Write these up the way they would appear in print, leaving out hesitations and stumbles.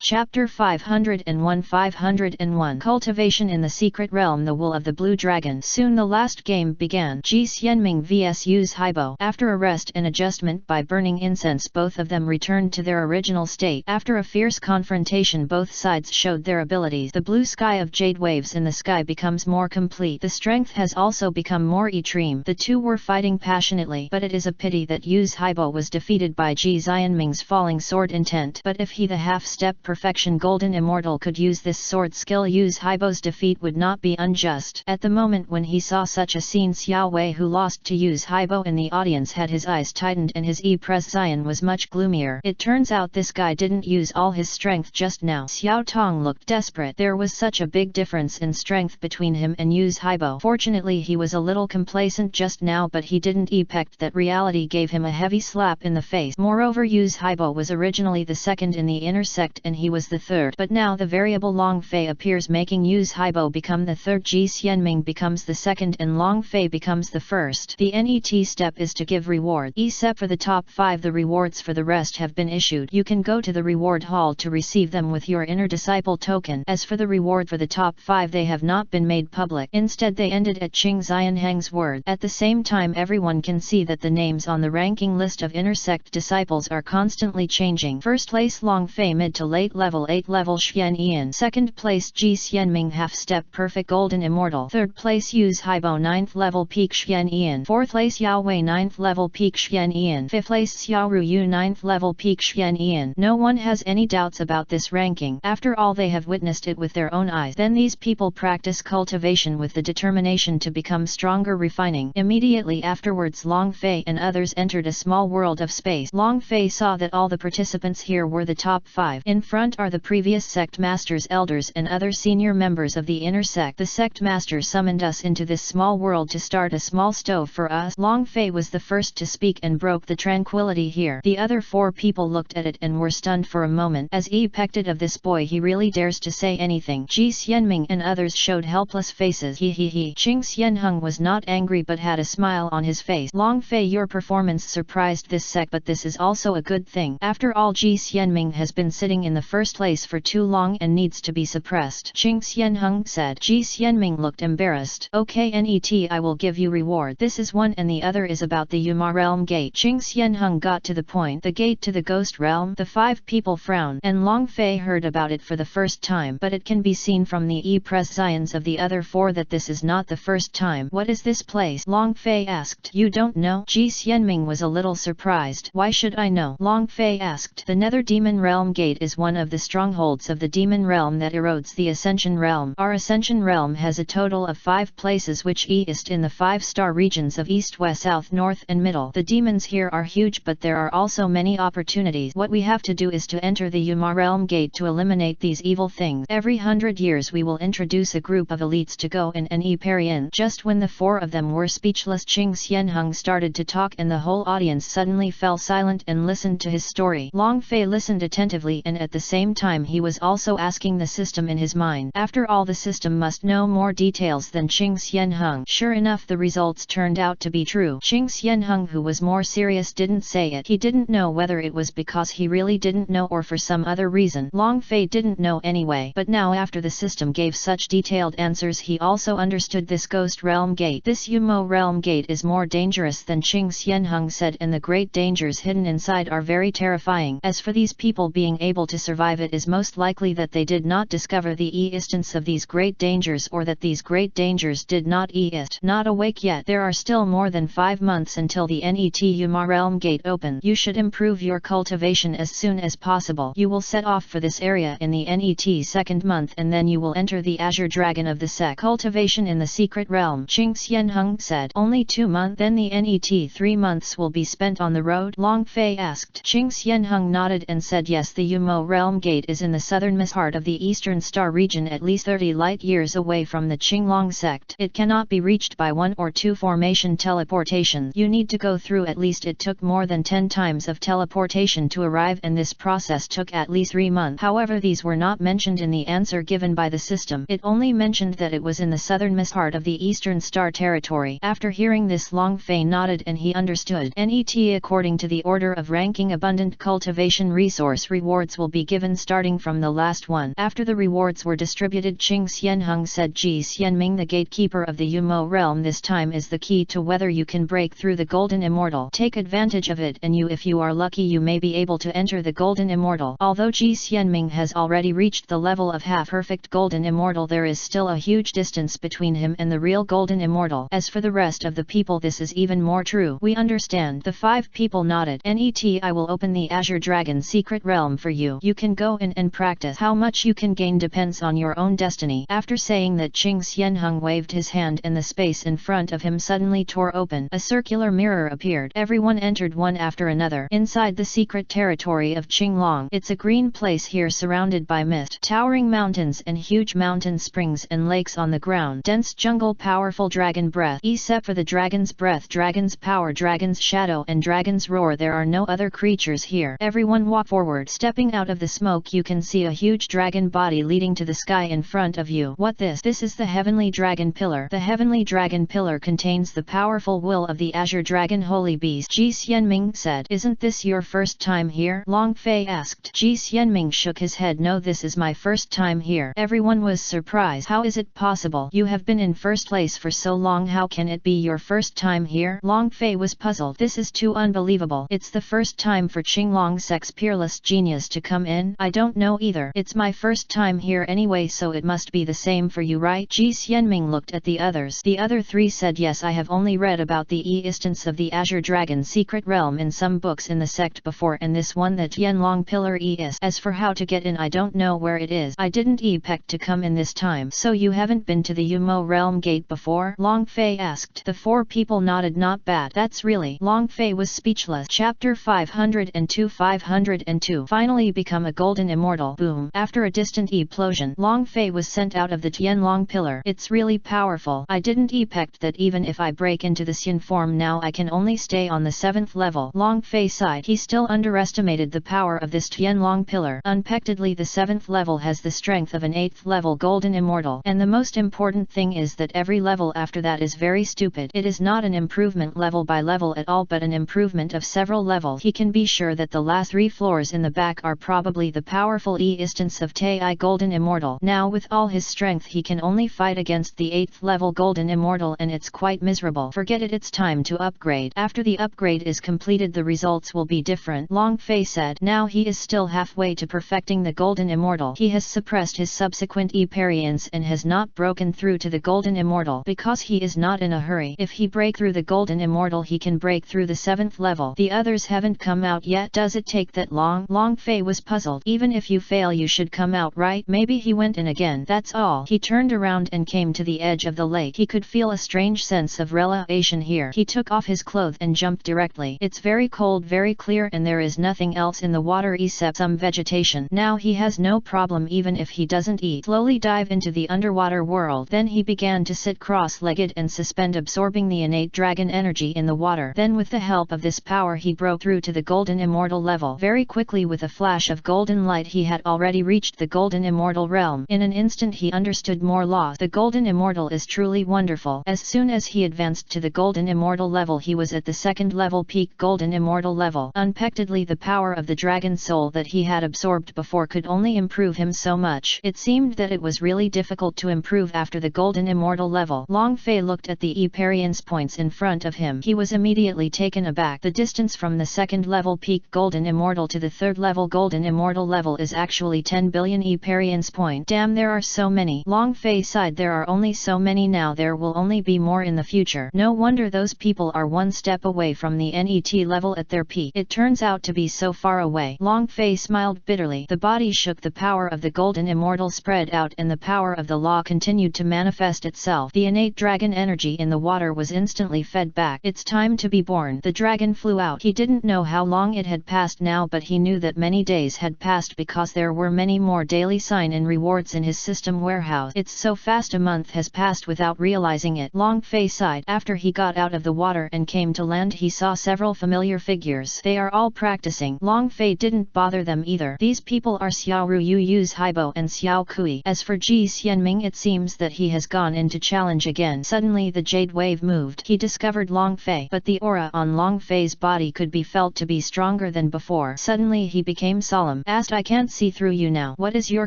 Chapter 501 Cultivation in the Secret Realm. The Wool of the Blue Dragon. Soon the last game began. Ji Xianming vs Use Haibo. After a rest and adjustment by burning incense, both of them returned to their original state. After a fierce confrontation, both sides showed their abilities. The blue sky of jade waves in the sky becomes more complete. The strength has also become more extreme. The two were fighting passionately, but it is a pity that Use Haibo was defeated by Ji Xianming's falling sword intent. But if he, the half-step perfection golden immortal, could use this sword skill, Use Haibo's defeat would not be unjust. At the moment when he saw such a scene, Xiao Wei, who lost to Use Haibo in the audience, had his eyes tightened and his expression was much gloomier. It turns out this guy didn't use all his strength just now. Xiao Tong looked desperate. There was such a big difference in strength between him and Use Haibo. Fortunately he was a little complacent just now, but he didn't expect that reality gave him a heavy slap in the face. Moreover, Use Haibo was originally the second in the inner sect and he was the third, but now the variable Long Fei appears, making Use Haibo become the third. Ji Xianming becomes the second and Long Fei becomes the first. The NET step is to give reward. Except for the top 5, the rewards for the rest have been issued. You can go to the reward hall to receive them with your inner disciple token. As for the reward for the top 5, they have not been made public. Instead they ended at Qing Xianhang's word. At the same time, everyone can see that the names on the ranking list of inner sect disciples are constantly changing. First place Long Fei, mid to late level 8 level Xuan Ian. Second place Ji Xianming, half step perfect golden immortal. Third place Use Haibo, 9th level peak Xuan Ian. Fourth place Yao Wei, 9th level peak Xuan Ian. Fifth place Xiao Ruyu, 9th level peak Xuan Ian. No one has any doubts about this ranking. After all, they have witnessed it with their own eyes. Then these people practice cultivation with the determination to become stronger, refining. Immediately afterwards, Long Fei and others entered a small world of space. Long Fei saw that all the participants here were the top 5. In front are the previous sect masters, elders and other senior members of the inner sect. The sect master summoned us into this small world to start a small stove for us. Long Fei was the first to speak and broke the tranquility here. The other 4 people looked at it and were stunned for a moment. As expected of this boy, he really dares to say anything. Ji Xianming and others showed helpless faces. He. Qing Xianheng was not angry but had a smile on his face. Long Fei, your performance surprised this sect, but this is also a good thing. After all, Ji Xianming has been sitting in the first place for too long and needs to be suppressed. Qing Xianheng said. Ji Xianming looked embarrassed. Okay, NET, I will give you reward. This is one and the other is about the Yuma Realm Gate. Qing Xianheng got to the point. The gate to the Ghost Realm. The 5 people frowned, and Long Fei heard about it for the first time, but it can be seen from the expressions of the other 4 that this is not the first time. What is this place? Long Fei asked. You don't know? Ji Xianming was a little surprised. Why should I know? Long Fei asked. The Nether Demon Realm Gate is one of the strongholds of the Demon Realm that erodes the Ascension Realm. Our Ascension Realm has a total of 5 places which east in the 5-star regions of East, West, South, North and Middle. The demons here are huge, but there are also many opportunities. What we have to do is to enter the Yuma Realm Gate to eliminate these evil things. Every 100 years we will introduce a group of elites to go in and parry in. Just when the 4 of them were speechless, Qing Xianheng started to talk and the whole audience suddenly fell silent and listened to his story. Long Fei listened attentively and at the same time he was also asking the system in his mind. After all, the system must know more details than Qing Xianheng. Sure enough, the results turned out to be true. Qing Xianheng, who was more serious, didn't say it. He didn't know whether it was because he really didn't know or for some other reason. Long Fei didn't know anyway. But now, after the system gave such detailed answers, he also understood this Ghost Realm Gate. This Yumo Realm Gate is more dangerous than Qing Xianheng said, and the great dangers hidden inside are very terrifying. As for these people being able to survive, it is most likely that they did not discover the existence of these great dangers, or that these great dangers did not exist. Not awake yet. There are still more than 5 months until the NET Yuma Realm Gate open. You should improve your cultivation as soon as possible. You will set off for this area in the NET second month, and then you will enter the Azure Dragon of the sect. Cultivation in the Secret Realm. Qing Xianheng said. Only 2 months? Then the NET 3 months will be spent on the road? Long Fei asked. Qing Xianheng nodded and said yes. The Yumo Realm Gate is in the southernmost part of the Eastern Star region, at least 30 light years away from the Qinglong sect. It cannot be reached by 1 or 2 formation teleportations. You need to go through at least. It took more than 10 times of teleportation to arrive, and this process took at least 3 months. However, these were not mentioned in the answer given by the system. It only mentioned that it was in the southernmost part of the Eastern Star territory. After hearing this, Long Fei nodded and he understood. NET, according to the order of ranking, abundant cultivation resource rewards will be given starting from the last one. After the rewards were distributed, Qing Xianheng said, Ji Xianming, the gatekeeper of the Yumo realm, this time is the key to whether you can break through the Golden Immortal. Take advantage of it, and if you are lucky, you may be able to enter the Golden Immortal. Although Ji Xianming has already reached the level of half-perfect Golden Immortal, there is still a huge distance between him and the real Golden Immortal. As for the rest of the people, this is even more true. We understand. The 5 people nodded. Net, I will open the Azure Dragon secret realm for you. You can go in and practice. How much you can gain depends on your own destiny. After saying that, Qing Xianheng waved his hand and the space in front of him suddenly tore open. A circular mirror appeared. Everyone entered one after another. Inside the secret territory of Qinglong. It's a green place here surrounded by mist, towering mountains and huge mountain springs and lakes on the ground. Dense jungle, powerful dragon breath. Except for the dragon's breath, dragon's power, dragon's shadow and dragon's roar, there are no other creatures here. Everyone walk forward. Stepping out of the smoke, you can see a huge dragon body leading to the sky in front of you. What this? This is the Heavenly Dragon Pillar. The Heavenly Dragon Pillar contains the powerful will of the Azure Dragon Holy Beast. Ji Xianming said, Isn't this your first time here? Long Fei asked. Ji Xianming shook his head. No, this is my first time here. Everyone was surprised. How is it possible? You have been in first place for so long. How can it be your first time here? Long Fei was puzzled. This is too unbelievable. It's the first time for Qinglong's peerless genius to come in. I don't know either. It's my first time here anyway, so it must be the same for you, right? Ji Xianming looked at the others. The other 3 said, Yes, I have only read about the existence of the Azure Dragon secret realm in some books in the sect before, and this one, the Tianlong Pillar, is. As for how to get in, I don't know where it is. I didn't expect to come in this time. So you haven't been to the Yumo realm gate before? Long Fei asked. The 4 people nodded. Not bad. That's really. Long Fei was speechless. Chapter 502. 502. Finally become a Golden Immortal. Boom. After a distant explosion, Long Fei was sent out of the Tianlong Pillar. It's really powerful. I didn't expect that even if I break into the Xian form now, I can only stay on the 7th level. Long Fei sighed. He still underestimated the power of this Tianlong Pillar. Unexpectedly, the 7th level has the strength of an 8th level Golden Immortal. And the most important thing is that every level after that is very stupid. It is not an improvement level by level at all, but an improvement of several levels. He can be sure that the last 3 floors in the back are probably the powerful instance of Tai Golden Immortal. Now with all his strength he can only fight against the 8th level Golden Immortal, and it's quite miserable. Forget it, it's time to upgrade. After the upgrade is completed, the results will be different. Long Fei said. Now he is still halfway to perfecting the Golden Immortal. He has suppressed his subsequent experience and has not broken through to the Golden Immortal because he is not in a hurry. If he break through the Golden Immortal, he can break through the 7th level. The others haven't come out yet. Does it take that long? Long Fei was puzzled. Even if you fail, you should come out, right? Maybe he went in again. That's all. He turned around and came to the edge of the lake. He could feel a strange sense of realization here. He took off his clothes and jumped directly. It's very cold, very clear, and there is nothing else in the water except some vegetation. Now he has no problem even if he doesn't eat. Slowly dive into the underwater world. Then he began to sit cross-legged and suspend, absorbing the innate dragon energy in the water. Then with the help of this power he broke through to the Golden Immortal level. Very quickly, with a flash of golden light, he had already reached the Golden Immortal realm. In an instant he understood more laws. The Golden Immortal is truly wonderful. As soon as he advanced to the Golden Immortal level, he was at the 2nd level peak Golden Immortal level. Unexpectedly, the power of the dragon soul that he had absorbed before could only improve him so much. It seemed that it was really difficult to improve after the Golden Immortal level. Long Fei looked at the experience points in front of him. He was immediately taken aback. The distance from the 2nd level peak Golden Immortal to the 3rd level Golden Immortal level is actually 10 billion experience point. Damn, there are so many. Long Fei sighed. There are only so many now. There will only be more in the future. No wonder those people are one step away from the NET level at their peak. It turns out to be so far away. Long Fei smiled bitterly. The body shook. The power of the Golden Immortal spread out and the power of the law continued to manifest itself. The innate dragon energy in the water was instantly fed back. It's time to be born. The dragon flew out. He didn't know how long it had passed now, but he knew that many days had passed because there were many more daily sign-in rewards in his system warehouse. It's so fast, a month has passed without realizing it. Long Fei sighed. After he got out of the water and came to land, he saw several familiar figures. They are all practicing. Long Fei didn't bother them either. These people are Xiao Ruyu Yu's Haibo and Xiao Kui. As for Ji Xianming, it seems that he has gone into challenge again. Suddenly the jade wave moved. He discovered Long Fei, but the aura on Long Fei's body could be felt to be stronger than before. Suddenly he became solemn. asked. I can't see through you now. What is your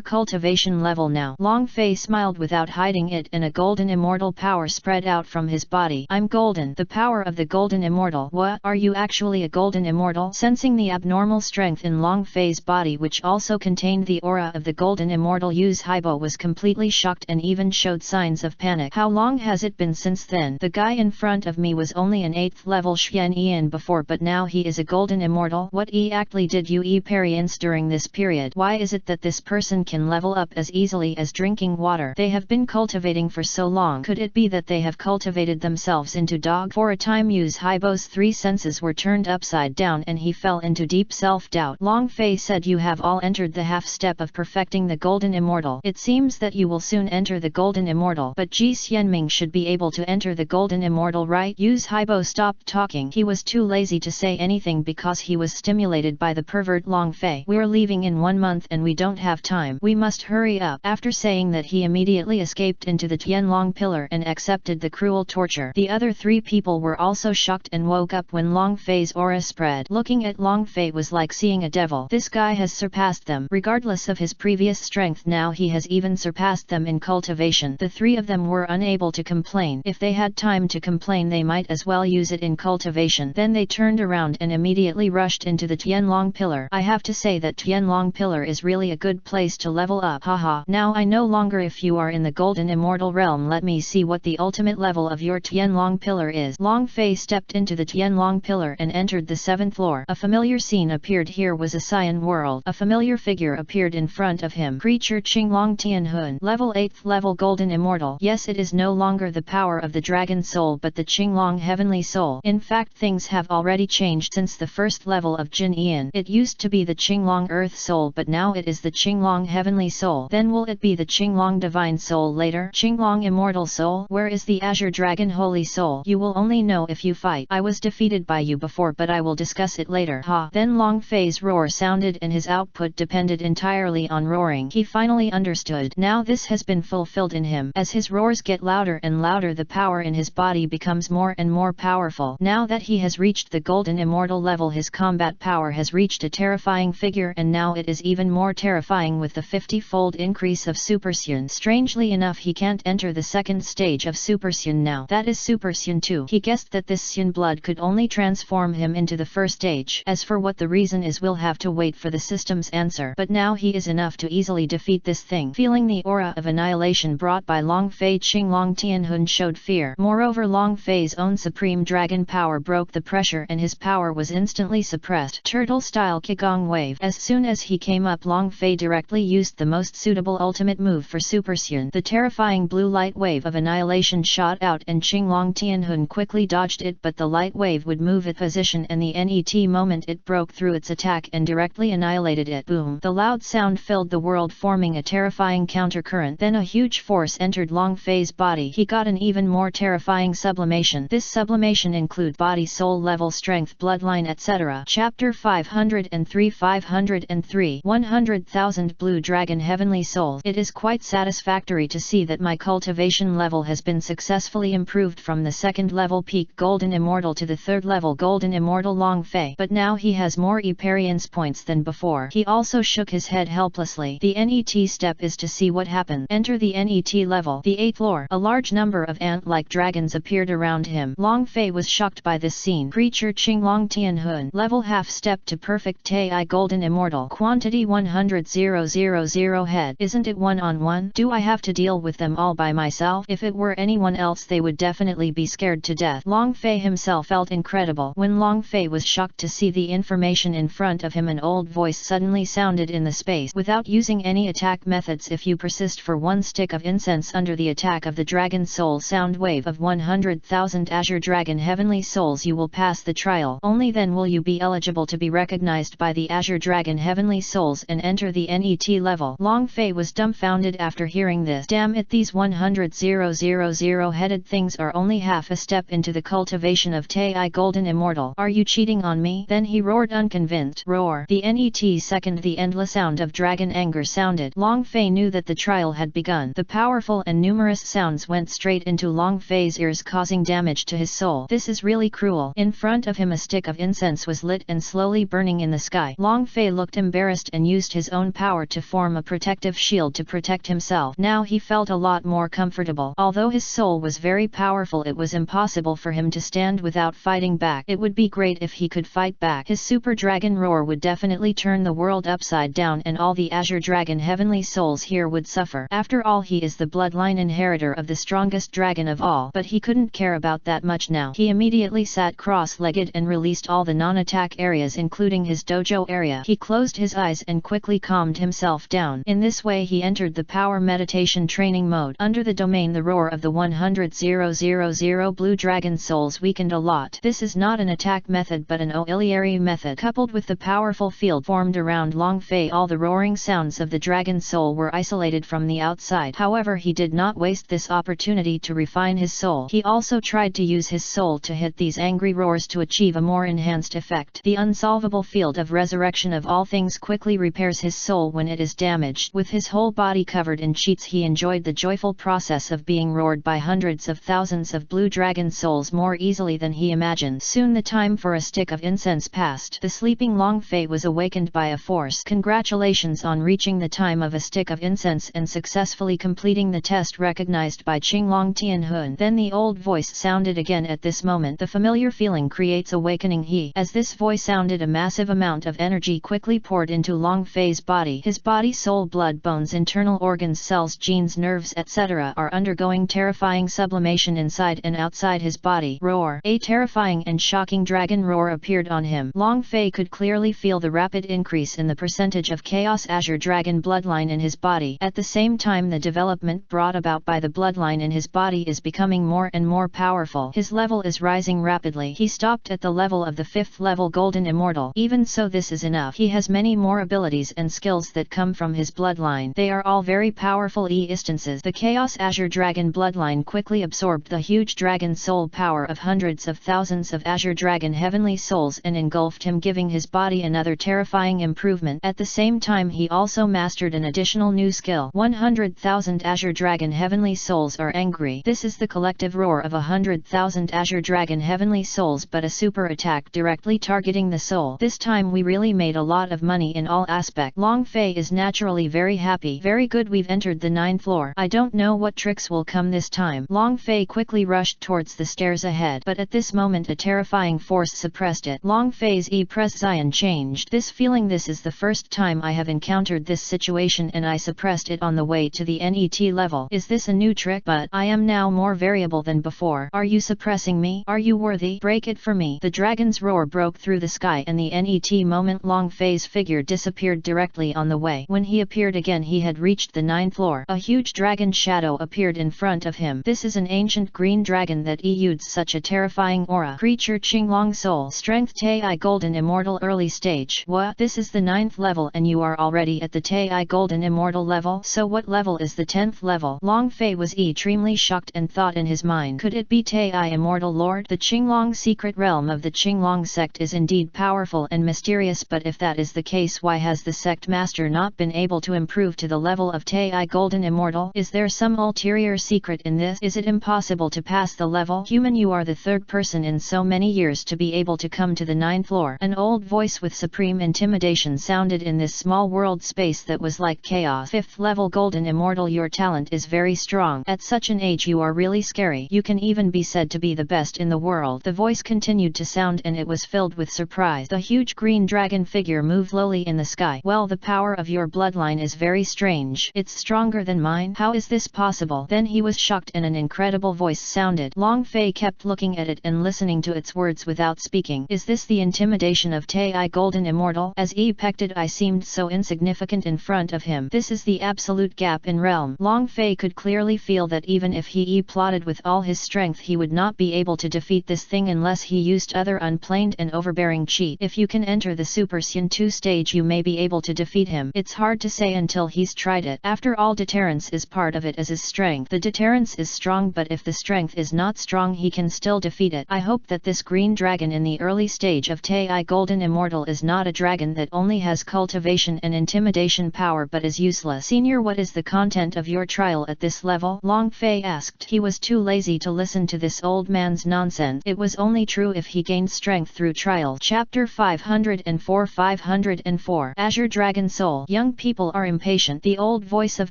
cultivation level now? Long Fei smiled without hiding it, and a golden immortal power spread out from his body. I'm golden. The power of the golden immortal. What? Are you actually a golden immortal? Sensing the abnormal strength in Long Fei's body, which also contained the aura of the golden immortal, Yu Haibo was completely shocked and even showed signs of panic. How long has it been since then? The guy in front of me was only an 8th level Xian Ian before, but now he is a golden immortal. What exactly did you experience during this period? Why is it that this person can level up as easily as drinking water? They have been cultivating for so long. Could it be that they have cultivated themselves into dog? For a time Yu Haibo's 3 senses were turned upside down and he fell into deep self-doubt. Long Fei said, you have all entered the half step of perfecting the golden immortal. It seems that you will soon enter the golden immortal. But Ji Xianming should be able to enter the golden immortal, right? Yu Haibo stopped talking. He was too lazy to say anything because he was stimulated by the pervert Long Fei. We're leaving in 1 month and we don't have time. We must hurry up. After saying that, he immediately escaped into the Tianlong pillar and accepted the cruel torture. The other 3 people were also shocked and woke up when Long Fei's aura spread. Looking at Long Fei was like seeing a devil. This guy has surpassed them. Regardless of his previous strength, now he has even surpassed them in cultivation. The 3 of them were unable to complain. If they had time to complain, they might as well use it in cultivation. Then they turned around and immediately rushed into the Tianlong pillar. I have to say that Tianlong pillar is really a good place to level up. Haha. Now I no longer if you are in the golden immortal realm. Let me see what the ultimate level of your Tianlong pillar is. Long Fei stepped into the Tianlong pillar and entered the 7th floor. A familiar scene appeared. Here was a Cyan world. A familiar figure appeared in front of him. Creature Qinglong Tianhun. Level 8th level golden immortal. Yes, it is no longer the power of the dragon soul but the Qinglong heavenly soul. In fact, things have already changed since the 1st level of Jin Ian. It used to be the Qinglong earth soul, but now it is the Qinglong heavenly soul. Then will it be the Qinglong divine soul later? Qinglong immortal soul? Where is the azure dragon holy soul? You will only know if you fight. I was defeated by you before, but I will discuss it later. Ha! Then Long Fei's roar sounded and his output depended entirely on roaring. He finally understood. Now this has been fulfilled in him. As his roars get louder and louder, the power in his body becomes more and more powerful. Now that he has reached the golden immortal level, his combat power has reached a terrifying figure, and now it is even more terrifying with the 50-fold increase of Super Xian. Strangely enough, he can't enter the 2nd stage of Super Xian now. That is Super Xian 2. He guessed that this Xian blood could only transform him into the 1st stage. As for what the reason is, we'll have to wait for the system's answer. But now he is enough to easily defeat this thing. Feeling the aura of annihilation brought by Long Fei, Qinglong Tianhun showed fear. Moreover, Long Fei's own supreme dragon power broke the pressure and his power was instantly suppressed. Turtle-style Qigong wave. As soon as he came up, Long Fei directly used the most suitable ultimate move for Super Xian. The terrifying blue light wave of annihilation shot out and Qinglong Tianhun quickly dodged it, but the light wave would move its position and the net moment it broke through its attack and directly annihilated it. Boom! The loud sound filled the world, forming a terrifying countercurrent. Then a huge force entered Long Fei's body. He got an even more terrifying sublimation. This sublimation include body, soul, level, strength, bloodline, etc. Chapter 503 503 100,000 Blue Dragon Heavenly Souls. It is quite satisfactory to see that my cultivation level has been successfully improved from the 2nd level peak Golden Immortal to the 3rd level Golden Immortal Long Fei. But now he has more experience points than before. He also shook his head helplessly. The NET step is to see what happens. Enter the NET level. The 8th floor. A large number of ant-like dragons appeared around him. Long Fei was shocked by this scene. Creature Qinglong Tianhun. Level half step to perfect Tai Golden Immortal. Quantity 100,000 head. Isn't it 1-on-1? Do I have to deal with them all by myself? If it were anyone else, they would definitely be scared to death. Long Fei himself felt incredible. When Long Fei was shocked to see the information in front of him, an old voice suddenly sounded in the space. Without using any attack methods, if you persist for 1 stick of incense under the attack of the dragon soul sound wave of 100,000 azure dragon heavenly souls, you will pass the trial. Only then will you be eligible to be recognized by the azure dragon heavenly souls and enter the NET level. Long Fei was dumbfounded after hearing this. Damn it, these 100,000 headed things are only half a step into the cultivation of Tai Golden Immortal. Are you cheating on me? Then he roared unconvinced. Roar. The NET second. The endless sound of dragon anger sounded. Long Fei knew that the trial had begun. The powerful and numerous sounds went straight into Long Fei's ears, causing damage to his soul. This is really cruel. In front of him a stick of incense was lit and slowly burning in the sky. Long Fei looked embarrassed and used his own power to form a protective shield to protect himself. Now he felt a lot more comfortable. Although his soul was very powerful, it was impossible for him to stand without fighting back. It would be great if he could fight back. His super dragon roar would definitely turn the world upside down, and all the Azure Dragon heavenly souls here would suffer. After all, he is the bloodline inheritor of the strongest dragon of all. But he couldn't care about that much now. He immediately sat cross-legged and released all the non-attack areas, including his dojo area. He closed his eyes and quickly calmed himself down. In this way he entered the power meditation training mode. Under the domain, the roar of the 100,000 blue dragon souls weakened a lot. This is not an attack method but an auxiliary method. Coupled with the powerful field formed around Long Fei, all the roaring sounds of the dragon soul were isolated from the outside. However, he did not waste this opportunity to refine his soul. He also tried to use his soul to hit these angry roars to achieve a more enhanced effect. The unsolvable field of resurrection of all things quickly repairs his soul when it is damaged. With his whole body covered in cheats, he enjoyed the joyful process of being roared by hundreds of thousands of blue dragon souls more easily than he imagined. Soon the time for a stick of incense passed. The sleeping Long Fei was awakened by a force. Congratulations on reaching the time of a stick of incense and successfully completing the test recognized by Qinglong Tianhun. Then the old voice sounded again. At this moment the familiar feeling creates awakening. As this voice sounded, a massive amount of energy quickly poured into Long Fei's body. His body, soul, blood, bones, internal organs, cells, genes, nerves, etc. are undergoing terrifying sublimation inside and outside his body. Roar! A terrifying and shocking dragon roar appeared on him. Long Fei could clearly feel the rapid increase in the percentage of Chaos Azure Dragon bloodline in his body. At the same time, the development brought about by the bloodline in his body is becoming more and more powerful. His level is rising rapidly. He stopped at the level of the 5th level Golden Immortal. Even so, this is enough. He has many more abilities and skills that come from his bloodline. They are all very powerful instances. The Chaos Azure Dragon bloodline quickly absorbed the huge dragon soul power of hundreds of thousands of Azure Dragon heavenly souls and engulfed him, giving his body another terrifying improvement. At the same time, he also mastered an additional new skill. 100,000 Azure Dragon heavenly souls are angry. This is the collective roar of 100,000 Azure Dragon heavenly souls, but a super attack directly targeting the soul. This time we really made a lot of money in all aspects. Long Fei is naturally very happy. Very good, we've entered the 9th floor. I don't know what tricks will come this time. Long Fei quickly rushed towards the stairs ahead, but at this moment a terrifying force suppressed it. Long Fei's presence changed. This feeling, this is the first time I have encountered this situation and I suppressed it on the way to the NET level. Is this a new trick? But I am now more variable than before. Are you suppressing me? Are you worthy? Break it for me. The dragon's roar broke through the sky and the NET moment Long Fei's figure disappeared directly on the way. When he appeared again, he had reached the 9th floor. A huge dragon shadow appeared in front of him. This is an ancient green dragon that exudes such a terrifying aura. Creature Qinglong Soul Strength Tai Golden Immortal Early Stage. What? This is the 9th level and you are already at the Tai Golden Immortal level? So what level is the 10th level? Long Fei was extremely shocked and thought in his mind, could it be Tai Immortal Lord? The Qinglong secret realm of the Qinglong sect is indeed powerful and mysterious, but if that is the case, why has the sect master not been able to improve to the level of Tai Golden Immortal? Is there some ulterior secret in this? Is it impossible to pass the level? Human, you are the 3rd person in so many years to be able to come to the 9th floor. An old voice with supreme intimidation sounded in this small world space that was like chaos. 5th level Golden Immortal, your talent is very strong. At such an age you are really scary. You can even be said to be the best in the world. The voice continued to sound and it was filled with surprise. The huge green dragon figure moved slowly in the sky. Well, the power of your bloodline is very strange. It's stronger than mine. How is this possible? Then he was shocked and an incredible voice sounded. Long Fei kept looking at it and listening to its words without speaking. Is this the intimidation of Tai Golden Immortal? As he pecked I seemed so insignificant in front of him. This is the absolute gap in realm. Long Fei could clearly feel that even if he plotted with all his strength, he would not be able to defeat this thing unless he used other unplanned and overbearing cheat. If you can enter the Super Saiyan 2 stage, you may be able to defeat him. It's hard to say until he's tried it. After all, deterrence is part of it as his strength. The deterrence is strong, but if the strength is not strong, he can still defeat it. I hope that this green dragon in the early stage of Tai Golden Immortal is not a dragon that only has cultivation and intimidation power but is useless. Senior, what is the content of your trial at this level? Long Fei asked. He was too lazy to listen to this old man's nonsense. It was only true if he gained strength through trial. Chapter 504 504. Azure Dragon Soul. Young people are impatient. The old voice of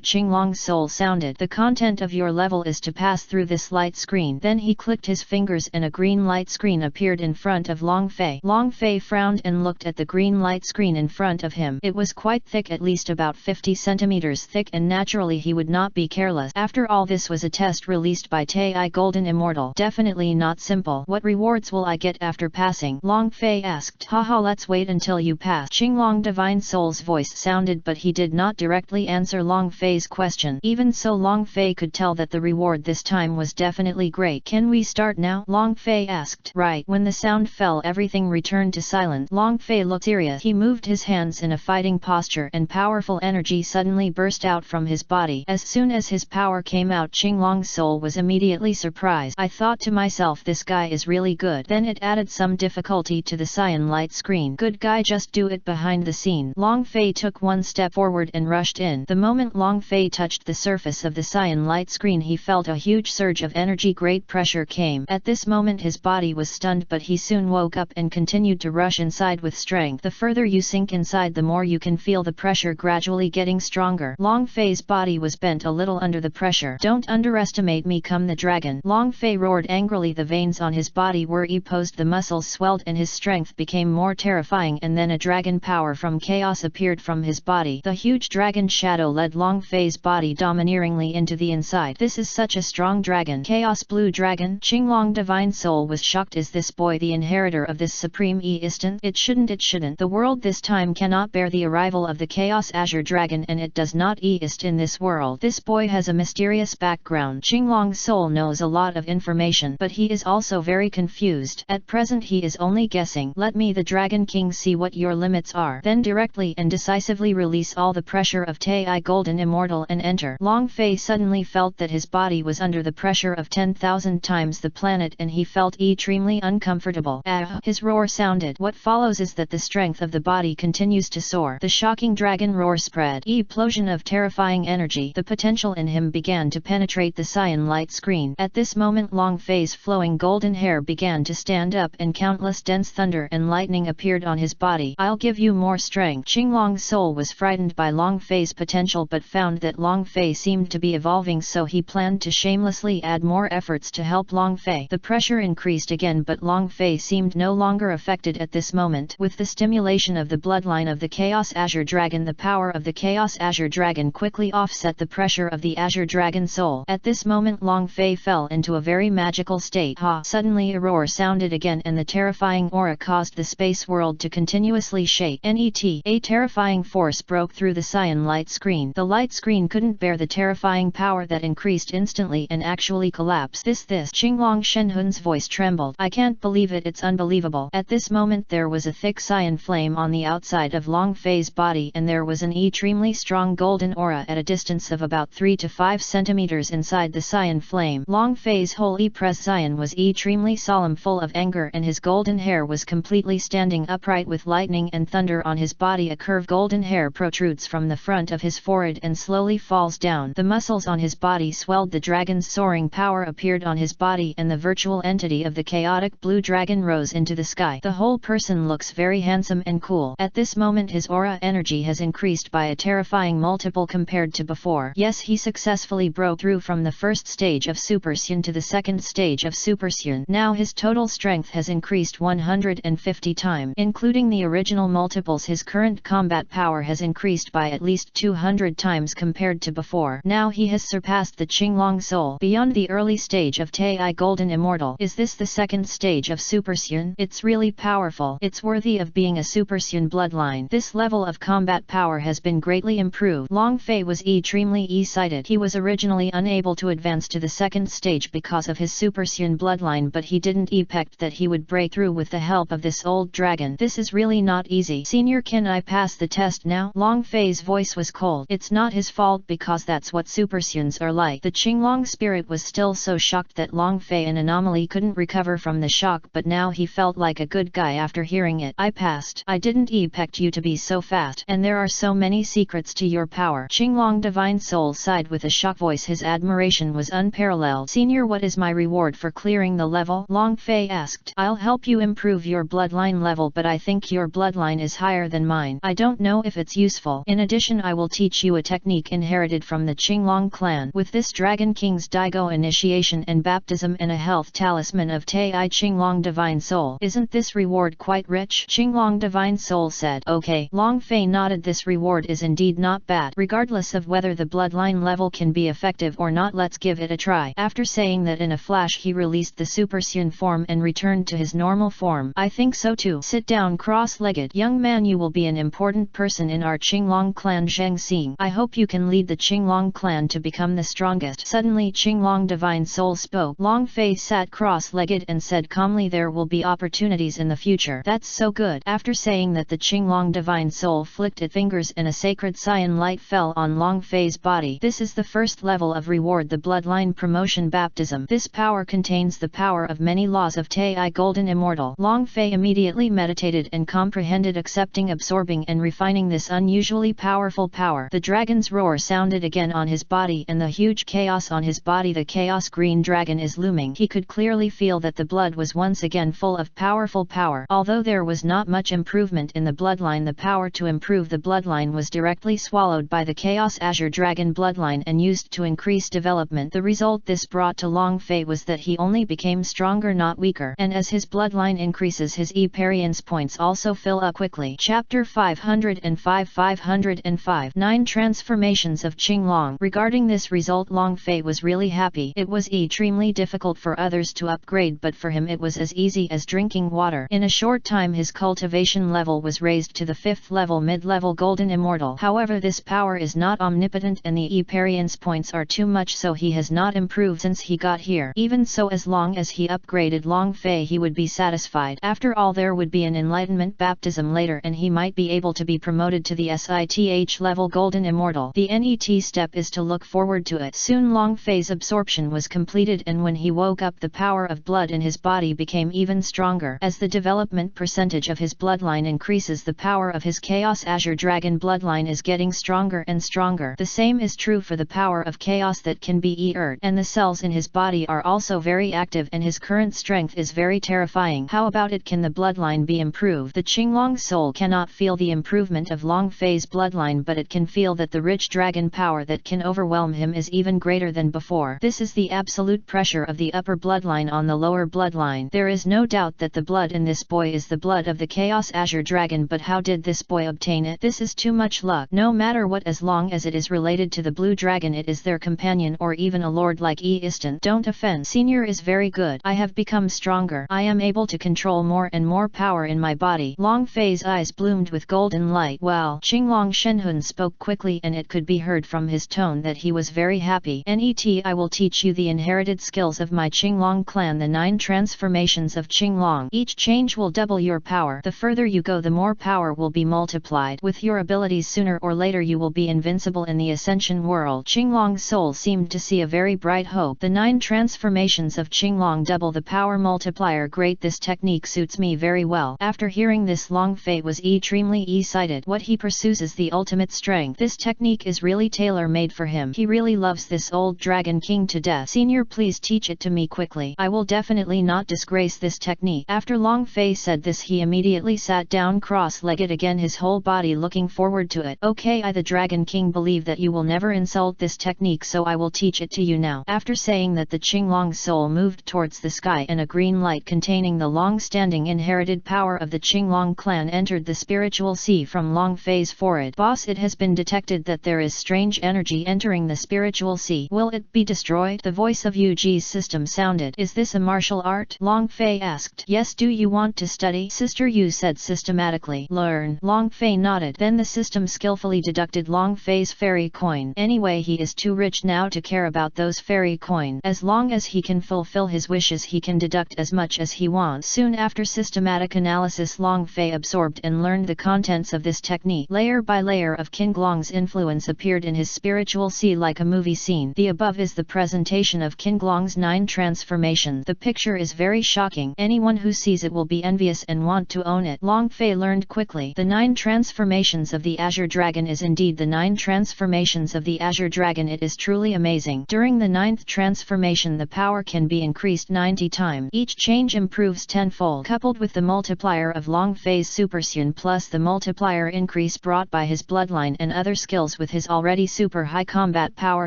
Qinglong's soul sounded. The content of your level is to pass through this light screen. Then he clicked his fingers and a green light screen appeared in front of Long Fei. Long Fei frowned and looked at the green light screen in front of him. It was quite thick, at least about 50 centimeters thick, and naturally he would not be careless. After all, this was a test released by Tai Golden Immortal. Definitely not simple. What rewards will I get after passing? Long Fei asked. Haha, let's wait until you pass. Qinglong Divine Soul's voice sounded, but he did not directly answer Long Fei's question. Even so, Long Fei could tell that the reward this time was definitely great. Can we start now? Long Fei asked. Right. When the sound fell, everything returned to silence. Long Fei looked serious. He moved his hands in a fighting posture and powerful energy suddenly burst out from his body. As soon as his power came out, Qinglong's soul was immediately surprised. I thought to myself, this guy is really good. Then it added some difficulty to the cyan light screen. Good guy, just do it behind the scene. Long Fei took one step forward and rushed in. The moment Long Fei touched the surface of the cyan light screen, he felt a huge surge of energy. Great pressure came. At this moment his body was stunned, but he soon woke up and continued to rush inside with strength. The further you sink inside, the more you can feel the pressure gradually getting stronger. Long Fei's body was bent a little under the pressure. Don't underestimate me, come the dragon. Long Fei roared angrily. The veins on his body were opposed, the muscles swelled and his strength became more terrifying, and then a dragon power from chaos appeared from his body. The huge dragon shadow led Long Fei's body domineeringly into the inside. This is such a strong dragon. Chaos Blue Dragon. Qinglong Divine Soul was shocked. Is this boy the inheritor of this supreme instant? It shouldn't. The world this time cannot bear the arrival of the Chaos Azure Dragon, and it does not exist in this world. This boy has a mysterious background. Qinglong's soul knows a lot of information, but he is also very confused. At present he is only guessing. Let me, the Dragon King, see what your limits are. Then directly and decisively release all the pressure of Tai Golden Immortal and enter. Long Fei suddenly felt that his body was under the pressure of 10,000 times the planet, and he felt extremely uncomfortable. Ah! His roar sounded. What follows is that the strength of the body continues to soar. The shocking dragon roar spread. Explosion of terrifying energy. The potential in him began to penetrate the cyan light screen. At this moment Long Fei's flowing golden hair began to stand up, and countless dense thunder and lightning appeared on his body. I'll give you more strength. Qinglong's soul was frightened by Long Fei's potential, but found that Long Fei seemed to be evolving, so he planned to shamelessly add more efforts to help Long Fei. The pressure increased again, but Long Fei seemed no longer affected at this moment. With the stimulation of the bloodline of the Chaos Azure Dragon, the power of the Chaos Azure Dragon quickly offset the pressure of the Azure Dragon soul. At this moment Long Fei fell into a very magical state. Ha! Suddenly a roar sounded again, and the terrifying aura caused the space world to continuously shake. A terrifying force broke through the cyan light screen. The light screen couldn't bear the terrifying power that increased instantly and actually collapsed. This Qinglong Shenhun's voice trembled. I can't believe it, it's unbelievable. At this moment there was a thick cyan flame on the outside of Long Fei's body, and there was an extremely strong golden aura at a distance of about 3 to 5 centimeters inside the cyan flame. Long Fei's whole cyan was extremely solemn, full of anger, and his golden hair was completely standing upright with lightning and thunder on his body. A curved golden hair protrudes from the front of his forehead and slowly falls down. The muscles on his body swelled. The dragon's soaring power appeared on his body, and the virtual entity of the chaotic blue dragon rose into the sky. The whole person looks very handsome and cool. At this moment his aura energy has increased by a terrifying multiple compared to before. Yes, he successfully broke through from the first stage of Super Saiyan to the second stage of Super Saiyan. Now his total strength has increased 150 times. Including the original multiples, his current combat power has increased by at least 200 times compared to before. Now he has surpassed the Qinglong soul beyond the early stage of Tai Golden Immortal. Is this the second stage of Super Saiyan? It's really powerful. It's worthy of being a Super Saiyan bloodline. This level of combat power has been greatly improved. Long Fei was extremely excited. He was originally unable to advance to the second stage because of his Super Saiyan bloodline, but he didn't expect that he would break through with the help of this old dragon. This is really not easy. Senior, can I pass the test now? Long Fei's voice was cold. It's not his fault, because that's what Super Saiyans are like. The Qinglong spirit was still so shocked that Long Fei and Anomaly couldn't recover from the shock, but now he felt like a good guy after hearing it. I passed. I didn't expect you to be so fast, and there are so many secrets to your power. Qinglong Divine Soul sighed with a shocked voice. His admiration was unparalleled. Senior, what is my reward for clearing the level? Long Fei asked. I'll help you improve your bloodline level, but I think your bloodline bloodline is higher than mine. I don't know if it's useful. In addition, I will teach you a technique inherited from the Qinglong clan. With this Dragon King's Daigo initiation and baptism and a health talisman of Tai Qinglong Divine Soul. Isn't this reward quite rich? Qinglong Divine Soul said. Okay. Long Fei nodded. This reward is indeed not bad. Regardless of whether the bloodline level can be effective or not, let's give it a try. After saying that, in a flash he released the Super Saiyan form and returned to his normal form. I think so too. Sit down, cross-legged. Young man, you will be an important person in our Qinglong clan. Zheng Xing. I hope you can lead the Qinglong clan to become the strongest. Suddenly Qinglong Divine Soul spoke. Long Fei sat cross-legged and said calmly, there will be opportunities in the future. That's so good. After saying that, the Qinglong Divine Soul flicked its fingers and a sacred cyan light fell on Long Fei's body. This is the first level of reward, the bloodline promotion baptism. This power contains the power of many laws of Tai Golden Immortal. Long Fei immediately meditated and comprehended, accepting, absorbing and refining this unusually powerful power. The dragon's roar sounded again on his body and the huge chaos on his body. The chaos green dragon is looming. He could clearly feel that the blood was once again full of powerful power. Although there was not much improvement in the bloodline, the power to improve the bloodline was directly swallowed by the Chaos Azure Dragon bloodline and used to increase development. The result this brought to Long Fei was that he only became stronger, not weaker. And as his bloodline increases, his experience points also fill up quickly. Chapter 505 9 Transformations of Qinglong. Regarding this result, Long Fei was really happy. It was extremely difficult for others to upgrade, but for him it was as easy as drinking water. In a short time his cultivation level was raised to the 5th level, mid-level Golden Immortal. However, this power is not omnipotent and the experience points are too much, so he has not improved since he got here. Even so, as long as he upgraded Long Fei, he would be satisfied. After all, there would be an enlightenment baptism later and he might be able to be promoted to the SITH level Golden Immortal. The NET step is to look forward to it. Soon Long Fei's absorption was completed, and when he woke up, the power of blood in his body became even stronger. As the development percentage of his bloodline increases, the power of his Chaos Azure Dragon bloodline is getting stronger and stronger. The same is true for the power of chaos that can be earned, and the cells in his body are also very active and his current strength is very terrifying. How about it? Can the bloodline be improved? The Qinglong soul cannot feel the improvement of Long Fei's bloodline, but it can feel that the rich dragon power that can overwhelm him is even greater than before. This is the absolute pressure of the upper bloodline on the lower bloodline. There is no doubt that the blood in this boy is the blood of the Chaos Azure Dragon, but how did this boy obtain it? This is too much luck. No matter what, as long as it is related to the blue dragon, it is their companion or even a lord like Easton. Don't offend. Senior is very good. I have become stronger. I am able to control more and more power in my body. Long Fei's eyes bloomed with golden light. Wow. Qinglong Shenhun spoke quickly, and it could be heard from his tone that he was very happy. Net, I will teach you the inherited skills of my Qinglong clan, the 9 transformations of Qinglong. Each change will double your power. The further you go, the more power will be multiplied. With your abilities, sooner or later you will be invincible in the Ascension world. Qinglong's soul seemed to see a very bright hope. The 9 transformations of Qinglong double the power multiplier. Great, this technique suits me very well. After hearing this, Long Fei was extremely excited. What he pursues is the ultimate strength. This technique is really tailor-made for him. He really loves this old Dragon King to death. Senior, please teach it to me quickly. I will definitely not disgrace this technique. After Long Fei said this, he immediately sat down cross-legged again, his whole body looking forward to it. Okay, I, the Dragon King, believe that you will never insult this technique, so I will teach it to you now. After saying that, the Qinglong soul moved towards the sky and a green light containing the long-standing inherited power of the Qinglong clan entered the spiritual sea from Long Fei's forehead. Boss, it has been detected that there is strange energy entering the spiritual sea. Will it be destroyed? The voice of Yuji's system sounded. Is this a martial art? Long Fei asked. Yes. Do you want to study? Sister Yu said systematically. Learn. Long Fei nodded. Then the system skillfully deducted Long Fei's fairy coin. Anyway, he is too rich now to care about those fairy coin. As long as he can fulfill his wishes, he can deduct as much as he wants. Soon after systematic analysis, Long Fei absorbed and learned the contents of this technique. Layer by layer of Qinglong's influence appeared in his spiritual sea like a movie scene. The above is the presentation of Qinglong's 9 transformations. The picture is very shocking. Anyone who sees it will be envious and want to own it. Long Fei learned quickly. The 9 transformations of the Azure Dragon is indeed the 9 transformations of the Azure Dragon. It is truly amazing. During the 9th transformation, the power can be increased 90 times. Each change improves tenfold. Coupled with the multiplier of Long Fei's supersion plus the multiplier increase brought by his bloodline and other skills with his already super high combat power,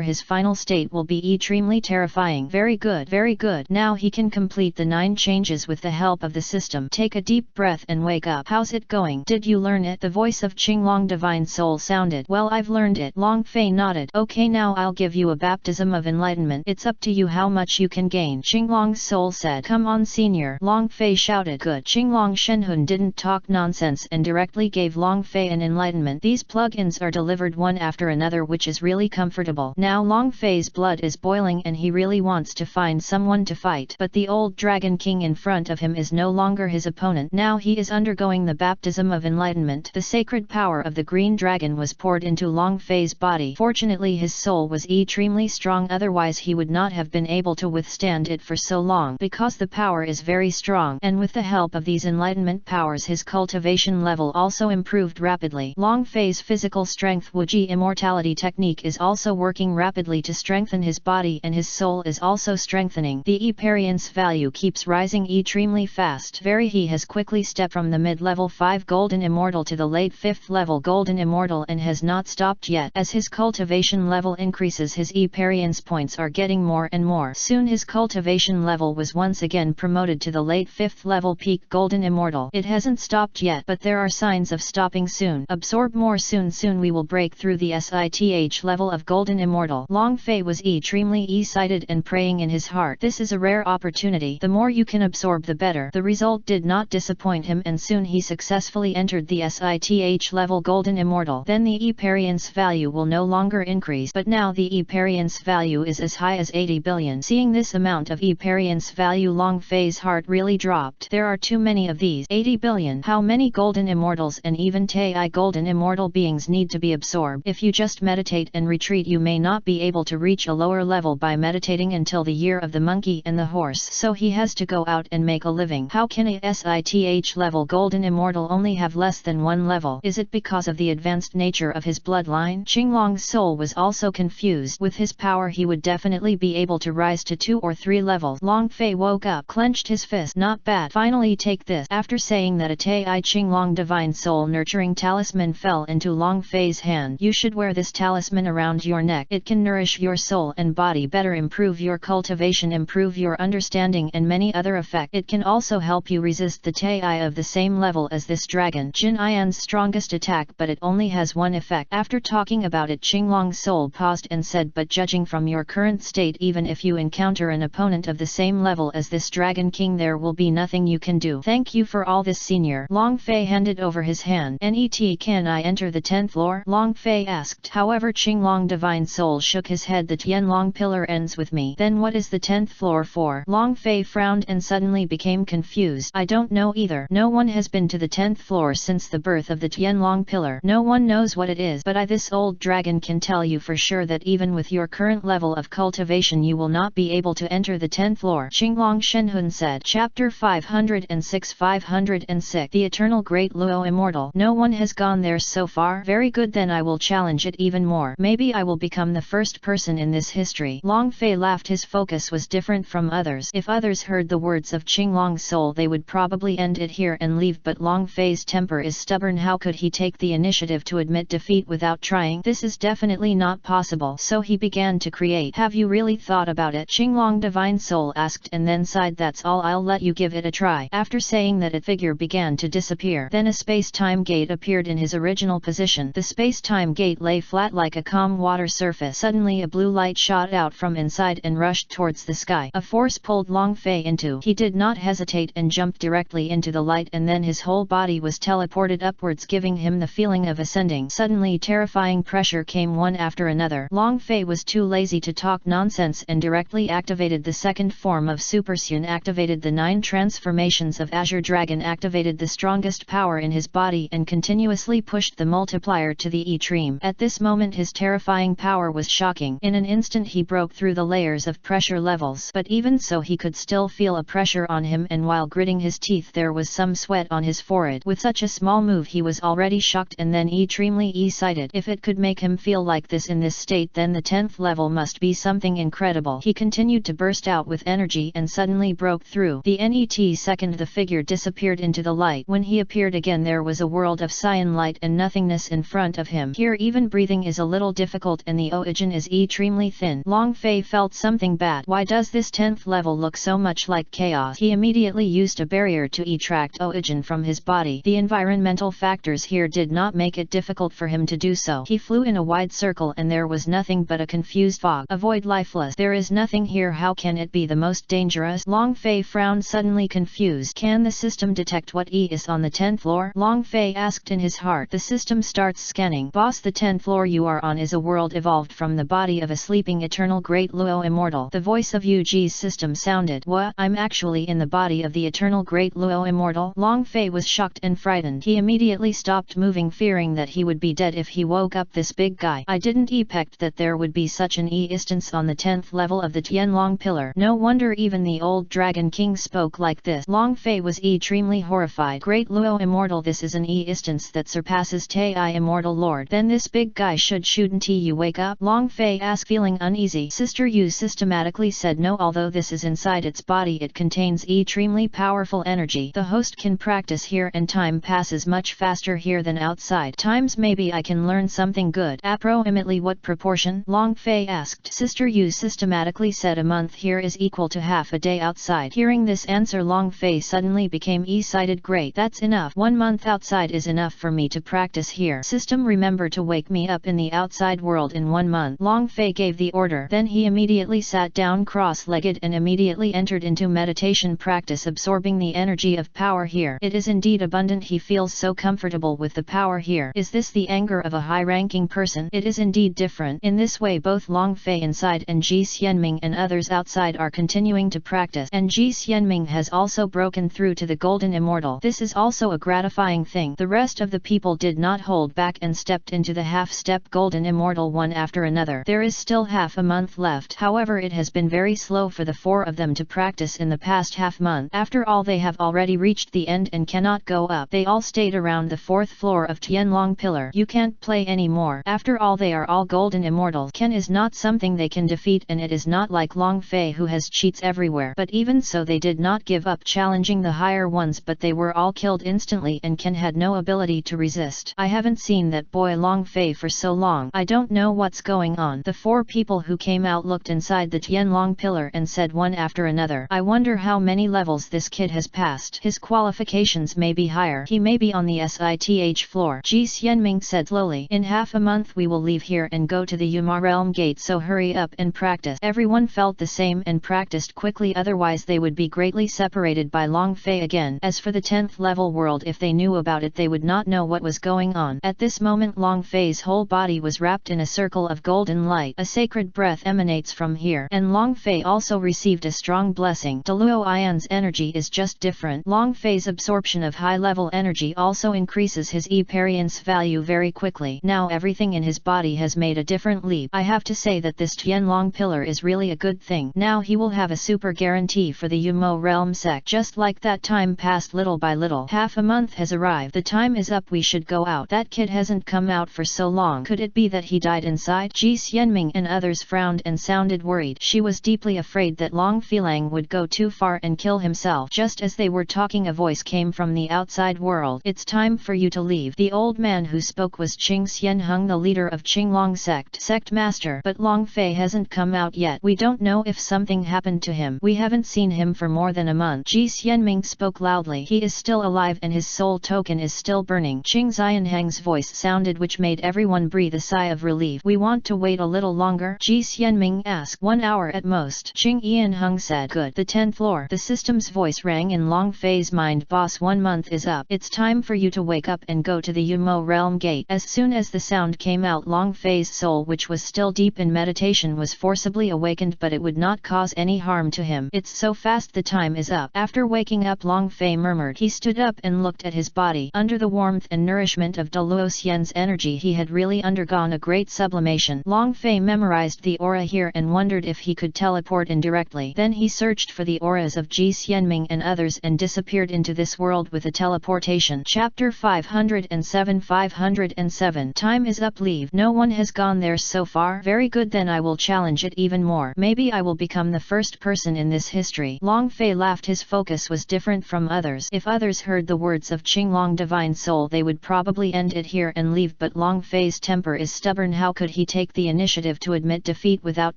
his final state will be extremely terrifying. Very good, very good. Now he can complete the 9 changes with the help of the system. Take a deep breath and wake up. How's it going? Did you learn it? The voice of Qinglong Divine Soul sounded. Well, I've learned it. Long Fei nodded. Okay, now I'll give you a baptism of enlightenment. It's up to you how much you can gain. Qinglong's soul said. Come on, senior. Long Fei shouted. Good. Qinglong Shenhun didn't talk nonsense and directly gave Long Fei an enlightenment. These plugins are delivered one after another, which is really comfortable. Now Long Fei's blood is boiling and he really wants to find someone to fight. But the old Dragon King in front of him is no longer his opponent. Now he is undergoing the baptism of enlightenment. The sacred power of the green dragon was poured into Long Fei's body. Fortunately his soul was extremely strong, otherwise he would not have been able to withstand it for so long, because the power is very strong, and with the help of these enlightenment powers his cultivation level also improved rapidly. Long Fei's physical strength Wuji immortality technique is also working rapidly to strengthen his body, and his soul is also strengthening. The experience value keeps rising extremely fast. He has quickly stepped from the mid-level 5 golden immortal to the late 5th level golden immortal and has not stopped yet. As his cultivation level increases, his experience points are getting more and more. Soon his cultivation level was once again promoted to the late 5th level peak golden immortal. It hasn't stopped yet, but there are signs of stopping soon. Absorb more soon. Soon we will break through the SITH level of golden immortal. Long Fei was extremely excited and praying in his heart. This is a rare opportunity. The more you can absorb the better. The result did not disappoint him, and soon he successfully entered the SITH level golden immortal. Then the experience value will no longer increase, but now the experience value is as high as 80 billion. Seeing this amount of experience value, Long Fei's heart really dropped. There are too many of these. 80 billion. How many golden immortals and even Tai golden immortal beings need to be absorbed? If you just meditate and retreat, you may not be able to reach a lower level by meditating until the year of the monkey and the horse. So he has to go out and make a living. How can a SITH level golden immortal only have less than 1 level? Is it because of the advanced nature of his bloodline? Qinglong's soul was also confused. With his power he would definitely be able to rise to 2 or 3 levels. Long Fei woke up, clenched his fist. Not bad. Finally take this. After saying that, a Tai Qinglong divine soul nurturing talisman fell into Long Fei's hand. You should wear this talisman around your neck. It can nourish your soul and body better, improve your cultivation, improve your understanding, and many other effects. It can also help you resist the Tai of the same level as this dragon, Jin Ian's strongest attack, but it only has one effect. After talking about it, Qinglong's soul paused and said, but judging from your current state, even if you encounter an opponent of the same level as this Dragon King, there will be nothing you can do. Thank you for all this, senior. Long Fei handed over his hand. Net, can I enter the 10th floor? Long Fei asked. However, Qinglong Divine Soul shook his head. The Tianlong pillar ends with me. Then what is the 10th floor for? Long Fei frowned and suddenly became confused. I don't know either. No one has been to the 10th floor since the birth of the Tianlong pillar. No one knows what it is, but I, this old dragon, can tell you for sure that even with your current level of cultivation you will not be able to enter the 10th floor. Qinglong Shenhun said. Chapter 506 The Eternal Great Luo Immortal. No one has gone there so far? Very good, then I will challenge it even more. Maybe I will become the first person in this history. Long Fei laughed. His focus was different from others. If others heard the words of Qinglong's soul, they would probably end it here and leave, but Long Fei's temper is stubborn. How could he take the initiative to admit defeat without trying? This is definitely not possible. So he began to create. Have you really thought about it? Qinglong Divine Soul asked, and then sighed. That's all, I'll let you give it a try. After saying that, a figure began to disappear. Then a space-time gate appeared in his original position. The space-time gate lay flat like a calm water surface. Suddenly a blue light shot out from inside and rushed towards the sky. A force pulled Long Fei into. He did not hesitate and jumped directly into the light, and then his whole body was teleported upwards, giving him the feeling of ascending. Suddenly terrifying pressure came one after another. Long Fei was too lazy to talk nonsense and directly activated the second form of Supersion, activated the 9 transformations of Azure Dragon, activated the strongest power in his body, and continuously pushed the multiplier to the extreme. At this moment his terrifying power was shocking. In an instant he broke through the layers of pressure levels, but even so he could still feel a pressure on him, and while gritting his teeth there was some sweat on his forehead. With such a small move he was already shocked and then extremely excited. If it could make him feel like this in this state, then the 10th level must be something incredible. He continued to burst out with energy and suddenly broke through. The net second the figure disappeared into the light. When when he appeared again there was a world of cyan light and nothingness in front of him. Here even breathing is a little difficult and the oxygen is extremely thin. Long Fei felt something bad. Why does this 10th level look so much like chaos? He immediately used a barrier to extract oxygen from his body. The environmental factors here did not make it difficult for him to do so. He flew in a wide circle and there was nothing but a confused fog. Avoid lifeless. There is nothing here. How can it be the most dangerous? Long Fei frowned, suddenly confused. Can the system detect what is on the 10th floor? Long Fei asked in his heart. The system starts scanning. Boss, the 10th floor you are on is a world evolved from the body of a sleeping eternal great Luo immortal. The voice of Yuji's system sounded. What? I'm actually in the body of the eternal great Luo immortal? Long Fei was shocked and frightened. He immediately stopped moving, fearing that he would be dead if he woke up this big guy. I didn't expect that there would be such an instance on the 10th level of the Tianlong pillar. No wonder even the old Dragon King spoke like this. Long Fei was extremely horrified. Great Luo immortal, this is an instance that surpasses Tai immortal lord. Then this big guy should shouldn't you wake up? Long Fei asked, feeling uneasy. Sister Yu systematically said no, although this is inside its body it contains extremely powerful energy. The host can practice here and time passes much faster here than outside. Times maybe I can learn something good. Approximately what proportion? Long Fei asked. Sister Yu systematically said a month here is equal to half a day outside. Hearing this answer, Long Fei suddenly became excited. Great, that's enough. 1 month outside is enough for me to practice here. System, remember to wake me up in the outside world in 1 month. Long Fei gave the order. Then he immediately sat down cross-legged and immediately entered into meditation practice, absorbing the energy of power here. It is indeed abundant. He feels so comfortable with the power here. Is this the anger of a high-ranking person? It is indeed different. In this way both Long Fei inside and Ji Xianming and others outside are continuing to practice, and Ji Xianming has also broken through to the Golden Immortal. This is also a gratifying thing. The rest of the people did not hold back and stepped into the half-step Golden Immortal one after another. There is still half a month left. However, it has been very slow for the 4 of them to practice in the past half month. After all, they have already reached the end and cannot go up. They all stayed around the 4th floor of Tianlong Pillar. You can't play anymore. After all, they are all Golden Immortals. Ken is not something they can defeat, and it is not like Long Fei who has cheats everywhere. But even so, they did not give up challenging the higher ones, but they were all killed instantly and Ken had no ability to resist. I haven't seen that boy Long Fei for so long. I don't know what's going on. The 4 people who came out looked inside the Tianlong pillar and said one after another, I wonder how many levels this kid has passed. His qualifications may be higher. He may be on the SITH floor. Ji Xianming said slowly. In half a month we will leave here and go to the Yuma realm gate, so hurry up and practice. Everyone felt the same and practiced quickly, otherwise they would be greatly separated by Long Fei again. As for the 10th level world, if they knew about it they would not know what was going on. At this moment Long Fei's whole body was wrapped in a circle of golden light. A sacred breath emanates from here, and Long Fei also received a strong blessing. Douluo Ian's energy is just different. Long Fei's absorption of high-level energy also increases his experience value very quickly. Now everything in his body has made a different leap. I have to say that this Tianlong pillar is really a good thing. Now he will have a super guarantee for the Yumo realm sect. Just like that, time passed little by little. Half a month has arrived. The time is up. We should go out. That kid hasn't come out for so long. Could it be that he died inside? Ji Xianming and others frowned and sounded worried. She was deeply afraid that Long Filang would go too far and kill himself. Just as they were talking, a voice came from the outside world. It's time for you to leave. The old man who spoke was Qing Xianheng, the leader of Qinglong sect master. But Long Fei hasn't come out yet. We don't know if something happened to him. We haven't seen him for more than a month. Ji Xianming spoke loudly. He is still alive and his soul token is still burning. Qing Xianheng's voice sounded, which made everyone breathe a sigh of relief. We want to wait a little longer? Ji Xianming asked. 1 hour at most. Qing Yanheng said. Good. The 10th floor. The system's voice rang in Long Fei's mind. Boss, 1 month is up. It's time for you to wake up and go to the Yumo realm gate. As soon as the sound came out, Long Fei's soul, which was still deep in meditation, was forcibly awakened, but it would not cause any harm to him. It's so fast, the time is up. After waking up, Long Fei murmured. He stood up and looked at his body. Under the warmth and nourishment of Douluo Xian's energy, he had really undergone a great sublimation. Long Fei memorized the aura here and wondered if he could teleport indirectly. Then he searched for the auras of Ji Xianming and others and disappeared into this world with a teleportation. Chapter 507. Time is up. Leave. No one has gone there so far. Very good, then I will challenge it even more. Maybe I will become the first person in this history. Long Fei laughed. His focus was different from others. If others others heard the words of Qinglong Divine Soul, they would probably end it here and leave, but Long Fei's temper is stubborn. How could he take the initiative to admit defeat without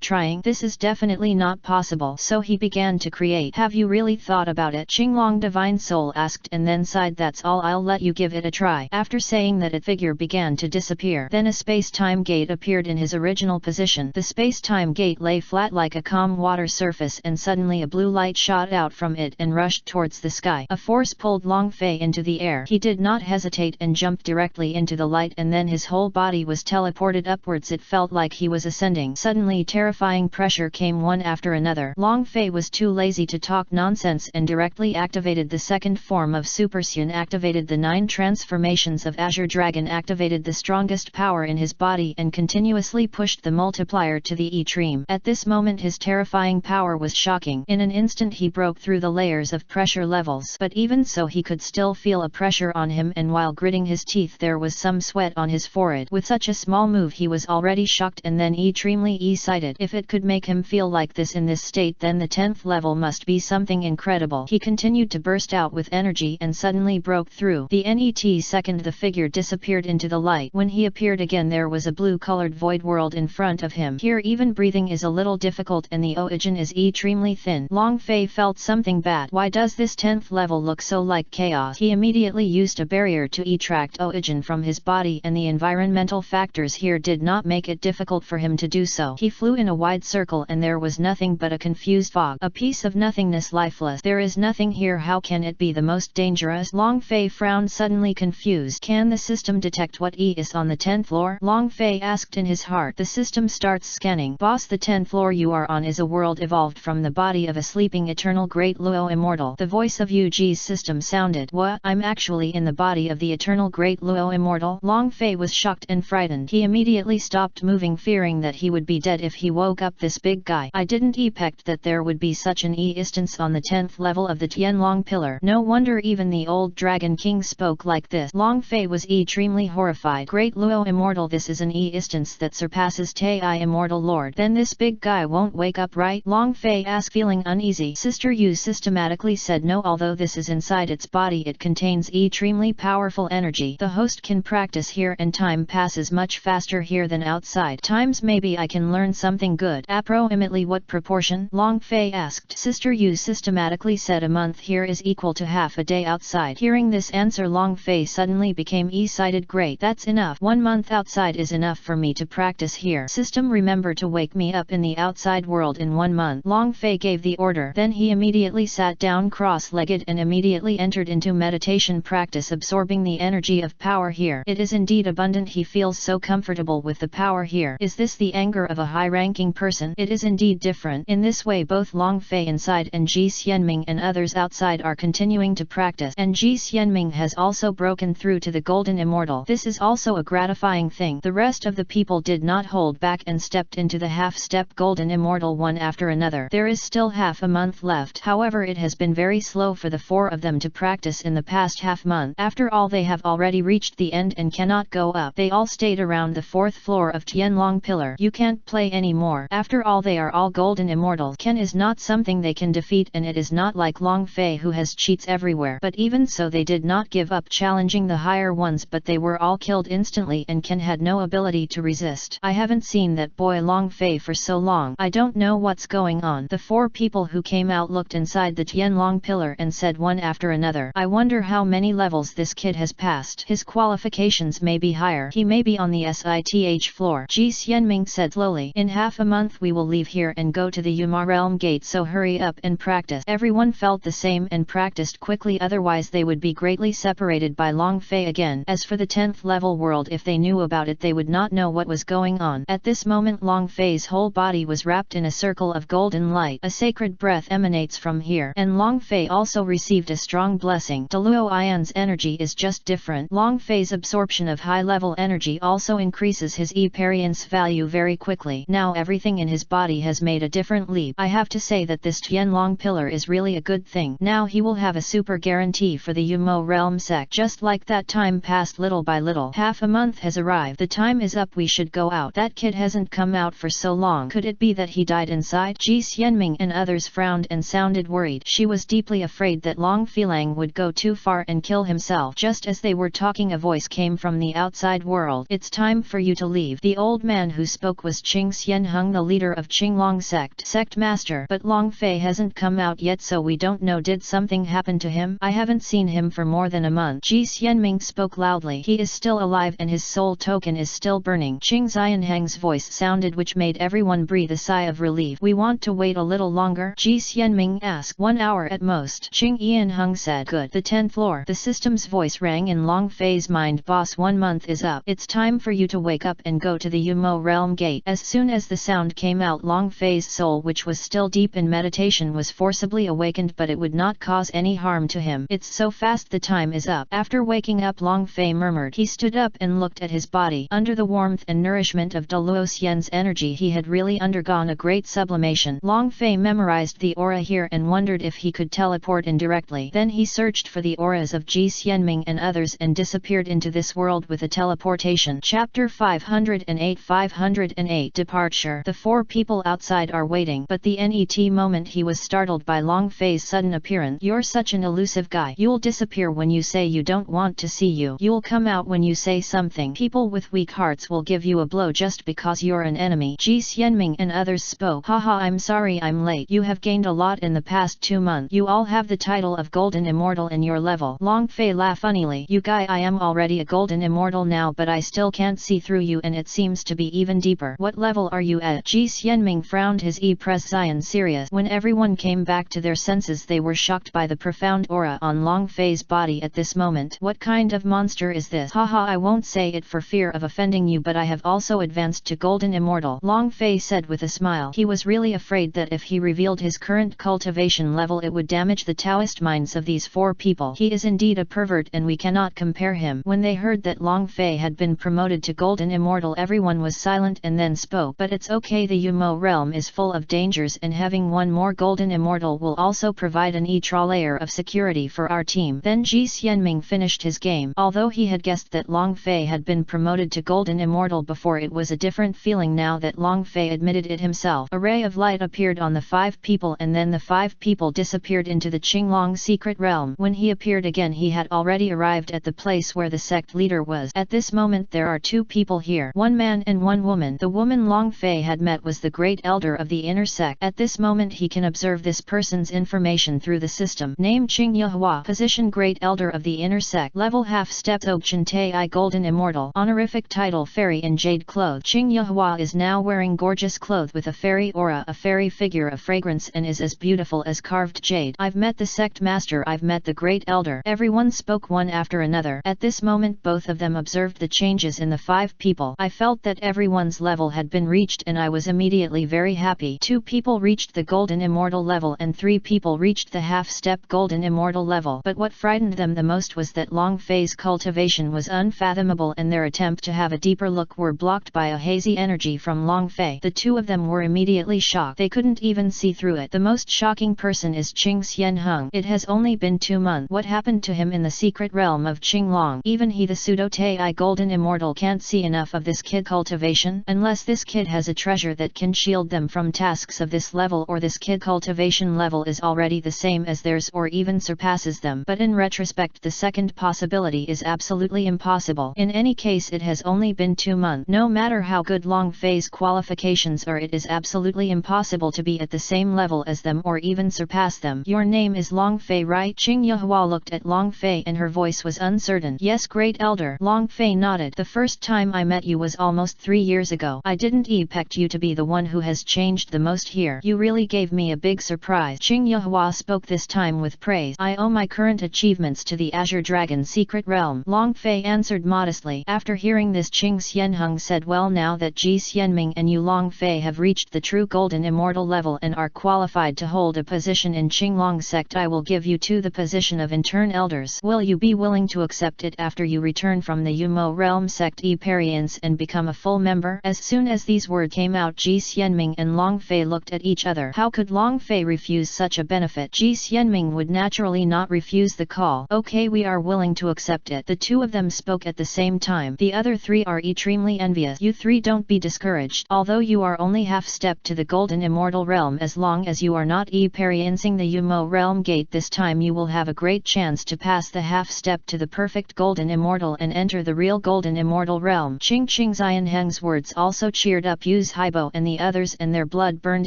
trying? This is definitely not possible. So he began to create. Have you really thought about it? Qinglong Divine Soul asked, and then sighed. That's all, I'll let you give it a try. After saying that, a figure began to disappear. Then a space-time gate appeared in his original position. The space-time gate lay flat like a calm water surface, and suddenly a blue light shot out from it and rushed towards the sky. A force pulled Long Fei into the air. He did not hesitate and jumped directly into the light, and then his whole body was teleported upwards. It felt like he was ascending. Suddenly terrifying pressure came one after another. Long Fei was too lazy to talk nonsense and directly activated the second form of Super Saiyan, activated the 9 transformations of Azure Dragon, activated the strongest power in his body, and continuously pushed the multiplier to the extreme. At this moment his terrifying power was shocking. In an instant he broke through the layers of pressure levels, but even so he could still feel a pressure on him, and while gritting his teeth there was some sweat on his forehead. With such a small move he was already shocked and then extremely excited. If it could make him feel like this in this state, then the 10th level must be something incredible. He continued to burst out with energy and suddenly broke through. The net second the figure disappeared into the light. When he appeared again there was a blue-colored void world in front of him. Here even breathing is a little difficult and the oxygen is extremely thin. Long Fei felt something bad. Why does this 10th level look so like chaos? He immediately used a barrier to extract oxygen from his body, and the environmental factors here did not make it difficult for him to do so. He flew in a wide circle and there was nothing but a confused fog, a piece of nothingness, lifeless. There is nothing here. How can it be the most dangerous? Long Fei frowned, suddenly confused. Can the system detect what is on the 10th floor? Long Fei asked in his heart. The system starts scanning. Boss, the 10th floor you are on is a world evolved from the body of a sleeping eternal great Luo immortal. The voice of Yuji's system sounded. What? I'm actually in the body of the eternal great Luo immortal? Long Fei was shocked and frightened. He immediately stopped moving, fearing that he would be dead if he woke up this big guy. I didn't expect that there would be such an instance on the 10th level of the Tianlong pillar. No wonder even the old Dragon King spoke like this. Long Fei was extremely horrified. Great Luo immortal, this is an instance that surpasses Tai immortal lord. Then this big guy won't wake up, right? Long Fei asked, feeling uneasy. Sister Yu systematically said no, although this is inside its body it contains extremely powerful energy. The host can practice here and time passes much faster here than outside. Times maybe I can learn something good. Approximately what proportion? Long Fei asked. Sister Yu systematically said a month here is equal to half a day outside. Hearing this answer, Long Fei suddenly became excited. Great, that's enough. 1 month outside is enough for me to practice here. System, remember to wake me up in the outside world in 1 month. Long Fei gave the order. Then he immediately sat down cross-legged and immediately entered into meditation practice, absorbing the energy of power here. It is indeed abundant. He feels so comfortable with the power here. Is this the anger of a high-ranking person? It is indeed different. In this way both Long Fei inside and Ji Xianming and others outside are continuing to practice, and Ji Xianming has also broken through to the Golden Immortal. This is also a gratifying thing. The rest of the people did not hold back and stepped into the half-step Golden Immortal one after another. There is still half a month left. However, it has been very slow for the 4 of them to practice in the past half month. After all, they have already reached the end and cannot go up. They all stayed around the 4th floor of Tianlong Pillar. You can't play anymore. After all, they are all Golden Immortals. Ken is not something they can defeat, and it is not like Long Fei who has cheats everywhere. But even so, they did not give up challenging the higher ones, but they were all killed instantly and Ken had no ability to resist. I haven't seen that boy Long Fei for so long. I don't know what's going on. The 4 people who came out looked inside the Tianlong Pillar and said one after another, I wonder how many levels this kid has passed. His qualifications may be higher. He may be on the SITH floor. Ji Xianming said slowly. In half a month we will leave here and go to the Yuma Realm Gate, so hurry up and practice. Everyone felt the same and practiced quickly, otherwise they would be greatly separated by Long Fei again. As for the 10th level world, if they knew about it they would not know what was going on. At this moment Long Fei's whole body was wrapped in a circle of golden light. A sacred breath emanates from here, and Long Fei also received a strong blessing. Douluo Ian's energy is just different. Long Fei's absorption of high-level energy also increases his experience value very quickly. Now everything in his body has made a different leap. I have to say that this Tianlong Pillar is really a good thing. Now he will have a super guarantee for the Yumo Realm sect. Just like that, time passed little by little. Half a month has arrived. The time is up. We should go out. That kid hasn't come out for so long. Could it be that he died inside? Ji Xianming and others frowned and sounded worried. She was deeply afraid that Long Filang Xianming would go too far and kill himself. Just as they were talking, a voice came from the outside world. It's time for you to leave. The old man who spoke was Qing Xianheng, the leader of Qinglong sect master. But Long Fei hasn't come out yet, so we don't know. Did something happen to him? I haven't seen him for more than a month. Ji Xianming spoke loudly. He is still alive and his soul token is still burning. Qing Xianheng's voice sounded, which made everyone breathe a sigh of relief. We want to wait a little longer? Ji Xianming asked. 1 hour at most, Qing Yanheng said. Good. The 10th floor. The system's voice rang in Long Fei's mind. Boss, 1 month is up. It's time for you to wake up and go to the Yumo realm gate. As soon as the sound came out, Long Fei's soul, which was still deep in meditation, was forcibly awakened, but it would not cause any harm to him. It's so fast, the time is up. After waking up, Long Fei murmured. He stood up and looked at his body. Under the warmth and nourishment of Douluo Xian's energy, he had really undergone a great sublimation. Long Fei memorized the aura here and wondered if he could teleport indirectly. Then he searched for the auras of Ji Xianming and others and disappeared into this world with a teleportation. Chapter 508 Departure. The 4 people outside are waiting, but the net moment he was startled by Long Fei's sudden appearance. You're such an elusive guy. You'll disappear when you say you don't want to see you. You'll come out when you say something. People with weak hearts will give you a blow just because you're an enemy. Ji Xianming and others spoke. Haha, I'm sorry I'm late. You have gained a lot in the past 2 months. You all have the title of Golden Immortal in your level. Long Fei laughed funnily. You guy, I am already a Golden Immortal now, but I still can't see through you, and it seems to be even deeper. What level are you at? Ji Xianming frowned, his expression serious. When everyone came back to their senses, they were shocked by the profound aura on Long Fei's body at this moment. What kind of monster is this? Haha, I won't say it for fear of offending you, but I have also advanced to Golden Immortal, Long Fei said with a smile. He was really afraid that if he revealed his current cultivation level, it would damage the Taoist minds of these 4 people. He is indeed a pervert and we cannot compare him. When they heard that Long Fei had been promoted to Golden Immortal, everyone was silent and then spoke. But it's okay, the Yumo realm is full of dangers, and having 1 more Golden Immortal will also provide an extra layer of security for our team. Then Ji Xianming finished his game. Although he had guessed that Long Fei had been promoted to Golden Immortal before, it was a different feeling now that Long Fei admitted it himself. A ray of light appeared on the 5 people and then the 5 people disappeared into the Qinglong secret realm. When he appeared again, he had already arrived at the place where the sect leader was. At this moment there are 2 people here, 1 man and 1 woman. The woman Long Fei had met was the great elder of the inner sect. At this moment he can observe this person's information through the system. Name Qing Yehua. Position Great Elder of the inner sect. Level half step Ogchen Tai Golden Immortal. Honorific title Fairy in Jade Clothes. Qing Yehua is now wearing gorgeous clothes with a fairy aura, a fairy figure of fragrance, and is as beautiful as carved jade. I've met the sect master. I've met the great elder. Everyone spoke one after another. At this moment both of them observed the changes in the 5 people. I felt that everyone's level had been reached and I was immediately very happy. 2 people reached the Golden Immortal level and 3 people reached the half-step Golden Immortal level. But what frightened them the most was that Long Fei's cultivation was unfathomable and their attempt to have a deeper look were blocked by a hazy energy from Long Fei. The 2 of them were immediately shocked. They couldn't even see through it. The most shocking person is Qing Xianheng. It has only been 2 months. What happened to him in the secret realm of Qinglong? Even he, the pseudo Tai Golden Immortal, can't see enough of this kid cultivation. Unless this kid has a treasure that can shield them from tasks of this level, or this kid cultivation level is already the same as theirs or even surpasses them. But in retrospect, the second possibility is absolutely impossible. In any case, it has only been 2 months. No matter how good Long Fei's qualifications are, it is absolutely impossible to be at the same level as them or even surpass them. Your name is Long Fei, right? Qing Yehua looked at Long Fei and her voice was uncertain. Yes, great elder. Long Fei nodded. The first time I met you was almost 3 years ago. I didn't expect you to be the one who has changed the most here. You really gave me a big surprise. Qing Yehua spoke this time with praise. I owe my current achievements to the Azure Dragon secret realm. Long Fei answered modestly. After hearing this, Qing Xianheng said, well, now that Ji Xianming and you Long Fei have reached the true Golden Immortal level and are qualified to hold a position in Qinglong sect, I will give you to the position of intern elders. Will you be willing to accept it after you return from the Yumo realm sect experience and become a full member? As soon as these words came out, Ji Xianming and Long Fei looked at each other. How could Long Fei refuse such a benefit? Ji Xianming would naturally not refuse the call. Okay, we are willing to accept it. The 2 of them spoke at the same time. The other 3 are extremely envious. You 3 don't be discouraged. Although you are only half step to the Golden Immortal realm, as long as you are not experiencing the Yumo realm gate this time, you will will have a great chance to pass the half-step to the perfect Golden Immortal and enter the real Golden Immortal realm. Qing Xianheng's words also cheered up Yu Haibo and the others, and their blood burned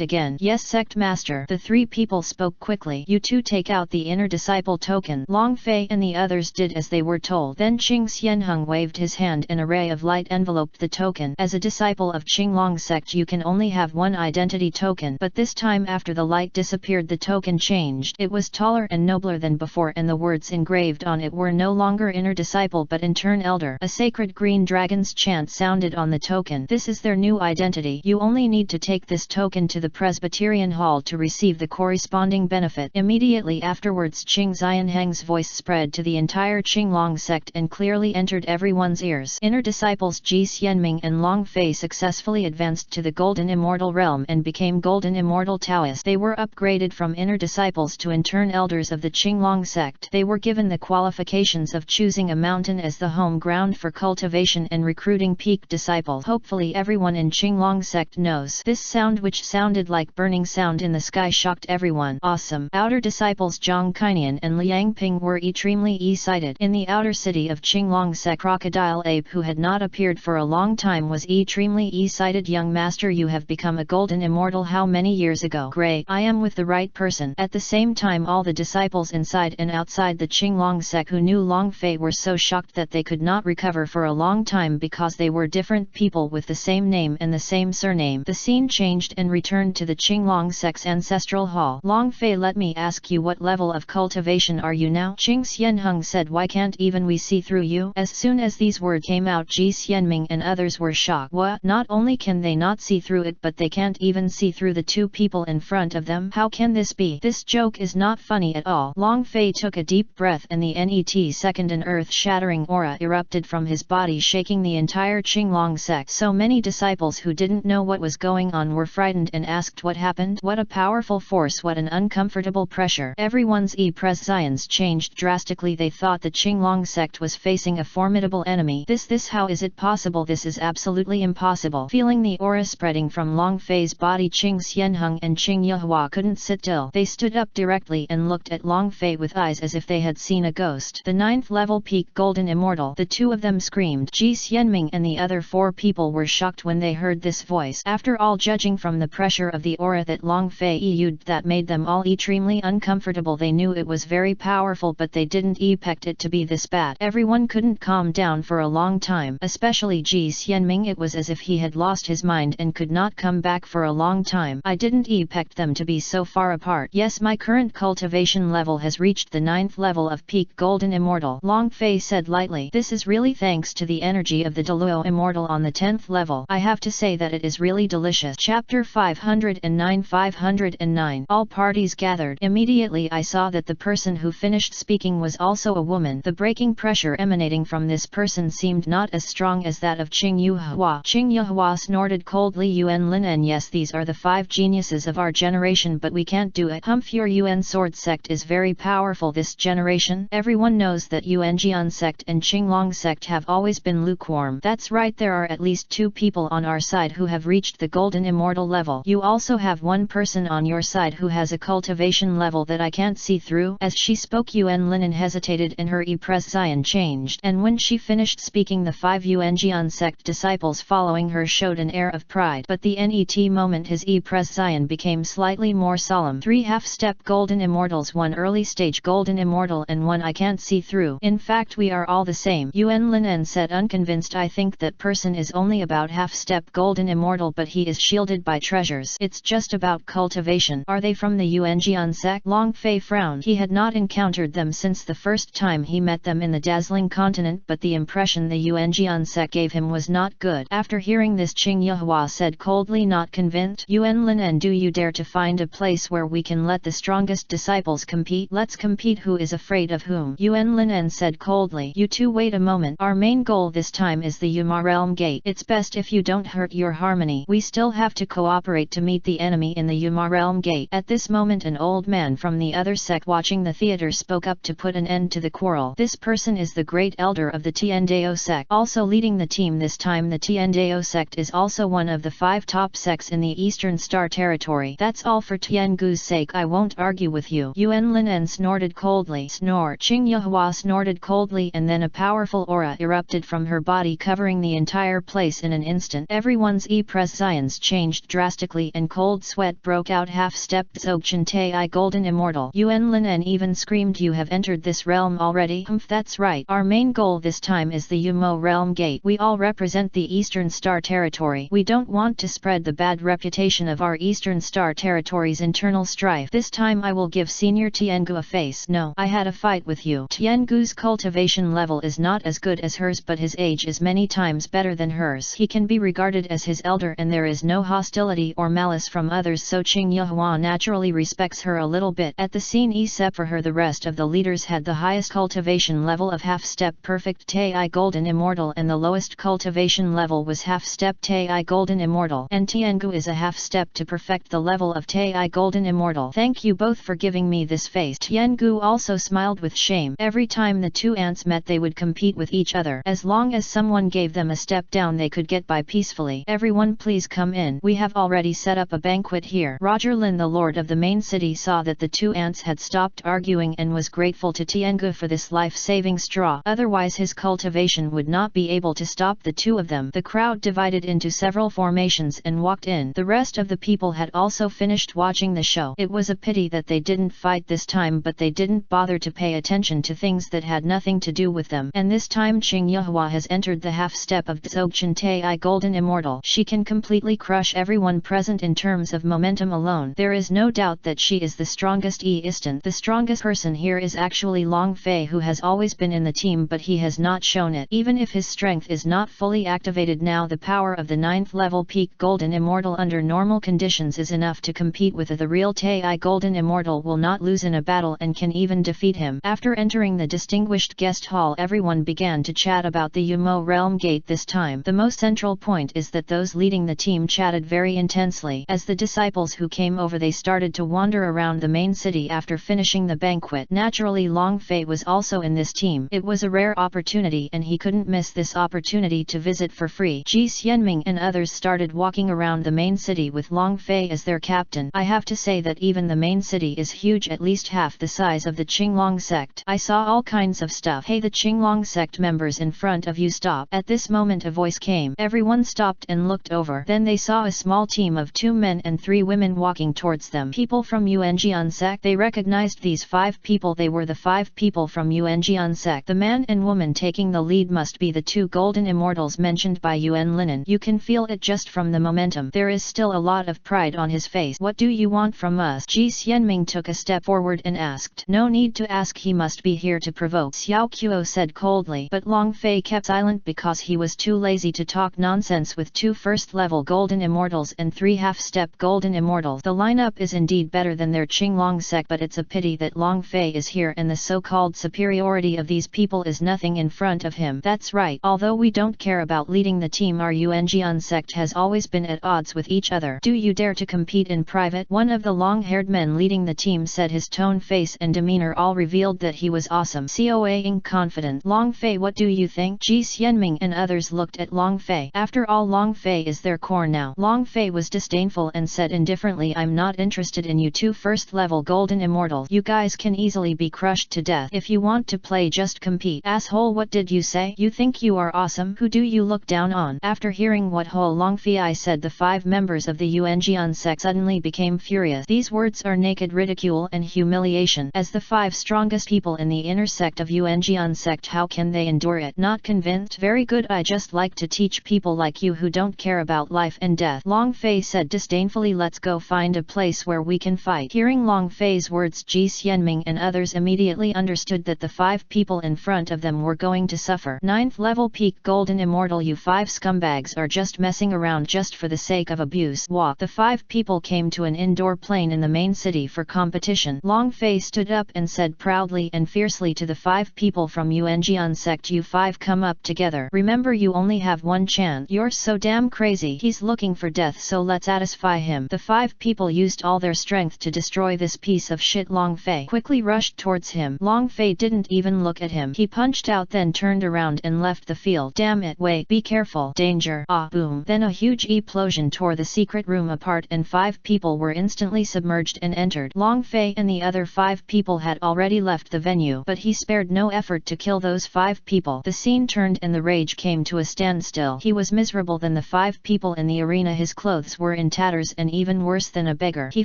again. Yes, Sect Master. The three people spoke quickly. You two take out the inner disciple token. Long Fei and the others did as they were told. Then Qing Xianheng waved his hand and a ray of light enveloped the token. As a disciple of Qinglong sect you can only have one identity token, but this time after the light disappeared the token changed. It was taller and nobler than before, and the words engraved on it were no longer inner disciple but in turn elder. A sacred green dragon's chant sounded on the token. This is their new identity. You only need to take this token to the Presbyterian Hall to receive the corresponding benefit. Immediately afterwards Qing Xianheng's voice spread to the entire Qinglong sect and clearly entered everyone's ears. Inner disciples Ji Xianming and Long Fei successfully advanced to the Golden Immortal realm and became Golden Immortal Taoists. They were upgraded from inner disciples to in turn elders of the Qinglong sect. They were given the qualifications of choosing a mountain as the home ground for cultivation and recruiting peak disciples. Hopefully everyone in Qinglong sect knows. This sound, which sounded like burning sound in the sky, shocked everyone. Awesome. Outer disciples Zhang Kainian and Liang Ping were extremely excited. In the outer city of Qinglong sect, Crocodile Ape, who had not appeared for a long time, was extremely excited. Young master, you have become a Golden Immortal. How many years ago? Great. I am with the right person. At the same time all the disciples inside and outside the Qinglong sect who knew Long Fei were so shocked that they could not recover for a long time because they were different people with the same name and the same surname. The scene changed and returned to the Qinglong sect's ancestral hall. Long Fei, let me ask you, what level of cultivation are you now? Qing Xianheng said, why can't even we see through you? As soon as these words came out, Ji Xianming and others were shocked. What? Not only can they not see through it, but they can't even see through the two people in front of them. How can this be? This joke is not funny at all. Long Fei took a deep breath and the net second an earth-shattering aura erupted from his body, shaking the entire Qinglong sect. So many disciples who didn't know what was going on were frightened and asked what happened. What a powerful force, what an uncomfortable pressure. Everyone's presence changed drastically. They thought the Qinglong sect was facing a formidable enemy. This how is it possible? This is absolutely impossible. Feeling the aura spreading from Long Fei's body, Qing Xianheng and Qing Yehua couldn't sit still. They stood up directly and looked at Long Fei with eyes as if they had seen a ghost. The 9th level peak Golden Immortal. The two of them screamed. Ji Xianming and the other four people were shocked when they heard this voice. After all, judging from the pressure of the aura that Long Fei used, that made them all extremely uncomfortable. They knew it was very powerful, but they didn't expect it to be this bad. Everyone couldn't calm down for a long time, especially Ji Xianming. It was as if he had lost his mind and could not come back for a long time. I didn't expect them to be so far apart. Yes, my current cultivation level has reached the 9th level of peak Golden Immortal. Long Fei said lightly. This is really thanks to the energy of the Douluo Immortal on the 10th level. I have to say that it is really delicious. Chapter 509. All parties gathered. Immediately I saw that the person who finished speaking was also a woman. The breaking pressure emanating from this person seemed not as strong as that of Qing Yehua. Qing Yehua snorted coldly. Yuan Linen, yes, these are the 5 geniuses of our generation, but we can't do it. Humph, your Yuan sword sect is very powerful this generation. Everyone knows that Yuan Jian sect and Qinglong sect have always been lukewarm. That's right, there are at least 2 people on our side who have reached the Golden Immortal level. You also have one person on your side who has a cultivation level that I can't see through. As she spoke, Yuan Linen hesitated and her expression changed, and when she finished speaking, the 5 Yuan Jian sect disciples following her showed an air of pride, but the net moment his expression became slightly more solemn. 3 half-step Golden Immortals, 1 early stage Golden Immortal and 1 I can't see through. In fact, we are all the same. Yuan Linen said, unconvinced. I think that person is only about half-step Golden Immortal, but he is shielded by treasures. It's just about cultivation. Are they from the Yuan Jian sect? Long Fei frowned. He had not encountered them since the first time he met them in the dazzling continent, but the impression the Yuan Jian sect gave him was not good. After hearing this, Qing Yehua said coldly, not convinced. Yuan Linen, do you dare to find a place where we can let the strongest disciples compete? Let's compete. Who is afraid of whom? Yuan Linen said coldly. You two wait a moment. Our main goal this time is the Yuma Realm Gate. It's best if you don't hurt your harmony. We still have to cooperate to meet the enemy in the Yuma Realm Gate. At this moment an old man from the other sect watching the theater spoke up to put an end to the quarrel. This person is the great elder of the Tiandao sect, also leading the team this time. The Tiandao sect is also one of the 5 top sects in the Eastern Star Territory. That's all for Tiangu's sake. I won't argue with you. Yuan Linen snorted coldly. Snore. Qing Yuhua snorted coldly, and then a powerful aura erupted from her body, covering the entire place in an instant. Everyone's presence changed drastically and cold sweat broke out. Half-stepped Dzogchen Tai Golden Immortal Yuan Lin even screamed, "You have entered this realm already?" That's right. Our main goal this time is the Yumo Realm Gate. We all represent the Eastern Star Territory. We don't want to spread the bad reputation of our Eastern Star Territory's internal strife. This time I will give Senior Tiangu a face. No, I had a fight with you. Tiangu's cultivation level is not as good as hers, but his age is many times better than hers. He can be regarded as his elder and there is no hostility or malice from others, so Qing Yuhua naturally respects her a little bit. At the scene except for her, the rest of the leaders had the highest cultivation level of half-step perfect Tai Golden Immortal, and the lowest cultivation level was half-step Tai Golden Immortal, and Tiangu is a half-step to perfect the level of Tai Golden Immortal. Thank you both for giving me this face. Tiangu also smiled with shame. Every time the two ants met they would compete with each other. As long as someone gave them a step down they could get by peacefully. Everyone please come in. We have already set up a banquet here. Roger Lin, the lord of the main city, saw that the two ants had stopped arguing and was grateful to Tiangu for this life-saving straw. Otherwise his cultivation would not be able to stop the two of them. The crowd divided into several formations and walked in. The rest of the people had also finished watching the show. It was a pity that they didn't fight this time, but they didn't bother to pay attention to things that had nothing to do with them. And this time Qing Yuhua has entered the half-step of Dzogchen Tai Golden Immortal. She can completely crush everyone present in terms of momentum alone. There is no doubt that she is the strongest instant. The strongest person here is actually Long Fei, who has always been in the team, but he has not shown it. Even if his strength is not fully activated now, the power of the 9th level peak Golden Immortal under normal conditions is enough to compete with the real Tai Golden Immortal will not lose in a battle and can even defeat him. After entering the distinguished guest hall, everyone began to chat about the Yumo Realm Gate. This time the most central point is that those leading the team chatted very intensely. As the disciples who came over, they started to wander around the main city after finishing the banquet. Naturally Long Fei was also in this team. It was a rare opportunity and he couldn't miss this opportunity to visit for free. Ji Xianming and others started walking around the main city with Long Fei as their captain. I have to say that even the main city is huge, at least half the size of the Qinglong sect. I saw all kinds of stuff. Hey, the Qinglong sect members in front of you, stop. At this moment a voice came. Everyone stopped and looked over. Then they saw a small team of 2 men and 3 women walking towards them. People from Yuanjian sect. They recognized these 5 people. They were the 5 people from Yuanjian sect. The man and woman taking the lead must be the 2 golden immortals mentioned by Yuan Linen. You can feel it just from the momentum. There is still a lot of pride on his face. What do you want from us? Ji Xianming took a step forward and asked. No need to ask, he must be here to provoke, Xiao Qiu said coldly. But Long Fei kept silent because he was too lazy to talk nonsense with 2 first-level golden immortals and 3 half-step golden immortals. The lineup is indeed better than their Qinglong sect, but it's a pity that Long Fei is here and the so-called superiority of these people is nothing in front of him. That's right. Although we don't care about leading the team, our Yuanjian sect has always been at odds with each other. Do you dare to compete in private? One of the long-haired men leading the team said. His tone, face and demeanor all revealed that he was awesome. Coaing confident. Long Fei, what do you think? Ji Xianming and others looked at Long Fei. After all, Long Fei is their core now. Long Fei was disdainful and said indifferently, I'm not interested in you 2 first-level golden immortals. You guys can easily be crushed to death. If you want to play, just compete. Asshole, what did you say? You think you are awesome? Who do you look down on? After hearing what Ho Long Fei said, the 5 members of the Yuanjian sect suddenly became furious. These words are naked ridicule and humiliation. As the 5 strongest people in the inner sect of Yuanjian sect, how can they endure it? Not convinced? Very good, I just like to teach people like you who don't care about life and death. Long Fei said disdainfully, let's go find a place where we can fight. Hearing Long Fei's words, Ji Xianming and others immediately understood that the 5 people in front of them were going to suffer. 9th level peak golden immortal, you 5 scumbags are just messing around just for the sake of abuse. Walk. The 5 people came to an indoor plane in the main city for competition. Long Fei stood up and said proudly and fiercely to the 5 people from Yuanjian sect, you 5 come up together. Remember, you only have 1 chance. You're so damn crazy. He's looking for death, so let's satisfy him. The 5 people used all their strength to destroy this piece of shit. Long Fei quickly rushed towards him. Long Fei didn't even look at him. He punched out, then turned around and left the field. Damn it, wait, be careful. Danger. Ah, boom. Then a huge explosion tore the secret room apart and 5 people were instantly submerged and entered. Long Fei and the other 5 people had already left the venue, but he spared no effort to kill those 5 people. The scene turned and the rage came to a standstill. He was miserable than the 5 people in the arena. His clothes were in tatters and even worse than a beggar. He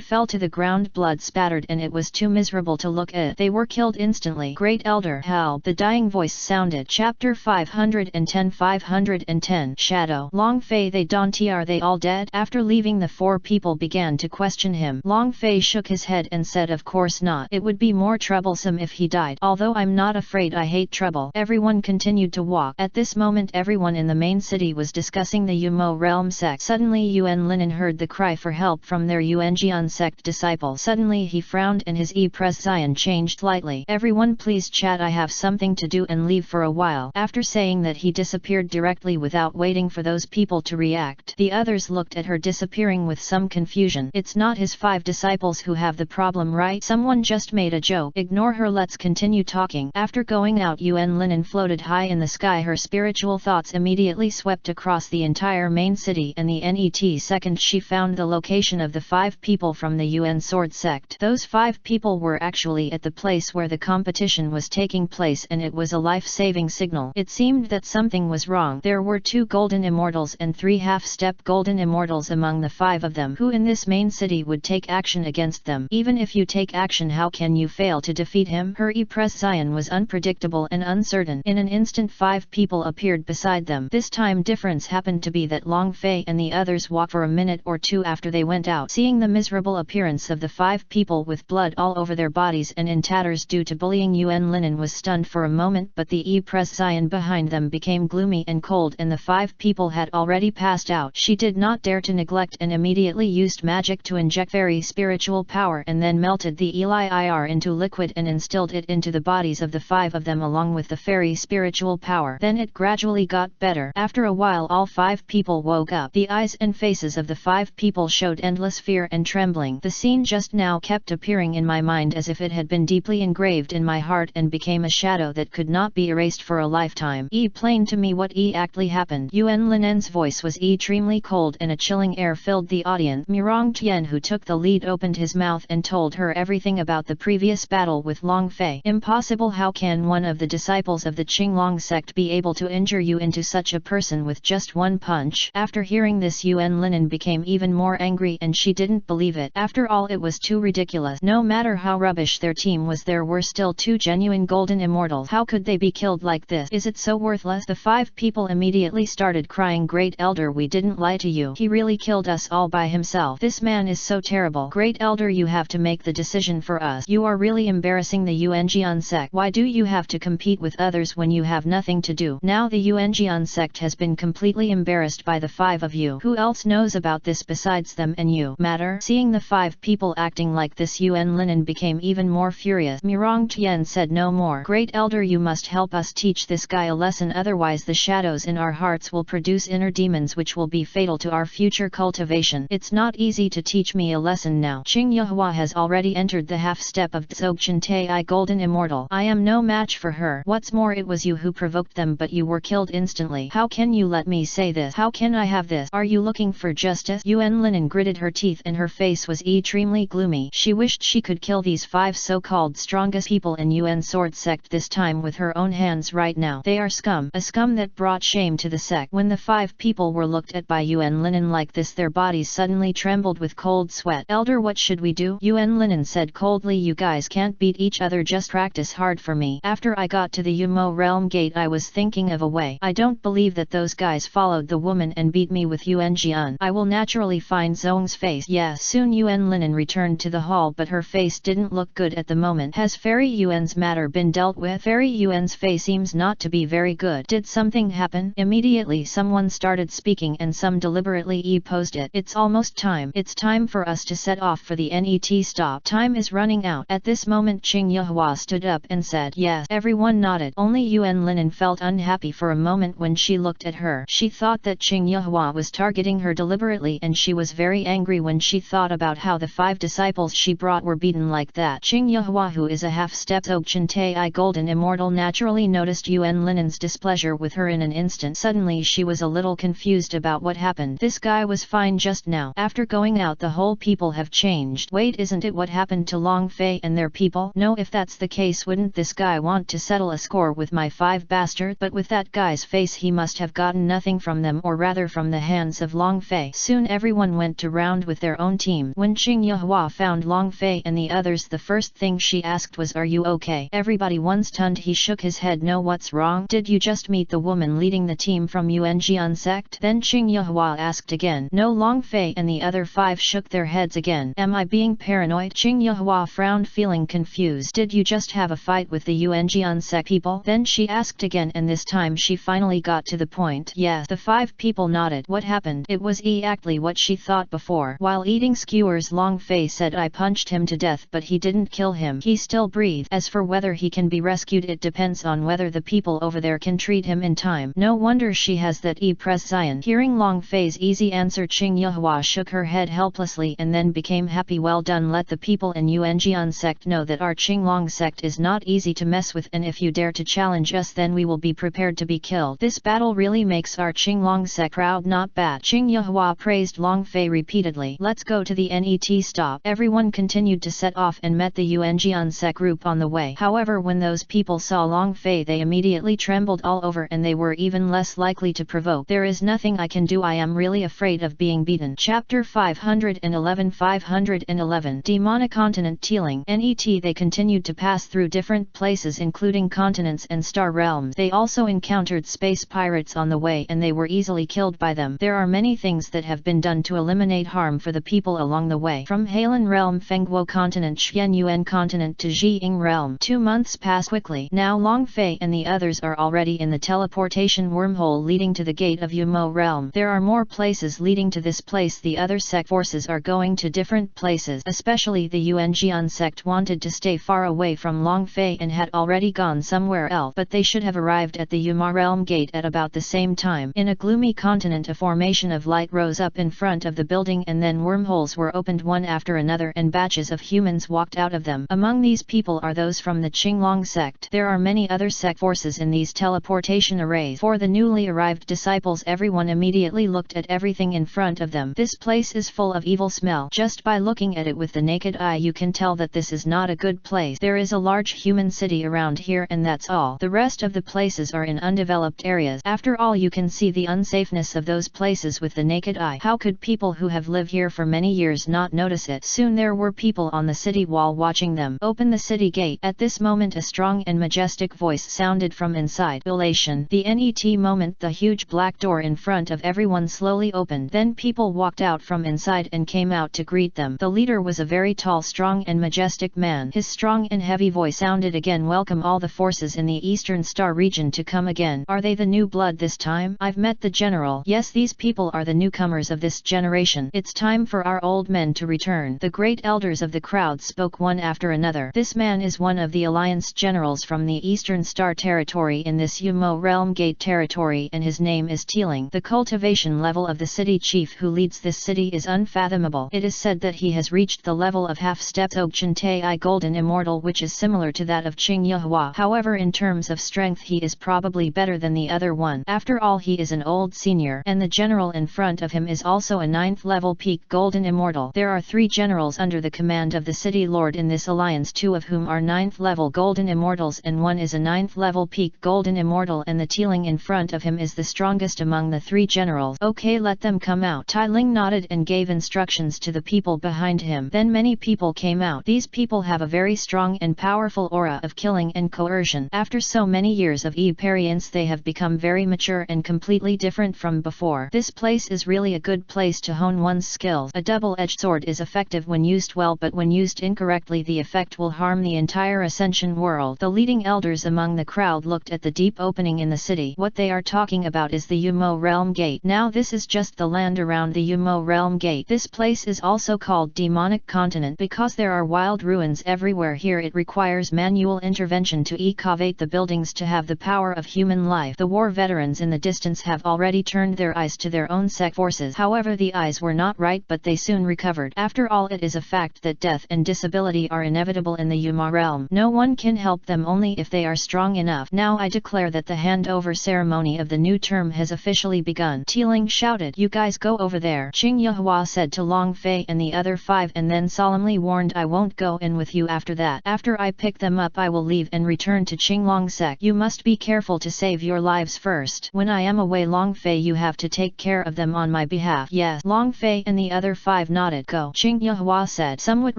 fell to the ground, blood spattered, and it was too miserable to look at. They were killed instantly. Great Elder, how? The dying voice sounded. Chapter 510 Shadow. Long Fei, they don't, are they all dead? After leaving, the 4 people began to question him. Long Fei shook his head and said, of course not. It would be more troublesome if he died. Although I'm not afraid, I hate trouble. Everyone continued to walk. At this moment everyone in the main city was discussing the Yumo realm sect. Suddenly Yuan Linen heard the cry for help from their Yuanjian sect disciple. Suddenly he frowned and his expression changed slightly. Everyone please chat, I have something to do, and leave for a while. After saying that, he disappeared directly without waiting for those people to react. The others looked at her disappearing with some confusion. It's not his 5 disciples who have the problem, right? Someone just made a joke. Ignore her, let's continue talking. After going out, Yuan Linen floated high in the sky. Her spiritual thoughts immediately swept across the entire main city and the net. Second, she found the location of the 5 people from the Yuan sword sect. Those 5 people were actually at the place where the competition was taking place, and it was a life-saving signal. It seemed that something was wrong. There were 2 golden immortals and 3 half-step golden immortals among the 5 of them. Who in this main city would take action against them? Even if you take action, how can you fail to defeat him? Her expression was unpredictable and uncertain. In an instant 5 people appeared beside them. This time difference happened to be that Long Fei and the others walked for a minute or two after they went out. Seeing the miserable appearance of the 5 people with blood all over their bodies and in tatters due to bullying, Yuan Linen was stunned for a moment, but the expression behind them became gloomy and cold, and the 5 people had already passed out. She did not dare to neglect and immediately used magic to inject very spiritual power, and then melted the Elir into liquid and instilled it into the bodies of the 5 of them along with the fairy spiritual power. Then it gradually got better. After a while all 5 people woke up. The eyes and faces of the 5 people showed endless fear and trembling. The scene just now kept appearing in my mind as if it had been deeply engraved in my heart and became a shadow that could not be erased for a lifetime. Plain to me what actually happened. Yuan Linen's voice was extremely cold and a chilling air filled the audience. Mirong Tian, who took the lead, opened his mouth and told her everything about the previous battle with Long Fei. Impossible. How can one of the disciples of the Qinglong sect be able to injure you into such a person with just one punch? After hearing this, Yuan Linen became even more angry and she didn't believe it. After all, it was too ridiculous. No matter how rubbish their team was, there were still 2 genuine golden immortals. How could they be killed like this? Is it so worthless? The 5 people immediately started crying. Great Elder, we didn't lie to you. He really killed us all by himself. This man is so terrible. Great Elder, you have to make the decision for us. You are really embarrassing the Yuanjian sect. Why do you have to compete with others when you have nothing to do? Now the Yuanjian sect has been completely embarrassed by the 5 of you. Who else knows about this besides them and you? Matter? Seeing the 5 people acting like this, Yuan Linen became even more furious. Mirong Tian said no more. Great Elder, you must help us teach this guy a lesson, otherwise the shadows in our hearts will produce inner demons which will be fatal to our future cultivation. It's not easy to teach me a lesson now. Qing Yehua has already entered the half step of Dzogchen Tai Golden Immortal. I am no match for her. What's more, it was you who provoked them, but you were killed instantly. How can you let me say this? How can I have this? Are you looking for justice? Yuan Linen gritted her teeth and her face was extremely gloomy. She wished she could kill these 5 so-called strongest people in Yuan sword sect this time with her own hands right now. They are scum. A scum that brought shame to the sect. When the 5 people were looked at by Yuan Linen like this, their bodies suddenly trembled with cold sweat. Elder, what should we do? Yuan Linen said coldly, you guys can't beat each other, just practice hard for me. After I got to the Yumo realm gate, I was thinking of a way. I don't believe that those guys followed the woman and beat me with Yuan Jian. I will naturally find Zhong's face. Yeah. Soon Yuan Linen returned to the hall, but her face didn't look good at the moment. Has Fairy Yuan's matter been dealt with? Fairy Yuan's face seems not to be very good. Did something happen? Immediately someone started speaking and some deliberately posed it. It's almost time. It's time for us to set off for the net stop. Time is running out. At this moment Qing Yehua stood up and said yes. Everyone nodded. Only Yuan Linen felt unhappy for a moment when she looked at her. She thought that Qing Yehua was targeting her deliberately, and she was very angry when she thought about how the 5 disciples she brought were beaten like that. Qing Yehua, who is a half-step Dzogchen Tai Golden Immortal, naturally noticed Yuan Linen's displeasure with her in an instant. Suddenly she was a little confused about what happened. This guy was fine just now. After going out, the whole people have changed. Wait, isn't it what happened to Long Long Fei and their people? No, if that's the case, wouldn't this guy want to settle a score with my 5 bastards? But with that guy's face, he must have gotten nothing from them, or rather from the hands of Long Fei. Soon everyone went to round with their own team. When Qing Yehua found Long Fei and the others, the first thing she asked was, "Are you okay?" Everybody was stunned. He shook his head. "No, what's wrong? Did you just meet the woman leading the team from Yuanjian sect?" Then Qing Yehua asked again. No, Long Fei and the other 5 shook their heads again. "Am I being paranoid?" Qing Yehua frowned, feeling confused. "Did you just have a fight with the Yuanjian sect people?" Then she asked again, and this time she finally got to the point. "Yes." The 5 people nodded. What happened? It was exactly what she thought before. While eating skewers, Long Fei said, "I punched him to death, but he didn't kill him. He still breathes. As for whether he can be rescued, it depends on whether the people over there can treat him in time. No wonder she has that prescience." Hearing Long Fei's easy answer, Qing Yehua shook her head helplessly and then became happy. "Well done. Let the people in Yuanjian sect know that our Qinglong sect is not easy to mess with, and if you dare to challenge us, then we will be prepared to be killed. This battle really makes our Qinglong sect proud. Not bad." Qing Yehua praised Long Fei repeatedly. "Let's go to the net stop." Everyone continued to set off and met the Yuanjian sect group on the way. However, when those people saw Long Fei, they immediately trembled all over, and they were even less likely to provoke. "There is nothing I can do. I am really afraid of being beaten." Chapter 511 Demonic Continent Teeling Net. They continued to pass through different places, including continents and star realms. They also encountered space pirates on the way, and they were easily killed by them. There are many things that have been done to eliminate harm for the people along the way. From Halen realm, Fengguo continent, Xianyuan continent to Jiying realm. 2 months pass quickly. Now Long Fei and the others are already in the teleportation wormhole leading to the gate of Yumo realm. There are more places leading to this place. The other sect forces are going to different places. Especially the Yuanjian sect wanted to stay far away from Long Fei and had already gone somewhere else, but they should have arrived at the Yuma realm gate at about the same time. In a gloomy continent, a formation of light rose up in front of the building, and then wormholes were opened one after another, and batches of humans walked out of them. Among these people are those from the Qinglong sect. There are many other sect forces in these teleportation arrays. For the newly arrived disciples, everyone immediately looked at everything in front of them. This place is full of evil smell. Just by looking at it with the naked eye, you can tell that this is not a good place. There is a large human city around here, and that's all. The rest of the places are in undeveloped areas. After all, you can see the unsafeness of those places with the naked eye. How could people who have lived here for many years not notice it? Soon there were people on the city wall watching them. "Open the city gate." At this moment, a strong and majestic voice sounded from inside. Elation. The net moment, the huge black door in front of everyone slowly opened. Then people walked out from inside and came out to greet them. The leader was a very tall, strong and majestic man. His strong and heavy voice sounded again. "Welcome all the forces in the Eastern Star region to come again." "Are they the new blood this time?" "I've met the general." "Yes, these people are the newcomers of this generation. It's time for our old men to return." The great elders of the crowd spoke one after another. "This man is one of the alliance generals from the Eastern Star territory in this Yumo realm gate territory, and his name is Teeling. The cultivation level of the city chief who leads this city is unfathomable. It is said that he has reached the level of half-step Ogchen Tai Golden Immortal, which is similar to that of Qing Yehua. However, in terms of strength, he is probably better than the other one. After all, he is an old senior, and the general in front of him is also a 9th level peak Golden Immortal. There are 3 generals under the command of the city lord in this alliance, 2 of whom are 9th level Golden Immortals and 1 is a 9th level peak Golden Immortal, and the Teeling in front of him is the strongest among the 3 generals. "Okay, let them come out." Tai Ling nodded and gave instructions to the people behind him. Then many people came out. These people have a very strong and powerful aura of killing and coercion. After so many years of experience, they have become very mature and completely different from before. This place is really a good place to hone one's skills. A double-edged sword is effective when used well, but when used incorrectly, the effect will harm the entire Ascension world. The leading elders among the crowd looked at the deep opening in the city. What they are talking about is the Yumo realm gate. Now this is just the land around the Yumo realm gate. This place is also called Demonic Continent because there are wild ruins everywhere here. It requires manual intervention to excavate the buildings to have the power of human life. The war veterans in the distance have already turned their eyes to their own sect forces. However, the eyes were not right, but they soon recovered. After all, it is a fact that death and disability are inevitable in the Yuma realm. No one can help them only if they are strong enough. Now I declare that the handover ceremony of the new term has officially begun. Teeling shouted, "You guys go over there." Qing Yehua said to Long Fei and the other 5, and then solemnly warned, "I I won't go in with you after that. After I pick them up I will leave and return to Qinglong sect. You must be careful to save your lives first. When I am away Long Fei you have to take care of them on my behalf. Yes. Long Fei and the other 5 nodded. Go. Qing Yehua said, somewhat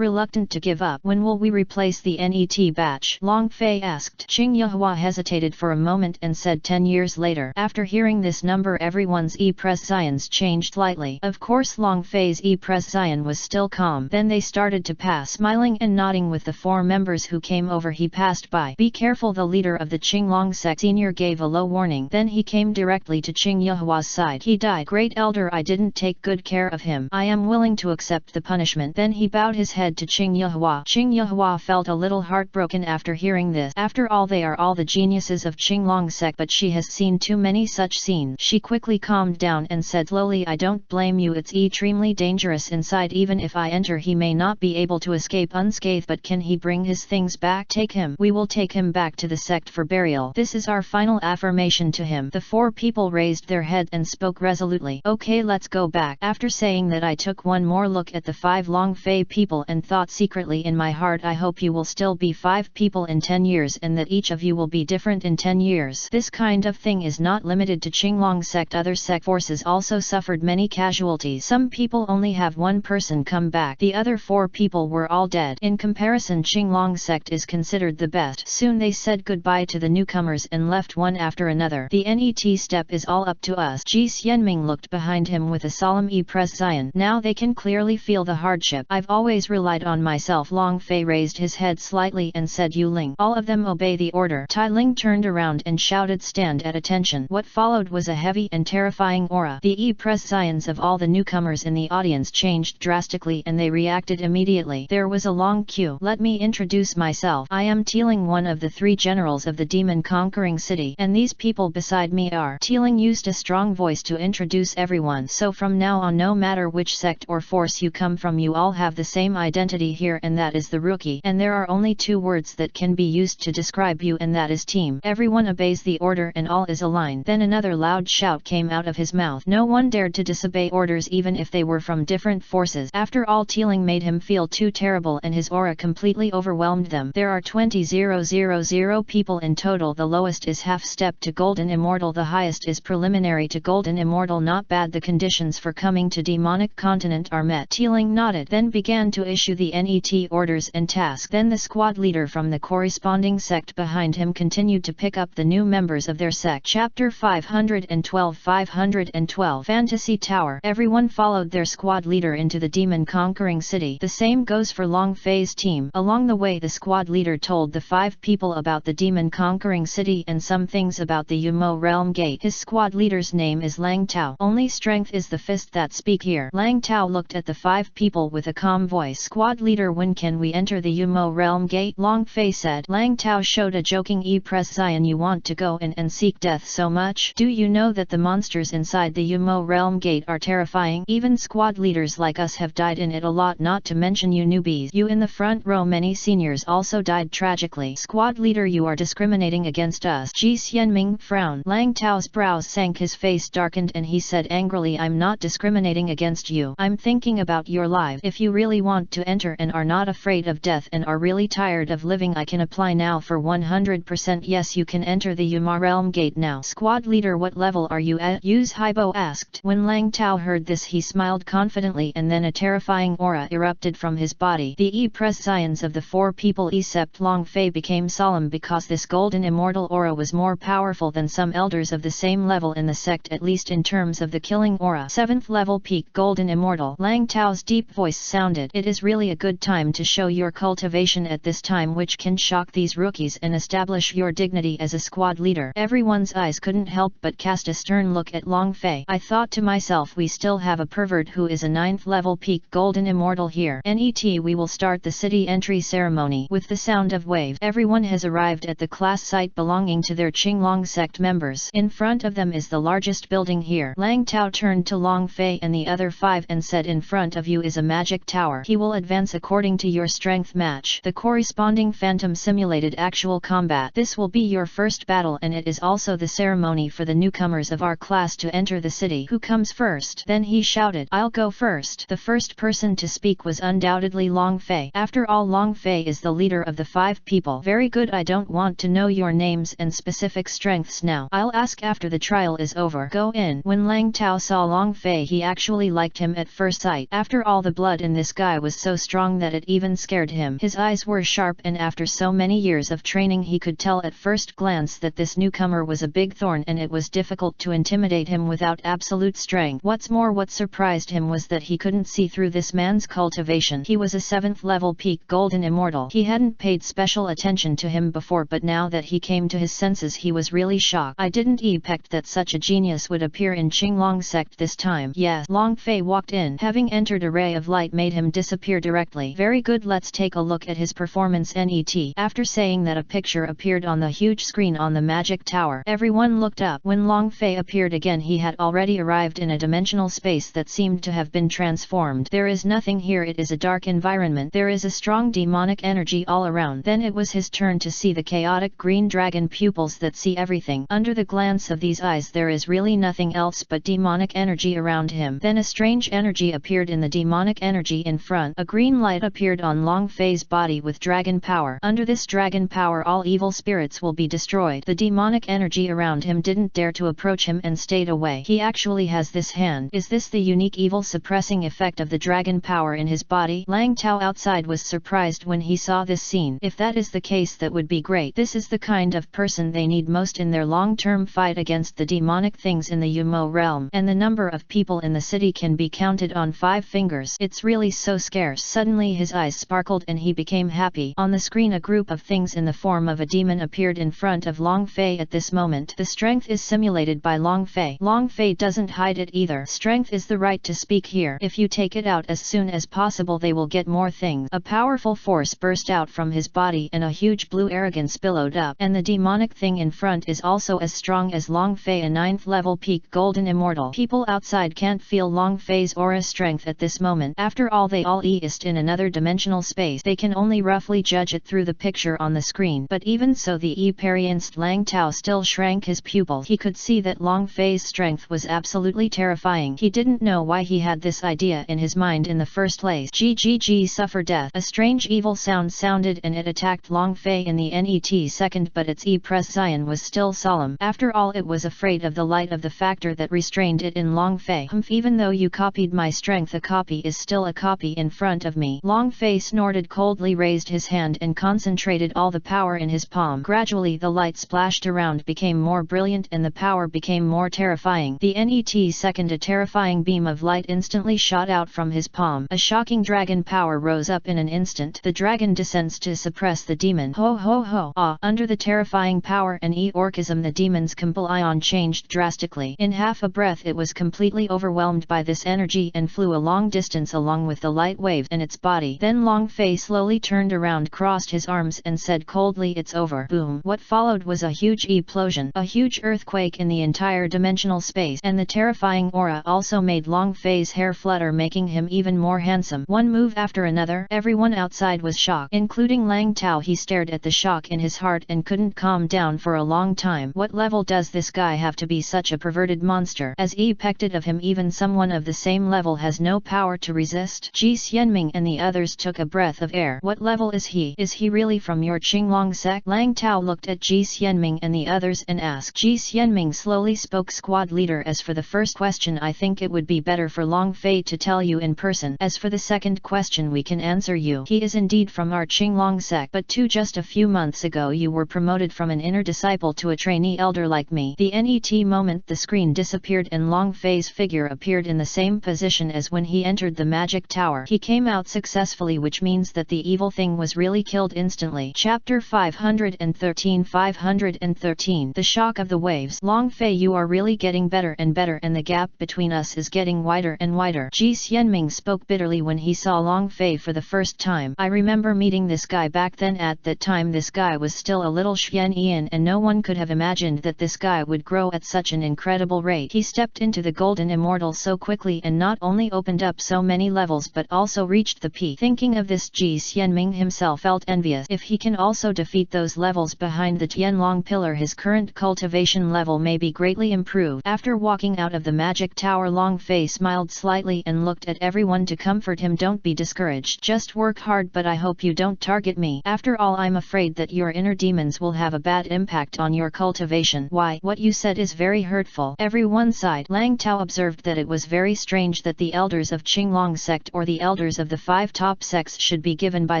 reluctant to give up. When will we replace the NET batch? Long Fei asked. Qing Yehua hesitated for a moment and said 10 years later. After hearing this number everyone's e-pressions changed slightly. Of course Long Fei's e-pression was still calm. Then they started to pass, smiling and nodding with the 4 members who came over. He passed by. Be careful, the leader of the Qinglong sect senior gave a low warning. Then he came directly to Qing Yehua's side. He died. Great elder, I didn't take good care of him. I am willing to accept the punishment. Then he bowed his head to Qing Yehua. Qing Yehua felt a little heartbroken after hearing this. After all they are all the geniuses of Qinglong sect, but she has seen too many such scenes. She quickly calmed down and said slowly, I don't blame you, it's extremely dangerous inside. Even if I enter he may not be able to escape unscathed, but can he bring his things back? Take him. We will take him back to the sect for burial. This is our final affirmation to him. The 4 people raised their head and spoke resolutely. Okay, let's go back. After saying that I took one more look at the 5 Long Fei people and thought secretly in my heart, I hope you will still be 5 people in 10 years and that each of you will be different in 10 years. This kind of thing is not limited to Qinglong sect. Other sect forces also suffered many casualties. Some people only have 1 person come back. The other 4 people were all dead. In comparison Qinglong sect is considered the best. Soon they said goodbye to the newcomers and left one after another. The NET step is all up to us. Ji Xianming looked behind him with a solemn e-pression. Now they can clearly feel the hardship. I've always relied on myself. Long Fei raised his head slightly and said, Yu Ling. All of them obey the order. Tai Ling turned around and shouted, stand at attention. What followed was a heavy and terrifying aura. The e-pressions of all the newcomers in the audience changed drastically and they reacted immediately. There was a long queue. Let me introduce myself. I am Teeling, one of the 3 generals of the demon conquering city, and these people beside me are. Teeling used a strong voice to introduce everyone. So from now on, no matter which sect or force you come from, you all have the same identity here, and that is the rookie. And there are only 2 words that can be used to describe you, and that is team. Everyone obeys the order and all is aligned. Then another loud shout came out of his mouth. No one dared to disobey orders even if they were from different forces. After all, Teeling made him feel too terrible and his aura completely overwhelmed them. There are 20,000 people in total. The lowest is half step to Golden Immortal, the highest is preliminary to Golden Immortal. Not bad. The conditions for coming to demonic continent are met. Teeling nodded, then began to issue the NET orders and tasks. Then the squad leader from the corresponding sect behind him continued to pick up the new members of their sect. Chapter 512 Fantasy Tower. Everyone followed their squad leader into the demon conquering city. The same goes for Long Fei's team. Along the way the squad leader told the 5 people about the demon conquering city and some things about the Yumo realm gate. His squad leader's name is Lang Tao. Only strength is the fist that speak here. Lang Tao looked at the 5 people with a calm voice. Squad leader, when can we enter the Yumo realm gate? Long Fei said. Lang Tao showed a joking e-pression. You want to go in and seek death so much? Do you know that the monsters inside the Yumo realm gate are terrifying? Even squad leaders like us have died in it a lot, not to mention you newbies. You in the front row, many seniors also died tragically. Squad leader, you are discriminating against us. Ji Xianming frowned. Lang Tao's brows sank, his face darkened and he said angrily, I'm not discriminating against you. I'm thinking about your life. If you really want to enter and are not afraid of death and are really tired of living, I can apply now for 100%. Yes, you can enter the Yumo realm gate now. Squad leader, what level are you at? Use Haibo asked. When Lang Tao heard this he smiled confidently and then a terrifying aura erupted from his body. The e-pressions of the 4 people except Long Fei became solemn because this golden immortal aura was more powerful than some elders of the same level in the sect, at least in terms of the killing aura. 7th level peak golden immortal. Lang Tao's deep voice sounded. It is really a good time to show your cultivation at this time, which can shock these rookies and establish your dignity as a squad leader. Everyone's eyes couldn't help but cast a stern look at Long Fei. I thought to myself, we still have a pervert who is a 9th level peak golden immortal here. NET, we will start the city entry ceremony. With the sound of wave, everyone has arrived at the class site belonging to their Qinglong sect members. In front of them is the largest building here. Lang Tao turned to Long Fei and the other 5 and said, in front of you is a magic tower. He will advance according to your strength match. The corresponding phantom simulated actual combat. This will be your first battle and it is also the ceremony for the newcomers of our class to enter the city. Who comes first? Then he shouted, I'll go first. The first person to speak was undoubtedly Long Fei. After all, Long Fei is the leader of the 5 people. Very good, I don't want to know your names and specific strengths now. I'll ask after the trial is over. Go in. When Lang Tao saw Long Fei, he actually liked him at first sight. After all, the blood in this guy was so strong that it even scared him. His eyes were sharp, and after so many years of training he could tell at first glance that this newcomer was a big thorn, and it was difficult to intimidate him without absolute strength. What's more, what surprised him was that he couldn't see through this man's cultivation. He was a 7th level peak golden immortal. He hadn't paid special attention to him before, but now that he came to his senses he was really shocked. I didn't expect that such a genius would appear in Qinglong sect this time. Yes. Long Fei walked in. Having entered, a ray of light made him disappear directly. Very good, let's take a look at his performance. Net. After saying that, a picture appeared on the huge screen on the magic tower. Everyone looked up. When Long Fei appeared again, he had already arrived in a dimensional space that seemed to have been transformed. There is nothing here, it is a dark environment. There is a strong demonic energy all around. Then it was his turn to see the chaotic green dragon pupils that see everything. Under the glance of these eyes there is really nothing else but demonic energy around him. Then a strange energy appeared in the demonic energy in front. A green light appeared on Long Fei's body with dragon power. Under this dragon power all evil spirits will be destroyed. The demonic energy around him didn't dare to approach him and stayed away. He actually has this hand. Is this the unique evil suppressing effect of the dragon power in his body? Lang Tao outside was surprised when he saw this scene. If that is the case, that would be great. This is the kind of person they need most in their long-term fight against the demonic things in the Yumo realm, and the number of people in the city can be counted on 5 fingers. It's really so scarce. Suddenly his eyes sparkled and he became happy. On the screen a group of things in the form of a demon appeared in front of Long Fei at this moment. The strength is simulated by Long Fei. Long Fei doesn't hide it either. Strength is the right to speak here. If you take it out as soon as possible they will get more things. A powerful force burst out from his body and a huge blue arrogance billowed up. And the demonic thing in front is also as strong as Long Fei, a 9th level peak golden immortal. People outside can't feel Long Fei's aura strength at this moment. After all, they all exist in another dimensional space. They can only roughly judge it through the picture on the screen. But even so, the experienced Lang Tao still shrank his pupils. He could see that Long Fei's strength was absolutely terrifying. He didn't know why he had this idea in his mind in the first place. GGG, suffer death. A strange evil sound sounded and it attacked Long Fei in the net second, but its presence was still solemn. After all, it was afraid of the light of the factor that restrained it in Long Fei. Even though you copied my strength, a copy is still a copy in front of me. Long Fei snorted coldly, raised his hand and concentrated all the power in his palm. Gradually the light splashed around became more brilliant and the power became more terrifying. The net second, a terrifying beam of light instantly shot out from his palm. A shocking dragon power rose up in an instant. The dragon descends to suppress the demon. Ho ho ho! Ah! Under the terrifying power and orchism, the demon's completion changed drastically. In half a breath it was completely overwhelmed by this energy and flew a long distance along with the light wave in its body. Then Long Fei slowly turned around, crossed his arms and said coldly, "It's over." Boom! What followed was a huge explosion, a huge earthquake in the entire dimensional space, and the terrifying aura also made Long Fei's hair flutter, making him even more handsome. One move after another, everyone outside was shocked, including Lang Tao. He stared at the shock in his heart and couldn't calm down for a long time. What level does this guy have to be such a perverted monster? As expected of him, even someone of the same level has no power to resist. Ji Xianming and the others took a breath of air. What level is he? Is he really from your Qinglong sect? Lang Tao looked at Ji Xianming and the others and asked. Ji Xianming slowly spoke, "Squad leader, as for the first question, I think it would be better for Long Fei to tell you in person. As for the second question, we can answer you. He is indeed from our Qinglong sect, but just a few months ago you were promoted from an inner disciple to a trainee elder like me." The net moment the screen disappeared and Long Fei's figure appeared in the same position as when he entered the magic tower. He came out successfully, which means that the evil thing was really killed instantly. Chapter 513. The shock of the waves. Long Fei, you are really getting better and better, and the gap between us is getting wider and wider. Ji Xianming spoke bitterly when he saw Long Fei for the first time. I remember meeting this guy back then. At that time this guy was still a little Xian, and no one could have imagined that this guy would grow at such an incredible rate. He stepped into the golden immortal so quickly and not only opened up so many levels but also reached the peak. Thinking of this, Ji Xianming himself felt envious. If he can also defeat those levels behind the Tianlong pillar, his current cultivation level may be greatly improved. After walking out of the magic tower, Long Fei smiled slightly and looked at everyone to comfort him. Don't be discouraged. courage. Just work hard, but I hope you don't target me. After all, I'm afraid that your inner demons will have a bad impact on your cultivation. Why, what you said is very hurtful. Everyone sighed. Lang Tao observed that it was very strange that the elders of Qinglong sect or the elders of the 5 top sects should be given by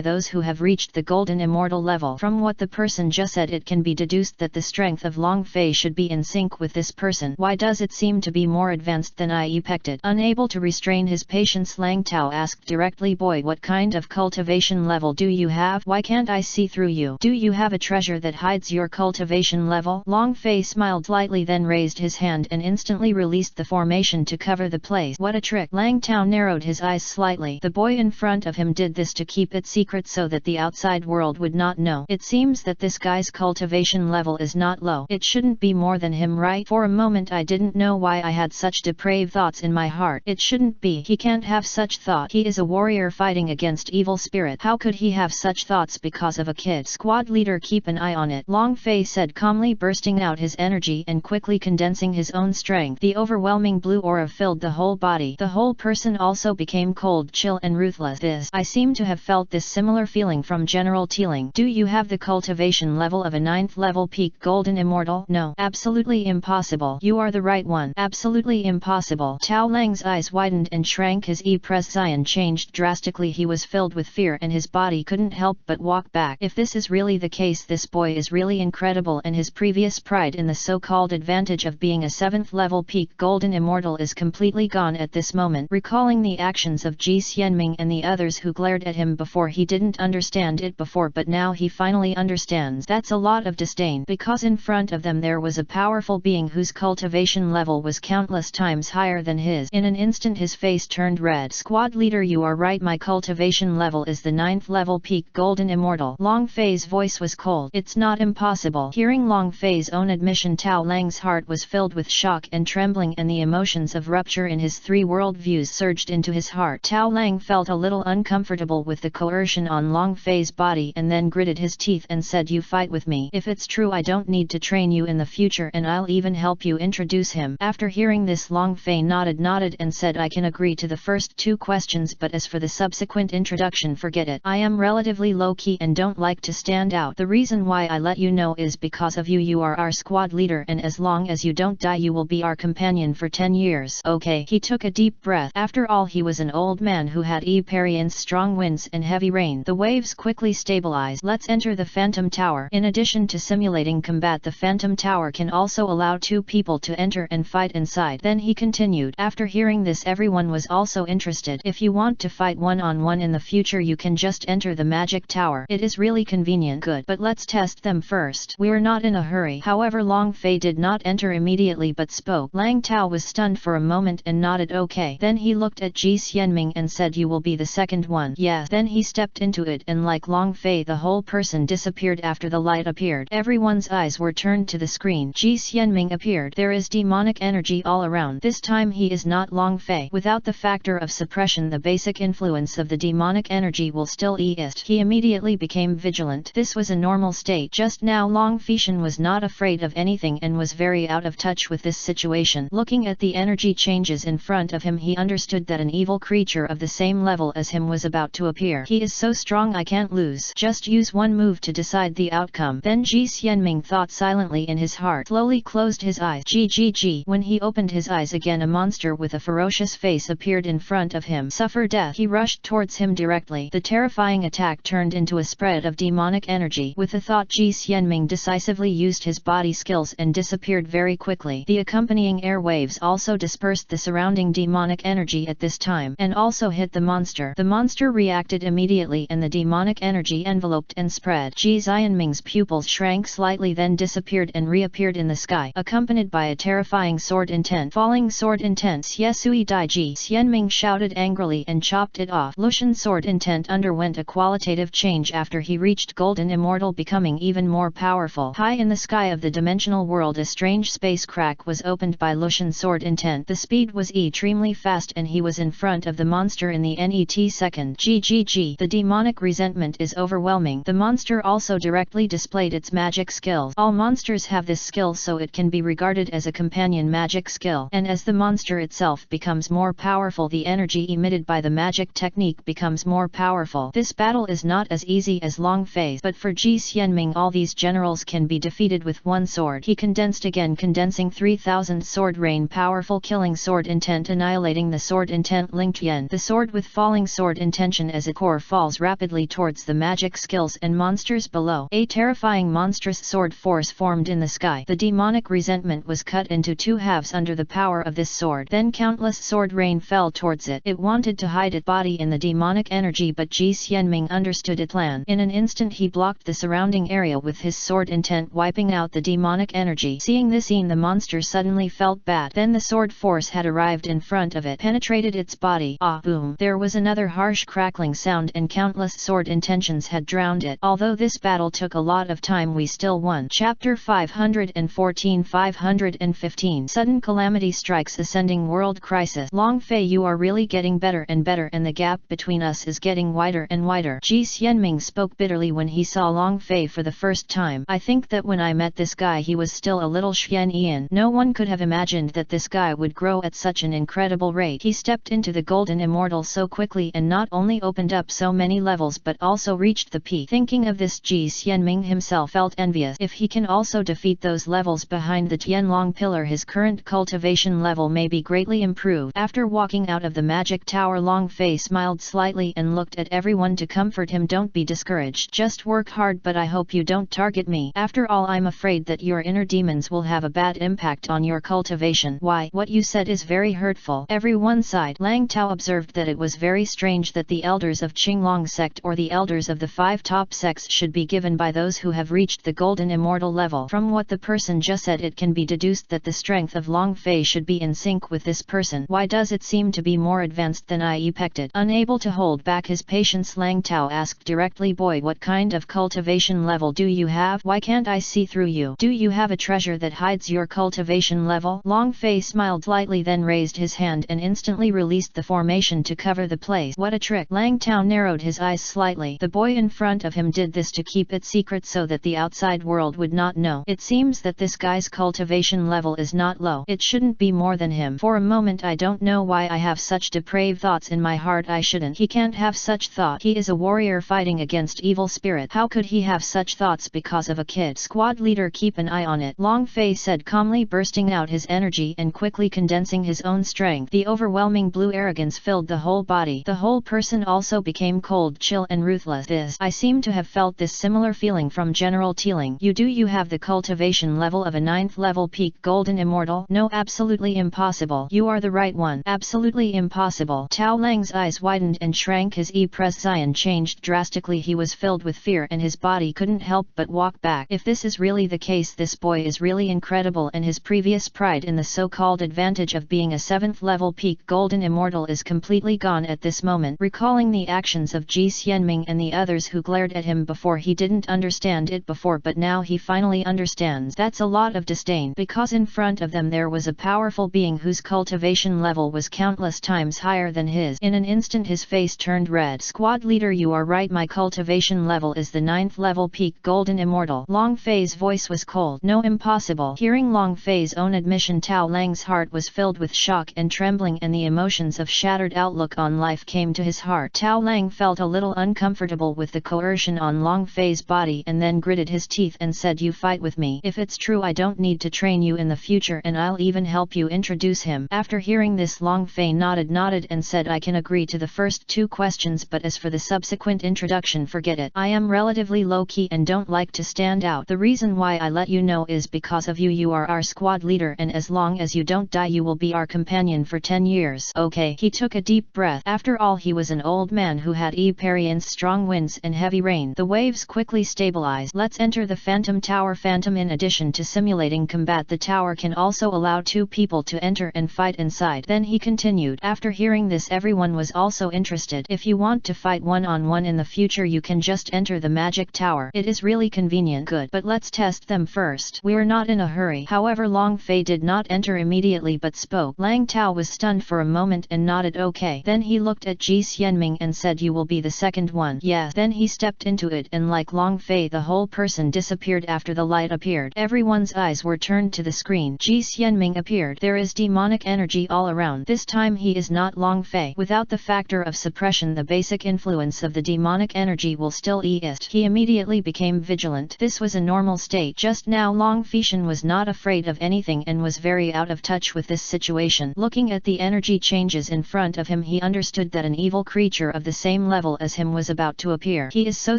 those who have reached the golden immortal level. From what the person just said, it can be deduced that the strength of Long Fei should be in sync with this person. Why does it seem to be more advanced than I expected? Unable to restrain his patience, Lang Tao asked directly, boy, what kind of cultivation level do you have? Why can't I see through you? Do you have a treasure that hides your cultivation level? Long Fei smiled slightly, then raised his hand and instantly released the formation to cover the place. What a trick! Lang Tao narrowed his eyes slightly. The boy in front of him did this to keep it secret so that the outside world would not know. It seems that this guy's cultivation level is not low. It shouldn't be more than him, right? For a moment I didn't know why I had such depraved thoughts in my heart. It shouldn't be. He can't have such thought. He is a warrior fighting against evil spirit. How could he have such thoughts because of a kid? Squad leader, keep an eye on it, Long Fei said calmly, bursting out his energy and quickly condensing his own strength. The overwhelming blue aura filled the whole body. The whole person also became cold, chill and ruthless. I seem to have felt this similar feeling from General Teeling. Do you have the cultivation level of a 9th level peak golden immortal? No. Absolutely impossible. You are the right one. Absolutely impossible. Tao Lang's eyes widened and shrank. His expression changed drastically. He was filled with fear and his body couldn't help but walk back. If this is really the case, this boy is really incredible, and his previous pride in the so-called advantage of being a 7th level peak golden immortal is completely gone at this moment. Recalling the actions of Ji Xianming and the others who glared at him before, he didn't understand it before, but now he finally understands. That's a lot of disdain, because in front of them there was a powerful being whose cultivation level was countless times higher than his. In an instant his face turned red. Squad leader, you are right, my cultivation level is the 9th level peak golden immortal. Long Fei's voice was cold. It's not impossible. Hearing Long Fei's own admission, Tao Lang's heart was filled with shock and trembling, and the emotions of rupture in his 3 worldviews surged into his heart. Tao Lang felt a little uncomfortable with the coercion on Long Fei's body and then gritted his teeth and said, you fight with me. If it's true, I don't need to train you in the future, and I'll even help you introduce him. After hearing this, Long Fei nodded and said, I can agree to the first 2 questions, but as for the subsequent introduction, forget it. I am relatively low-key and don't like to stand out. The reason why I let you know is because of you. You are our squad leader, and as long as you don't die, you will be our companion for 10 years. Okay. He took a deep breath. After all, he was an old man who had experienced strong winds and heavy rain. The waves quickly stabilized. Let's enter the Phantom Tower. In addition to simulating combat, the Phantom Tower can also allow 2 people to enter and fight inside. Then he continued. After hearing this, everyone was also interested. If you want to fight one-on-one in the future, you can just enter the Magic Tower. It is really convenient. Good, but let's test them first. We're not in a hurry. However, Long Fei did not enter immediately but spoke. Lang Tao was stunned for a moment and nodded okay. Then he looked at Ji Xianming and said, you will be the second one. Yeah. Then he stepped into it, and like Long Fei, the whole person disappeared after the light appeared. Everyone's eyes were turned to the screen. Ji Xianming appeared. There is demonic energy all around. This time he is not Long Fei. Without the factor of suppression, the basic influence of the demonic energy will still exist. He immediately became vigilant. This was a normal state. Just now Long Feishan was not afraid of anything and was very out of touch with this situation. Looking at the energy changes in front of him, he understood that an evil creature of the same level as him was about to appear. He is so strong, I can't lose. Just use one move to decide the outcome. Then Ji Xianming thought silently in his heart. Slowly closed his eyes. G. When he opened his eyes again, a monster with a ferocious face appeared in front of him. Suffer death. He rushed towards him directly. The terrifying attack turned into a spread of demonic energy. With a thought, Ji Xianming decisively used his body skills and disappeared very quickly. The accompanying air waves also dispersed the surrounding demonic energy at this time, and also hit the monster. The monster reacted immediately, and the demonic energy enveloped and spread. Ji Xianming's pupils shrank slightly, then disappeared and reappeared in the sky, accompanied by a terrifying sword intent. Falling sword intent. Xiesui Dai. Ji Xianming shouted angrily and chopped it off. Lushan sword intent underwent a qualitative change after he reached golden immortal, becoming even more powerful. High in the sky of the dimensional world, a strange space crack was opened by Lushan sword intent. The speed was extremely fast, and he was in front of the monster in the net second. GGG. The demonic resentment is overwhelming. The monster also directly displayed its magic skills. All monsters have this skill, so it can be regarded as a companion magic skill, and as the monster itself becomes more powerful, the energy emitted by the magic technique technique becomes more powerful. This battle is not as easy as Long Fei's, but for Ji Xianming all these generals can be defeated with one sword. He condensed again, condensing 3000 sword rain, powerful killing sword intent, annihilating the sword intent Ling Tian. The sword with falling sword intention as it core falls rapidly towards the magic skills and monsters below. A terrifying monstrous sword force formed in the sky. The demonic resentment was cut into two halves under the power of this sword. Then countless sword rain fell towards it. It wanted to hide its body in the demonic energy, but Ji Xianming understood its plan. In an instant he blocked the surrounding area with his sword intent, wiping out the demonic energy. Seeing this scene, the monster suddenly felt bad. Then the sword force had arrived in front of it, penetrated its body. Ah, boom! There was another harsh crackling sound and countless sword intentions had drowned it. Although this battle took a lot of time, we still won. Chapter 514 515 Sudden calamity strikes, ascending world crisis. Long Fei, you are really getting better and better, and the gap between us is getting wider and wider. Ji Xianming spoke bitterly when he saw Long Fei for the first time. I think that when I met this guy he was still a little Xian. No one could have imagined that this guy would grow at such an incredible rate. He stepped into the Golden Immortal so quickly and not only opened up so many levels but also reached the peak. Thinking of this, Ji Xianming himself felt envious. If he can also defeat those levels behind the Tianlong pillar, his current cultivation level may be greatly improved. After walking out of the magic tower, Long Fei smiled slightly and looked at everyone to comfort him. Don't be discouraged. Just work hard, but I hope you don't target me. After all, I'm afraid that your inner demons will have a bad impact on your cultivation. Why, what you said is very hurtful. Everyone sighed. Lang Tao observed that it was very strange that the elders of Qinglong sect or the elders of the 5 top sects should be given by those who have reached the Golden Immortal level. From what the person just said, it can be deduced that the strength of Long Fei should be in sync with this person. Why does it seem to be more advanced than I expected? Unable to hold back his patience, Lang Tao asked directly, boy, what kind of cultivation level do you have? Why can't I see through you? Do you have a treasure that hides your cultivation level? Long Fei smiled slightly, then raised his hand and instantly released the formation to cover the place. What a trick! Lang Tao narrowed his eyes slightly. The boy in front of him did this to keep it secret so that the outside world would not know. It seems that this guy's cultivation level is not low. It shouldn't be more than him. For a moment I don't know why I have such depraved thoughts in my heart. I shouldn't. He can't have such thought. He is a warrior fighting against evil spirit. How could he have such thoughts because of a kid? Squad leader, keep an eye on it, Long Fei said calmly, bursting out his energy and quickly condensing his own strength. The overwhelming blue arrogance filled the whole body. The whole person also became cold, chill and ruthless. I seem to have felt this similar feeling from General Teeling. You have the cultivation level of a 9th level peak Golden Immortal? No, absolutely impossible. You are the right one. Absolutely impossible. Tao Lang's eyes widened and shrank. His expression changed drastically. He was filled with fear and his body couldn't help but walk back. If this is really the case, this boy is really incredible, and his previous pride in the so-called advantage of being a 7th level peak Golden Immortal is completely gone at this moment. Recalling the actions of Ji Xianming and the others who glared at him before, he didn't understand it before, but now he finally understands. That's a lot of disdain, because in front of them there was a powerful being whose cultivation level was countless times higher than his. In an instant his face turned red. Squad leader, you are right, my cultivation level is the 9th level peak Golden Immortal. Long Fei's voice was cold. No, impossible. Hearing Long Fei's own admission, Tao Lang's heart was filled with shock and trembling, and the emotions of shattered outlook on life came to his heart. Tao Lang felt a little uncomfortable with the coercion on Long Fei's body and then gritted his teeth and said, you fight with me. If it's true, I don't need to train you in the future, and I'll even help you introduce him. After hearing this, Long Fei nodded and said, I can agree to the first 2 questions, but as for the subsequent introduction, forget it. I am relatively low-key and don't like to stand out. The reason why I let you know is because of you. You are our squad leader, and as long as you don't die you will be our companion for 10 years. Okay. He took a deep breath. After all, he was an old man who had experienced strong winds and heavy rain. The waves quickly stabilized. Let's enter the Phantom Tower. Phantom, in addition to simulating combat, the tower can also allow 2 people to enter and fight inside. Then he continued. After hearing this, everyone was also interested. If you want to fight one-on-one in the future, you can just enter the magic tower. It is really convenient. Good, but let's test them first. We're not in a hurry. However, Long Fei did not enter immediately but spoke. Lang Tao was stunned for a moment and nodded okay. Then he looked at Ji Xianming and said, you will be the second one. Yes. Then he stepped into it, and like Long Fei, the whole person disappeared after the light appeared. Everyone's eyes were turned to the screen. Ji Xianming appeared. There is demonic energy all around. This time he is not Long Fei. Without the fact factor of suppression, the basic influence of the demonic energy will still exist. He immediately became vigilant. This was a normal state. Just now Long Feishan was not afraid of anything and was very out of touch with this situation. Looking at the energy changes in front of him, he understood that an evil creature of the same level as him was about to appear. He is so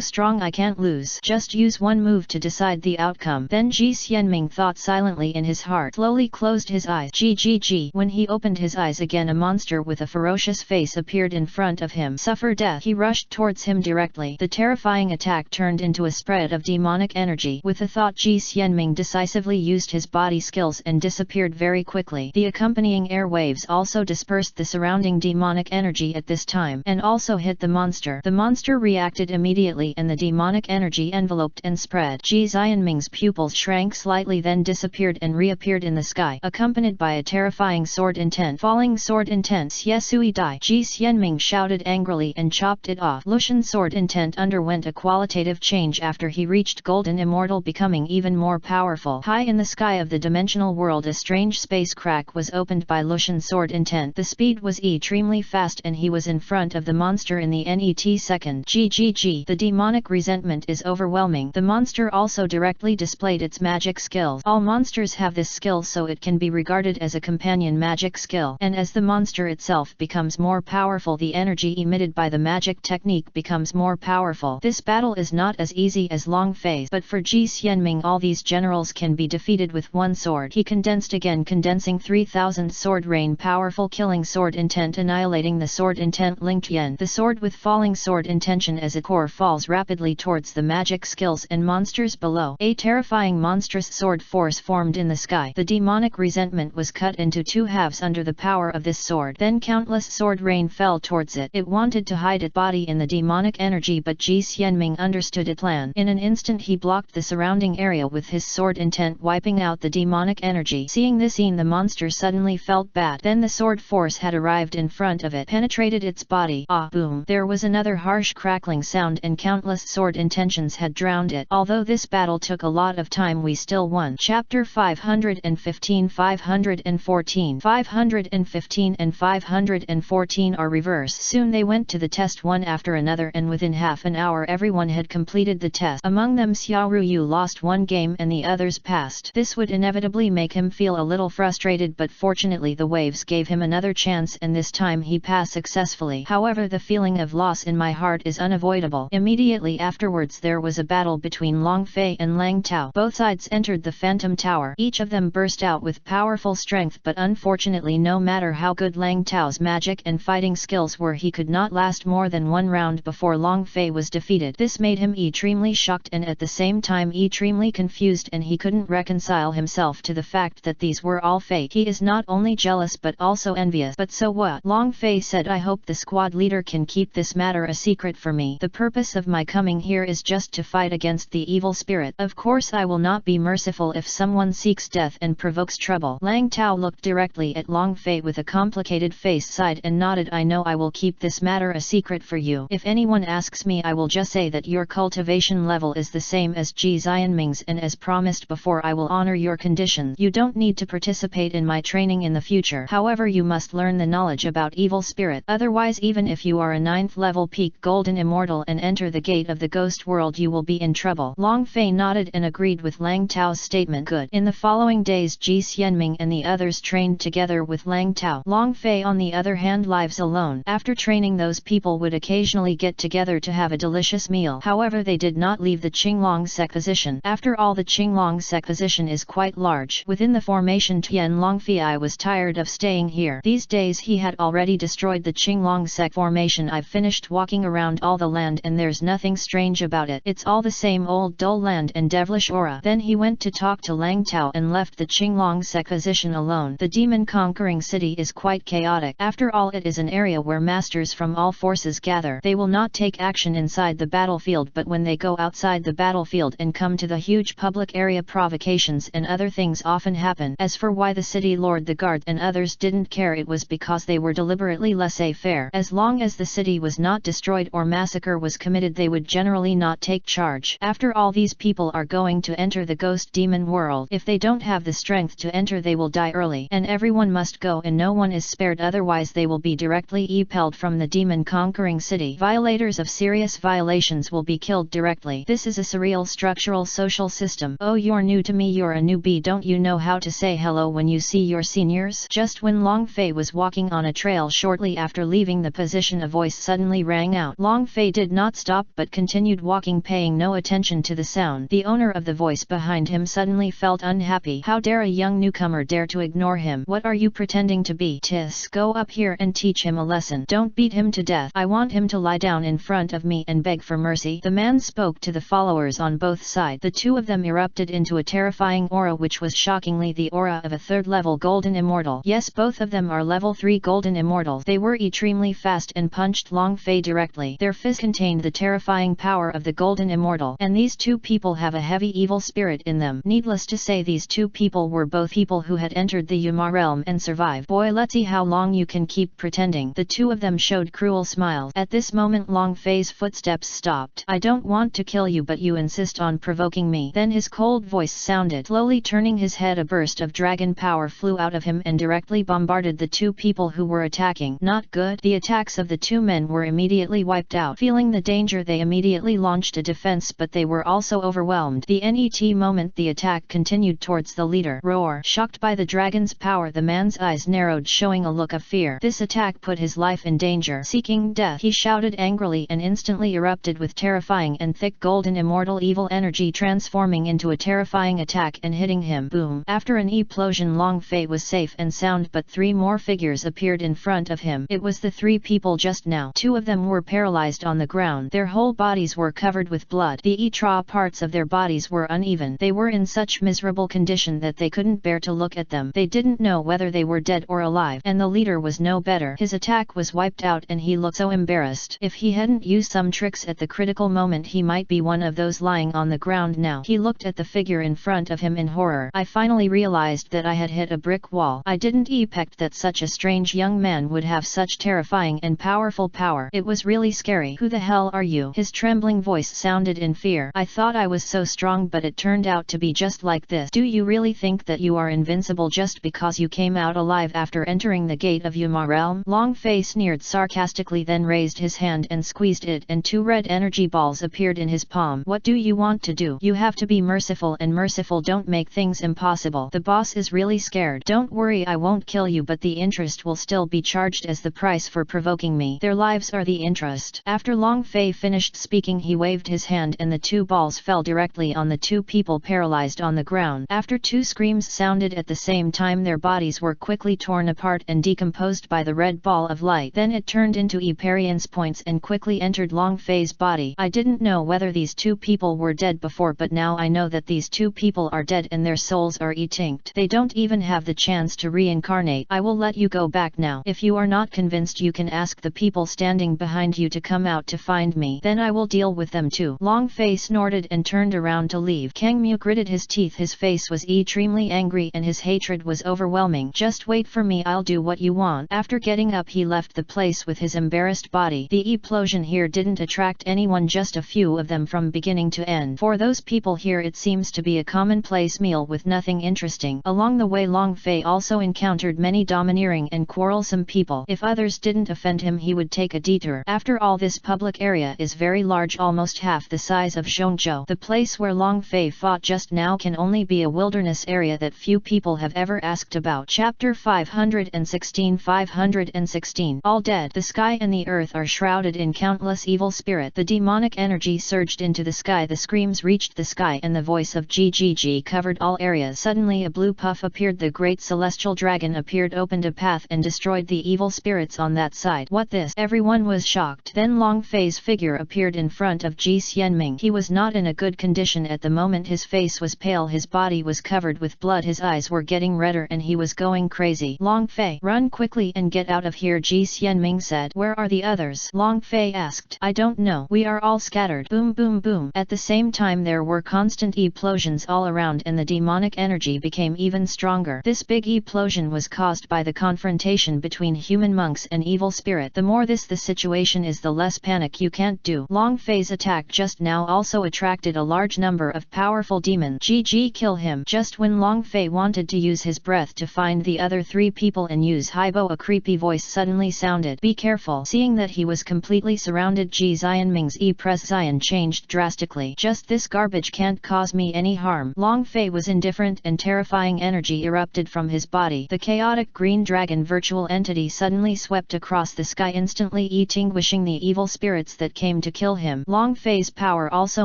strong, I can't lose. Just use one move to decide the outcome. Then Ji Xianming thought silently in his heart, slowly closed his eyes. G. When he opened his eyes again, a monster with a ferocious face appeared in front of him. Suffer death. He rushed towards him directly. The terrifying attack turned into a spread of demonic energy. With a thought, Ji Xianming decisively used his body skills and disappeared very quickly. The accompanying air waves also dispersed the surrounding demonic energy at this time, and also hit the monster. The monster reacted immediately and the demonic energy enveloped and spread. Ji Xianming's pupils shrank slightly, then disappeared and reappeared in the sky, accompanied by a terrifying sword intent. Falling sword intent. Yesui Dai. Ji Xianming shouted angrily and chopped it off. Lushan sword intent underwent a qualitative change after he reached Golden Immortal, becoming even more powerful. High in the sky of the dimensional world, a strange space crack was opened by Lushan sword intent. The speed was extremely fast and he was in front of the monster in the net second. GGG. The demonic resentment is overwhelming. The monster also directly displayed its magic skills. All monsters have this skill, so it can be regarded as a companion magic skill. And as the monster itself becomes more powerful, the energy emitted by the magic technique becomes more powerful. This battle is not as easy as Long Fei's, but for Ji Xianming all these generals can be defeated with one sword. He condensed again, condensing 3000 sword rain, powerful killing sword intent, annihilating the sword intent linked yen. The sword with falling sword intention as a core falls rapidly towards the magic skills and monsters below. A terrifying monstrous sword force formed in the sky. The demonic resentment was cut into two halves under the power of this sword. Then countless sword rain fell towards it. It wanted to hide its body in the demonic energy, but Ji Xianming understood its plan. In an instant he blocked the surrounding area with his sword intent, wiping out the demonic energy. Seeing this scene, the monster suddenly felt bad. Then the sword force had arrived in front of it, penetrated its body. Ah, boom! There was another harsh crackling sound and countless sword intentions had drowned it. Although this battle took a lot of time, we still won. Chapter 515, 514, 515 and 514 are reverse. Soon they went to the test one after another, and within half an hour everyone had completed the test. Among them Xiao Ruyu lost one game and the others passed. This would inevitably make him feel a little frustrated, but fortunately the waves gave him another chance and this time he passed successfully. However, the feeling of loss in my heart is unavoidable. Immediately afterwards there was a battle between Long Fei and Lang Tao. Both sides entered the Phantom Tower. Each of them burst out with powerful strength, but unfortunately no matter how good Lang Tao's magic and fighting skills were, he could not last more than one round before Long Fei was defeated. This made him extremely shocked and at the same time extremely confused, and he couldn't reconcile himself to the fact that these were all fate. He is not only jealous but also envious. But so what? Long Fei said, I hope the squad leader can keep this matter a secret for me. The purpose of my coming here is just to fight against the evil spirit. Of course I will not be merciful if someone seeks death and provokes trouble. Lang Tao looked directly at Long Fei with a complicated face, sighed and nodded. I know I will keep this matter a secret for you. If anyone asks me, I will just say that your cultivation level is the same as Ji Xianming's, and as promised before, I will honor your conditions. You don't need to participate in my training in the future. However, you must learn the knowledge about evil spirit. Otherwise, even if you are a 9th level peak golden immortal and enter the gate of the ghost world, you will be in trouble. Long Fei nodded and agreed with Lang Tao's statement. Good. In the following days, Ji Xianming and the others trained together with Lang Tao. Long Fei on the other hand lives alone. After training, those people would occasionally get together to have a delicious meal. However, they did not leave the Qinglong Sec position. After all, the Qinglong Sec position is quite large. Within the formation Tian Longfei was tired of staying here. These days he had already destroyed the Qinglong Sec formation. I've finished walking around all the land and there's nothing strange about it. It's all the same old dull land and devilish aura. Then he went to talk to Lang Tao and left the Qinglong Sec position alone. The demon conquering city is quite chaotic. After all, it is an area where masters from all forces gather. They will not take action inside the battlefield, but when they go outside the battlefield and come to the huge public area, provocations and other things often happen. As for why the city lord, the guard and others didn't care, it was because they were deliberately laissez-faire. As long as the city was not destroyed or massacre was committed, they would generally not take charge. After all, these people are going to enter the ghost demon world. If they don't have the strength to enter, they will die early, and everyone must go and no one is spared, otherwise they will be directly be expelled from the demon-conquering city. Violators of serious violations will be killed directly. This is a surreal structural social system. Oh, you're new to me, you're a newbie, don't you know how to say hello when you see your seniors? Just when Long Fei was walking on a trail shortly after leaving the position, a voice suddenly rang out. Long Fei did not stop but continued walking, paying no attention to the sound. The owner of the voice behind him suddenly felt unhappy. How dare a young newcomer dare to ignore him? What are you pretending to be? Tis, go up here and teach him a lesson. Don't beat him to death. I want him to lie down in front of me and beg for mercy. The man spoke to the followers on both sides. The two of them erupted into a terrifying aura, which was shockingly the aura of a third-level golden immortal. Yes, both of them are level 3 golden immortals. They were extremely fast and punched Long Fei directly. Their fist contained the terrifying power of the golden immortal, and these two people have a heavy evil spirit in them. Needless to say, these two people were both people who had entered the Yuma realm and survived. Boy, let's see how long you can keep pretending. The two of them showed cruel smiles. At this moment Long Fei's footsteps stopped. I don't want to kill you, but you insist on provoking me. Then his cold voice sounded. Slowly turning his head, a burst of dragon power flew out of him and directly bombarded the two people who were attacking. Not good. The attacks of the two men were immediately wiped out. Feeling the danger, they immediately launched a defense, but they were also overwhelmed. The net moment the attack continued towards the leader. Roar! Shocked by the dragon's power, the man's eyes narrowed, showing a look of fear. This attack put his life in danger. Seeking death, he shouted angrily and instantly erupted with terrifying and thick golden immortal evil energy, transforming into a terrifying attack and hitting him. Boom! After an explosion, Long Fei was safe and sound, but three more figures appeared in front of him. It was the three people just now. Two of them were paralyzed on the ground. Their whole bodies were covered with blood. The extra parts of their bodies were uneven. They were in such miserable condition that they couldn't bear to look at them. They didn't know whether they were dead or alive, and the leader was no better. His attack was wiped out and he looked so embarrassed. If he hadn't used some tricks at the critical moment, he might be one of those lying on the ground now. He looked at the figure in front of him in horror. I finally realized that I had hit a brick wall. I didn't expect that such a strange young man would have such terrifying and powerful power. It was really scary. Who the hell are you? His trembling voice sounded in fear. I thought I was so strong, but it turned out to be just like this. Do you really think that you are invincible just because you came out alive after entering the gate of Yuma realm? Long Fei sneered sarcastically, then raised his hand and squeezed it, and two red energy balls appeared in his palm. What do you want to do? You have to be merciful, and merciful don't make things impossible. The boss is really scared. Don't worry, I won't kill you, but the interest will still be charged as the price for provoking me. Their lives are the interest. After Long Fei finished speaking, he waved his hand and the two balls fell directly on the two people paralyzed on the ground. After two screams sounded at the same time, their bodies were quickly torn apart and decomposed by the red ball of light. Then it turned into experience points and quickly entered Long Fei's body. I didn't know whether these two people were dead before, but now I know that these two people are dead and their souls are extinct. They don't even have the chance to reincarnate. I will let you go back now. If you are not convinced, you can ask the people standing behind you to come out to find me. Then I will deal with them too. Long Fei snorted and turned around to leave. Kang Mu gritted his teeth. His face was extremely angry and his hatred was overwhelming. Just wait for me, I'll do what you want. After getting up, he left the place with his embarrassed body. The explosion here didn't attract anyone, just a few of them from beginning to end. For those people here, it seems to be a commonplace meal with nothing interesting. Along the way, Long Fei also encountered many domineering and quarrelsome people. If others didn't offend him, he would take a detour. After all, this public area is very large, almost half the size of Zhongzhou. The place where Long Fei fought just now can only be a wilderness area that few people have ever asked about. Chapter 516. All dead. The sky and the earth are shrouded in countless evil spirit. The demonic energy surged into the sky. The screams reached the sky and the voice of GGG covered all areas. Suddenly a blue puff appeared. The great celestial dragon appeared, opened a path and destroyed the evil spirits on that side. What this? Everyone was shocked. Then Long Fei's figure appeared in front of Ji Xianming. He was not in a good condition at the moment. His face was pale, his body was covered with blood, his eyes were getting redder and he was going crazy. Long Fei, run quickly and get out of here, Ji Xianming said. Where are the others? Long Fei asked. I don't know. We are all scattered. Boom boom boom. At the same time there were constant explosions all around and the demonic energy became even stronger. This big explosion was caused by the confrontation between human monks and evil spirit. The more the situation is, the less panic you can't do. Long Fei's attack just now also attracted a large number of powerful demons. GG, kill him. Just when Long Fei wanted to use his breath to find the other three people and use Haibo, a creepy voice suddenly suddenly sounded. Be careful. Seeing that he was completely surrounded, Ji Xianming's Zian changed drastically. Just this garbage can't cause me any harm. Long Fei was indifferent and terrifying energy erupted from his body. The chaotic green dragon virtual entity suddenly swept across the sky, instantly extinguishing the evil spirits that came to kill him. Long Fei's power also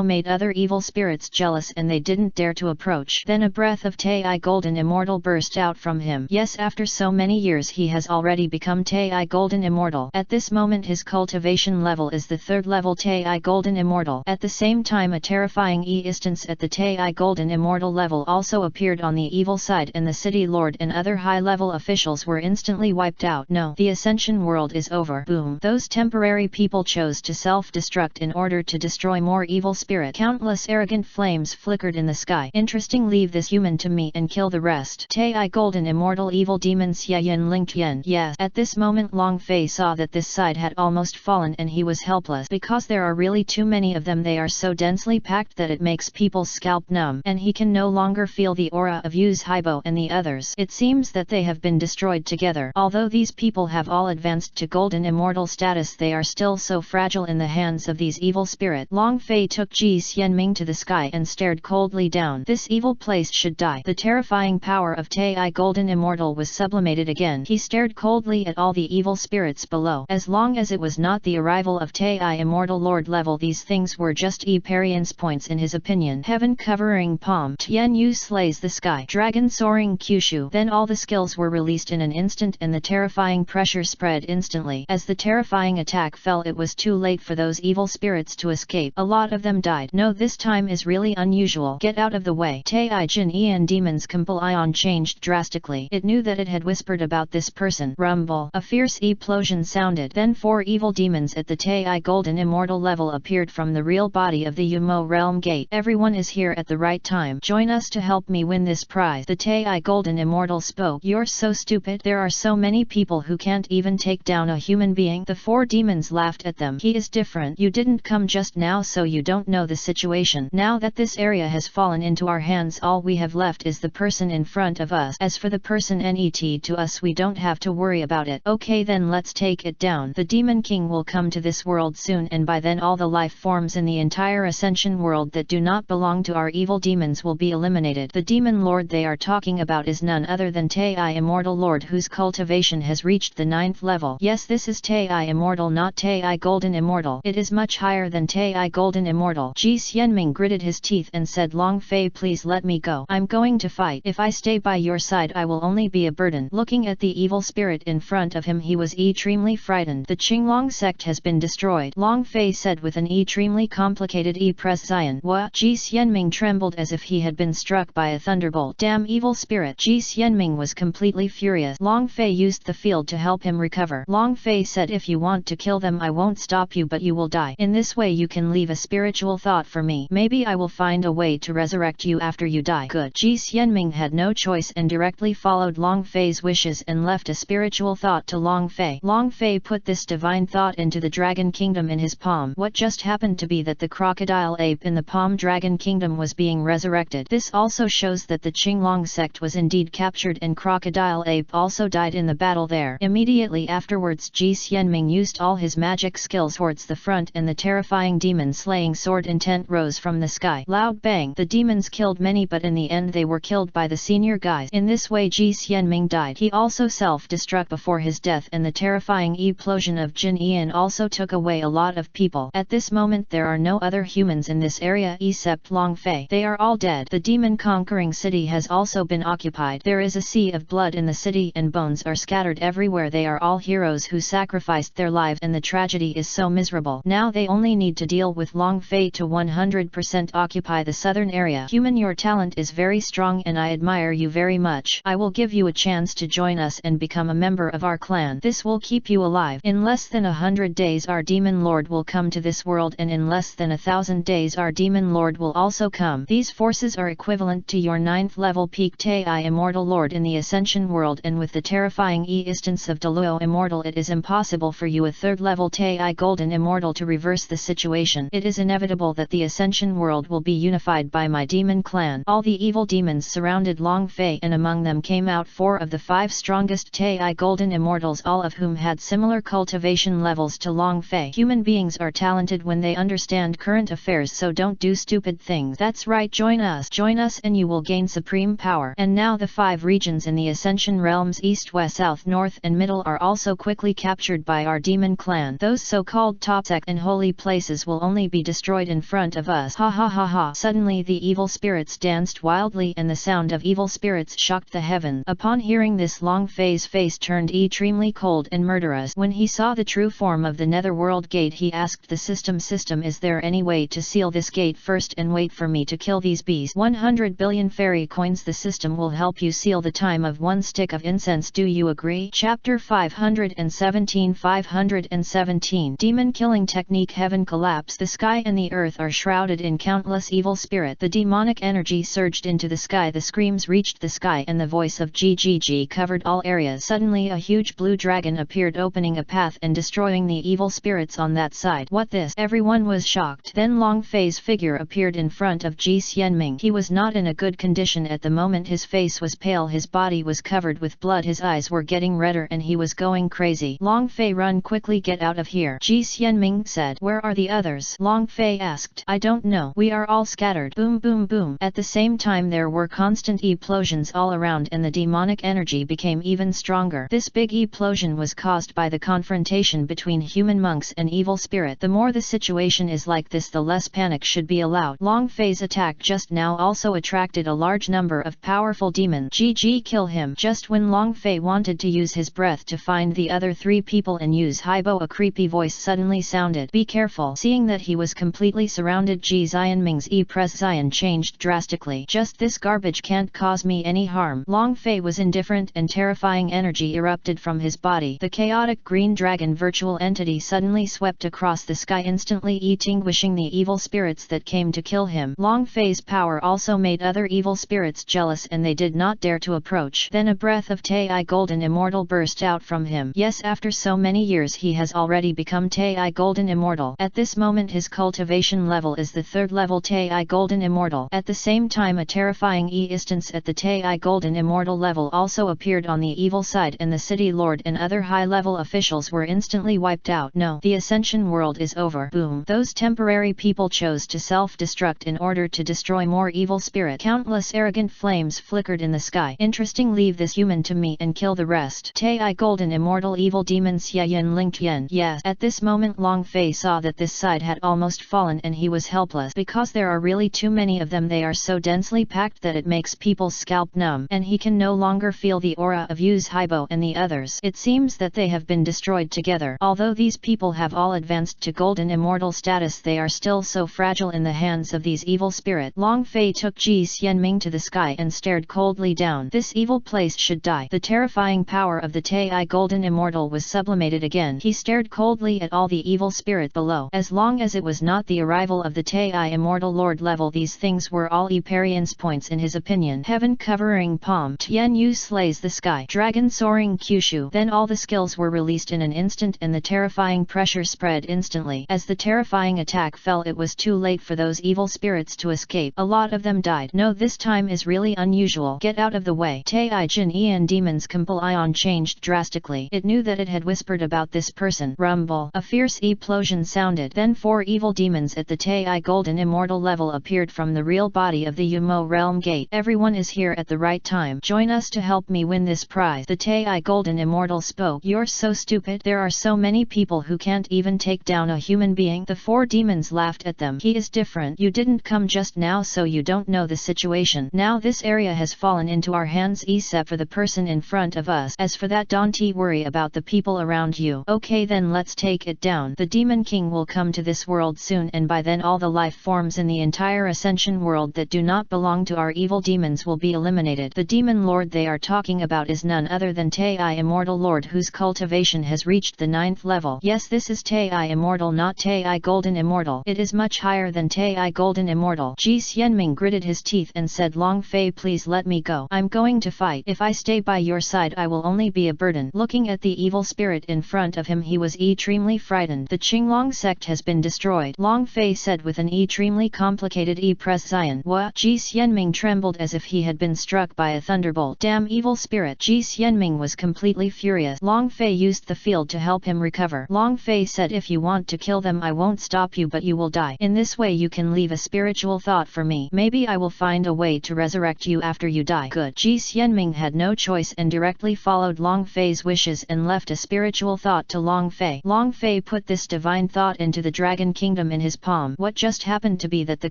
made other evil spirits jealous and they didn't dare to approach. Then a breath of Tai Golden Immortal burst out from him. Yes, after so many years he has already become Tai Golden Immortal. At this moment his cultivation level is the 3rd level Tai Golden Immortal. At the same time a terrifying instance at the Tai Golden Immortal level also appeared on the evil side, and the city lord and other high-level officials were instantly wiped out. No, the Ascension world is over. Boom. Those temporary people chose to self-destruct in order to destroy more evil spirit. Countless arrogant flames flickered in the sky. Interesting, leave this human to me and kill the rest. Tai Golden Immortal Evil Demon Xiayan Linked Yen. Yes. At this moment Long Fei saw that this side had almost fallen and he was helpless because there are really too many of them. They are so densely packed that it makes people's scalp numb, and he can no longer feel the aura of Yu Haibo and the others. It seems that they have been destroyed together. Although these people have all advanced to Golden Immortal status, they are still so fragile in the hands of these evil spirits. Long Fei took Ji Xianming to the sky and stared coldly down. This evil place should die. The terrifying power of Tai Golden Immortal was sublimated again. He stared coldly at all the evil spirits below. As long as it was not the arrival of Tai Immortal Lord level, these things were just experience points in his opinion. Heaven covering palm. Tian Yu slays the sky. Dragon soaring Kyushu. Then all the skills were released in an instant and the terrifying pressure spread instantly. As the terrifying attack fell, it was too late for those evil spirits to escape. A lot of them died. No, this time is really unusual. Get out of the way. Tai Jin Ian Demon's completion changed drastically. It knew that it had whispered about this person. Rumble. A fierce explosion sounded. Then 4 evil demons at the Tai Golden Immortal level appeared from the real body of the Yumo Realm Gate. Everyone is here at the right time. Join us to help me win this prize. The Tai Golden Immortal spoke. You're so stupid. There are so many people who can't even take down a human being. The 4 demons laughed at them. He is different. You didn't come just now, so you don't know the situation. Now that this area has fallen into our hands, all we have left is the person in front of us. As for the person net to us, we don't have to worry about it. Okay, then let's take it down. The Demon King will come to this world soon, and by then all the life forms in the entire Ascension world that do not belong to our evil demons will be eliminated. The Demon Lord they are talking about is none other than Tai Immortal Lord, whose cultivation has reached the 9th level. Yes, this is Tai Immortal, not Tai Golden Immortal. It is much higher than Tai Golden Immortal. Ji Xianming gritted his teeth and said, Long Fei, please let me go. I'm going to fight. If I stay by your side, I will only be a burden. Looking at the evil spirit in front of him, he was extremely frightened. The Qinglong sect has been destroyed, Long Fei said with an extremely complicated Zian. What? Ji Xianming trembled as if he had been struck by a thunderbolt. Damn evil spirit. Ji Xianming was completely furious. Long Fei used the field to help him recover. Long Fei said, if you want to kill them, I won't stop you, but you will die. In this way you can leave a spiritual thought for me. Maybe I will find a way to resurrect you after you die. Good. Ji Xianming had no choice and directly followed Long Fei's wishes and left a spiritual thought to Long Fei. Long Fei put this divine thought into the Dragon Kingdom in his palm. What just happened to be that the crocodile ape in the palm Dragon Kingdom was being resurrected. This also shows that the Qinglong sect was indeed captured and crocodile ape also died in the battle there. Immediately afterwards, Ji Xianming used all his magic skills towards the front, and the terrifying demon slaying sword intent rose from the sky. Loud bang. The demons killed many, but in the end they were killed by the senior guys. In this way Ji Xianming died. He also self-destruct before his death, and the terrifying explosion of Jin Ian also took away a lot of people. At this moment there are no other humans in this area except Long Fei. They are all dead. The demon conquering city has also been occupied. There is a sea of blood in the city and bones are scattered everywhere. They are all heroes who sacrificed their lives, and the tragedy is so miserable. Now they only need to deal with Long Fei to 100% occupy the southern area. Human, your talent is very strong and I admire you very much. I will give you a chance to join us and become a member of our clan. This will keep you alive. In less than 100 days our Demon Lord will come to this world, and in less than 1,000 days our Demon Lord will also come. These forces are equivalent to your 9th level peak Tai Immortal Lord in the Ascension world, and with the terrifying instance of Douluo Immortal it is impossible for you, a 3rd level Tai Golden Immortal, to reverse the situation. It is inevitable that the Ascension world will be unified by my demon clan. All the evil demons surrounded Long Fei, and among them came out 4 of the 5 strongest Tai Golden Immortals all of whom had similar cultivation levels to Long Fei. Human beings are talented when they understand current affairs, so don't do stupid things. That's right, join us and you will gain supreme power. And now the 5 regions in the Ascension Realms East, West, South, North and Middle are also quickly captured by our demon clan. Those so-called top-sect and holy places will only be destroyed in front of us. Ha ha ha ha. Suddenly the evil spirits danced wildly and the sound of evil spirits shocked the heavens. Upon hearing this, Long Fei's face turned extremely cold and murderous. When he saw the true form of the netherworld gate, he asked the system, is there any way to seal this gate first and wait for me to kill these beasts? 100 billion fairy coins. The system will help you seal the time of 1 stick of incense. Do you agree? Chapter 517 Demon Killing Technique. Heaven collapse. The sky and the earth are shrouded in countless evil spirit. The demonic energy surged into the sky. The screams reached the sky and the voice of GGG covered all areas. Suddenly a huge blue dragon appeared, opening a path and destroying the evil spirits on that side. What this? Everyone was shocked. Then Long Fei's figure appeared in front of Ji Xianming. He was not in a good condition at the moment. His face was pale, his body was covered with blood, his eyes were getting redder and he was going crazy. Long Fei, run quickly, get out of here. Ji Xianming said. Where are the others? Long Fei asked. I don't know. We are all scattered. Boom boom boom. At the same time there were constant explosions all around and the demonic energy became even stronger. This big explosion was caused by the confrontation between human monks and evil spirit. The more the situation is like this, the less panic should be allowed. Long Fei's attack just now also attracted a large number of powerful demons. GG, kill him. Just when Long Fei wanted to use his breath to find the other 3 people and use Haibo, a creepy voice suddenly sounded. Be careful. Seeing that he was completely surrounded, Ji Xianming's expression changed drastically. Just this garbage can't cause me any harm. Long Fei was indifferent and terrifying energy erupted from his body. The chaotic green dragon virtual entity suddenly swept across the sky, instantly extinguishing the evil spirits that came to kill him. Long Fei's power also made other evil spirits jealous and they did not dare to approach. Then a breath of Tai Golden Immortal burst out from him. Yes, after so many years he has already become Tai Golden Immortal. At this moment his cultivation level is the 3rd level Tai Golden Immortal. At the same time a terrifying instance at the Tai Golden Immortal level also appeared on the evil side and the city lord and other high-level officials were instantly wiped out. No, the Ascension world is over. Boom. Those temporary people chose to self-destruct in order to destroy more evil spirit. Countless arrogant flames flickered in the sky. Interesting, leave this human to me and kill the rest. Tai Golden Immortal Evil Demon Xiayan Ling Tian. Yes. At this moment Long Fei saw that this side had almost fallen and he was helpless because there are really too many of them. They are so densely packed that it makes people's scalp numb and he can no longer feel the aura of Use Haibo and the others. It seems that they have been destroyed together. Although these people have all advanced to Golden Immortal status, they are still so fragile in the hands of these evil spirits. Long Fei took Ji Xianming to the sky and stared coldly down. This evil place should die. The terrifying power of the Tai Golden Immortal was sublimated again. He stared coldly at all the evil spirit below. As long as it was not the arrival of the Tai Immortal Lord level, these things were all experience points in his opinion. Heaven covering palm. Tian Yu slays the sky. Dragon soaring Kyushu. Then all the skills were released in an instant and the terrifying pressure spread instantly. As the terrifying attack fell, it was too late for those evil spirits to escape. A lot of them died. No, this time is really unusual. Get out of the way. Tai Jin Ian Demon's completion changed drastically. It knew that it had whispered about this person. Rumble. A fierce explosion sounded. Then 4 evil demons at the Tai Golden Immortal level appeared from the real body of the Yumo Realm Gate. Everyone is here at the right time. Join us to help me win this prize. The Tai Golden Immortal spoke. You're so stupid. There are so many people who can't even take down a human being. The 4 demons laughed at them. He is different. You didn't come just now, so you don't know the situation. Now this area has fallen into our hands except for the person in front of us. As for that, don't worry about the people around you. Okay, then let's take it down. The Demon King will come to this world soon, and by then all the life forms in the entire Ascension world that do not belong to our evil demons will be eliminated. The Demon Lord they are talking about is none other than Tai Immortal Lord, whose cultivation has reached the 9th level. Yes, this is Tai Immortal, not Tai Golden Immortal. It is much higher than Tai Golden Immortal. Ji Xianming gritted his teeth and said, Long Fei, please let me go. I'm going to fight. If I stay by your side I will only be a burden. Looking at the evil spirit in front of him, he was extremely frightened. The Qinglong sect has been destroyed, Long Fei said with an extremely complicated expression. What? Ji Xianming trembled as if he had been struck by a thunderbolt. Damn evil spirit. Ji Xianming was completely furious. furious. Long Fei used the field to help him recover. Long Fei said, if you want to kill them I won't stop you, but you will die. In this way you can leave a spiritual thought for me. Maybe I will find a way to resurrect you after you die. Good. Ji Xianming had no choice and directly followed Long Fei's wishes and left a spiritual thought to Long Fei. Long Fei put this divine thought into the Dragon Kingdom in his palm. What just happened to be that the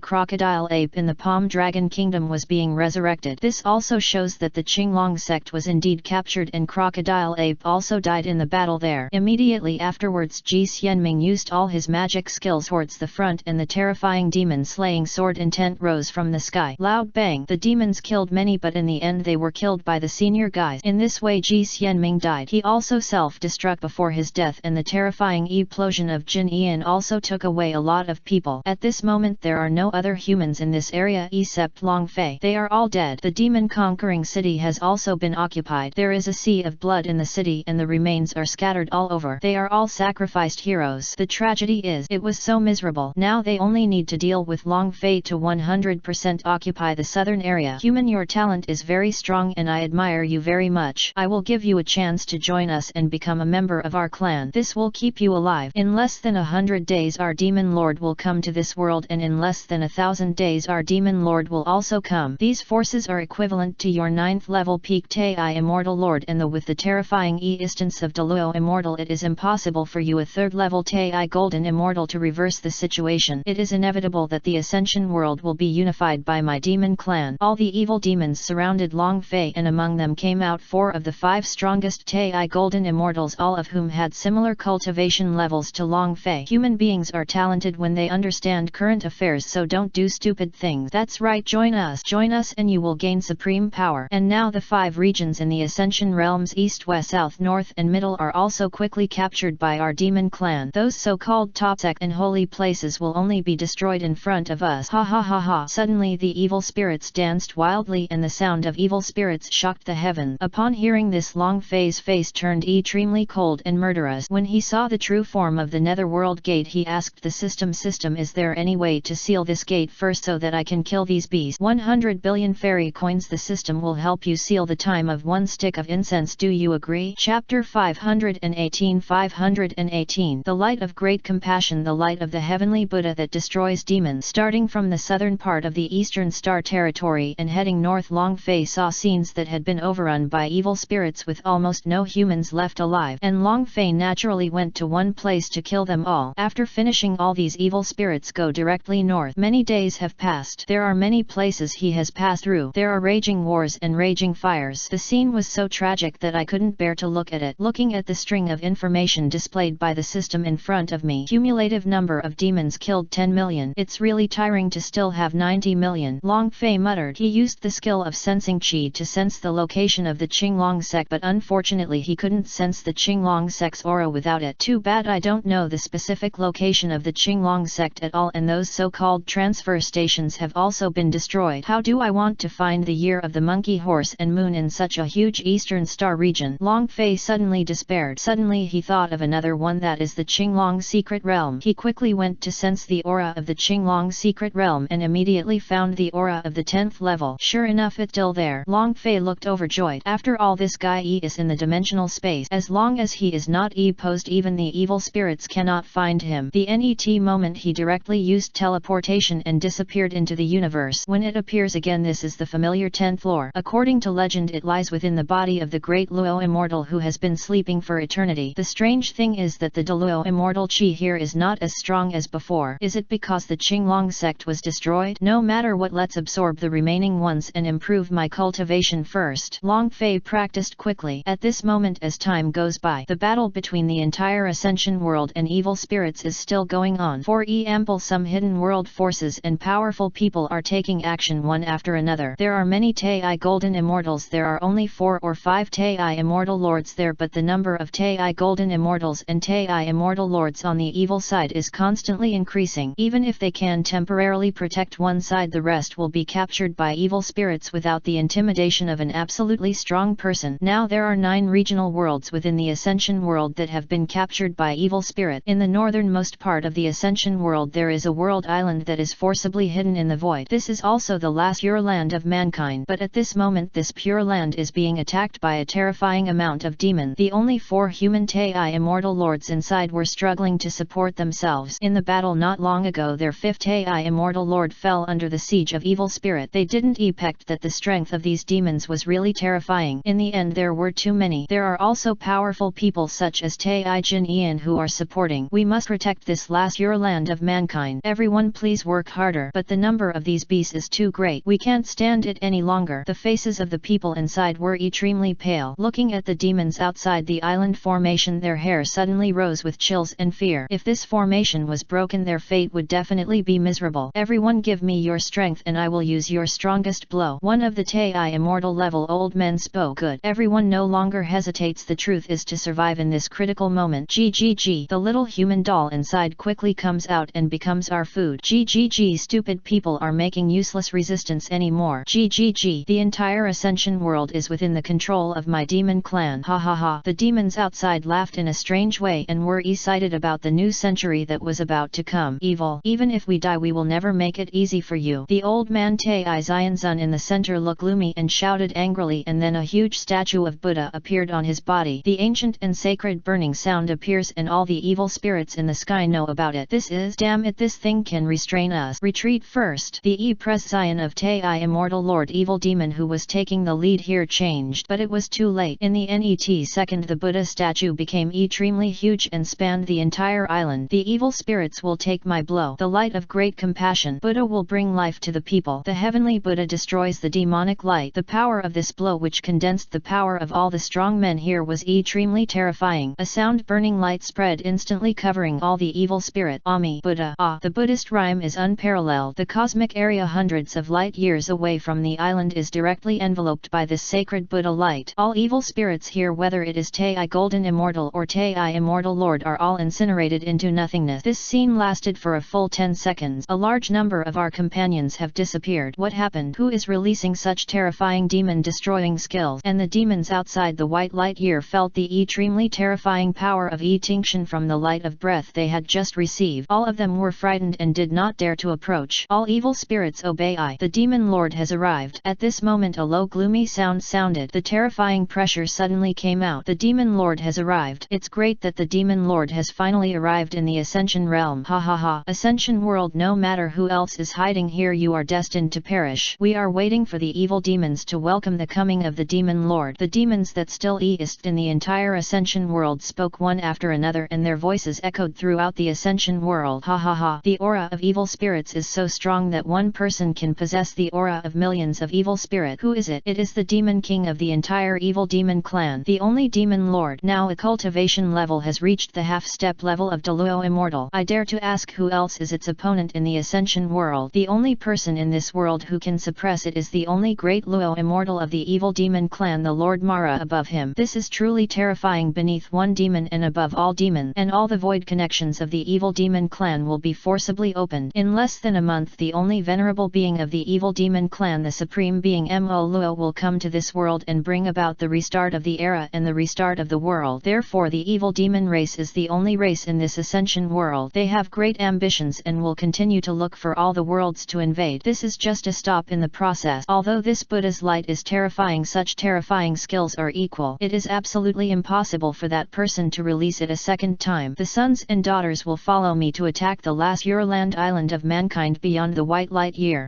crocodile ape in the palm Dragon Kingdom was being resurrected. This also shows that the Qinglong sect was indeed captured and crocodile ape also died in the battle there. Immediately afterwards Ji Xianming used all his magic skills towards the front and the terrifying demon slaying sword intent rose from the sky. Loud bang! The demons killed many, but in the end they were killed by the senior guys. In this way Ji Xianming died. He also self-destruct before his death, and the terrifying explosion of Jin Ian also took away a lot of people. At this moment there are no other humans in this area except Long Fei. They are all dead. The demon conquering city has also been occupied. There is a sea of blood in the city and the remains are scattered all over. They are all sacrificed heroes. The tragedy is, it was so miserable. Now they only need to deal with Long Fei to 100% occupy the southern area. Human, your talent is very strong and I admire you very much. I will give you a chance to join us and become a member of our clan. This will keep you alive. In less than 100 days our demon lord will come to this world, and in less than 1,000 days our demon lord will also come. These forces are equivalent to your 9th level peak Tai Immortal Lord, and with the terrifying instance of Douluo Immortal it is impossible for you a 3rd level Tai Golden Immortal to reverse the situation. It is inevitable that the Ascension world will be unified by my demon clan. All the evil demons surrounded Long Fei, and among them came out 4 of the 5 strongest Tai Golden Immortals, all of whom had similar cultivation levels to Long Fei. Human beings are talented when they understand current affairs, so don't do stupid things. That's right, join us and you will gain supreme power. And now the 5 regions in the Ascension realms east, west, south, north and middle are also quickly captured by our demon clan. Those so-called top sect and holy places will only be destroyed in front of us. Ha ha ha ha. Suddenly the evil spirits danced wildly and the sound of evil spirits shocked the heaven. Upon hearing this, Long Fei's face turned extremely cold and murderous. When he saw the true form of the netherworld gate, he asked the system, is there any way to seal this gate first so that I can kill these bees? 100 billion fairy coins. The system will help you seal the time of 1 stick of incense. Do you agree? Chapter 518 The light of great compassion, the light of the heavenly Buddha that destroys demons. Starting from the southern part of the eastern star territory and heading north, Long Fei saw scenes that had been overrun by evil spirits with almost no humans left alive, and Long Fei naturally went to one place to kill them all. After finishing all these evil spirits go directly north. Many days have passed. There are many places he has passed through. There are raging wars and raging fires. The scene was so tragic that I couldn't bear to look at it. Looking at the string of information displayed by the system in front of me, cumulative number of demons killed 10 million. It's really tiring to still have 90 million. Long Fei muttered. He used the skill of sensing qi to sense the location of the Qinglong sect, but unfortunately he couldn't sense the Qinglong sect's aura without it. Too bad I don't know the specific location of the Qinglong sect at all, and those so-called transfer stations have also been destroyed. How do I want to find the year of the monkey, horse and moon in such a huge eastern star region? Long Fei suddenly despaired. Suddenly he thought of another one, that is the Qinglong secret realm. He quickly went to sense the aura of the Qinglong secret realm and immediately found the aura of the 10th level. Sure enough, it's still there. Long Fei looked overjoyed. After all, this guy is in the dimensional space. As long as he is not posed, even the evil spirits cannot find him. The NET moment he directly used teleportation and disappeared into the universe. When it appears again, this is the familiar 10th floor. According to legend, it lies within the body of the great Luo Immortal who has been sleeping for eternity. The strange thing is that the Douluo Immortal Qi here is not as strong as before. Is it because the Qinglong sect was destroyed? No matter what, let's absorb the remaining ones and improve my cultivation first. Long Fei practiced quickly. At this moment, as time goes by, the battle between the entire Ascension world and evil spirits is still going on. For example, some hidden world forces and powerful people are taking action one after another. There are many Tai Golden Immortals. There are only 4 or 5 Tai Immortal Lords there, but the number of Tai Golden Immortals and Tai Immortal Lords on the evil side is constantly increasing. Even if they can temporarily protect one side, the rest will be captured by evil spirits without the intimidation of an absolutely strong person. Now there are 9 regional worlds within the Ascension world that have been captured by evil spirit. In the northernmost part of the Ascension world there is a world island that is forcibly hidden in the void. This is also the last pure land of mankind, but at this moment this pure land is being attacked by a terrifying amount amount of demon. The only 4 human Tai immortal lords inside were struggling to support themselves. In the battle not long ago their 5th Tai immortal lord fell under the siege of evil spirit. They didn't expect that the strength of these demons was really terrifying. In the end there were too many. There are also powerful people such as Tai Jin Ian who are supporting. We must protect this last your land of mankind. Everyone please work harder. But the number of these beasts is too great. We can't stand it any longer. The faces of the people inside were extremely pale. Looking at the demons outside the island formation, their hair suddenly rose with chills and fear. If this formation was broken, their fate would definitely be miserable. Everyone give me your strength and I will use your strongest blow. One of the Tai immortal level old men spoke. Good. Everyone no longer hesitates. The truth is to survive in this critical moment. GGG. The little human doll inside quickly comes out and becomes our food. GGG. Stupid people are making useless resistance anymore. GGG. The entire Ascension world is within the control of my demon clan. Ha ha ha. The demons outside laughed in a strange way and were excited about the new century that was about to come. Evil. Even if we die we will never make it easy for you. The old man Tai Zianzun in the center looked gloomy and shouted angrily, and then a huge statue of Buddha appeared on his body. The ancient and sacred burning sound appears and all the evil spirits in the sky know about it. This is, damn it, this thing can restrain us. Retreat first. The Prescion of Tai immortal lord evil demon who was taking the lead here changed, but it was too late. In the net second the Buddha statue became extremely huge and spanned the entire island. The evil spirits will take my blow. The light of great compassion. Buddha will bring life to the people. The heavenly Buddha destroys the demonic light. The power of this blow, which condensed the power of all the strong men here, was extremely terrifying. A sound burning light spread instantly covering all the evil spirit. Ami Buddha. Ah, the Buddhist rhyme is unparalleled. The cosmic area hundreds of light years away from the island is directly enveloped by this sacred Buddha light. All evil spirits here, whether it is Tai Golden Immortal or Tai Immortal Lord, are all incinerated into nothingness. This scene lasted for a full 10 seconds. A large number of our companions have disappeared. What happened? Who is releasing such terrifying demon destroying skills? And the demons outside the white light year felt the extremely terrifying power of extinction from the light of breath they had just received. All of them were frightened and did not dare to approach. All evil spirits obey. The demon lord has arrived. At this moment a low gloomy sound sounded. The terrifying pressure suddenly came out. The demon lord has arrived. It's great that the demon lord has finally arrived in the Ascension realm. Ha ha ha. Ascension world, no matter who else is hiding here, you are destined to perish. We are waiting for the evil demons to welcome the coming of the demon lord. The demons that still exist in the entire Ascension world spoke one after another, and their voices echoed throughout the Ascension world. Ha ha ha. The aura of evil spirits is so strong that one person can possess the aura of millions of evil spirit. Who is it? It is the demon king of the entire evil demon clan, the only demon lord. Now a cultivation level has reached the half-step level of Douluo immortal. I dare to ask, who else is its opponent in the Ascension world? The only person in this world who can suppress it is the only great Luo immortal of the evil demon clan, the Lord Mara above him. This is truly terrifying. Beneath one demon and above all demon, and all the void connections of the evil demon clan will be forcibly opened. In less than a month the only venerable being of the evil demon clan, the supreme being Mo Luo, will come to this world and bring about the restart of the era and the restart of the world. Therefore the evil demon race is the only race in this Ascension world. They have great ambitions and will continue to look for all the worlds to invade. This is just a stop in the process. Although this Buddha's light is terrifying, such terrifying skills are equal. It is absolutely impossible for that person to release it a second time. The sons and daughters will follow me to attack the last Urland island of mankind beyond the white light year.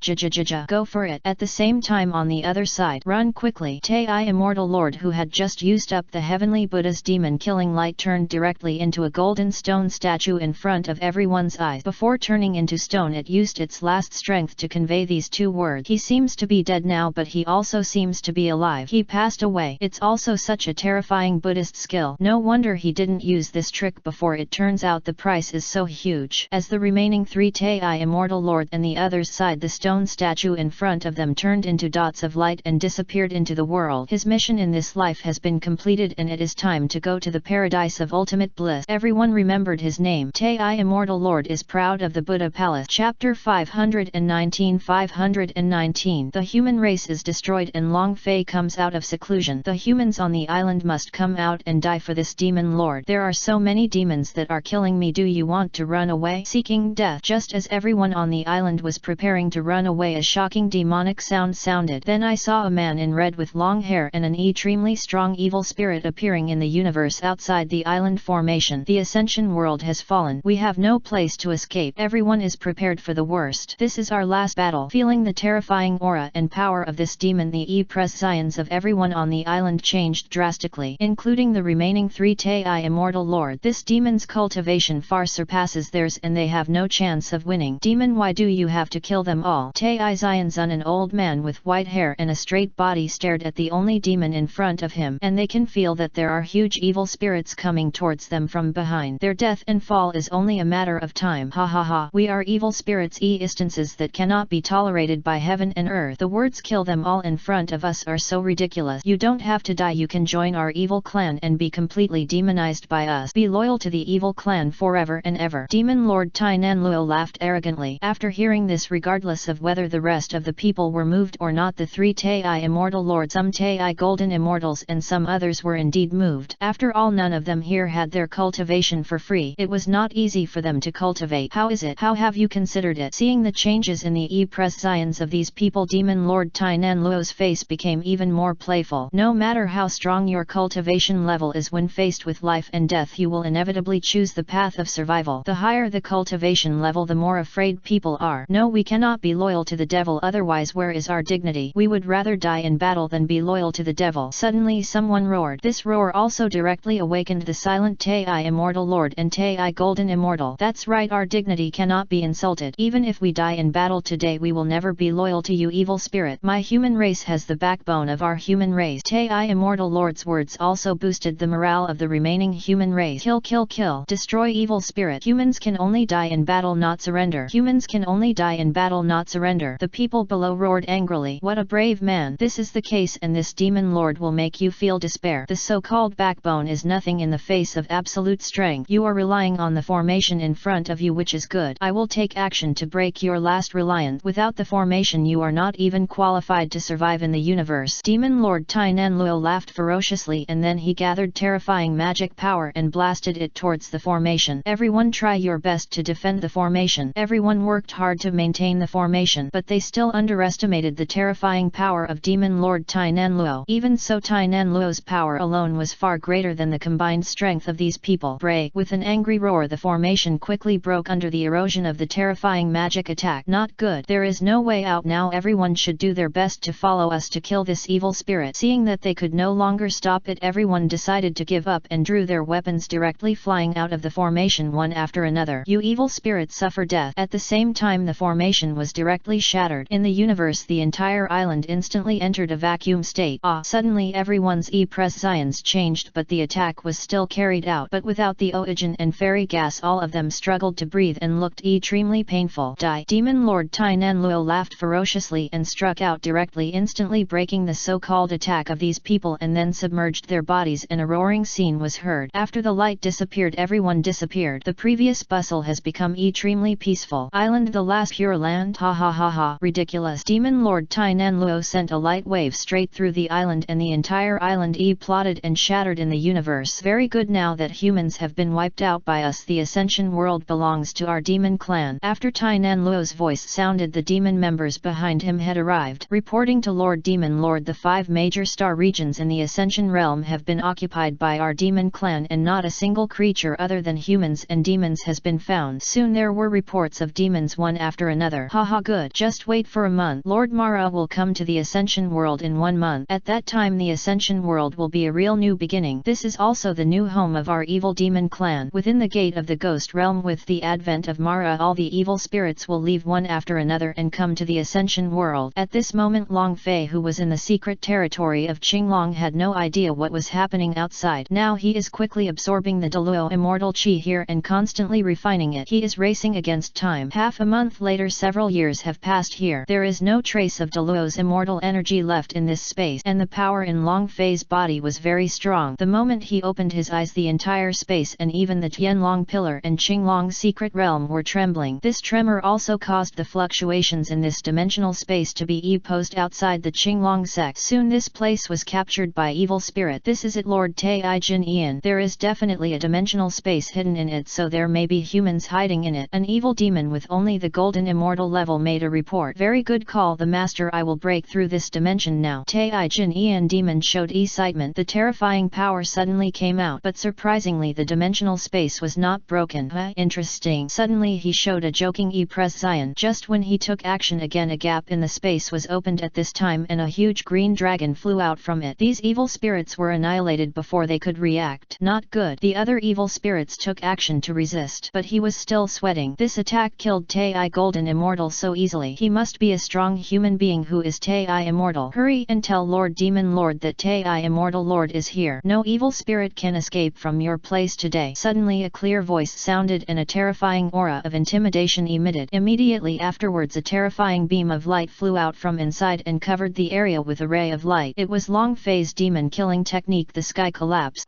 Go for it. At the same time on the other side, run quickly. Tai immortal lord, who had just used up the heavenly Buddha's demon killing light, turned directly into a golden stone statue in front of everyone's eyes. Before turning into stone, it used its last strength to convey these two words. He seems to be dead now, but he also seems to be alive. He passed away. It's also such a terrifying Buddhist skill. No wonder he didn't use this trick before. It turns out the price is so huge. As the remaining 3 Tai immortal lord and the others sighed, the stone statue in front of them turned into dots of light and disappeared into the world. His mission in this life has been completed and it is time to go to the paradise of ultimate bliss. Everyone remembered his name. Tai immortal lord is proud of the Buddha palace. Chapter 519. The human race is destroyed and Long Fei comes out of seclusion. The humans on the island must come out and die for this demon lord. There are so many demons that are killing me. Do you want to run away? Seeking death. Just as everyone on the island was preparing to run away, a shocking demonic sound sounded. Then I saw a man in red with long hair and an extremely strong strong evil spirit appearing in the universe outside the island formation. The Ascension world has fallen. We have no place to escape. Everyone is prepared for the worst. This is our last battle. Feeling the terrifying aura and power of this demon, the prescience of everyone on the island changed drastically, including the remaining 3 Tai Immortal Lord. This demon's cultivation far surpasses theirs and they have no chance of winning. Demon, why do you have to kill them all? Tai Xianzun, an old man with white hair and a straight body, stared at the only demon in front of him, and they can feel that there are huge evil spirits coming towards them from behind. Their death and fall is only a matter of time. Ha ha ha. We are evil spirits, instances that cannot be tolerated by heaven and earth. The words "kill them all" in front of us are so ridiculous. You don't have to die. You can join our evil clan and be completely demonized by us. Be loyal to the evil clan forever and ever. Demon Lord Tainan Luo laughed arrogantly. After hearing this, regardless of whether the rest of the people were moved or not, the 3 Tai Immortal Lords, some Tai Golden Immortals and some others were indeed moved. After all, none of them here had their cultivation for free. It was not easy for them to cultivate. How is it? How have you considered it? Seeing the changes in the prescience of these people, Demon Lord Tainan Luo's face became even more playful. No matter how strong your cultivation level is, when faced with life and death you will inevitably choose the path of survival. The higher the cultivation level, the more afraid people are. No, we cannot be loyal to the devil, otherwise where is our dignity? We would rather die in battle than be loyal to the devil. Suddenly someone roared. This roar also directly awakened the silent Tai Immortal Lord and Tai Golden Immortal. That's right, our dignity cannot be insulted. Even if we die in battle today, we will never be loyal to you, evil spirit. My human race has the backbone of our human race. Tai Immortal Lord's words also boosted the morale of the remaining human race. Kill, kill, kill. Destroy evil spirit. Humans can only die in battle, not surrender. Humans can only die in battle, not surrender. The people below roared angrily. What a brave man. This is the case, and this demon lord will make you feel despair. The so-called backbone is nothing in the face of absolute strength. You are relying on the formation in front of you, which is good. I will take action to break your last reliance. Without the formation you are not even qualified to survive in the universe. Demon Lord Tainan Luo laughed ferociously, and then he gathered terrifying magic power and blasted it towards the formation. Everyone try your best to defend the formation. Everyone worked hard to maintain the formation, but they still underestimated the terrifying power of Demon Lord Tainan Luo. Even so, Tainan Luo's power alone was far greater than the combined strength of these people. Break! With an angry roar, the formation quickly broke under the erosion of the terrifying magic attack. Not good. There is no way out now. Everyone should do their best to follow us to kill this evil spirit. Seeing that they could no longer stop it, everyone decided to give up and drew their weapons directly flying out of the formation one after another. You evil spirits, suffer death. At the same time the formation was directly shattered. In the universe the entire island instantly entered a vacuum state. Suddenly everyone's prescience changed, but the attack was still carried out. But without the oxygen and fairy gas, all of them struggled to breathe and looked extremely painful. Die! Demon Lord Tainan Luo laughed ferociously and struck out directly, instantly breaking the so-called attack of these people, and then submerged their bodies, and a roaring scene was heard. After the light disappeared, everyone disappeared. The previous bustle has become extremely peaceful. Island, the last pure land. Ha ha ha ha. Ridiculous. Demon Lord Tainan Luo sent a light wave straight through the island, and the entire island plotted and shattered in the universe. Very good. Now that humans have been wiped out by us, the Ascension world belongs to our demon clan. After Tainan Luo's voice sounded, the demon members behind him had arrived. Reporting to Lord Demon Lord, the 5 major star regions in the Ascension realm have been occupied by our demon clan, and not a single creature other than humans and demons has been found. Soon there were reports of demons one after another. Haha, good. Just wait for a month. Lord Mara will come to the Ascension world in 1 month. At that time the Ascension world will be a real new beginning. This is also the new home of our evil demon clan. Within the gate of the ghost realm, with the advent of Mara, all the evil spirits will leave one after another and come to the Ascension world. At this moment Long Fei, who was in the secret territory of Qinglong, had no idea what was happening outside. Now he is quickly absorbing the Douluo immortal chi here and constantly refining it. He is racing against time. Half a month later, several years have passed here. There is no trace of Douluo's immortal energy left in this space, and the power in Long Fei's body was very strong. The moment he opened his eyes, the entire space and even the Tianlong pillar and Qinglong secret realm were trembling. This tremor also caused the fluctuations in this dimensional space to be posed outside the Qinglong sect. Soon this place was captured by evil spirit. This is it, Lord Tai Jin Ian. There is definitely a dimensional space hidden in it, so there may be humans hiding in it. An evil demon with only the golden immortal level made a report. Very good call, the master. I will break through this dimension now. Tai Jin Ian demon showed excitement, the terrifying power suddenly came out, but surprisingly the dimensional space was not broken. Interesting. Suddenly he showed a joking e-pression. Just when he took action again, a gap in the space was opened at this time and a huge green dragon flew out from it. These evil spirits were annihilated before they could react. Not good. The other evil spirits took action to resist, but he was still sweating. This attack killed Tai Golden Immortal so easily. He must be a strong human being. Who is Tai Immortal? Hurry and tell Lord Demon Lord that Tai Immortal Lord is here. No evil spirit can escape from your place today. Suddenly a clear voice sounded and a terrifying aura of intimidation emitted. Immediately afterwards a terrifying beam of light flew out from inside and covered the area with a ray of light. It was long phase demon killing technique. The sky collapsed.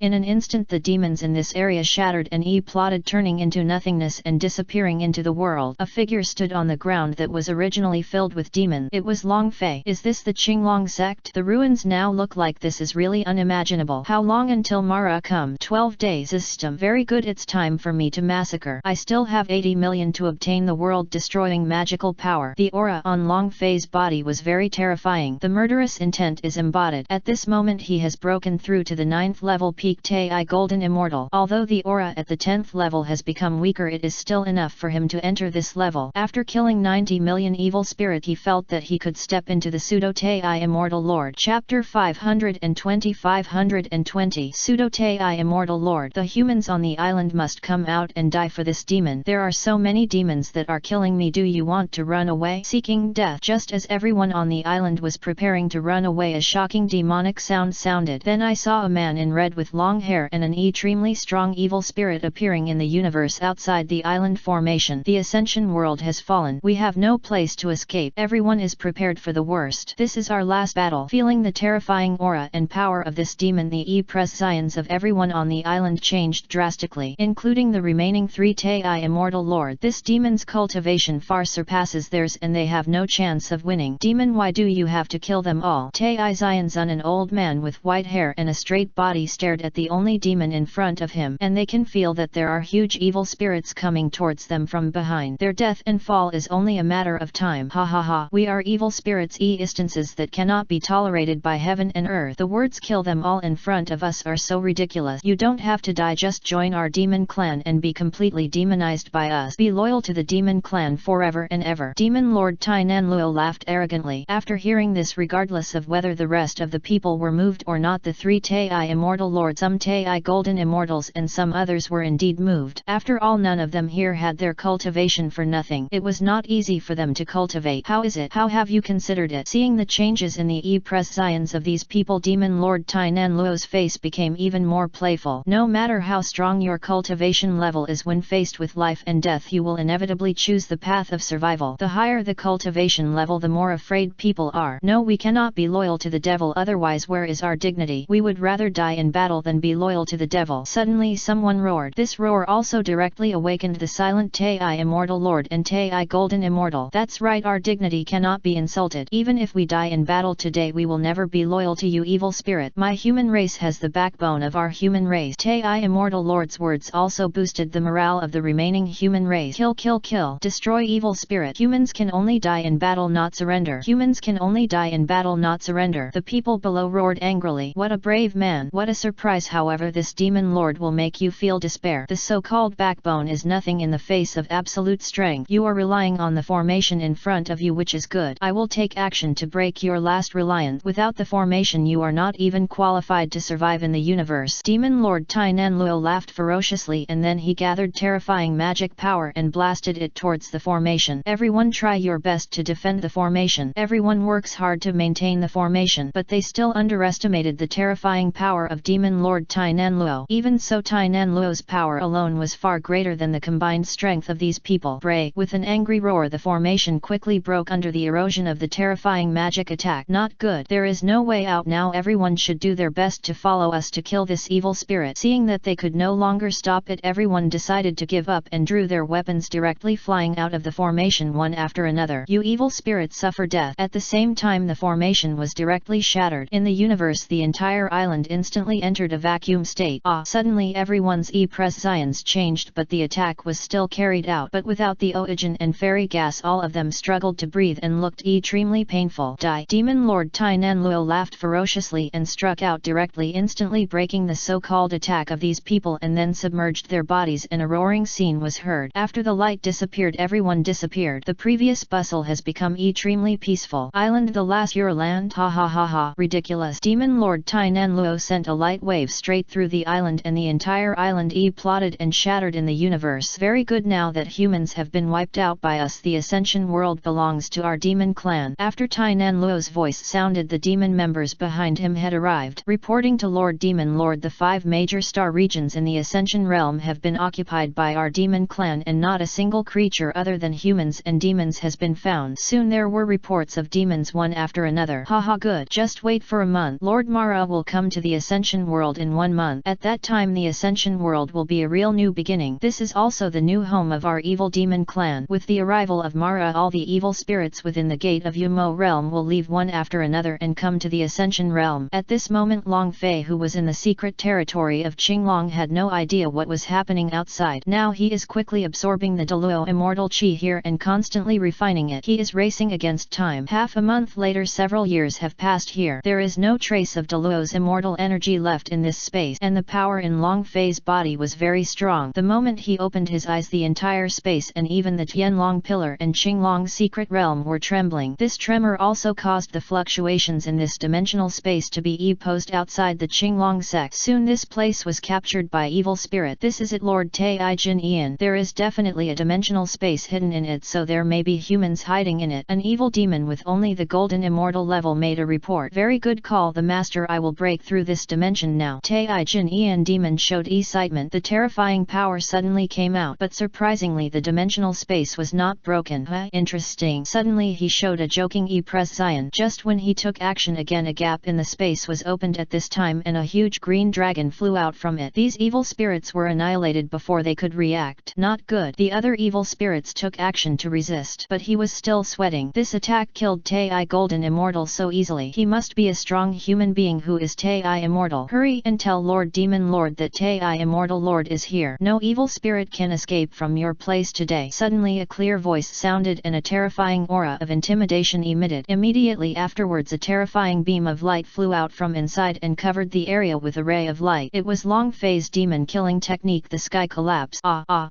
In an instant the demons in this area shattered and plotted, turning into nothingness and disappearing into the world. A figure stood on the ground that was originally filled with demons. It was Long Fei. Is this the Qinglong sect? The ruins now look like this is really unimaginable. How long until Mara come? 12 days. System. Very good. It's time for me to massacre. I still have 80 million to obtain the world-destroying magical power. The aura on Long Fei's body was very terrifying. The murderous intent is embodied. At this moment he has broken through to the 9th level peak Tai Golden Immortal. Although the aura at the 10th level has become weaker, it is still enough for him to enter this level. After killing 90 million evil spirit, he felt that he could step into the pseudo Tai Immortal Lord. Chapter 520 Pseudo Tai Immortal Lord. The humans on the island must come out and die for this demon. There are so many demons that are killing me. Do you want to run away? Seeking death. Just as everyone on the island was preparing to run away, a shocking demonic sound sounded. Then I saw a man in red with long hair and an extremely strong evil spirit appearing in the universe outside the island formation. The Ascension world has fallen. We have no place to escape. Everyone is prepared for the worst. This is our last battle. Feeling the terrifying aura and power of this demon, the e-pressions of everyone on the island changed drastically, including the remaining 3 Tai Immortal Lord. This demon's cultivation far surpasses theirs and they have no chance of winning. Demon, why do you have to kill them all? Tai Zionzun, an old man with white hair and a straight body, stared at the only demon in front of him, and they can feel that there are huge evil spirits coming towards them from behind. Their death and fall is only a matter of time. Ha ha ha. We are evil spirits, instances that cannot be tolerated by heaven and earth. The words "kill them all" in front of us are so ridiculous. You don't have to die, just join our demon clan and be completely demonized by us. Be loyal to the demon clan forever and ever. Demon Lord Tai Nanluo laughed arrogantly. After hearing this, regardless of whether the rest of the people were moved or not, the 3 Tai Immortal Lords, some Tai Golden Immortals and some others, were indeed moved. After all, none of them here had their cultivation for nothing. It was not easy for them to cultivate. How is it? How have you considered it? Seeing the changes in the e-pressions of these people, Demon Lord Tai Nanluo's face became even more playful. No matter how strong your cultivation level is, when faced with life and death, you will inevitably choose the path of survival. The higher the cultivation level, the more afraid people are. No, we cannot be loyal to the devil, otherwise where is our dignity? We would rather die in battle than be loyal to the devil. Suddenly someone roared. This roar also directly awakened the silent Tai Immortal Lord and Tai Golden Immortal. That's right, our dignity cannot be insulted. Even if we die in battle today, we will never be loyal to you, evil spirit. My human race has the backbone of our human race. Tai Immortal Lord's words also boosted the morale of the remaining human race. Kill, kill, kill. Destroy evil spirit. Humans can only die in battle, not surrender. Humans can only die in battle, not surrender. The people below roared angrily. What a brave man. What a surprise. However, this demon lord will make you feel despair. The so-called backbone is nothing in the face of absolute strength. You are relying on the formation in front of you, which is good. I will take action to break your last reliance. Without the formation, you are not even qualified to survive in the universe. Demon Lord Tai Nanluo laughed ferociously, and then he gathered terrifying magic power and blasted it towards the formation. Everyone try your best to defend the formation. Everyone works hard to maintain the formation, but they still underestimated the terrifying power of Demon Lord Tai Nanluo. Even so, Tai Nanluo's power alone was far greater than the combined strength of these people. Bray! With an angry roar, the formation quickly broke under the erosion of the terrifying magic attack. Not good. There is no way out now. Everyone should do their best to follow us to kill this evil spirit. Seeing that they could no longer stop it, everyone decided to give up and drew their weapons, directly flying out of the formation one after another. You evil spirits, suffer death. At the same time, the formation was directly shattered. In the universe, the entire island instantly entered a vacuum state. Suddenly everyone's e-pressions changed, but the attack was still carried out. But without the oxygen and fairy gas, all of them struggled to breathe and looked extremely painful. Die! Demon Lord Tai Nanluo laughed ferociously. ferociously and struck out directly, instantly breaking the so-called attack of these people, and then submerged their bodies, and a roaring scene was heard. After the light disappeared, everyone disappeared. The previous bustle has become extremely peaceful. Island, the last your land? Ha ha ha ha. Ridiculous. Demon Lord Tainan Luo sent a light wave straight through the island, and the entire island plotted and shattered in the universe. Very good, now that humans have been wiped out by us, the Ascension world belongs to our demon clan. After Tainan Luo's voice sounded, the demon members behind him had arrived, reporting to Lord Demon Lord, the 5 major star regions in the Ascension realm have been occupied by our demon clan, and not a single creature other than humans and demons has been found. Soon there were reports of demons one after another. Haha, good. Just wait for a month. Lord Mara will come to the Ascension world in 1 month. At that time the Ascension world will be a real new beginning. This is also the new home of our evil demon clan. With the arrival of Mara, all the evil spirits within the gate of Yumo realm will leave one after another and come to the Ascension realm. At this moment Long Fei, who was in the secret territory of Qinglong, had no idea what was happening outside. Now he is quickly absorbing the Douluo immortal chi here and constantly refining it. He is racing against time. Half a month later, several years have passed here. There is no trace of Douluo's immortal energy left in this space, and the power in Long Fei's body was very strong. The moment he opened his eyes, the entire space and even the Tianlong pillar and Qinglong secret realm were trembling. This tremor also caused the fluctuations in this dimensional space to be posed outside the Qinglong sect. Soon this place was captured by evil spirit. This is it, Lord Tai Jin Ian. There is definitely a dimensional space hidden in it, so there may be humans hiding in it. An evil demon with only the golden immortal level made a report. Very good call, the master. I will break through this dimension now. Tai Jin Ian demon showed excitement. The terrifying power suddenly came out, but surprisingly the dimensional space was not broken. Interesting. Suddenly he showed a joking prescience. Just when he took action again, a gap in the space was opened at this time, and a huge green dragon flew out from it. These evil spirits were annihilated before they could react. Not good. The other evil spirits took action to resist, but he was still sweating. This attack killed Tai Golden Immortal so easily. He must be a strong human being. Who is Tai Immortal? Hurry and tell Lord Demon Lord that Tai Immortal Lord is here. No evil spirit can escape from your place today. Suddenly a clear voice sounded and a terrifying aura of intimidation emitted. Immediately afterwards a terrifying beam of light flew out from inside and covered the area with a ray of light. It was Long Fei's demon killing technique. The sky collapsed.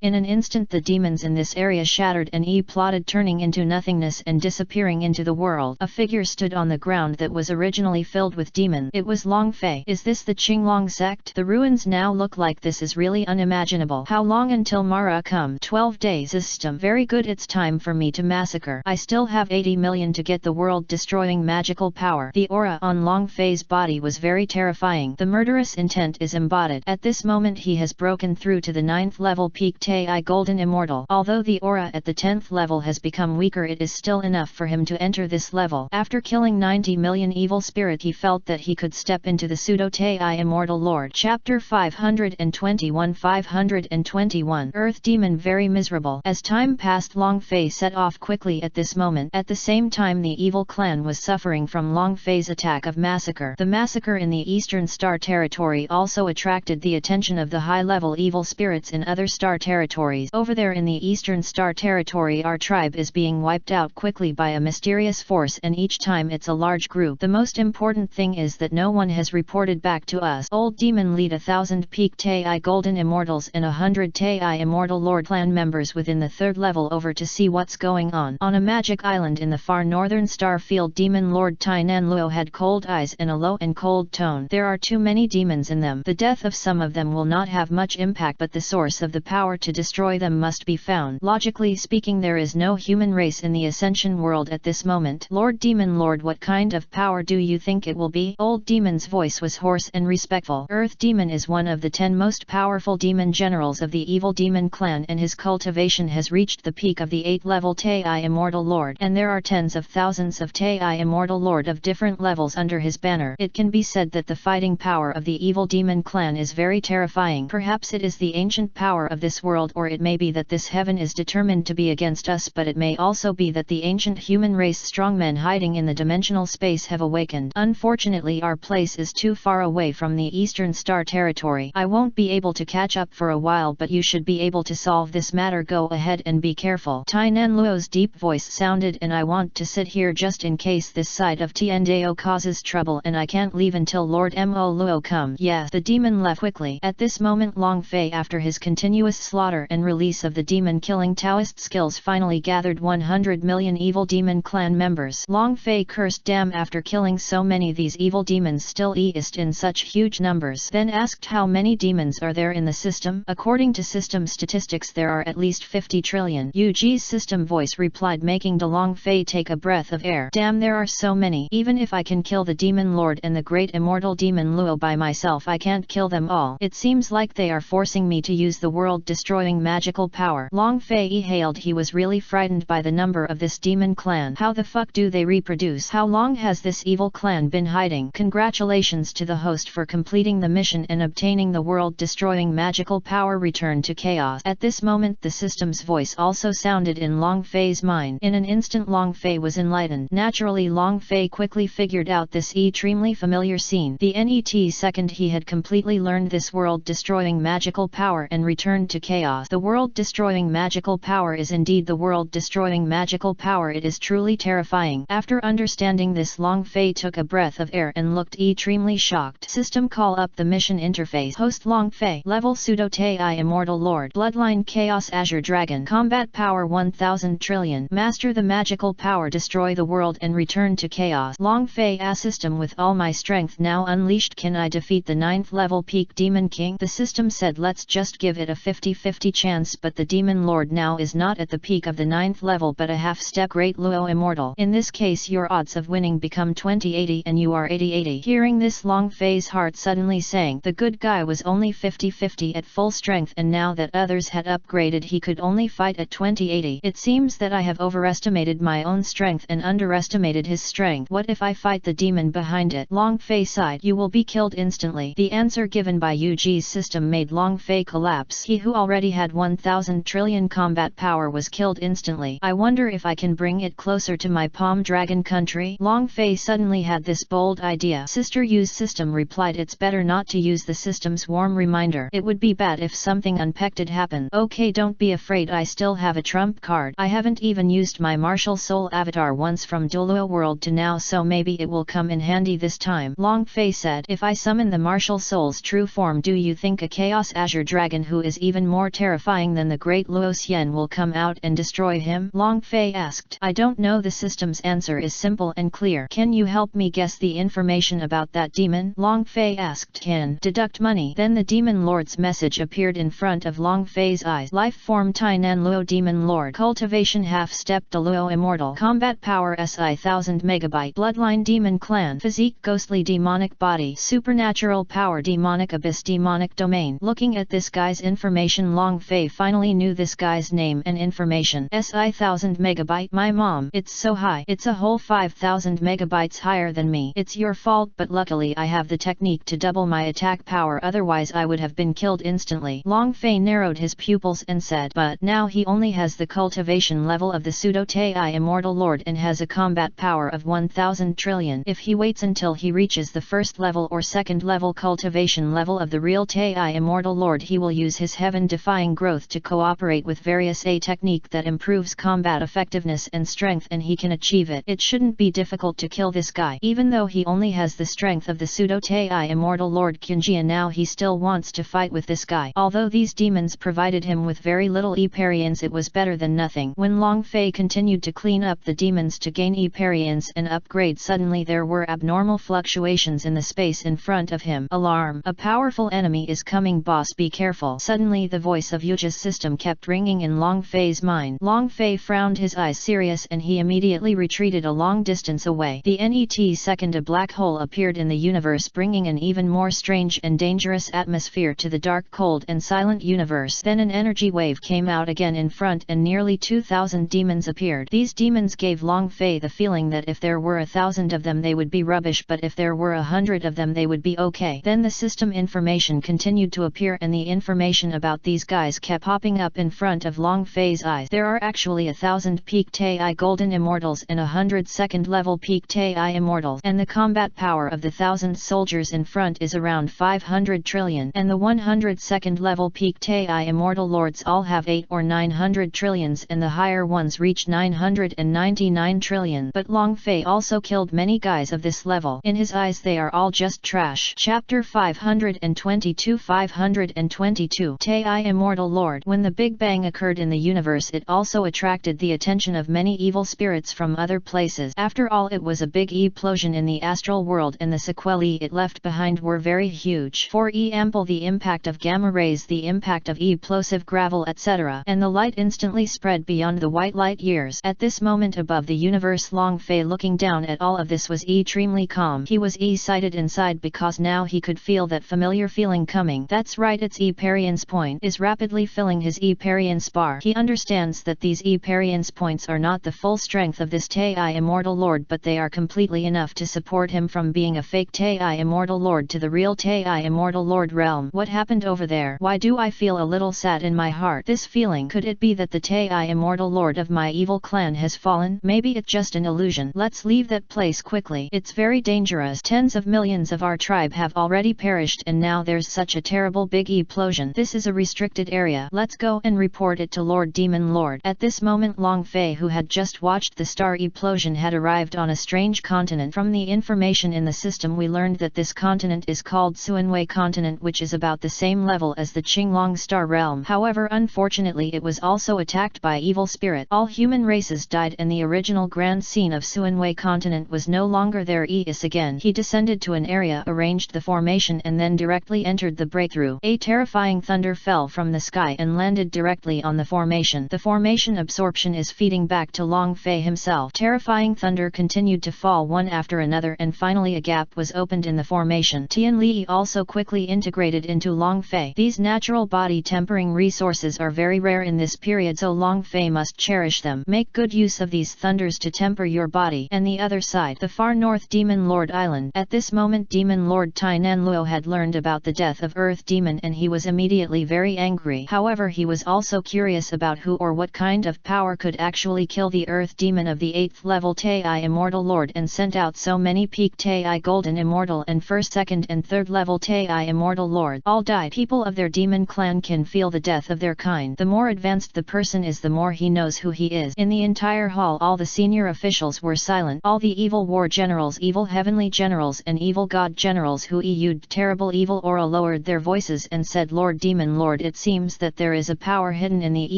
In an instant the demons in this area shattered and plotted, turning into nothingness and disappearing into the world. A figure stood on the ground that was originally filled with demons. It was Long Fei. Is this the Qinglong sect? The ruins now look like this is really unimaginable. How long until Mara come? 12 days. System. Very good. It's time for me to massacre. I still have 80 million to get the world destroying magical power. The aura on Long Fei's body was very terrifying. The murderous intent is embodied. At this moment he has broken through to the 9th level peak Tai Golden Immortal. Although the aura at the 10th level has become weaker, it is still enough for him to enter this level. After killing 90 million evil spirit, he felt that he could step into the pseudo Tai Immortal Lord. Chapter 521 Earth Demon. Very miserable. As time passed, Long Fei set off quickly at this moment. At the same time the evil clan was suffering from Long Fei's attack of massacre. The massacre in the Eastern Star Territory also attracted the attention of the high-level evil spirits in other star territories. Over there in the Eastern Star Territory, our tribe is being wiped out quickly by a mysterious force, and each time it's a large group. The most important thing is that no one has reported back to us. Old Demon lead 1,000 peak Tai Golden Immortals and 100 Tai Immortal Lord clan members within the 3rd level over to see what's going on. On a magic island in the far northern star field, Demon Lord Tainan Luo had cold eyes in a low and cold tone. There are too many demons in them. The death of some of them will not have much impact, but the source of the power to destroy them must be found. Logically speaking, there is no human race in the Ascension world at this moment. Lord Demon Lord, what kind of power do you think it will be? Old Demon's voice was hoarse and respectful. Earth Demon is one of the 10 most powerful demon generals of the evil demon clan, and his cultivation has reached the peak of the 8th level Tai Immortal Lord, and there are tens of thousands of Tai Immortal Lord of different levels under his banner. It can be said that the fighting power of the evil demon clan is very terrifying. Perhaps it is the ancient power of this world, or it may be that this heaven is determined to be against us, but it may also be that the ancient human race strongmen hiding in the dimensional space have awakened. Unfortunately, our place is too far away from the Eastern Star Territory. I won't be able to catch up for a while, but you should be able to solve this matter. Go ahead and be careful. Tainan Luo's deep voice sounded, and I want to sit here just in case this side of Tiandao causes causes trouble and I can't leave until Lord Mo Luo comes. Yes, the demon left quickly. At this moment Long Fei, after his continuous slaughter and release of the demon-killing Taoist skills, finally gathered 100 million evil demon clan members. Long Fei cursed, damn, after killing so many these evil demons still exist in such huge numbers. Then asked how many demons are there in the system. According to system statistics there are at least 50 trillion. Yu Ji's system voice replied, making De Long Fei take a breath of air. Damn, there are so many. Even if I can kill the demon lord and the great immortal demon Luo by myself, I can't kill them all. It seems like they are forcing me to use the world-destroying magical power. Long Fei hailed. He was really frightened by the number of this demon clan. How the fuck do they reproduce? How long has this evil clan been hiding? Congratulations to the host for completing the mission and obtaining the world-destroying magical power. Return to chaos. At this moment the system's voice also sounded in Long Fei's mind. In an instant Long Fei was enlightened. Naturally Long Fei quickly figured out this extremely familiar scene. The net second he had completely learned this world-destroying magical power and returned to chaos. The world-destroying magical power is indeed the world-destroying magical power. It is truly terrifying. After understanding this, Long Fei took a breath of air and looked extremely shocked. System, call up the mission interface. Host Long Fei. Level Pseudo Tai Immortal Lord. Bloodline Chaos Azure Dragon. Combat Power 1000 trillion. Master the magical power. Destroy the world and return to chaos. Long Fei. A system, with all my strength now unleashed, can I defeat the 9th level peak demon king? The system said, let's just give it a 50-50 chance, but the demon lord now is not at the peak of the 9th level but a half step. Great Luo immortal. In this case your odds of winning become 20-80 and you are 80-80. Hearing this, Long Fei's heart suddenly sank. The good guy was only 50-50 at full strength, and now that others had upgraded he could only fight at 20-80. It seems that I have overestimated my own strength and underestimated his strength. What if I fight the demon behind it? Long Fei sighed. You will be killed instantly. The answer given by Yu Ji's system made Long Fei collapse. He who already had 1000 trillion combat power was killed instantly. I wonder if I can bring it closer to my palm dragon country? Long Fei suddenly had this bold idea. Sister Yu's system replied, it's better not to use the system's warm reminder. It would be bad if something unexpected happened. Okay, don't be afraid, I still have a trump card. I haven't even used my martial soul avatar once from Douluo world to now, so maybe it will come in handy this time. Long Fei said, if I summon the martial soul's true form, do you think a Chaos Azure Dragon who is even more terrifying than the great Luo Xian will come out and destroy him? Long Fei asked. I don't know. The system's answer is simple and clear. Can you help me guess the information about that demon? Long Fei asked. Can deduct money. Then the demon lord's message appeared in front of Long Fei's eyes. Life form Tainan Luo demon lord. Cultivation half step Douluo immortal. Combat power SI 1000 megabyte. Bloodline demon clan. Physique ghostly demonic body. Supernatural power demonic abyss demonic domain. Looking at this guy's information, Long Fei finally knew this guy's name and information. SI 1000 megabyte. My mom. It's so high. It's a whole 5000 megabytes higher than me. It's your fault, but luckily I have the technique to double my attack power, otherwise I would have been killed instantly. Long Fei narrowed his pupils and said, but now he only has the cultivation level of the Pseudo Tai Immortal Lord and has a combat power of 1000 trillion. If he waits until he reaches the first level or second level cultivation level of the real Tai Immortal Lord, he will use his heaven-defying growth to cooperate with various A technique that improves combat effectiveness and strength, and he can achieve it. It shouldn't be difficult to kill this guy. Even though he only has the strength of the Pseudo Tai Immortal Lord Qinjia, now he still wants to fight with this guy. Although these demons provided him with very little experience, it was better than nothing. When Long Fei continued to clean up the demons to gain experience and upgrade, suddenly there were abnormal fluctuations in the space in front of him. Alarm! A powerful enemy is coming, boss, be careful. Suddenly the voice of Yuji's system kept ringing in Long Fei's mind. Long Fei frowned, his eyes serious, and he immediately retreated a long distance away. The net second, a black hole appeared in the universe, bringing an even more strange and dangerous atmosphere to the dark, cold and silent universe. Then an energy wave came out again in front and nearly 2000 demons appeared. These demons gave Long Fei the feeling that if there were 1000 of them they would be rubbish, but if there were 100 of them they would be okay. Then the system information continued to appear, and the information about these guys kept popping up in front of Long Fei's eyes. There are actually 1000 peak Tai golden immortals and 100 second level peak Tai immortals, and the combat power of the 1000 soldiers in front is around 500 trillion, and the 100 second level peak Tai immortal lords all have 8 or 900 trillions, and the higher ones reach 999 trillion. But Long Fei also killed many guys of this level. In his eyes they are all just trash. Chapter 522 Tei Immortal Lord. When the Big Bang occurred in the universe, it also attracted the attention of many evil spirits from other places. After all, it was a big explosion in the astral world, and the sequelae it left behind were very huge. For example, the impact of gamma rays, the impact of explosive gravel, etc. And the light instantly spread beyond the white light years. At this moment above the universe, Long Fei, looking down at all of this, was extremely calm. He was excited inside because now he could feel that familiar feeling coming. That's right, its Eperience point is rapidly filling his Eperience bar. He understands that these Eperience points are not the full strength of this Tei Immortal Lord, but they are completely enough to support him from being a fake Tei Immortal Lord to the real Tei Immortal Lord realm. What happened over there? Why do I feel a little sad in my heart? This feeling, could it be that the Tei Immortal Lord of my evil clan has fallen? Maybe it's just an illusion. Let's leave that place quickly. It's very dangerous. Tens of millions of our tribe have already perished, and now there's such a terrible big explosion. This is a restricted area. Let's go and report it to Lord Demon Lord. At this moment, Long Fei, who had just watched the star explosion, had arrived on a strange continent. From the information in the system, we learned that this continent is called Suanwei continent, which is about the same level as the Qinglong star realm. However, unfortunately, it was also attacked by evil spirit. All human races died, and the original grand scene of Suanwei continent was no longer there. Again, he descended to an area, arranged the formation, and then directly entered the breakthrough. A terrifying thunder fell from the sky and landed directly on the formation. The formation absorption is feeding back to Long Fei himself. Terrifying thunder continued to fall one after another, and finally a gap was opened in the formation. Tian Li also quickly integrated into Long Fei. These natural body tempering resources are very rare in this period, so Long Fei must cherish them. Make good use of these thunders to temper your body. And the other side, the far north Demon Lord Island. At this moment, Demon Lord Tainan Luo had learned about the death of Earth Demon, and he was immediately very angry. However, he was also curious about who or what kind of power could actually kill the Earth Demon of the 8th level Tei Immortal Lord, and sent out so many peak Tei Golden Immortal and 1st, 2nd and 3rd level Tei Immortal Lord. All died. People of their demon clan can feel the death of their kind. The more advanced the person is, the more he knows who he is. In the entire hall, all the senior officials were silent. All the evil war generals, evil heavenly generals and evil god generals who used terrible evil aura lowered their voices and said, Lord Demon Lord, it seems that there is a power hidden in the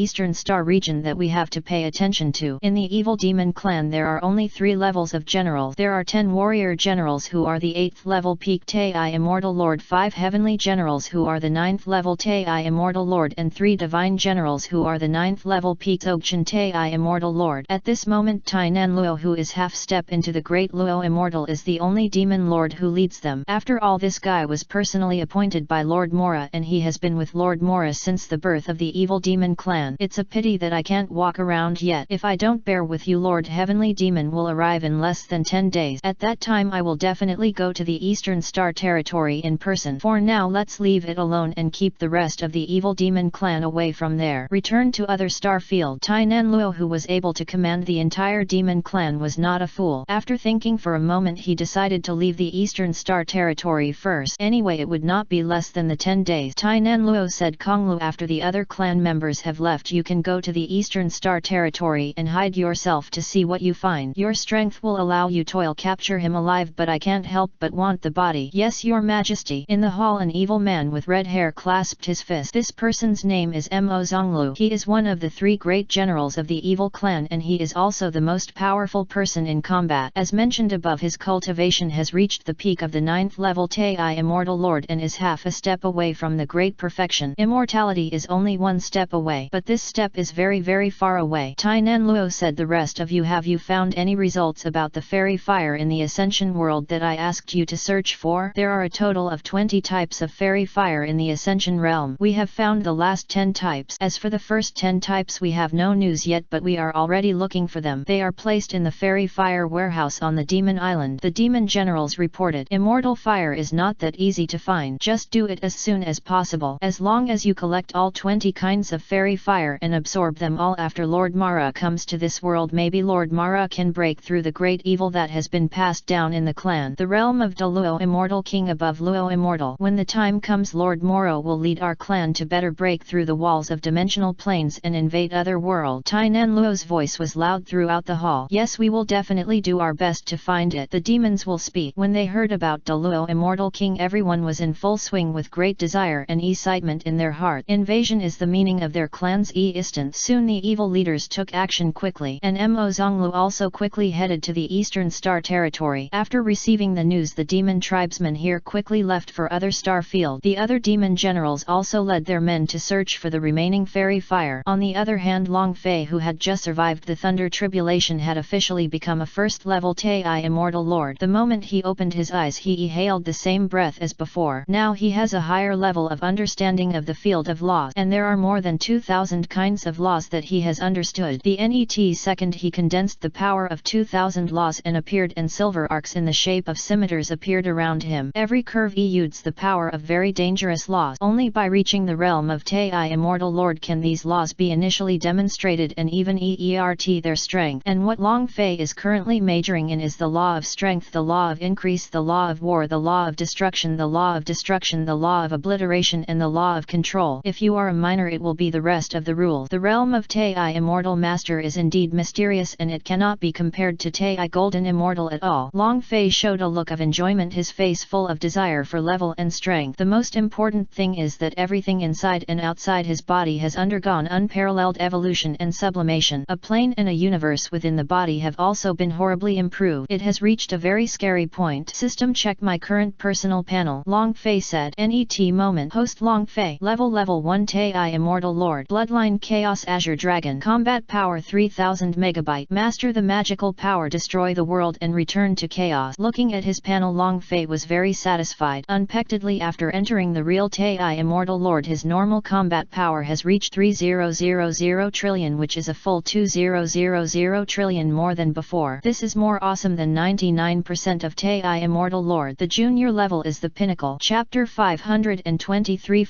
Eastern Star region that we have to pay attention to. In the evil demon clan there are only 3 levels of generals. There are 10 warrior generals who are the 8th level peak Tei Immortal Lord, 5 heavenly generals who are the 9th level Tei Immortal Lord, and 3 divine generals who are the 9th level peak Dzogchen Tei Immortal Lord. At this moment, Tainan Luo, who is half step into the great Luo Immortal, is the only demon lord who leads them. After all, this guy was personally appointed by Lord Mora, and he has been with Lord Mora since the birth of the evil demon clan. It's a pity that I can't walk around yet. If I don't bear with you, Lord Heavenly Demon will arrive in less than 10 days. At that time I will definitely go to the Eastern Star territory in person. For now, let's leave it alone and keep the rest of the evil demon clan away from there. Return to other star field. Tainan Luo, who was able to command the entire demon clan, was not a fool. After thinking for a moment, he decided to leave the Eastern Star territory first. Anyway, it would not be less than the 10 days. Tainan Luo said, Konglu, after the other clan members have left, you can go to the Eastern Star territory and hide yourself to see what you find. Your strength will allow you to capture him alive, but I can't help but want the body. Yes, your majesty. In the hall, an evil man with red hair clasped his fist. This person's name is Mo Zonglu. He is one of the 3 great generals of the evil clan, and he is also the most powerful person in combat. As mentioned above, his cultivation has reached the peak of the 9th level Tei Immortal Lord and is half a step away from the great perfection. Immortality is only 1 step away, but this step is very, very far away. Tainan Luo said, the rest of you, have you found any results about the fairy fire in the Ascension world that I asked you to search for? There are a total of 20 types of fairy fire in the Ascension realm. We have found the last 10 types. As for the first 10 types, we have no news yet, but we are already looking for them. They are placed in the fairy fire warehouse on the Demon Island. The demon generals reported, immortal fire is not that easy to find. Just do it as soon as possible. As long as you collect all 20 kinds of fairy fire and absorb them all after Lord Mara comes to this world, maybe Lord Mara can break through the great evil that has been passed down in the clan. The realm of Douluo, immortal king above Luo immortal. When the time comes, Lord Moro will lead our clan to better break through the walls of dimensional planes and invade other world. Tainan Luo's voice was loud throughout the hall. Yes, we will definitely do our best to find it. The demons will speak. When they heard about Douluo Immortal King, everyone was in full swing with great desire and excitement in their heart. Invasion is the meaning of their clan's instant. Soon the evil leaders took action quickly, and Mo Zonglu also quickly headed to the Eastern Star territory. After receiving the news, the demon tribesmen here quickly left for other star field. The other demon generals also led their men to search for the remaining fairy fire. On the other hand, Long Fei, who had just survived the thunder tribulation, had officially become a first-level Tai Immortal Lord. The moment he opened his eyes, he exhaled the same breath as before. Now he has a higher level of understanding of the field of laws, and there are more than 2,000 kinds of laws that he has understood. The net second he condensed the power of 2,000 laws and appeared, and silver arcs in the shape of scimitars appeared around him. Every curve yields the power of very dangerous laws. Only by reaching the realm of Tai Immortal Lord can these laws be initially demonstrated and even exert their strength. And what Long Fei is currently majoring in is the law of strength, the law of increase, the law of war, the law of destruction, the law of destruction, the law of obliteration, and the law of control. If you are a minor, it will be the rest of the rule. The realm of Tai Immortal Master is indeed mysterious, and it cannot be compared to Tai Golden Immortal at all. Long Fei showed a look of enjoyment, his face full of desire for level and strength. The most important thing is that everything inside and outside his body has undergone unparalleled evolution and sublimation. A plane and a universe within the body have also been horribly improved. It has reached a very scary point. System check my current personal panel. Long Fei said. NET moment. Host Long Fei. Level 1 Tai Immortal Lord. Bloodline Chaos Azure Dragon. Combat power 3000 MB. Master the magical power. Destroy the world and return to chaos. Looking at his panel, Long Fei was very satisfied. Unexpectedly, after entering the real Tai Immortal Lord, his normal combat power has reached 3000 trillion, which is a full 2000 trillion more than before. This is more awesome than 99% of Tai Immortal Lord. The junior level is the pinnacle. Chapter 523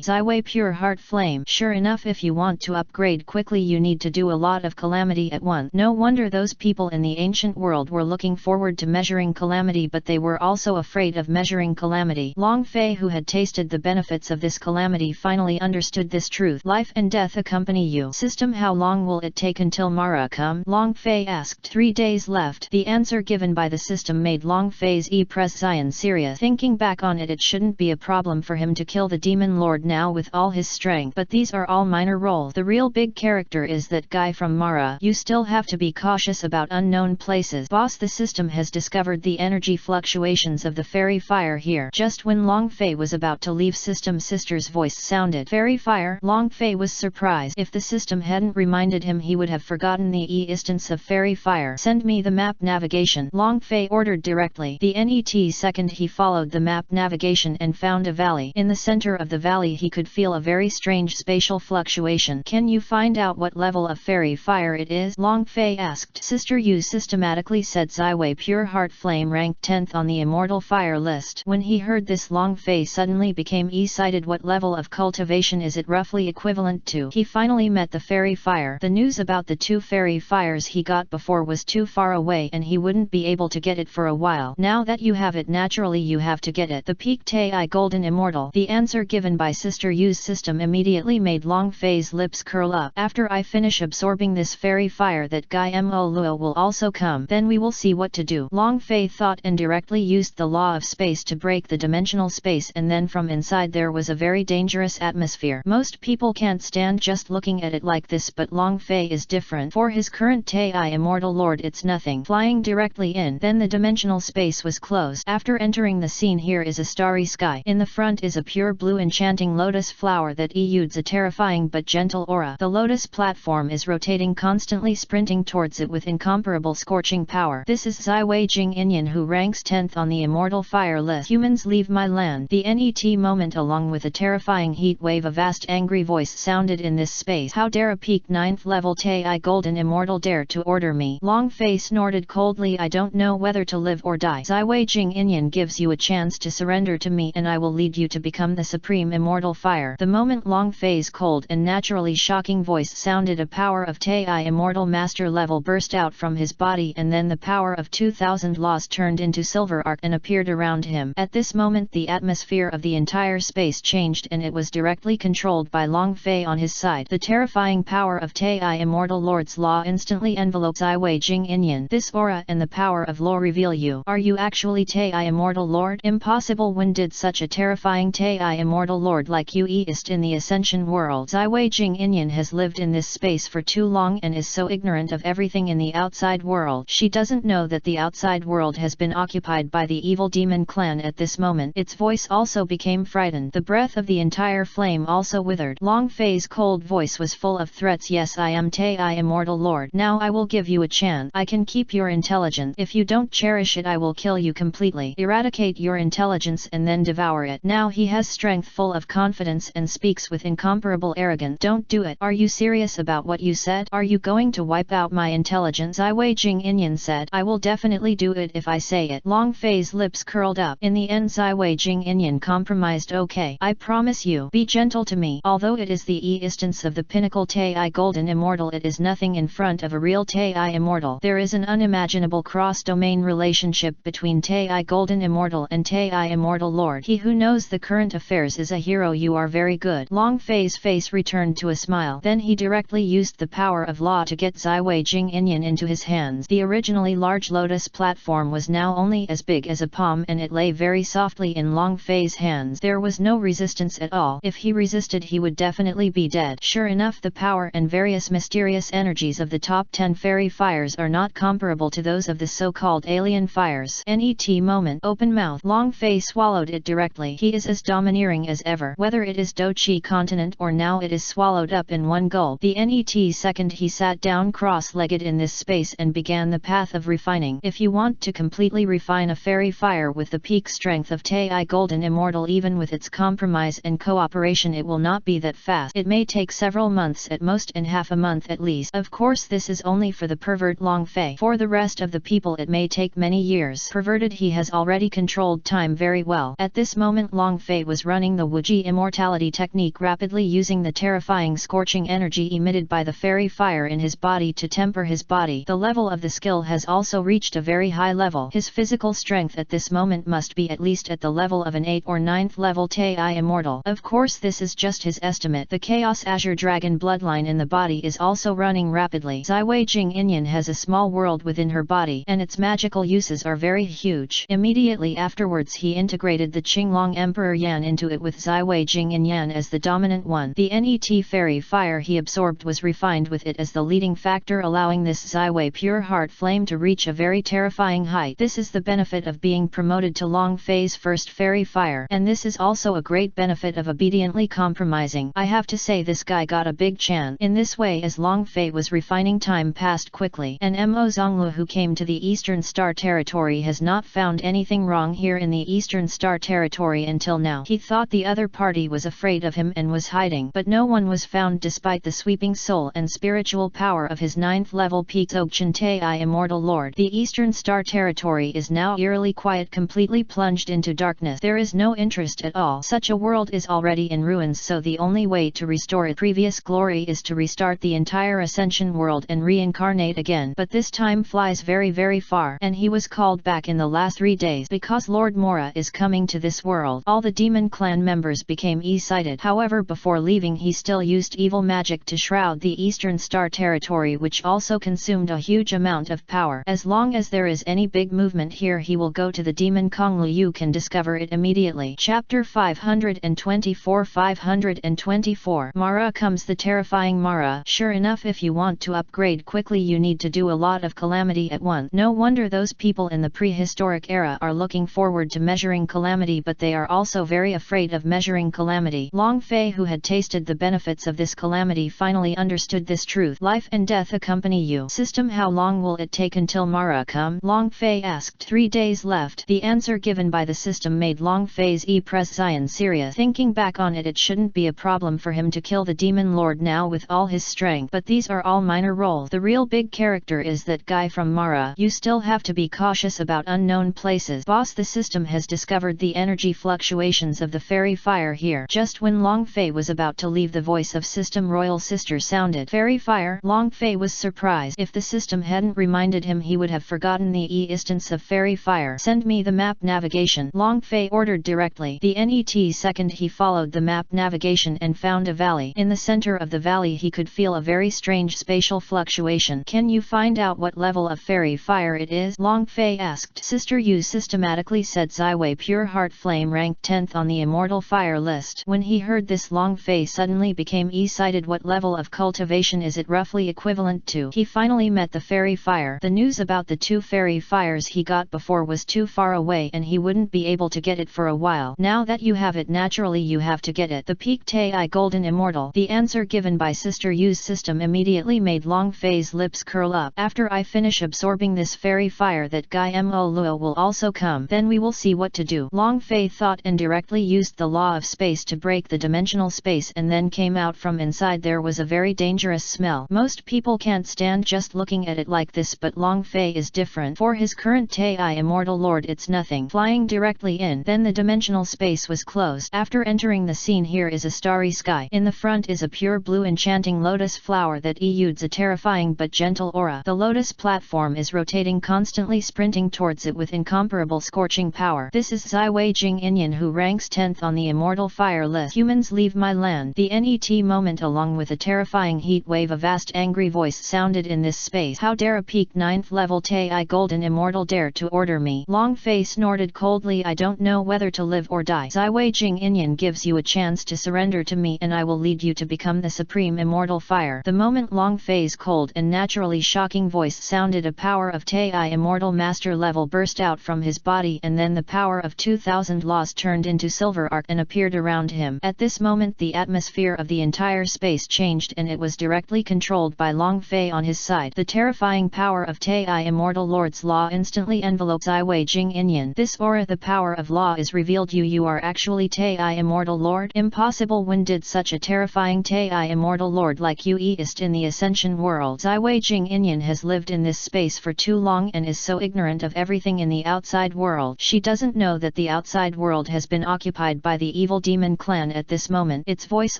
Zaiwei Pure Heart Flame. Sure enough, if you want to upgrade quickly, you need to do a lot of calamity at once. No wonder those people in the ancient world were looking forward to measuring calamity, but they were also afraid of measuring calamity. Long Fei, who had tasted the benefits of this calamity, finally understood this truth. Life and death accompany you. System, how long will it take until Mara come? Long Fei asked. 3 days left. The answer given by the system made Long Fei's prescience serious. Thinking back on it, it shouldn't be a problem for him to kill the demon lord now with all his strength, but these are all minor roles. The real big character is that guy from Mara. You still have to be cautious about unknown places. Boss, the system has discovered the energy fluctuations of the fairy fire here. Just when Long Fei was about to leave, System Sister's voice sounded. Fairy fire? Long Fei was surprised. If the system hadn't reminded him, he would have forgotten the existence of fairy fire. Send me the map navigation. Long Fei ordered directly. The net second he followed the map navigation and found a valley. In the center of the valley he could feel a very strange spatial fluctuation. Can you find out what level of fairy fire it is? Long Fei asked. Sister, you systematically said Zaiwei Pure Heart Flame ranked 10th on the Immortal Fire list. When he heard this, Long Fei suddenly became excited. What level of cultivation is it roughly equivalent to? He finally met the fairy fire. The news about the 2 fairy fires he got before was too far away, and he wouldn't be able to get it for a while. Now that you have it, naturally you have to get it. The peak Tai Golden Immortal. The answer given by Sister Yu's system immediately made Long Fei's lips curl up. After I finish absorbing this fairy fire, that guy Mo Luo will also come. Then we will see what to do. Long Fei thought and directly used the law of space to break the dimensional space, and then from inside there was a very dangerous atmosphere. Most people can't stand just looking at it like this, but Long Fei is different. For his current Tai Immortal Lord, it's nothing. Flying directly in. Then the dimensional space was closed. After entering the scene, here is a starry sky. In the front is a pure blue enchanting lotus flower that exudes a terrifying but gentle aura. The lotus platform is rotating constantly, sprinting towards it with incomparable scorching power. This is Zaiwei Jing Inyan, who ranks 10th on the Immortal Fire list. Humans, leave my land. The net moment, along with a terrifying heat wave, a vast angry voice sounded in this space. How dare a peak 9th level Tai Golden Immortal dare to order me? Long Fei snorted coldly. I don't know whether to live or die. Zaiwei Jing Inyan gives you a chance to surrender to me, and I will lead you to become the supreme Immortal Fire. The moment Long Fei's cold and naturally shocking voice sounded, a power of Tai Immortal Master level burst out from his body, and then the power of 2000 laws turned into silver arc and appeared around him. At this moment the atmosphere of the entire space changed, and it was directly controlled by Long Fei on his side. The terrifying power of Tai Immortal Lord's law instantly enveloped Zaiwei Jing Jing Inyan. This aura and the power of law reveal you. Are you actually Tai Immortal Lord? Impossible. When did such a terrifying Tai Immortal Lord like you exist in the Ascension world? Ziwei Jing Inyan has lived in this space for too long and is so ignorant of everything in the outside world. She doesn't know that the outside world has been occupied by the evil demon clan at this moment. Its voice also became frightened. The breath of the entire flame also withered. Long Fei's cold voice was full of threats. Yes, I am Tai Immortal Lord. Now I will give you a chance. I can keep your intelligence. If you don't cherish it, I will kill you completely. Eradicate your intelligence and then devour it. Now he has strength, full of confidence, and speaks with incomparable arrogance. Don't do it. Are you serious about what you said? Are you going to wipe out my intelligence? Ziwei Jing Inyan said. I will definitely do it if I say it. Long Fei's lips curled up. In the end, Ziwei Jing Inyan compromised. Okay, I promise you. Be gentle to me. Although it is the instance of the pinnacle Tai Golden Immortal, it is nothing in front of a real Tai Immortal. There is an unimaginable cross-domain relationship between Tai Golden Immortal and Tai Immortal Lord. He who knows the current affairs is a hero. You are very good. Long Fei's face returned to a smile. Then he directly used the power of law to get Ziwei Jing Inyan into his hands. The originally large lotus platform was now only as big as a palm, and it lay very softly in Long Fei's hands. There was no resistance at all. If he resisted, he would definitely be dead. Sure enough, the power and various mysterious energies of the top 10 fairy fires are not comparable to those of the so-called alien fires. Net moment. Open mouth. Long Fei swallowed it directly. He is as domineering as ever. Whether it is Dochi continent or now it is swallowed up in one gulp. The net second he sat down cross-legged in this space and began the path of refining. If you want to completely refine a fairy fire with the peak strength of Tai Golden Immortal, even with its compromise and cooperation, it will not be that fast. It may take several months at most, and half a month at least. Of course, this is only for the pervert Long Fei. For the rest of the people it may take many years. Perverted, he has already controlled time very well. At this moment Long Fei was running the Wuji immortality technique rapidly, using the terrifying scorching energy emitted by the fairy fire in his body to temper his body. The level of the skill has also reached a very high level. His physical strength at this moment must be at least at the level of an 8th or 9th level Tai Immortal. Of course, this is just his estimate. The Chaos Azure Dragon bloodline in the body is also running rapidly. Ziwei Jing Inyan has a small world within her body, and its magical uses are very huge. Immediately afterwards he integrated the Qinglong Emperor Yan into it, with Ziwei Jing Inyan as the dominant one. The net fairy fire he absorbed was refined with it as the leading factor, allowing this Ziwei pure heart flame to reach a very terrifying height. This is the benefit of being promoted to Long Fei's first fairy fire, and this is also a great benefit of obediently compromising. I have to say, this guy got a big chance. In this way, as Long Fei was refining, time passed quickly, and Mo Zonglu, who came to the Eastern Star Territory, has not found anything wrong here in the Eastern Star Territory until now. He thought the other party was afraid of him and was hiding, but no one was found despite the sweeping soul and spiritual power of his 9th level peak Dzogchen Tai Immortal Lord. The Eastern Star Territory is now eerily quiet, completely plunged into darkness. There is no interest at all. Such a world is already in ruins, so the only way to restore its previous glory is to restart the entire Ascension world and reincarnate again. But this time flies very very far, and he was called back in the last 3 days because Lord Mora is coming to this world. All the demon clan members became excited. However, before leaving he still used evil magic to shroud the Eastern Star Territory, which also consumed a huge amount of power. As long as there is any big movement here, he will go to the demon Konglu. You can discover it immediately. Chapter 524. 524. Mara comes. The terrifying Mara. Sure enough, if you want to upgrade quickly, you need to do a lot of calamity at once. No wonder those people in the prehistoric era are looking forward to measuring calamity, but they are also very afraid of measuring calamity. Long Fei, who had tasted the benefits of this calamity, finally understood this truth. Life and death accompany you. System, how long will it take until Mara come? Long Fei asked. 3 days left. The answer given by the system made Long Fei's prescience serious. Thinking back on it, it shouldn't be a problem for him to kill the demon lord now with all his strength, but these are all minor roles. The real big character is that guy from Mara. You still have to be cautious about unknown places. Boss, the system has discovered the energy fluctuations of the fairy fire here. Just when Long Fei was about to leave, the voice of System Royal Sister sounded. Fairy fire? Long Fei was surprised. If the system hadn't reminded him, he would have forgotten the instance of fairy fire. Send me the map navigation, Long Fei ordered directly. The net second he followed the map navigation and found a valley. In the center of the valley he could feel a very strange spatial fluctuation. Can you find find out what level of fairy fire it is? Long Fei asked. Sister Yu systematically said Ziwei Pure Heart Flame ranked 10th on the Immortal Fire list. When he heard this, Long Fei suddenly became excited. What level of cultivation is it roughly equivalent to? He finally met the fairy fire. The news about the 2 fairy fires he got before was too far away and he wouldn't be able to get it for a while. Now that you have it, naturally you have to get it. The peak Tai Golden Immortal. The answer given by Sister Yu's system immediately made Long Fei's lips curl up. After I finish absorbing this fairy fire, that guy Mo Luo will also come. Then we will see what to do. Long Fei thought and directly used the law of space to break the dimensional space and then came out from inside. There was a very dangerous smell. Most people can't stand just looking at it like this, but Long Fei is different. For his current Tai Immortal Lord, it's nothing. Flying directly in. Then the dimensional space was closed. After entering the scene, here is a starry sky. In the front is a pure blue enchanting lotus flower that exudes a terrifying but gentle aura. The lotus platform is rotating constantly, sprinting towards it with incomparable scorching power. This is Ziwei Jingyan, who ranks 10th on the Immortal Fire list. Humans, leave my land. The NET moment, along with a terrifying heat wave, a vast angry voice sounded in this space. How dare a peak 9th level Tai Golden Immortal dare to order me? Long Fei snorted coldly. I don't know whether to live or die. Ziwei Jingyan gives you a chance to surrender to me and I will lead you to become the supreme immortal fire. The moment Long Fei's cold and naturally shocking voice sounded, a power of Tai Immortal Master level burst out from his body, and then the power of 2000 laws turned into silver arc and appeared around him. At this moment the atmosphere of the entire space changed and it was directly controlled by Long Fei on his side. The terrifying power of Tai Immortal Lord's law instantly enveloped Ziwei Jingyan. This aura, the power of law, is revealed. You are actually Tai Immortal Lord? Impossible. When did such a terrifying Tai Immortal Lord like you exist in the Ascension world? Ziwei Jingyan has lived in this space for too long and is so ignorant of everything in the outside world. She doesn't know that the outside world has been occupied by the evil demon clan at this moment. Its voice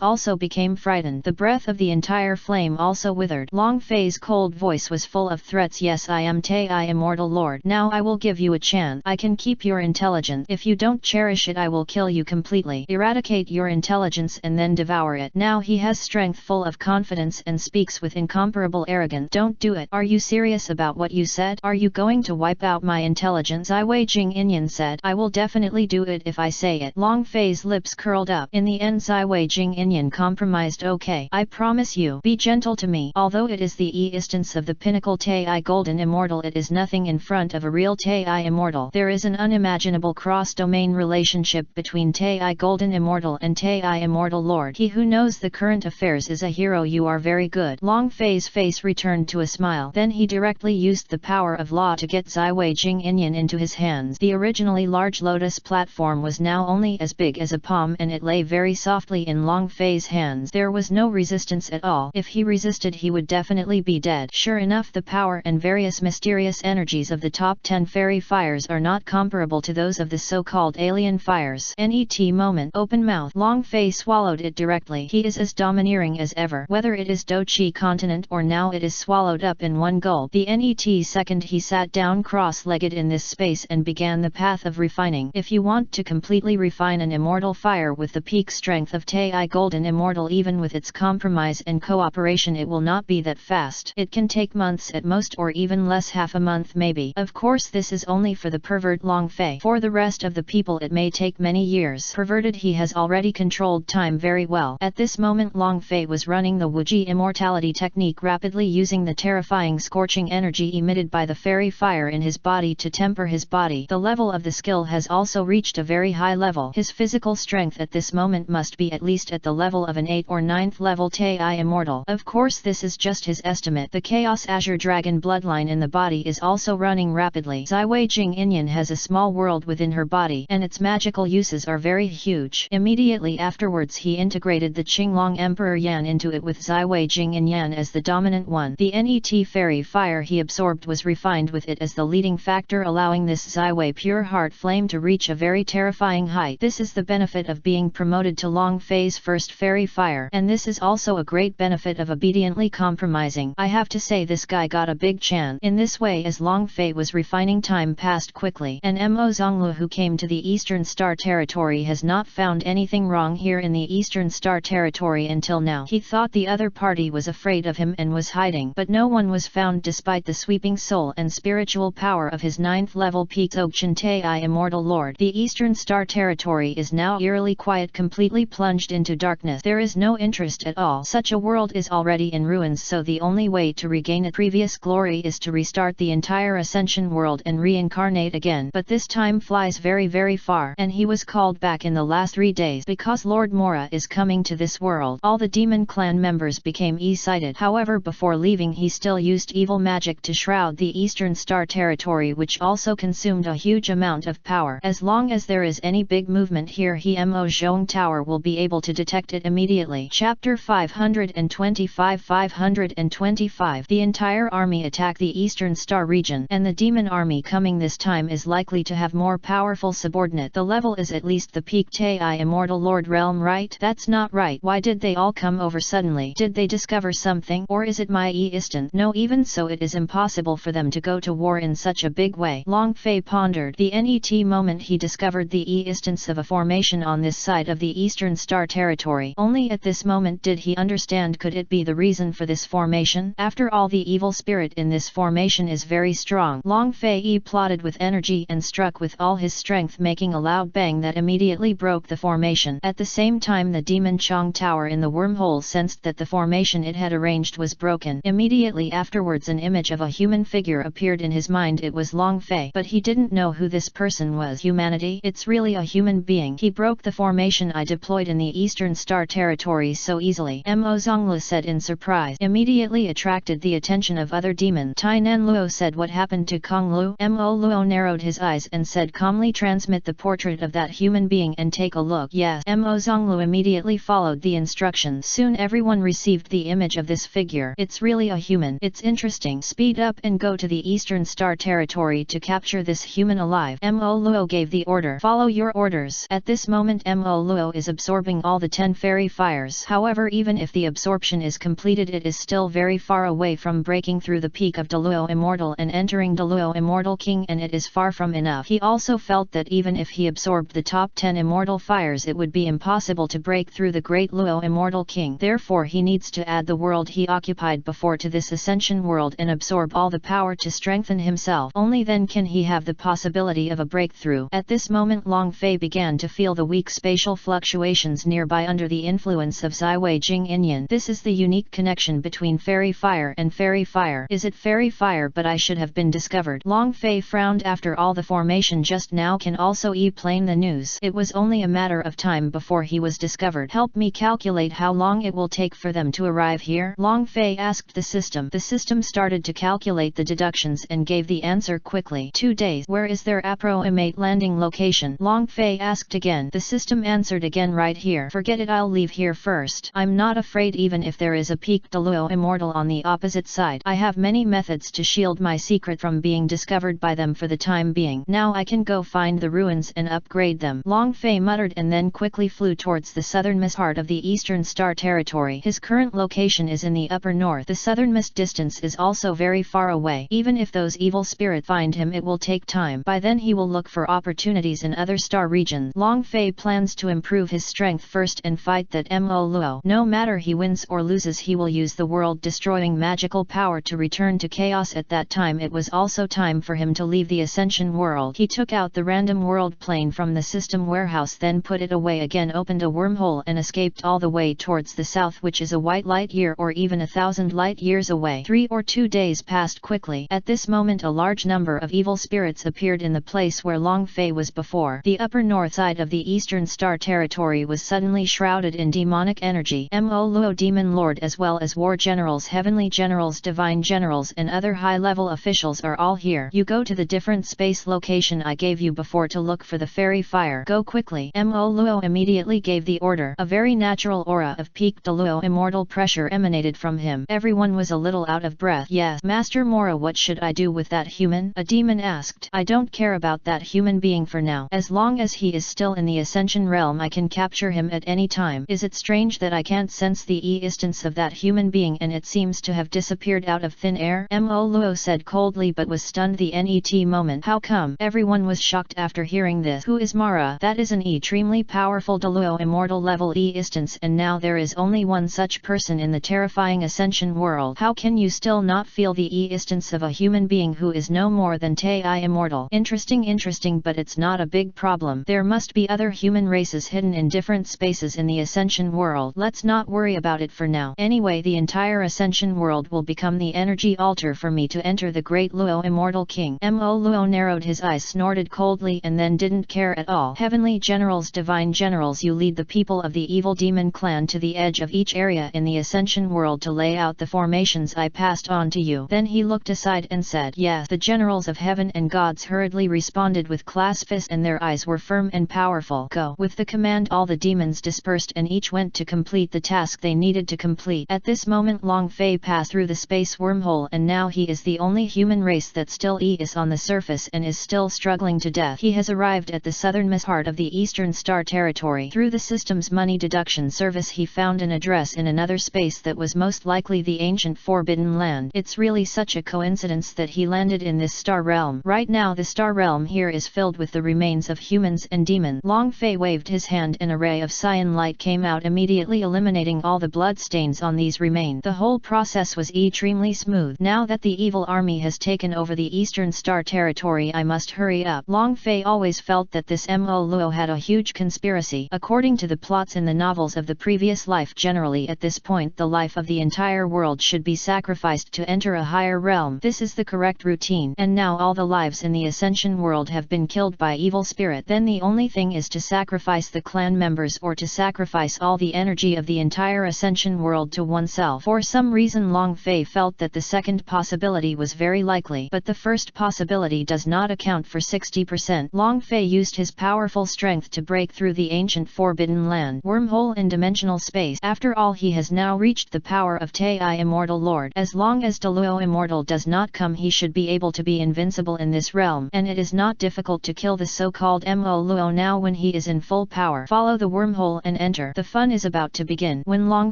also became frightened. The breath of the entire flame also withered. Long Fei's cold voice was full of threats. Yes, I am Tai Immortal Lord. Now I will give you a chance. I can keep your intelligence. If you don't cherish it, I will kill you completely. Eradicate your intelligence and then devour it. Now he has strength, full of confidence, and speaks with incomparable arrogance. Don't do it. Are you serious about what you said? Are you going to wipe out my intelligence? Ziwei Jingyan said. I will definitely do it if I say it. Long Fei's lips curled up. In the end Ziwei Jingyan compromised. Okay, I promise you. Be gentle to me. Although it is the instance of the pinnacle Tai Golden Immortal, it is nothing in front of a real Tai Immortal. There is an unimaginable cross-domain relationship between Tai Golden Immortal and Tai Immortal Lord. He who knows the current affairs is a hero. You are very good. Long Fei's face returned to a smile. Then he directly used the power of law to get Ziwei Jingyan into his hands. The originally large lotus platform was now only as big as a palm and it lay very softly in Long Fei's hands. There was no resistance at all. If he resisted, he would definitely be dead. Sure enough, the power and various mysterious energies of the top 10 fairy fires are not comparable to those of the so-called alien fires. NET moment. Open mouth. Long Fei swallowed it directly. He is as domineering as ever. Whether it is Dochi continent or now it is swallowed up in one gulp. The NET second he sat down cross-legged in this space and began the path of refining. If you want to completely refine an immortal fire with the peak strength of Tai Golden Immortal, even with its compromise and cooperation, it will not be that fast. It can take months at most, or even less, half a month maybe. Of course this is only for the pervert Long Fei. For the rest of the people it may take many years. Perverted, he has already controlled time very well. At this moment Long Fei was running the Wuji immortality technique rapidly, using the terrifying scorching energy emitted by the fairy fire in his body to temper his body. The level of the skill has also reached a very high level. His physical strength at this moment must be at least at the level of an 8th or 9th level Tai Immortal. Of course this is just his estimate. The Chaos Azure Dragon bloodline in the body is also running rapidly. Ziwei Jingyan has a small world within her body and its magical uses are very huge. Immediately afterwards he integrated the Qinglong Emperor Yan into it, with Ziwei Jingyan as the dominant one. The NET fairy fire he absorbed was refined with it as the leading factor, allowing this Ziwei Pure Heart Flame to reach a very terrifying height. This is the benefit of being promoted to Long Fei's first fairy fire, and this is also a great benefit of obediently compromising. I have to say this guy got a big chance. In this way, as Long Fei was refining, time passed quickly, and Mo Zonglu, who came to the Eastern Star Territory, has not found anything wrong here in the Eastern Star Territory until now. He thought the other party was afraid of him and was hiding, but no one was was found despite the sweeping soul and spiritual power of his 9th level peak Dzogchen Tei Immortal Lord. The Eastern Star Territory is now eerily quiet, completely plunged into darkness. There is no interest at all. Such a world is already in ruins, so the only way to regain its previous glory is to restart the entire Ascension world and reincarnate again. But this time flies very very far, and he was called back in the last 3 days because Lord Mora is coming to this world. All the demon clan members became excited. However, before leaving he still used evil magic to shroud the Eastern Star Territory, which also consumed a huge amount of power. As long as there is any big movement here, Mo Zhong Tower will be able to detect it immediately. Chapter 525. The entire army attack the Eastern Star region, and the demon army coming this time is likely to have more powerful subordinate. The level is at least the peak Tei Immortal Lord realm, right? That's not right. Why did they all come over suddenly? Did they discover something? Or is it my instinct? No, even so it is impossible for them to go to war in such a big way. Long Fei pondered the net moment he discovered the instance of a formation on this side of the Eastern Star Territory. Only at this moment did he understand could it be the reason for this formation. After all, the evil spirit in this formation is very strong. Long Fei plotted with energy and struck with all his strength, making a loud bang that immediately broke the formation. At the same time, the Demon Chong Tower in the wormhole sensed that the formation it had arranged was broken. Immediately afterwards an image of a human figure appeared in his mind. It was Long Fei, but he didn't know who this person was. Humanity? It's really a human being. He broke the formation I deployed in the Eastern Star Territory so easily. Mo Zonglu said in surprise, immediately attracted the attention of other demons. Tainan Luo said, what happened to Kong Lu? Mo Luo narrowed his eyes and said calmly, transmit the portrait of that human being and take a look. Yes. Mo Zonglu immediately followed the instructions. Soon everyone received the image of this figure. It's really a human. It's interesting. Speed up and go to the Eastern Star Territory to capture this human alive. Mo Luo gave the order. Follow your orders. At this moment Mo Luo is absorbing all the 10 fairy fires. However, even if the absorption is completed, it is still very far away from breaking through the peak of Douluo Immortal and entering Douluo Immortal King, and it is far from enough. He also felt that even if he absorbed the top 10 immortal fires, it would be impossible to break through the great Luo Immortal King. Therefore he needs to add the world he occupied before to this Ascension world and absorb all the power to strengthen himself. Only then can he have the possibility of a breakthrough. At this moment Long Fei began to feel the weak spatial fluctuations nearby under the influence of Ziwei Jing Inyan. This is the unique connection between fairy fire and fairy fire. Is it fairy fire? But I should have been discovered. Long Fei frowned. After all, the formation just now can also explain the news. It was only a matter of time before he was discovered. Help me calculate how long it will take for them to arrive here? Long Fei asked the system. The system started to calculate the deductions and gave the answer quickly. 2 days. Where is their approximate landing location? Long Fei asked again. The system answered again, right here. Forget it, I'll leave here first. I'm not afraid even if there is a peak Douluo Immortal on the opposite side. I have many methods to shield my secret from being discovered by them for the time being. Now I can go find the ruins and upgrade them. Long Fei muttered and then quickly flew towards the southernmost part of the Eastern Star Territory. His current location is in the upper north. The southernmost distance is also very far away. Even if those evil spirits find him, it will take time. By then he will look for opportunities in other star regions. Long Fei plans to improve his strength first and fight that Mo Luo. No matter he wins or loses, he will use the world-destroying magical power to return to chaos. At that time it was also time for him to leave the Ascension world. He took out the random world plane from the system warehouse, then put it away again, opened a wormhole and escaped all the way towards the south, which is a white light year or even 1,000 light years away. 3 or 2 days passed quickly. At this moment a large number of evil spirits appeared in the place where Long Fei was before. The upper north side of the Eastern Star Territory was suddenly shrouded in demonic energy. Mo Luo, Demon Lord, as well as war generals, heavenly generals, divine generals and other high-level officials are all here. You go to the different space location I gave you before to look for the fairy fire. Go quickly. Mo Luo immediately gave the order. A very natural aura of peak Douluo Immortal pressure emanated from him. Everyone was a little out of breath. Yes, Master Mora, what should I do with that human? A demon asked. I don't care about that human being for now. As long as he is still in the Ascension realm, I can capture him at any time. Is it strange that I can't sense the existence of that human being and it seems to have disappeared out of thin air? Mo Luo said coldly, but was stunned the net moment. How come? Everyone was shocked after hearing this. Who is Mara? That is an extremely powerful Douluo Immortal level existence, and now there is only one such person in the terrifying Ascension world. How can you still not feel the existence of a human being who is no more than Tai immortal? Interesting, but it's not a big problem. There must be other human races hidden in different spaces in the Ascension world. Let's not worry about it for now. Anyway, the entire Ascension world will become the energy altar for me to enter the great Luo immortal king. Mo Luo narrowed his eyes, snorted coldly, and then didn't care at all. Heavenly generals, divine generals, you lead the people of the evil demon clan to the edge of each area in the Ascension world to lay out the formations I passed on to you. Then he looked aside and said, yes. The generals of heaven and gods hurriedly responded with clasped fists, and their eyes were firm and powerful. Go. With the command, all the demons dispersed and each went to complete the task they needed to complete. At this moment Long Fei passed through the space wormhole, and now he is the only human race that still is on the surface and is still struggling to death. He has arrived at the southernmost heart of the Eastern Star Territory. Through the system's money deduction service he found an address in another space that was most likely the ancient Forbidden Land. It's really such a coincidence that he landed in this star realm. Right now the star realm here is filled with the remains of humans and demons. Long Fei waved his hand and a ray of cyan light came out, immediately eliminating all the blood stains on these remains. The whole process was extremely smooth. Now that the evil army has taken over the Eastern Star Territory, I must hurry up. Long Fei always felt that this Mo Luo had a huge conspiracy. According to the plots in the novels of the previous life, generally at this point the life of the entire world should be sacrificed to enter a higher realm. This is the correct routine. And now all the lives in the Ascension world have been killed by evil spirit. Then the only thing is to sacrifice the clan members or to sacrifice all the energy of the entire Ascension world to oneself. For some reason Long Fei felt that the second possibility was very likely, but the first possibility does not account for 60%. Long Fei used his powerful strength to break through the ancient Forbidden Land wormhole in dimensional space. After all, he has now reached the power of Tai Immortal Lord. As long as Douluo Immortal does not come, he should be able to be invincible in this realm, and it is not difficult to kill the so-called Mo Luo now when he is in full power. Follow the wormhole and enter. The fun is about to begin. When Long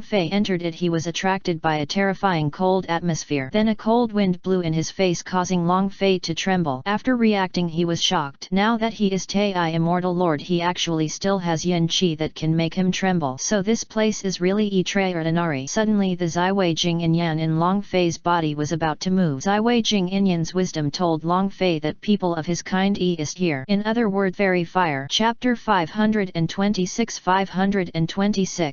Fei entered it, he was attracted by a terrifying cold atmosphere. Then a cold wind blew in his face, causing Long Fei to tremble. After reacting, he was shocked. Now that he is Tai Immortal Lord, he actually still has yin qi that can make him tremble. So this place is really extraordinary. Suddenly the Ziwei Jing Yin Yan in Long Fei's body was about to move. Ziwei Jing Yin Yan's wisdom told Long Fei that people of his kind is here. In other words, fairy fire. Chapter 526.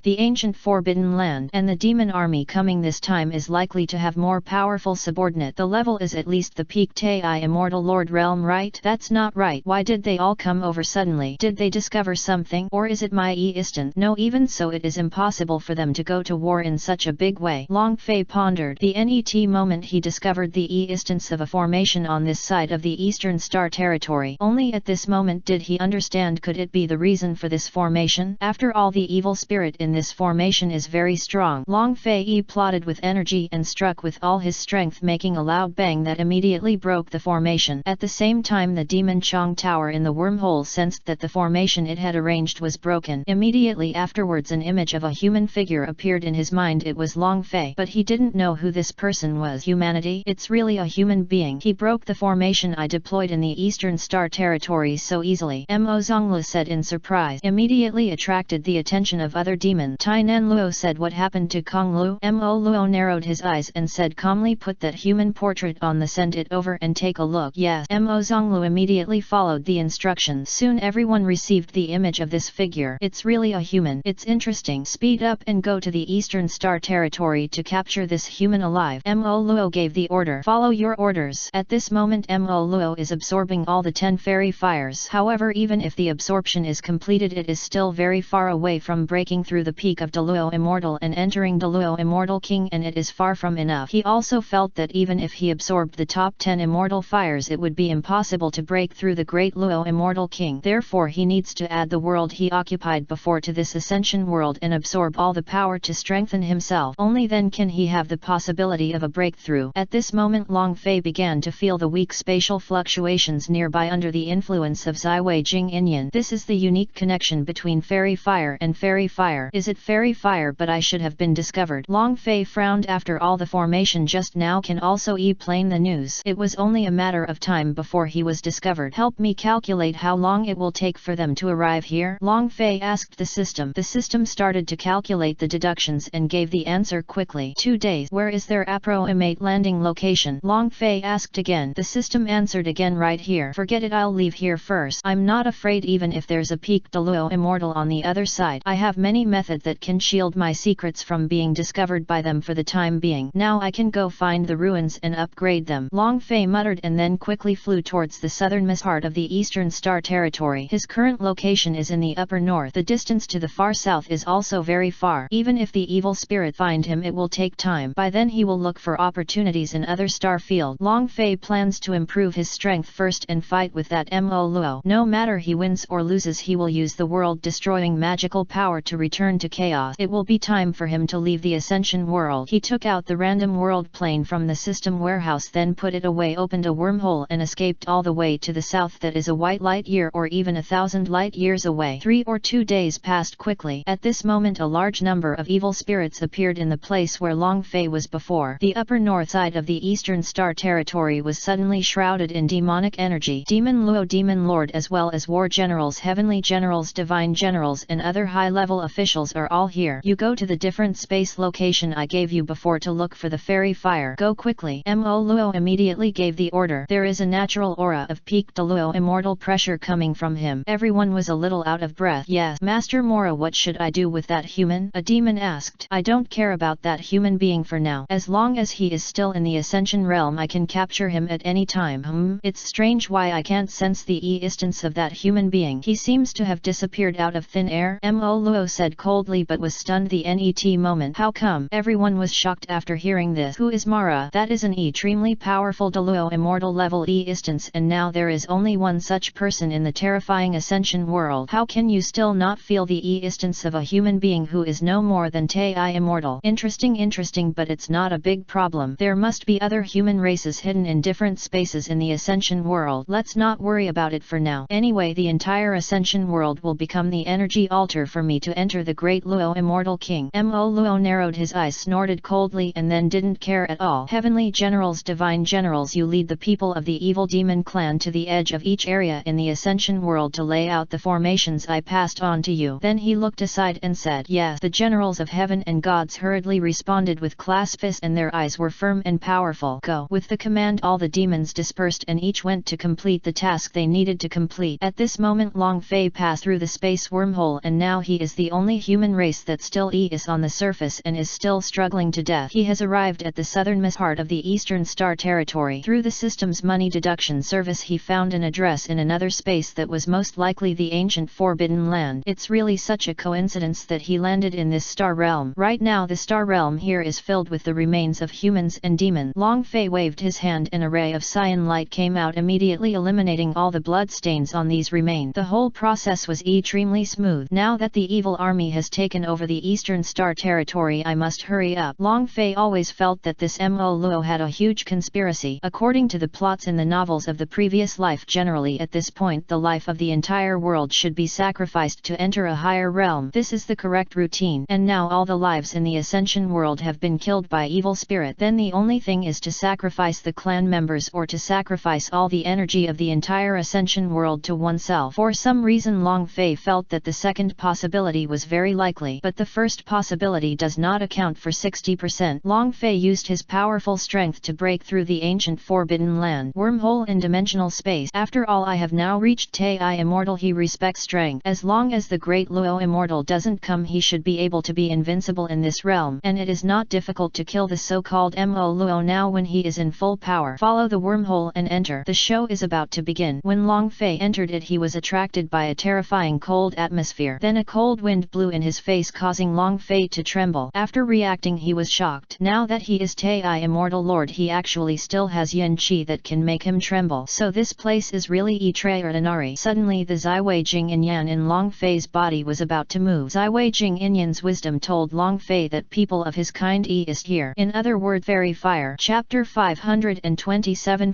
The ancient Forbidden Land and the demon army coming this time is likely to have more powerful subordinate. The level is at least the peak Tai Immortal Lord realm, right? That's not right. Why did they all come over suddenly? Did they discover something? Or is it my instinct? No, even so it is impossible for them to go to war in such a big way. Long Fei pondered. The net moment he discovered the instance of a formation on this side of the Eastern Star Territory. Only at this moment did he understand, could it be the reason for this formation? After all, the evil spirit in this formation is very strong. Long Fei plotted with energy and struck with all his strength, making a loud bang that immediately broke the formation. At the same time, the Demon Chong Tower in the wormhole sensed that the formation it had arranged was broken. Immediately afterwards an image of a human figure appeared in his mind. It was Long Fei, but he didn't know who this person was. Humanity? It's really a human being. He broke the formation I deployed in the Eastern Star Territory so easily. Mo Zonglu said in surprise, immediately attracted the attention of other demons. Tai Nan Luo said, what happened to Kong Lu? Mo Luo narrowed his eyes and said calmly, put that human portrait on the send it over and take a look. Yes. Mo Zonglu immediately followed the instructions. Soon everyone received the image of this figure. It's really a human. It's interesting. Speed up and go to the Eastern Star Territory to capture this human alive. Mo Luo gave the order. Follow your orders. At this moment Mo Luo is absorbing all the 10 fairy fires. However, even if the absorption is completed, it is still very far away from breaking through the peak of Douluo Immortal and entering Douluo Immortal King, and it is far from enough. He also felt that even if he absorbed the top 10 immortal fires, it would be impossible to break through the great Luo Immortal King. Therefore he needs to add the world he occupied before to this Ascension world and absorb all the power to strengthen himself. Only then can he have the possibility of a breakthrough. At this moment Long Fei began to feel the weak spatial fluctuations nearby under the influence of Ziwei Jing Yin Yan. This is the unique connection between fairy fire and fairy fire. Is it fairy fire? But I should have been discovered. Long Fei frowned. After all, the formation just now can also explain the news. It was only a matter of time before he was discovered. Help me calculate how long it will take for them to arrive here? Long Fei asked the system. The system started to calculate the deductions and gave the answer quickly. 2 days. Where is their approximate landing location? Long Fei asked again. The system answered again, right here. Forget it, I'll leave here first. I'm not afraid even if there's a peak Douluo immortal on the other side. I have many methods that can shield my secrets from being discovered by them for the time being. Now I can go find the ruins and upgrade them. Long Fei muttered and then quickly flew towards the southernmost part of the Eastern Star Territory. His current location is in the upper north. The distance to the far south is also very far. Even if the evil spirit find him, it will take time. By then he will look for opportunities in other star field. Long Fei plans to improve his strength first and fight with that Mo Luo. No matter he wins or loses, he will use the world-destroying magical power to return to chaos. It will be time for him to leave the Ascension world. He took out the random world plane from the system warehouse, then put it away, opened a wormhole and escaped all the way to the south, that is a white light year or even 1,000 light years away. 3 or 2 days passed quickly. At this moment a large number of evil spirits appeared in the place where Long Fei was before. The upper north side of the Eastern Star Territory was suddenly shrouded in demonic energy. Demon Luo, Demon Lord, as well as war generals, heavenly generals, divine generals and other high-level officials are all here. You go to the different space location I gave you before to look for the fairy fire. Go quickly. Mo Luo immediately gave the order. There is a natural aura of peak Douluo immortal pressure coming from him. Everyone was a little out of breath. Yes, Master Mora, what should I do with that human? A demon asked. I don't care about that human being for now. As long as he is still in the Ascension realm, I can capture him at any time. It's strange why I can't sense the existence of that human being. He seems to have disappeared out of thin air. Mo Luo said coldly, but was stunned the net moment. How come? Everyone was shocked after hearing this. Who is Mara? That is an extremely powerful Douluo immortal level existence, and now there is only one such person in the terrifying Ascension world. How can you still not feel the existence of a human being who is no more than Tai immortal? Interesting, but it's not a big problem. There must be other human races hidden in different spaces in the Ascension world. Let's not worry about it for now. Anyway, the entire Ascension world will become the energy altar for me to enter the great Luo immortal king. Mo Luo narrowed his eyes, snorted coldly and then didn't care at all. Heavenly generals, divine generals, you lead the people of the evil demon clan to the edge of each area in the Ascension world to lay out the formations I passed on to you. Then he looked aside and said, yes. The generals of heaven and gods hurriedly responded with clasped fists, and their eyes were firm and powerful. Go. With the command, all the demons dispersed and each went to complete the task they needed to complete. At this moment Long Fei passed through the space wormhole, and now he is the only human race that still is on the surface and is still struggling to death. He has arrived at the southernmost part of the Eastern Star Territory. Through the system's money deduction service he found an address in another space that was most likely the ancient Forbidden Land. It's really such a coincidence that he landed in this star realm. Right now the star realm here is filled with the remains of humans and demons. Long Fei waved his hand and a ray of cyan light came out, immediately eliminating all the blood stains on these remains. The whole process was extremely smooth. Now that the evil army has taken over the Eastern Star Territory, I must hurry up. Long Fei always felt that this Mo Luo had a huge conspiracy. According to the plots in the novels of the previous life, generally at this point the life of the entire world should be sacrificed to enter a higher realm. This is the correct routine. And now all the lives in the Ascension world have been killed by evil spirit. Then the only thing is to sacrifice the clan members or to sacrifice all the energy of the entire Ascension world to oneself. For some reason Long Fei felt that the second possibility was very likely, but the first possibility does not account for 60%. Long Fei used his powerful strength to break through the ancient Forbidden Land wormhole and dimensional space. After all, I have now reached Tai immortal. He respects strength. As long as the great Luo immortal doesn't come, he should be able to be invincible in this realm, and it is not difficult to kill the so-called Mo Luo now when he is in full power. Follow the wormhole and enter. The show is about to begin. When Long Fei entered it, he was attracted by a terrifying cold atmosphere. Then a cold wind blew in his face, causing Long Fei to tremble. After reacting, he was shocked. Now that he is Tai immortal lord, he actually still has yin qi that can make him tremble. So this place is really extraordinary. Suddenly the Ziwei Jing Yin Yan in Long Fei's body was about to move. Ziwei Jing Yin Yan's wisdom told Long Fei that people of his kind is here. In other words, fairy fire. Chapter 527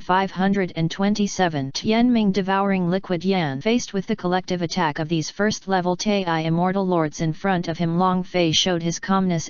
Tianming devouring liquid yan. Faced with the collective attack of these first-level Tai immortal lords in front of him, Long Fei showed his calmness.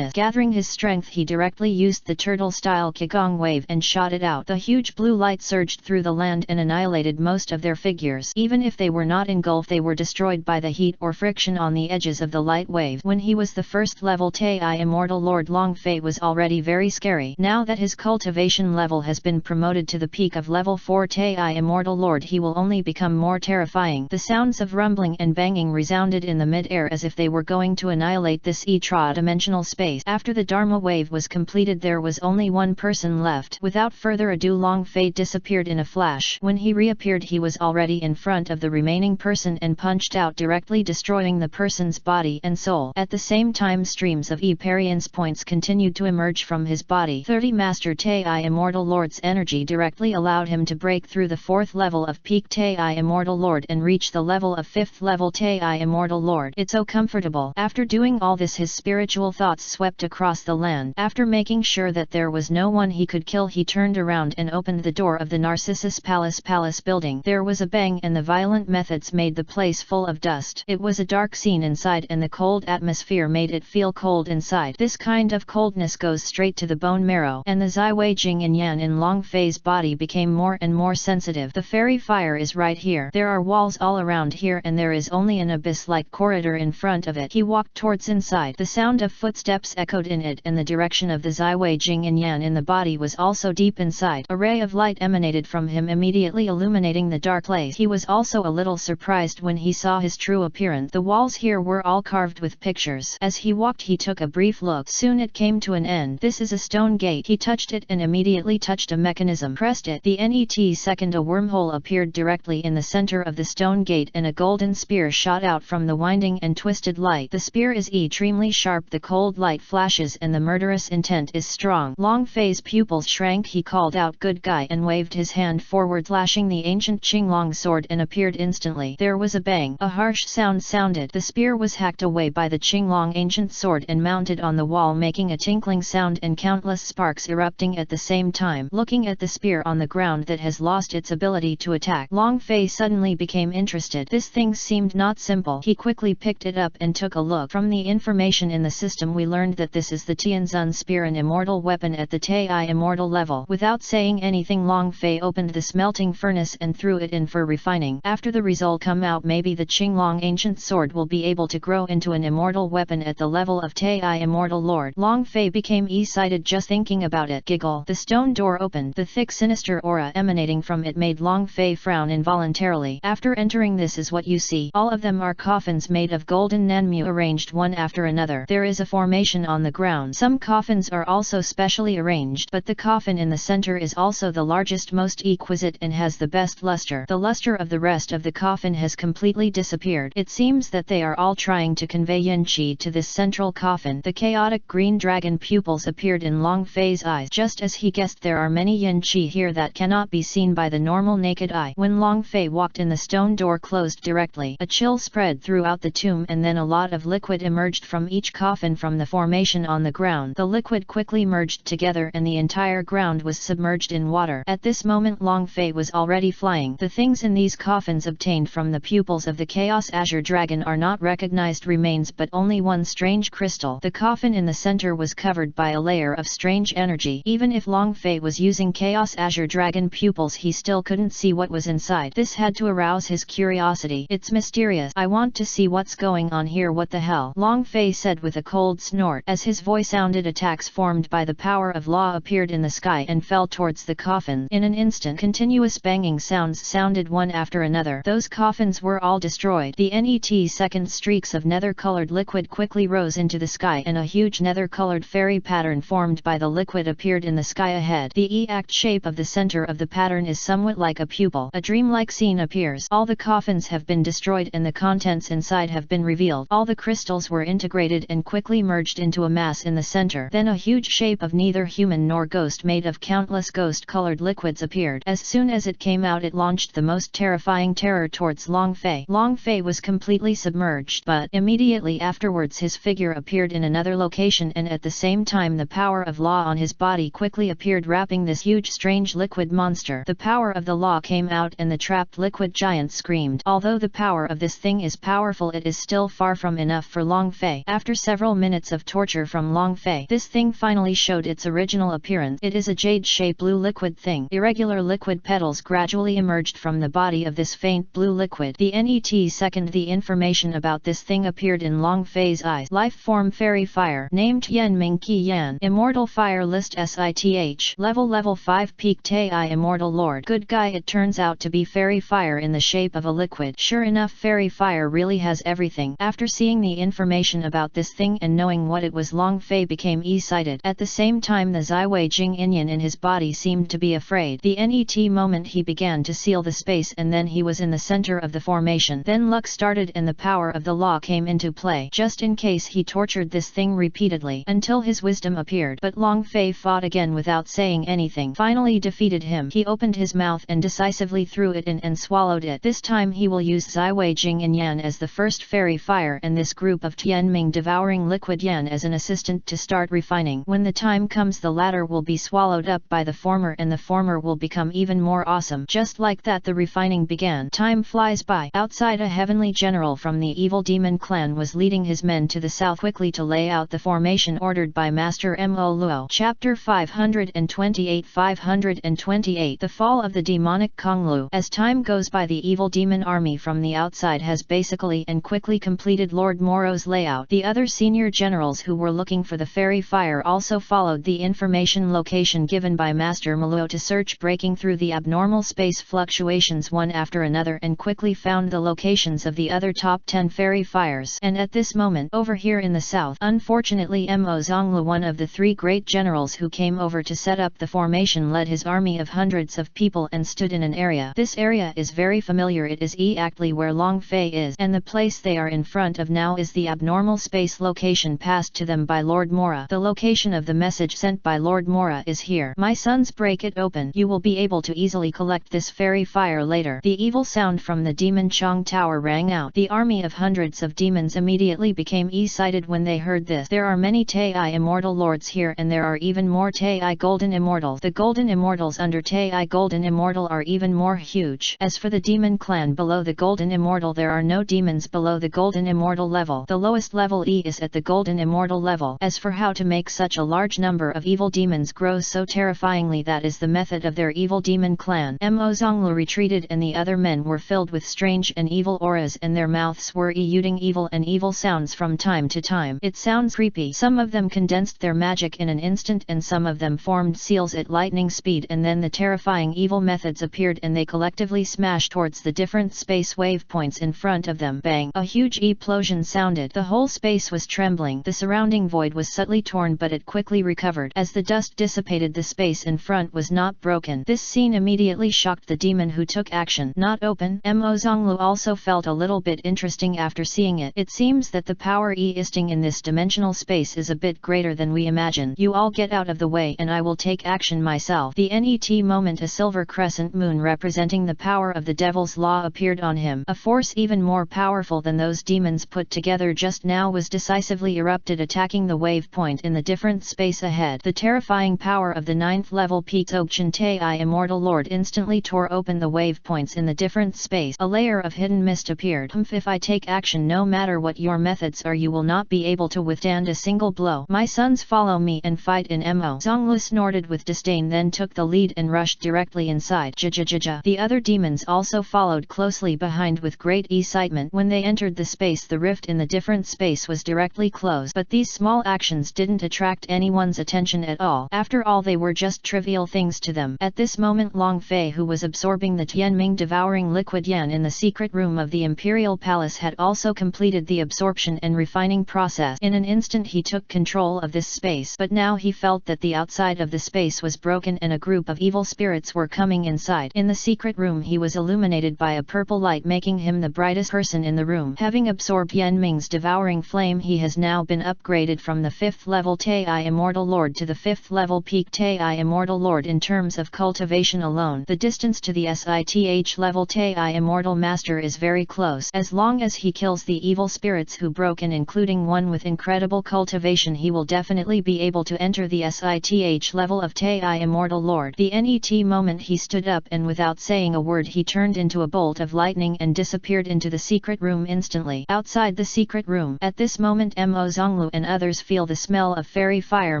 Gathering his strength, he directly used the turtle-style Qigong wave and shot it out. The huge blue light surged through the land and annihilated most of their figures. Even if they were not engulfed, they were destroyed by the heat or friction on the edges of the light wave. When he was the first-level Tai immortal lord, Long Fei was already very scary. Now that his cultivation level has been promoted to the peak of level 4 Tei Immortal Lord, he will only become more terrifying. The sounds of rumbling and banging resounded in the mid-air as if they were going to annihilate this extra-dimensional space. After the Dharma wave was completed, there was only one person left. Without further ado, Long Fei disappeared in a flash. When he reappeared, he was already in front of the remaining person and punched out, directly destroying the person's body and soul. At the same time, streams of experience points continued to emerge from his body. 30 Master Tei Immortal Lord's energy directly allowed him to break through the 4th level of peak Tei Immortal Lord and reach the level of 5th level Tei Immortal Lord. It's so comfortable. After doing all this, his spiritual thoughts swept across the land. After making sure that there was no one he could kill, he turned around and opened the door of the Narcissus Palace building. There was a bang and the violent methods made the place full of dust. It was a dark scene inside and the cold atmosphere made it feel cold inside. This kind of coldness goes straight to the bone marrow, and the Ziwei Jing and Yan in Long Fei's body became more and more sensitive. The fairy fire is right here. There are walls all around here and there is only an abyss-like corridor in front of it. He walked towards inside. The sound of footsteps echoed in it and the direction of the Ziwei Jing and Yan in the body was also deep inside. A ray of light emanated from him, immediately illuminating the dark place. He was also a little surprised when he saw his true appearance. The walls here were all carved with pictures. As he walked, he took a brief look. Soon it came to an end. This is a stone gate. He touched it and immediately touched a mechanism. Pressed it. The net second a wormhole appeared directly in the center of the stone gate and a golden spear shot out from the winding and twisted light. The spear is extremely sharp, the cold light flashes and the murderous intent is strong. Long Fei's pupils shrank. He called out, "Good guy," and waved his hand forward, flashing the ancient Qinglong sword, and appeared instantly. There was a bang. A harsh sound sounded. The spear was hacked away by the Qinglong ancient sword and mounted on the wall, making a tinkling sound and countless sparks erupting at the same time. Looking at the spear on the ground that has lost its ability to attack, Long Fei suddenly became interested. This thing seemed not simple. He quickly picked it up and took a look. From the information in the system, we learned that this is the Tianzun spear, an immortal weapon at the Tei immortal level. Without saying anything, Long Fei opened the smelting furnace and threw it in for refining. After the result come out, maybe the Qinglong ancient sword will be able to grow into an immortal weapon at the level of Tei immortal lord. Long Fei became excited just thinking about it. Giggle. The stone door opened. The thick sinister aura emanating from it made Long Fei frown involuntarily. After entering, this is what you see. All of them are coffins made of golden nanmu arranged one after another. There is a formation on the ground. Some coffins are also specially arranged, but the coffin in the center is also the largest, most exquisite, and has the best luster. The luster of the rest of the coffin has completely disappeared. It seems that they are all trying to convey yin qi to this central coffin. The chaotic green dragon pupils appeared in Long Fei's eyes. Just as he guessed, there are many yin qi here that cannot be seen by the normal naked eye. When Long Fei walked in, the stone door closed directly. A chill spread throughout the tomb and then a lot of liquid emerged from each coffin from the formation on the ground. The liquid quickly merged together and the entire ground was submerged in water. At this moment Long Fei was already flying. The things in these coffins obtained from the pupils of the Chaos Azure Dragon are not recognized remains, but only one strange crystal. The coffin in the center was covered by a layer of strange energy. Even if Long Fei was using Chaos Azure Dragon pupils, he still couldn't see what was inside. This had to arouse his curiosity. It's mysterious. I want to see what's going on here. What the hell? Long Fei said with a cold snort. As his voice sounded, attacks formed by the power of law appeared in the sky and fell towards the coffin. In an instant, continuous banging sounds sounded one after another. Those coffins were all destroyed. The net second streaks of nether-colored liquid quickly rose into the sky and a huge nether-colored fairy pattern formed by the liquid appeared in the sky ahead. The exact shape of the center of the pattern is somewhat like a pupil. A dreamlike scene appears. All the coffins have been destroyed and the contents inside have been revealed. All the crystals were integrated and quickly merged into a mass in the center. Then a huge shape of neither human nor ghost made of countless ghost-colored liquids appeared. As soon as it came out, it launched the most terrifying terror towards Long Fei. Long Fei was completely submerged, but immediately afterwards his figure appeared in another location, and at the same time the power of law on his body quickly appeared, wrapping this huge strange liquid monster. The power of the law came out and the trapped liquid giant screamed. Although the power of this thing is powerful, it is still far from enough for Long Fei. After several minutes of torture from Long Fei, this thing finally showed its original appearance. It is a jade-shaped blue liquid thing. Irregular liquid petals gradually emerged from the body of this faint blue liquid. The net second the information about this thing appeared in Long Fei's eyes. Life form fairy fire. Named Yen Ming Qi Yan. Immortal Fire List SITH. Level 5 Peak Tai Immortal Lord. Good guy. It turns out to be fairy fire in the shape of a liquid. Sure enough, fairy fire really has everything. After seeing the information about this thing and knowing what it was, Long Fei became excited. At the same time, the Ziwei Jing Inyan in his body seemed to be afraid. The NET moment he began to seal the space, and then he was in the center of the formation. Then luck started and the power of the law came into play. Just in case, he tortured this thing repeatedly until his wisdom appeared. But Long Fei fought again without saying anything. Finally defeated him. He opened his mouth and decisively threw it in and swallowed it. This time he will use Ziwei Jing and Yan as the first fairy fire and this group of Tianming devouring liquid Yan as an assistant to start refining. When the time comes, the latter will be swallowed up by the former and the former will become even more awesome. Just like that, the refining began. Time flies by. Outside, a heavenly general from the evil demon clan was leading his men to the south quickly to lay out the formation ordered by Master Mo Luo. Chapter 528. The Fall of the Demonic Konglu. As time goes by, the evil demon army from the outside has basically and quickly completed Lord Moro's layout. The other senior generals who were looking for the fairy fire also followed the information location given by Master Luo to search, breaking through the abnormal space fluctuations one after another, and quickly found the locations of the other top 10 fairy fires. And at this moment, over here in the south, unfortunately Mo Zonglu, one of the 3 great generals who came over to set up the formation, led his army of hundreds of people and stood in an area. This area is very familiar. It is exactly where Long Fei is, and the place they are in front of now is the abnormal space location passed to them by Lord Mora. The location of the message sent by Lord Mora is here. My sons, break it open. You will be able to easily collect this fairy fire later. The evil sound from the Demon Chong Tower rang out. The army of hundreds of demons immediately became excited when they heard this. There are many Tai Immortal Lords here, and there are even more Tai Golden Immortal. The Golden Immortals under Tai Golden Immortal are even more huge. As for the demon clan below the Golden Immortal, there are no demons below the Golden Immortal level. The lowest level E is at the Golden Immortal level. As for how to make such a large number of evil demons grow so terrifyingly, that is the method of their evil demon clan. Mo Zonglu retreated and the other men were filled with strange and evil auras, and their mouths were emitting evil and evil sounds from time to time. It sounds creepy. Some of them condensed their magic in an instant and some of them formed seals at lightning speed, and then the terrifying evil methods appeared and they collectively smashed towards the different space wave points in front of them. Bang! A huge explosion sounded. The whole space was trembling. The surrounding void was subtly torn, but it quickly recovered. As the dust dissipated, the space in front was not broken. This scene immediately shocked the demon who took action. Not open. Mo Zonglu also felt a little bit interesting after seeing it. It seems that the power existing in this dimensional space is a bit greater than we imagined. You all get out of the way and I will take action myself. The NET moment, a silver crescent moon representing the power of the Devil's Law appeared on him. A force even more powerful than those demons put together just now was decisively erupted, attacking the wave point in the different space ahead. The terrifying power of the 9th level Peak Dzogchen Tai Immortal Lord instantly tore open the wave points in the different space. A layer of hidden mist appeared. If I take action, no matter what your methods are, you will not be able to withstand a single blow. My sons, follow me and fight in Mo. Zonglu snorted with disdain, then took the lead and rushed directly inside. The other demons also followed closely behind with great excitement. When they entered the space, the rift in the different space was directly closed, but these small actions didn't attract anyone's attention at all. After all, they were just trivial things to them. At this moment, Long Fei, who was absorbing the Tianming devouring liquid Yan in the secret room of the Imperial Palace, had also completed the absorption and refining process. In an instant he took control of this space, but now he felt that the outside of the space was broken and a group of evil spirits were coming inside. In the secret room he was illuminated by a purple light, making him the brightest person in the room. Having absorbed Yanming's devouring flame, he has now been upgraded from the 5th level Tai Immortal Lord to the 5th level Peak Tai Immortal Lord. In terms of cultivation alone, the distance to the SITH level Tai Immortal Master is very close. As long as he kills the evil spirits who broke in, including one with incredible cultivation, he will definitely be able to enter the SITH level of Tai Immortal Lord. The NET moment, he stood up and without saying a word he turned into a bolt of lightning and disappeared into the secret room instantly. Outside the secret room, at this moment Mo Zonglu and others feel the smell of fairy fire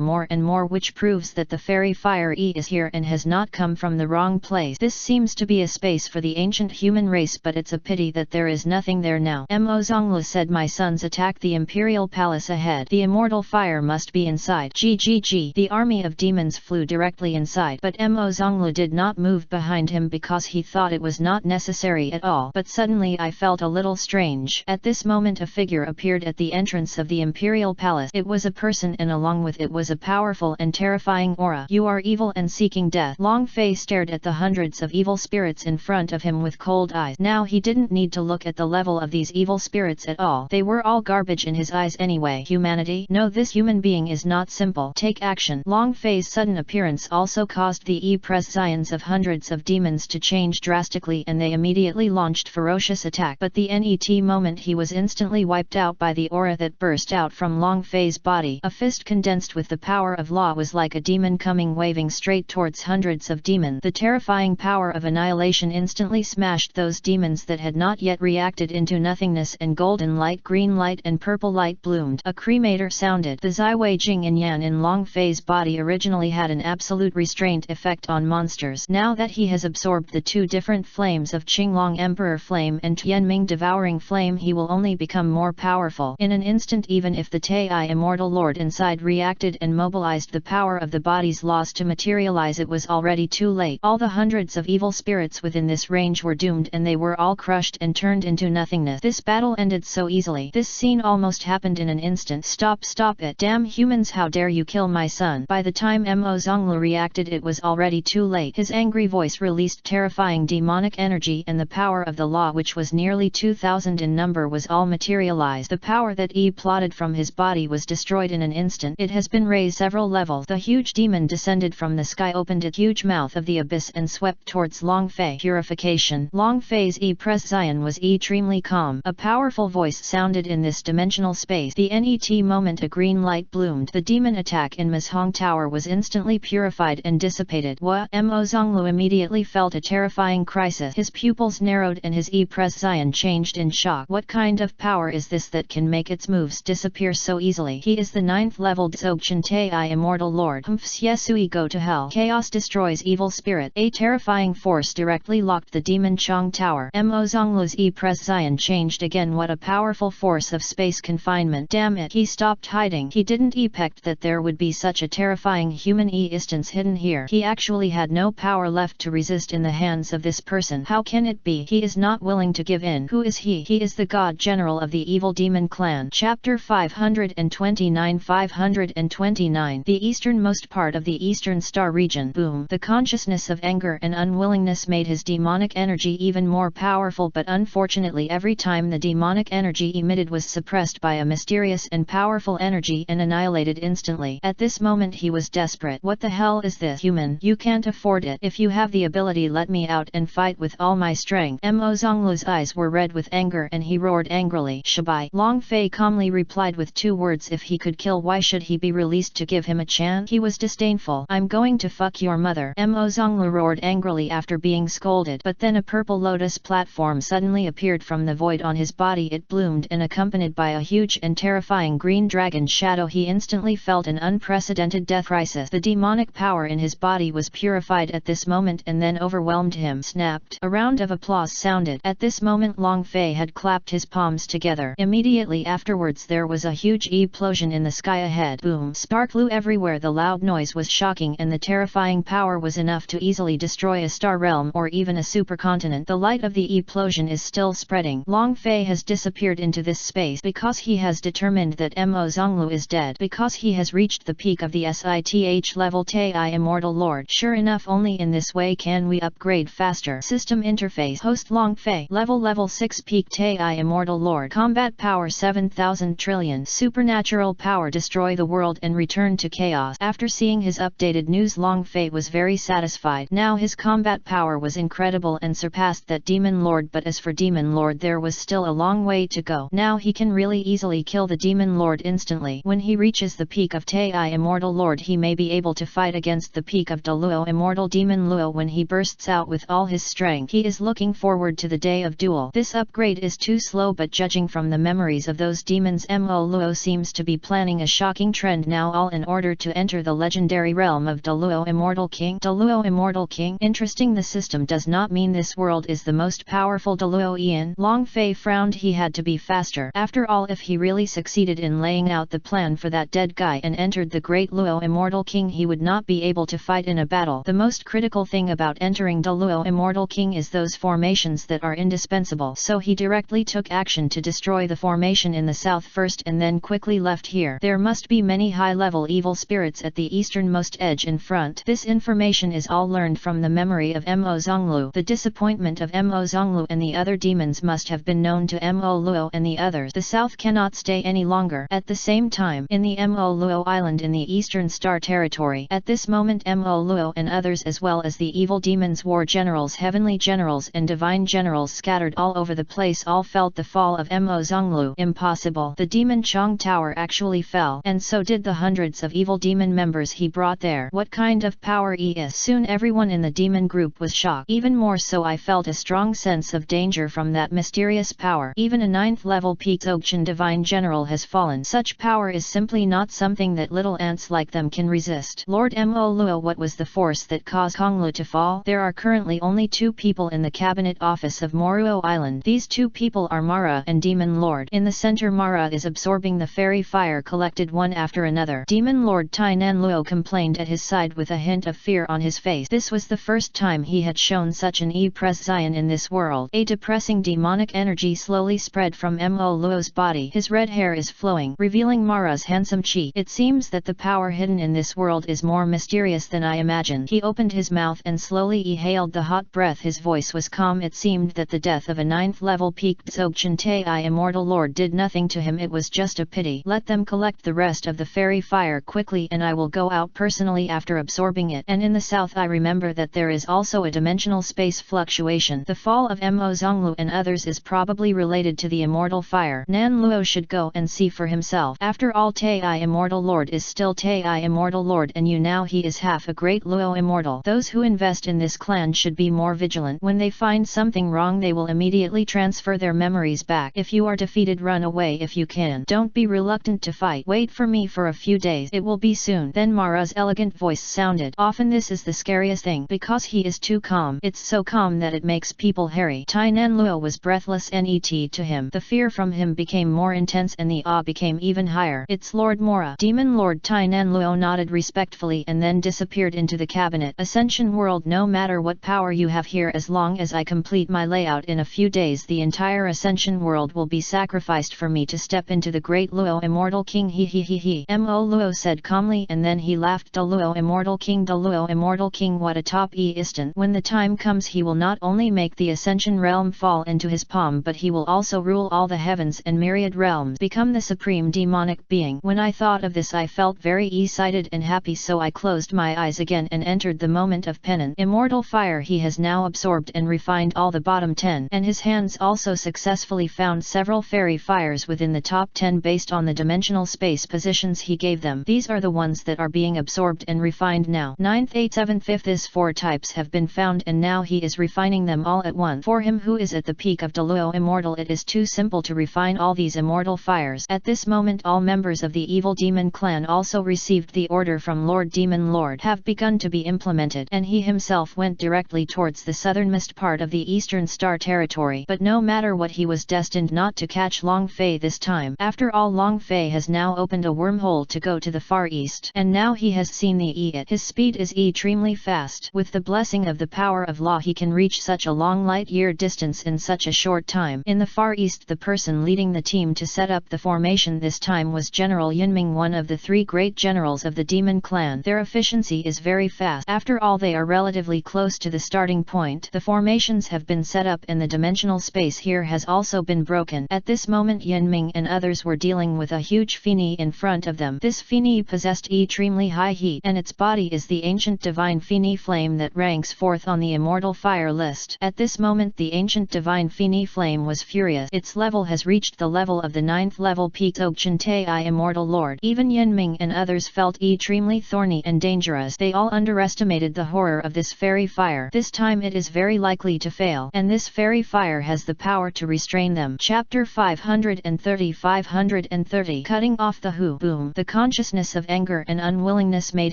more and more, which proves that the fairy fire is here and has not come from the wrong place. This seems to be a space for the ancient human race, but it's a pity that there is nothing there now. Mo Zonglu said, my sons, attack the Imperial Palace ahead. The immortal fire must must be inside. GGG. The army of demons flew directly inside, but Mo Zonglu did not move behind him because he thought it was not necessary at all. But suddenly I felt a little strange. At this moment a figure appeared at the entrance of the Imperial Palace. It was a person, and along with it was a powerful and terrifying aura. You are evil and seeking death. Long Fei stared at the hundreds of evil spirits in front of him with cold eyes. Now he didn't need to look at the level of these evil spirits at all. They were all garbage in his eyes anyway. Humanity? No, this human being is not simple. Take action. Long Fei's sudden appearance also caused the presence of hundreds of demons to change drastically, and they immediately launched ferocious attack. But the net moment he was instantly wiped out by the aura that burst out from Long Fei's body. A fist condensed with the power of law was like a demon coming waving straight towards hundreds of demons. The terrifying power of annihilation instantly smashed those demons that had not yet reacted into nothingness, and golden light, green light and purple light bloomed. A cremator sounded. The Ziwei Jing and Yan in Long Fei's body originally had an absolute restraint effect on monsters. Now that he has absorbed the two different flames of Qinglong Emperor Flame and Tianming Devouring Flame, he will only become more powerful. In an instant, even if the Tai Immortal Lord inside reacted and mobilized the power of the body's laws to materialize, it was already too late. All the hundreds of evil spirits within this range were doomed, and they were all crushed and turned into nothingness. This battle ended so easily. This scene almost happened in an instant. Stop it. Damn humans, how dare you kill my son. By the time Mo Zonglu reacted, it was already too late. His angry voice released terrifying demonic energy, and the power of the law, which was nearly 2,000 in number, was all materialized. The power that plotted from his body was destroyed in an instant. It has been raised several levels. The huge demon descended from the sky, opened its huge mouth of the abyss and swept towards Long Fei. Purification. Long Fei's presence was extremely calm. A powerful voice sounded in this dimensional space. The net moment a green light bloomed. The demon attack in Mishong Tower was instantly purified and dissipated. Mo Zonglu immediately felt a terrifying crisis. His pupils narrowed and his presence changed in shock. What kind of power is this that can make its moves disappear so easily? He is the 9th level Dzogchen Tai Immortal Lord. Humphs Yesui, go to hell. Chaos destroys evil spirit. A terrifying force directly locked the Demon Chong Tower. Mo Zonglu's presence changed again. What a powerful force of space confinement. Damn it. He stopped hiding. He didn't expect that there would be such a terrifying human instance hidden here. He actually had no power left to resist in the hands of this person. How can it be? He is not willing to give in. Who is he? He is the god general of the evil demon clan. Chapter 529. 529. The easternmost part of the Eastern Star region. Boom. The consciousness of anger and unwillingness made his demonic energy even more powerful, but unfortunately every time the demonic energy emitted was suppressed by a mysterious and powerful energy and annihilated instantly. At this moment he was desperate. What the hell is this? Human, you can't afford it. If you have the ability, let me out and fight with all my strength. Mo Zonglu's eyes were red with anger and he roared angrily. Shabai. Long Fei calmly replied with 2 words. If he could kill, why should he be released to give him a chance? He was disdainful. I'm going to fuck your mother. Mo Zonglu roared angrily after being scolded. But then a purple lotus platform suddenly appeared from the void on his body. It bloomed, and accompanied by a huge and terrifying green dragon shadow, he instantly felt an unprecedented death crisis. The demonic power in his body was purified at this moment and then overwhelmed him. Snapped. A round of applause sounded. At this moment Long Fei had clapped his palms together. Immediately afterwards there was a huge explosion in the sky ahead. Boom. Spark flew everywhere. The loud noise was shocking, and the terrifying power was enough to easily destroy a star realm or even a supercontinent. The light of the explosion is still spreading. Long Fei has disappeared into this space because he has determined that Mo Zonglu is dead, because he has reached the peak of the SITH level Tai Immortal Lord. Sure enough, only in this way can we upgrade faster. System interface. Host Long Fei. Level 6 peak Tai Immortal Lord. Combat power 7,000 trillion. Supernatural power. Destroy the world and return to chaos. After seeing his updated news, Long Fei was very satisfied. Now his combat power was incredible and surpassed that Demon Lord, but as for Demon Lord, there was still a long way to go. Now he can really easily kill the Demon Lord instantly. When he reaches the peak of Tai Immortal Lord, he may be able to fight against the peak of Douluo Immortal Demon Luo when he bursts out with all his strength. He is looking forward to the day of duel. This upgrade is too slow, but judging from the memories of those demons, Mo Luo seems to be planning a shocking trend now, all in order to enter the legendary realm of Douluo Immortal King. Douluo Immortal King. Interesting. The system does not mean this world is the most powerful. Douluo Ian. Long Fei frowned. He had to be faster. After all, if he really succeeded in laying out the plan for for that dead guy and entered the Great Luo Immortal King. He would not be able to fight in a battle. The most critical thing about entering Douluo Immortal King is those formations that are indispensable. So he directly took action to destroy the formation in the south first and then quickly left here. There must be many high-level evil spirits at the easternmost edge in front. This information is all learned from the memory of Mo Zonglu. The disappointment of Mo Zonglu and the other demons must have been known to Mo Luo and the others. The south cannot stay any longer. At the same time, in the Mo Luo Island in the Eastern Star Territory, at this moment Mo Luo and others as well as the evil demons, war generals, heavenly generals and divine generals scattered all over the place all felt the fall of Mo Zonglu. Impossible. The demon Chong Tower actually fell, and so did the hundreds of evil demon members he brought there. What kind of power he is? Soon everyone in the demon group was shocked. Even more so, I felt a strong sense of danger from that mysterious power. Even a 9th level Peak Dzogchen divine general has fallen. Such power is simply not something that little ants like them can resist. Lord Mo Luo, what was the force that caused Honglu to fall? There are currently only 2 people in the cabinet office of Moruo Island. These 2 people are Mara and Demon Lord. In the center, Mara is absorbing the fairy fire collected one after another. Demon Lord Tainan Luo complained at his side with a hint of fear on his face. This was the first time he had shown such an presence in this world. A depressing demonic energy slowly spread from Mo Luo's body. His red hair is flowing, revealing Mara's handsome cheek. It seems that the power hidden in this world is more mysterious than I imagined. He opened his mouth and slowly exhaled the hot breath. His voice was calm. It seemed that the death of a 9th level Peak Dzogchen Tai Immortal Lord did nothing to him. It was just a pity. Let them collect the rest of the fairy fire quickly and I will go out personally after absorbing it. And in the south I remember that there is also a dimensional space fluctuation. The fall of Mo Zonglu and others is probably related to the immortal fire. Nan Luo should go and see for himself. After all, Tai Immortal Lord is still Tai Immortal Lord, and now he is half a great Luo Immortal. Those who invest in this clan should be more vigilant. When they find something wrong they will immediately transfer their memories back. If you are defeated, run away if you can. Don't be reluctant to fight. Wait for me for a few days. It will be soon. Then Mara's elegant voice sounded. Often this is the scariest thing, because he is too calm. It's so calm that it makes people hairy. Tainan Luo was breathless. Net to him. The fear from him became more intense and the awe became even higher. It's Lord Mora. Demon Lord Tainan Luo nodded respectfully and then disappeared into the cabinet. Ascension World. No matter what power you have here, as long as I complete my layout in a few days, the entire Ascension World will be sacrificed for me to step into the Great Luo Immortal King. Mo Luo said calmly, and then he laughed. Douluo Immortal King. Douluo Immortal King, what a top instant. When the time comes he will not only make the Ascension realm fall into his palm, but he will also rule all the heavens and myriad realms, become the supreme demonic being. When I thought of this I felt very excited and happy, so I closed my eyes again and entered the moment of penance. Immortal fire. He has now absorbed and refined all the bottom 10, and his hands also successfully found several fairy fires within the top 10 based on the dimensional space positions he gave them. These are the ones that are being absorbed and refined now. 9th, 8th, 7th, 5th. These 4 types have been found and now he is refining them all at once. For him who is at the peak of Douluo Immortal, it is too simple to refine all these immortal fires. At this moment all members of the evil demon clan also received the order from Lord Demon Lord have begun to be implemented, and he himself went directly towards the southernmost part of the Eastern Star Territory. But no matter what, he was destined not to catch Long Fei this time. After all, Long Fei has now opened a wormhole to go to the far east, and now he has seen the His speed is extremely fast. With the blessing of the power of law he can reach such a long light-year distance in such a short time. In the far east, the person leading the team to set up the formation this time was General Yunming, one of the 3 great generals of the demon clan. Their efficiency is very fast. After all, they are relatively close to the starting point. The formations have been set up and the dimensional space here has also been broken. At this moment Yunming and others were dealing with a huge Fini in front of them. This Fini possessed extremely high heat, and its body is the ancient divine Fini flame that ranks 4th on the immortal fire list. At this moment the ancient divine Fini flame was furious. Its level has reached the level of the 9th level Peak Dzogchen Tai Immortal Lord. Even Yunming and others felt extremely thorny and dangerous. They all underestimated the horror of this fairy fire. This time it is very likely to fail, and this fairy fire has the power to restrain them. Chapter 530. Cutting off the boom. The consciousness of anger and unwillingness made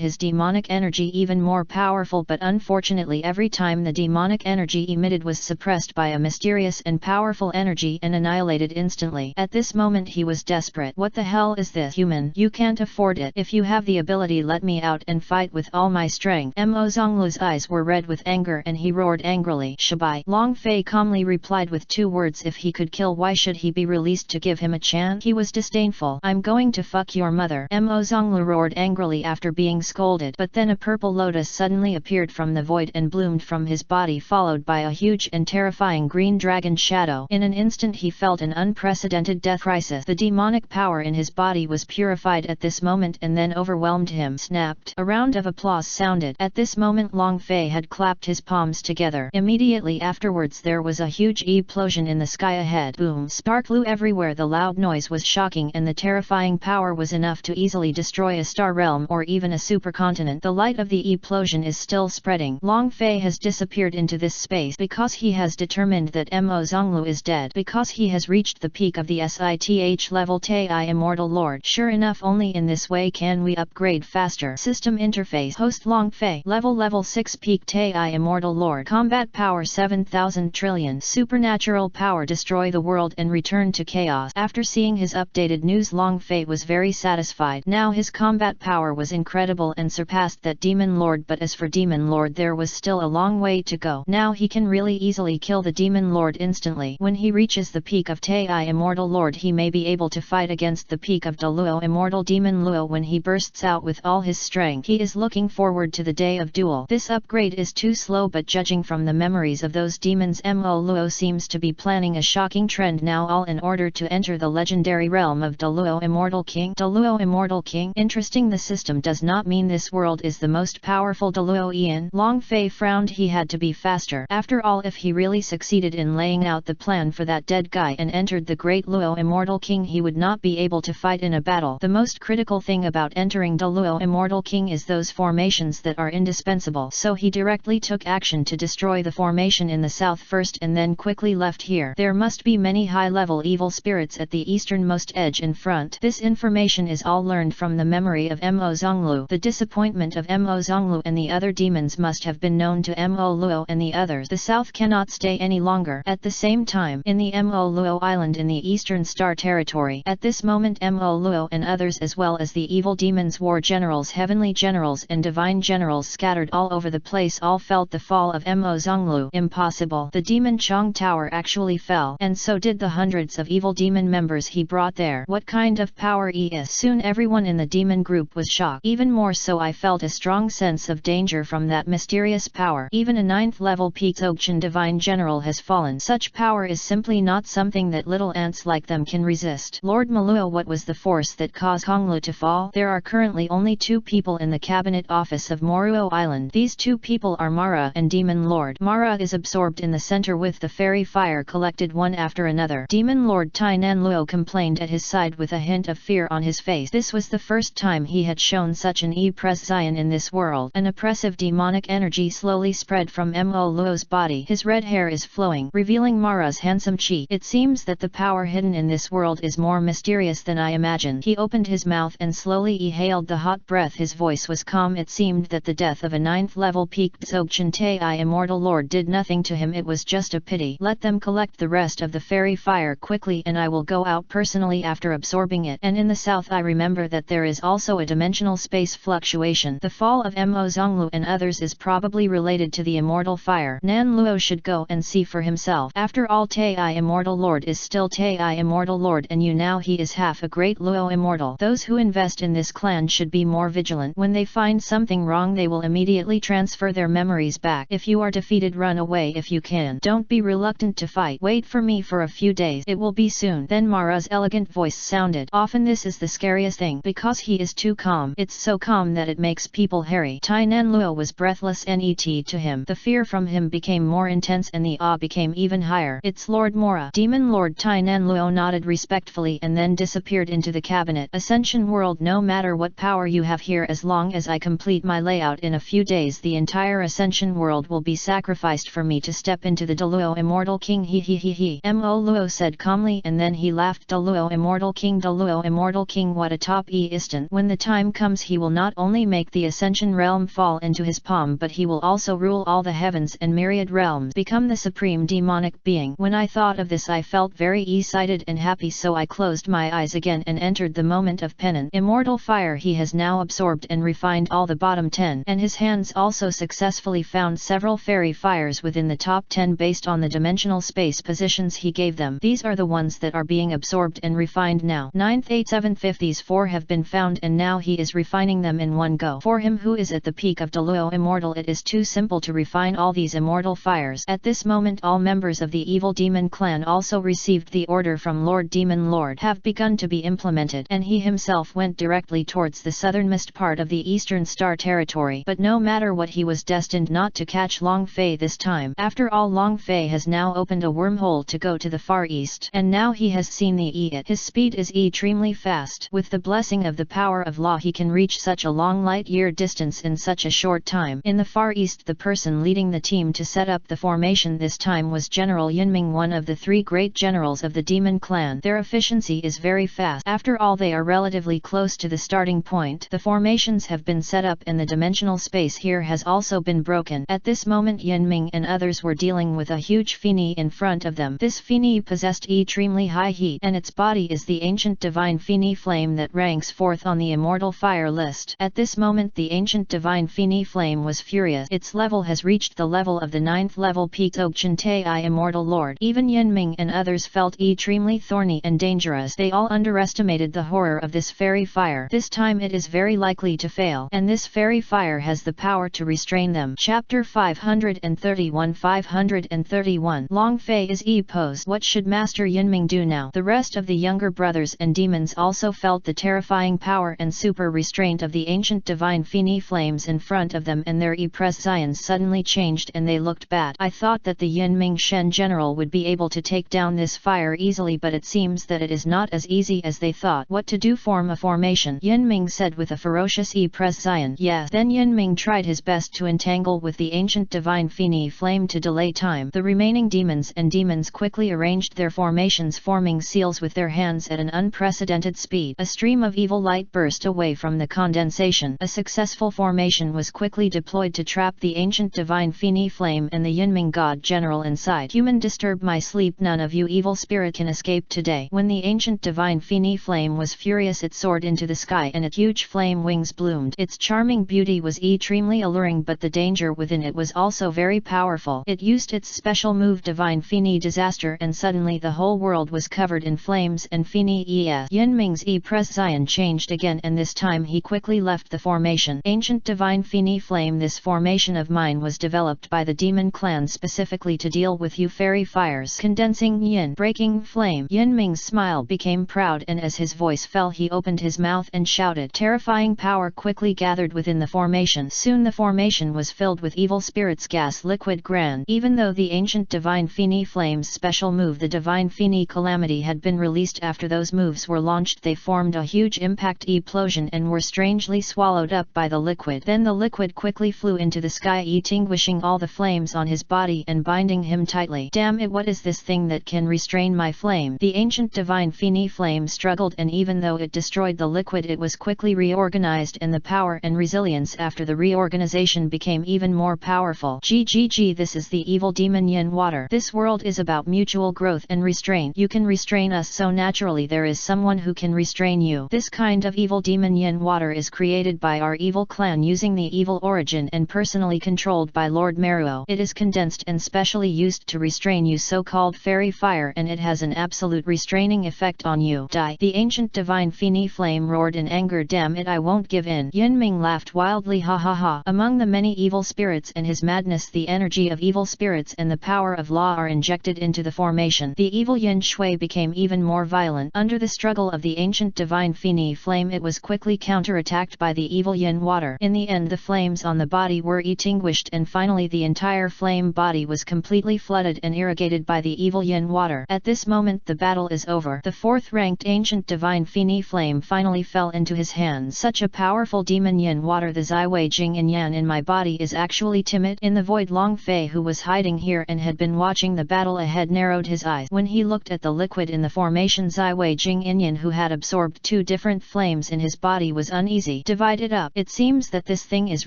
his demonic energy even more powerful, but unfortunately every time the demonic energy emitted was suppressed by a mysterious and powerful energy and annihilated instantly. At this moment he was desperate. What the hell is this? this. Human, you can't afford it. If you have the ability, let me out and fight with all my strength. Mo Zonglu's eyes were red with anger and he roared angrily. Shabai. Long Fei calmly replied with 2 words. If he could kill, why should he be released to give him a chance? He was disdainful. I'm going to fuck your mother. Mo Zonglu roared angrily after being scolded. But then a purple lotus suddenly appeared from the void and bloomed from his body, followed by a huge and terrifying green dragon shadow. In an instant he felt an unprecedented death crisis. The demonic power in his body was purified at this moment and then overwhelmed him. Snapped. A round of applause sounded. At this moment Long Fei had clapped his palms together. Immediately afterwards there was a huge explosion in the sky ahead. Boom! Spark flew everywhere. The loud noise was shocking and the terrifying power was enough to easily destroy a star realm or even a supercontinent. The light of the explosion is still spreading. Long Fei has disappeared into this space because he has determined that Mo Zonglu is dead, because he has reached the peak of the SITH level Tai Immortal Lord. Sure enough, only in this way can we upgrade faster. System interface. Host Long Fei. Level 6 peak Tai Immortal Lord. Combat power 7,000 trillion. Supernatural power. Destroy the world and return to chaos. After seeing his updated news, Long Fei was very satisfied. Now his combat power was incredible and surpassed that Demon Lord, but as for Demon Lord, there was still a long way to go. Now he can really easily kill the Demon Lord instantly. When he reaches the peak of Tai Immortal Lord, he may be able to fight against the peak of Douluo Immortal Demon Luo when he bursts out with all his strength. He is looking forward to the day of duel. This upgrade is too slow, but judging from the memories of those demons, Mo Luo seems to be planning a shocking trend now, all in order to enter the legendary realm of Douluo Immortal King. Douluo Immortal King. Interesting. The system does not mean this world is the most powerful. Douluo Ian. Long Fei frowned. He had to be faster. After all, if he really succeeded in laying out the plan for that dead guy and entered the great Luo Immortal King, he would not be able to fight in a battle. The most critical thing about entering Douluo Immortal King is those formations that are indispensable. So he directly took action to destroy the formation in the south first and then quickly left here. There must be many high-level evil spirits at the easternmost edge in front. This information is all learned from the memory of Mo Zonglu. The disappointment of Mo Zonglu and the other demons must have been known to Mo Luo and the others. The south cannot stay any longer. At the same time, in the Mo Luo Island in the eastern star territory, at this moment Mo Luo and others, as well as the evil demons, war generals, heavenly generals and divine generals scattered all over the place, all felt the fall of Mo Zonglu. Impossible. The demon Chong Tower actually fell, and so did the hundreds of evil demon members he brought there. What kind of power he is? Soon everyone in the demon group was shocked. Even more so, I felt a strong sense of danger from that mysterious power. Even a 9th level peak Dzogchen divine general has fallen. Such power is simply not something that little ants like them can resist. Lord Maluo, what was the force that caused Honglu to fall? There are currently only 2 people in the cabinet office of Moruo Island. These 2 people are Mara and Demon Lord. Mara is absorbed in the center with the fairy fire collected one after another. Demon Lord Tainan Luo complained at his side with a hint of fear on his face. This was the first time he had shown such an presence in this world. An oppressive demonic energy slowly spread from Mo Luo's body. His red hair is flowing, revealing Mara's handsome cheek. It seems that the power hidden in this world is more mysterious than I imagined. He opened his mouth and slowly exhaled the hot breath. His voice was calm. It seemed that the death of a 9th level peak Dzogchen Tai Immortal Lord did nothing to him. It was just a pity. Let them collect the rest of the fairy fire quickly and I will go out personally after absorbing it. And in the south I remember that there is also a dimensional space fluctuation. The fall of Mo Zonglu and others is probably related to the immortal fire. Nan Luo should go and see for himself. After all, Tai Immortal Lord is still Tai Immortal Lord, and now he is half a great Luo Immortal. Those who invest in this clan should be more vigilant. When they find something wrong, they will immediately transfer their memories back. If you are defeated, run away if you can. Don't be reluctant to fight. Wait for me for a few days. It will be soon. Then Mara's elegant voice sounded. Often this is the scariest thing, because he is too calm. It's so calm that it makes people hairy. Tainan Luo was breathless. Net to him. The fear from him became more intense and the awe became even higher. It's Lord Mora. Demon Lord Tainan Luo nodded respectfully and then disappeared into the cabinet. Ascension World. No matter what power you have here, as long as I complete my layout in a few days, the entire Ascension World will be sacrificed for me to step into the Douluo Immortal King. He. Mo Luo said calmly, and then he laughed. Douluo Immortal King. Douluo Immortal King. What a top instant. When the time comes, he will not only make the Ascension realm fall into his palm, but he will also rule all the heavens and myriad realms, become the supreme demonic being. When I thought of this, I felt very excited and happy, so I closed my eyes again and entered entered the moment of penance. Immortal fire he has now absorbed and refined all the bottom 10, and his hands also successfully found several fairy fires within the top 10 based on the dimensional space positions he gave them. These are the ones that are being absorbed and refined now. 9th 8 7 5 These 4 have been found and now he is refining them in one go. For him who is at the peak of Douluo immortal, it is too simple to refine all these immortal fires. At this moment all members of the evil demon clan also received the order from Lord Demon Lord have begun to be implemented, and he himself went directly towards the southernmost part of the Eastern Star territory. But no matter what, he was destined not to catch Long Fei this time. After all, Long Fei has now opened a wormhole to go to the far east, and now he has seen the his speed is extremely fast. With the blessing of the power of law he can reach such a long light year distance in such a short time. In the far east, the person leading the team to set up the formation this time was General Yunming, one of the 3 great generals of the demon clan. Their efficiency is very fast. After all, they are relatively close to the starting point. The formations have been set up and the dimensional space here has also been broken. At this moment Yunming and others were dealing with a huge Fini in front of them. This Fini possessed extremely high heat, and its body is the ancient divine Fini flame that ranks 4th on the immortal fire list. At this moment the ancient divine Fini flame was furious. Its level has reached the level of the 9th level peak Ogchentai immortal lord. Even Yunming and others felt extremely thorny and dangerous. They all underestimated the horror of this fairy fire. This time it is very likely to fail, and this fairy fire has the power to restrain them. Chapter 531 531 Long Fei is posed. What should Master Yunming do now? The rest of the younger brothers and demons also felt the terrifying power and super restraint of the ancient divine Fini flames in front of them, and their prescience suddenly changed and they looked bad. I thought that the Yunming Shen general would be able to take down this fire easily, but it seems that it is not as easy as they thought. What to do? Form a formation, Yunming said with a ferocious prescience. Yes. Then Yunming tried his best to entangle with the ancient divine Fini flame to delay time. The remaining demons quickly arranged their formations, forming seals with their hands at an unprecedented speed. A stream of evil light burst away from the condensation. A successful formation was quickly deployed to trap the ancient divine Fini flame and the Yunming god general inside. Human, disturb my sleep. None of you evil spirit can escape today. When the ancient divine Fini flame was furious, it soared into the sky and its huge flame wings bloomed. Its charming beauty was extremely alluring, but the danger within it was also very powerful. It used its special move Divine Fini Disaster, and suddenly the whole world was covered in flames and Fini Yunming's prescience changed again, and this time he quickly left the formation. Ancient divine Fini flame. This formation of mine was developed by the demon clan specifically to deal with you fairy fires. Condensing yin, breaking flame. Yunming's smile became proud, and as his voice fell he opened his mouth and shouted. Terrifying power quickly gathered within the formation. Soon the formation was filled with evil spirits gas liquid grand. Even though the ancient divine Fini flame's special move, the divine Fini calamity, had been released after those moves were launched, they formed a huge impact explosion and were strangely swallowed up by the liquid. Then the liquid quickly flew into the sky, extinguishing all the flames on his body and binding him tightly. Damn it, what is this thing that can restrain my flame? The ancient divine Fini flame struggled, and even though it destroyed the liquid, it was quickly reorganized, and the power and resilience after the reorganization became even more powerful. GGG, this is the evil demon yin water. This world is about mutual growth and restraint. You can restrain us so naturally, there is someone who can restrain you. This kind of evil demon yin water is created by our evil clan using the evil origin and personally controlled by Lord Meruo. It is condensed and specially used to restrain you so-called fairy fire, and it has an absolute restraining effect on you. Die. The ancient divine Fini flame roared in anger. Damn it, I won't give in. Yunming laughed wildly. Ha ha ha. Among the many evil spirits and his madness, the energy of evil spirits and the power of law are injected into the formation. The evil yin shui became even more violent. Under the struggle of the ancient divine Fini flame, it was quickly counterattacked by the evil yin water. In the end, the flames on the body were extinguished, and finally the entire flame body was completely flooded and irrigated by the evil yin water. At this moment the battle is over. The 4th ranked ancient divine Fini flame finally fell into his hands. Such a powerful demon yin water, the Ziwei Jing and Yan in my body is actually timid. In the void, Long Fei, who was hiding here and had been watching the battle ahead, narrowed his eyes. When he looked at the liquid in the formation, Ziwei Jing Inyan, who had absorbed 2 different flames in his body, was uneasy. Divide it up. It seems that this thing is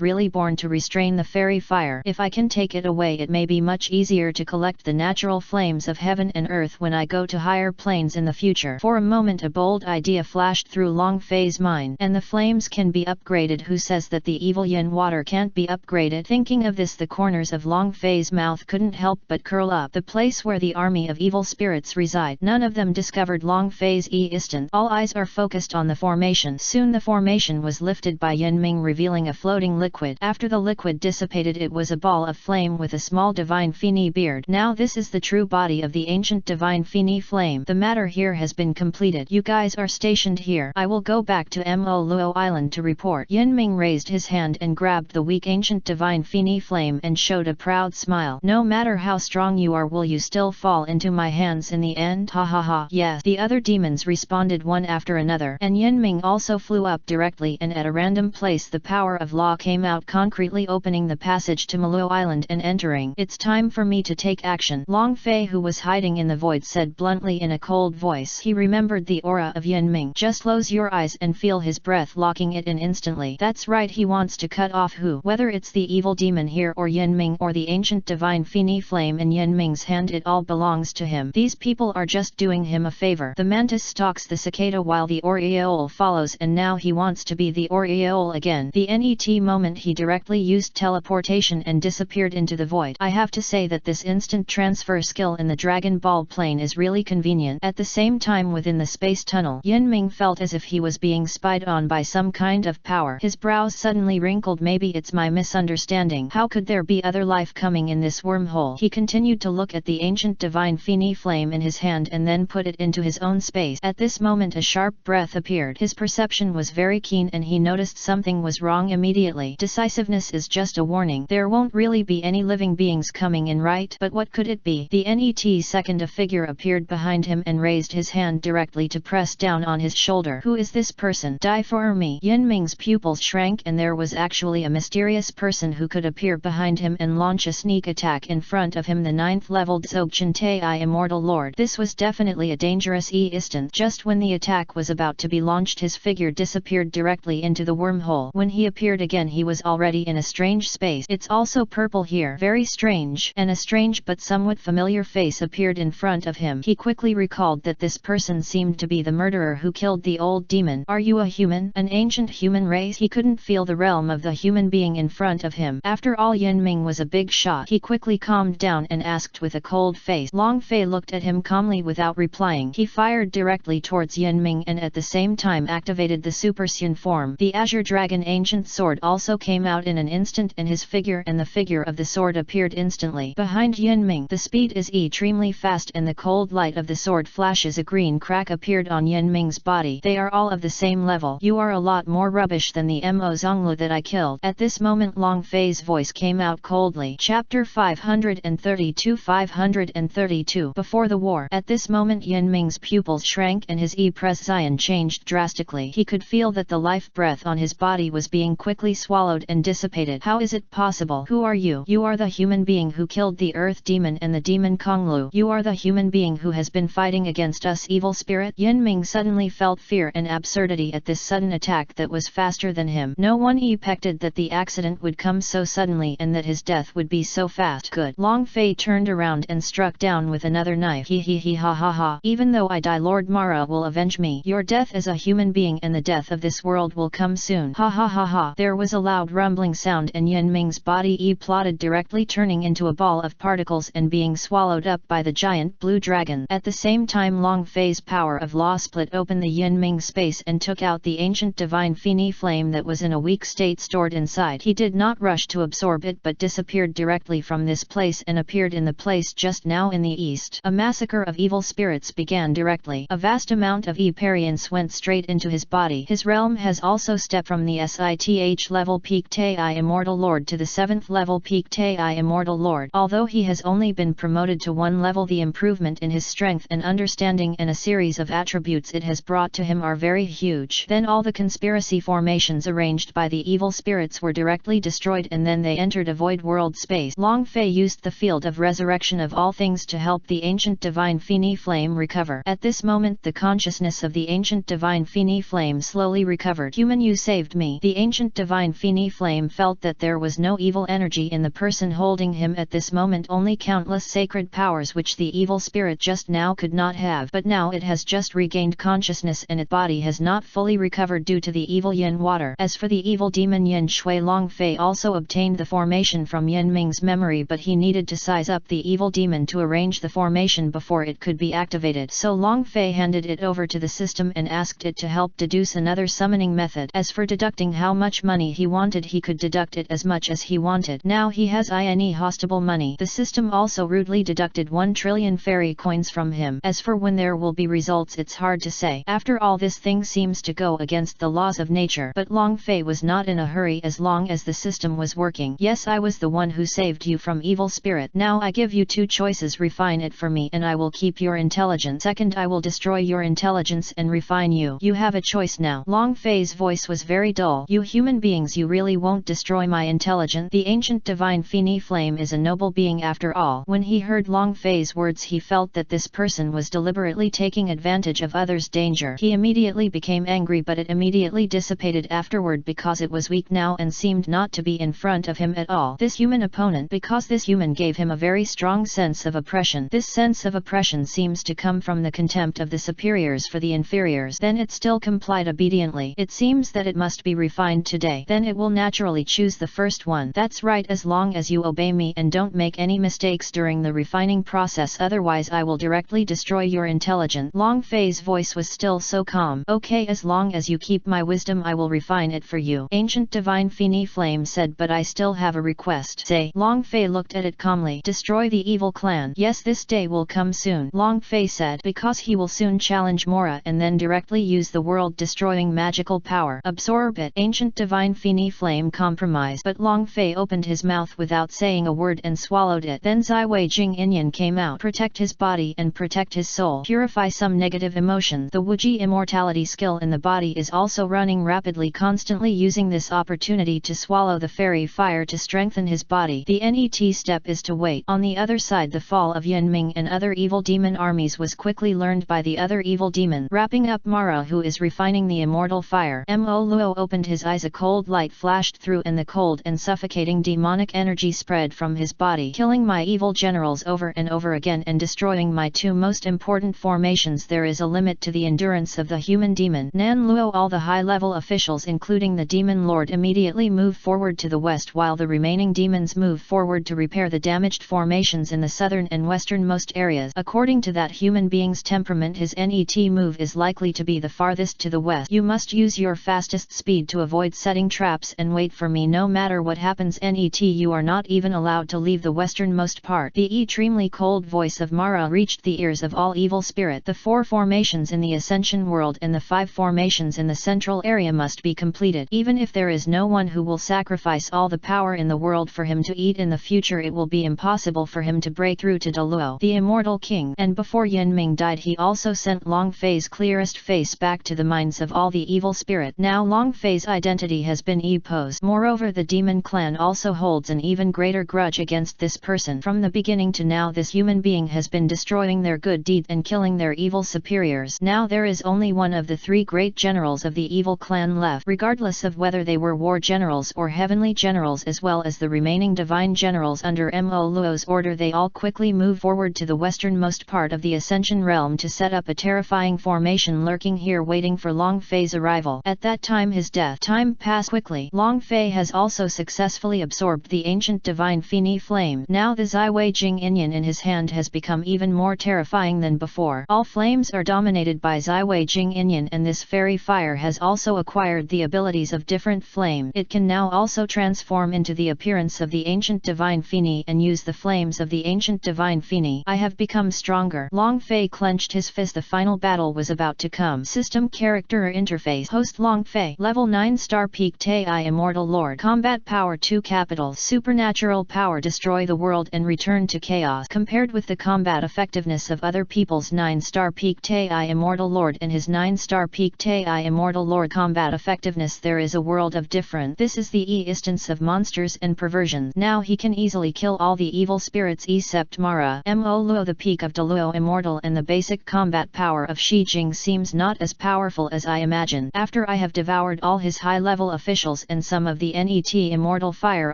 really born to restrain the fairy fire. If I can take it away, it may be much easier to collect the natural flames of heaven and earth when I go to higher planes in the future. For a moment a bold bold idea flashed through Long Fei's mind. And the flames can be upgraded. Who says that the evil yin water can't be upgraded? Thinking of this, the corners of Long Fei's mouth couldn't help but curl up. The place where the army of evil spirits reside. None of them discovered Long Fei's instant. All eyes are focused on the formation. Soon the formation was lifted by Yinming, revealing a floating liquid. After the liquid dissipated, it was a ball of flame with a small divine Fini beard. Now this is the true body of the ancient divine Fini flame. The matter here has been completed. You guys are stationed here. I will go back to Mo Luo Island to report. Yinming raised his hand and grabbed the weak ancient divine Fini flame and showed a proud smile. No matter how strong you are, will you still fall into my hands in the end? Ha ha ha. Yes. The other demons responded one after another, and Yinming also flew up directly, and at a random place the power of law came out concretely, opening the passage to Maluo Island and entering. It's time for me to take action. Long Fei, who was hiding in the void, said bluntly in a cold voice. He remembered the aura of Yinming. Just close your eyes and feel his breath locking it in instantly. That's right, he wants to cut off who? Whether it's the evil demon here or Yinming or the ancient divine Fini flame in Yinming's hand, it all belongs to him. These people are just doing him a favor. The mantis stalks the cicada while the oriole follows, and now he wants to be the oriole again. The net moment he directly used teleportation and disappeared into the void. I have to say that this instant transfer skill in the Dragon Ball plane is really convenient. At the same time, within the space tunnel, Yinming felt as if he was being spied on by some kind of power. His brows suddenly wrinkled. Maybe it's my misunderstanding. How could there be other life coming in this wormhole? He continued to look at the ancient divine Fini flame in his hand and then put it into his own space. At this moment a sharp breath appeared. His perception was very keen and he noticed something was wrong immediately. Decisiveness is just a warning. There won't really be any living beings coming in, right? But what could it be? The net second, a figure appeared behind him and raised his hand directly to press down on his shoulder. Who is this person? Die for me. Yinming's pupils shrank, and there was actually a mysterious person who could appear behind him and launch a sneak attack in front of him, the 9th level Dzogchen Tai Immortal Lord. This was definitely a dangerous instant. Just when the attack was about to be launched, his figure disappeared directly into the wormhole. When he appeared again, he was already in a strange space. It's also purple here. Very strange. And a strange but somewhat familiar face appeared in front of him. He quickly recalled that this person seemed to be the murderer who killed the old demon. Are you a human? An ancient human race? He couldn't feel the realm of the human being in front of him. After all, Yinming was a big shot. He quickly calmed down and asked with a cold face. Long Fei looked at him calmly without replying. He fired directly towards Yinming and at the same time activated the Super Saiyan form. The Azure Dragon ancient sword also came out in an instant, and his figure and the figure of the sword appeared instantly behind Yinming. The speed is extremely fast, and the cold light of the sword flashes. A green crack appeared on Yinming's body. They are all of the same level. You are a lot more rubbish than the Mo Zonglu that I killed. At this moment Long Fei's voice came out coldly. Chapter 532 532 Before the war. At this moment Yinming's pupils shrank and his prescience changed drastically. He could feel that the life breath on his body was being quickly swallowed and dissipated. How is it possible? Who are you? You are the human being who killed the earth demon and the demon Konglu. You are the human being who has been fighting against us, evil spirit. Yinming suddenly felt fear and absurdity at this sudden attack that was faster than him. No one expected that the accident would come so suddenly and that his death would be so fast. Good. Long Fei turned around and struck down with another knife. He ha ha ha. Even though I die, Lord Mara will avenge me. Your death as a human being and the death of this world will come soon. Ha ha ha ha. There was a loud rumbling sound and Yinming's body plotted directly, turning into a ball of particles and being swallowed up by the giant blue dragon. At the same time Long Fei's power of law split open the Yinming space and took out the ancient divine Fini flame that was in a weak state stored inside. He did not rush to absorb it but disappeared directly from this place and appeared in the place just now in the east. A massacre of evil spirits began directly. A vast amount of Perience went straight into his body. His realm has also stepped from the SITH level peak Tai Immortal Lord to the 7th level peak Tai Immortal Lord. Although he has only been promoted to 1 level, the improvement in his strength and understanding and a series of attributes it has brought to him are very huge. Then all the conspiracy formations arranged by the evil spirits were directly destroyed, and then they entered a void world space. Long Fei used the field of resurrection of all things to help the ancient divine Fini flame recover. At this moment the consciousness of the ancient divine Fini flame slowly recovered. Human, you saved me. The ancient divine Fini flame felt that there was no evil energy in the person holding him at this moment, only countless sacred powers which the evil spirit just now could not have. But now it has just regained regained consciousness and its body has not fully recovered due to the evil yin water. As for the evil demon Yin Shui, Long Fei also obtained the formation from Yin Ming's memory, but he needed to size up the evil demon to arrange the formation before it could be activated. So Long Fei handed it over to the system and asked it to help deduce another summoning method. As for deducting how much money he wanted, he could deduct it as much as he wanted. Now he has INE hostable money. The system also rudely deducted 1 trillion fairy coins from him. As for when there will be results, it's hard to say. After all, this thing seems to go against the laws of nature. But Long Fei was not in a hurry as long as the system was working. Yes, I was the one who saved you from evil spirit. Now I give you 2 choices: refine it for me and I will keep your intelligence. Second, I will destroy your intelligence and refine you. You have a choice now. Long Fei's voice was very dull. You human beings, you really won't destroy my intelligence? The ancient divine Fini Flame is a noble being after all. When he heard Long Fei's words, he felt that this person was deliberately taking advantage of others' danger. He immediately became angry, but it immediately dissipated afterward because it was weak now and seemed not to be in front of him at all. This human opponent, because this human gave him a very strong sense of oppression. This sense of oppression seems to come from the contempt of the superiors for the inferiors. Then it still complied obediently. It seems that it must be refined today. Then it will naturally choose the first one. That's right, as long as you obey me and don't make any mistakes during the refining process, otherwise I will directly destroy your intelligence. Long Fei's voice was still so calm. Okay, as long as you keep my wisdom, I will refine it for you. Ancient divine Fini Flame said, but I still have a request. Say. Long Fei looked at it calmly. Destroy the evil clan. Yes, this day will come soon, Long Fei said, because he will soon challenge Mora and then directly use the world-destroying magical power. Absorb it. Ancient divine Fini Flame compromised, but Long Fei opened his mouth without saying a word and swallowed it. Then Zai Wei Jing Inyan came out. Protect his body and protect his soul. Purify some negative emotion. The Wuji immortality skill in the body is also running rapidly, constantly using this opportunity to swallow the fairy fire to strengthen his body. The NET step is to wait. On the other side, the fall of Yunming and other evil demon armies was quickly learned by the other evil demon. Wrapping up Mara, who is refining the immortal fire. Mo Luo opened his eyes. A cold light flashed through and the cold and suffocating demonic energy spread from his body, killing my evil generals over and over again and destroying my 2 most important formations. There is a limit to the endurance of the human demon. Nan Luo. All the high-level officials, including the demon lord, immediately move forward to the west, while the remaining demons move forward to repair the damaged formations in the southern and westernmost areas. According to that human being's temperament, his NET move is likely to be the farthest to the west. You must use your fastest speed to avoid setting traps and wait for me no matter what happens. NET, you are not even allowed to leave the westernmost part. The extremely cold voice of Mara reached the ears of all evil spirit. The 4 formations in the Ascension world and the 5 formations in the central area must be completed. Even if there is no one who will sacrifice all the power in the world for him to eat in the future, it will be impossible for him to break through to Douluo, the immortal king. And before Yunming died, he also sent Long Fei's clearest face back to the minds of all the evil spirit. Now Long Fei's identity has been exposed. Moreover, the demon clan also holds an even greater grudge against this person. From the beginning to now, this human being has been destroying their good deeds and killing their evil superiors. Now there is only one of the 3 great generals of the evil clan left, regardless of whether they were war generals or heavenly generals, as well as the remaining divine generals under Mo Luo's order. They all quickly move forward to the westernmost part of the Ascension realm to set up a terrifying formation lurking here, waiting for Long Fei's arrival. At that time, his death time passed quickly. Long Fei has also successfully absorbed the ancient divine Fini Flame. Now the Zai Wei Jing Inyan in his hand has become even more terrifying than before. All flames are dominated by Zai Wei Jing Inyan, and this fairy fire has also acquired the abilities of different flame. It can now also transform into the appearance of the ancient divine Fini and use the flames of the ancient divine Fini. I have become stronger. Long Fei clenched his fist. The final battle was about to come. System character interface. Host Long Fei. Level 9 star peak Tai Immortal Lord. Combat power 2 capitals. Supernatural power. Destroy the world and return to chaos. Compared with the combat effectiveness of other people's 9 star peak Tai Immortal Lord and his 9 star peak Tai Immortal Lord combat effectiveness, there is a world of difference. This is the instance of monsters and perversions. Now he can easily kill all the evil spirits except Mara. Mo Luo. The peak of Douluo Immortal and the basic combat power of Shi Jing seems not as powerful as I imagined. After I have devoured all his high-level officials and some of the NET Immortal Fire,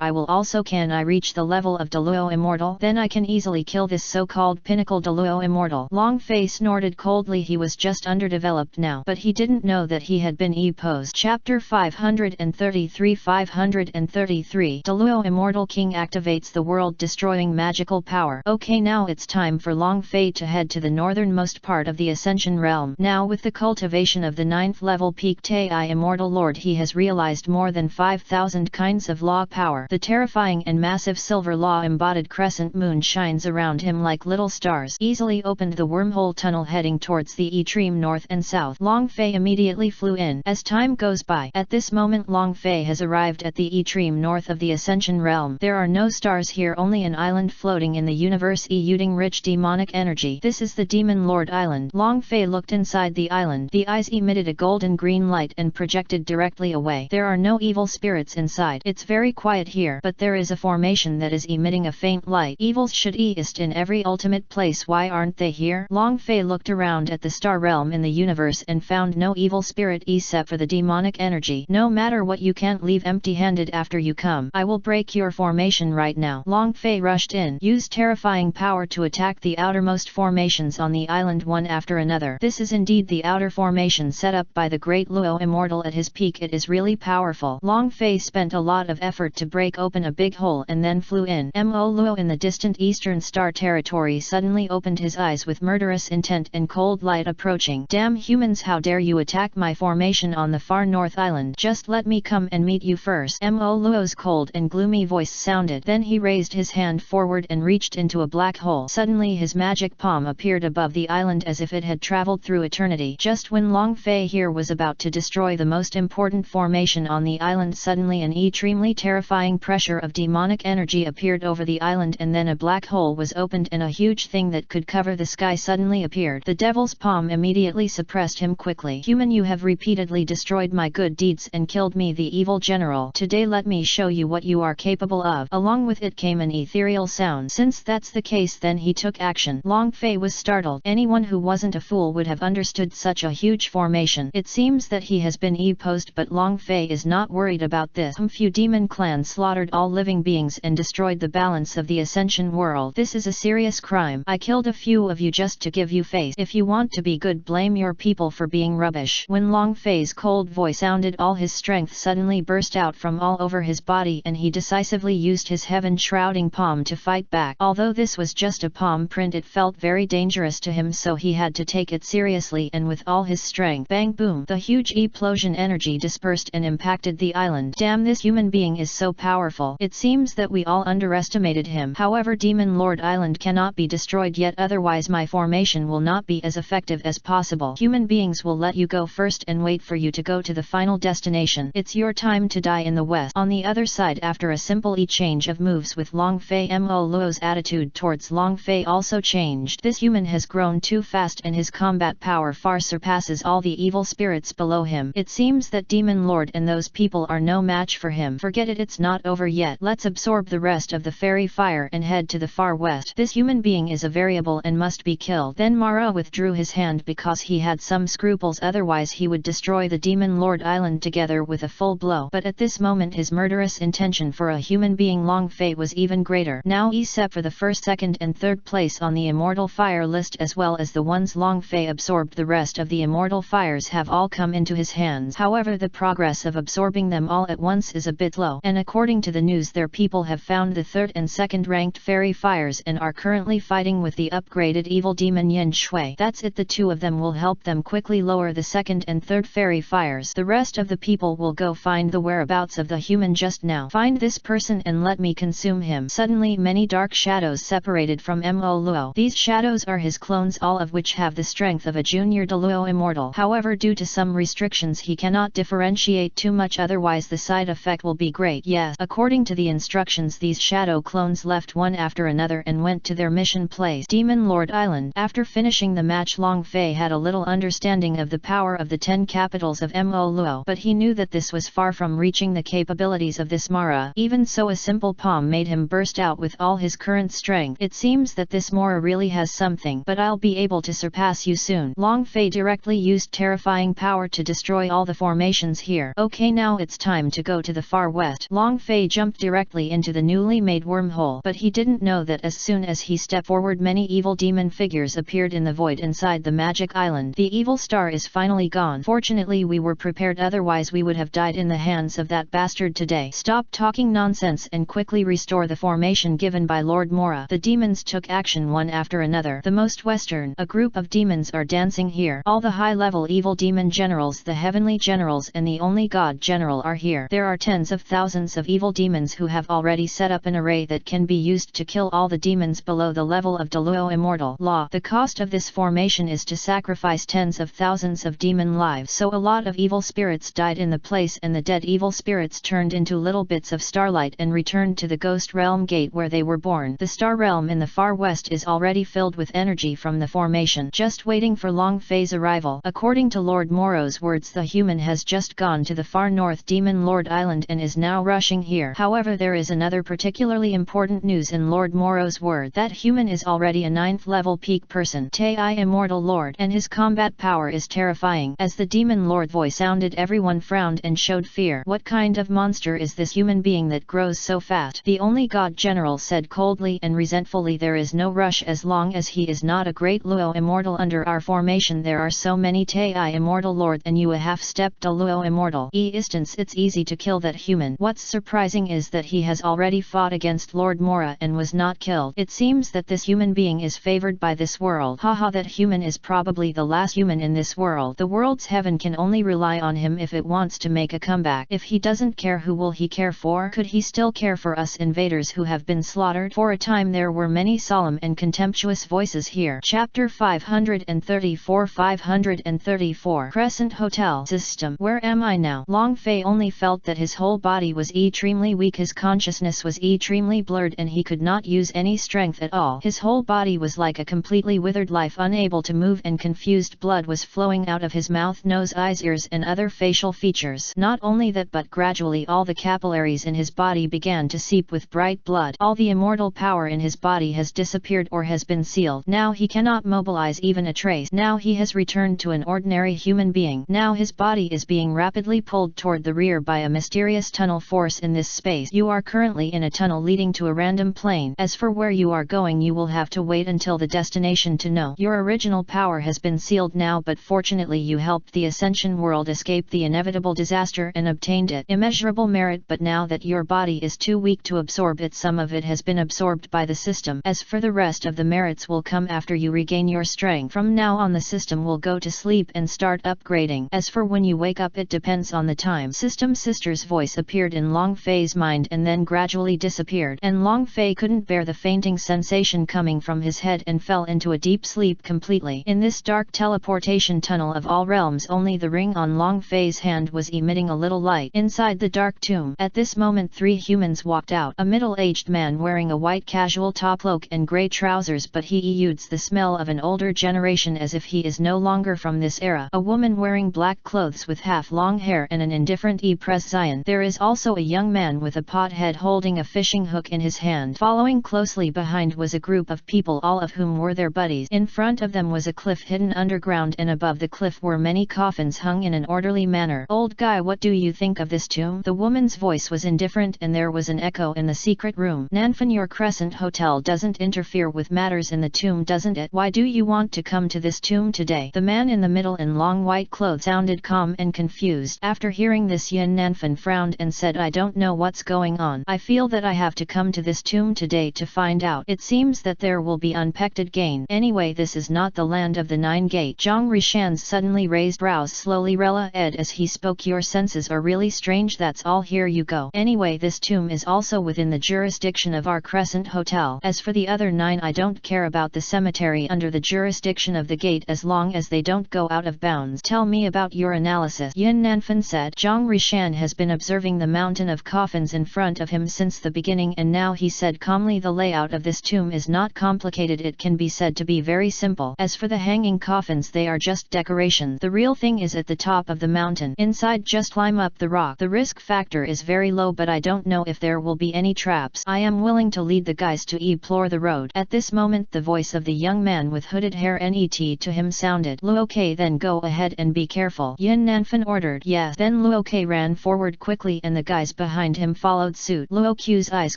I will also. Can I reach the level of Douluo Immortal? Then I can easily kill this so-called pinnacle Douluo Immortal. Long Fei snorted coldly. He he was just underdeveloped now, but he didn't know that he had been E-posed. Chapter 533 Douluo Immortal King activates the world-destroying magical power. Okay, now it's time for Long Fei to head to the northernmost part of the Ascension Realm. Now with the cultivation of the 9th level Peak Tai Immortal Lord, he has realized more than 5,000 kinds of law power. The terrifying and massive silver law embodied crescent moon shines around him like little stars. Easily opened the wormhole tunnel heading towards the extreme north and south. Long Fei immediately flew in. As time goes by, at this moment Long Fei has arrived at the extreme north of the Ascension Realm. There are no stars here, only an island floating in the universe exuding rich demonic energy. This is the Demon Lord Island. Long Fei looked inside the island. The eyes emitted a golden green light and projected directly away. There are no evil spirits inside. It's very quiet here, but there is a formation that is emitting a faint light. Evils should exist in every ultimate place. Why aren't they here? Long Fei looked around at the star realm in the universe and found no evil spirit except for the demonic energy. No matter what, you can't leave empty-handed after you come. I will break your formation right now. Long Fei rushed in, used terrifying power to attack the outermost formations on the island one after another. This is indeed the outer formation set up by the great Luo Immortal at his peak. It is really powerful. Long Fei spent a lot of effort to break open a big hole and then flew in. Mo Luo in the distant eastern star territory suddenly opened his eyes with murderous intent and cold light approaching. Damn humans, how dare you attack my formation on the far north island? Just let me come and meet you first. Mo Luo's cold and gloomy voice sounded. Then he raised his hand forward and reached into a black hole. Suddenly his magic palm appeared above the island as if it had traveled through eternity. Just when Long Fei here was about to destroy the most important formation on the island, suddenly an extremely terrifying pressure of demonic energy appeared over the island, and then a black hole was opened and a huge thing that could cover the sky suddenly appeared. The devil's palm immediately suppressed him quickly. Human, you have repeatedly destroyed my good deeds and killed me, the evil general. Today let me show you what you are capable of. Along with it came an ethereal sound. Since that's the case, then he took action. Long Fei was startled. Anyone who wasn't a fool would have understood such a huge formation. It seems that he has been E-posed, but Long Fei is not worried about this. Few demon clans slaughtered all living beings and destroyed the balance of the Ascension world. This is a serious crime. I killed a few of you just to give you face. If you want to be good, blame your people for being rubbish. When Long Fei's cold voice sounded, all his strength suddenly burst out from all over his body and he decisively used his heaven-shrouding palm to fight back. Although this was just a palm print, it felt very dangerous to him, so he had to take it seriously and with all his strength. Bang boom! The huge explosion energy dispersed and impacted the island. Damn, this human being is so powerful. It seems that we all underestimated him. However, Demon Lord Island cannot be destroyed yet, otherwise my formation will not be as effective as possible. Human beings will let you go first and wait for you to go to the final destination. It's your time to die in the west. On the other side, after a simple exchange of moves with Long Fei, Mo Luo's attitude towards Long Fei also changed. This human has grown too fast and his combat power far surpasses all the evil spirits below him. It seems that Demon Lord and those people are no match for him. Forget it, it's not over yet. Let's absorb the rest of the fairy fire and head to the far west. This human being is a variable and must be killed. Then Mara withdrew his hand because he had some scruples, otherwise he would destroy the Demon Lord Island together with a full blow. But at this moment his murderous intention for a human being Long Fei was even greater. Now except for the first, second and third place on the Immortal Fire list, as well as the ones Long Fei absorbed, the rest of the Immortal Fires have all come into his hands. However, the progress of absorbing them all at once is a bit low, and according to the news, their people have found the third and second ranked fairy fires and are currently fighting with the upgraded evil demon Yin Shui. That's it, the two of them will help them quickly lower the second and third fairy fires. The rest of the people will go find the whereabouts of the human just now. Find this person and let me consume him. Suddenly many dark shadows separated from Mo Luo. These shadows are his clones, all of which have the strength of a junior Douluo immortal. However, due to some restrictions he cannot differentiate too much, otherwise the side effect will be great. Yes, according to the instructions, these shadow clones left one after another and went to their mission place, Demon Lord Island. After finishing the match, Long Fei had a little understanding of the power of the 10 capitals of Mo Luo, but he knew that this was far from reaching the capabilities of this Mara. Even so, a simple palm made him burst out with all his current strength. It seems that this Mara really has something, but I'll be able to surpass you soon. Long Fei directly used terrifying power to destroy all the formations here. Okay, now it's time to go to the far west. Long Fei jumped directly into the newly made wormhole, but he didn't know that as soon as he stepped forward, many evil demon figures appeared in the void inside the magic island. The evil star is finally gone. Fortunately we were prepared, otherwise we would have died in the hands of that bastard today. Stop talking nonsense and quickly restore the formation given by Lord Mora. The demons took action one after another. The most western, a group of demons are dancing here. All the high-level evil demon generals, the heavenly generals and the only god general are here. There are tens of thousands of evil demons who have already set up an array that can be used to kill all the demons below the level of Douluo immortal law. The cost of this formation is to sacrifice tens of thousands of demon lives, so a lot of evil spirits died in the place, and the dead evil spirits turned into little bits of starlight and returned to the ghost realm gate where they were born. The star realm in the far west is already filled with energy from the formation, just waiting for Long Fei's arrival. According to Lord Moro's words, the human has just gone to the far north Demon Lord Island and is now rushing here. However, there is another particularly important news in Lord Moro's word. That human is already a 9th level peak person, Tei Immortal Lord, and his combat power is terrifying. As the Demon Lord voice sounded, everyone frowned and showed fear. What kind of monster is this human being that grows so fast? The only god general said coldly and resentfully, there is no rush as long as he is not a great Luo immortal. Under our formation there are so many Tei Immortal Lord and you a half-stepped Luo immortal. Instance, it's easy to kill that human. What's surprising is that he has already fought against Lord Mora and was not killed. It seems that this human being is favored by this world. Haha, that human is probably the last human in this world. The world's heaven can only rely on him if it wants to make a comeback. If he doesn't care, who will he care for? Could he still care for us invaders who have been slaughtered? For a time there were many solemn and contemptuous voices here. Chapter 534 534 Crescent Hotel System. Where am I now? Long Fei only felt that his whole body was extremely weak, his consciousness was extremely blurred and he could not use any strength at all. His whole body was like a completely withered life, unable to move, and confused blood was flowing out of his mouth, nose, eyes, ears and other facial features. Not only that, but gradually all the capillaries in his body began to seep with bright blood. All the immortal power in his body has disappeared or has been sealed. Now he cannot mobilize even a trace. Now he has returned to an ordinary human being. Now his body is being rapidly pulled toward the rear by a mysterious tunnel force in this space. You are currently in a tunnel leading to a random plane. As for where you are going, you will have to wait until the destination to know. Your original power has been sealed now, but fortunately you helped the Ascension world escape the inevitable disaster and obtained it. Immeasurable merit, but now that your body is too weak to absorb it, some of it has been absorbed by the system. As for the rest of the merits will come after you regain your strength. From now on the system will go to sleep and start upgrading. As for when you wake up, it depends on the time. System Sister's voice appeared in Long Fei's mind and then gradually disappeared, and Long Fei couldn't bear the fainting sensation coming from his head and fell into a deep sleep completely. In this dark teleportation tunnel of all realms, only the ring on Long Fei's hand was emitting a little light. Inside the dark tomb, at this moment 3 humans walked out. A middle-aged man wearing a white casual topcloak and grey trousers, but he exudes the smell of an older generation as if he is no longer from this era. A woman wearing black clothes with half-long hair and an indifferent Zion. There is also a young man with a pot head holding a fishing hook in his hand. Following closely behind was a group of people, all of whom were their buddies. In front of them was a cliff hidden underground, and above the cliff were many coffins hung in an orderly manner. Old guy, what do you think of this tomb? The woman's voice was indifferent and there was an echo in the secret room. Nanfan, your Crescent Hotel doesn't interfere with matters in the tomb, doesn't it? Why do you want to come to this tomb today? The man in the middle in long white clothes sounded calm and confused. After hearing this, Yin Nanfan frowned and said, I don't know what's going on. I feel that I have to come to this tomb today to find out. It seems that there will be unpected gain. Anyway, this is not the land of the 9 Gate. Zhang Rishan's suddenly raised brows slowly relaxed as he spoke. Your senses are really strange, that's all, here you go. Anyway, this tomb is also within the jurisdiction of our Crescent Hotel. As for the other 9, I don't care about the cemetery under the jurisdiction of the gate as long as they don't go out of bounds. Tell me about your analysis, Yin Nanfan said. Zhang Rishan has been observing the mountain of coffins in front of him since the beginning, and now he said calmly, the layout of this tomb is not complicated, it can be said to be very simple. As for the hanging coffins, they are just decoration. The real thing is at the top of the mountain. Inside, just climb up the rock. The risk factor is very low, but I don't know if there will be any traps. I am willing to lead the guys to explore the road. At this moment the voice of the young man with hooded hair net to him sounded. Luoke, then go ahead and be careful, Yin Nanfan ordered. Yes. Then Luoke ran forward quickly and the guys behind him followed suit. Luoku's eyes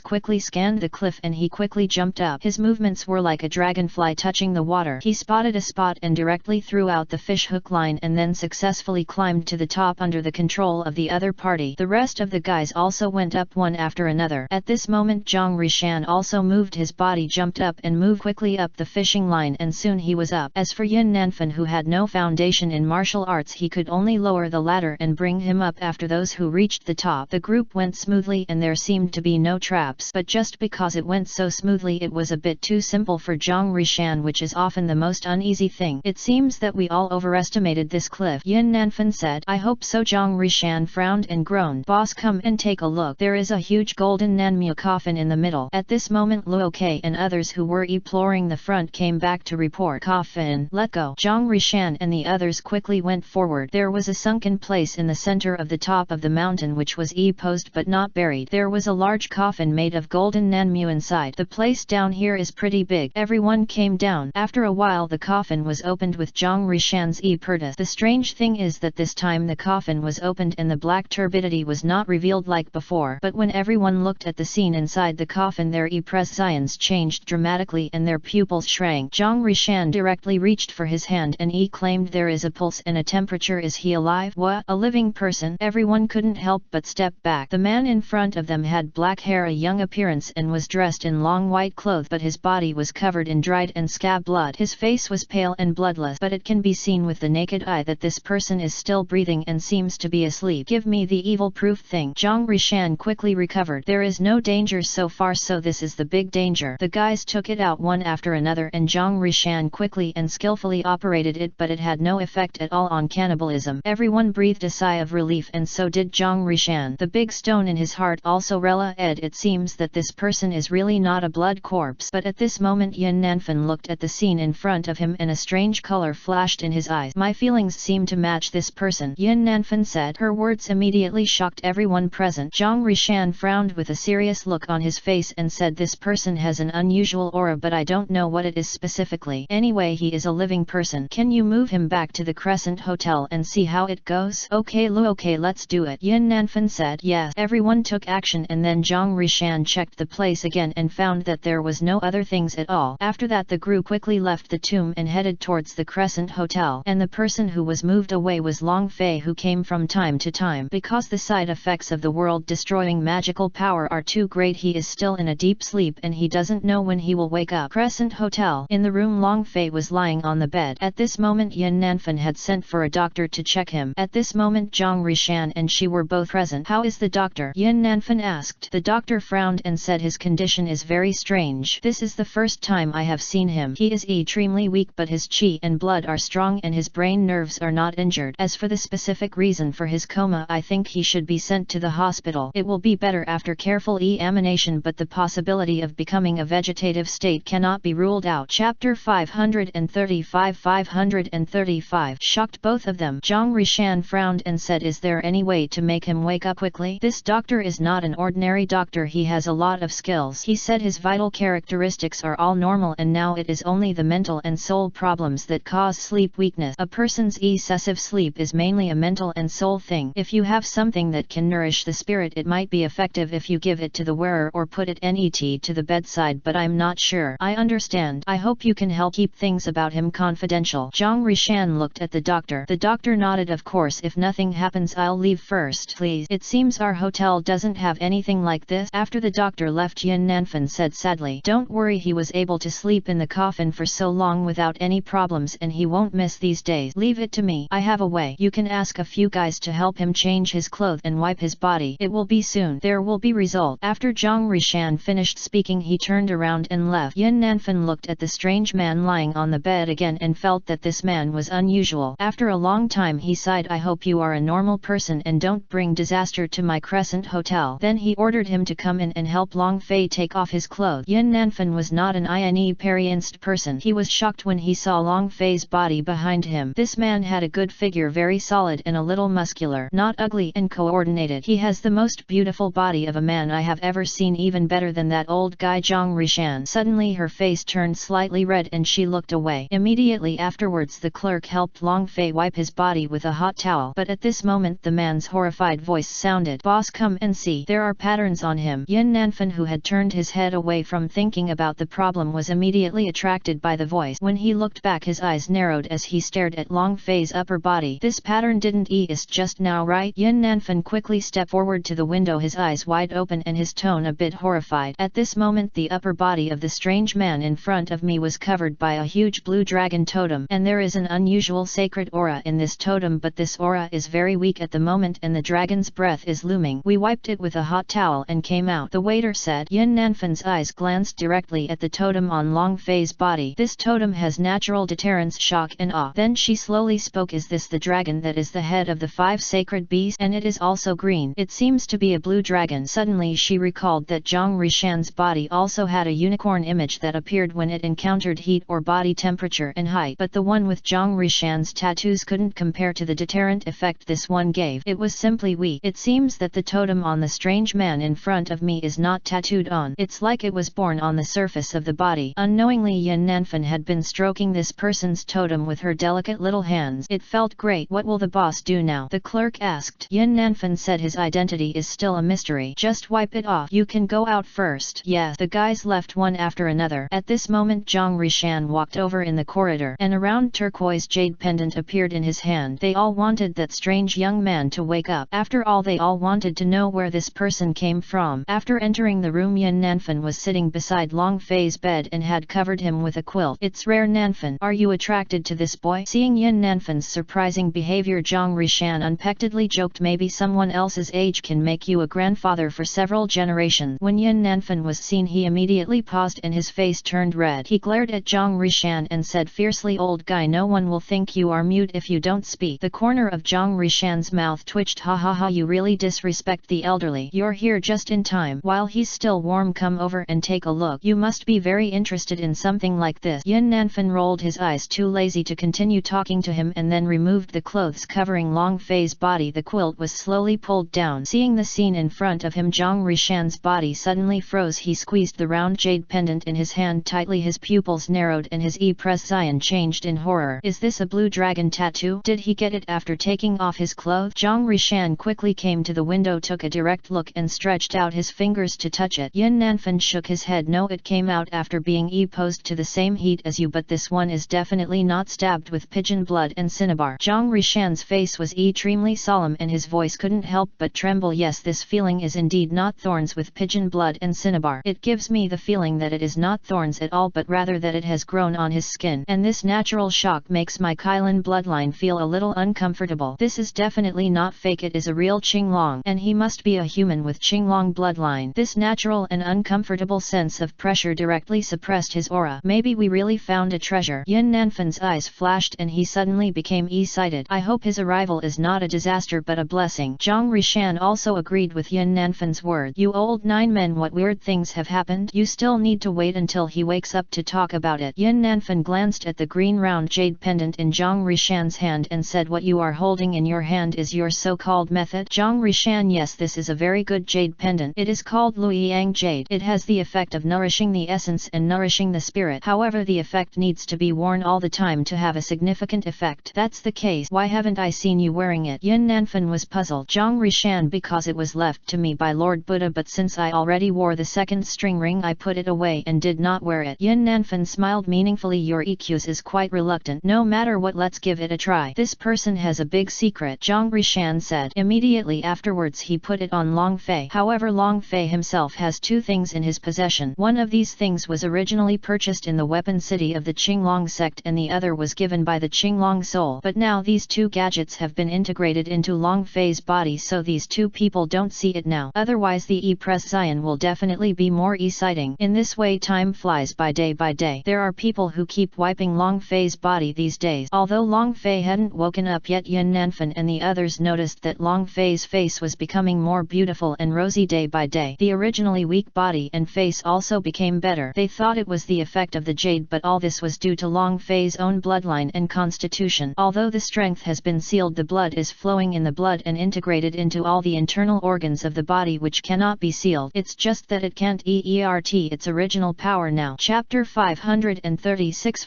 quickly scanned the cliff and he quickly jumped up. His movements were like a dragonfly touching the water. He spotted a spot and directly threw out the fishhook line and then successfully climbed to the top under the control of the other party. The rest of the guys also went up one after another. At this moment Zhang Rishan also moved his body, jumped up and moved quickly up the fishing line, and soon he was up. As for Yun Nanfan, who had no foundation in martial arts, he could only lower the ladder and bring him up after those who reached the top. The group went smoothly and there seemed to be no traps, but just because it went so smoothly it was a bit too simple for Zhang Rishan, which is often the most uneasy thing. It seems that we all overestimated this cliff, Yun Nanfan said. I hope so. Zhang Rishan frowned and groaned. Boss, come and take a look. There is a huge golden Nanmu coffin in the middle. At this moment Luo Ke and others who were exploring the front came back to report. Coffin, let go. Zhang Rishan and the others quickly went forward. There was a sunken place in the center of the top of the mountain which was posed but not buried. There was a large coffin made of golden Nanmu inside. The place down here is pretty big. Everyone came down. After a while the coffin was opened with Zhang Rishan's purchase. The strange thing is that this time the coffin was opened and the black turbidity was not revealed like before. But when everyone looked at the scene inside the coffin, their prescience changed dramatically and their pupils shrank. Zhang Rishan directly reached for his hand and claimed, there is a pulse and a temperature. Is he alive? What? A living person? Everyone couldn't help but step back. The man in front of them had black hair, a young appearance, and was dressed in long white clothes, but his body was covered in dried and scab blood. His face was pale and bloodless, but it can be seen with the naked eye that this person is still breathing and seems to be asleep. Give me the evil proof thing. Zhang Rishan quickly recovered. There is no danger so far, so this is the big danger. The guys took it out one after another and Zhang Rishan quickly and skillfully operated it, but it had no effect at all on cannibalism. Everyone breathed a sigh of relief, and so did Zhang Rishan. The big stone in his heart also realized. It seems that this person is really not a blood corpse. But at this moment Yun Nanfan looked at the scene in front of him and a strange color flashed in his eyes. My feelings seem to match this person, Yun Nanfan said. Her words immediately shocked everyone present. Zhang Rishan frowned with a serious look on his face and said, this person has an unusual aura, but I don't know what it is specifically. Anyway, he is a living person. Can you move him back to the Crescent Hotel and see how it goes? Okay Luo, okay, let's do it, Yun Nanfan said. Yes. Everyone took action and then Zhang Rishan checked the place again and found that there was no other things at all. After that the group quickly left the tomb and headed towards the Crescent Hotel, and the person who was moved away was Long Fei, who came from time to time. Because the side effects of the world-destroying magical power are too great, he is still in a deep sleep and he doesn't know when he will wake up. Crescent Hotel. In the room Long Fei was lying on the bed. At this moment Yun Nanfan had sent for a doctor to check him. At this moment Zhang Rishan and she were both present. How is the doctor? Yun Nanfan asked. The doctor frowned and said his condition is very strange. This is the first time I have seen him. He is extremely weak, but his qi and blood are strong and his brain nerves are not injured. As for the specific reason for his coma, I think he should be sent to the hospital. It will be better after careful examination, but the possibility of becoming a vegetative state cannot be ruled out. Chapter 535 shocked both of them. Zhang Rishan frowned and said, is there any way to make him wake up quickly? This doctor is not an ordinary doctor, he has a lot of skills. He said his vital characteristics are all normal and now it is only the mental and soul problems that cause sleep weakness. A person's excessive sleep is mainly a mental and soul thing. If you have something that can nourish the spirit, it might be effective if you give it to the wearer or put it net to the bedside, but I'm not sure. I understand. I hope you can help keep things about him confidential. Zhang Rishan looked at the doctor. The doctor nodded. Of course, if nothing happens I'll leave first. Please. It seems our hotel doesn't have anything like this. After the doctor left, Yun Nanfan said sadly, don't worry, he was able to sleep in the coffin for so long without any problems and he won't miss these days. Leave it to me. I have a way. You can ask a few guys to help him change his clothes and wipe his body. It will be soon. There will be result. After Zhang Rishan finished speaking, he turned around and left. Yun Nanfan looked at the strange man lying on the bed again and felt that this man was unusual. After a long time he sighed, I hope you are a normal person and don't bring disaster to my Crescent Hotel. Then he ordered him to come in and help Long Fei take off his clothes. Yun Nanfan was not an inexperienced person. He was shocked when he saw Long Fei's body behind him. This man had a good figure, very solid and a little muscular, not ugly and coordinated. He has the most beautiful body of a man I have ever seen, even better than that old guy Zhang Rishan. Suddenly her face turned slightly red and she looked away. Immediately afterwards the clerk helped Long Fei wipe his body with a hot towel. But at this moment the man's horrified voice sounded, boss, come and see. There are patterns on him. Yun Nanfan, who had turned his head away from thinking about the problem, was immediately attracted by the voice. When he he looked back, his eyes narrowed as he stared at Long Fei's upper body. This pattern didn't exist just now, right? Yin Nanfen quickly stepped forward to the window, his eyes wide open and his tone a bit horrified. At this moment the upper body of the strange man in front of me was covered by a huge blue dragon totem, and there is an unusual sacred aura in this totem, but this aura is very weak at the moment and the dragon's breath is looming. We wiped it with a hot towel and came out, the waiter said. Yin Nanfen's eyes glanced directly at the totem on Long Fei's body. This totem has natural deterrence, shock and awe. Then she slowly spoke, is this the dragon that is the head of the 5 sacred beasts? And it is also green. It seems to be a blue dragon. Suddenly she recalled that Zhang Rishan's body also had a unicorn image that appeared when it encountered heat or body temperature and height, but the one with Zhang Rishan's tattoos couldn't compare to the deterrent effect this one gave. It was simply weak. It seems that the totem on the strange man in front of me is not tattooed on. It's like it was born on the surface of the body. Unknowingly Yin Nanfen had been stroking this person's totem with her delicate little hands. It felt great. What will the boss do now? The clerk asked. Yin Nanfen said his identity is still a mystery. Just wipe it off. You can go out first. Yes. The guys left one after another. At this moment Zhang Rishan walked over in the corridor, and a round turquoise jade pendant appeared in his hand. They all wanted that strange young man to wake up. After all, they all wanted to know where this person came from. After entering the room, Yin Nanfen was sitting beside Long Fei's bed and had covered him with a quilt. It's rare, Nanfen. Are you attracted to this boy? Seeing Yin Nanfen's surprising behavior, Zhang Rishan unpectedly joked, maybe someone else's age can make you a grandfather for several generations. When Yin Nanfen was seen, he immediately paused and his face turned red. He glared at Zhang Rishan and said fiercely, old guy, no one will think you are mute if you don't speak. The corner of Zhang Rishan's mouth twitched. Ha ha ha, you really disrespect the elderly. You're here just in time. While he's still warm, come over and take a look. You must be very interested in something like this. Yin Nanfen rolled his eyes, too lazy to continue talking to him, and then removed the clothes covering Long Fei's body. The quilt was slowly pulled down. Seeing the scene in front of him, Zhang Rishan's body suddenly froze. He squeezed the round jade pendant in his hand tightly. His pupils narrowed and his expression changed in horror. Is this a blue dragon tattoo? Did he get it after taking off his clothes? Zhang Rishan quickly came to the window, took a direct look and stretched out his fingers to touch it. Yin Nanfen shook his head. No, it came out after being exposed to the same heat as you, but this one is definitely not stabbed with pigeon blood and cinnabar. Zhang Rishan's face was extremely solemn and his voice couldn't help but tremble. Yes, this feeling is indeed not thorns with pigeon blood and cinnabar. It gives me the feeling that it is not thorns at all, but rather that it has grown on his skin, and this natural shock makes my Kylan bloodline feel a little uncomfortable. This is definitely not fake, it is a real Qinglong, and he must be a human with Qinglong bloodline. This natural and uncomfortable sense of pressure directly suppressed his aura. Maybe we really found a treasure. Yin Nanfen's eyes flashed and he suddenly became excited. I hope his arrival is not a disaster but a blessing. Zhang Rishan also agreed with Yin Nanfen's word. You old 9 men, what weird things have happened? You still need to wait until he wakes up to talk about it. Yin Nanfen glanced at the green round jade pendant in Zhang Rishan's hand and said, what you are holding in your hand is your so-called method? Zhang Rishan, yes, this is a very good jade pendant. It is called Luoyang jade. It has the effect of nourishing the essence and nourishing the spirit. However, the effect needs to be worn all the time to have a significant effect. That's the case. Why haven't I seen you wearing it? Yin Nanfen was puzzled. Zhang Rishan, because it was left to me by Lord Buddha, but since I already wore the second string ring, I put it away and did not wear it. Yin Nanfen smiled meaningfully. Your EQs is quite reluctant. No matter what, let's give it a try. This person has a big secret, Zhang Rishan said. Immediately afterwards he put it on Long Fei. However, Long Fei himself has 2 things in his possession. One of these things was originally purchased in the weapon city of the Qinglong sect and the other was given by the Qinglong soul. But now these 2 gadgets have been integrated into Long Fei's body, so these 2 people don't see it now. Otherwise the E-Press will definitely be more exciting. In this way time flies by day by day. There are people who keep wiping Long Fei's body these days. Although Long Fei hadn't woken up yet, Yin Nanfen and the others noticed that Long Fei's face was becoming more beautiful and rosy day by day. The originally weak body and face also became better. They thought it was the effect of the jade, but all this was due to Long Fei's own bloodline and constitution. Although the strength has been sealed, the blood is flowing in the blood and integrated into all the internal organs of the body, which cannot be sealed. It's just that it can't exert its original power now. Chapter 536.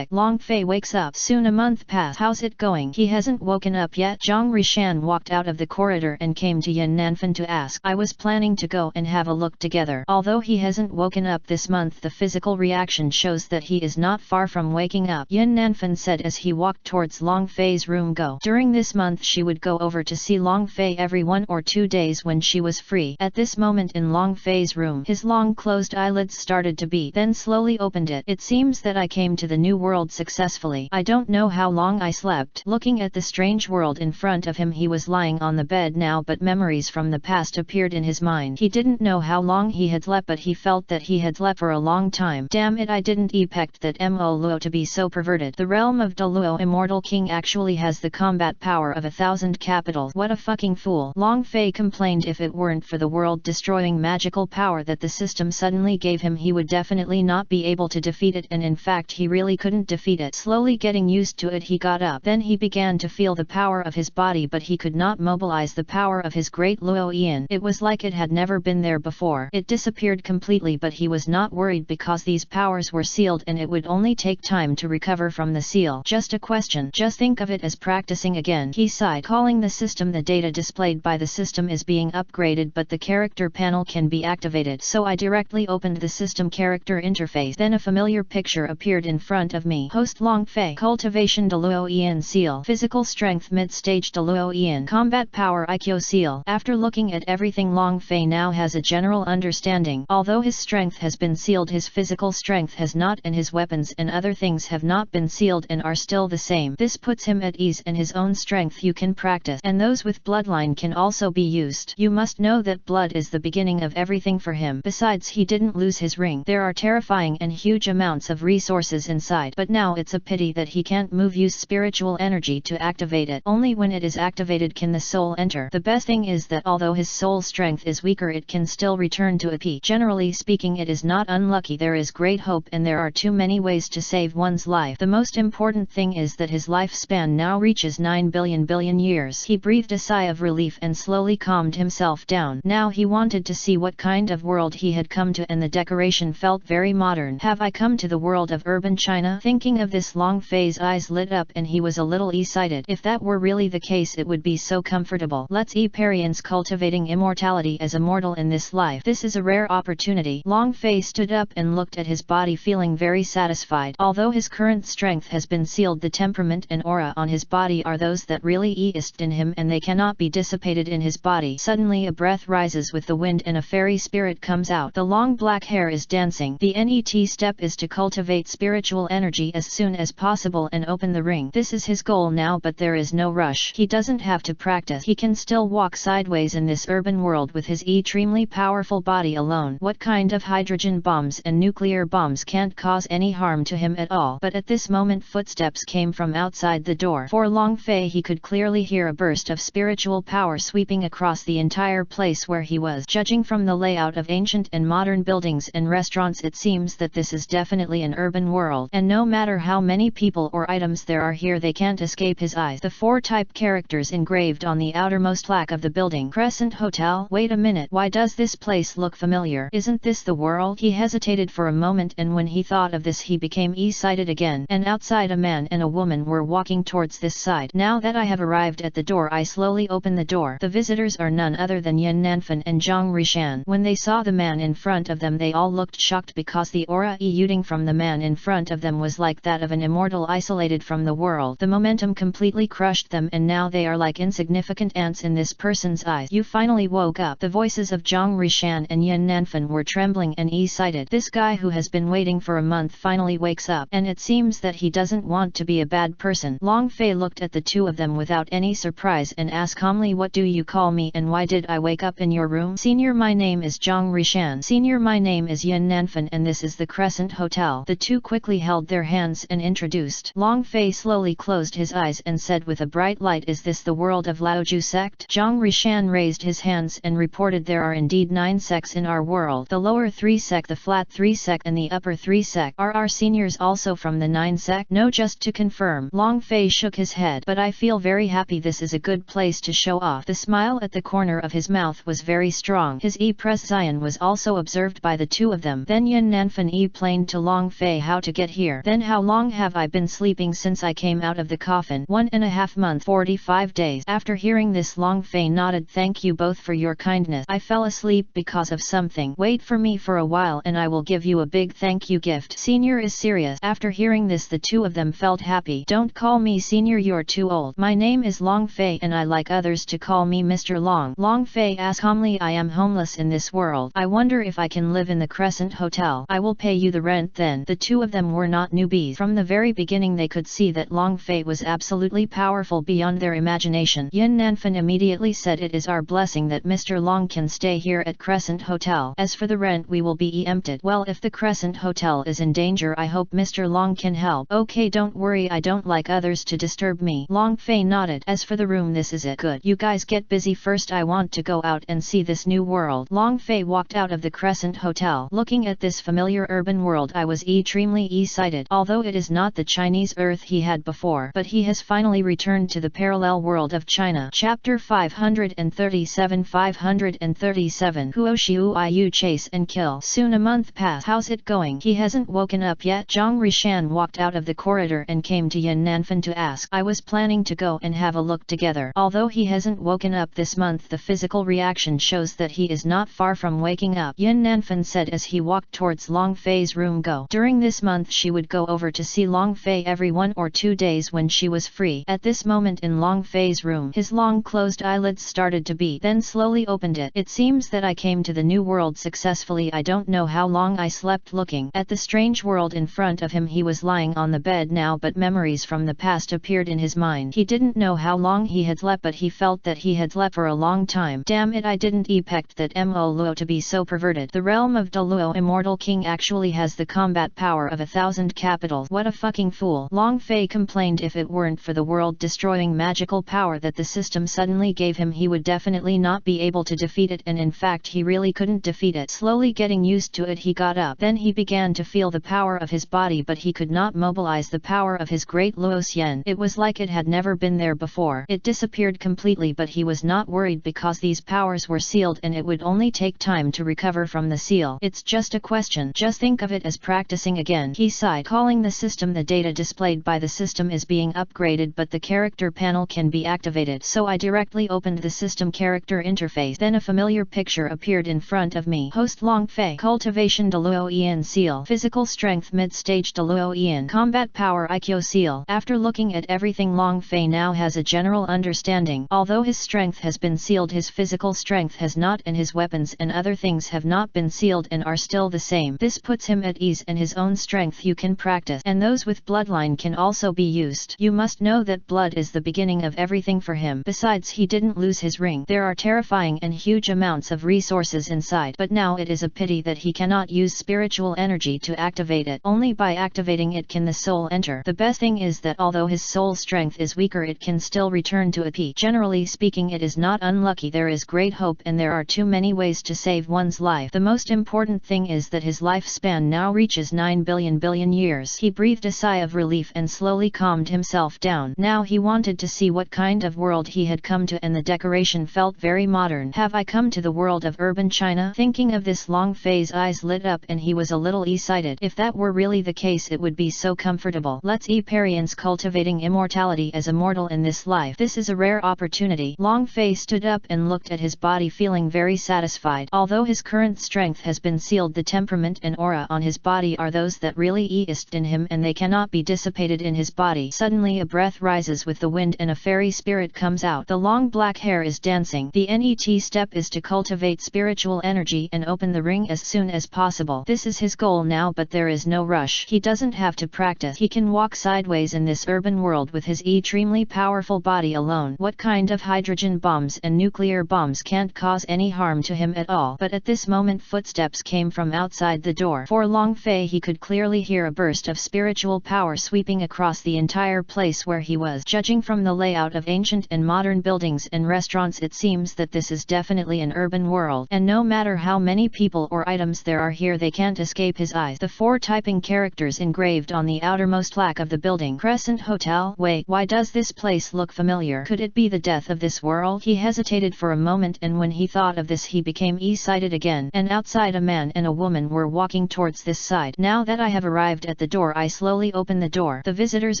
Long Fei wakes up. Soon a month passed. How's it going? He hasn't woken up yet. Zhang Rishan walked out of the corridor and came to Yin Nanfen to ask. I was planning to go and have a look together. Although he hasn't woken up this month, the physical reaction showed shows that he is not far from waking up, Yin Nanfan said as he walked towards Long Fei's room. During this month she would go over to see Long Fei every 1 or 2 days when she was free. At this moment in Long Fei's room, his long closed eyelids started to beat, then slowly opened it. It seems that I came to the new world successfully. I don't know how long I slept. Looking at the strange world in front of him, he was lying on the bed now, but memories from the past appeared in his mind. He didn't know how long he had slept, but he felt that he had slept for a long time. Damn it, I didn't expect that Mo Luo to be so perverted. The realm of Douluo Immortal King actually has the combat power of 1,000 capitals. What a fucking fool. Long Fei complained if it weren't for the world-destroying magical power that the system suddenly gave him, he would definitely not be able to defeat it, and in fact he really couldn't defeat it. Slowly getting used to it, he got up. Then he began to feel the power of his body, but he could not mobilize the power of his great Luo Yin. It was like it had never been there before. It disappeared completely, but he was not worried because these powers were sealed and it would only take time to recover from the seal. Just a question. Just think of it as practicing again. He sighed, calling the system. The data displayed by the system is being upgraded, but the character panel can be activated. So I directly opened the system character interface. Then a familiar picture appeared in front of me. Host Long Fei. Cultivation Douluo Yin seal. Physical strength mid-stage Douluo Yin. Combat power IQ seal. After looking at everything, Long Fei now has a general understanding. Although his strength has been sealed, his physical strength has not, and his weapons and other things have not been sealed and are still the same. This puts him at ease, and his own strength you can practice, and those with bloodline can also be used. You must know that blood is the beginning of everything for him. Besides, he didn't lose his ring. There are terrifying and huge amounts of resources inside, but now it's a pity that he can't use spiritual energy to activate it. Only when it is activated can the soul enter. The best thing is that although his soul strength is weaker, it can still return to a peak. Generally speaking, it is not unlucky. There is great hope, and there are too many ways to save one's life. The most important thing is that his lifespan now reaches 9 billion years. He breathed a sigh of relief and slowly calmed himself down. Now he wanted to see what kind of world he had come to, and the decoration felt very modern. Have I come to the world of urban China? Thinking of this, Long Fei's eyes lit up and he was a little excited. If that were really the case, it would be so comfortable. Let's experience cultivating immortality as a mortal in this life. This is a rare opportunity. Long Fei stood up and looked at his body, feeling very satisfied. Although his current strength has been sealed, the temperament and aura on his body are those that really exist in him, and they cannot be dissipated in his body. Suddenly a breath rises with the wind and a fairy spirit comes out. The long black hair is dancing. The next step is to cultivate spiritual energy as soon as possible and open the ring. This is his goal now, but there is no rush. He doesn't have to practice. He can still walk sideways in this urban world with his extremely powerful body alone. What kind of hydrogen bombs and nuclear bombs can't cause any harm to him at all? But at this moment footsteps came from outside the door. For Long Fei, he could clearly hear a burst of spiritual power sweeping across the entire place where he was. Judging from the layout of ancient and modern buildings and restaurants, it seems that this is definitely an urban world, and no matter how many people or items there are here, they can't escape his eyes. The 4 type characters engraved on the outermost plaque of the building. Crescent Hotel. Wait a minute, why does this place look familiar? Isn't this the world? He hesitated for a moment, and when he thought of this he became excited again. And outside, a man and a woman were walking towards this side. Now that I have arrived at the door, I slowly open the door. The visitors are none other than Yin Nanfan and Zhang Rishan. When they saw the man in front of them, they all looked shocked because the aura emanating from the man in front of them was like that of an immortal isolated from the world. The momentum completely crushed them, and now they are like insignificant ants in this person's eyes. You finally woke up. The voices of Zhang Rishan and Yin Nanfan were trembling and excited. This guy who has been waiting for a month finally wakes up, and it seems that he doesn't want to be a bad person. Long Fei looked at the two of them without any surprise and asked calmly, "What do you call me, and why did I wake up in your room?" "Senior, my name is Zhang Rishan." "Senior, my name is Yin Nanfan, and this is the Crescent Hotel." The two quickly held their hands and introduced. Long Fei slowly closed his eyes and said with a bright light, "Is this the world of Laoju sect?" Zhang Rishan raised his hands and reported, "There are indeed 9 sects in our world. The lower 3 sect, the flat 3 sect, and the upper 3 sect. Are our seniors also from the 9 sect?" "No, just to confirm." Long Fei shook his head. "But I feel very happy. This is a good place to show off." The smile at the corner of his mouth was very strong. His presence was also observed by the two of them. Then Yin Nanfan explained to Long Fei how to get here. "Then how long have I been sleeping since I came out of the coffin?" 1.5 months, 45 days. After hearing this, Long Fei nodded. "Thank you both for your kindness. I fell asleep because of something. Wait for me for a while and I will give you a big thank thank you gift. Senior is serious. After hearing this, the two of them felt happy. Don't call me senior, you're too old. My name is Long Fei and I like others to call me Mr. Long. Long Fei asked calmly, I am homeless in this world. I wonder if I can live in the Crescent Hotel. I will pay you the rent then. The two of them were not newbies. From the very beginning they could see that Long Fei was absolutely powerful beyond their imagination. Yin Nanfan immediately said, it is our blessing that Mr. Long can stay here at Crescent Hotel. As for the rent, we will be emptied. Well, if the Crescent Hotel is in danger, I hope Mr. Long can help. Okay, don't worry, I don't like others to disturb me. Long Fei nodded. As for the room, this is it. Good. You guys get busy first, I want to go out and see this new world. Long Fei walked out of the Crescent Hotel. Looking at this familiar urban world, I was extremely excited. Although it is not the Chinese Earth he had before, but he has finally returned to the parallel world of China. Chapter 537 537 Huo Shiu Iu Chase and Kill. Soon a month passed. How's it going? He hasn't woken up yet. Zhang Rishan walked out of the corridor and came to Yin Nanfan to ask. I was planning to go and have a look together. Although he hasn't woken up this month, the physical reaction shows that he is not far from waking up. Yin Nanfan said as he walked towards Long Fei's room. Go. During this month she would go over to see Long Fei every 1 or 2 days when she was free. At this moment in Long Fei's room, his long closed eyelids started to beat, then slowly opened it. It seems that I came to the new world successfully. I don't know how long I slept. Looking at the strange world in front of him, he was lying on the bed now, but memories from the past appeared in his mind. He didn't know how long he had slept, but he felt that he had slept for a long time. Damn it, I didn't expect that Mo Luo to be so perverted. The realm of Douluo Immortal King actually has the combat power of 1,000 capitals. What a fucking fool. Long Fei complained if it weren't for the world-destroying magical power that the system suddenly gave him, he would definitely not be able to defeat it, and in fact he really couldn't defeat it. Slowly getting used to it, he got up. Then he began to feel the power of his body, but he could not mobilize the power of his great Luo Xian. It was like it had never been there before. It disappeared completely, but he was not worried because these powers were sealed and it would only take time to recover from the seal. It's just a question. Just think of it as practicing again. He sighed. Calling the system, the data displayed by the system is being upgraded, but the character panel can be activated. So I directly opened the system character interface. Then a familiar picture appeared in front of me. Host Long Fei. Cultivation Douluo Ian Seal. Physical strength mid-stage Douluo Ian. Combat power IQ Seal. After looking at everything, Long Fei now has a general understanding. Although his strength has been sealed, his physical strength has not, and his weapons and other things have not been sealed and are still the same. This puts him at ease, and his own strength you can practice, and those with bloodline can also be used. You must know that blood is the beginning of everything for him. Besides, he didn't lose his ring. There are terrifying and huge amounts of resources inside, but now it is a pity that he cannot use spiritual energy to activate it. Only by activating it can the soul enter. The best thing is that although his soul strength is weaker, it can still return to a peak. Generally speaking, it is not unlucky. There is great hope, and there are too many ways to save one's life. The most important thing is that his lifespan now reaches 9 billion years. He breathed a sigh of relief and slowly calmed himself down. Now he wanted to see what kind of world he had come to, and the decoration felt very modern. Have I come to the world of urban China? Thinking of this, Long Fei's eyes lit up and he was a little excited. If that were really the case, it would be so comfortable. Let's experience cultivating immortality as a mortal in this life. This is a rare opportunity. Long Fei stood up and looked at his body, feeling very satisfied. Although his current strength has been sealed, the temperament and aura on his body are those that really exist in him, and they cannot be dissipated in his body. Suddenly a breath rises with the wind and a fairy spirit comes out. The long black hair is dancing. The next step is to cultivate spiritual energy and open the ring as soon as possible. This is his goal now, but there is no rush. He doesn't have to practice. He can walk sideways in this urban world with his extremely powerful body alone. What kind of hydrogen bombs and nuclear bombs can't cause any harm to him at all? But at this moment footsteps came from outside the door. For Long Fei, he could clearly hear a burst of spiritual power sweeping across the entire place where he was. Judging from the layout of ancient and modern buildings and restaurants, it seems that this is definitely an urban world, and no matter how many people or items there are here, they can't escape his eyes. The 4 typing characters engraved on the outermost plaque of the building. Crescent Hotel. Wait, why does this place look familiar? Could it be the death of this world? He hesitated for a moment, and when he thought of this, he became excited again. And outside, a man and a woman were walking towards this side. Now that I have arrived at the door, I slowly open the door. The visitors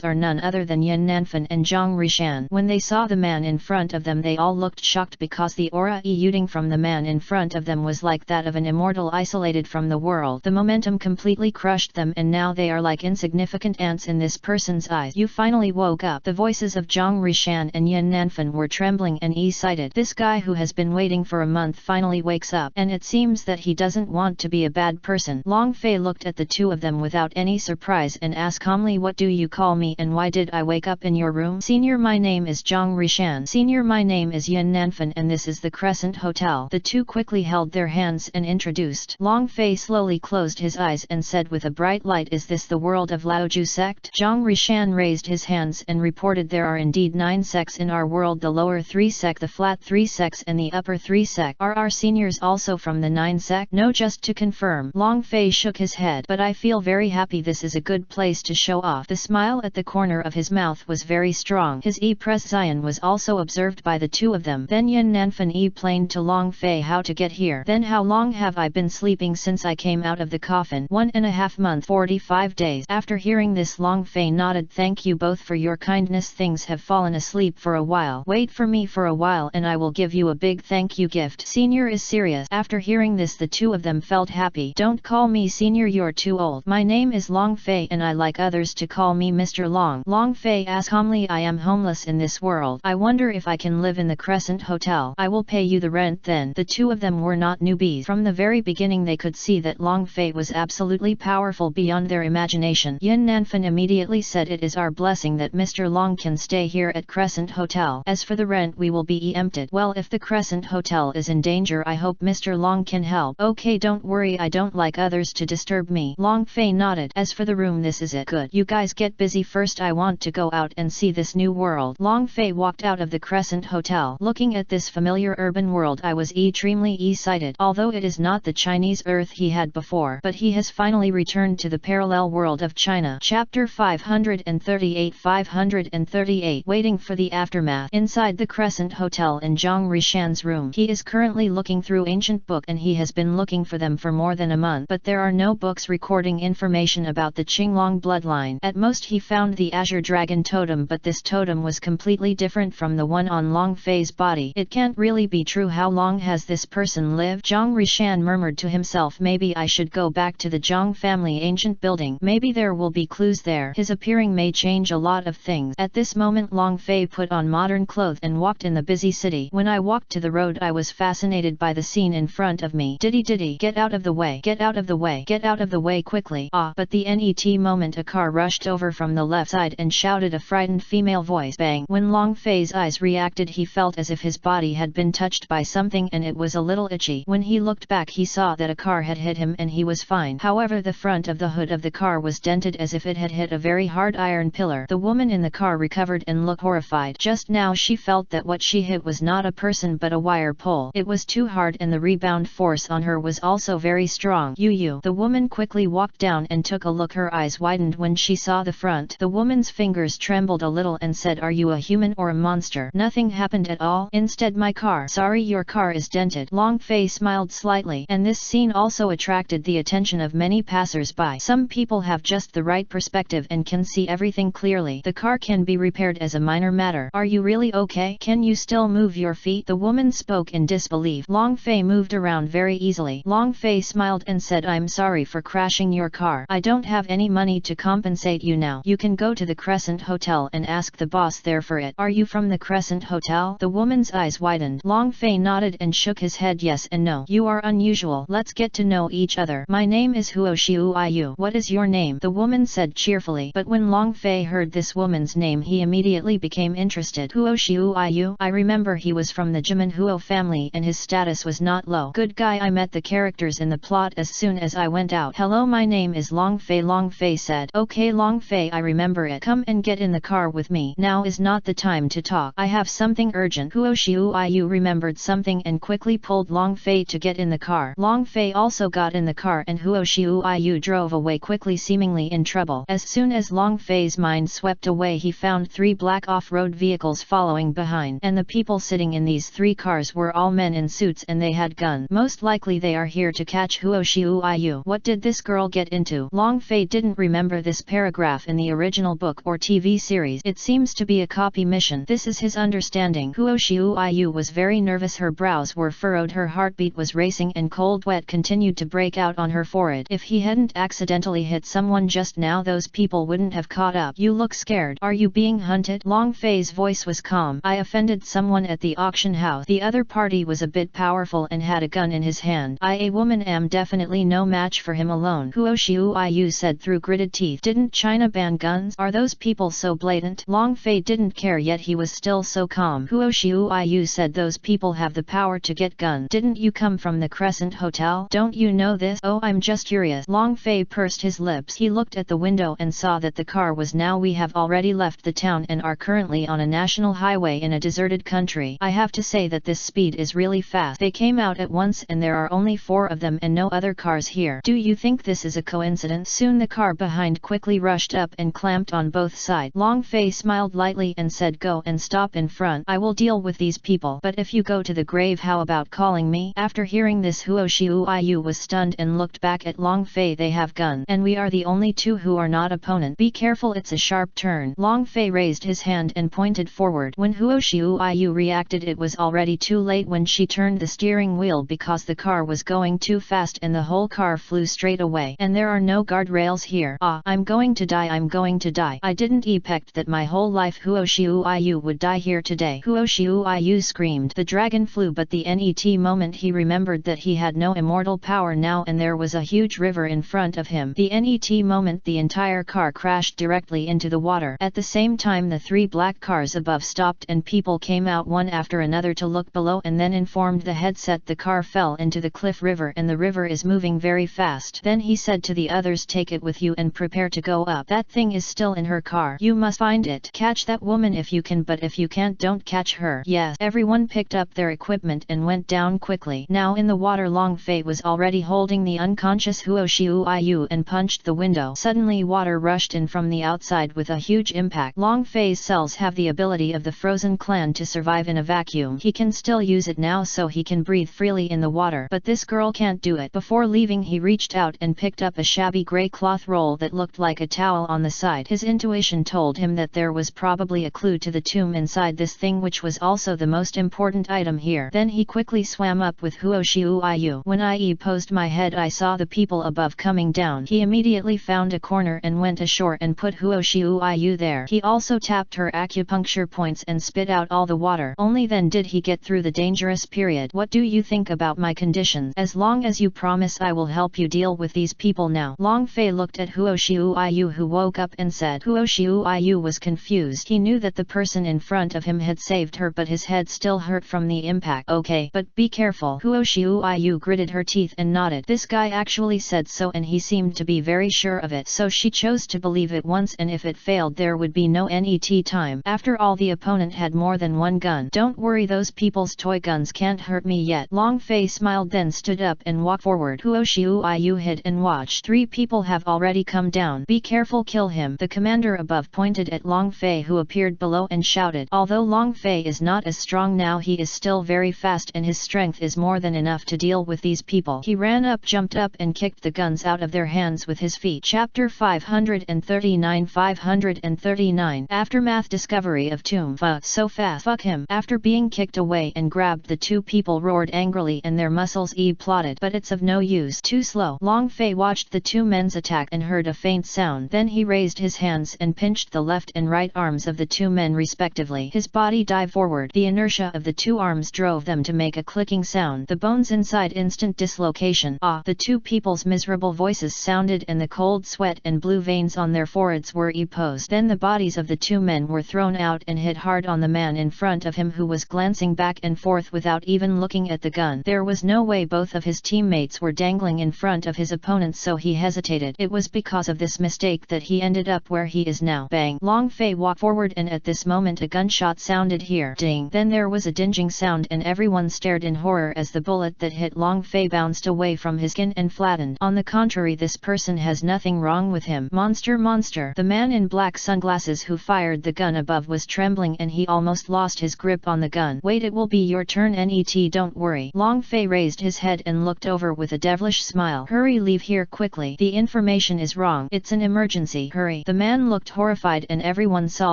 are none other than Yin Nanfan and Zhang Rishan. When they saw the man in front of them, they all looked shocked because the aura exuding from the man in front of them was like that of an immortal isolated from the world. The momentum them completely crushed them and now they are like insignificant ants in this person's eyes. You finally woke up. The voices of Zhang Rishan and Yin Nanfan were trembling and excited. This guy who has been waiting for a month finally wakes up, and it seems that he doesn't want to be a bad person. Long Fei looked at the two of them without any surprise and asked calmly, what do you call me and why did I wake up in your room? Senior, my name is Zhang Rishan. Senior, my name is Yin Nanfan and this is the Crescent Hotel. The two quickly held their hands and introduced. Long Fei slowly closed his eyes and said with a bright light, is this the world of Laoju sect? Zhang Rishan raised his hands and reported, there are indeed 9 sects in our world, the lower 3 sect, the flat 3 sects and the upper 3 sect. Are our seniors also from the 9 sect? No, just to confirm. Long Fei shook his head. But I feel very happy, this is a good place to show off. The smile at the corner of his mouth was very strong. His presence was also observed by the two of them. Then Yin Nanfan explained to Long Fei how to get here. Then how long have I been sleeping since I came out of the coffin? 1.5 months, 45 days. After hearing this, Long Fei nodded. Thank you both for your kindness. Things have fallen asleep for a while. Wait for me for a while and I will give you a big thank you gift. Senior is serious. After hearing this, the two of them felt happy. Don't call me senior, you're too old. My name is Long Fei and I like others to call me Mr. Long. Long Fei asked calmly, I am homeless in this world. I wonder if I can live in the Crescent Hotel. I will pay you the rent then. The two of them were not newbies. From the very beginning they could see that Long Fei was absolutely powerful beyond their imagination. Yin Nanfan immediately said, it is our blessing that Mr. Long can stay here at Crescent Hotel. As for the rent, we will be emptied. Well, if the Crescent Hotel is in danger, I hope Mr. Long can help. Okay, don't worry, I don't like others to disturb me. Long Fei nodded. As for the room, this is it. Good. You guys get busy first, I want to go out and see this new world. Long Fei walked out of the Crescent Hotel. Looking at this familiar urban world, I was extremely excited. Although it is not the Chinese Earth he had before, but he has finally returned to the parallel world of China. Chapter 538. Waiting for the aftermath. Inside the Crescent Hotel in Zhang Rishan's room, he is currently looking through ancient book and he has been looking for them for more than a month, but there are no books recording information about the Qinglong bloodline. At most he found the Azure Dragon totem, but this totem was completely different from the one on Long Fei's body. It can't really be true. How long has this person lived? Zhang Rishan murmured to himself, maybe I should go back to the Zhang family ancient building. Maybe there will be clues there. His appearing may change a lot of things. At this moment Long Fei put on modern clothes and walked in the busy city. When I walked to the road, I was fascinated by the scene in front of me. Diddy, get out of the way, get out of the way, get out of the way quickly. Ah, but the net moment a car rushed over from the left side and shouted a frightened female voice. Bang! When Long Fei's eyes reacted, he felt as if his body had been touched by something and it was a little itchy. When he looked back, he saw that a car had hit him and he was fine. However, the front of the hood of the car was dented as if it had hit a very hard iron pillar. The woman in the car recovered and looked horrified. Just now she felt that what she hit was not a person but a wire pole. It was too hard and the rebound force on her was also very strong. You. The woman quickly walked down and took a look. Her eyes widened when she saw the front. The woman's fingers trembled a little and said, are you a human or a monster? Nothing happened at all. Instead, my car. Sorry, your car is dented. Long Fei smiled slightly, and this scene also attracted the attention of many passers-by. Some people have just the right perspective and can see everything clearly. The car can be repaired as a minor matter. Are you really okay? Can you still move your feet? The woman spoke in disbelief. Long Fei moved around very easily. Long Fei smiled and said, I'm sorry for crashing your car. I don't have any money to compensate you now. You can go to the Crescent Hotel and ask the boss there for it. Are you from the Crescent Hotel? The woman's eyes widened. Long Fei nodded and shook his head. Yes and no. You are unusual. Let's get to know each other. My name is Huo Xiuiyu. What is your name? The woman said cheerfully. But when Long Fei heard this woman's name, he immediately became interested. Huo Xiuiyu? I remember he was from the Jimin Huo family and his status was not low. Good guy. I met the characters in the plot as soon as I went out. Hello, my name is Long Fei. Long Fei said. Okay, Long Fei, I remember it. Come and get in the car with me. Now is not the time to talk. I have something urgent. Huo Xiuiyu remembered something and quickly pulled Long Fei to get in the car. Long Fei also got in the car and Huo Xiuiyu drove away quickly, seemingly in trouble. As soon as Long Fei's mind swept away, he found 3 black off-road vehicles following behind, and the people sitting in these 3 cars were all men in suits and they had guns. Most likely they are here to catch Huo Xiuiyu. What did this girl get into? Long Fei didn't remember this paragraph in the original book or TV series. It seems to be a copy mission. This is his understanding. Huo Xiuiyu was very nervous. Her brows were furrowed, her heartbeat was racing and cold sweat continued to break out on her forehead. it. If he hadn't accidentally hit someone just now, those people wouldn't have caught up. You look scared. Are you being hunted? Long Fei's voice was calm. I offended someone at the auction house. The other party was a bit powerful and had a gun in his hand. A woman am definitely no match for him alone. Huo Xiuyu said through gritted teeth. Didn't China ban guns? Are those people so blatant? Long Fei didn't care, yet he was still so calm. Huo Xiuyu said those people have the power to get guns. Didn't you come from the Crescent Hotel? Don't you know this? Oh, I'm just curious. Long Fei pursed his lips. He looked at the window and saw that the car was now. We have already left the town and are currently on a national highway in a deserted country. I have to say that this speed is really fast. They came out at once and there are only 4 of them and no other cars here. Do you think this is a coincidence? Soon the car behind quickly rushed up and clamped on both sides. Long Fei smiled lightly and said, go and stop in front. I will deal with these people. But if you go to the grave, how about calling me? After hearing this, Huo Xiuyu was stunned and looked back at Long Fei. They have guns, and we are the only 2 who are not opponent. Be careful, it's a sharp turn. Long Fei raised his hand and pointed forward. When Huo Xiuyu reacted, it was already too late. When she turned the steering wheel because the car was going too fast and the whole car flew straight away. And there are no guardrails here. Ah, I'm going to die, I'm going to die. I didn't expect that my whole life Huo Xiuyu would die here today. Huo Xiuyu screamed. The dragon flew, but the net moment he remembered that he had no immortal power now and there was a huge river in front of him. The net moment the entire car crashed directly into the water. At the same time the 3 black cars above stopped and people came out one after another to look below and then informed the headset the car fell into the cliff river and the river is moving very fast. Then he said to the others, take it with you and prepare to go up. That thing is still in her car. You must find it. Catch that woman if you can, but if you can't, don't catch her. Yes. Everyone picked up their equipment and went down quickly. Now in the water, Long Fei was already holding the unconscious Huo Xiuyu and punched the window. Suddenly water rushed in from the outside with a huge impact. Long Fei's cells have the ability of the frozen clan to survive in a vacuum. He can still use it now so he can breathe freely in the water, but this girl can't do it. Before leaving, he reached out and picked up a shabby grey cloth roll that looked like a towel on the side. His intuition told him that there was probably a clue to the tomb inside this thing, which was also the most important item here. Then he quickly swam up with Huo Xiuyu. When I posed my head, I saw the people above coming down. He immediately found a corner and went ashore and put Huo Xiuyu there. He also tapped her acupuncture points and spit out all the water. Only then did he get through the dangerous period. What do you think about my conditions? As long as you promise, I will help you deal with these people now. Long Fei looked at Huo Xiuyu, who woke up and said. Huo Xiuyu was confused. He knew that the person in front of him had saved her, but his head still hurt from the impact. Okay, but be careful. Huo Xiuyu gritted her teeth and nodded. This guy actually said so and he seemed to be very sure of it, so she chose to believe it once, and if it failed there would be no net time. After all, the opponent had more than one gun. Don't worry, those people's toy guns can't hurt me yet. Long Fei smiled, then stood up and walked forward. Huo Xiuyu hid and watched. 3 people have already come down. Be careful, kill him. The commander above pointed at Long Fei, who appeared below, and shouted. Although Long Fei is not as strong now, he is still very fast and his strength is more than enough to deal with these people. He ran up, jumped up and kicked the guns out of their hands with his feet. Chapter 539. Aftermath. Discovery of tomb. So fast. Fuck him. After being kicked away and grabbed, the 2 people roared angrily and their muscles plotted, but it's of no use. Too slow. Long Fei watched the 2 men's attack and heard a faint sound. Then he raised his hands and pinched the left and right arms of the 2 men respectively. His body dived forward. The inertia of the 2 arms drove them to make a clicking sound. The bones inside instant dislocation. Ah! The 2 people's miserable voices sounded and the cold sweat and blue veins on their foreheads were posed. Then the bodies of the 2 men were thrown out and hit hard on the man in front of him, who was glancing back and forth without even looking at the gun. There was no way. Both of his teammates were dangling in front of his opponents, so he hesitated. It was because of this mistake that he ended up where he is now. Bang! Long Fei walked forward and at this moment a gunshot sounded here. Ding! Then there was a dinging sound and everyone stared in horror as the bullet that hit Long Fei bounced away from his skin and flattened. On the contrary, this person has nothing wrong with him. Monster! Monster! The man in black sunglasses who fired the gun above was trembling and he almost lost his grip on the gun. Wait, it will be your turn, net. Don't worry. Long Fei raised his head and looked over with a devilish smile. Hurry, leave here quickly. The information is wrong. It's an emergency. Hurry. The man looked horrified and everyone saw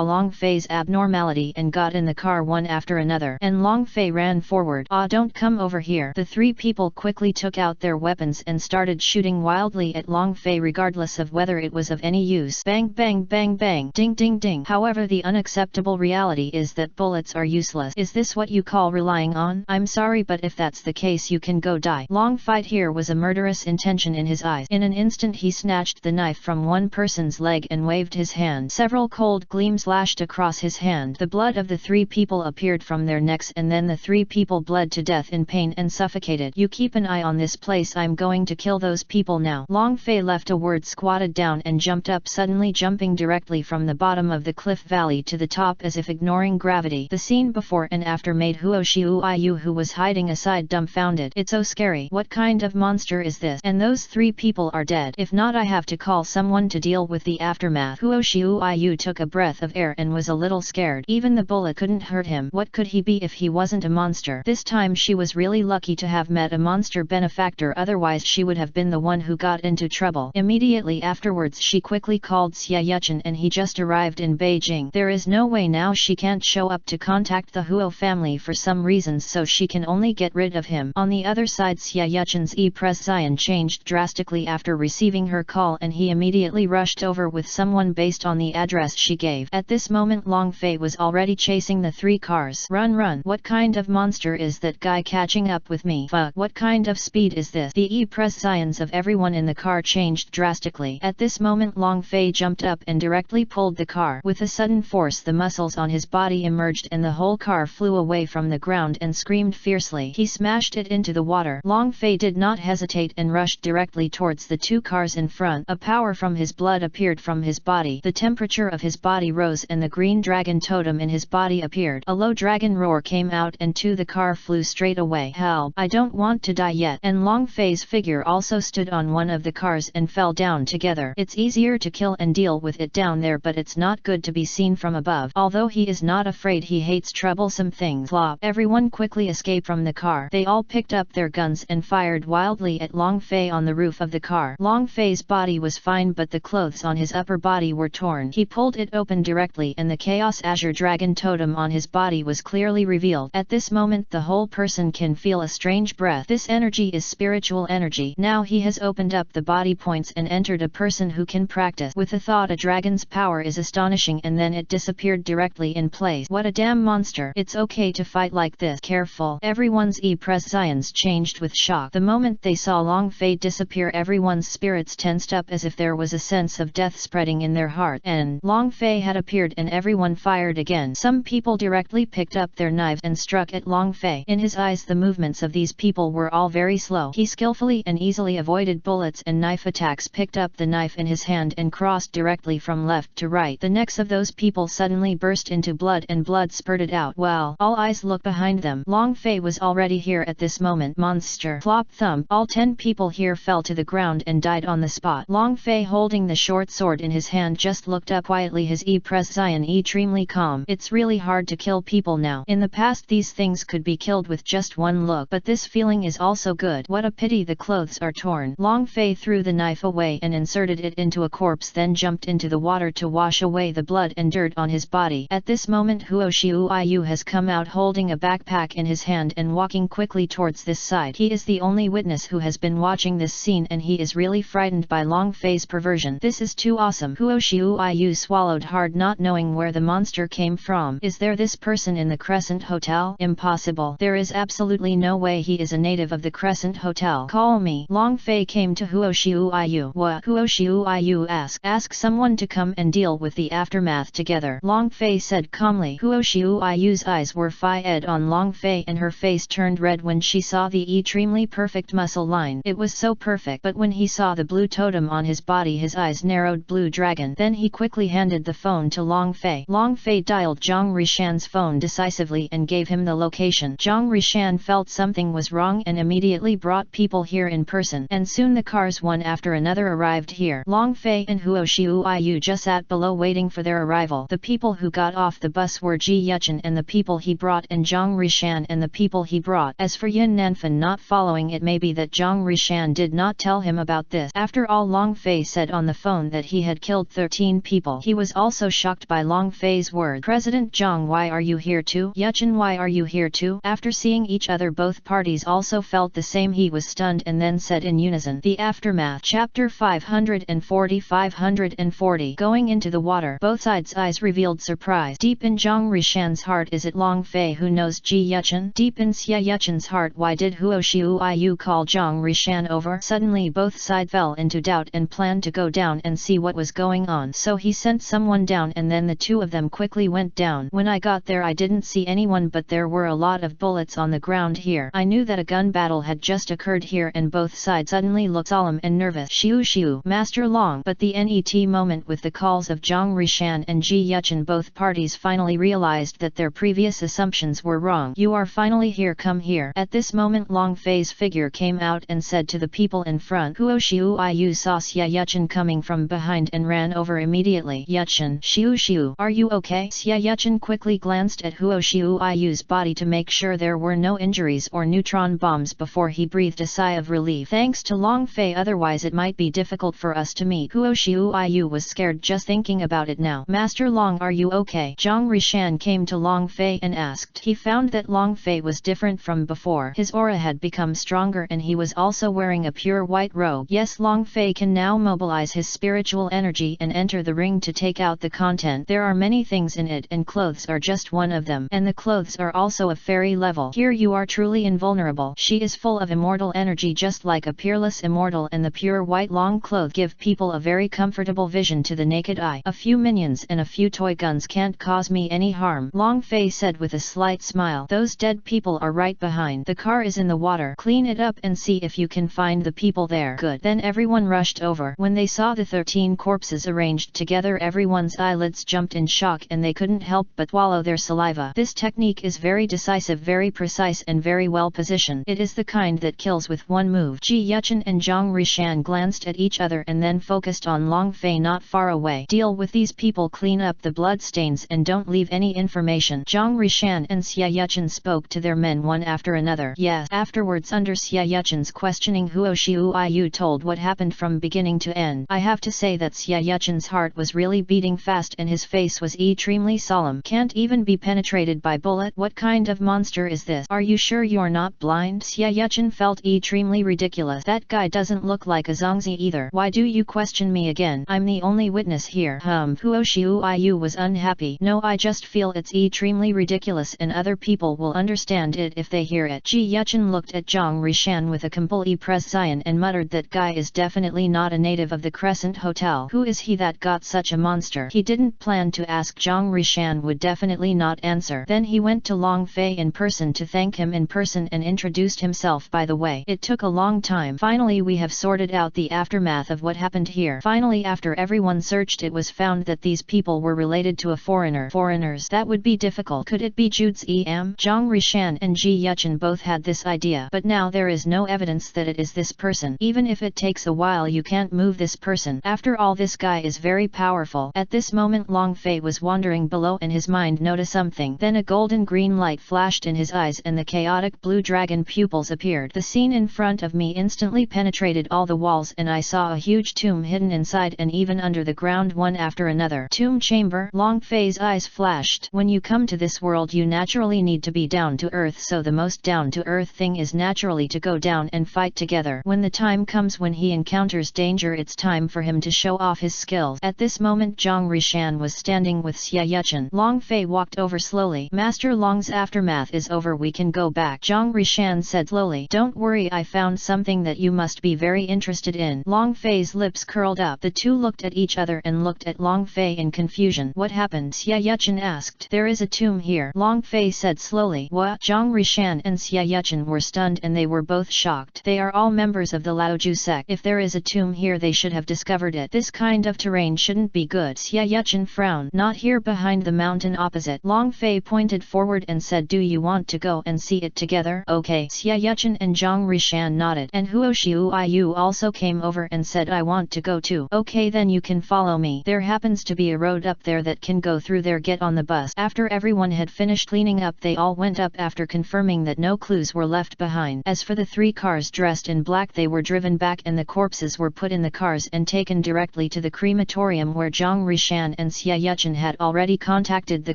Long Fei's abnormality and got in the car one after another. And Long Fei ran forward. Ah, don't come over here. The 3 people quickly took out their weapons and started started shooting wildly at Long Fei regardless of whether it was of any use. Bang bang bang bang, ding ding ding. However, the unacceptable reality is that bullets are useless. Is this what you call relying on? I'm sorry, but if that's the case you can go die. Long Fei here was a murderous intention in his eyes. In an instant he snatched the knife from one person's leg and waved his hand. Several cold gleams lashed across his hand. The blood of the three people appeared from their necks, and then the three people bled to death in pain and suffocated. You keep an eye on this place. I'm going to kill those people now. Long Fei left a word, squatted down and jumped up, suddenly jumping directly from the bottom of the cliff valley to the top as if ignoring gravity. The scene before and after made Huo Xiuyu, who was hiding aside, dumbfounded. It's so scary. What kind of monster is this? And those three people are dead. If not, I have to call someone to deal with the aftermath. Huo Xiuyu took a breath of air and was a little scared. Even the bullet couldn't hurt him. What could he be if he wasn't a monster? This time she was really lucky to have met a monster benefactor, otherwise she would have been the one who got into trouble. Immediately afterwards she quickly called Xia Yuchen, and he just arrived in Beijing. There is no way now she can't show up to contact the Huo family for some reasons, so she can only get rid of him. On the other side, Xia Yuchen's presence changed drastically after receiving her call, and he immediately rushed over with someone based on the address she gave. At this moment Long Fei was already chasing the three cars. Run run! What kind of monster is that guy catching up with me? Fuck! What kind of speed is this? The presence of everyone in the car changed drastically. At this moment Long Fei jumped up and directly pulled the car. With a sudden force the muscles on his body emerged and the whole car flew away from the ground and screamed fiercely. He smashed it into the water. Long Fei did not hesitate and rushed directly towards the two cars in front. A power from his blood appeared from his body. The temperature of his body rose and the green dragon totem in his body appeared. A low dragon roar came out and the car flew straight away. Help! I don't want to die yet. And Long Fei's figure also stood on one of the cars and fell down together. It's easier to kill and deal with it down there, but it's not good to be seen from above. Although he is not afraid, he hates troublesome things. Plop! Everyone quickly escaped from the car. They all picked up their guns and fired wildly at Long Fei on the roof of the car. Long Fei's body was fine, but the clothes on his upper body were torn. He pulled it open directly and the Chaos Azure Dragon totem on his body was clearly revealed. At this moment the whole person can feel a strange breath. This energy is spiritual energy. Now he has opened up the body points and entered a person who can practice. With a thought, a dragon's power is astonishing, and then it disappeared directly in place. What a damn monster. It's okay to fight like this. Careful. Everyone's presence changed with shock. The moment they saw Long Fei disappear, everyone's spirits tensed up as if there was a sense of death spreading in their heart. And Long Fei had appeared and everyone fired again. Some people directly picked up their knives and struck at Long Fei. In his eyes the movements of these people were all very slow. He skillfully and easily avoided bullets and knife attacks, picked up the knife in his hand and crossed directly from left to right. The necks of those people suddenly burst into blood and blood spurted out. Well, all eyes looked behind them. Long Fei was already here at this moment. Monster! Plop thump! All 10 people here fell to the ground and died on the spot. Long Fei, holding the short sword in his hand, just looked up quietly, his presence extremely calm. It's really hard to kill people now. In the past these things could be killed with just one look, but this feeling is also good. What a pity the clothes are torn. Long Fei threw the knife away and inserted it into a corpse, then jumped into the water to wash away the blood and dirt on his body. At this moment Huo Xiuyu has come out holding a backpack in his hand and walking quickly towards this side. He is the only witness who has been watching this scene, and he is really frightened by Long Fei's perversion. This is too awesome. Huo Xiuyu swallowed hard, not knowing where the monster came from. Is there this person in the Crescent Hotel? Impossible. There is absolutely no way he is a native of the Crescent Hotel. Call me. Long Fei came to Huo Xiuyu. What? Huo Xiuyu asked. Ask someone to come and deal with the aftermath together. Long Fei said calmly. Huo Xiuyu's eyes were fixed on Long Fei and her face turned red when she saw the extremely perfect muscle line. It was so perfect, but when he saw the blue totem on his body his eyes narrowed. Blue dragon. Then he quickly handed the phone to Long Fei. Long Fei dialed Zhang Rishan's phone decisively and gave him the location. Zhang Rishan felt something was wrong and immediately brought people here in person, and soon the cars one after another arrived here. Long Fei and Huo Xiuyu just sat below waiting for their arrival. The people who got off the bus were Ji Yuchen and the people he brought, and Zhang Rishan and the people he brought. As for Yin Nanfan not following, it may be that Zhang Rishan did not tell him about this. After all, Long Fei said on the phone that he had killed 13 people. He was also shocked by Long Fei's word. President Zhang, why are you here too? Yuchen, why are you here too? After seeing each other, both parties also felt the same. He was stunned and then said said in unison. The Aftermath. Chapter 540. Going into the water. Both sides' eyes revealed surprise. Deep in Zhang Rishan's heart, is it Long Fei who knows Ji Yuchen? Deep in Xia Yuchen's heart, why did Huo Xiuyu call Zhang Rishan over? Suddenly both sides fell into doubt and planned to go down and see what was going on. So he sent someone down and then the two of them quickly went down. When I got there I didn't see anyone, but there were a lot of bullets on the ground here. I knew that a gun battle had just occurred here and both sides suddenly looked solemn and nervous. Xiu, Master Long. But the net moment with the calls of Zhang Rishan and Ji Yuchen, both parties finally realized that their previous assumptions were wrong. You are finally here, come here. At this moment Long Fei's figure came out and said to the people in front. Huo Xiuyu saw Xia Yuchen coming from behind and ran over immediately. Yuchen, Xiu, are you okay? Xia Yuchen quickly glanced at Huo Xiuyu's body to make sure there were no injuries or neutron bombs before he breathed a sigh of relief. Thanks to Long Fei, otherwise it might be difficult for us to meet. Huo Xiuyu was scared just thinking about it now. Master Long, are you okay? Zhang Rishan came to Long Fei and asked. He found that Long Fei was different from before. His aura had become stronger and he was also wearing a pure white robe. Yes, Long Fei can now mobilize his spiritual energy and enter the ring to take out the content. There are many things in it and clothes are just one of them. And the clothes are also of fairy level. Here you are truly invulnerable. She is full of immortal energy just like a peerless immortal, and the pure white long clothes give people a very comfortable vision to the naked eye. A few minions and a few toy guns can't cause me any harm, Long Fei said with a slight smile. Those dead people are right behind. The car is in the water. Clean it up and see if you can find the people there. Good. Then everyone rushed over. When they saw the 13 corpses arranged together, everyone's eyelids jumped in shock and they couldn't help but swallow their saliva. This technique is very decisive, very precise and very well positioned. It is the kind that kills with one move. Ji Yuchen and Zhang Rishan glanced at each other and then focused on Long Fei not far away. Deal with these people, clean up the blood stains and don't leave any information. Zhang Rishan and Xia Yuchen spoke to their men one after another. Yes. Afterwards, under Xia Yuchen's questioning, Huo Xiuyu told what happened from beginning to end. I have to say that Xia Yuchen's heart was really beating fast and his face was extremely solemn. Can't even be penetrated by bullet. What kind of monster is this? Are you sure you're not blind? Xia Yuchen felt extremely ridiculous. That guy doesn't look like a Zongzi either. Why do you question me again? I'm the only witness here. Huo Xiuyu was unhappy. No, I just feel it's extremely ridiculous and other people will understand it if they hear it. Ji Yuchen looked at Zhang Rishan with a complete precision and muttered, that guy is definitely not a native of the Crescent Hotel. Who is he that got such a monster? He didn't plan to ask. Zhang Rishan would definitely not answer. Then he went to Long Fei in person to thank him in person and introduced himself by the way. It took a long time. Finally we have sorted out the aftermath of what happened here. Finally, after everyone searched, it was found that these people were related to a foreigner. Foreigners? That would be difficult. Could it be Jude's EM? Zhang Rishan and Ji Yuchen both had this idea. But now there is no evidence that it is this person. Even if it takes a while, you can't move this person. After all, this guy is very powerful. At this moment Long Fei was wandering below and his mind noticed something. Then a golden green light flashed in his eyes and the chaotic blue dragon pupils appeared. The scene in front of me instantly penetrated all the walls and I saw a huge tomb hidden inside and even under the ground, one after another. Tomb chamber? Long Fei's eyes flashed. When you come to this world you naturally need to be down to earth, so the most down to earth thing is naturally to go down and fight together. When the time comes when he encounters danger, it's time for him to show off his skills. At this moment Zhang Rishan was standing with Xia Yuchen. Long Fei walked over slowly. Master Long's aftermath is over, we can go back, Zhang Rishan said slowly. Don't worry, I found something that you must be very interested in. Long Fei's lips curled up. The two looked at each other and looked at Long Fei in confusion. What happened? Xia Yuchen asked. There is a tomb here, Long Fei said slowly. What? Zhang Rishan and Xia Yuchen were stunned and they were both shocked. They are all members of the Laoju sect. If there is a tomb here they should have discovered it. This kind of terrain shouldn't be good. Xia Yuchen frowned. Not here, behind the mountain opposite. Long Fei pointed forward and said, do you want to go and see it together? Okay. Xia Yuchen and Zhang Rishan nodded. And Huo Xiuyu also came over and said, I want to go too. Okay, then you can follow me. There happens to be a road up there that can go through there. Get on the bus. After everyone had finished cleaning up they all went up after confirming that no clues were left behind. As for the 3 cars dressed in black, they were driven back and the corpses were put in the cars and taken directly to the crematorium where Zhang Rishan and Xia Yuchen had already contacted the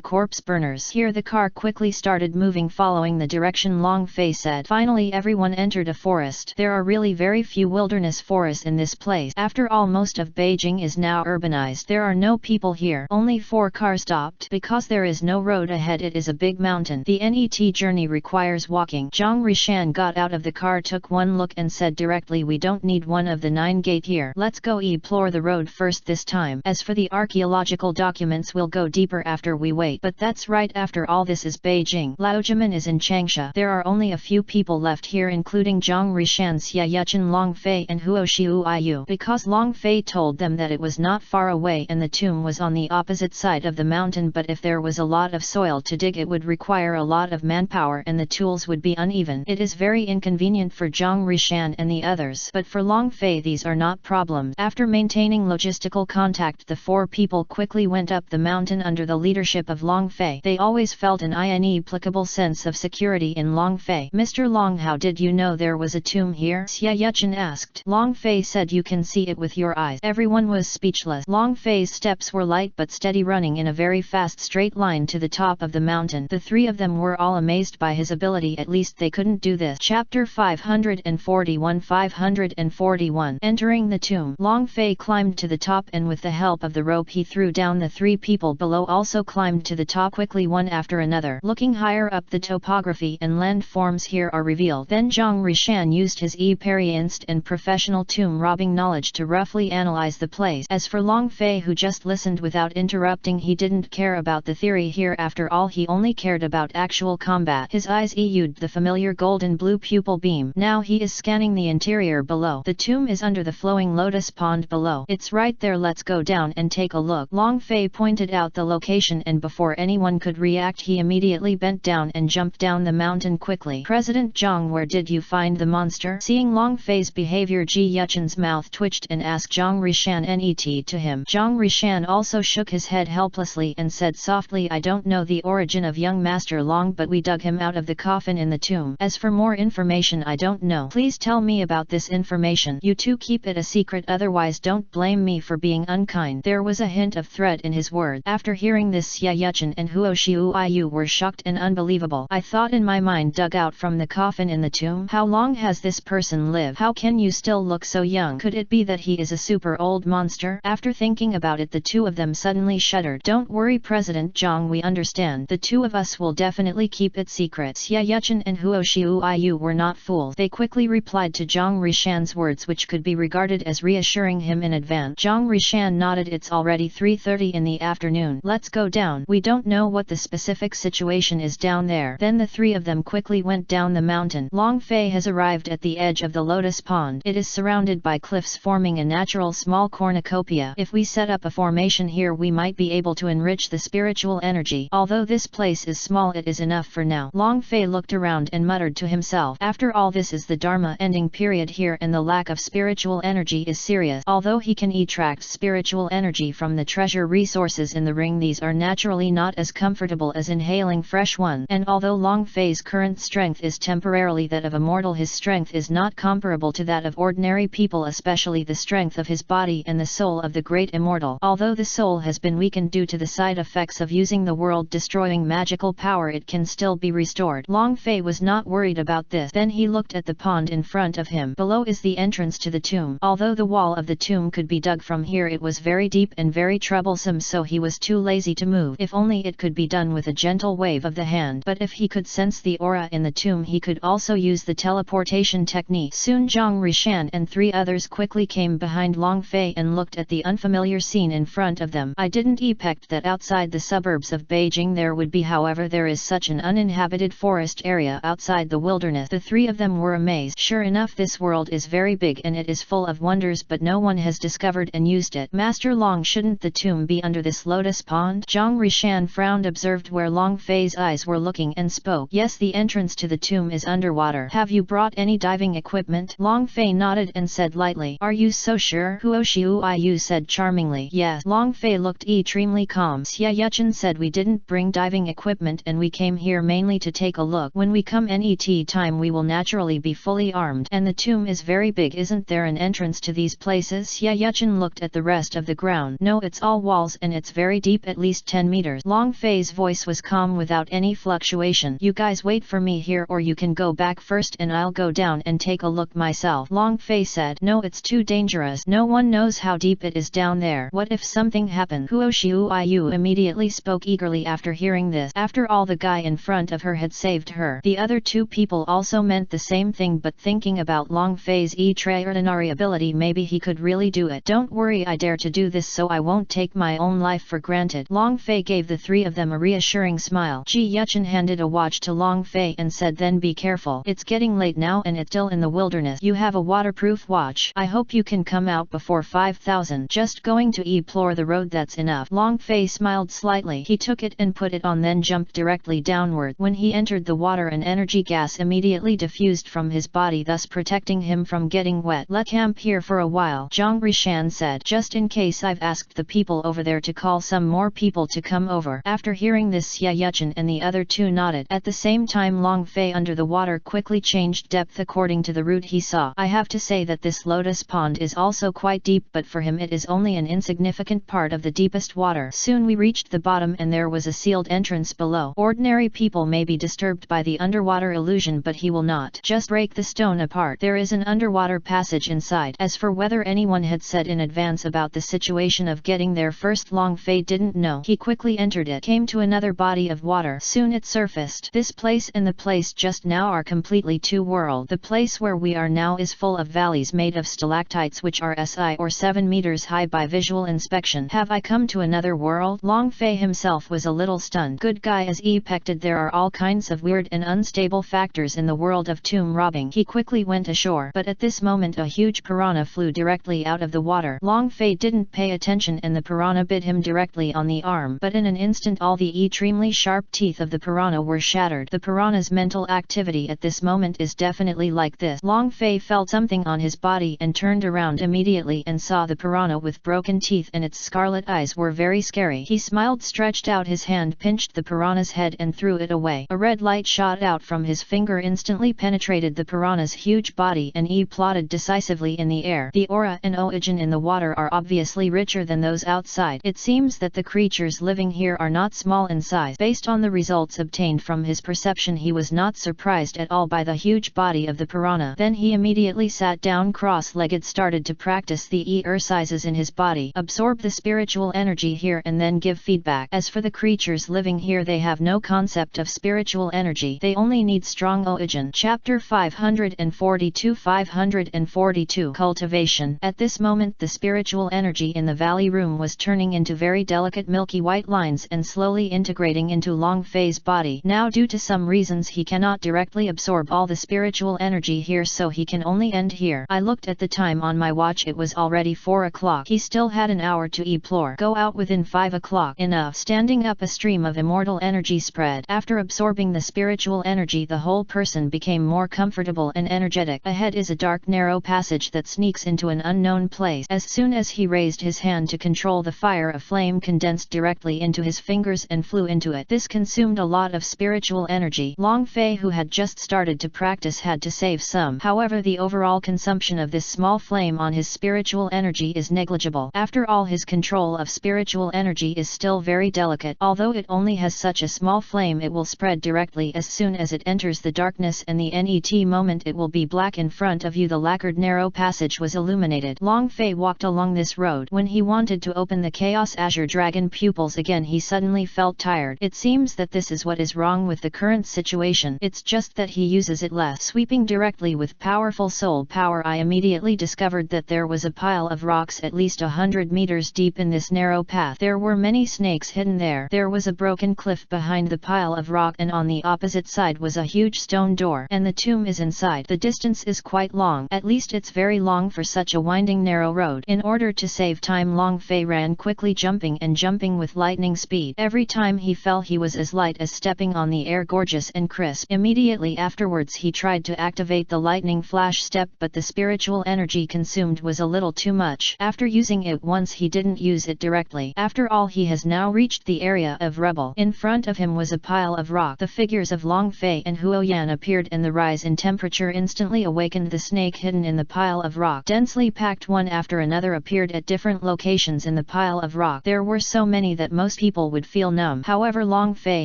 corpse burners. Here the car quickly started moving following the direction Long Fei said. Finally everyone entered a forest. There are really very few wilderness forests in this place. After all, most of Beijing is now urbanized. There are no people here. Only 4 cars stopped. Because there is no road ahead, it is a big mountain. The NET journey requires walking. Zhang Rishan got out of the car, took one look and said directly, we don't need one of the 9 gate here. Let's go explore the road first this time. As for the archaeological documents, we'll go deeper after we wait. But that's right, after all this is Beijing. Laojiman is in Changsha. There are only a few people left here, including Zhang Rishan, Xia Yuchen, Long Fei and Huo Xiuiyu. Because Long Fei told them that it was not far away and the tomb was on the opposite side of the mountain, but if there was a lot of soil to dig, it would require a lot of manpower and the tools would be uneven. It is very inconvenient for Zhang Rishan and the others. But for Long Fei these are not problems. After maintaining logistical contact, the 4 people quickly went up the mountain under the leadership of Long Fei. They always felt an inexplicable sense of security in Long Fei. Mr. Long, how did you know there was a tomb here? Xia Yuchen asked. Long Fei said, you can see it with your eyes. Everyone was speechless. Long Fei's steps were light but steady, running in a very fast straight line to the top of the mountain. The 3 of them were all amazed by his ability. At least they couldn't do this. Chapter 541. Entering the tomb. Long Fei climbed to the top and with the help of the rope he threw down. The 3 people below also climbed to the top quickly, one after another. Looking higher up, the topography and landforms here are revealed. Then Zhang Rishan used his experienced and professional tomb robbing knowledge to roughly analyze the place. As for Long Fei, who just listened without interrupting, he didn't care about the theory here. After all, he only cared about actual combat. His eyes eyed the familiar golden blue pupil beam. Now he is scanning the interior below. The tomb is under the flowing lotus pond below. It's right there. Let's go down and take a look. Long Fei pointed out the location, and before anyone could react, he immediately bent down and jumped down the mountain quickly. President Zhang, where did you find the monster? Seeing Long Fei's behavior, Ji Yuchen's mouth twitched and asked Zhang Rishan net to him. Zhang Rishan also shook his head helplessly and said softly, I don't know the origin of young Master Long, but we dug him out of the coffin in the tomb. As for more information, I don't know. Please tell me about this information. You two keep it a secret, otherwise don't blame me for being unkind. There was a hint of threat in his words. After hearing this, Xia Yuchen and Huo Xiuiyu were shocked and unbelievable. I thought in my mind, dug out from the coffin in the tomb? How long has this person lived? How can you still look so young? Could it be that he is a super old monster? After thinking about it, the 2 of them suddenly shuddered. Don't worry, President Zhang, we understand. The 2 of us will definitely keep it secret. Xia Yuchen and Huo Xiuiyu were not fools. They quickly replied to Zhang Rishan's words, which could be regarded as reassuring him in advance. Zhang Rishan nodded. It's already 3:30 in the afternoon. Let's go down. We don't know what the specific situation is down there. Then the 3 of them quickly went down the mountain. Long Fei has arrived at the edge of the lotus pond. It is surrounded by cliffs forming a natural small cornucopia. If we set up a formation here, we might be able to enrich the spiritual energy. Although this place is small, it is enough for now. Long Fei looked around and muttered to himself, after all, this is the Dharma ending period here and the lack of spiritual energy is serious. Although he can extract spiritual energy from the treasure resources in the ring, these are naturally not as comfortable as inhaling fresh one. And although Long Fei's current strength is temporarily that of a mortal, his strength is not comparable to that of ordinary people, especially the strength of his body and the soul of the great immortal. Although the soul has been weakened due to the side effects of using the world-destroying magical power, it can still be restored. Long Fei was not worried about this. Then he looked at the pond in front of him. Below is the entrance to the tomb. Although the wall of the tomb could be dug from here, it was very deep and very troublesome, so he was too lazy to move. If only it could be done with a gentle wave of the hand. But if he could sense the aura in the tomb, he could also use the teleportation technique. Soon Zhang Rishan and 3 others quickly came behind Long Fei and looked at the unfamiliar scene in front of them. I didn't expect that outside the suburbs of Beijing there would be, however, there is such an uninhabited forest area outside the wilderness. The 3 of them were amazed. Sure enough, this world is very big and it is full of wonders, but no one has discovered and used it. Master Long, shouldn't the tomb be under this lotus pond? Zhang Rishan frowned, observed where Long Fei's eyes were looking and spoke. Yes, the entrance to the tomb is underwater. Have you brought any diving equipment? Long Fei nodded and said lightly. Are you so sure? Huo Xiuiyu said charmingly. Yes. Long Fei looked extremely calm. Xia Yuchen said, we didn't bring diving equipment and we came here mainly to take a look. When we come NET time, we will naturally be fully armed. And the tomb is very big. Isn't there an entrance to these places? Xia Yuchen looked at the rest of the ground. No, it's all walls and it's very deep, at least 10 meters. Long Fei's voice was calm without any fluctuation. You guys wait for me here, or you can go back first and I'll go down and take a look myself. Long Fei said. No, it's too dangerous. No one knows how deep it is down there. What if something happened? Huo Xiuyu immediately spoke eagerly after hearing this. After all, the guy in front of her had saved her. The other two people also meant the same thing, but thinking about Long Fei's extraordinary ability, maybe he could really do it. Don't worry, I dare to do this, so I won't take my own life for granted. Long Fei gave the three of them a reassuring smile. Ji Yuchen handed a watch to Long Fei and said, then be careful. It's getting late now and it's still in the wilderness. You have a waterproof watch. I hope you can come out before 5,000. Just going to explore the road, that's enough. Long Fei smiled slightly. He took it and put it on, then jumped directly downward. When he entered the water, an energy gas immediately diffused from his body, thus protecting him from getting wet. Let camp here for a while, Zhang Rishan said. Just in case, I've asked the people over there to call some more people to come over. After hearing this, Xie Yuchen and the other two nodded. At the same time, Long Fei under the water quickly changed depth according to the route he saw. I have to say that this lotus pond is also quite deep, but for him it is only an insignificant part of the deepest water. Soon we reached the bottom and there was a sealed entrance below. Ordinary people may be disturbed by the underwater illusion, but he will not. Just break the stone apart. There is an underwater passage inside. As for whether anyone had said in advance about the situation of getting there first, Long Fei didn't know. He quickly entered it, came to another body of water. Soon it surfaced. This place and the place just now are completely two worlds. The place where we are now is full of valleys made of stalactites which are 7 meters high by visual inspection. Have I come to another world? Long Fei himself was a little stunned. Good guy is expected. There are all kinds of weird and unstable factors in the world of tomb robbing. He quickly went ashore, but at this moment a huge piranha flew directly out of the water. Long Fei didn't pay attention and the piranha bit him directly on the arm, but in an instant all the extremely sharp teeth of the piranha were shattered. The piranha's mental activity at this moment is definitely like this. Long Fei felt something on his body and turned around immediately and saw the piranha with broken teeth and its scarlet eyes were very scary. He smiled, stretched out his hand, pinched the piranha's head and threw it away. A red light shot out from his finger, instantly penetrated the piranha's huge body and plotted decisively in the air. The aura and oxygen in the water are obviously richer than those outside. It seems that the creatures living here are not small in size. Based on the results obtained from his perception, he was not surprised at all by the huge body of the piranha. Then he immediately sat down cross-legged, started to practice the exercises in his body. Absorb the spiritual energy here and then give feedback. As for the creatures living here, they have no concept of spiritual energy. They only need strong oxygen. Chapter 542 Cultivation. At this moment the spiritual energy in the valley room was turning into very delicate milky white lines and slowly integrating into Long Fei's body. Now due to some reasons he cannot directly absorb all the spiritual energy here, so he can only end here. I looked at the time on my watch, it was already 4 o'clock. He still had an hour to explore. Go out within 5 o'clock. Enough. Standing up, a stream of immortal energy spread. After absorbing the spiritual energy, the whole person became more comfortable and energetic. Ahead is a dark narrow passage that sneaks into an unknown place. As soon as he raised his hand to control the fire, a flame condensed directly into his fingers and flew into it. This consumed a lot of spiritual energy. Long Fei, who had just started to practice, had to save some. However, the overall consumption of this small flame on his spiritual energy is negligible. After all, his control of spiritual energy is still very delicate. Although it only has such a small flame, it will spread directly as soon as it enters the darkness, and the net moment it will be black in front of you. The lacquered narrow passage was illuminated. Long Fei walked along this road. When he wanted to open the Chaos Azure Dragon pupils again, he suddenly felt tired. It seems that this is what is wrong with the current situation. It's just that he uses it less. Sweeping directly with powerful soul power, I immediately discovered that there was a pile of rocks at least 100 meters deep in this narrow path. There were many snakes hidden there. There was a broken cliff behind the pile of rock, and on the opposite side was a huge stone door, and the tomb is inside. The distance is quite long. At least it's very long for such a winding narrow road. In order to save time, Long Fei ran quickly, jumping with lightning speed. Every time he fell, he was as light as stepping on the air, gorgeous and crisp. Immediately afterwards he tried to activate the lightning flash step, but the spiritual energy consumed was a little too much. After using it once, he didn't use it directly. After all, he has now reached the area of rubble. In front of him was a pile of rock. The figures of Long Fei and Huo Yan appeared, and the rise in temperature instantly awakened the snake hidden in the pile of rock. Densely packed one after another appeared at different locations in the pile of rock. There were so many that most people would feel numb. However, Long Fei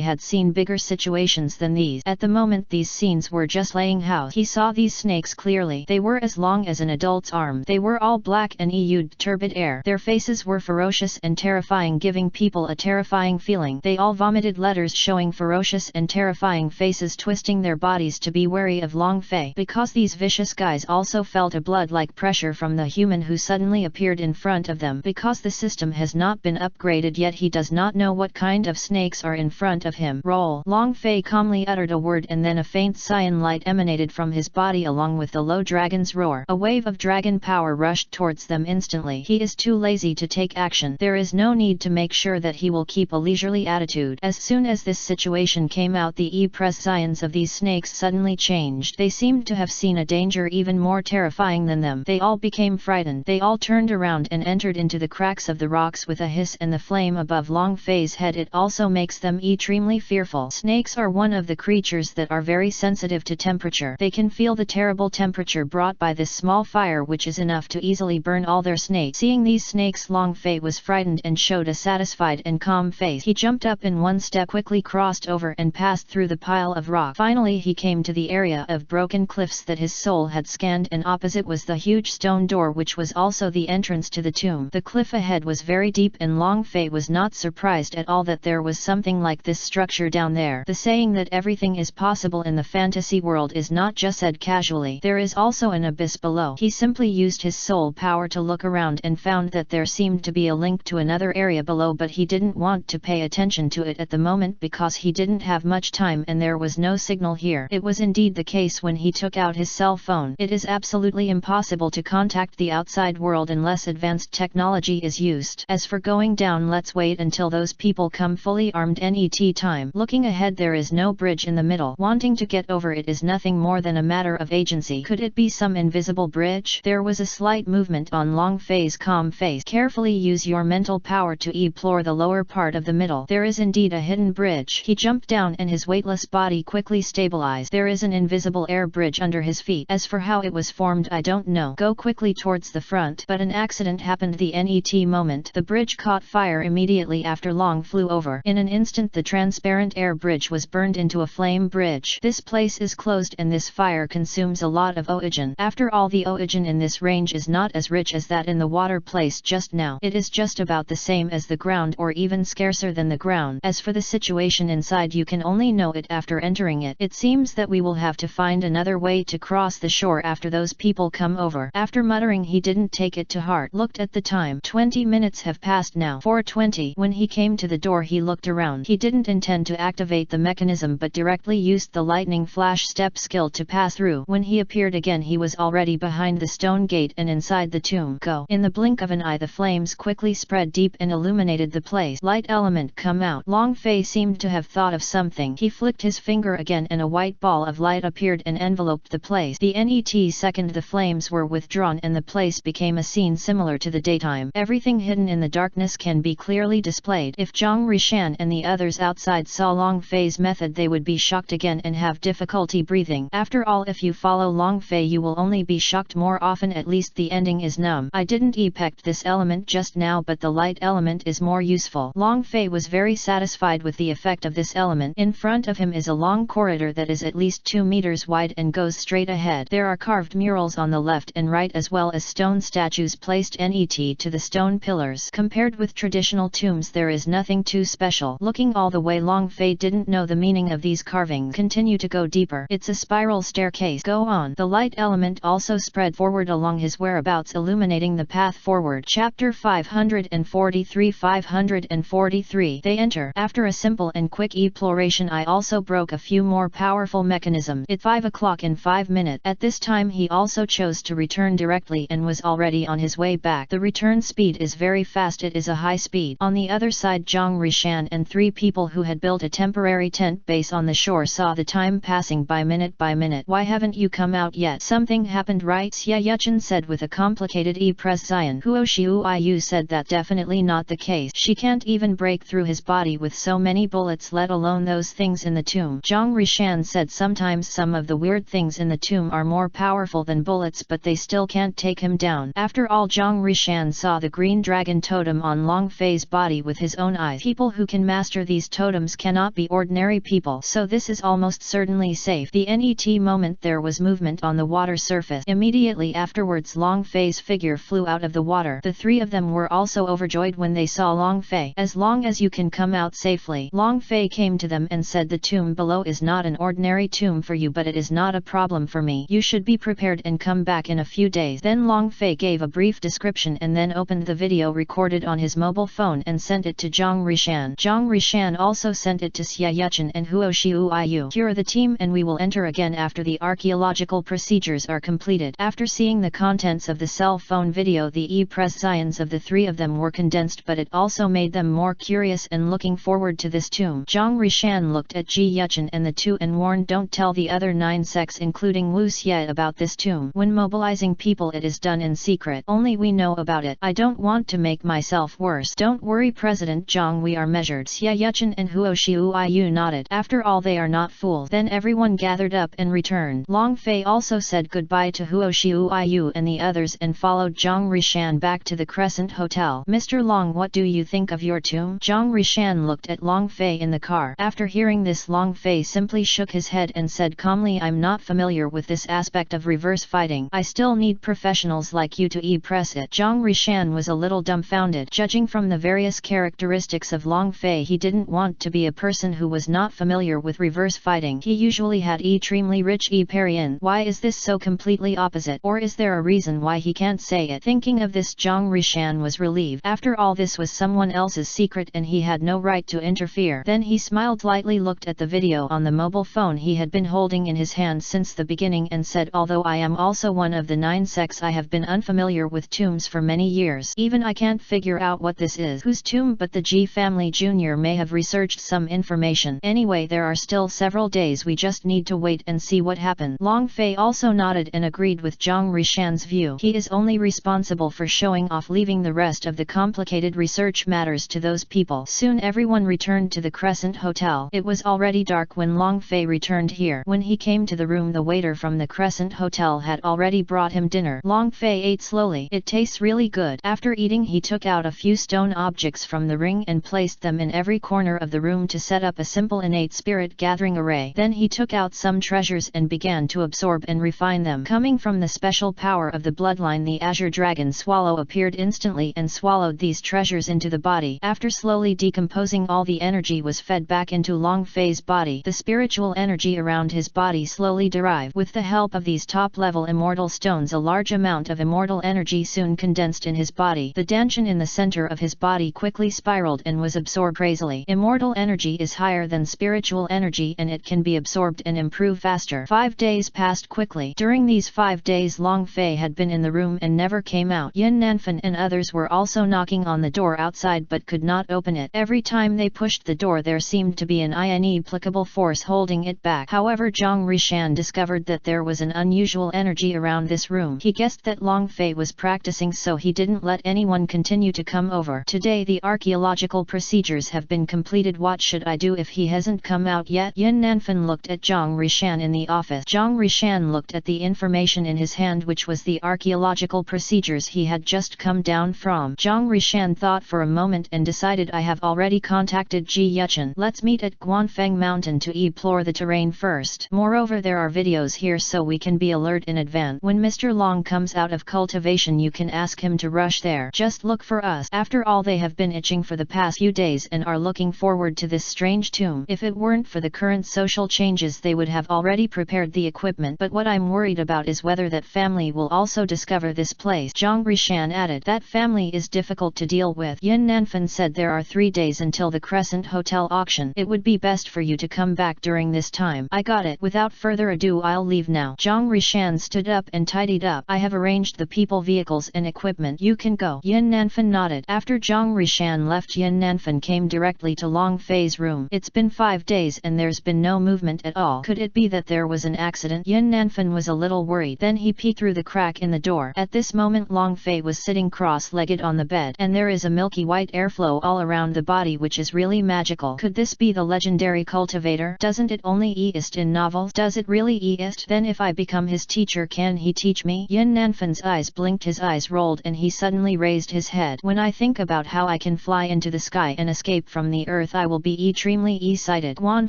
had seen bigger situations than these. At the moment these scenes were just playing out. He saw saw these snakes clearly. They were as long as an adult's arm. They were all black and exuded turbid air. Their faces were ferocious and terrifying, giving people a terrifying feeling. They all vomited letters showing ferocious and terrifying faces, twisting their bodies to be wary of Long Fei. Because these vicious guys also felt a blood-like pressure from the human who suddenly appeared in front of them. Because the system has not been upgraded yet, he does not know what kind of snakes are in front of him. Roll. Long Fei calmly uttered a word, and then a faint cyan light emanated from his body along with the low dragon's roar. A wave of dragon power rushed towards them instantly. He is too lazy to take action. There is no need to make sure that he will keep a leisurely attitude. As soon as this situation came out, the prescience of these snakes suddenly changed. They seemed to have seen a danger even more terrifying than them. They all became frightened. They all turned around and entered into the cracks of the rocks with a hiss and the flame above Long Fei's head. It also makes them extremely fearful. Snakes are one of the creatures that are very sensitive to temperature. They can feel the terrible temperature brought by this small fire, which is enough to easily burn all their snakes. Seeing these snakes, Long Fei was frightened and showed a satisfied and calm face. He jumped up in one step, quickly crossed over and passed through the pile of rock. Finally he came to the area of broken cliffs that his soul had scanned, and opposite was the huge stone door which was also the entrance to the tomb. The cliff ahead was very deep, and Long Fei was not surprised at all that there was something like this structure down there. The saying that everything is possible in the fantasy world is not just said casually. There is also an abyss below. He simply used his soul power to look around and found that there seemed to be a link to another area below, but he didn't want to pay attention to it at the moment because he didn't have much time and there was no signal here. It was indeed the case when he took out his cell phone. It is absolutely impossible to contact the outside world unless advanced technology is used. As for going down, let's wait until those people come fully armed. Net time. Looking ahead, there is no bridge in the middle. Wanting to get over it is nothing more than a matter of agency. Could it be some invisible bridge? There was a slight movement on Long Fei's calm face. Carefully use your mental power to explore the lower part of the middle. There is indeed a hidden bridge. He jumped down and his weightless body quickly stabilized. There is an invisible air bridge under his feet. As for how it was formed, I don't know. Go quickly towards the front. But an accident happened the net moment. The bridge caught fire immediately after Long flew over. In an instant the transparent air bridge was burned into a flame bridge. This place is closed and this fire consumes a lot of oxygen. After all, the oxygen in this range is not as rich as that in the water place just now. It is just about the same as the ground, or even scarcer than the ground. As for the situation inside, you can only know it after entering it. It seems that we will have to find another way to cross the shore after those people come over. After muttering, he didn't take it to heart. Looked at the time. 20 minutes have passed now. 4:20. When he came to the door, he looked around. He didn't intend to activate the mechanism but directly used the lightning flash step skill to pass through. When he appeared again, he was already behind the stone gate and inside the tomb. Go. In the blink of an eye, the flames quickly spread deep and illuminated the place. Light element come out. Long Fei seemed to have thought of something. He flicked his finger again and a white ball of light appeared and enveloped the place. The net second the flames were withdrawn and the place became a scene similar to the daytime. Everything hidden in the darkness can be clearly displayed. If Zhang Rishan and the others outside saw Long Fei's method, they would be shocked again and have difficulty breathing. After all, if you follow Long Fei, you will only be shocked more often. At least the ending is numb. I didn't epict this element just now, but the light element is more useful. Long Fei was very satisfied with the effect of this element. In front of him is a long corridor that is at least 2 meters wide and goes straight ahead. There are carved murals on the left and right as well as stone statues placed net to the stone pillars. Compared with traditional tombs, there is nothing too special. Looking all the way, Long Fei didn't know the meaning of these carvings. Continue to go deeper. It's a spiral staircase. Go on. The light element also spread forward along his whereabouts, illuminating the path forward. Chapter 543. 543. They enter. After a simple and quick exploration, I also broke a few more powerful mechanisms. It's 5 o'clock in 5 minutes. At this time he also chose to return directly and was already on his way back. The return speed is very fast. It is a high speed. On the other side, Zhang Rishan and 3 people who had built a temporary tent base on the shore saw the time passing by minute by minute. Why haven't you come out yet? Something happened, right? Xie Yuchen said with a complicated expression. Huo Xiu said that definitely not the case. She can't even break through his body with so many bullets, let alone those things in the tomb. Zhang Rishan said sometimes some of the weird things in the tomb are more powerful than bullets, but they still can't take him down. After all, Zhang Rishan saw the green dragon totem on Long Fei's body with his own eyes. People who can master these totems cannot be ordinary people, so this is almost certainly safe. The net moment moment there was movement on the water surface. Immediately afterwards Long Fei's figure flew out of the water. The three of them were also overjoyed when they saw Long Fei. As long as you can come out safely. Long Fei came to them and said, the tomb below is not an ordinary tomb for you, but it is not a problem for me. You should be prepared and come back in a few days. Then Long Fei gave a brief description and then opened the video recorded on his mobile phone and sent it to Zhang Rishan. Zhang Rishan also sent it to Xie Yuchen and Huo Xiuiyu. Cure the team and we will enter again after the archaeological procedures are completed. After seeing the contents of the cell phone video, the impressions of the three of them were condensed, but it also made them more curious and looking forward to this tomb. Zhang Rishan looked at Ji Yuchen and the two and warned, don't tell the other 9 sects including Wu Xie about this tomb. When mobilizing people it is done in secret. Only we know about it. I don't want to make myself worse. Don't worry President Zhang, we are measured. Xie Yuchen and Huo Xiuiyu nodded. After all they are not fools. Then everyone gathered up and returned. Long Fei also said goodbye to Huo Xiuiyu and the others and followed Zhang Rishan back to the Crescent Hotel. Mr. Long, what do you think of your tomb? Zhang Rishan looked at Long Fei in the car. After hearing this, Long Fei simply shook his head and said calmly, I'm not familiar with this aspect of reverse fighting. I still need professionals like you to e-press it. Zhang Rishan was a little dumbfounded. Judging from the various characteristics of Long Fei, he didn't want to be a person who was not familiar with reverse fighting. He usually had extremely rich e-parian. Why is this so completely opposite? Or is there a reason why he can't say it? Thinking of this, Zhang Rishan was relieved. After all, this was someone else's secret and he had no right to interfere. Then he smiled lightly, looked at the video on the mobile phone he had been holding in his hand since the beginning and said, although I am also one of the 9 sects, I have been unfamiliar with tombs for many years. Even I can't figure out what this is. Whose tomb? But the Ji family Jr. may have researched some information. Anyway, there are still several days, we just need to wait and see what happens. Long Fei also nodded and agreed with Zhang Rishan's view. He is only responsible for showing off, leaving the rest of the complicated research matters to those people. Soon everyone returned to the Crescent Hotel. It was already dark when Long Fei returned here. When he came to the room, the waiter from the Crescent Hotel had already brought him dinner. Long Fei ate slowly. It tastes really good. After eating, he took out a few stone objects from the ring and placed them in every corner of the room to set up a simple innate spirit gathering array. Then he took out some treasures and began to absorb and refine them. Coming from the special power of the bloodline, the Azure Dragon Swallow appeared instantly and swallowed these treasures into the body. After slowly decomposing, all the energy was fed back into Long Fei's body. The spiritual energy around his body slowly derived. With the help of these top-level immortal stones, a large amount of immortal energy soon condensed in his body. The danshan in the center of his body quickly spiraled and was absorbed crazily. Immortal energy is higher than spiritual energy and it can be absorbed and improve faster. 5 days passed quickly. During these 5 days, Long Fei had been in the room and never came out. Yin Nanfan and others were also knocking on the door outside but could not open it. Every time they pushed the door, there seemed to be an inapplicable force holding it back. However, Zhang Rishan discovered that there was an unusual energy around this room. He guessed that Long Fei was practicing, so he didn't let anyone continue to come over. Today the archaeological procedures have been completed. What should I do if he hasn't come out yet? Yin Nanfan looked at Zhang Rishan in the office. Zhang Rishan looked at the information in his hand, which was the archaeological procedures he had just come down from. Zhang Rishan thought for a moment and decided, I have already contacted Ji Yuchen. Let's meet at Guanfeng Mountain to explore the terrain first. Moreover, there are videos here so we can be alert in advance. When Mr. Long comes out of cultivation, you can ask him to rush there. Just look for us. After all, they have been itching for the past few days and are looking forward to this strange tomb. If it weren't for the current social changes, they would have already prepared the equipment. But what I'm worried about is whether that family will also discover this place. Zhang Rishan added, that family is difficult to deal with. Yin Nanfan said, there are 3 days until the Crescent Hotel auction. It would be best for you to come back during this time. I got it. Without further ado, I'll leave now. Zhang Rishan stood up and tidied up. I have arranged the people, vehicles and equipment. You can go. Yin Nanfan nodded. After Zhang Rishan left, Yin Nanfan came directly to Long Fei's room. It's been 5 days and there's been no movement at all. Could it be that there was an accident? Yin Nanfan was a little worried. Then he peeked through the crack in the door. At this moment, Long Fei was sitting cross-legged on the bed, and there is a milky white airflow all around the body, which is really magical. Could this be the legendary cultivator? Doesn't it only exist in novels? Does it really exist? Then if I become his teacher, can he teach me? Yin Nanfan's eyes blinked, his eyes rolled, and he suddenly raised his head. When I think about how I can fly into the sky and escape from the earth, I will be extremely excited. Guan